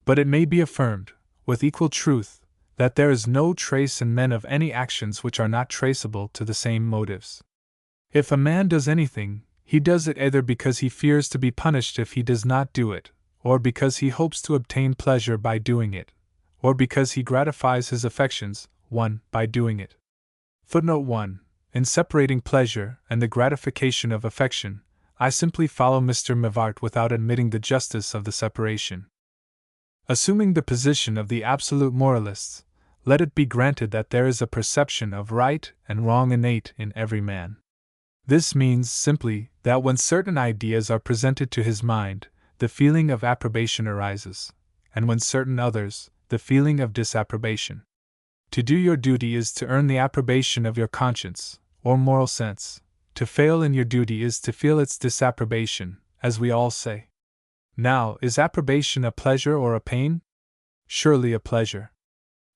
But it may be affirmed, with equal truth, that there is no trace in men of any actions which are not traceable to the same motives. If a man does anything, he does it either because he fears to be punished if he does not do it, or because he hopes to obtain pleasure by doing it, or because he gratifies his affections, by doing it. Footnote 1. In separating pleasure and the gratification of affection, I simply follow Mr. Mivart without admitting the justice of the separation. Assuming the position of the absolute moralists, let it be granted that there is a perception of right and wrong innate in every man. This means simply that when certain ideas are presented to his mind, the feeling of approbation arises, and when certain others, the feeling of disapprobation. To do your duty is to earn the approbation of your conscience, or moral sense. To fail in your duty is to feel its disapprobation, as we all say. Now, is approbation a pleasure or a pain? Surely a pleasure.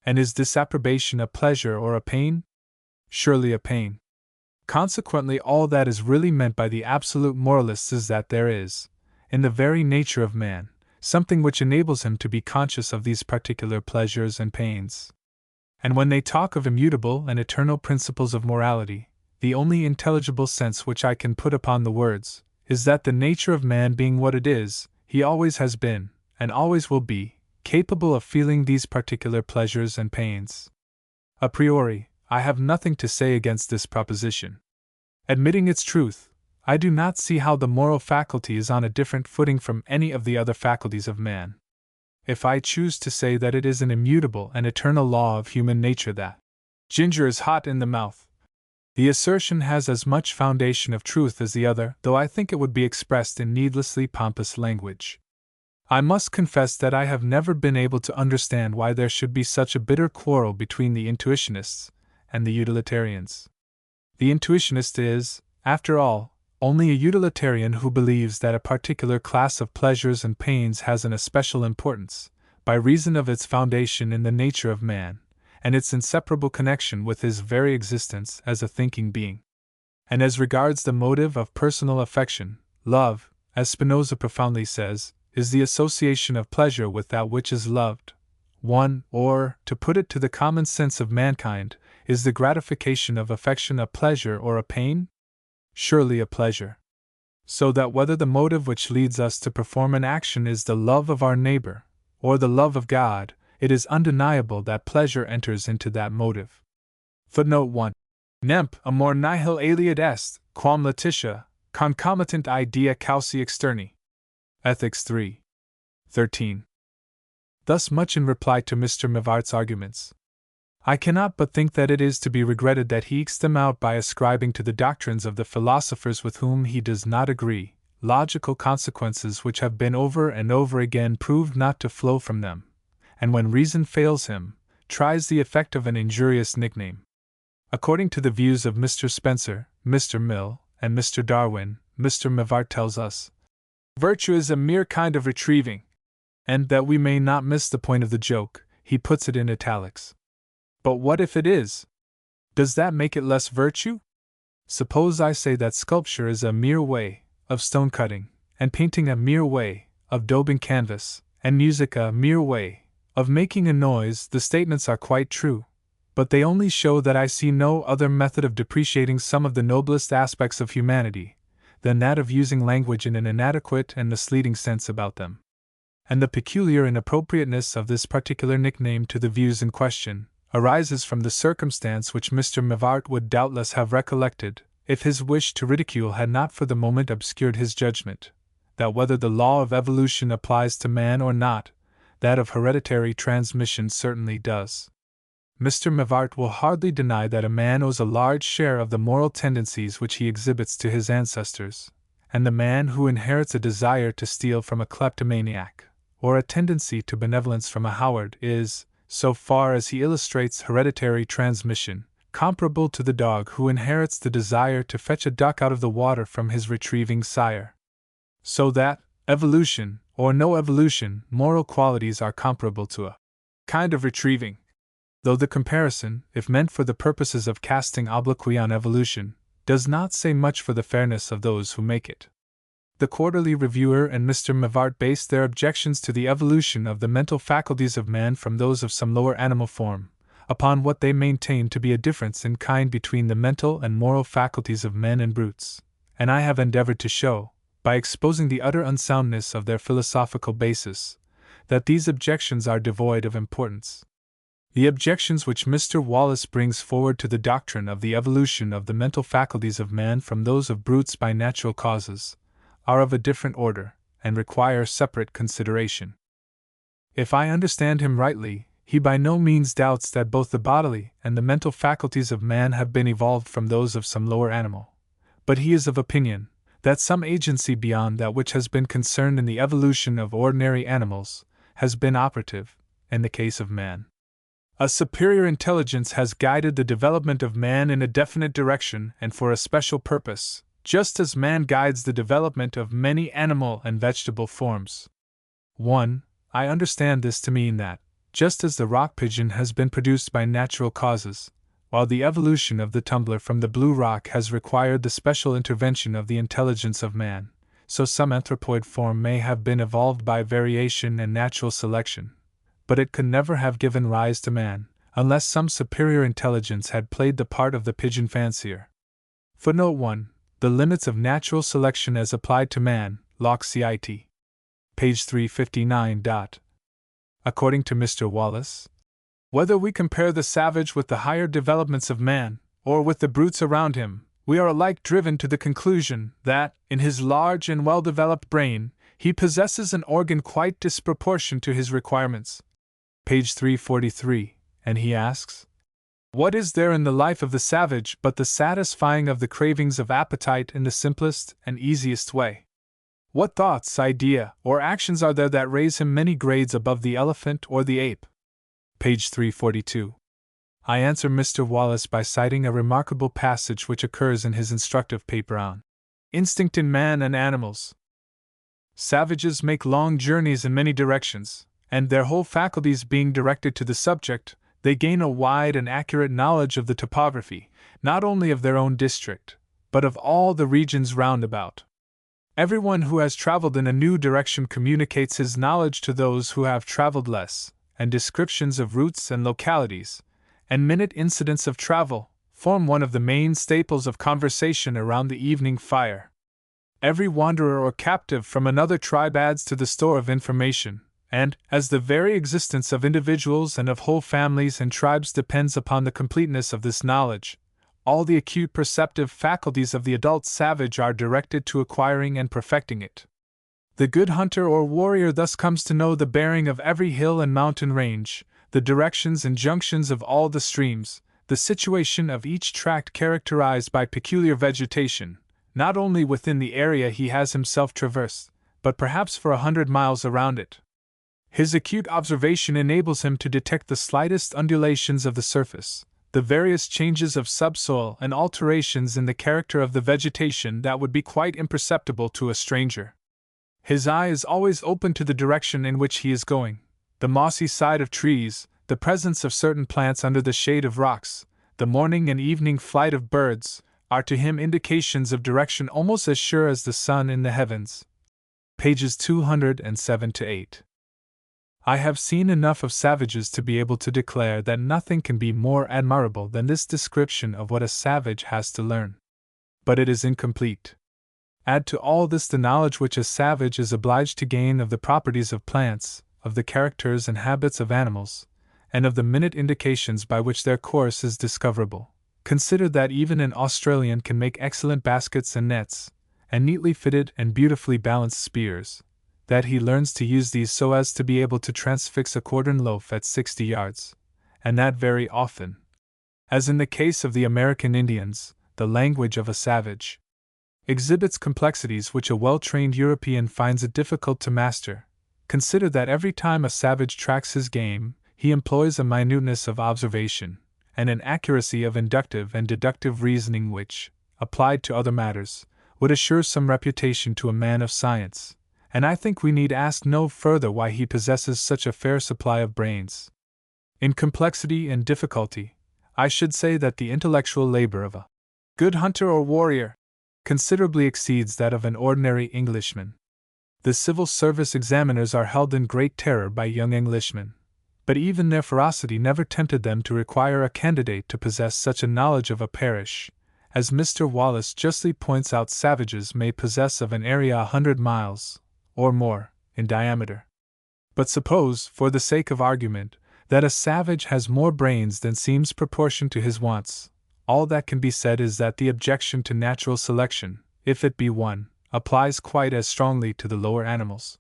And is disapprobation a pleasure or a pain? Surely a pain. Consequently, all that is really meant by the absolute moralists is that there is, in the very nature of man, something which enables him to be conscious of these particular pleasures and pains. And when they talk of immutable and eternal principles of morality, the only intelligible sense which I can put upon the words is that the nature of man being what it is, he always has been, and always will be, capable of feeling these particular pleasures and pains. A priori, I have nothing to say against this proposition. Admitting its truth, I do not see how the moral faculty is on a different footing from any of the other faculties of man. If I choose to say that it is an immutable and eternal law of human nature that ginger is hot in the mouth, the assertion has as much foundation of truth as the other, though I think it would be expressed in needlessly pompous language. I must confess that I have never been able to understand why there should be such a bitter quarrel between the intuitionists and the utilitarians. The intuitionist is, after all, only a utilitarian who believes that a particular class of pleasures and pains has an especial importance, by reason of its foundation in the nature of man, and its inseparable connection with his very existence as a thinking being. And as regards the motive of personal affection, love, as Spinoza profoundly says, is the association of pleasure with that which is loved. 1. Or, to put it to the common sense of mankind, is the gratification of affection a pleasure or a pain? Surely a pleasure. So that whether the motive which leads us to perform an action is the love of our neighbor, or the love of God, it is undeniable that pleasure enters into that motive. Footnote 1. Nemp amor nihil aliud est, quam letitia, concomitant idea causi externi. Ethics 3. 13. Thus much in reply to Mr. Mivart's arguments. I cannot but think that it is to be regretted that he ekes them out by ascribing to the doctrines of the philosophers with whom he does not agree, logical consequences which have been over and over again proved not to flow from them, and when reason fails him, tries the effect of an injurious nickname. According to the views of Mr. Spencer, Mr. Mill, and Mr. Darwin, Mr. Mivart tells us, virtue is a mere kind of retrieving, and that we may not miss the point of the joke, he puts it in italics. But what if it is? Does that make it less virtue? Suppose I say that sculpture is a mere way of stone cutting, and painting a mere way of daubing canvas, and music a mere way of making a noise. The statements are quite true, but they only show that I see no other method of depreciating some of the noblest aspects of humanity than that of using language in an inadequate and misleading sense about them. And the peculiar inappropriateness of this particular nickname to the views in question arises from the circumstance which Mr. Mivart would doubtless have recollected, if his wish to ridicule had not for the moment obscured his judgment, that whether the law of evolution applies to man or not, that of hereditary transmission certainly does. Mr. Mivart will hardly deny that a man owes a large share of the moral tendencies which he exhibits to his ancestors, and the man who inherits a desire to steal from a kleptomaniac, or a tendency to benevolence from a Howard, is, so far as he illustrates hereditary transmission, comparable to the dog who inherits the desire to fetch a duck out of the water from his retrieving sire. So that, evolution, or no evolution, moral qualities are comparable to a kind of retrieving, though the comparison, if meant for the purposes of casting obloquy on evolution, does not say much for the fairness of those who make it. The Quarterly Reviewer and Mr. Mivart based their objections to the evolution of the mental faculties of man from those of some lower animal form, upon what they maintain to be a difference in kind between the mental and moral faculties of men and brutes, and I have endeavored to show, by exposing the utter unsoundness of their philosophical basis, that these objections are devoid of importance. The objections which Mr. Wallace brings forward to the doctrine of the evolution of the mental faculties of man from those of brutes by natural causes are of a different order, and require separate consideration. If I understand him rightly, he by no means doubts that both the bodily and the mental faculties of man have been evolved from those of some lower animal, but he is of opinion that some agency beyond that which has been concerned in the evolution of ordinary animals has been operative in the case of man. A superior intelligence has guided the development of man in a definite direction and for a special purpose, just as man guides the development of many animal and vegetable forms. 1. I understand this to mean that, just as the rock pigeon has been produced by natural causes, while the evolution of the tumbler from the blue rock has required the special intervention of the intelligence of man, so some anthropoid form may have been evolved by variation and natural selection, but it could never have given rise to man, unless some superior intelligence had played the part of the pigeon fancier. Footnote 1. The limits of natural selection as applied to man, Locke cit. Page 359. According to Mr. Wallace, whether we compare the savage with the higher developments of man, or with the brutes around him, we are alike driven to the conclusion that, in his large and well-developed brain, he possesses an organ quite disproportioned to his requirements. Page 343, and he asks, what is there in the life of the savage but the satisfying of the cravings of appetite in the simplest and easiest way? What thoughts, idea, or actions are there that raise him many grades above the elephant or the ape? Page 342. I answer Mr. Wallace by citing a remarkable passage which occurs in his instructive paper on Instinct in Man and Animals. Savages make long journeys in many directions, and their whole faculties being directed to the subject, they gain a wide and accurate knowledge of the topography, not only of their own district, but of all the regions round about. Everyone who has traveled in a new direction communicates his knowledge to those who have traveled less, and descriptions of routes and localities, and minute incidents of travel, form one of the main staples of conversation around the evening fire. Every wanderer or captive from another tribe adds to the store of information, and, as the very existence of individuals and of whole families and tribes depends upon the completeness of this knowledge, all the acute perceptive faculties of the adult savage are directed to acquiring and perfecting it. The good hunter or warrior thus comes to know the bearing of every hill and mountain range, the directions and junctions of all the streams, the situation of each tract characterized by peculiar vegetation, not only within the area he has himself traversed, but perhaps for 100 miles around it. His acute observation enables him to detect the slightest undulations of the surface, the various changes of subsoil and alterations in the character of the vegetation that would be quite imperceptible to a stranger. His eye is always open to the direction in which he is going. The mossy side of trees, the presence of certain plants under the shade of rocks, the morning and evening flight of birds, are to him indications of direction almost as sure as the sun in the heavens. Pages 207-8. I have seen enough of savages to be able to declare that nothing can be more admirable than this description of what a savage has to learn. But it is incomplete. Add to all this the knowledge which a savage is obliged to gain of the properties of plants, of the characters and habits of animals, and of the minute indications by which their course is discoverable. Consider that even an Australian can make excellent baskets and nets, and neatly fitted and beautifully balanced spears, that he learns to use these so as to be able to transfix a quartern loaf at 60 yards, and that very often. As in the case of the American Indians, the language of a savage exhibits complexities which a well-trained European finds it difficult to master. Consider that every time a savage tracks his game, he employs a minuteness of observation, and an accuracy of inductive and deductive reasoning which, applied to other matters, would assure some reputation to a man of science, and I think we need ask no further why he possesses such a fair supply of brains. In complexity and difficulty, I should say that the intellectual labor of a good hunter or warrior considerably exceeds that of an ordinary Englishman. The civil service examiners are held in great terror by young Englishmen, but even their ferocity never tempted them to require a candidate to possess such a knowledge of a parish, as Mr. Wallace justly points out savages may possess of an area 100 miles, or more, in diameter. But suppose, for the sake of argument, that a savage has more brains than seems proportioned to his wants. All that can be said is that the objection to natural selection, if it be one, applies quite as strongly to the lower animals.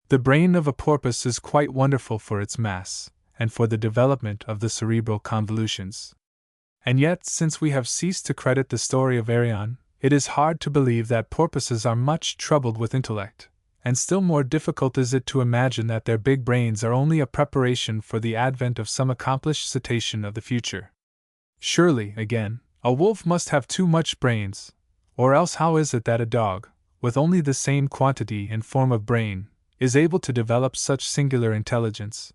The brain of a porpoise is quite wonderful for its mass, and for the development of the cerebral convolutions. And yet, since we have ceased to credit the story of Arion, it is hard to believe that porpoises are much troubled with intellect, and still more difficult is it to imagine that their big brains are only a preparation for the advent of some accomplished cetacean of the future. Surely, again, a wolf must have too much brains, or else how is it that a dog, with only the same quantity and form of brain, is able to develop such singular intelligence?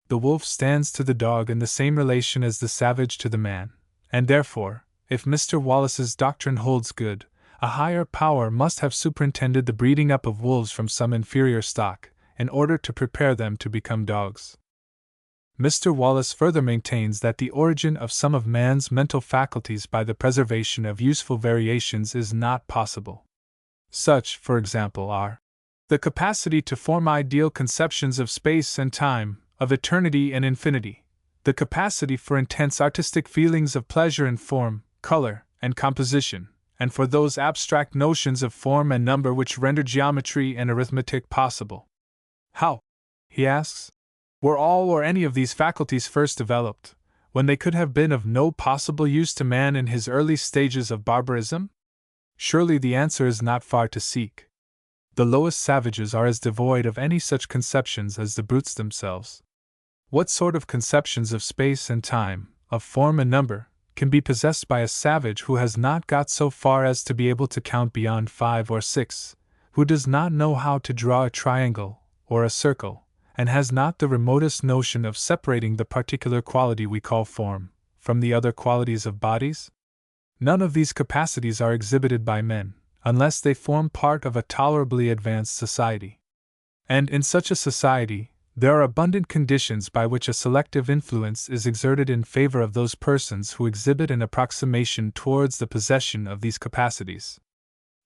The wolf stands to the dog in the same relation as the savage to the man, and therefore, if Mr. Wallace's doctrine holds good, a higher power must have superintended the breeding up of wolves from some inferior stock, in order to prepare them to become dogs. Mr. Wallace further maintains that the origin of some of man's mental faculties by the preservation of useful variations is not possible. Such, for example, are the capacity to form ideal conceptions of space and time, of eternity and infinity, the capacity for intense artistic feelings of pleasure in form, color, and composition, and for those abstract notions of form and number which render geometry and arithmetic possible. How, he asks, were all or any of these faculties first developed, when they could have been of no possible use to man in his early stages of barbarism? Surely the answer is not far to seek. The lowest savages are as devoid of any such conceptions as the brutes themselves. What sort of conceptions of space and time, of form and number, can be possessed by a savage who has not got so far as to be able to count beyond 5 or 6, who does not know how to draw a triangle or a circle, and has not the remotest notion of separating the particular quality we call form from the other qualities of bodies? None of these capacities are exhibited by men, unless they form part of a tolerably advanced society. And in such a society, there are abundant conditions by which a selective influence is exerted in favor of those persons who exhibit an approximation towards the possession of these capacities.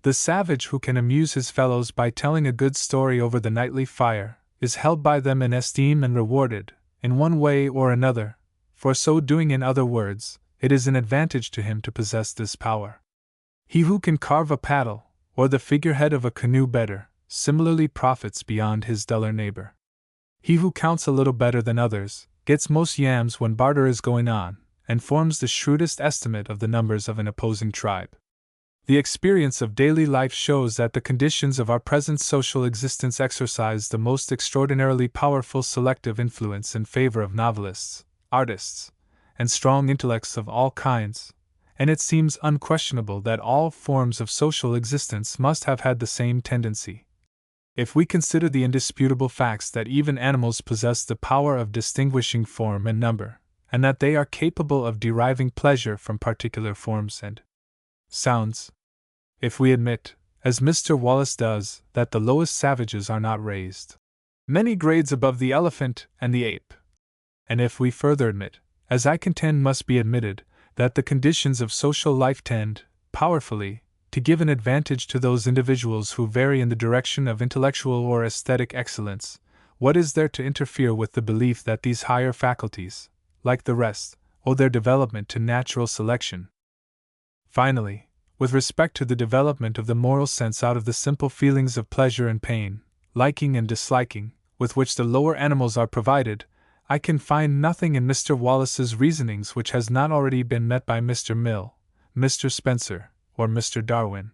The savage who can amuse his fellows by telling a good story over the nightly fire is held by them in esteem and rewarded, in one way or another, for so doing. In other words, it is an advantage to him to possess this power. He who can carve a paddle, or the figurehead of a canoe better, similarly profits beyond his duller neighbor. He who counts a little better than others, gets most yams when barter is going on, and forms the shrewdest estimate of the numbers of an opposing tribe. The experience of daily life shows that the conditions of our present social existence exercise the most extraordinarily powerful selective influence in favor of novelists, artists, and strong intellects of all kinds, and it seems unquestionable that all forms of social existence must have had the same tendency. If we consider the indisputable facts that even animals possess the power of distinguishing form and number, and that they are capable of deriving pleasure from particular forms and sounds, if we admit, as Mr. Wallace does, that the lowest savages are not raised many grades above the elephant and the ape, and if we further admit, as I contend must be admitted, that the conditions of social life tend, powerfully, to give an advantage to those individuals who vary in the direction of intellectual or aesthetic excellence, what is there to interfere with the belief that these higher faculties, like the rest, owe their development to natural selection? Finally, with respect to the development of the moral sense out of the simple feelings of pleasure and pain, liking and disliking, with which the lower animals are provided, I can find nothing in Mr. Wallace's reasonings which has not already been met by Mr. Mill, Mr. Spencer, or Mr. Darwin.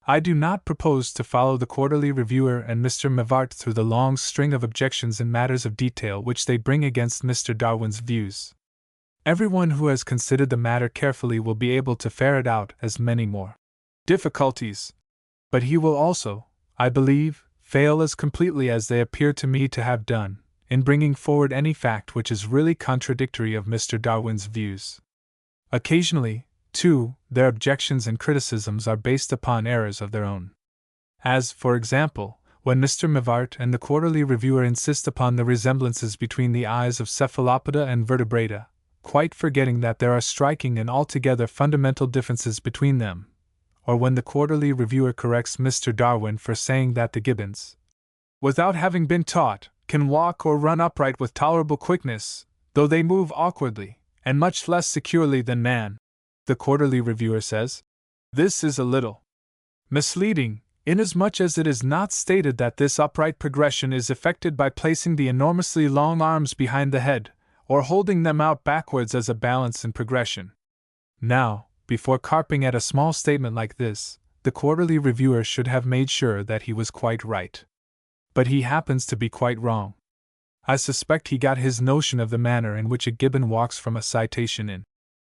I do not propose to follow the Quarterly Reviewer and Mr. Mivart through the long string of objections in matters of detail which they bring against Mr. Darwin's views. Everyone who has considered the matter carefully will be able to ferret out as many more difficulties, but he will also, I believe, fail as completely as they appear to me to have done, in bringing forward any fact which is really contradictory of Mr. Darwin's views. Occasionally, too, their objections and criticisms are based upon errors of their own. As, for example, when Mr. Mivart and the Quarterly Reviewer insist upon the resemblances between the eyes of cephalopoda and vertebrata, quite forgetting that there are striking and altogether fundamental differences between them, or when the Quarterly Reviewer corrects Mr. Darwin for saying that the gibbons, without having been taught, can walk or run upright with tolerable quickness, though they move awkwardly, and much less securely than man, the Quarterly Reviewer says, this is a little misleading, inasmuch as it is not stated that this upright progression is effected by placing the enormously long arms behind the head, or holding them out backwards as a balance in progression. Now, before carping at a small statement like this, the Quarterly Reviewer should have made sure that he was quite right. But he happens to be quite wrong. I suspect he got his notion of the manner in which a gibbon walks from a citation in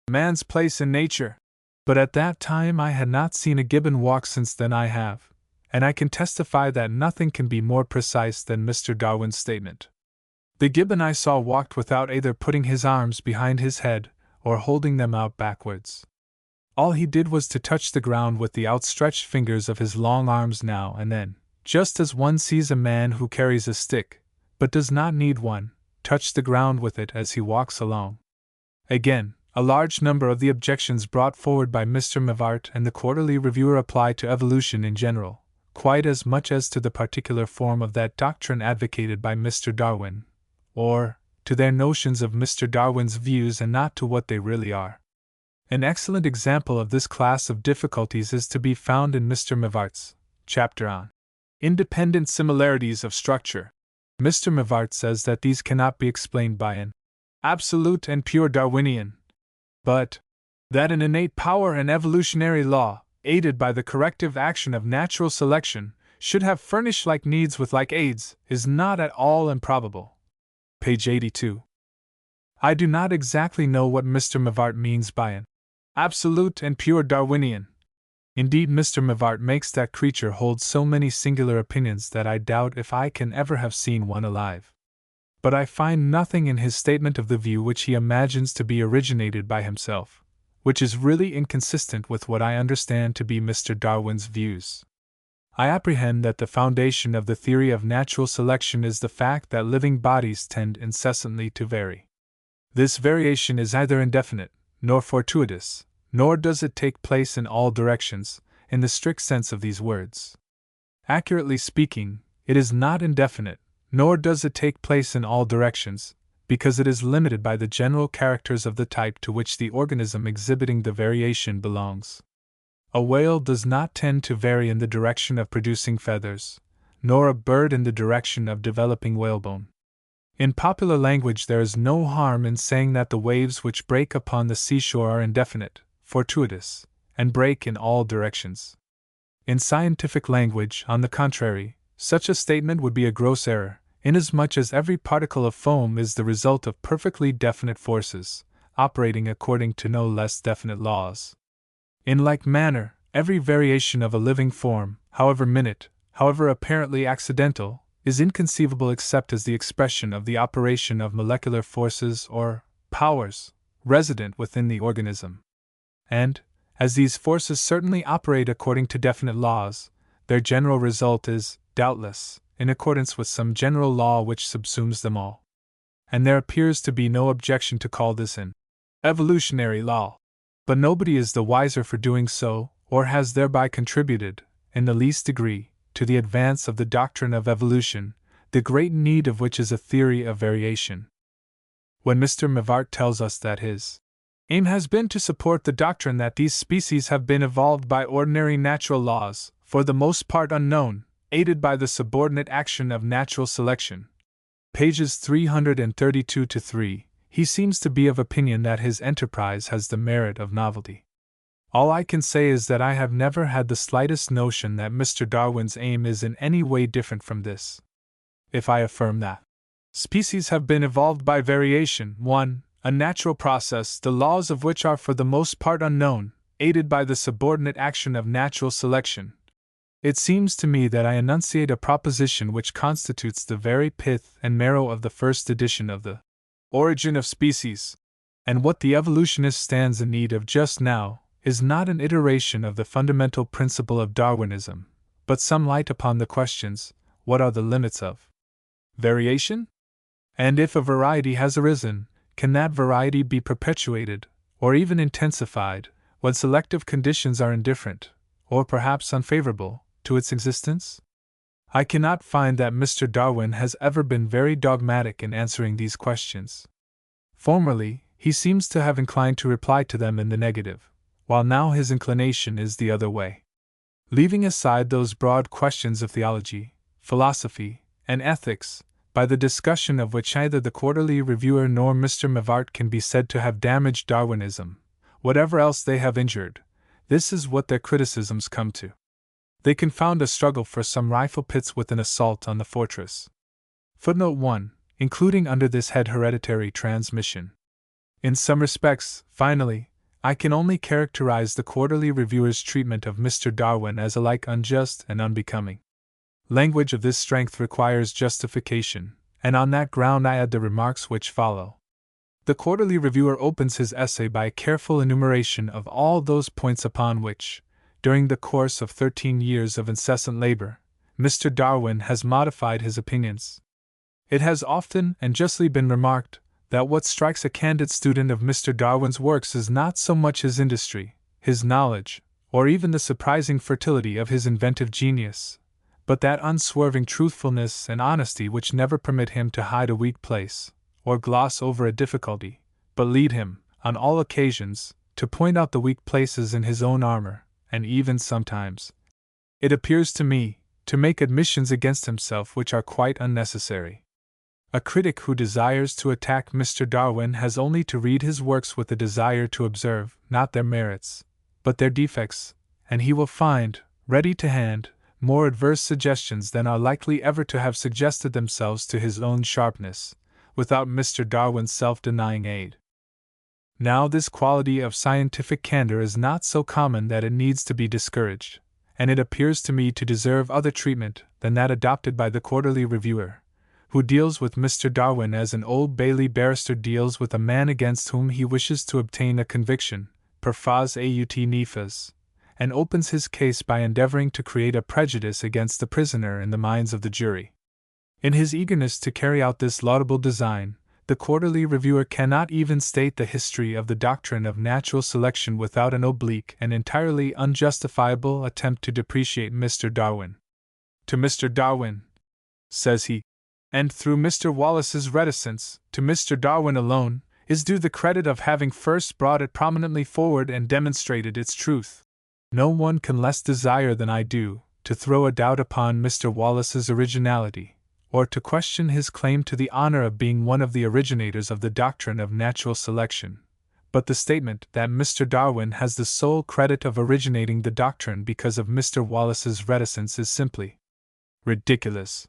Man's Place in Nature, but at that time I had not seen a gibbon walk. Since then I have, and I can testify that nothing can be more precise than Mr. Darwin's statement. The gibbon I saw walked without either putting his arms behind his head or holding them out backwards. All he did was to touch the ground with the outstretched fingers of his long arms now and then, just as one sees a man who carries a stick, but does not need one, touch the ground with it as he walks along. Again, a large number of the objections brought forward by Mr. Mivart and the Quarterly Reviewer apply to evolution in general, quite as much as to the particular form of that doctrine advocated by Mr. Darwin, or to their notions of Mr. Darwin's views and not to what they really are. An excellent example of this class of difficulties is to be found in Mr. Mivart's chapter on independent similarities of structure. Mr. Mivart says that these cannot be explained by an absolute and pure Darwinian, but that an innate power and evolutionary law, aided by the corrective action of natural selection, should have furnished like needs with like aids, is not at all improbable. Page 82. I do not exactly know what Mr. Mivart means by an absolute and pure Darwinian. Indeed, Mr. Mivart makes that creature hold so many singular opinions that I doubt if I can ever have seen one alive. But I find nothing in his statement of the view which he imagines to be originated by himself, which is really inconsistent with what I understand to be Mr. Darwin's views. I apprehend that the foundation of the theory of natural selection is the fact that living bodies tend incessantly to vary. This variation is neither indefinite, nor fortuitous, nor does it take place in all directions, in the strict sense of these words. Accurately speaking, it is not indefinite, nor does it take place in all directions, because it is limited by the general characters of the type to which the organism exhibiting the variation belongs. A whale does not tend to vary in the direction of producing feathers, nor a bird in the direction of developing whalebone. In popular language, there is no harm in saying that the waves which break upon the seashore are indefinite, fortuitous, and break in all directions. In scientific language, on the contrary, such a statement would be a gross error, inasmuch as every particle of foam is the result of perfectly definite forces, operating according to no less definite laws. In like manner, every variation of a living form, however minute, however apparently accidental, is inconceivable except as the expression of the operation of molecular forces or powers resident within the organism. And, as these forces certainly operate according to definite laws, their general result is, doubtless, in accordance with some general law which subsumes them all. And there appears to be no objection to call this an evolutionary law. But nobody is the wiser for doing so, or has thereby contributed, in the least degree, to the advance of the doctrine of evolution, the great need of which is a theory of variation. When Mr. Mivart tells us that his aim has been to support the doctrine that these species have been evolved by ordinary natural laws, for the most part unknown, aided by the subordinate action of natural selection, pages 332-3, he seems to be of opinion that his enterprise has the merit of novelty. All I can say is that I have never had the slightest notion that Mr. Darwin's aim is in any way different from this. If I affirm that species have been evolved by variation, 1. A natural process, the laws of which are for the most part unknown, aided by the subordinate action of natural selection, it seems to me that I enunciate a proposition which constitutes the very pith and marrow of the first edition of the Origin of Species, and what the evolutionist stands in need of just now is not an iteration of the fundamental principle of Darwinism, but some light upon the questions: what are the limits of variation? And if a variety has arisen, can that variety be perpetuated, or even intensified, when selective conditions are indifferent, or perhaps unfavorable, to its existence? I cannot find that Mr. Darwin has ever been very dogmatic in answering these questions. Formerly, he seems to have inclined to reply to them in the negative, while now his inclination is the other way. Leaving aside those broad questions of theology, philosophy, and ethics, by the discussion of which neither the Quarterly Reviewer nor Mr. Mivart can be said to have damaged Darwinism, whatever else they have injured, this is what their criticisms come to. They confound a struggle for some rifle pits with an assault on the fortress. Footnote 1, including under this head hereditary transmission. In some respects, finally, I can only characterize the Quarterly Reviewer's treatment of Mr. Darwin as alike unjust and unbecoming. Language of this strength requires justification, and on that ground I add the remarks which follow. The Quarterly Reviewer opens his essay by a careful enumeration of all those points upon which, during the course of 13 years of incessant labor, Mr. Darwin has modified his opinions. It has often and justly been remarked that what strikes a candid student of Mr. Darwin's works is not so much his industry, his knowledge, or even the surprising fertility of his inventive genius, but that unswerving truthfulness and honesty which never permit him to hide a weak place, or gloss over a difficulty, but lead him, on all occasions, to point out the weak places in his own armor, and even sometimes, it appears to me, to make admissions against himself which are quite unnecessary. A critic who desires to attack Mr. Darwin has only to read his works with a desire to observe, not their merits, but their defects, and he will find, ready to hand, more adverse suggestions than are likely ever to have suggested themselves to his own sharpness, without Mr. Darwin's self-denying aid. Now, this quality of scientific candor is not so common that it needs to be discouraged, and it appears to me to deserve other treatment than that adopted by the Quarterly Reviewer, who deals with Mr. Darwin as an Old Bailey barrister deals with a man against whom he wishes to obtain a conviction, per phase aut nefas, and opens his case by endeavoring to create a prejudice against the prisoner in the minds of the jury. In his eagerness to carry out this laudable design, the Quarterly Reviewer cannot even state the history of the doctrine of natural selection without an oblique and entirely unjustifiable attempt to depreciate Mr. Darwin. To Mr. Darwin, says he, and through Mr. Wallace's reticence, to Mr. Darwin alone, is due the credit of having first brought it prominently forward and demonstrated its truth. No one can less desire than I do to throw a doubt upon Mr. Wallace's originality, or to question his claim to the honor of being one of the originators of the doctrine of natural selection. But the statement that Mr. Darwin has the sole credit of originating the doctrine because of Mr. Wallace's reticence is simply ridiculous.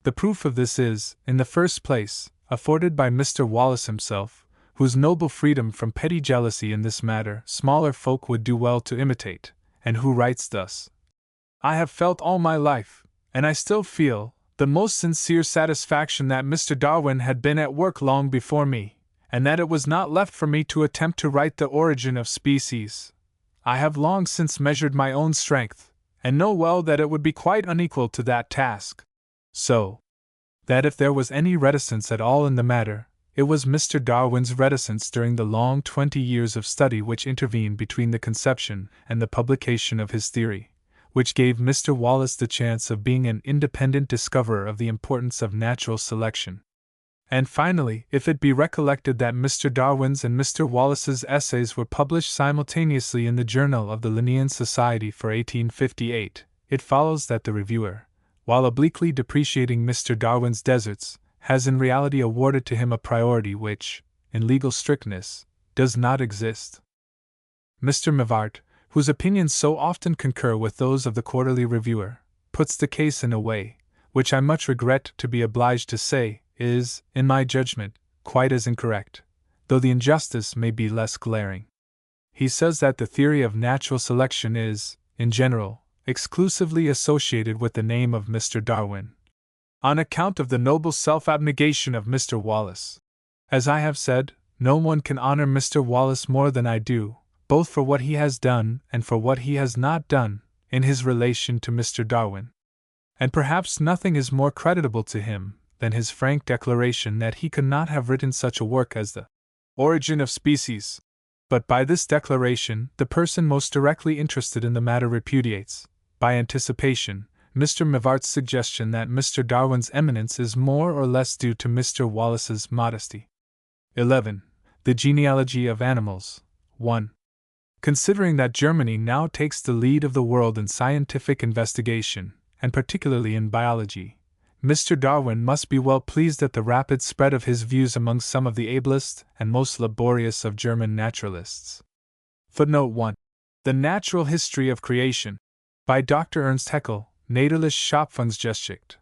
The proof of this is, in the first place, afforded by Mr. Wallace himself, whose noble freedom from petty jealousy in this matter smaller folk would do well to imitate, and who writes thus: I have felt all my life, and I still feel, the most sincere satisfaction that Mr. Darwin had been at work long before me, and that it was not left for me to attempt to write the origin of species. I have long since measured my own strength, and know well that it would be quite unequal to that task. So that if there was any reticence at all in the matter, it was Mr. Darwin's reticence during the long 20 years of study which intervened between the conception and the publication of his theory, which gave Mr. Wallace the chance of being an independent discoverer of the importance of natural selection. And finally, if it be recollected that Mr. Darwin's and Mr. Wallace's essays were published simultaneously in the Journal of the Linnean Society for 1858, it follows that the reviewer, while obliquely depreciating Mr. Darwin's deserts, has in reality awarded to him a priority which, in legal strictness, does not exist. Mr. Mivart, whose opinions so often concur with those of the Quarterly Reviewer, puts the case in a way, which I much regret to be obliged to say, is, in my judgment, quite as incorrect, though the injustice may be less glaring. He says that the theory of natural selection is, in general, exclusively associated with the name of Mr. Darwin, on account of the noble self-abnegation of Mr. Wallace. As I have said, no one can honor Mr. Wallace more than I do, both for what he has done and for what he has not done, in his relation to Mr. Darwin. And perhaps nothing is more creditable to him than his frank declaration that he could not have written such a work as The Origin of Species. But by this declaration, the person most directly interested in the matter repudiates, by anticipation, Mr. Mivart's suggestion that Mr. Darwin's eminence is more or less due to Mr. Wallace's modesty. 11. The Genealogy of Animals. 1. Considering that Germany now takes the lead of the world in scientific investigation, and particularly in biology, Mr. Darwin must be well pleased at the rapid spread of his views among some of the ablest and most laborious of German naturalists. Footnote 1. The Natural History of Creation, by Dr. Ernst Haeckel, Natürliche Schöpfungsgeschichte,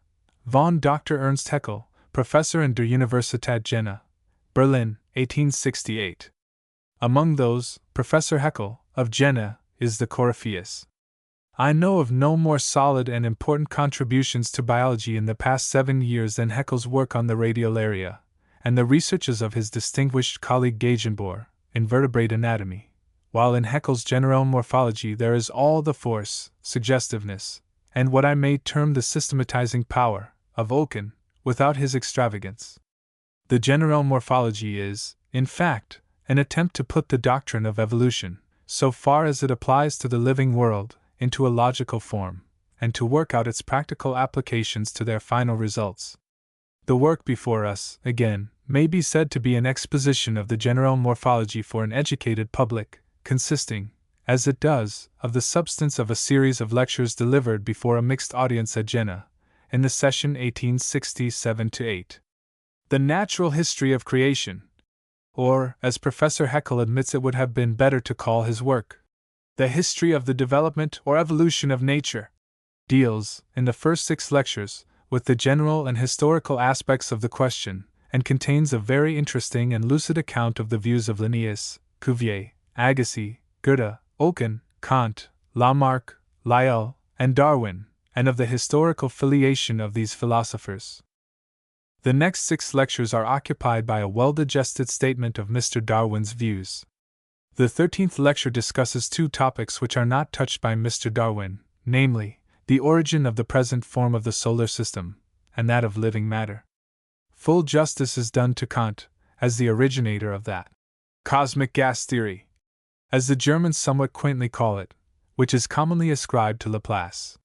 von Dr. Ernst Haeckel, Professor in der Universität Jena, Berlin, 1868. Among those, Professor Haeckel, of Jena, is the Coryphaeus. I know of no more solid and important contributions to biology in the past 7 years than Haeckel's work on the radiolaria, and the researches of his distinguished colleague Gegenbohr, in vertebrate anatomy, while in Haeckel's general morphology there is all the force, suggestiveness, and what I may term the systematizing power, of Oken, without his extravagance. The general morphology is, in fact, an attempt to put the doctrine of evolution, so far as it applies to the living world, into a logical form, and to work out its practical applications to their final results. The work before us, again, may be said to be an exposition of the general morphology for an educated public, consisting, as it does, of the substance of a series of lectures delivered before a mixed audience at Jena, in the session 1867-8. The Natural History of Creation, or, as Professor Haeckel admits it would have been better to call his work, The History of the Development or Evolution of Nature, deals, in the first 6 lectures, with the general and historical aspects of the question, and contains a very interesting and lucid account of the views of Linnaeus, Cuvier, Agassiz, Goethe, Oken, Kant, Lamarck, Lyell, and Darwin, and of the historical filiation of these philosophers. The next 6 lectures are occupied by a well-digested statement of Mr. Darwin's views. The 13th lecture discusses two topics which are not touched by Mr. Darwin, namely, the origin of the present form of the solar system, and that of living matter. Full justice is done to Kant, as the originator of that cosmic gas theory, as the Germans somewhat quaintly call it, which is commonly ascribed to Laplace.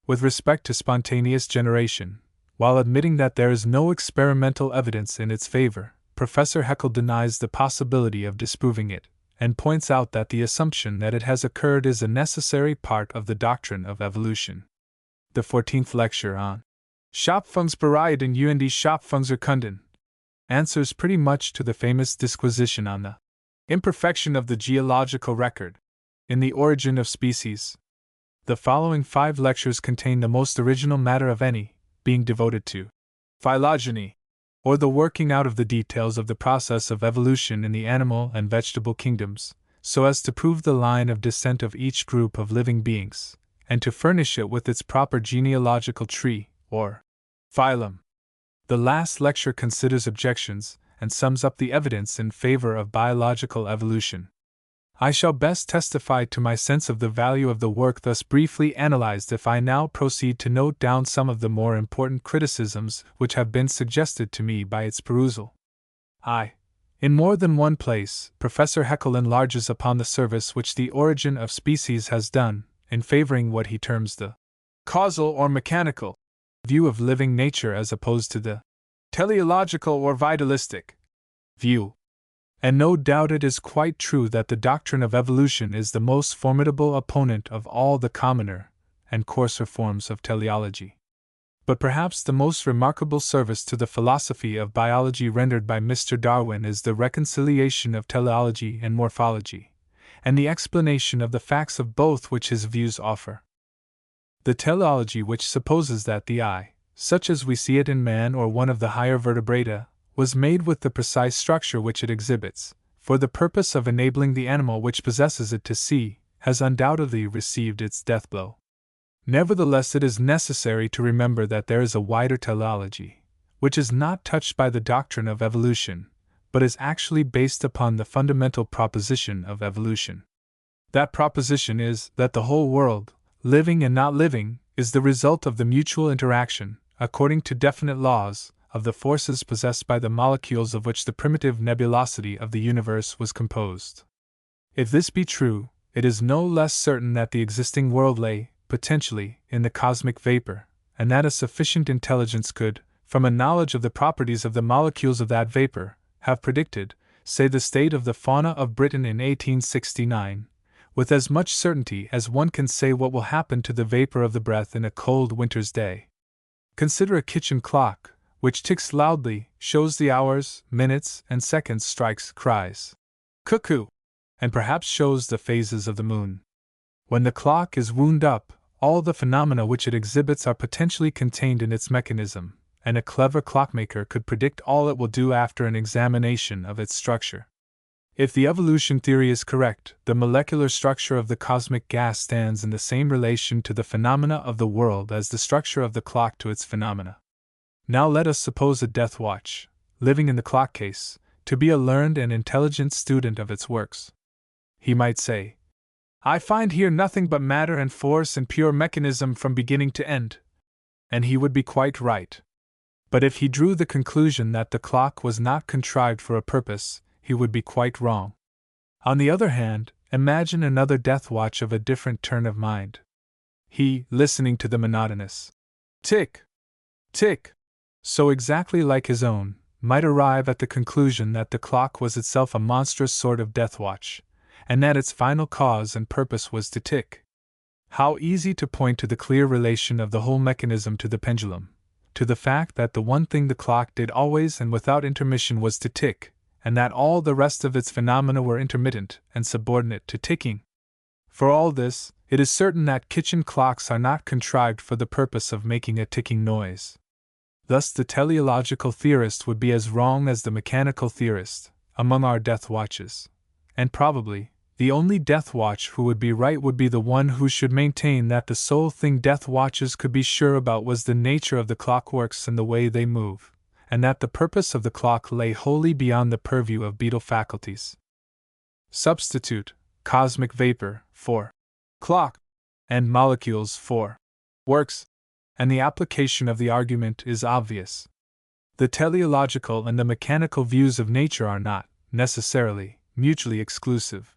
With respect to spontaneous generation, while admitting that there is no experimental evidence in its favor, Professor Haeckel denies the possibility of disproving it, and points out that the assumption that it has occurred is a necessary part of the doctrine of evolution. The 14th lecture on Schöpfungsbereiten und die Schöpfungserkunden answers pretty much to the famous disquisition on the imperfection of the geological record in The Origin of Species. The following 5 lectures contain the most original matter of any, being devoted to phylogeny, or the working out of the details of the process of evolution in the animal and vegetable kingdoms, so as to prove the line of descent of each group of living beings, and to furnish it with its proper genealogical tree, or phylum. The last lecture considers objections, and sums up the evidence in favor of biological evolution. I shall best testify to my sense of the value of the work thus briefly analyzed if I now proceed to note down some of the more important criticisms which have been suggested to me by its perusal. In more than one place, Professor Haeckel enlarges upon the service which The Origin of Species has done, in favoring what he terms the causal or mechanical view of living nature as opposed to the teleological or vitalistic view. And no doubt it is quite true that the doctrine of evolution is the most formidable opponent of all the commoner and coarser forms of teleology. But perhaps the most remarkable service to the philosophy of biology rendered by Mr. Darwin is the reconciliation of teleology and morphology, and the explanation of the facts of both which his views offer. The teleology which supposes that the eye, such as we see it in man or one of the higher vertebrata, was made with the precise structure which it exhibits, for the purpose of enabling the animal which possesses it to see, has undoubtedly received its death blow. Nevertheless, it is necessary to remember that there is a wider teleology, which is not touched by the doctrine of evolution, but is actually based upon the fundamental proposition of evolution. That proposition is that the whole world, living and not living, is the result of the mutual interaction, according to definite laws, of the forces possessed by the molecules of which the primitive nebulosity of the universe was composed. If this be true, it is no less certain that the existing world lay, potentially, in the cosmic vapor, and that a sufficient intelligence could, from a knowledge of the properties of the molecules of that vapor, have predicted, say, the state of the fauna of Britain in 1869, with as much certainty as one can say what will happen to the vapor of the breath in a cold winter's day. Consider a kitchen clock, which ticks loudly, shows the hours, minutes, and seconds, strikes, cries cuckoo, and perhaps shows the phases of the moon. When the clock is wound up, all the phenomena which it exhibits are potentially contained in its mechanism, and a clever clockmaker could predict all it will do after an examination of its structure. If the evolution theory is correct, the molecular structure of the cosmic gas stands in the same relation to the phenomena of the world as the structure of the clock to its phenomena. Now let us suppose a death watch, living in the clock case, to be a learned and intelligent student of its works. He might say, "I find here nothing but matter and force and pure mechanism from beginning to end." And he would be quite right. But if he drew the conclusion that the clock was not contrived for a purpose, he would be quite wrong. On the other hand, imagine another death watch of a different turn of mind. He, listening to the monotonous tick, tick, so exactly like his own, might arrive at the conclusion that the clock was itself a monstrous sort of death watch, and that its final cause and purpose was to tick. How easy to point to the clear relation of the whole mechanism to the pendulum, to the fact that the one thing the clock did always and without intermission was to tick, and that all the rest of its phenomena were intermittent and subordinate to ticking. For all this, it is certain that kitchen clocks are not contrived for the purpose of making a ticking noise. Thus the teleological theorist would be as wrong as the mechanical theorist, among our death watches. And probably, the only death watch who would be right would be the one who should maintain that the sole thing death watches could be sure about was the nature of the clockworks and the way they move, and that the purpose of the clock lay wholly beyond the purview of beetle faculties. Substitute cosmic vapor for clock and molecules for works, and the application of the argument is obvious. The teleological and the mechanical views of nature are not, necessarily, mutually exclusive.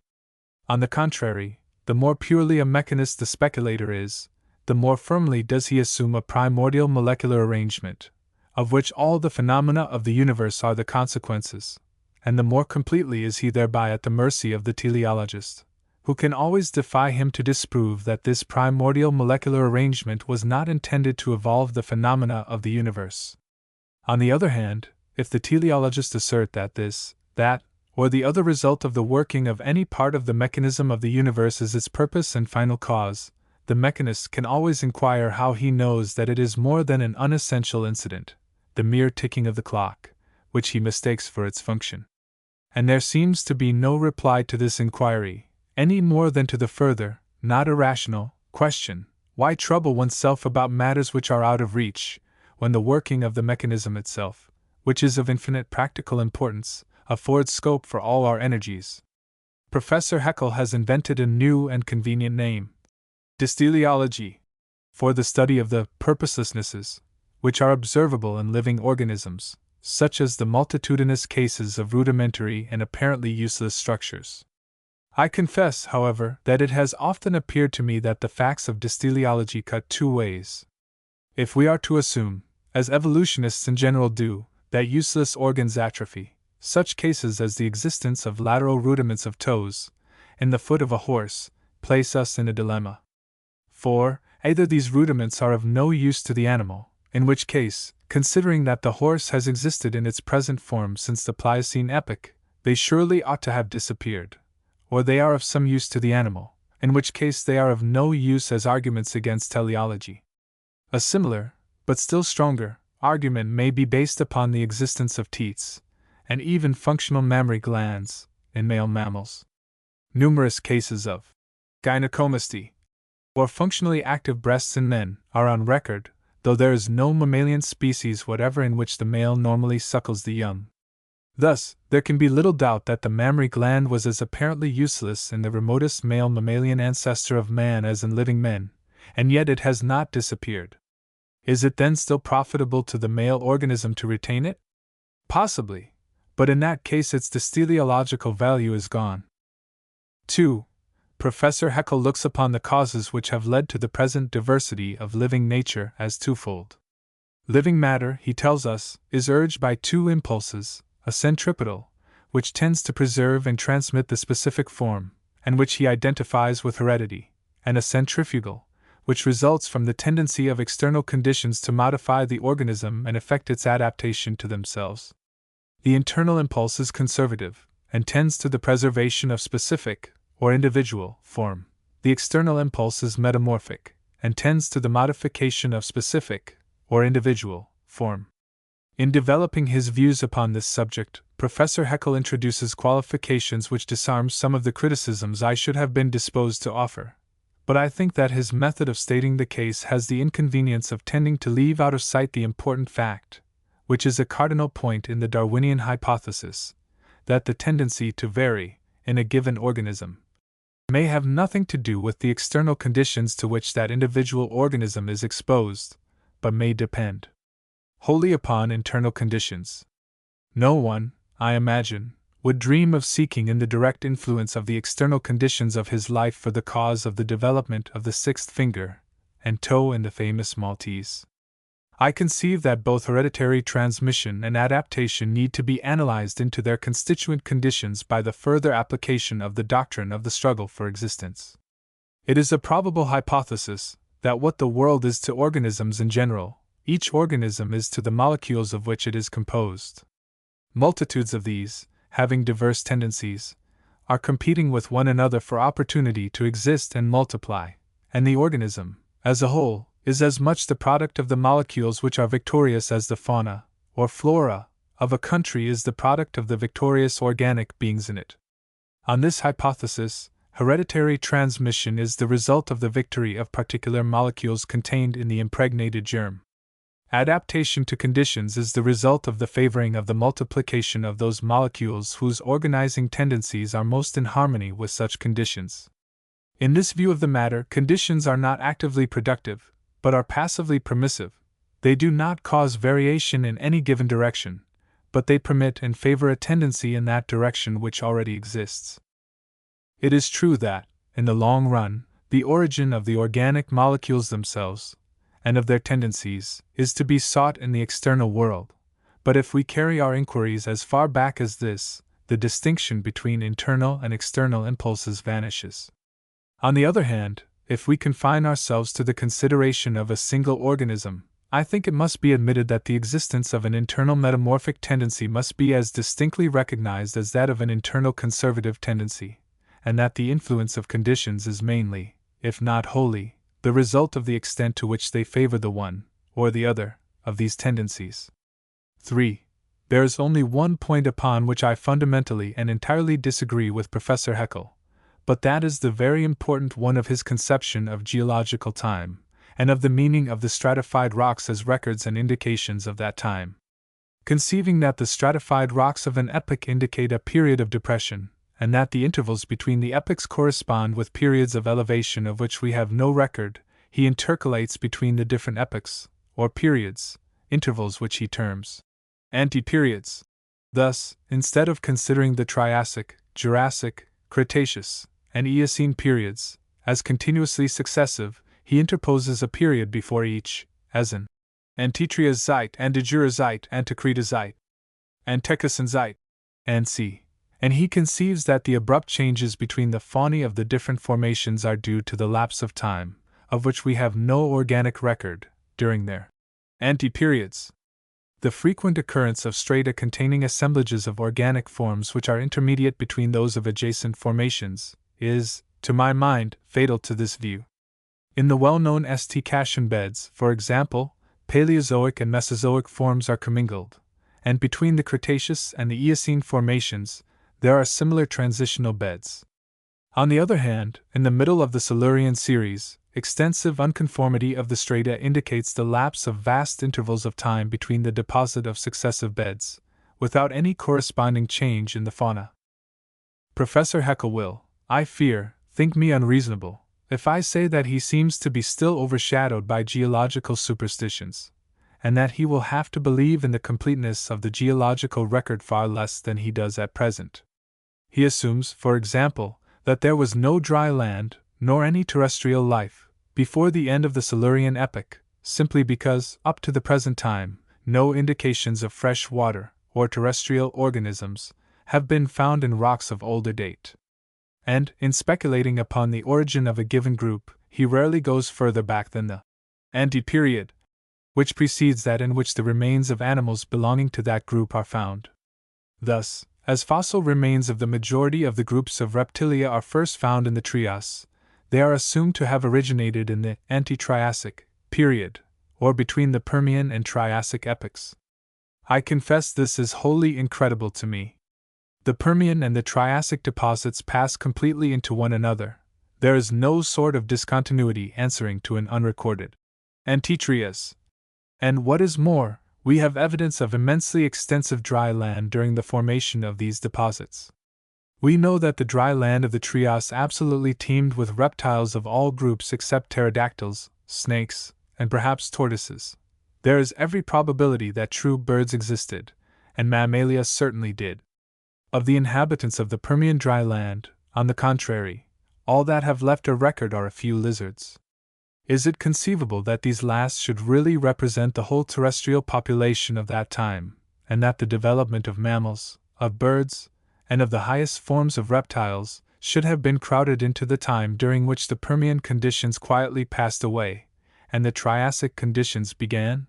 On the contrary, the more purely a mechanist the speculator is, the more firmly does he assume a primordial molecular arrangement, of which all the phenomena of the universe are the consequences, and the more completely is he thereby at the mercy of the teleologist, who can always defy him to disprove that this primordial molecular arrangement was not intended to evolve the phenomena of the universe. On the other hand, if the teleologist assert that this, that, or the other result of the working of any part of the mechanism of the universe is its purpose and final cause, the mechanist can always inquire how he knows that it is more than an unessential incident, the mere ticking of the clock, which he mistakes for its function. And there seems to be no reply to this inquiry, any more than to the further, not irrational, question, why trouble oneself about matters which are out of reach, when the working of the mechanism itself, which is of infinite practical importance, affords scope for all our energies. Professor Haeckel has invented a new and convenient name, dysteleology, for the study of the purposelessnesses which are observable in living organisms, such as the multitudinous cases of rudimentary and apparently useless structures. I confess, however, that it has often appeared to me that the facts of dysteleology cut two ways. If we are to assume, as evolutionists in general do, that useless organs atrophy, such cases as the existence of lateral rudiments of toes in the foot of a horse place us in a dilemma. For, either these rudiments are of no use to the animal, in which case, considering that the horse has existed in its present form since the Pliocene epoch, they surely ought to have disappeared, or they are of some use to the animal, in which case they are of no use as arguments against teleology. A similar, but still stronger, argument may be based upon the existence of teats, and even functional mammary glands, in male mammals. Numerous cases of gynecomasty, or functionally active breasts in men, are on record, though there is no mammalian species whatever in which the male normally suckles the young. Thus, there can be little doubt that the mammary gland was as apparently useless in the remotest male mammalian ancestor of man as in living men, and yet it has not disappeared. Is it then still profitable to the male organism to retain it? Possibly, but in that case its dysteleological value is gone. 2. Professor Haeckel looks upon the causes which have led to the present diversity of living nature as twofold. Living matter, he tells us, is urged by two impulses, a centripetal, which tends to preserve and transmit the specific form, and which he identifies with heredity, and a centrifugal, which results from the tendency of external conditions to modify the organism and affect its adaptation to themselves. The internal impulse is conservative, and tends to the preservation of specific, or individual, form. The external impulse is metamorphic, and tends to the modification of specific, or individual, form. In developing his views upon this subject, Professor Haeckel introduces qualifications which disarm some of the criticisms I should have been disposed to offer. But I think that his method of stating the case has the inconvenience of tending to leave out of sight the important fact, which is a cardinal point in the Darwinian hypothesis, that the tendency to vary, in a given organism, may have nothing to do with the external conditions to which that individual organism is exposed, but may depend wholly upon internal conditions. No one, I imagine, would dream of seeking in the direct influence of the external conditions of his life for the cause of the development of the sixth finger and toe in the famous Maltese. I conceive that both hereditary transmission and adaptation need to be analyzed into their constituent conditions by the further application of the doctrine of the struggle for existence. It is a probable hypothesis that what the world is to organisms in general, each organism is to the molecules of which it is composed. Multitudes of these, having diverse tendencies, are competing with one another for opportunity to exist and multiply, and the organism, as a whole, is as much the product of the molecules which are victorious as the fauna, or flora, of a country is the product of the victorious organic beings in it. On this hypothesis, hereditary transmission is the result of the victory of particular molecules contained in the impregnated germ. Adaptation to conditions is the result of the favoring of the multiplication of those molecules whose organizing tendencies are most in harmony with such conditions. In this view of the matter, conditions are not actively productive, but are passively permissive. They do not cause variation in any given direction, but they permit and favor a tendency in that direction which already exists. It is true that, in the long run, the origin of the organic molecules themselves, and of their tendencies, is to be sought in the external world, but if we carry our inquiries as far back as this, the distinction between internal and external impulses vanishes. On the other hand, if we confine ourselves to the consideration of a single organism, I think it must be admitted that the existence of an internal metamorphic tendency must be as distinctly recognized as that of an internal conservative tendency, and that the influence of conditions is mainly, if not wholly, the result of the extent to which they favor the one, or the other, of these tendencies. 3. There is only one point upon which I fundamentally and entirely disagree with Professor Haeckel, but that is the very important one of his conception of geological time, and of the meaning of the stratified rocks as records and indications of that time. Conceiving that the stratified rocks of an epoch indicate a period of depression, and that the intervals between the epochs correspond with periods of elevation of which we have no record, he intercalates between the different epochs, or periods, intervals which he terms anti-periods. Thus, instead of considering the Triassic, Jurassic, Cretaceous, and Eocene periods as continuously successive, he interposes a period before each, as in Antitriasite, Antijurazite, Anticretazite, Antechisonzite, and c. And he conceives that the abrupt changes between the faunae of the different formations are due to the lapse of time, of which we have no organic record, during their anti-periods. The frequent occurrence of strata containing assemblages of organic forms which are intermediate between those of adjacent formations is, to my mind, fatal to this view. In the well-known St. Cashion beds, for example, Paleozoic and Mesozoic forms are commingled, and between the Cretaceous and the Eocene formations, there are similar transitional beds. On the other hand, in the middle of the Silurian series, extensive unconformity of the strata indicates the lapse of vast intervals of time between the deposit of successive beds, without any corresponding change in the fauna. Professor Haeckel will, I fear, think me unreasonable if I say that he seems to be still overshadowed by geological superstitions, and that he will have to believe in the completeness of the geological record far less than he does at present. He assumes, for example, that there was no dry land, nor any terrestrial life, before the end of the Silurian epoch, simply because, up to the present time, no indications of fresh water, or terrestrial organisms, have been found in rocks of older date. And, in speculating upon the origin of a given group, he rarely goes further back than the anteperiod, which precedes that in which the remains of animals belonging to that group are found. Thus, as fossil remains of the majority of the groups of reptilia are first found in the Trias, they are assumed to have originated in the Anti-Triassic period, or between the Permian and Triassic epochs. I confess this is wholly incredible to me. The Permian and the Triassic deposits pass completely into one another. There is no sort of discontinuity answering to an unrecorded Antitrias. And what is more, we have evidence of immensely extensive dry land during the formation of these deposits. We know that the dry land of the Trias absolutely teemed with reptiles of all groups except pterodactyls, snakes, and perhaps tortoises. There is every probability that true birds existed, and mammalia certainly did. Of the inhabitants of the Permian dry land, on the contrary, all that have left a record are a few lizards. Is it conceivable that these last should really represent the whole terrestrial population of that time, and that the development of mammals, of birds, and of the highest forms of reptiles should have been crowded into the time during which the Permian conditions quietly passed away, and the Triassic conditions began?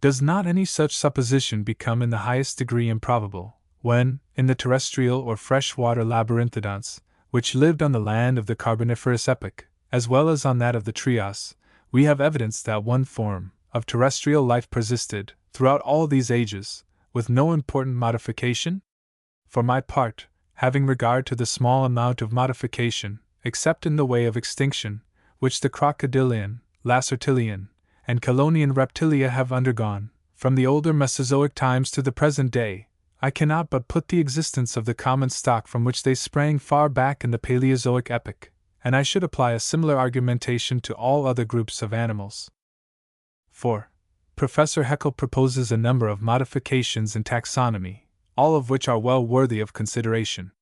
Does not any such supposition become in the highest degree improbable, when, in the terrestrial or freshwater labyrinthodonts, which lived on the land of the Carboniferous epoch, as well as on that of the Trias, we have evidence that one form of terrestrial life persisted, throughout all these ages, with no important modification? For my part, having regard to the small amount of modification, except in the way of extinction, which the crocodilian, lacertilian, and Chelonian reptilia have undergone, from the older Mesozoic times to the present day, I cannot but put the existence of the common stock from which they sprang far back in the Paleozoic epoch, and I should apply a similar argumentation to all other groups of animals. 4. Professor Haeckel proposes a number of modifications in taxonomy, all of which are well worthy of consideration.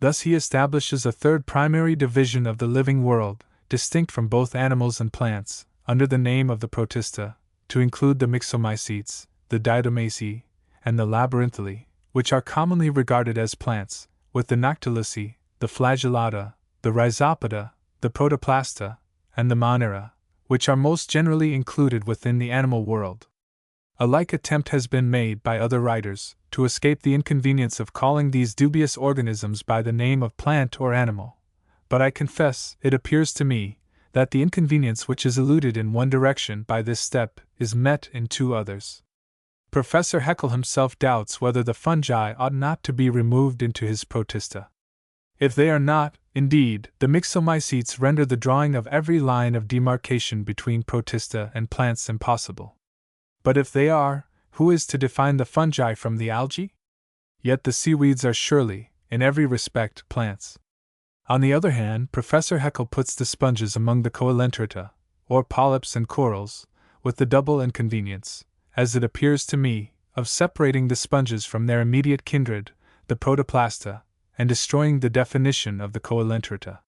Thus he establishes a third primary division of the living world, distinct from both animals and plants, under the name of the Protista, to include the Myxomycetes, the Diatomaceae, and the Labyrinthulae, which are commonly regarded as plants, with the Noctiluci, the Flagellata, the Rhizopoda, the Protoplasta, and the Monera, which are most generally included within the animal world. A like attempt has been made by other writers to escape the inconvenience of calling these dubious organisms by the name of plant or animal, but I confess it appears to me that the inconvenience which is eluded in one direction by this step is met in two others. Professor Haeckel himself doubts whether the fungi ought not to be removed into his Protista. If they are not, indeed, the Myxomycetes render the drawing of every line of demarcation between Protista and plants impossible. But if they are, who is to define the fungi from the algae? Yet the seaweeds are surely, in every respect, plants. On the other hand, Professor Haeckel puts the sponges among the Coelenterata, or polyps and corals, with the double inconvenience, as it appears to me, of separating the sponges from their immediate kindred, the Protoplasta, and destroying the definition of the Coelenterata.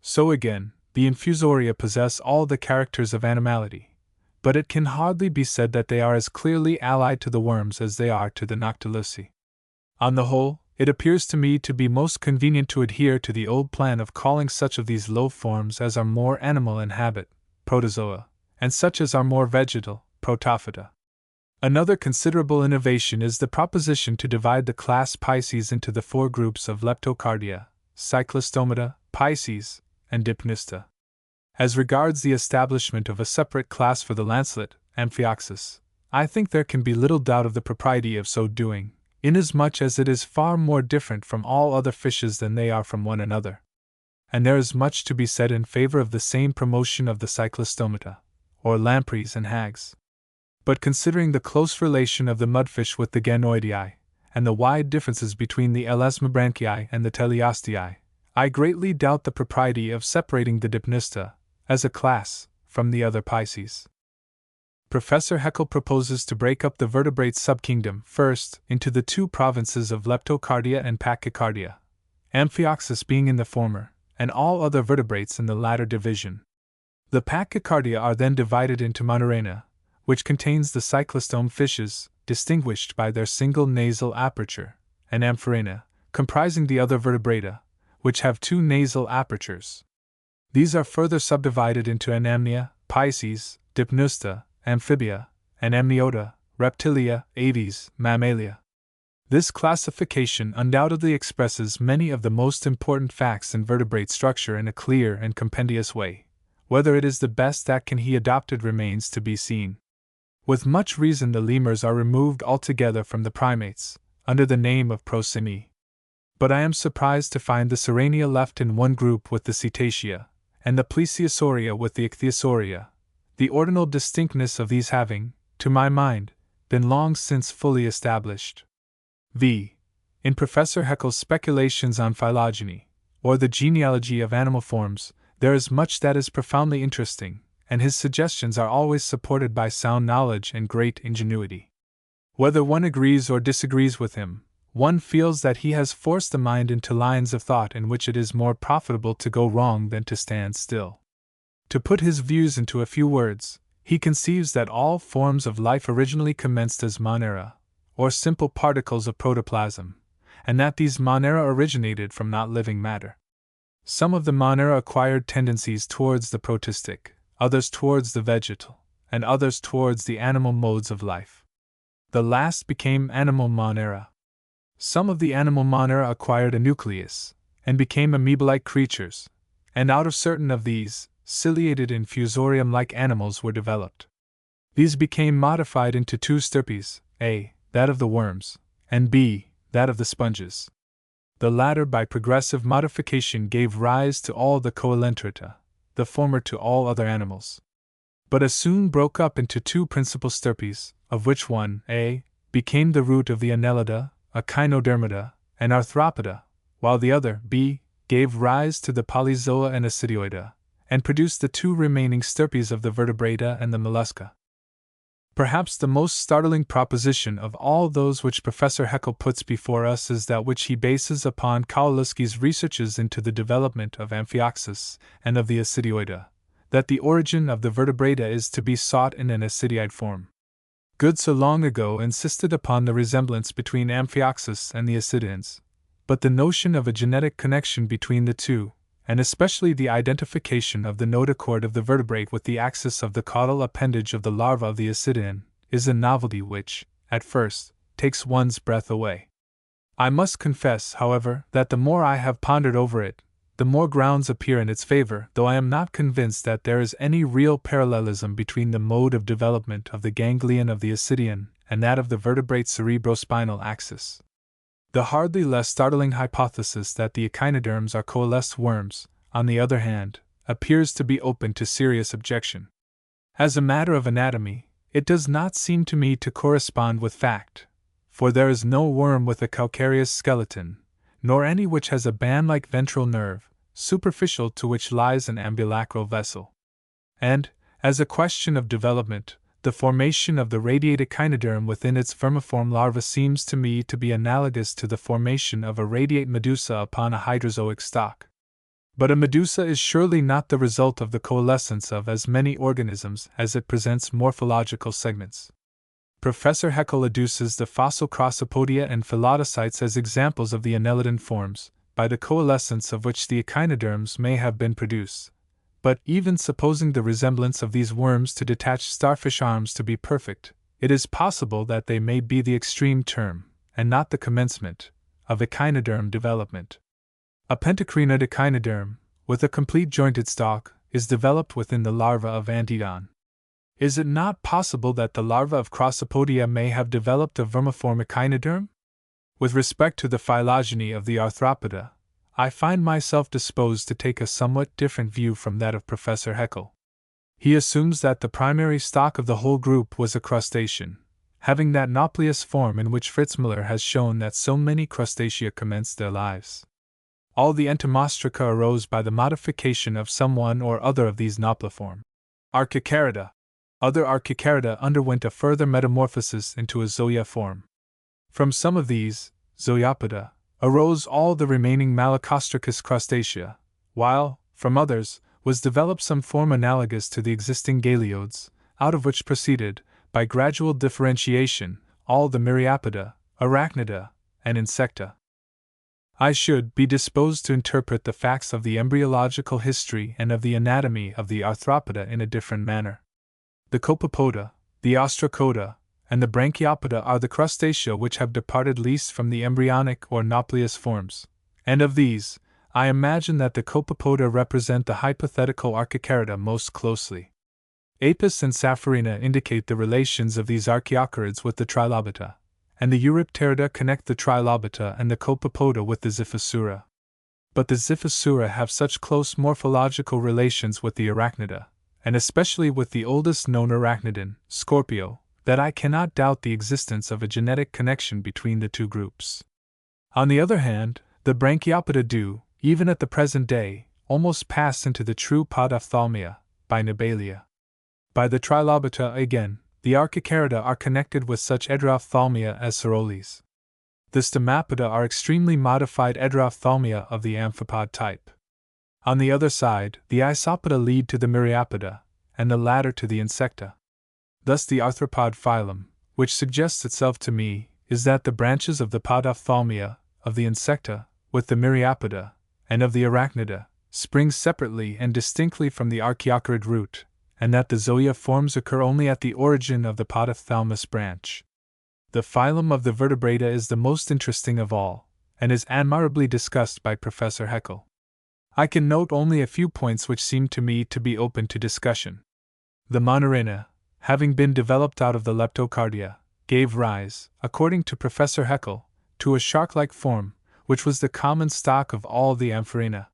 So again, the Infusoria possess all the characters of animality, but it can hardly be said that they are as clearly allied to the worms as they are to the Noctiluci. On the whole, it appears to me to be most convenient to adhere to the old plan of calling such of these low forms as are more animal in habit, Protozoa, and such as are more vegetal, Protophyta. Another considerable innovation is the proposition to divide the class Pisces into the four groups of Leptocardia, Cyclostomata, Pisces, and Dipnista. As regards the establishment of a separate class for the lancelet, Amphioxus, I think there can be little doubt of the propriety of so doing, inasmuch as it is far more different from all other fishes than they are from one another. And there is much to be said in favor of the same promotion of the Cyclostomata, or lampreys and hags. But considering the close relation of the mudfish with the Ganoidea, and the wide differences between the Elasmobranchii and the Teleostii, I greatly doubt the propriety of separating the Dipnista, as a class, from the other Pisces. Professor Haeckel proposes to break up the vertebrate subkingdom first into the two provinces of Leptocardia and Pachycardia, Amphioxus being in the former, and all other vertebrates in the latter division. The Pachycardia are then divided into Monoraena, which contains the cyclostome fishes, distinguished by their single nasal aperture, and Amphoraena, comprising the other vertebrata, which have two nasal apertures. These are further subdivided into Anamnia, Pisces, Dipnusta, Amphibia, and Amniota, Reptilia, Aves, Mammalia. This classification undoubtedly expresses many of the most important facts in vertebrate structure in a clear and compendious way. Whether it is the best that can be adopted remains to be seen. With much reason the lemurs are removed altogether from the primates, under the name of Prosimi. But I am surprised to find the Sirenia left in one group with the Cetacea, and the Plesiosauria with the Ichthyosauria, the ordinal distinctness of these having, to my mind, been long since fully established. v. In Professor Haeckel's speculations on phylogeny, or the genealogy of animal forms, there is much that is profoundly interesting, and his suggestions are always supported by sound knowledge and great ingenuity. Whether one agrees or disagrees with him, one feels that he has forced the mind into lines of thought in which it is more profitable to go wrong than to stand still. To put his views into a few words, he conceives that all forms of life originally commenced as monera, or simple particles of protoplasm, and that these monera originated from not living matter. Some of the monera acquired tendencies towards the protistic, others towards the vegetal, and others towards the animal modes of life. The last became animal monera. Some of the animal monera acquired a nucleus, and became amoeba-like creatures, and out of certain of these, ciliated infusorium-like animals were developed. These became modified into two stirpes, A, that of the worms, and B, that of the sponges. The latter by progressive modification gave rise to all the Coelenterata, the former to all other animals. but as soon broke up into two principal stirpes, of which one, A, became the root of the Annelida, Echinodermata, and Arthropoda, while the other, B, gave rise to the Polyzoa and Acidioida, and produced the two remaining stirpes of the Vertebrata and the Mollusca. Perhaps the most startling proposition of all those which Professor Haeckel puts before us is that which he bases upon Kawaluski's researches into the development of Amphioxus and of the Acidioida, that the origin of the Vertebrata is to be sought in an acidioid form. Goodso long ago insisted upon the resemblance between Amphioxus and the Ascidians, but the notion of a genetic connection between the two, and especially the identification of the notochord of the vertebrate with the axis of the caudal appendage of the larva of the Ascidian, is a novelty which, at first, takes one's breath away. I must confess, however, that the more I have pondered over it, the more grounds appear in its favor, though I am not convinced that there is any real parallelism between the mode of development of the ganglion of the Ascidian and that of the vertebrate cerebrospinal axis. The hardly less startling hypothesis that the echinoderms are coalesced worms, on the other hand, appears to be open to serious objection. As a matter of anatomy, it does not seem to me to correspond with fact, for there is no worm with a calcareous skeleton, nor any which has a band-like ventral nerve, superficial to which lies an ambulacral vessel. And, as a question of development, the formation of the radiate echinoderm within its vermiform larva seems to me to be analogous to the formation of a radiate medusa upon a hydrozoic stalk. But a medusa is surely not the result of the coalescence of as many organisms as it presents morphological segments. Professor Haeckel adduces the fossil Crossopodia and Phyllodocytes as examples of the annelidan forms, by the coalescence of which the echinoderms may have been produced. But even supposing the resemblance of these worms to detached starfish arms to be perfect, it is possible that they may be the extreme term, and not the commencement, of echinoderm development. A pentacrenid echinoderm, with a complete jointed stalk, is developed within the larva of Antedon. Is it not possible that the larva of Crossopodia may have developed a vermiform echinoderm? With respect to the phylogeny of the Arthropoda, I find myself disposed to take a somewhat different view from that of Professor Haeckel. He assumes that the primary stock of the whole group was a crustacean, having that nauplius form in which Fritz Müller has shown that so many crustacea commenced their lives. All the Entomostraca arose by the modification of some one or other of these naupliform Archicarida. Other Archicarida underwent a further metamorphosis into a zoea form. From some of these, Zoeopoda, arose all the remaining Malacostracus crustacea, while, from others, was developed some form analogous to the existing Galeodes, out of which proceeded, by gradual differentiation, all the Myriapoda, Arachnida, and Insecta. I should be disposed to interpret the facts of the embryological history and of the anatomy of the Arthropoda in a different manner. The Copepoda, the Ostracoda, and the Branchiopoda are the crustacea which have departed least from the embryonic or nauplius forms, and of these, I imagine that the Copepoda represent the hypothetical Archicarida most closely. Apis and Sapphirina indicate the relations of these Archaeocarids with the Trilobita, and the Eurypterida connect the Trilobita and the Copepoda with the Xiphosaura. But the Xiphosaura have such close morphological relations with the Arachnida, and especially with the oldest known arachnidan, Scorpio, that I cannot doubt the existence of a genetic connection between the two groups. On the other hand, the Branchiopoda do, even at the present day, almost pass into the true Podophthalmia, by Nibalia. By the Trilobita, again, the Archicarida are connected with such Heterophthalmia as Ceroles. The Stomapoda are extremely modified Heterophthalmia of the amphipod type. On the other side, the Isopoda lead to the Myriapoda, and the latter to the Insecta. Thus the arthropod phylum, which suggests itself to me, is that the branches of the Podophthalmia, of the Insecta, with the Myriapoda, and of the Arachnida, spring separately and distinctly from the Archaeocarid root, and that the zoea forms occur only at the origin of the Podophthalmus branch. The phylum of the Vertebrata is the most interesting of all, and is admirably discussed by Professor Haeckel. I can note only a few points which seem to me to be open to discussion. The Monorina, having been developed out of the Leptocardia, gave rise, according to Professor Haeckel, to a shark-like form, which was the common stock of all the Amphorina.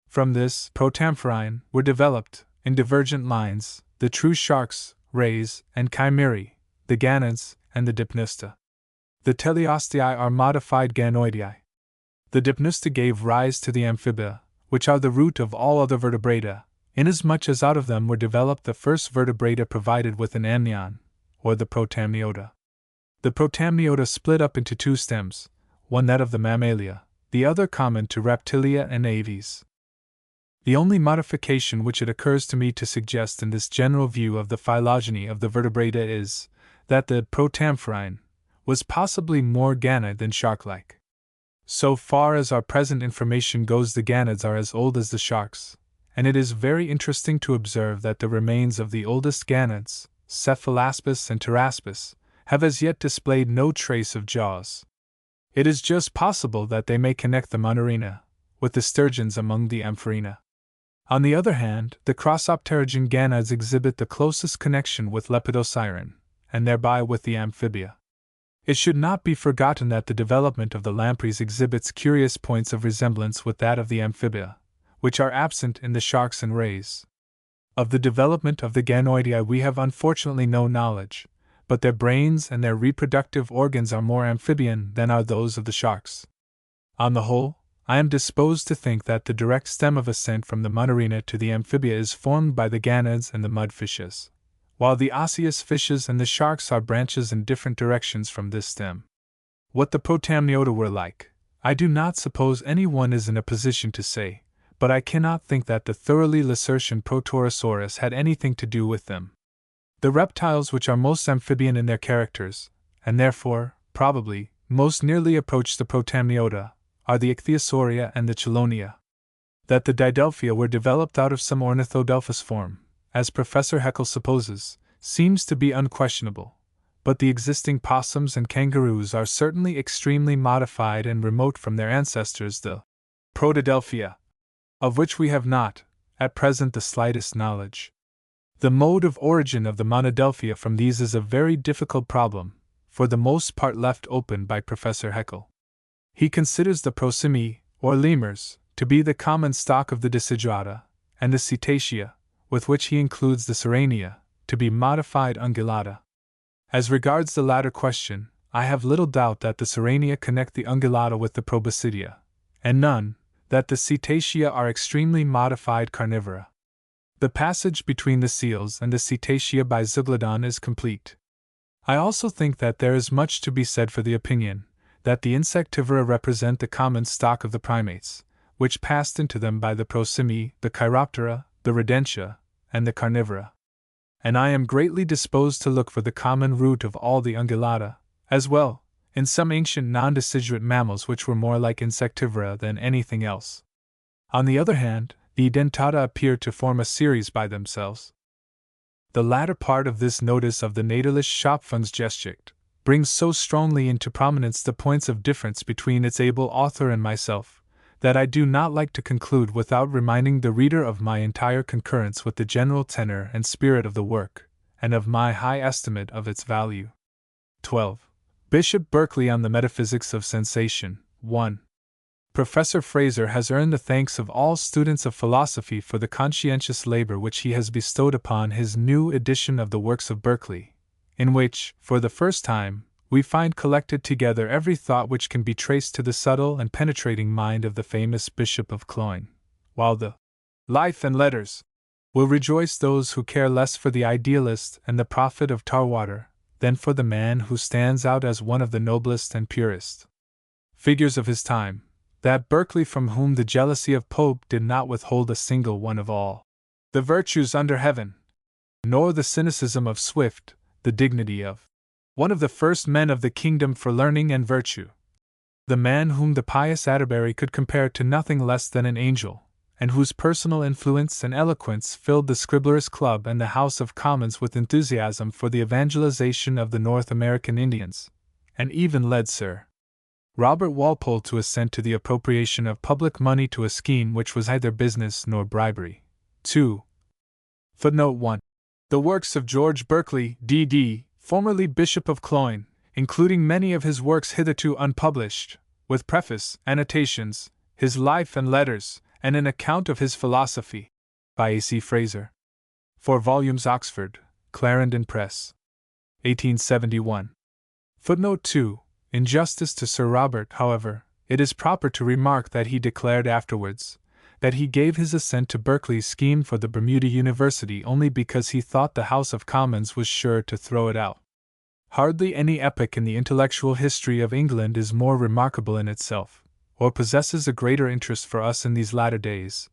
From this, Protamphorine were developed, in divergent lines, the true sharks, rays, and chimerae, the ganoids, and the dipneusta. The teleosteae are modified ganoidea. The dipneusta gave rise to the amphibia, which are the root of all other vertebrata, inasmuch as out of them were developed the first vertebrata provided with an amnion, or the protamniota. The protamniota split up into two stems, one that of the mammalia, the other common to reptilia and aves. The only modification which it occurs to me to suggest in this general view of the phylogeny of the vertebrata is that the protamphorine was possibly more ganoid than shark-like. So far as our present information goes, the ganoids are as old as the sharks, and it is very interesting to observe that the remains of the oldest ganoids, Cephalaspis and Pteraspis, have as yet displayed no trace of jaws. It is just possible that they may connect the Monerina with the sturgeons among the Amphorina. On the other hand, the crossopterygian ganoids exhibit the closest connection with Lepidosiren, and thereby with the amphibia. It should not be forgotten that the development of the lampreys exhibits curious points of resemblance with that of the amphibia, which are absent in the sharks and rays. Of the development of the ganoidea we have unfortunately no knowledge, but their brains and their reproductive organs are more amphibian than are those of the sharks. On the whole, I am disposed to think that the direct stem of ascent from the Monerina to the amphibia is formed by the ganoids and the mudfishes, while the osseous fishes and the sharks are branches in different directions from this stem. What the protamniota were like, I do not suppose anyone is in a position to say, but I cannot think that the thoroughly Lacertian Protorosaurus had anything to do with them. The reptiles which are most amphibian in their characters, and therefore, probably, most nearly approach the protamniota, are the Ichthyosauria and the Chelonia. That the Didelphia were developed out of some ornithodelphous form, as Professor Haeckel supposes, seems to be unquestionable, but the existing possums and kangaroos are certainly extremely modified and remote from their ancestors, the Protodelphia, of which we have not, at present, the slightest knowledge. The mode of origin of the Monodelphia from these is a very difficult problem, for the most part left open by Professor Haeckel. He considers the Prosimiae, or lemurs, to be the common stock of the Deciduata, and the Cetacea, with which he includes the Sirenia, to be modified ungulata. As regards the latter question, I have little doubt that the Sirenia connect the ungulata with the Proboscidea, and none that the Cetacea are extremely modified carnivora. The passage between the seals and the Cetacea by Zeuglodon is complete. I also think that there is much to be said for the opinion that the insectivora represent the common stock of the primates, which passed into them by the Prosimiae, the Chiroptera, the Rodentia, and the Carnivora. And I am greatly disposed to look for the common root of all the ungulata, as well, in some ancient non-deciduate mammals which were more like insectivora than anything else. On the other hand, the Edentata appear to form a series by themselves. The latter part of this notice of the Naderliche Schöpfungsgeschichte brings so strongly into prominence the points of difference between its able author and myself, that I do not like to conclude without reminding the reader of my entire concurrence with the general tenor and spirit of the work, and of my high estimate of its value. 12. Bishop Berkeley on the Metaphysics of Sensation. 1. Professor Fraser has earned the thanks of all students of philosophy for the conscientious labor which he has bestowed upon his new edition of the works of Berkeley, in which, for the first time, we find collected together every thought which can be traced to the subtle and penetrating mind of the famous Bishop of Cloyne, while the Life and Letters will rejoice those who care less for the idealist and the prophet of Tarwater than for the man who stands out as one of the noblest and purest figures of his time, that Berkeley from whom the jealousy of Pope did not withhold a single one of all the virtues under heaven, nor the cynicism of Swift, the dignity of one of the first men of the kingdom for learning and virtue, the man whom the pious Atterbury could compare to nothing less than an angel, and whose personal influence and eloquence filled the Scribblers' Club and the House of Commons with enthusiasm for the evangelization of the North American Indians, and even led Sir Robert Walpole to assent to the appropriation of public money to a scheme which was neither business nor bribery. 2. Footnote 1. The works of George Berkeley, D.D., formerly Bishop of Cloyne, including many of his works hitherto unpublished, with preface, annotations, his Life and Letters, and an account of his philosophy, by A.C. Fraser. 4 volumes Oxford, Clarendon Press. 1871. Footnote 2. In justice to Sir Robert, however, it is proper to remark that he declared afterwards that he gave his assent to Berkeley's scheme for the Bermuda University only because he thought the House of Commons was sure to throw it out. Hardly any epoch in the intellectual history of England is more remarkable in itself, or possesses a greater interest for us in these latter days,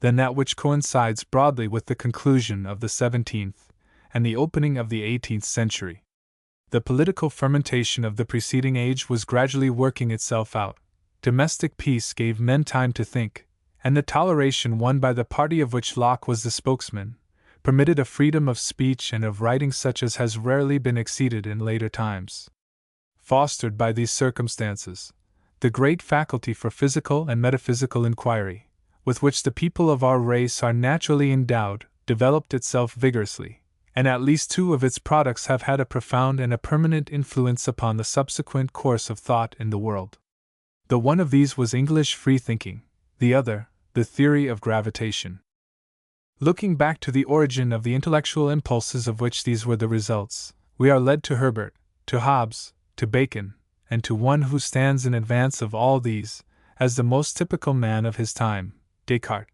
than that which coincides broadly with the conclusion of the 17th and the opening of the 18th century. The political fermentation of the preceding age was gradually working itself out. Domestic peace gave men time to think, and the toleration won by the party of which Locke was the spokesman permitted a freedom of speech and of writing such as has rarely been exceeded in later times. Fostered by these circumstances, the great faculty for physical and metaphysical inquiry, with which the people of our race are naturally endowed, developed itself vigorously, and at least 2 of its products have had a profound and a permanent influence upon the subsequent course of thought in the world. The one of these was English free-thinking, the other, the theory of gravitation. Looking back to the origin of the intellectual impulses of which these were the results, we are led to Herbert, to Hobbes, to Bacon, and to one who stands in advance of all these, as the most typical man of his time, Descartes.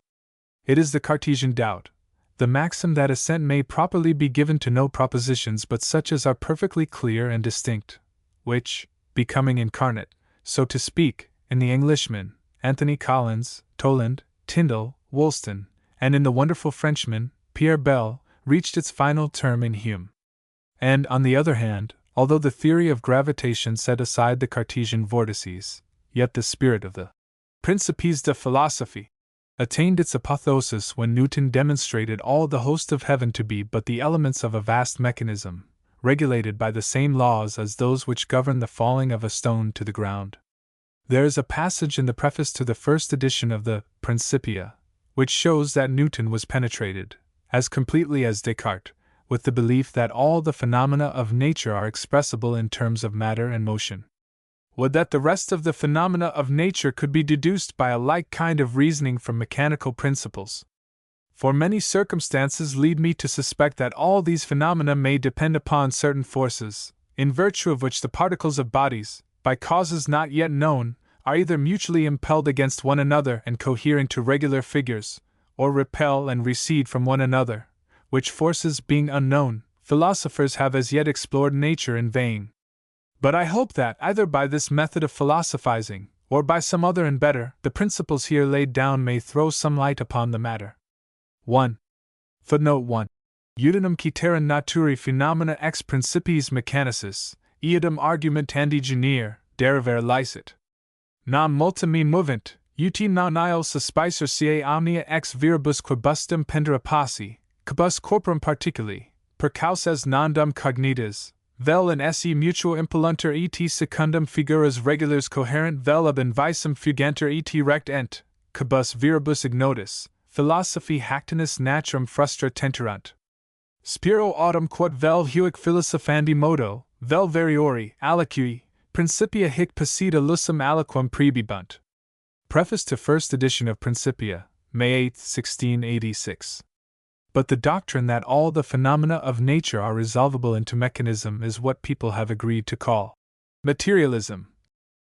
It is the Cartesian doubt, the maxim that assent may properly be given to no propositions but such as are perfectly clear and distinct, which, becoming incarnate, so to speak, in the Englishman, Anthony Collins, Toland, Tyndall, Woolston, and in the wonderful Frenchman, Pierre Bell, reached its final term in Hume. And, on the other hand, although the theory of gravitation set aside the Cartesian vortices, yet the spirit of the Principes de Philosophie attained its apotheosis when Newton demonstrated all the host of heaven to be but the elements of a vast mechanism, regulated by the same laws as those which govern the falling of a stone to the ground. There is a passage in the preface to the first edition of the Principia, which shows that Newton was penetrated, as completely as Descartes, with the belief that all the phenomena of nature are expressible in terms of matter and motion. Would that the rest of the phenomena of nature could be deduced by a like kind of reasoning from mechanical principles. For many circumstances lead me to suspect that all these phenomena may depend upon certain forces, in virtue of which the particles of bodies, by causes not yet known, are either mutually impelled against one another and cohere into regular figures, or repel and recede from one another, which forces being unknown, philosophers have as yet explored nature in vain. But I hope that, either by this method of philosophizing, or by some other and better, the principles here laid down may throw some light upon the matter. 1. Footnote 1. Udinum citerem naturae phenomena ex principiis mechanicis, eadem argumentandi genere, derivare licet. Nam multa me movent, uti non nihil suspicer siae omnia ex viribus quibusdem pendere passi, quibus corporum particuli, per causas nondum cognitas, vel in esse mutuo impellunter et secundum figuras regulars coherent vel ab invisum fuganter et rect ent, quibus viribus ignotus, philosophi hactinus naturam frustra tenterunt. Spiro autem quod vel huic philosophandi modo, vel veriori, aliqui, Principia hic passita lusum aliquam prebibunt. Preface to first edition of Principia, May 8, 1686. But the doctrine that all the phenomena of nature are resolvable into mechanism is what people have agreed to call materialism.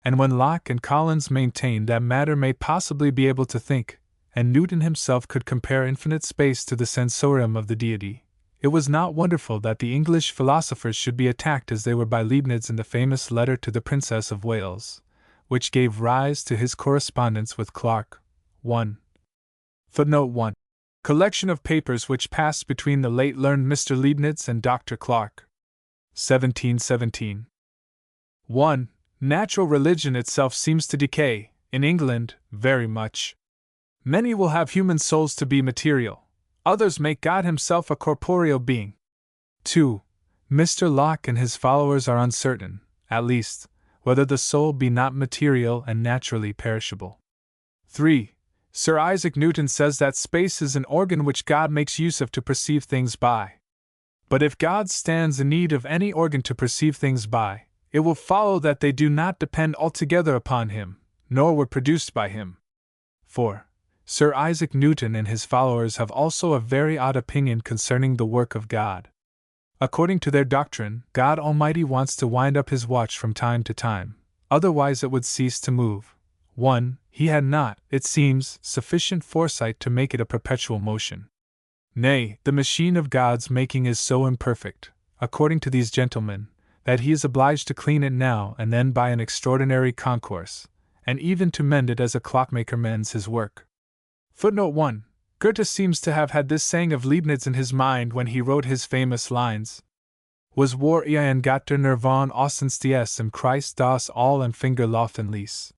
And when Locke and Collins maintained that matter may possibly be able to think, and Newton himself could compare infinite space to the sensorium of the deity, it was not wonderful that the English philosophers should be attacked as they were by Leibniz in the famous letter to the Princess of Wales, which gave rise to his correspondence with Clarke. 1. Footnote 1. Collection of papers which passed between the late learned Mr. Leibniz and Dr. Clarke. 1717. 1. Natural religion itself seems to decay, in England, very much. Many will have human souls to be material. Others make God himself a corporeal being. 2. Mr. Locke and his followers are uncertain, at least, whether the soul be not material and naturally perishable. 3. Sir Isaac Newton says that space is an organ which God makes use of to perceive things by. But if God stands in need of any organ to perceive things by, it will follow that they do not depend altogether upon him, nor were produced by him. 4. Sir Isaac Newton and his followers have also a very odd opinion concerning the work of God. According to their doctrine, God Almighty wants to wind up his watch from time to time, otherwise it would cease to move. 1. He had not, it seems, sufficient foresight to make it a perpetual motion. Nay, the machine of God's making is so imperfect, according to these gentlemen, that he is obliged to clean it now and then by an extraordinary concourse, and even to mend it as a clockmaker mends his work. Footnote 1. Goethe seems to have had this saying of Leibniz in his mind when he wrote his famous lines: Was war ein Gatter nervan Außensties im Kreis das all Finger laufen ließ.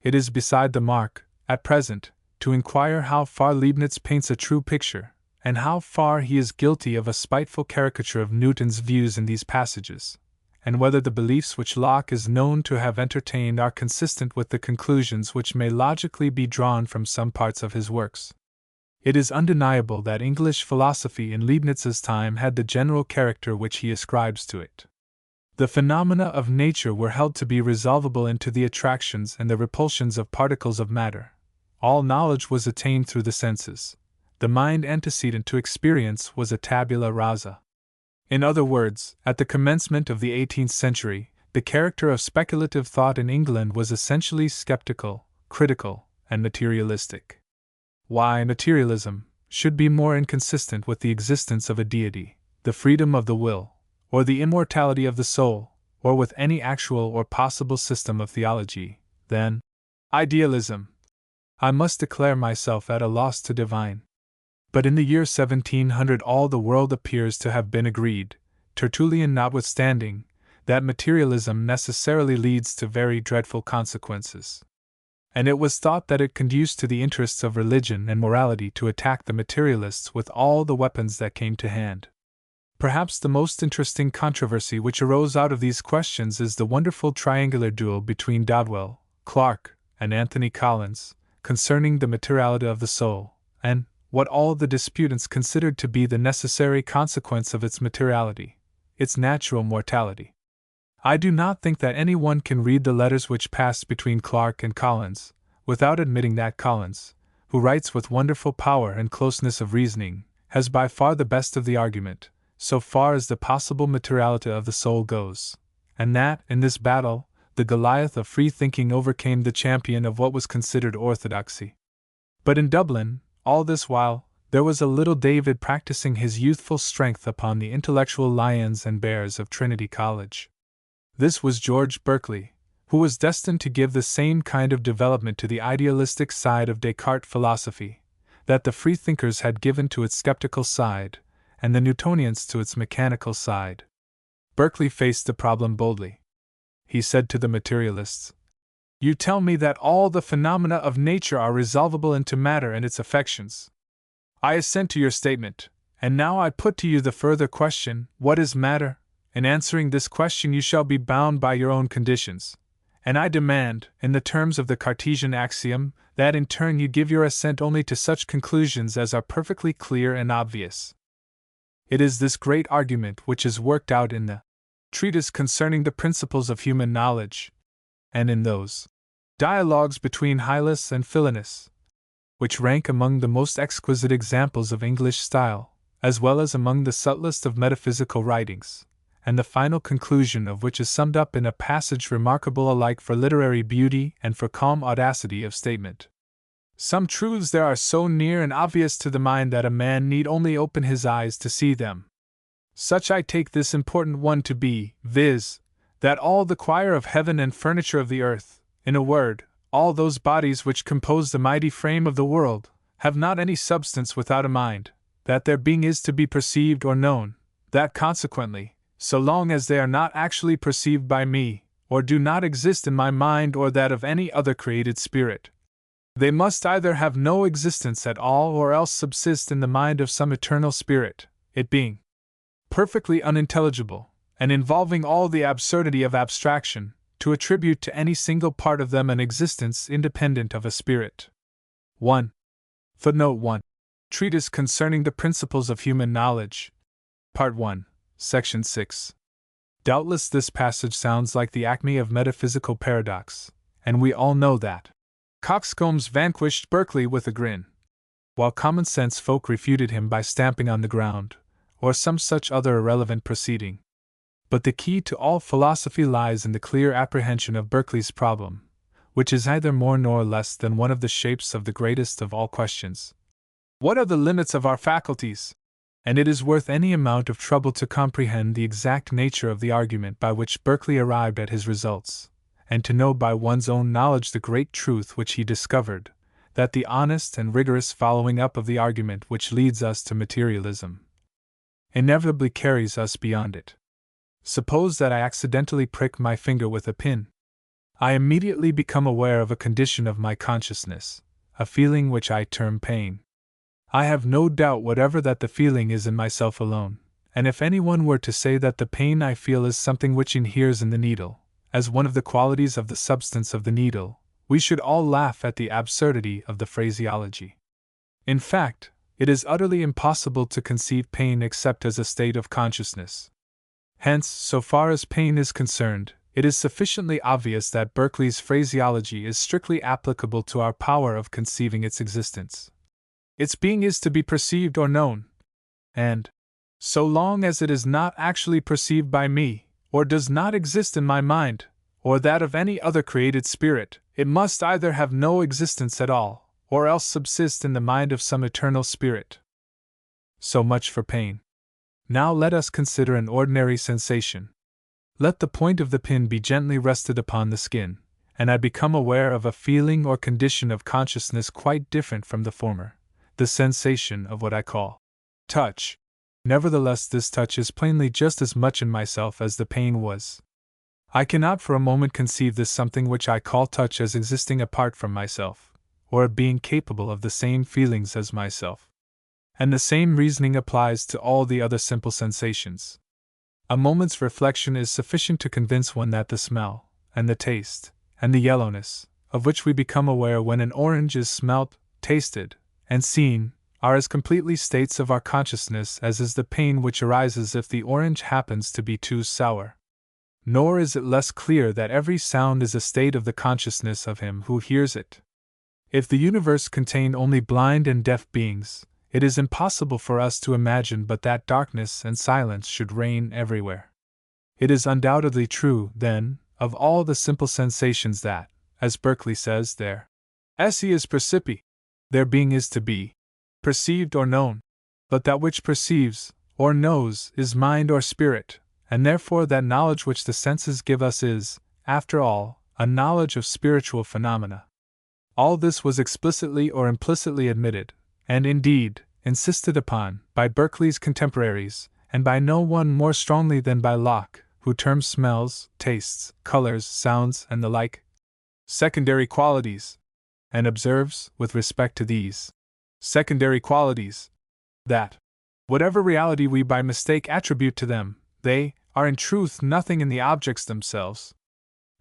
It is beside the mark, at present, to inquire how far Leibniz paints a true picture, and how far he is guilty of a spiteful caricature of Newton's views in these passages, and whether the beliefs which Locke is known to have entertained are consistent with the conclusions which may logically be drawn from some parts of his works. It is undeniable that English philosophy in Leibniz's time had the general character which he ascribes to it. The phenomena of nature were held to be resolvable into the attractions and the repulsions of particles of matter. All knowledge was attained through the senses. The mind antecedent to experience was a tabula rasa. In other words, at the commencement of the 18th century, the character of speculative thought in England was essentially skeptical, critical, and materialistic. Why materialism should be more inconsistent with the existence of a deity, the freedom of the will, or the immortality of the soul, or with any actual or possible system of theology, than idealism, I must declare myself at a loss to divine. But in the year 1700 all the world appears to have been agreed, Tertullian notwithstanding, that materialism necessarily leads to very dreadful consequences. And it was thought that it conduced to the interests of religion and morality to attack the materialists with all the weapons that came to hand. Perhaps the most interesting controversy which arose out of these questions is the wonderful triangular duel between Dodwell, Clarke, and Anthony Collins, concerning the materiality of the soul, and what all the disputants considered to be the necessary consequence of its materiality, its natural mortality. I do not think that any one can read the letters which passed between Clarke and Collins, without admitting that Collins, who writes with wonderful power and closeness of reasoning, has by far the best of the argument, so far as the possible materiality of the soul goes, and that, in this battle, the Goliath of free thinking overcame the champion of what was considered orthodoxy. But in Dublin, all this while, there was a little David practicing his youthful strength upon the intellectual lions and bears of Trinity College. This was George Berkeley, who was destined to give the same kind of development to the idealistic side of Descartes' philosophy that the freethinkers had given to its skeptical side, and the Newtonians to its mechanical side. Berkeley faced the problem boldly. He said to the materialists, "You tell me that all the phenomena of nature are resolvable into matter and its affections. I assent to your statement, and now I put to you the further question, what is matter? In answering this question you shall be bound by your own conditions, and I demand, in the terms of the Cartesian axiom, that in turn you give your assent only to such conclusions as are perfectly clear and obvious." It is this great argument which is worked out in the treatise concerning the principles of human knowledge, and in those dialogues between Hylas and Philinus, which rank among the most exquisite examples of English style, as well as among the subtlest of metaphysical writings, and the final conclusion of which is summed up in a passage remarkable alike for literary beauty and for calm audacity of statement. Some truths there are so near and obvious to the mind that a man need only open his eyes to see them. Such I take this important one to be, viz., that all the choir of heaven and furniture of the earth, in a word, all those bodies which compose the mighty frame of the world, have not any substance without a mind, that their being is to be perceived or known, that consequently, so long as they are not actually perceived by me, or do not exist in my mind or that of any other created spirit, they must either have no existence at all or else subsist in the mind of some eternal spirit, it being perfectly unintelligible, and involving all the absurdity of abstraction, to attribute to any single part of them an existence independent of a spirit. 1. Footnote 1. Treatise concerning the principles of human knowledge. Part 1, Section 6. Doubtless this passage sounds like the acme of metaphysical paradox, and we all know that Coxcombs vanquished Berkeley with a grin, while common sense folk refuted him by stamping on the ground, or some such other irrelevant proceeding. But the key to all philosophy lies in the clear apprehension of Berkeley's problem, which is neither more nor less than one of the shapes of the greatest of all questions. What are the limits of our faculties? And it is worth any amount of trouble to comprehend the exact nature of the argument by which Berkeley arrived at his results, and to know by one's own knowledge the great truth which he discovered, that the honest and rigorous following up of the argument which leads us to materialism inevitably carries us beyond it. Suppose that I accidentally prick my finger with a pin. I immediately become aware of a condition of my consciousness, a feeling which I term pain. I have no doubt whatever that the feeling is in myself alone, and if anyone were to say that the pain I feel is something which inheres in the needle, as one of the qualities of the substance of the needle, we should all laugh at the absurdity of the phraseology. In fact, it is utterly impossible to conceive pain except as a state of consciousness. Hence, so far as pain is concerned, it is sufficiently obvious that Berkeley's phraseology is strictly applicable to our power of conceiving its existence. Its being is to be perceived or known, and, so long as it is not actually perceived by me, or does not exist in my mind, or that of any other created spirit, it must either have no existence at all, or else subsist in the mind of some eternal spirit. So much for pain. Now let us consider an ordinary sensation. Let the point of the pin be gently rested upon the skin, and I become aware of a feeling or condition of consciousness quite different from the former, the sensation of what I call touch. Nevertheless, this touch is plainly just as much in myself as the pain was. I cannot for a moment conceive this something which I call touch as existing apart from myself, or being capable of the same feelings as myself. And the same reasoning applies to all the other simple sensations. A moment's reflection is sufficient to convince one that the smell, and the taste, and the yellowness, of which we become aware when an orange is smelt, tasted, and seen, are as completely states of our consciousness as is the pain which arises if the orange happens to be too sour. Nor is it less clear that every sound is a state of the consciousness of him who hears it. If the universe contained only blind and deaf beings, it is impossible for us to imagine but that darkness and silence should reign everywhere. It is undoubtedly true, then, of all the simple sensations that, as Berkeley says, their esse is percipi, their being is to be perceived or known, but that which perceives, or knows, is mind or spirit, and therefore that knowledge which the senses give us is, after all, a knowledge of spiritual phenomena. All this was explicitly or implicitly admitted, and indeed, insisted upon, by Berkeley's contemporaries, and by no one more strongly than by Locke, who terms smells, tastes, colors, sounds, and the like secondary qualities, and observes, with respect to these secondary qualities, that, whatever reality we by mistake attribute to them, they are in truth nothing in the objects themselves.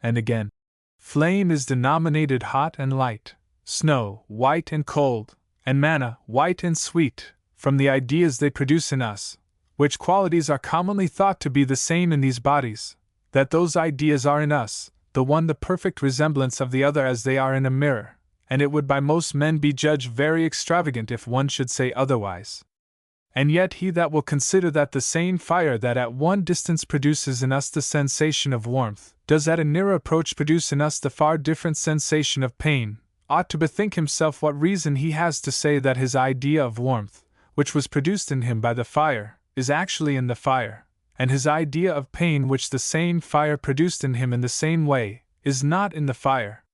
And again, flame is denominated hot and light, snow white and cold, and manna white and sweet, from the ideas they produce in us, which qualities are commonly thought to be the same in these bodies, that those ideas are in us, the one the perfect resemblance of the other as they are in a mirror, and it would by most men be judged very extravagant if one should say otherwise. And yet he that will consider that the same fire that at one distance produces in us the sensation of warmth, does at a nearer approach produce in us the far different sensation of pain, ought to bethink himself what reason he has to say that his idea of warmth, which was produced in him by the fire, is actually in the fire, and his idea of pain which the same fire produced in him in the same way, is not in the fire.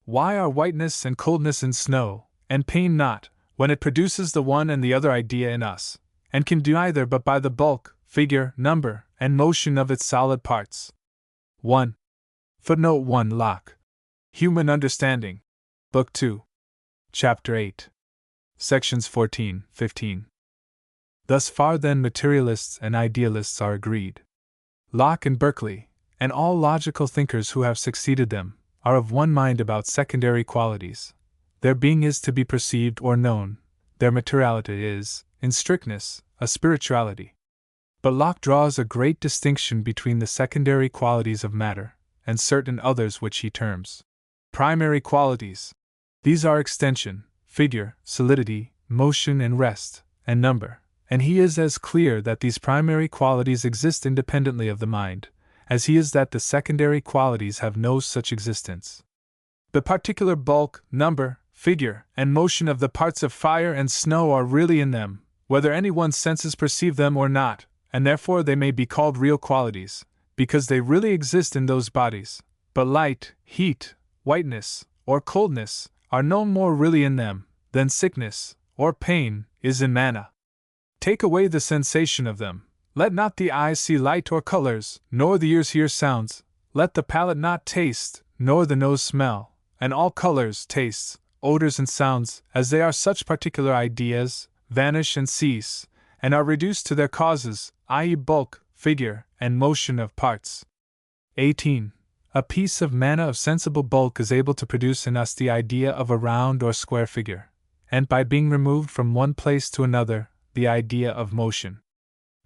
Why are whiteness and coldness in snow, and pain not, when it produces the one and the other idea in us, and can do either but by the bulk, figure, number, and motion of its solid parts? 1. Footnote 1 Locke. Human Understanding. Book 2. Chapter 8. Sections 14, 15. Thus far then materialists and idealists are agreed. Locke and Berkeley, and all logical thinkers who have succeeded them, are of one mind about secondary qualities. Their being is to be perceived or known, their materiality is, in strictness, a spirituality. But Locke draws a great distinction between the secondary qualities of matter, and certain others which he terms primary qualities. These are extension, figure, solidity, motion and rest, and number, and he is as clear that these primary qualities exist independently of the mind, as he is that the secondary qualities have no such existence. The particular bulk, number, figure, and motion of the parts of fire and snow are really in them, whether any one's senses perceive them or not, and therefore they may be called real qualities, because they really exist in those bodies, but light, heat, whiteness, or coldness are no more really in them than sickness, or pain, is in manna. Take away the sensation of them, let not the eyes see light or colors, nor the ears hear sounds, let the palate not taste, nor the nose smell, and all colors, tastes, odors and sounds, as they are such particular ideas, vanish and cease, and are reduced to their causes, i.e., bulk, figure, and motion of parts. 18. A piece of manna of sensible bulk is able to produce in us the idea of a round or square figure, and by being removed from one place to another, the idea of motion.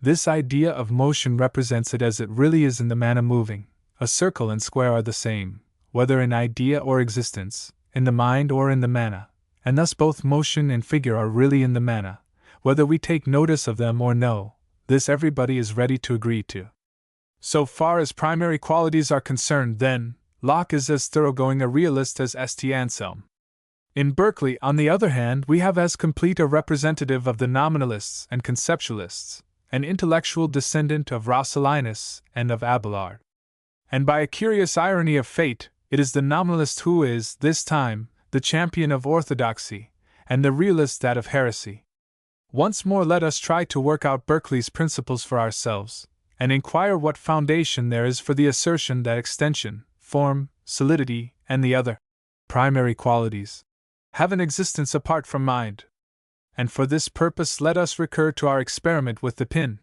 This idea of motion represents it as it really is in the manna moving. A circle and square are the same, whether in idea or existence, in the mind or in the manna, and thus both motion and figure are really in the manna, whether we take notice of them or no. This everybody is ready to agree to. So far as primary qualities are concerned, then, Locke is as thoroughgoing a realist as St. Anselm. In Berkeley, on the other hand, we have as complete a representative of the nominalists and conceptualists, an intellectual descendant of Roscellinus and of Abelard. And by a curious irony of fate, it is the nominalist who is, this time, the champion of orthodoxy, and the realist that of heresy. Once more let us try to work out Berkeley's principles for ourselves, and inquire what foundation there is for the assertion that extension, form, solidity, and the other primary qualities have an existence apart from mind. And for this purpose let us recur to our experiment with the pin.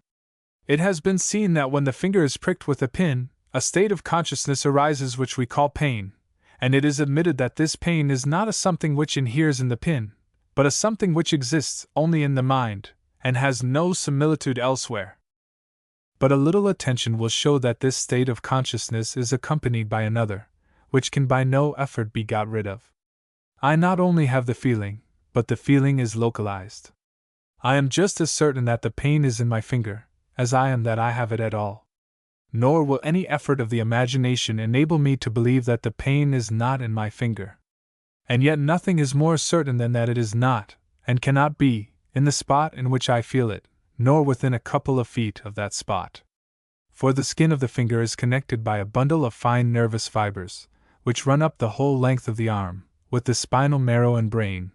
It has been seen that when the finger is pricked with a pin, a state of consciousness arises which we call pain, and it is admitted that this pain is not a something which inheres in the pin, but a something which exists only in the mind, and has no similitude elsewhere. But a little attention will show that this state of consciousness is accompanied by another, which can by no effort be got rid of. I not only have the feeling, but the feeling is localized. I am just as certain that the pain is in my finger, as I am that I have it at all. Nor will any effort of the imagination enable me to believe that the pain is not in my finger. And yet nothing is more certain than that it is not, and cannot be, in the spot in which I feel it, nor within a couple of feet of that spot. For the skin of the finger is connected by a bundle of fine nervous fibers, which run up the whole length of the arm, with the spinal marrow and brain,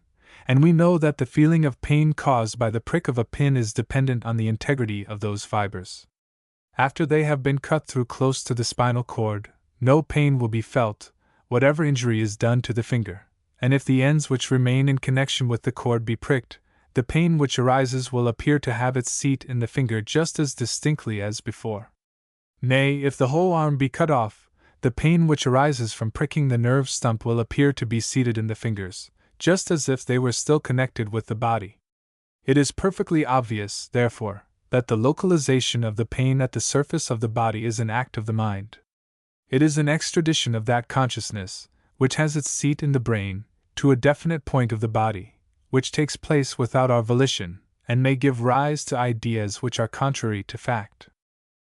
and we know that the feeling of pain caused by the prick of a pin is dependent on the integrity of those fibers. After they have been cut through close to the spinal cord, no pain will be felt, whatever injury is done to the finger, and if the ends which remain in connection with the cord be pricked, the pain which arises will appear to have its seat in the finger just as distinctly as before. Nay, if the whole arm be cut off, the pain which arises from pricking the nerve stump will appear to be seated in the fingers, just as if they were still connected with the body. It is perfectly obvious, therefore, that the localization of the pain at the surface of the body is an act of the mind. It is an extradition of that consciousness, which has its seat in the brain, to a definite point of the body, which takes place without our volition, and may give rise to ideas which are contrary to fact.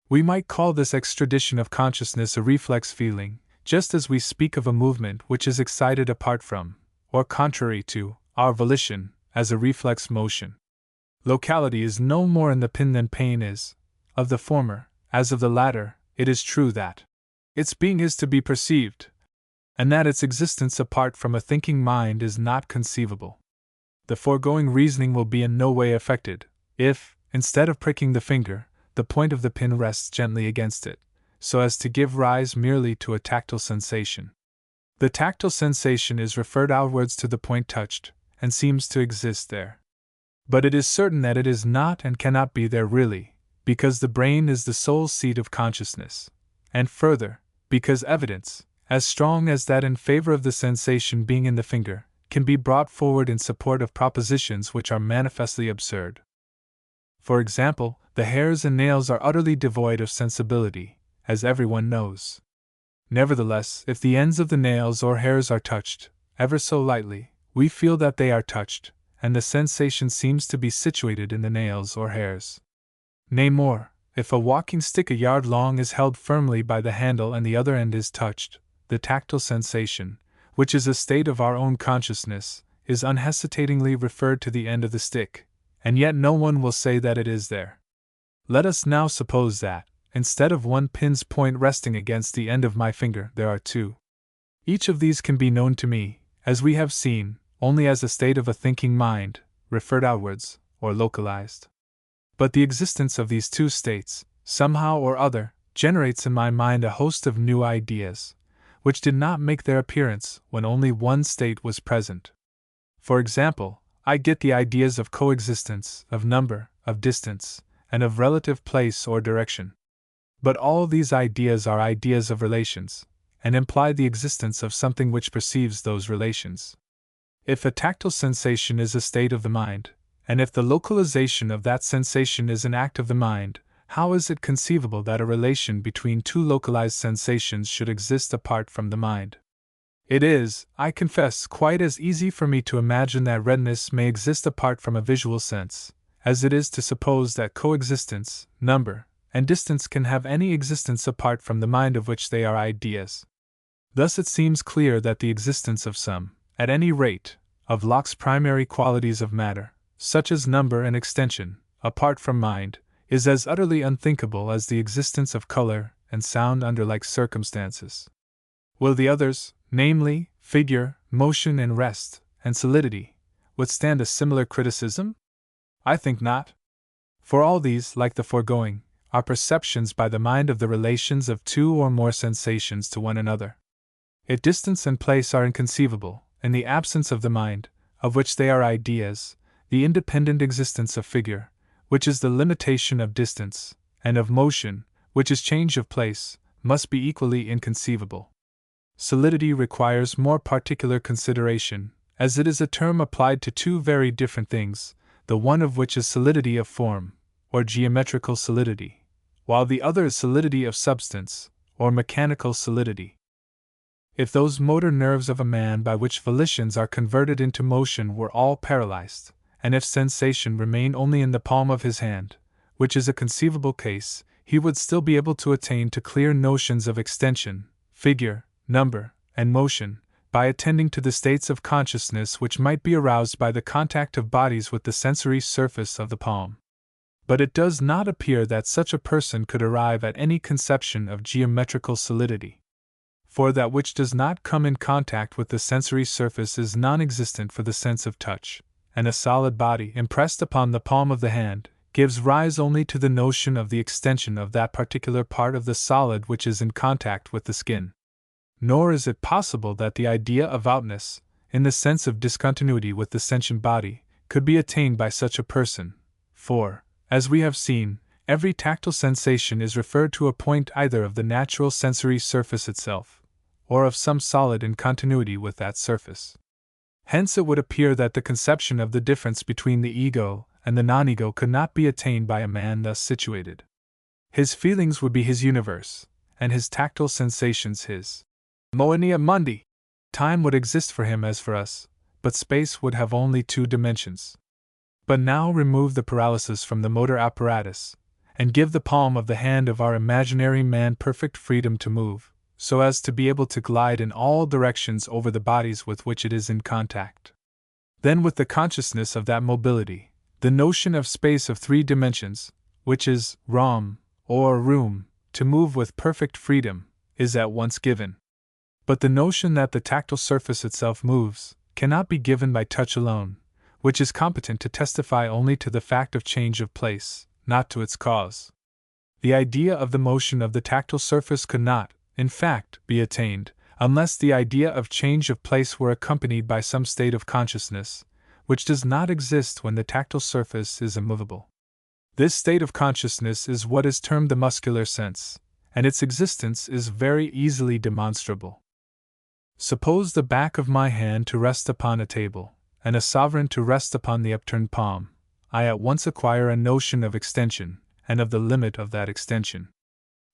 We might call this extradition of consciousness a reflex feeling, just as we speak of a movement which is excited apart from, or contrary to, our volition, as a reflex motion. Locality is no more in the pin than pain is. Of the former, as of the latter, it is true that its being is to be perceived, and that its existence apart from a thinking mind is not conceivable. The foregoing reasoning will be in no way affected, if, instead of pricking the finger, the point of the pin rests gently against it, so as to give rise merely to a tactile sensation. The tactile sensation is referred outwards to the point touched, and seems to exist there. But it is certain that it is not and cannot be there really, because the brain is the sole seat of consciousness, and further, because evidence, as strong as that in favor of the sensation being in the finger, can be brought forward in support of propositions which are manifestly absurd. For example, the hairs and nails are utterly devoid of sensibility, as everyone knows. Nevertheless, if the ends of the nails or hairs are touched, ever so lightly, we feel that they are touched, and the sensation seems to be situated in the nails or hairs. Nay more, if a walking stick a yard long is held firmly by the handle and the other end is touched, the tactile sensation, which is a state of our own consciousness, is unhesitatingly referred to the end of the stick, and yet no one will say that it is there. Let us now suppose that, instead of one pin's point resting against the end of my finger, there are two. Each of these can be known to me, as we have seen, only as a state of a thinking mind, referred outwards, or localized. But the existence of these two states, somehow or other, generates in my mind a host of new ideas, which did not make their appearance when only one state was present. For example, I get the ideas of coexistence, of number, of distance, and of relative place or direction. But all these ideas are ideas of relations, and imply the existence of something which perceives those relations. If a tactile sensation is a state of the mind, and if the localization of that sensation is an act of the mind, how is it conceivable that a relation between two localized sensations should exist apart from the mind? It is, I confess, quite as easy for me to imagine that redness may exist apart from a visual sense, as it is to suppose that coexistence, number, and distance can have any existence apart from the mind of which they are ideas. Thus it seems clear that the existence of some, at any rate, of Locke's primary qualities of matter, such as number and extension, apart from mind, is as utterly unthinkable as the existence of color and sound under like circumstances. Will the others, namely, figure, motion and rest, and solidity, withstand a similar criticism? I think not. For all these, like the foregoing, are perceptions by the mind of the relations of two or more sensations to one another. If distance and place are inconceivable, in the absence of the mind, of which they are ideas, the independent existence of figure, which is the limitation of distance, and of motion, which is change of place, must be equally inconceivable. Solidity requires more particular consideration, as it is a term applied to two very different things, the one of which is solidity of form, or geometrical solidity, while the other is solidity of substance, or mechanical solidity. If those motor nerves of a man by which volitions are converted into motion were all paralyzed, and if sensation remained only in the palm of his hand, which is a conceivable case, he would still be able to attain to clear notions of extension, figure, number, and motion, by attending to the states of consciousness which might be aroused by the contact of bodies with the sensory surface of the palm. But it does not appear that such a person could arrive at any conception of geometrical solidity. For that which does not come in contact with the sensory surface is non-existent for the sense of touch, and a solid body impressed upon the palm of the hand gives rise only to the notion of the extension of that particular part of the solid which is in contact with the skin. Nor is it possible that the idea of outness, in the sense of discontinuity with the sentient body, could be attained by such a person, for, as we have seen, every tactile sensation is referred to a point either of the natural sensory surface itself, or of some solid in continuity with that surface. Hence it would appear that the conception of the difference between the ego and the non-ego could not be attained by a man thus situated. His feelings would be his universe, and his tactile sensations his moenia mundi. Time would exist for him as for us, but space would have only two dimensions. But now remove the paralysis from the motor apparatus, and give the palm of the hand of our imaginary man perfect freedom to move, so as to be able to glide in all directions over the bodies with which it is in contact. Then, with the consciousness of that mobility, the notion of space of three dimensions, which is Raum, or room, to move with perfect freedom, is at once given. But the notion that the tactile surface itself moves cannot be given by touch alone, which is competent to testify only to the fact of change of place, not to its cause. The idea of the motion of the tactile surface could not, in fact, be attained, unless the idea of change of place were accompanied by some state of consciousness, which does not exist when the tactile surface is immovable. This state of consciousness is what is termed the muscular sense, and its existence is very easily demonstrable. Suppose the back of my hand to rest upon a table, and a sovereign to rest upon the upturned palm. I at once acquire a notion of extension, and of the limit of that extension.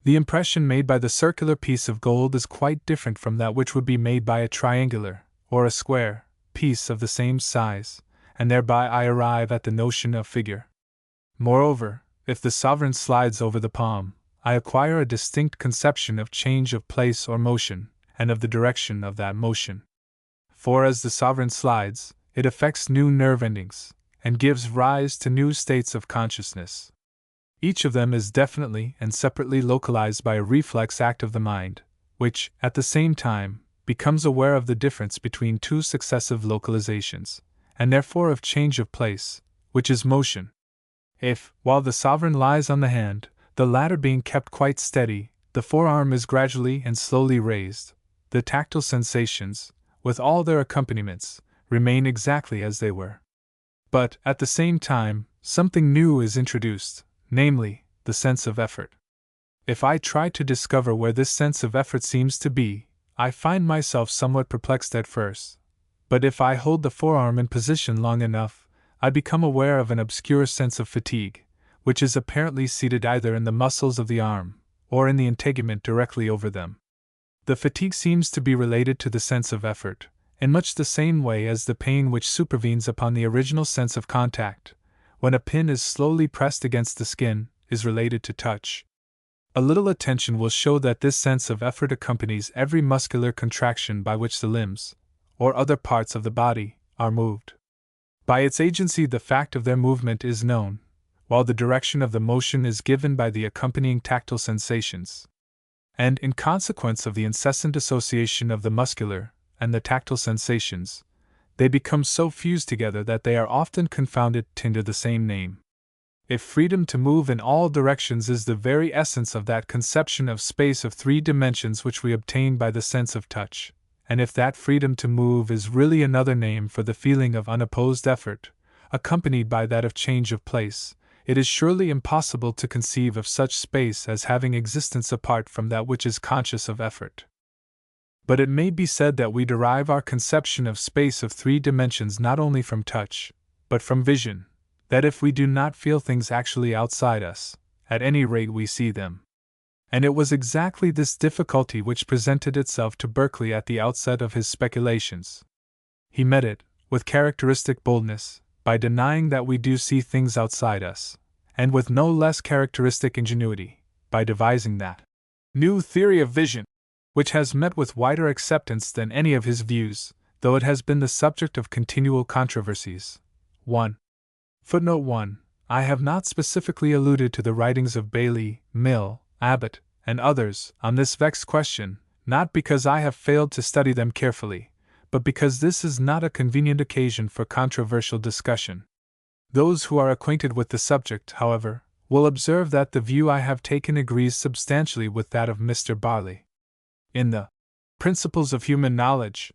The impression made by the circular piece of gold is quite different from that which would be made by a triangular, or a square, piece of the same size, and thereby I arrive at the notion of figure. Moreover, if the sovereign slides over the palm, I acquire a distinct conception of change of place or motion, and of the direction of that motion. For as the sovereign slides, it affects new nerve endings, and gives rise to new states of consciousness. Each of them is definitely and separately localized by a reflex act of the mind, which, at the same time, becomes aware of the difference between two successive localizations, and therefore of change of place, which is motion. If, while the sovereign lies on the hand, the latter being kept quite steady, the forearm is gradually and slowly raised, the tactile sensations, with all their accompaniments, remain exactly as they were. But, at the same time, something new is introduced, namely, the sense of effort. If I try to discover where this sense of effort seems to be, I find myself somewhat perplexed at first. But if I hold the forearm in position long enough, I become aware of an obscure sense of fatigue, which is apparently seated either in the muscles of the arm, or in the integument directly over them. The fatigue seems to be related to the sense of effort, in much the same way as the pain which supervenes upon the original sense of contact, when a pin is slowly pressed against the skin, is related to touch. A little attention will show that this sense of effort accompanies every muscular contraction by which the limbs, or other parts of the body, are moved. By its agency the fact of their movement is known, while the direction of the motion is given by the accompanying tactile sensations. And in consequence of the incessant association of the muscular and the tactile sensations, they become so fused together that they are often confounded under the same name. If freedom to move in all directions is the very essence of that conception of space of three dimensions which we obtain by the sense of touch, and if that freedom to move is really another name for the feeling of unopposed effort, accompanied by that of change of place, it is surely impossible to conceive of such space as having existence apart from that which is conscious of effort. But it may be said that we derive our conception of space of three dimensions not only from touch, but from vision, that if we do not feel things actually outside us, at any rate we see them. And it was exactly this difficulty which presented itself to Berkeley at the outset of his speculations. He met it, with characteristic boldness, by denying that we do see things outside us, and with no less characteristic ingenuity, by devising that new theory of vision, which has met with wider acceptance than any of his views, though it has been the subject of continual controversies. 1. Footnote 1. I have not specifically alluded to the writings of Bailey, Mill, Abbott, and others on this vexed question, not because I have failed to study them carefully, but because this is not a convenient occasion for controversial discussion. Those who are acquainted with the subject, however, will observe that the view I have taken agrees substantially with that of Mr. Barley. In the Principles of Human Knowledge,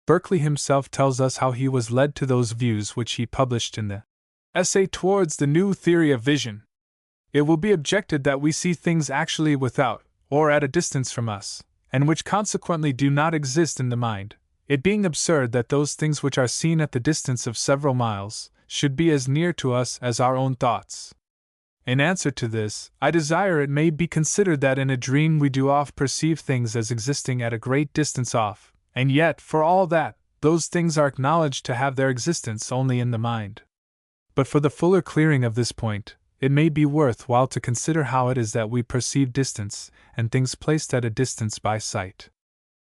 Berkeley himself tells us how he was led to those views which he published in the Essay Towards the New Theory of Vision. It will be objected that we see things actually without, or at a distance from us, and which consequently do not exist in the mind, it being absurd that those things which are seen at the distance of several miles should be as near to us as our own thoughts. In answer to this, I desire it may be considered that in a dream we do oft perceive things as existing at a great distance off, and yet, for all that, those things are acknowledged to have their existence only in the mind. But for the fuller clearing of this point, it may be worth while to consider how it is that we perceive distance, and things placed at a distance by sight.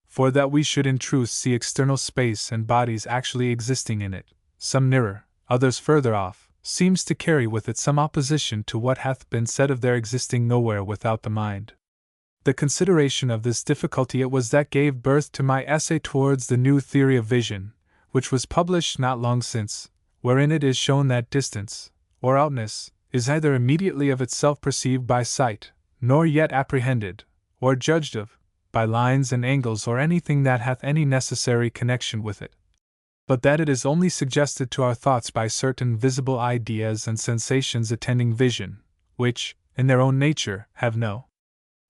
For that we should in truth see external space and bodies actually existing in it, some nearer, others further off, seems to carry with it some opposition to what hath been said of their existing nowhere without the mind. The consideration of this difficulty it was that gave birth to my Essay Towards the New Theory of Vision, which was published not long since, wherein it is shown that distance, or outness, is either immediately of itself perceived by sight, nor yet apprehended, or judged of, by lines and angles or anything that hath any necessary connection with it, but that it is only suggested to our thoughts by certain visible ideas and sensations attending vision, which, in their own nature, have no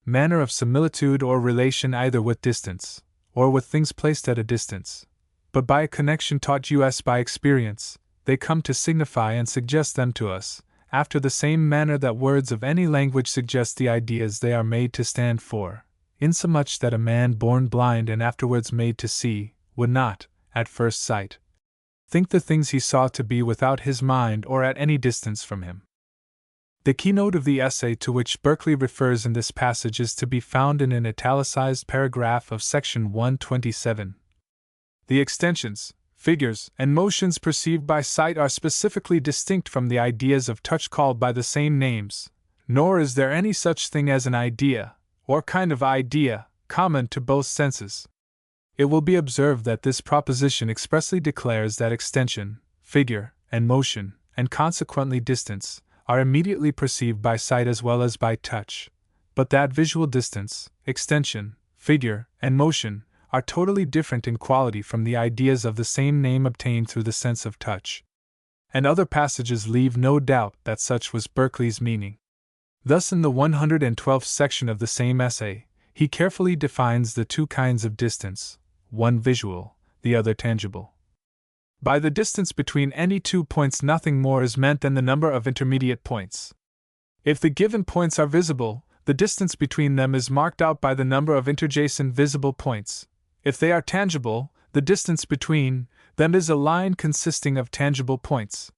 manner of similitude or relation either with distance, or with things placed at a distance, but by a connection taught us by experience, they come to signify and suggest them to us, after the same manner that words of any language suggest the ideas they are made to stand for, insomuch that a man born blind and afterwards made to see, would not, at first sight, think the things he saw to be without his mind or at any distance from him. The keynote of the essay to which Berkeley refers in this passage is to be found in an italicized paragraph of section 127. The extensions, figures, and motions perceived by sight are specifically distinct from the ideas of touch called by the same names, nor is there any such thing as an idea, or kind of idea, common to both senses. It will be observed that this proposition expressly declares that extension, figure, and motion, and consequently distance, are immediately perceived by sight as well as by touch, but that visual distance, extension, figure, and motion are totally different in quality from the ideas of the same name obtained through the sense of touch. And other passages leave no doubt that such was Berkeley's meaning. Thus, in the 112th section of the same essay, he carefully defines the two kinds of distance, one visual, the other tangible. By the distance between any 2 points, nothing more is meant than the number of intermediate points. If the given points are visible, the distance between them is marked out by the number of interjacent visible points. If they are tangible, the distance between them is a line consisting of tangible points.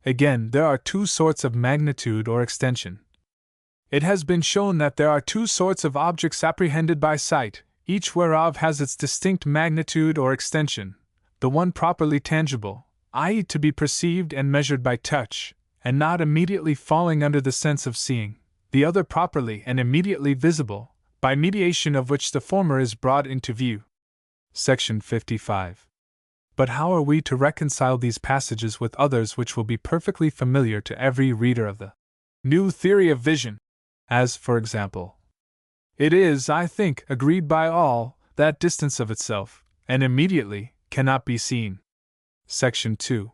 Again, there are two sorts of magnitude or extension. It has been shown that there are two sorts of objects apprehended by sight, each whereof has its distinct magnitude or extension. The one properly tangible, i.e., to be perceived and measured by touch, and not immediately falling under the sense of seeing, the other properly and immediately visible, by mediation of which the former is brought into view. Section 55. But how are we to reconcile these passages with others which will be perfectly familiar to every reader of the new theory of vision? As, for example, it is, I think, agreed by all, that distance of itself, and immediately, cannot be seen. Section 2.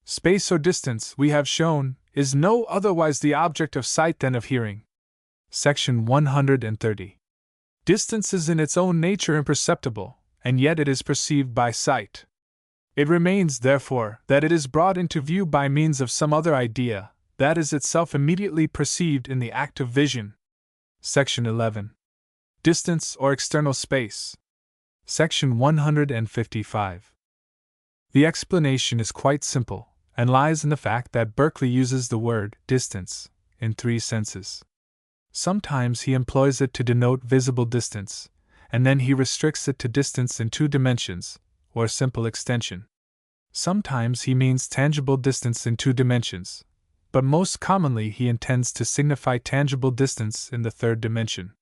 Space or distance, we have shown, is no otherwise the object of sight than of hearing. Section 130. Distance is in its own nature imperceptible, and yet it is perceived by sight. It remains, therefore, that it is brought into view by means of some other idea, that is itself immediately perceived in the act of vision. Section 11. Distance or external space. Section 155. The explanation is quite simple, and lies in the fact that Berkeley uses the word distance in three senses. Sometimes he employs it to denote visible distance, and then he restricts it to distance in 2 dimensions, or simple extension. Sometimes he means tangible distance in 2 dimensions, but most commonly he intends to signify tangible distance in the 3rd dimension.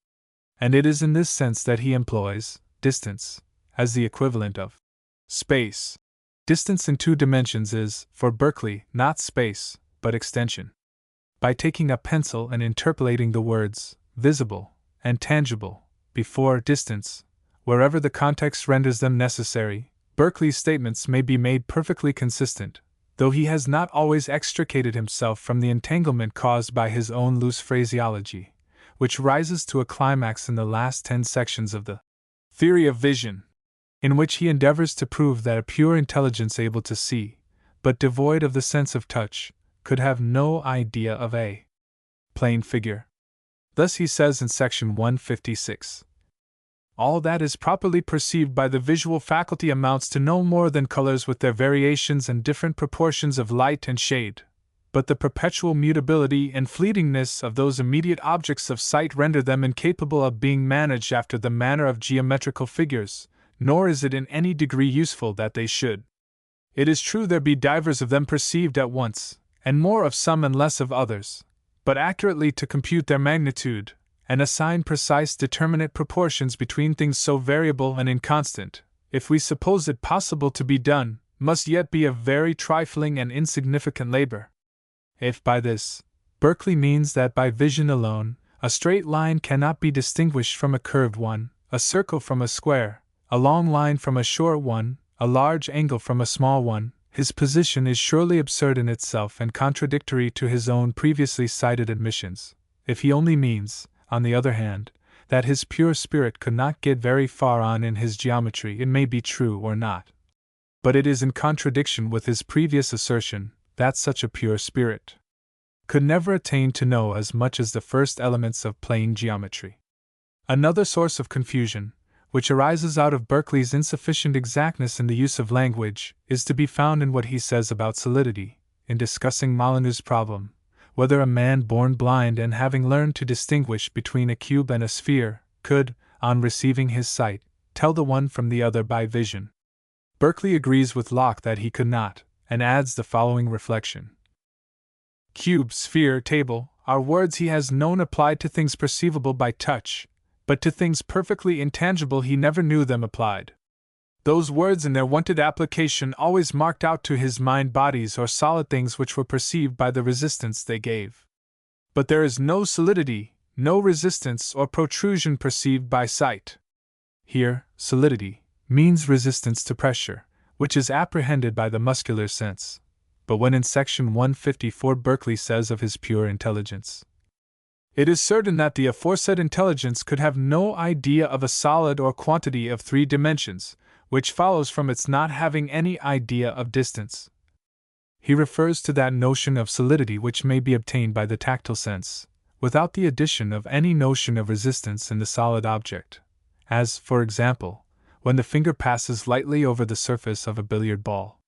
And it is in this sense that he employs distance as the equivalent of space. Distance in 2 dimensions is, for Berkeley, not space, but extension. By taking a pencil and interpolating the words visible and tangible before distance, wherever the context renders them necessary, Berkeley's statements may be made perfectly consistent, though he has not always extricated himself from the entanglement caused by his own loose phraseology, which rises to a climax in the last 10 sections of the theory of vision, in which he endeavors to prove that a pure intelligence able to see, but devoid of the sense of touch, could have no idea of a plane figure. Thus he says in section 156, all that is properly perceived by the visual faculty amounts to no more than colors with their variations and different proportions of light and shade, but the perpetual mutability and fleetingness of those immediate objects of sight render them incapable of being managed after the manner of geometrical figures, nor is it in any degree useful that they should. It is true there be divers of them perceived at once, and more of some and less of others, but accurately to compute their magnitude, and assign precise determinate proportions between things so variable and inconstant, if we suppose it possible to be done, must yet be a very trifling and insignificant labor. If by this, Berkeley means that by vision alone, a straight line cannot be distinguished from a curved one, a circle from a square, a long line from a short one, a large angle from a small one, his position is surely absurd in itself and contradictory to his own previously cited admissions. If he only means, on the other hand, that his pure spirit could not get very far on in his geometry, it may be true or not. But it is in contradiction with his previous assertion that such a pure spirit could never attain to know as much as the first elements of plane geometry. Another source of confusion, which arises out of Berkeley's insufficient exactness in the use of language, is to be found in what he says about solidity, in discussing Molyneux's problem, whether a man born blind and having learned to distinguish between a cube and a sphere, could, on receiving his sight, tell the one from the other by vision. Berkeley agrees with Locke that he could not, and adds the following reflection. Cube, sphere, table, are words he has known applied to things perceivable by touch, but to things perfectly intangible he never knew them applied. Those words in their wonted application always marked out to his mind bodies or solid things which were perceived by the resistance they gave. But there is no solidity, no resistance or protrusion perceived by sight. Here, solidity means resistance to pressure, which is apprehended by the muscular sense. But when in section 154 Berkeley says of his pure intelligence, "It is certain that the aforesaid intelligence could have no idea of a solid or quantity of 3 dimensions, which follows from its not having any idea of distance." He refers to that notion of solidity which may be obtained by the tactile sense, without the addition of any notion of resistance in the solid object, as, for example, when the finger passes lightly over the surface of a billiard ball.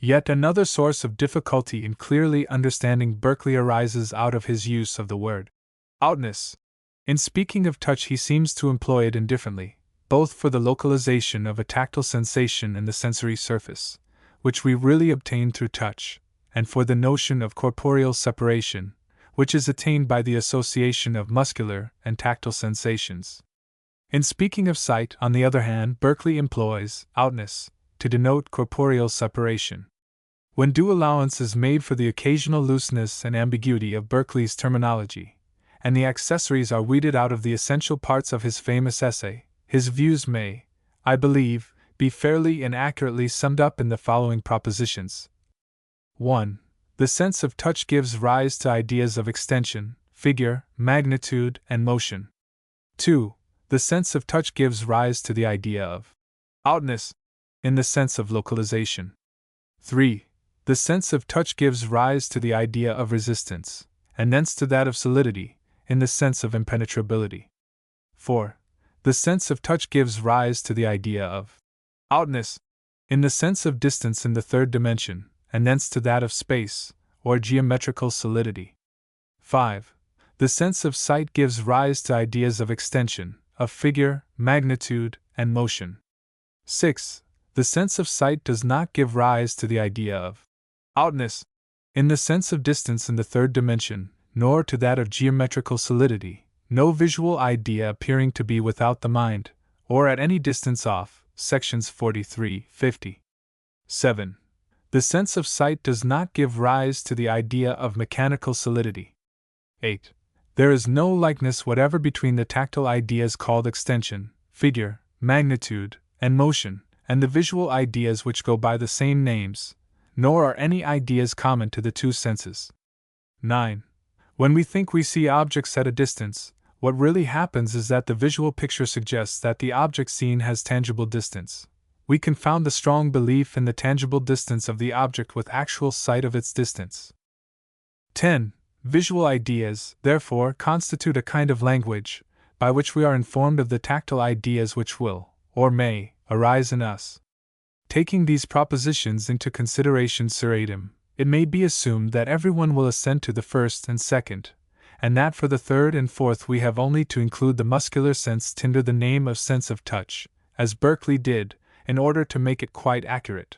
Yet another source of difficulty in clearly understanding Berkeley arises out of his use of the word outness. In speaking of touch, he seems to employ it indifferently, both for the localization of a tactile sensation in the sensory surface, which we really obtain through touch, and for the notion of corporeal separation, which is attained by the association of muscular and tactile sensations. In speaking of sight, on the other hand, Berkeley employs outness to denote corporeal separation. When due allowance is made for the occasional looseness and ambiguity of Berkeley's terminology, and the accessories are weeded out of the essential parts of his famous essay, his views may, I believe, be fairly and accurately summed up in the following propositions. 1. The sense of touch gives rise to ideas of extension, figure, magnitude, and motion. 2. The sense of touch gives rise to the idea of outness, in the sense of localization. 3. The sense of touch gives rise to the idea of resistance, and thence to that of solidity, in the sense of impenetrability. 4. The sense of touch gives rise to the idea of outness, in the sense of distance in the third dimension, and thence to that of space, or geometrical solidity. 5. The sense of sight gives rise to ideas of extension, of figure, magnitude, and motion. 6. The sense of sight does not give rise to the idea of outness, in the sense of distance in the third dimension, nor to that of geometrical solidity, no visual idea appearing to be without the mind, or at any distance off, sections 43-50. 7. The sense of sight does not give rise to the idea of mechanical solidity. 8. There is no likeness whatever between the tactile ideas called extension, figure, magnitude, and motion, and the visual ideas which go by the same names, nor are any ideas common to the two senses. 9. When we think we see objects at a distance, what really happens is that the visual picture suggests that the object seen has tangible distance. We confound the strong belief in the tangible distance of the object with actual sight of its distance. 10. Visual ideas, therefore, constitute a kind of language, by which we are informed of the tactile ideas which will, or may, arise in us. Taking these propositions into consideration seriatim, it may be assumed that everyone will assent to the first and second, and that for the third and fourth we have only to include the muscular sense under the name of sense of touch, as Berkeley did, in order to make it quite accurate.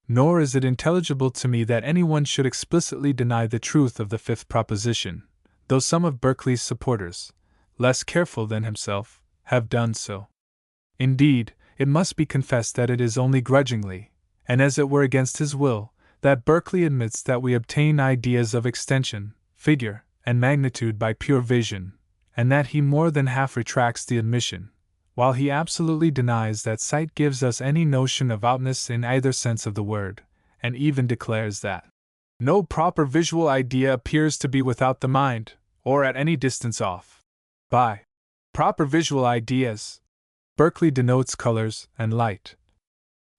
Nor is it intelligible to me that anyone should explicitly deny the truth of the fifth proposition, though some of Berkeley's supporters, less careful than himself, have done so. Indeed, it must be confessed that it is only grudgingly, and as it were against his will, that Berkeley admits that we obtain ideas of extension, figure, and magnitude by pure vision, and that he more than half retracts the admission, while he absolutely denies that sight gives us any notion of outness in either sense of the word, and even declares that no proper visual idea appears to be without the mind, or at any distance off. By proper visual ideas, Berkeley denotes colors and light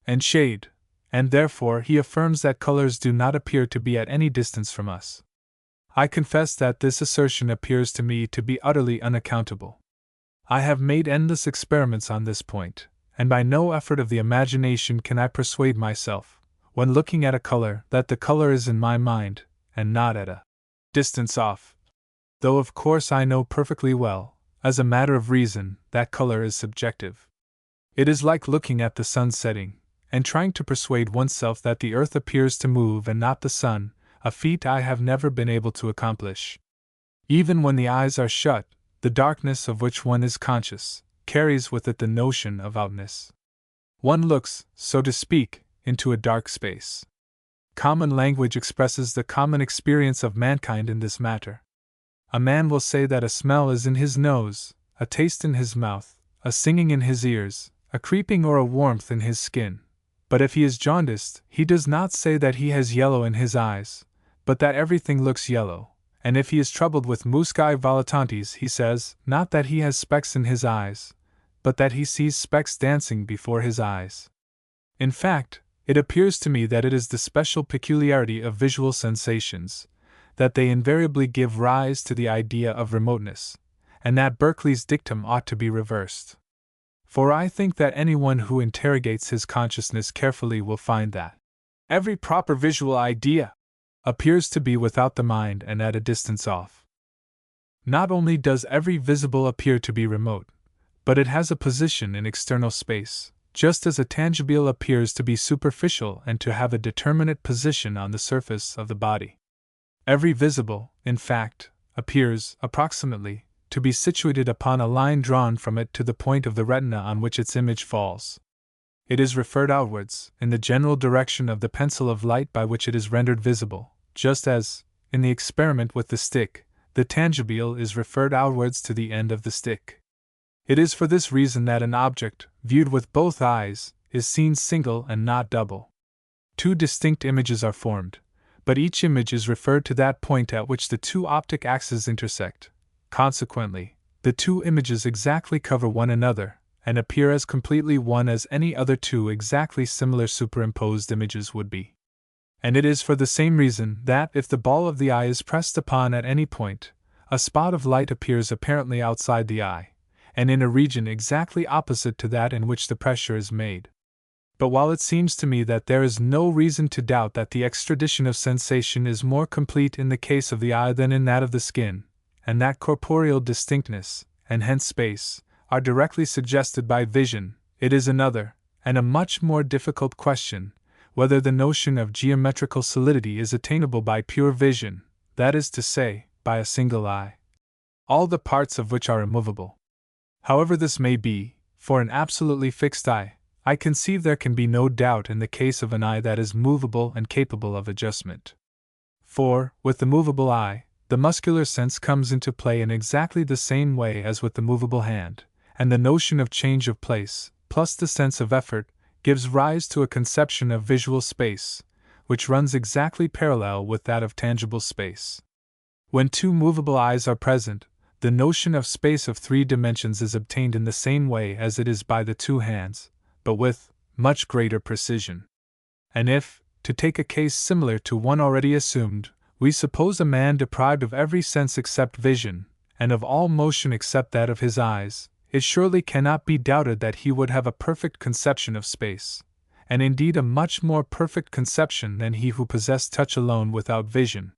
and shade, and therefore he affirms that colors do not appear to be at any distance from us. I confess that this assertion appears to me to be utterly unaccountable. I have made endless experiments on this point, and by no effort of the imagination can I persuade myself, when looking at a color, that the color is in my mind, and not at a distance off. Though of course I know perfectly well, as a matter of reason, that color is subjective. It is like looking at the sun setting, and trying to persuade oneself that the earth appears to move and not the sun, a feat I have never been able to accomplish. Even when the eyes are shut, the darkness of which one is conscious carries with it the notion of outness. One looks, so to speak, into a dark space. Common language expresses the common experience of mankind in this matter. A man will say that a smell is in his nose, a taste in his mouth, a singing in his ears, a creeping or a warmth in his skin. But if he is jaundiced, he does not say that he has yellow in his eyes, but that everything looks yellow. And if he is troubled with muscae volitantes, he says, not that he has specks in his eyes, but that he sees specks dancing before his eyes. In fact, it appears to me that it is the special peculiarity of visual sensations, that they invariably give rise to the idea of remoteness, and that Berkeley's dictum ought to be reversed. For I think that anyone who interrogates his consciousness carefully will find that every proper visual idea appears to be without the mind and at a distance off. Not only does every visible appear to be remote, but it has a position in external space, just as a tangible appears to be superficial and to have a determinate position on the surface of the body. Every visible, in fact, appears, approximately, to be situated upon a line drawn from it to the point of the retina on which its image falls. It is referred outwards, in the general direction of the pencil of light by which it is rendered visible, just as, in the experiment with the stick, the tangible is referred outwards to the end of the stick. It is for this reason that an object, viewed with both eyes, is seen single and not double. Two distinct images are formed, but each image is referred to that point at which the two optic axes intersect. Consequently, the two images exactly cover one another, and appear as completely one as any other two exactly similar superimposed images would be. And it is for the same reason that, if the ball of the eye is pressed upon at any point, a spot of light appears apparently outside the eye, and in a region exactly opposite to that in which the pressure is made. But while it seems to me that there is no reason to doubt that the extradition of sensation is more complete in the case of the eye than in that of the skin, and that corporeal distinctness, and hence space, are directly suggested by vision, it is another, and a much more difficult question, whether the notion of geometrical solidity is attainable by pure vision, that is to say, by a single eye, all the parts of which are immovable. However this may be, for an absolutely fixed eye, I conceive there can be no doubt in the case of an eye that is movable and capable of adjustment. For, with the movable eye, the muscular sense comes into play in exactly the same way as with the movable hand, and the notion of change of place, plus the sense of effort, gives rise to a conception of visual space, which runs exactly parallel with that of tangible space. When two movable eyes are present, the notion of space of 3 dimensions is obtained in the same way as it is by the two hands, but with much greater precision. And if, to take a case similar to one already assumed, we suppose a man deprived of every sense except vision, and of all motion except that of his eyes, it surely cannot be doubted that he would have a perfect conception of space, and indeed a much more perfect conception than he who possessed touch alone without vision.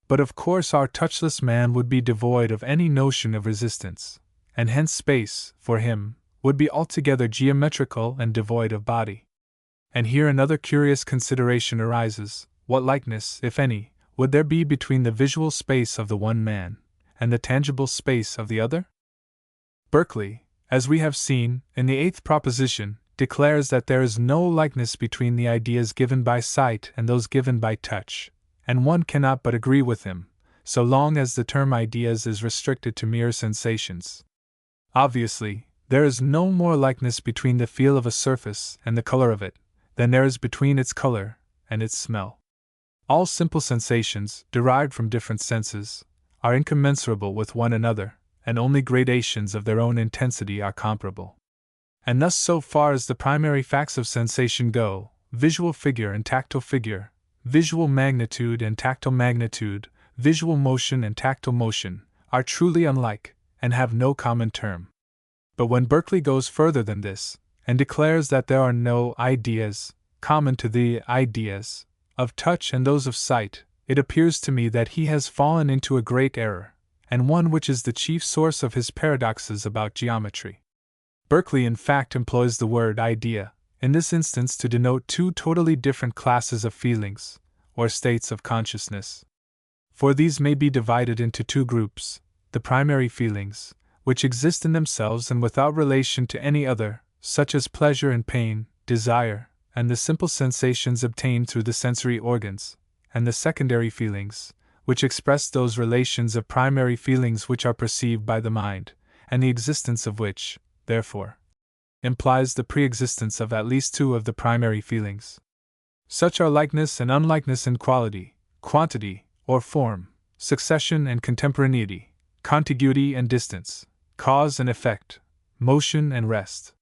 But of course our touchless man would be devoid of any notion of resistance, and hence space, for him, would be altogether geometrical and devoid of body. And here another curious consideration arises: what likeness, if any, would there be between the visual space of the one man and the tangible space of the other? Berkeley, as we have seen, in the 8th proposition, declares that there is no likeness between the ideas given by sight and those given by touch, and one cannot but agree with him, so long as the term ideas is restricted to mere sensations. Obviously, there is no more likeness between the feel of a surface and the color of it than there is between its color and its smell. All simple sensations, derived from different senses, are incommensurable with one another, and only gradations of their own intensity are comparable. And thus, so far as the primary facts of sensation go, visual figure and tactile figure, visual magnitude and tactile magnitude, visual motion and tactile motion, are truly unlike, and have no common term. But when Berkeley goes further than this, and declares that there are no ideas common to the ideas of touch and those of sight, it appears to me that he has fallen into a great error, and one which is the chief source of his paradoxes about geometry. Berkeley in fact employs the word idea, in this instance to denote two totally different classes of feelings, or states of consciousness. For these may be divided into two groups: the primary feelings, which exist in themselves and without relation to any other, such as pleasure and pain, desire, and the simple sensations obtained through the sensory organs, and the secondary feelings, which express those relations of primary feelings which are perceived by the mind, and the existence of which, therefore, implies the pre-existence of at least two of the primary feelings. Such are likeness and unlikeness in quality, quantity, or form, succession and contemporaneity, contiguity and distance, cause and effect, motion and rest.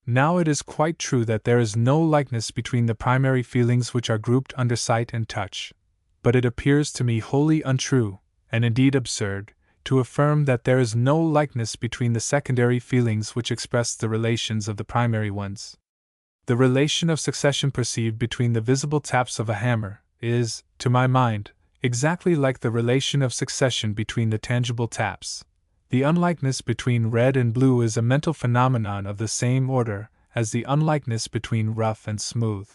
Now it is quite true that there is no likeness between the primary feelings which are grouped under sight and touch, but it appears to me wholly untrue, and indeed absurd, to affirm that there is no likeness between the secondary feelings which express the relations of the primary ones. The relation of succession perceived between the visible taps of a hammer is, to my mind, exactly like the relation of succession between the tangible taps. The unlikeness between red and blue is a mental phenomenon of the same order as the unlikeness between rough and smooth.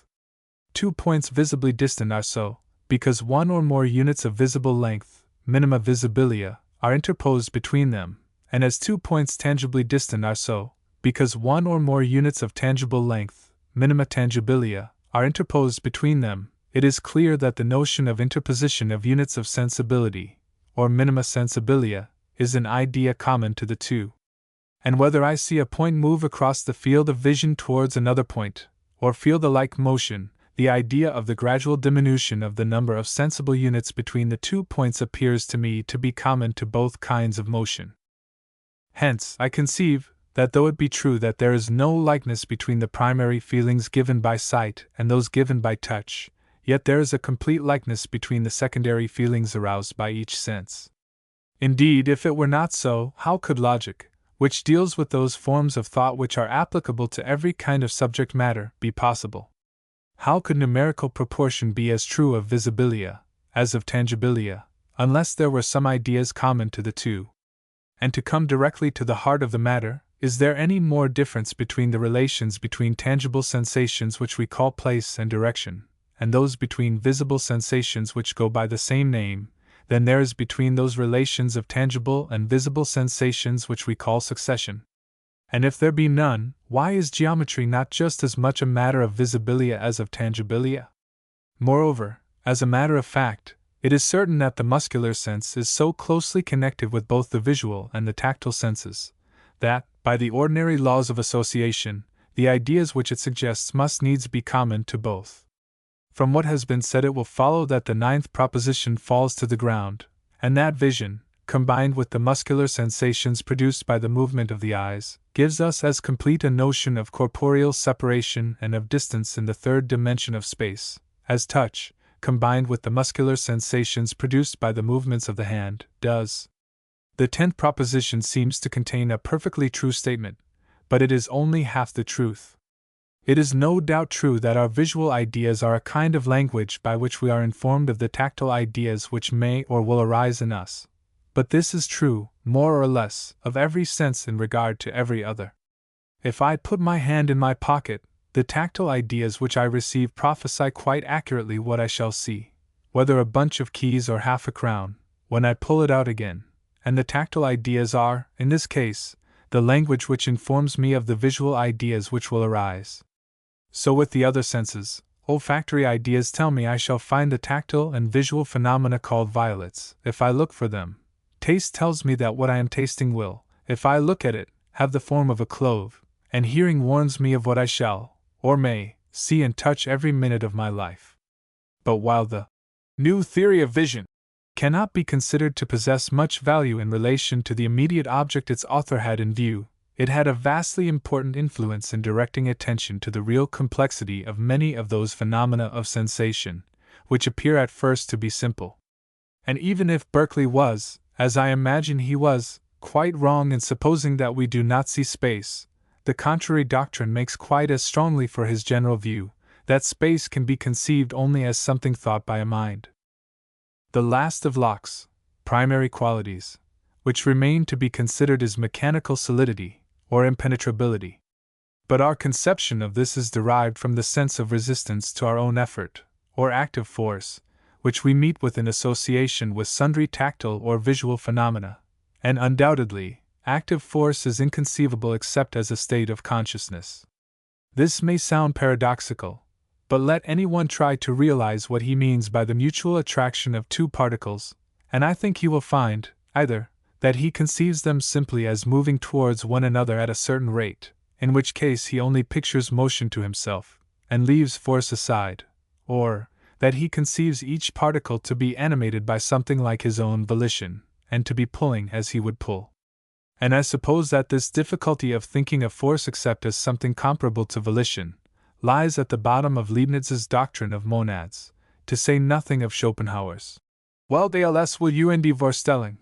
Two points visibly distant are so, because one or more units of visible length, minima visibilia, are interposed between them, and as two points tangibly distant are so, because one or more units of tangible length, minima tangibilia, are interposed between them. It is clear that the notion of interposition of units of sensibility, or minima sensibilia, is an idea common to the two. And whether I see a point move across the field of vision towards another point, or feel the like motion, the idea of the gradual diminution of the number of sensible units between the 2 points appears to me to be common to both kinds of motion. Hence, I conceive that though it be true that there is no likeness between the primary feelings given by sight and those given by touch, yet there is a complete likeness between the secondary feelings aroused by each sense. Indeed, if it were not so, how could logic, which deals with those forms of thought which are applicable to every kind of subject matter, be possible? How could numerical proportion be as true of visibilia as of tangibilia, unless there were some ideas common to the two? And to come directly to the heart of the matter, is there any more difference between the relations between tangible sensations which we call place and direction, and those between visible sensations which go by the same name, than there is between those relations of tangible and visible sensations which we call succession? And if there be none, why is geometry not just as much a matter of visibilia as of tangibilia? Moreover, as a matter of fact, it is certain that the muscular sense is so closely connected with both the visual and the tactile senses, that, by the ordinary laws of association, the ideas which it suggests must needs be common to both. From what has been said, it will follow that the 9th proposition falls to the ground, and that vision, combined with the muscular sensations produced by the movement of the eyes, gives us as complete a notion of corporeal separation and of distance in the 3rd dimension of space, as touch, combined with the muscular sensations produced by the movements of the hand, does. The 10th proposition seems to contain a perfectly true statement, but it is only half the truth. It is no doubt true that our visual ideas are a kind of language by which we are informed of the tactile ideas which may or will arise in us. But this is true, more or less, of every sense in regard to every other. If I put my hand in my pocket, the tactile ideas which I receive prophesy quite accurately what I shall see, whether a bunch of keys or half a crown, when I pull it out again, and the tactile ideas are, in this case, the language which informs me of the visual ideas which will arise. So with the other senses, olfactory ideas tell me I shall find the tactile and visual phenomena called violets, if I look for them. Taste tells me that what I am tasting will, if I look at it, have the form of a clove, and hearing warns me of what I shall, or may, see and touch every minute of my life. But while the new theory of vision cannot be considered to possess much value in relation to the immediate object its author had in view, it had a vastly important influence in directing attention to the real complexity of many of those phenomena of sensation, which appear at first to be simple. And even if Berkeley was, as I imagine he was, quite wrong in supposing that we do not see space. The contrary doctrine makes quite as strongly for his general view, that space can be conceived only as something thought by a mind. The last of Locke's primary qualities, which remain to be considered, is mechanical solidity, or impenetrability. But our conception of this is derived from the sense of resistance to our own effort, or active force, which we meet with in association with sundry tactile or visual phenomena, and undoubtedly, active force is inconceivable except as a state of consciousness. This may sound paradoxical, but let anyone try to realize what he means by the mutual attraction of two particles, and I think he will find, either, that he conceives them simply as moving towards one another at a certain rate, in which case he only pictures motion to himself, and leaves force aside, or that he conceives each particle to be animated by something like his own volition, and to be pulling as he would pull. And I suppose that this difficulty of thinking of force except as something comparable to volition lies at the bottom of Leibniz's doctrine of monads, to say nothing of Schopenhauer's Weltallers will und die Vorstellung.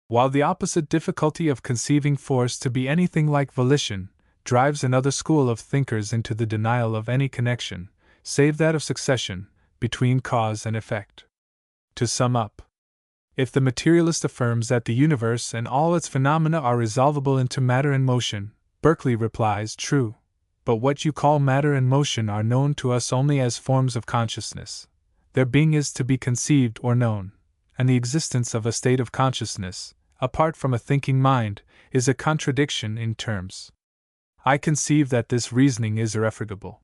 While the opposite difficulty of conceiving force to be anything like volition drives another school of thinkers into the denial of any connection, save that of succession, between cause and effect. To sum up, if the materialist affirms that the universe and all its phenomena are resolvable into matter and motion, Berkeley replies, true, but what you call matter and motion are known to us only as forms of consciousness. Their being is to be conceived or known, and the existence of a state of consciousness, apart from a thinking mind, is a contradiction in terms. I conceive that this reasoning is irrefutable.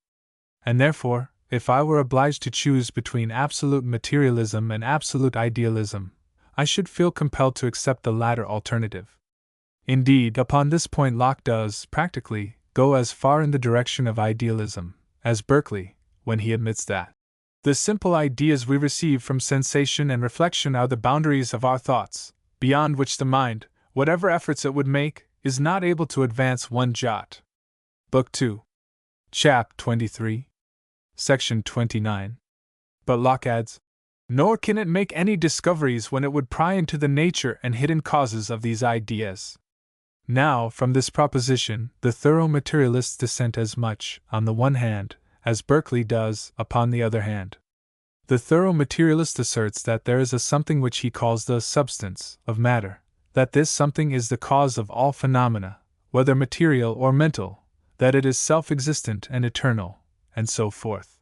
And therefore, if I were obliged to choose between absolute materialism and absolute idealism, I should feel compelled to accept the latter alternative. Indeed, upon this point Locke does, practically, go as far in the direction of idealism as Berkeley, when he admits that the simple ideas we receive from sensation and reflection are the boundaries of our thoughts, beyond which the mind, whatever efforts it would make, is not able to advance one jot. Book 2. Chap 23. Section 29. But Locke adds, nor can it make any discoveries when it would pry into the nature and hidden causes of these ideas. Now, from this proposition, the thorough materialists dissent as much, on the one hand, as Berkeley does, upon the other hand. The thorough materialist asserts that there is a something which he calls the substance of matter, that this something is the cause of all phenomena, whether material or mental, that it is self-existent and eternal, and so forth.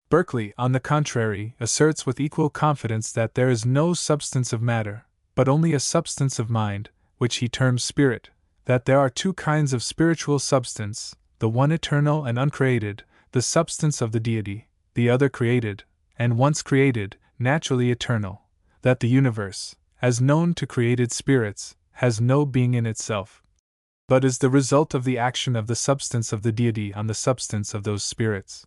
Berkeley, on the contrary, asserts with equal confidence that there is no substance of matter, but only a substance of mind, which he terms spirit, that there are two kinds of spiritual substance, the one eternal and uncreated, the substance of the deity, the other created, and once created, naturally eternal, that the universe, as known to created spirits, has no being in itself, but is the result of the action of the substance of the deity on the substance of those spirits.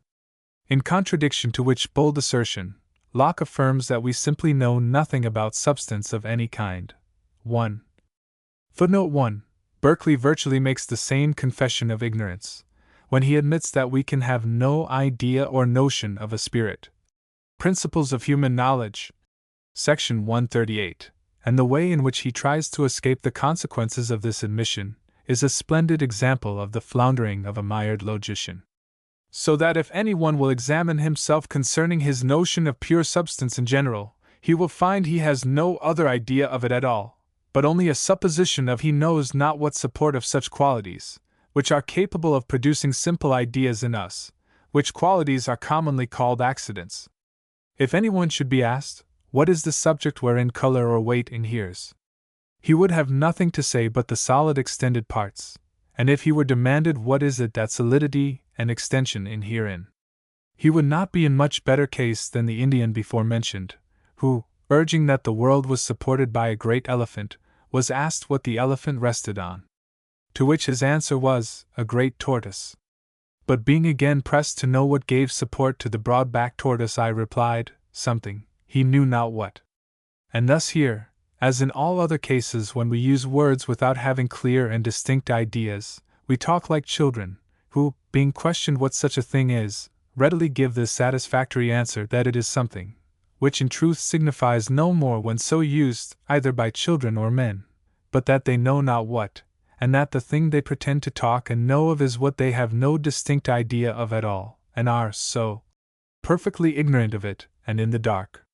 In contradiction to which bold assertion, Locke affirms that we simply know nothing about substance of any kind. 1. Footnote 1. Berkeley virtually makes the same confession of ignorance, when he admits that we can have no idea or notion of a spirit. Principles of Human Knowledge, Section 138, and the way in which he tries to escape the consequences of this admission is a splendid example of the floundering of a mired logician. So that if anyone will examine himself concerning his notion of pure substance in general, he will find he has no other idea of it at all, but only a supposition of he knows not what support of such qualities, which are capable of producing simple ideas in us, which qualities are commonly called accidents. If anyone should be asked, what is the subject wherein color or weight inheres? He would have nothing to say but the solid extended parts, and if he were demanded what is it that solidity and extension inhere in, he would not be in much better case than the Indian before mentioned, who, urging that the world was supported by a great elephant, was asked what the elephant rested on. To which his answer was, a great tortoise. But being again pressed to know what gave support to the broad-backed tortoise, I replied, something, he knew not what. And thus here, as in all other cases when we use words without having clear and distinct ideas, we talk like children, who, being questioned what such a thing is, readily give this satisfactory answer that it is something, which in truth signifies no more when so used, either by children or men, but that they know not what, and that the thing they pretend to talk and know of is what they have no distinct idea of at all, and are so perfectly ignorant of it, and in the dark.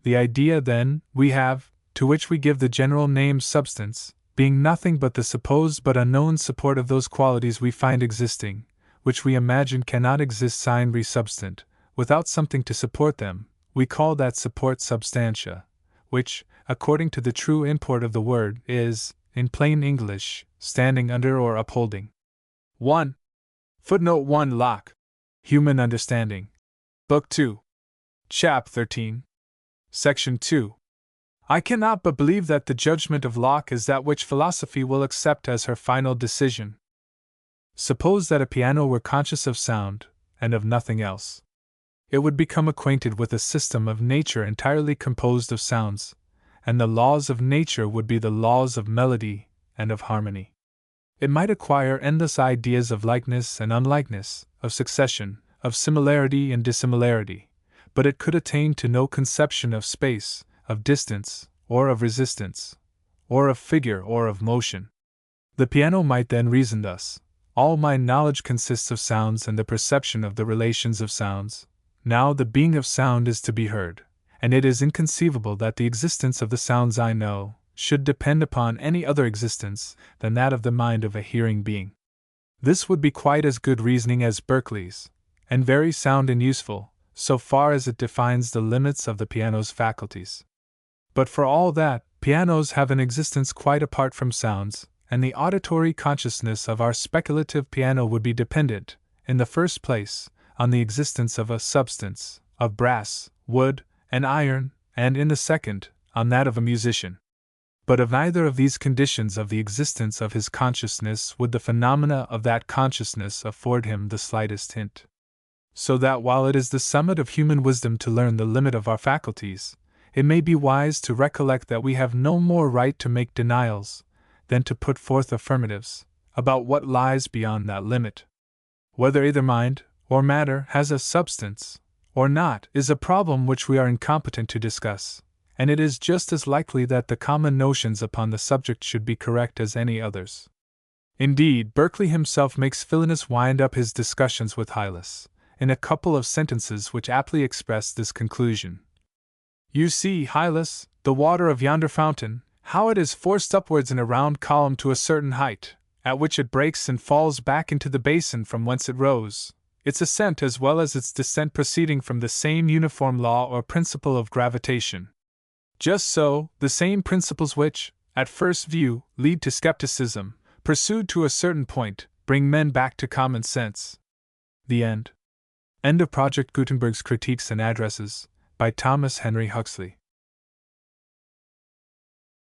The idea, then, we have, to which we give the general name substance, being nothing but the supposed but unknown support of those qualities we find existing, which we imagine cannot exist sine re substant, without something to support them, we call that support substantia, which, according to the true import of the word, is, in plain English, standing under or upholding. 1. Footnote 1 Locke. Human Understanding. Book 2. Chap 13. Section 2. I cannot but believe that the judgment of Locke is that which philosophy will accept as her final decision. Suppose that a piano were conscious of sound, and of nothing else. It would become acquainted with a system of nature entirely composed of sounds, and the laws of nature would be the laws of melody and of harmony. It might acquire endless ideas of likeness and unlikeness, of succession, of similarity and dissimilarity, but it could attain to no conception of space, of distance, or of resistance, or of figure or of motion. The piano might then reason thus: all my knowledge consists of sounds and the perception of the relations of sounds. Now the being of sound is to be heard, and it is inconceivable that the existence of the sounds I know should depend upon any other existence than that of the mind of a hearing being. This would be quite as good reasoning as Berkeley's, and very sound and useful, so far as it defines the limits of the piano's faculties. But for all that, pianos have an existence quite apart from sounds, and the auditory consciousness of our speculative piano would be dependent, in the first place, on the existence of a substance, of brass, wood, and iron, and in the second, on that of a musician. But of neither of these conditions of the existence of his consciousness would the phenomena of that consciousness afford him the slightest hint. So that while it is the summit of human wisdom to learn the limit of our faculties, it may be wise to recollect that we have no more right to make denials than to put forth affirmatives about what lies beyond that limit. Whether either mind or matter has a substance or not is a problem which we are incompetent to discuss, and it is just as likely that the common notions upon the subject should be correct as any others. Indeed, Berkeley himself makes Philinus wind up his discussions with Hylas in a couple of sentences which aptly express this conclusion. You see, Hylas, the water of yonder fountain, how it is forced upwards in a round column to a certain height, at which it breaks and falls back into the basin from whence it rose, its ascent as well as its descent proceeding from the same uniform law or principle of gravitation. Just so, the same principles which, at first view, lead to skepticism, pursued to a certain point, bring men back to common sense. The end. End of Project Gutenberg's Critiques and Addresses, by Thomas Henry Huxley.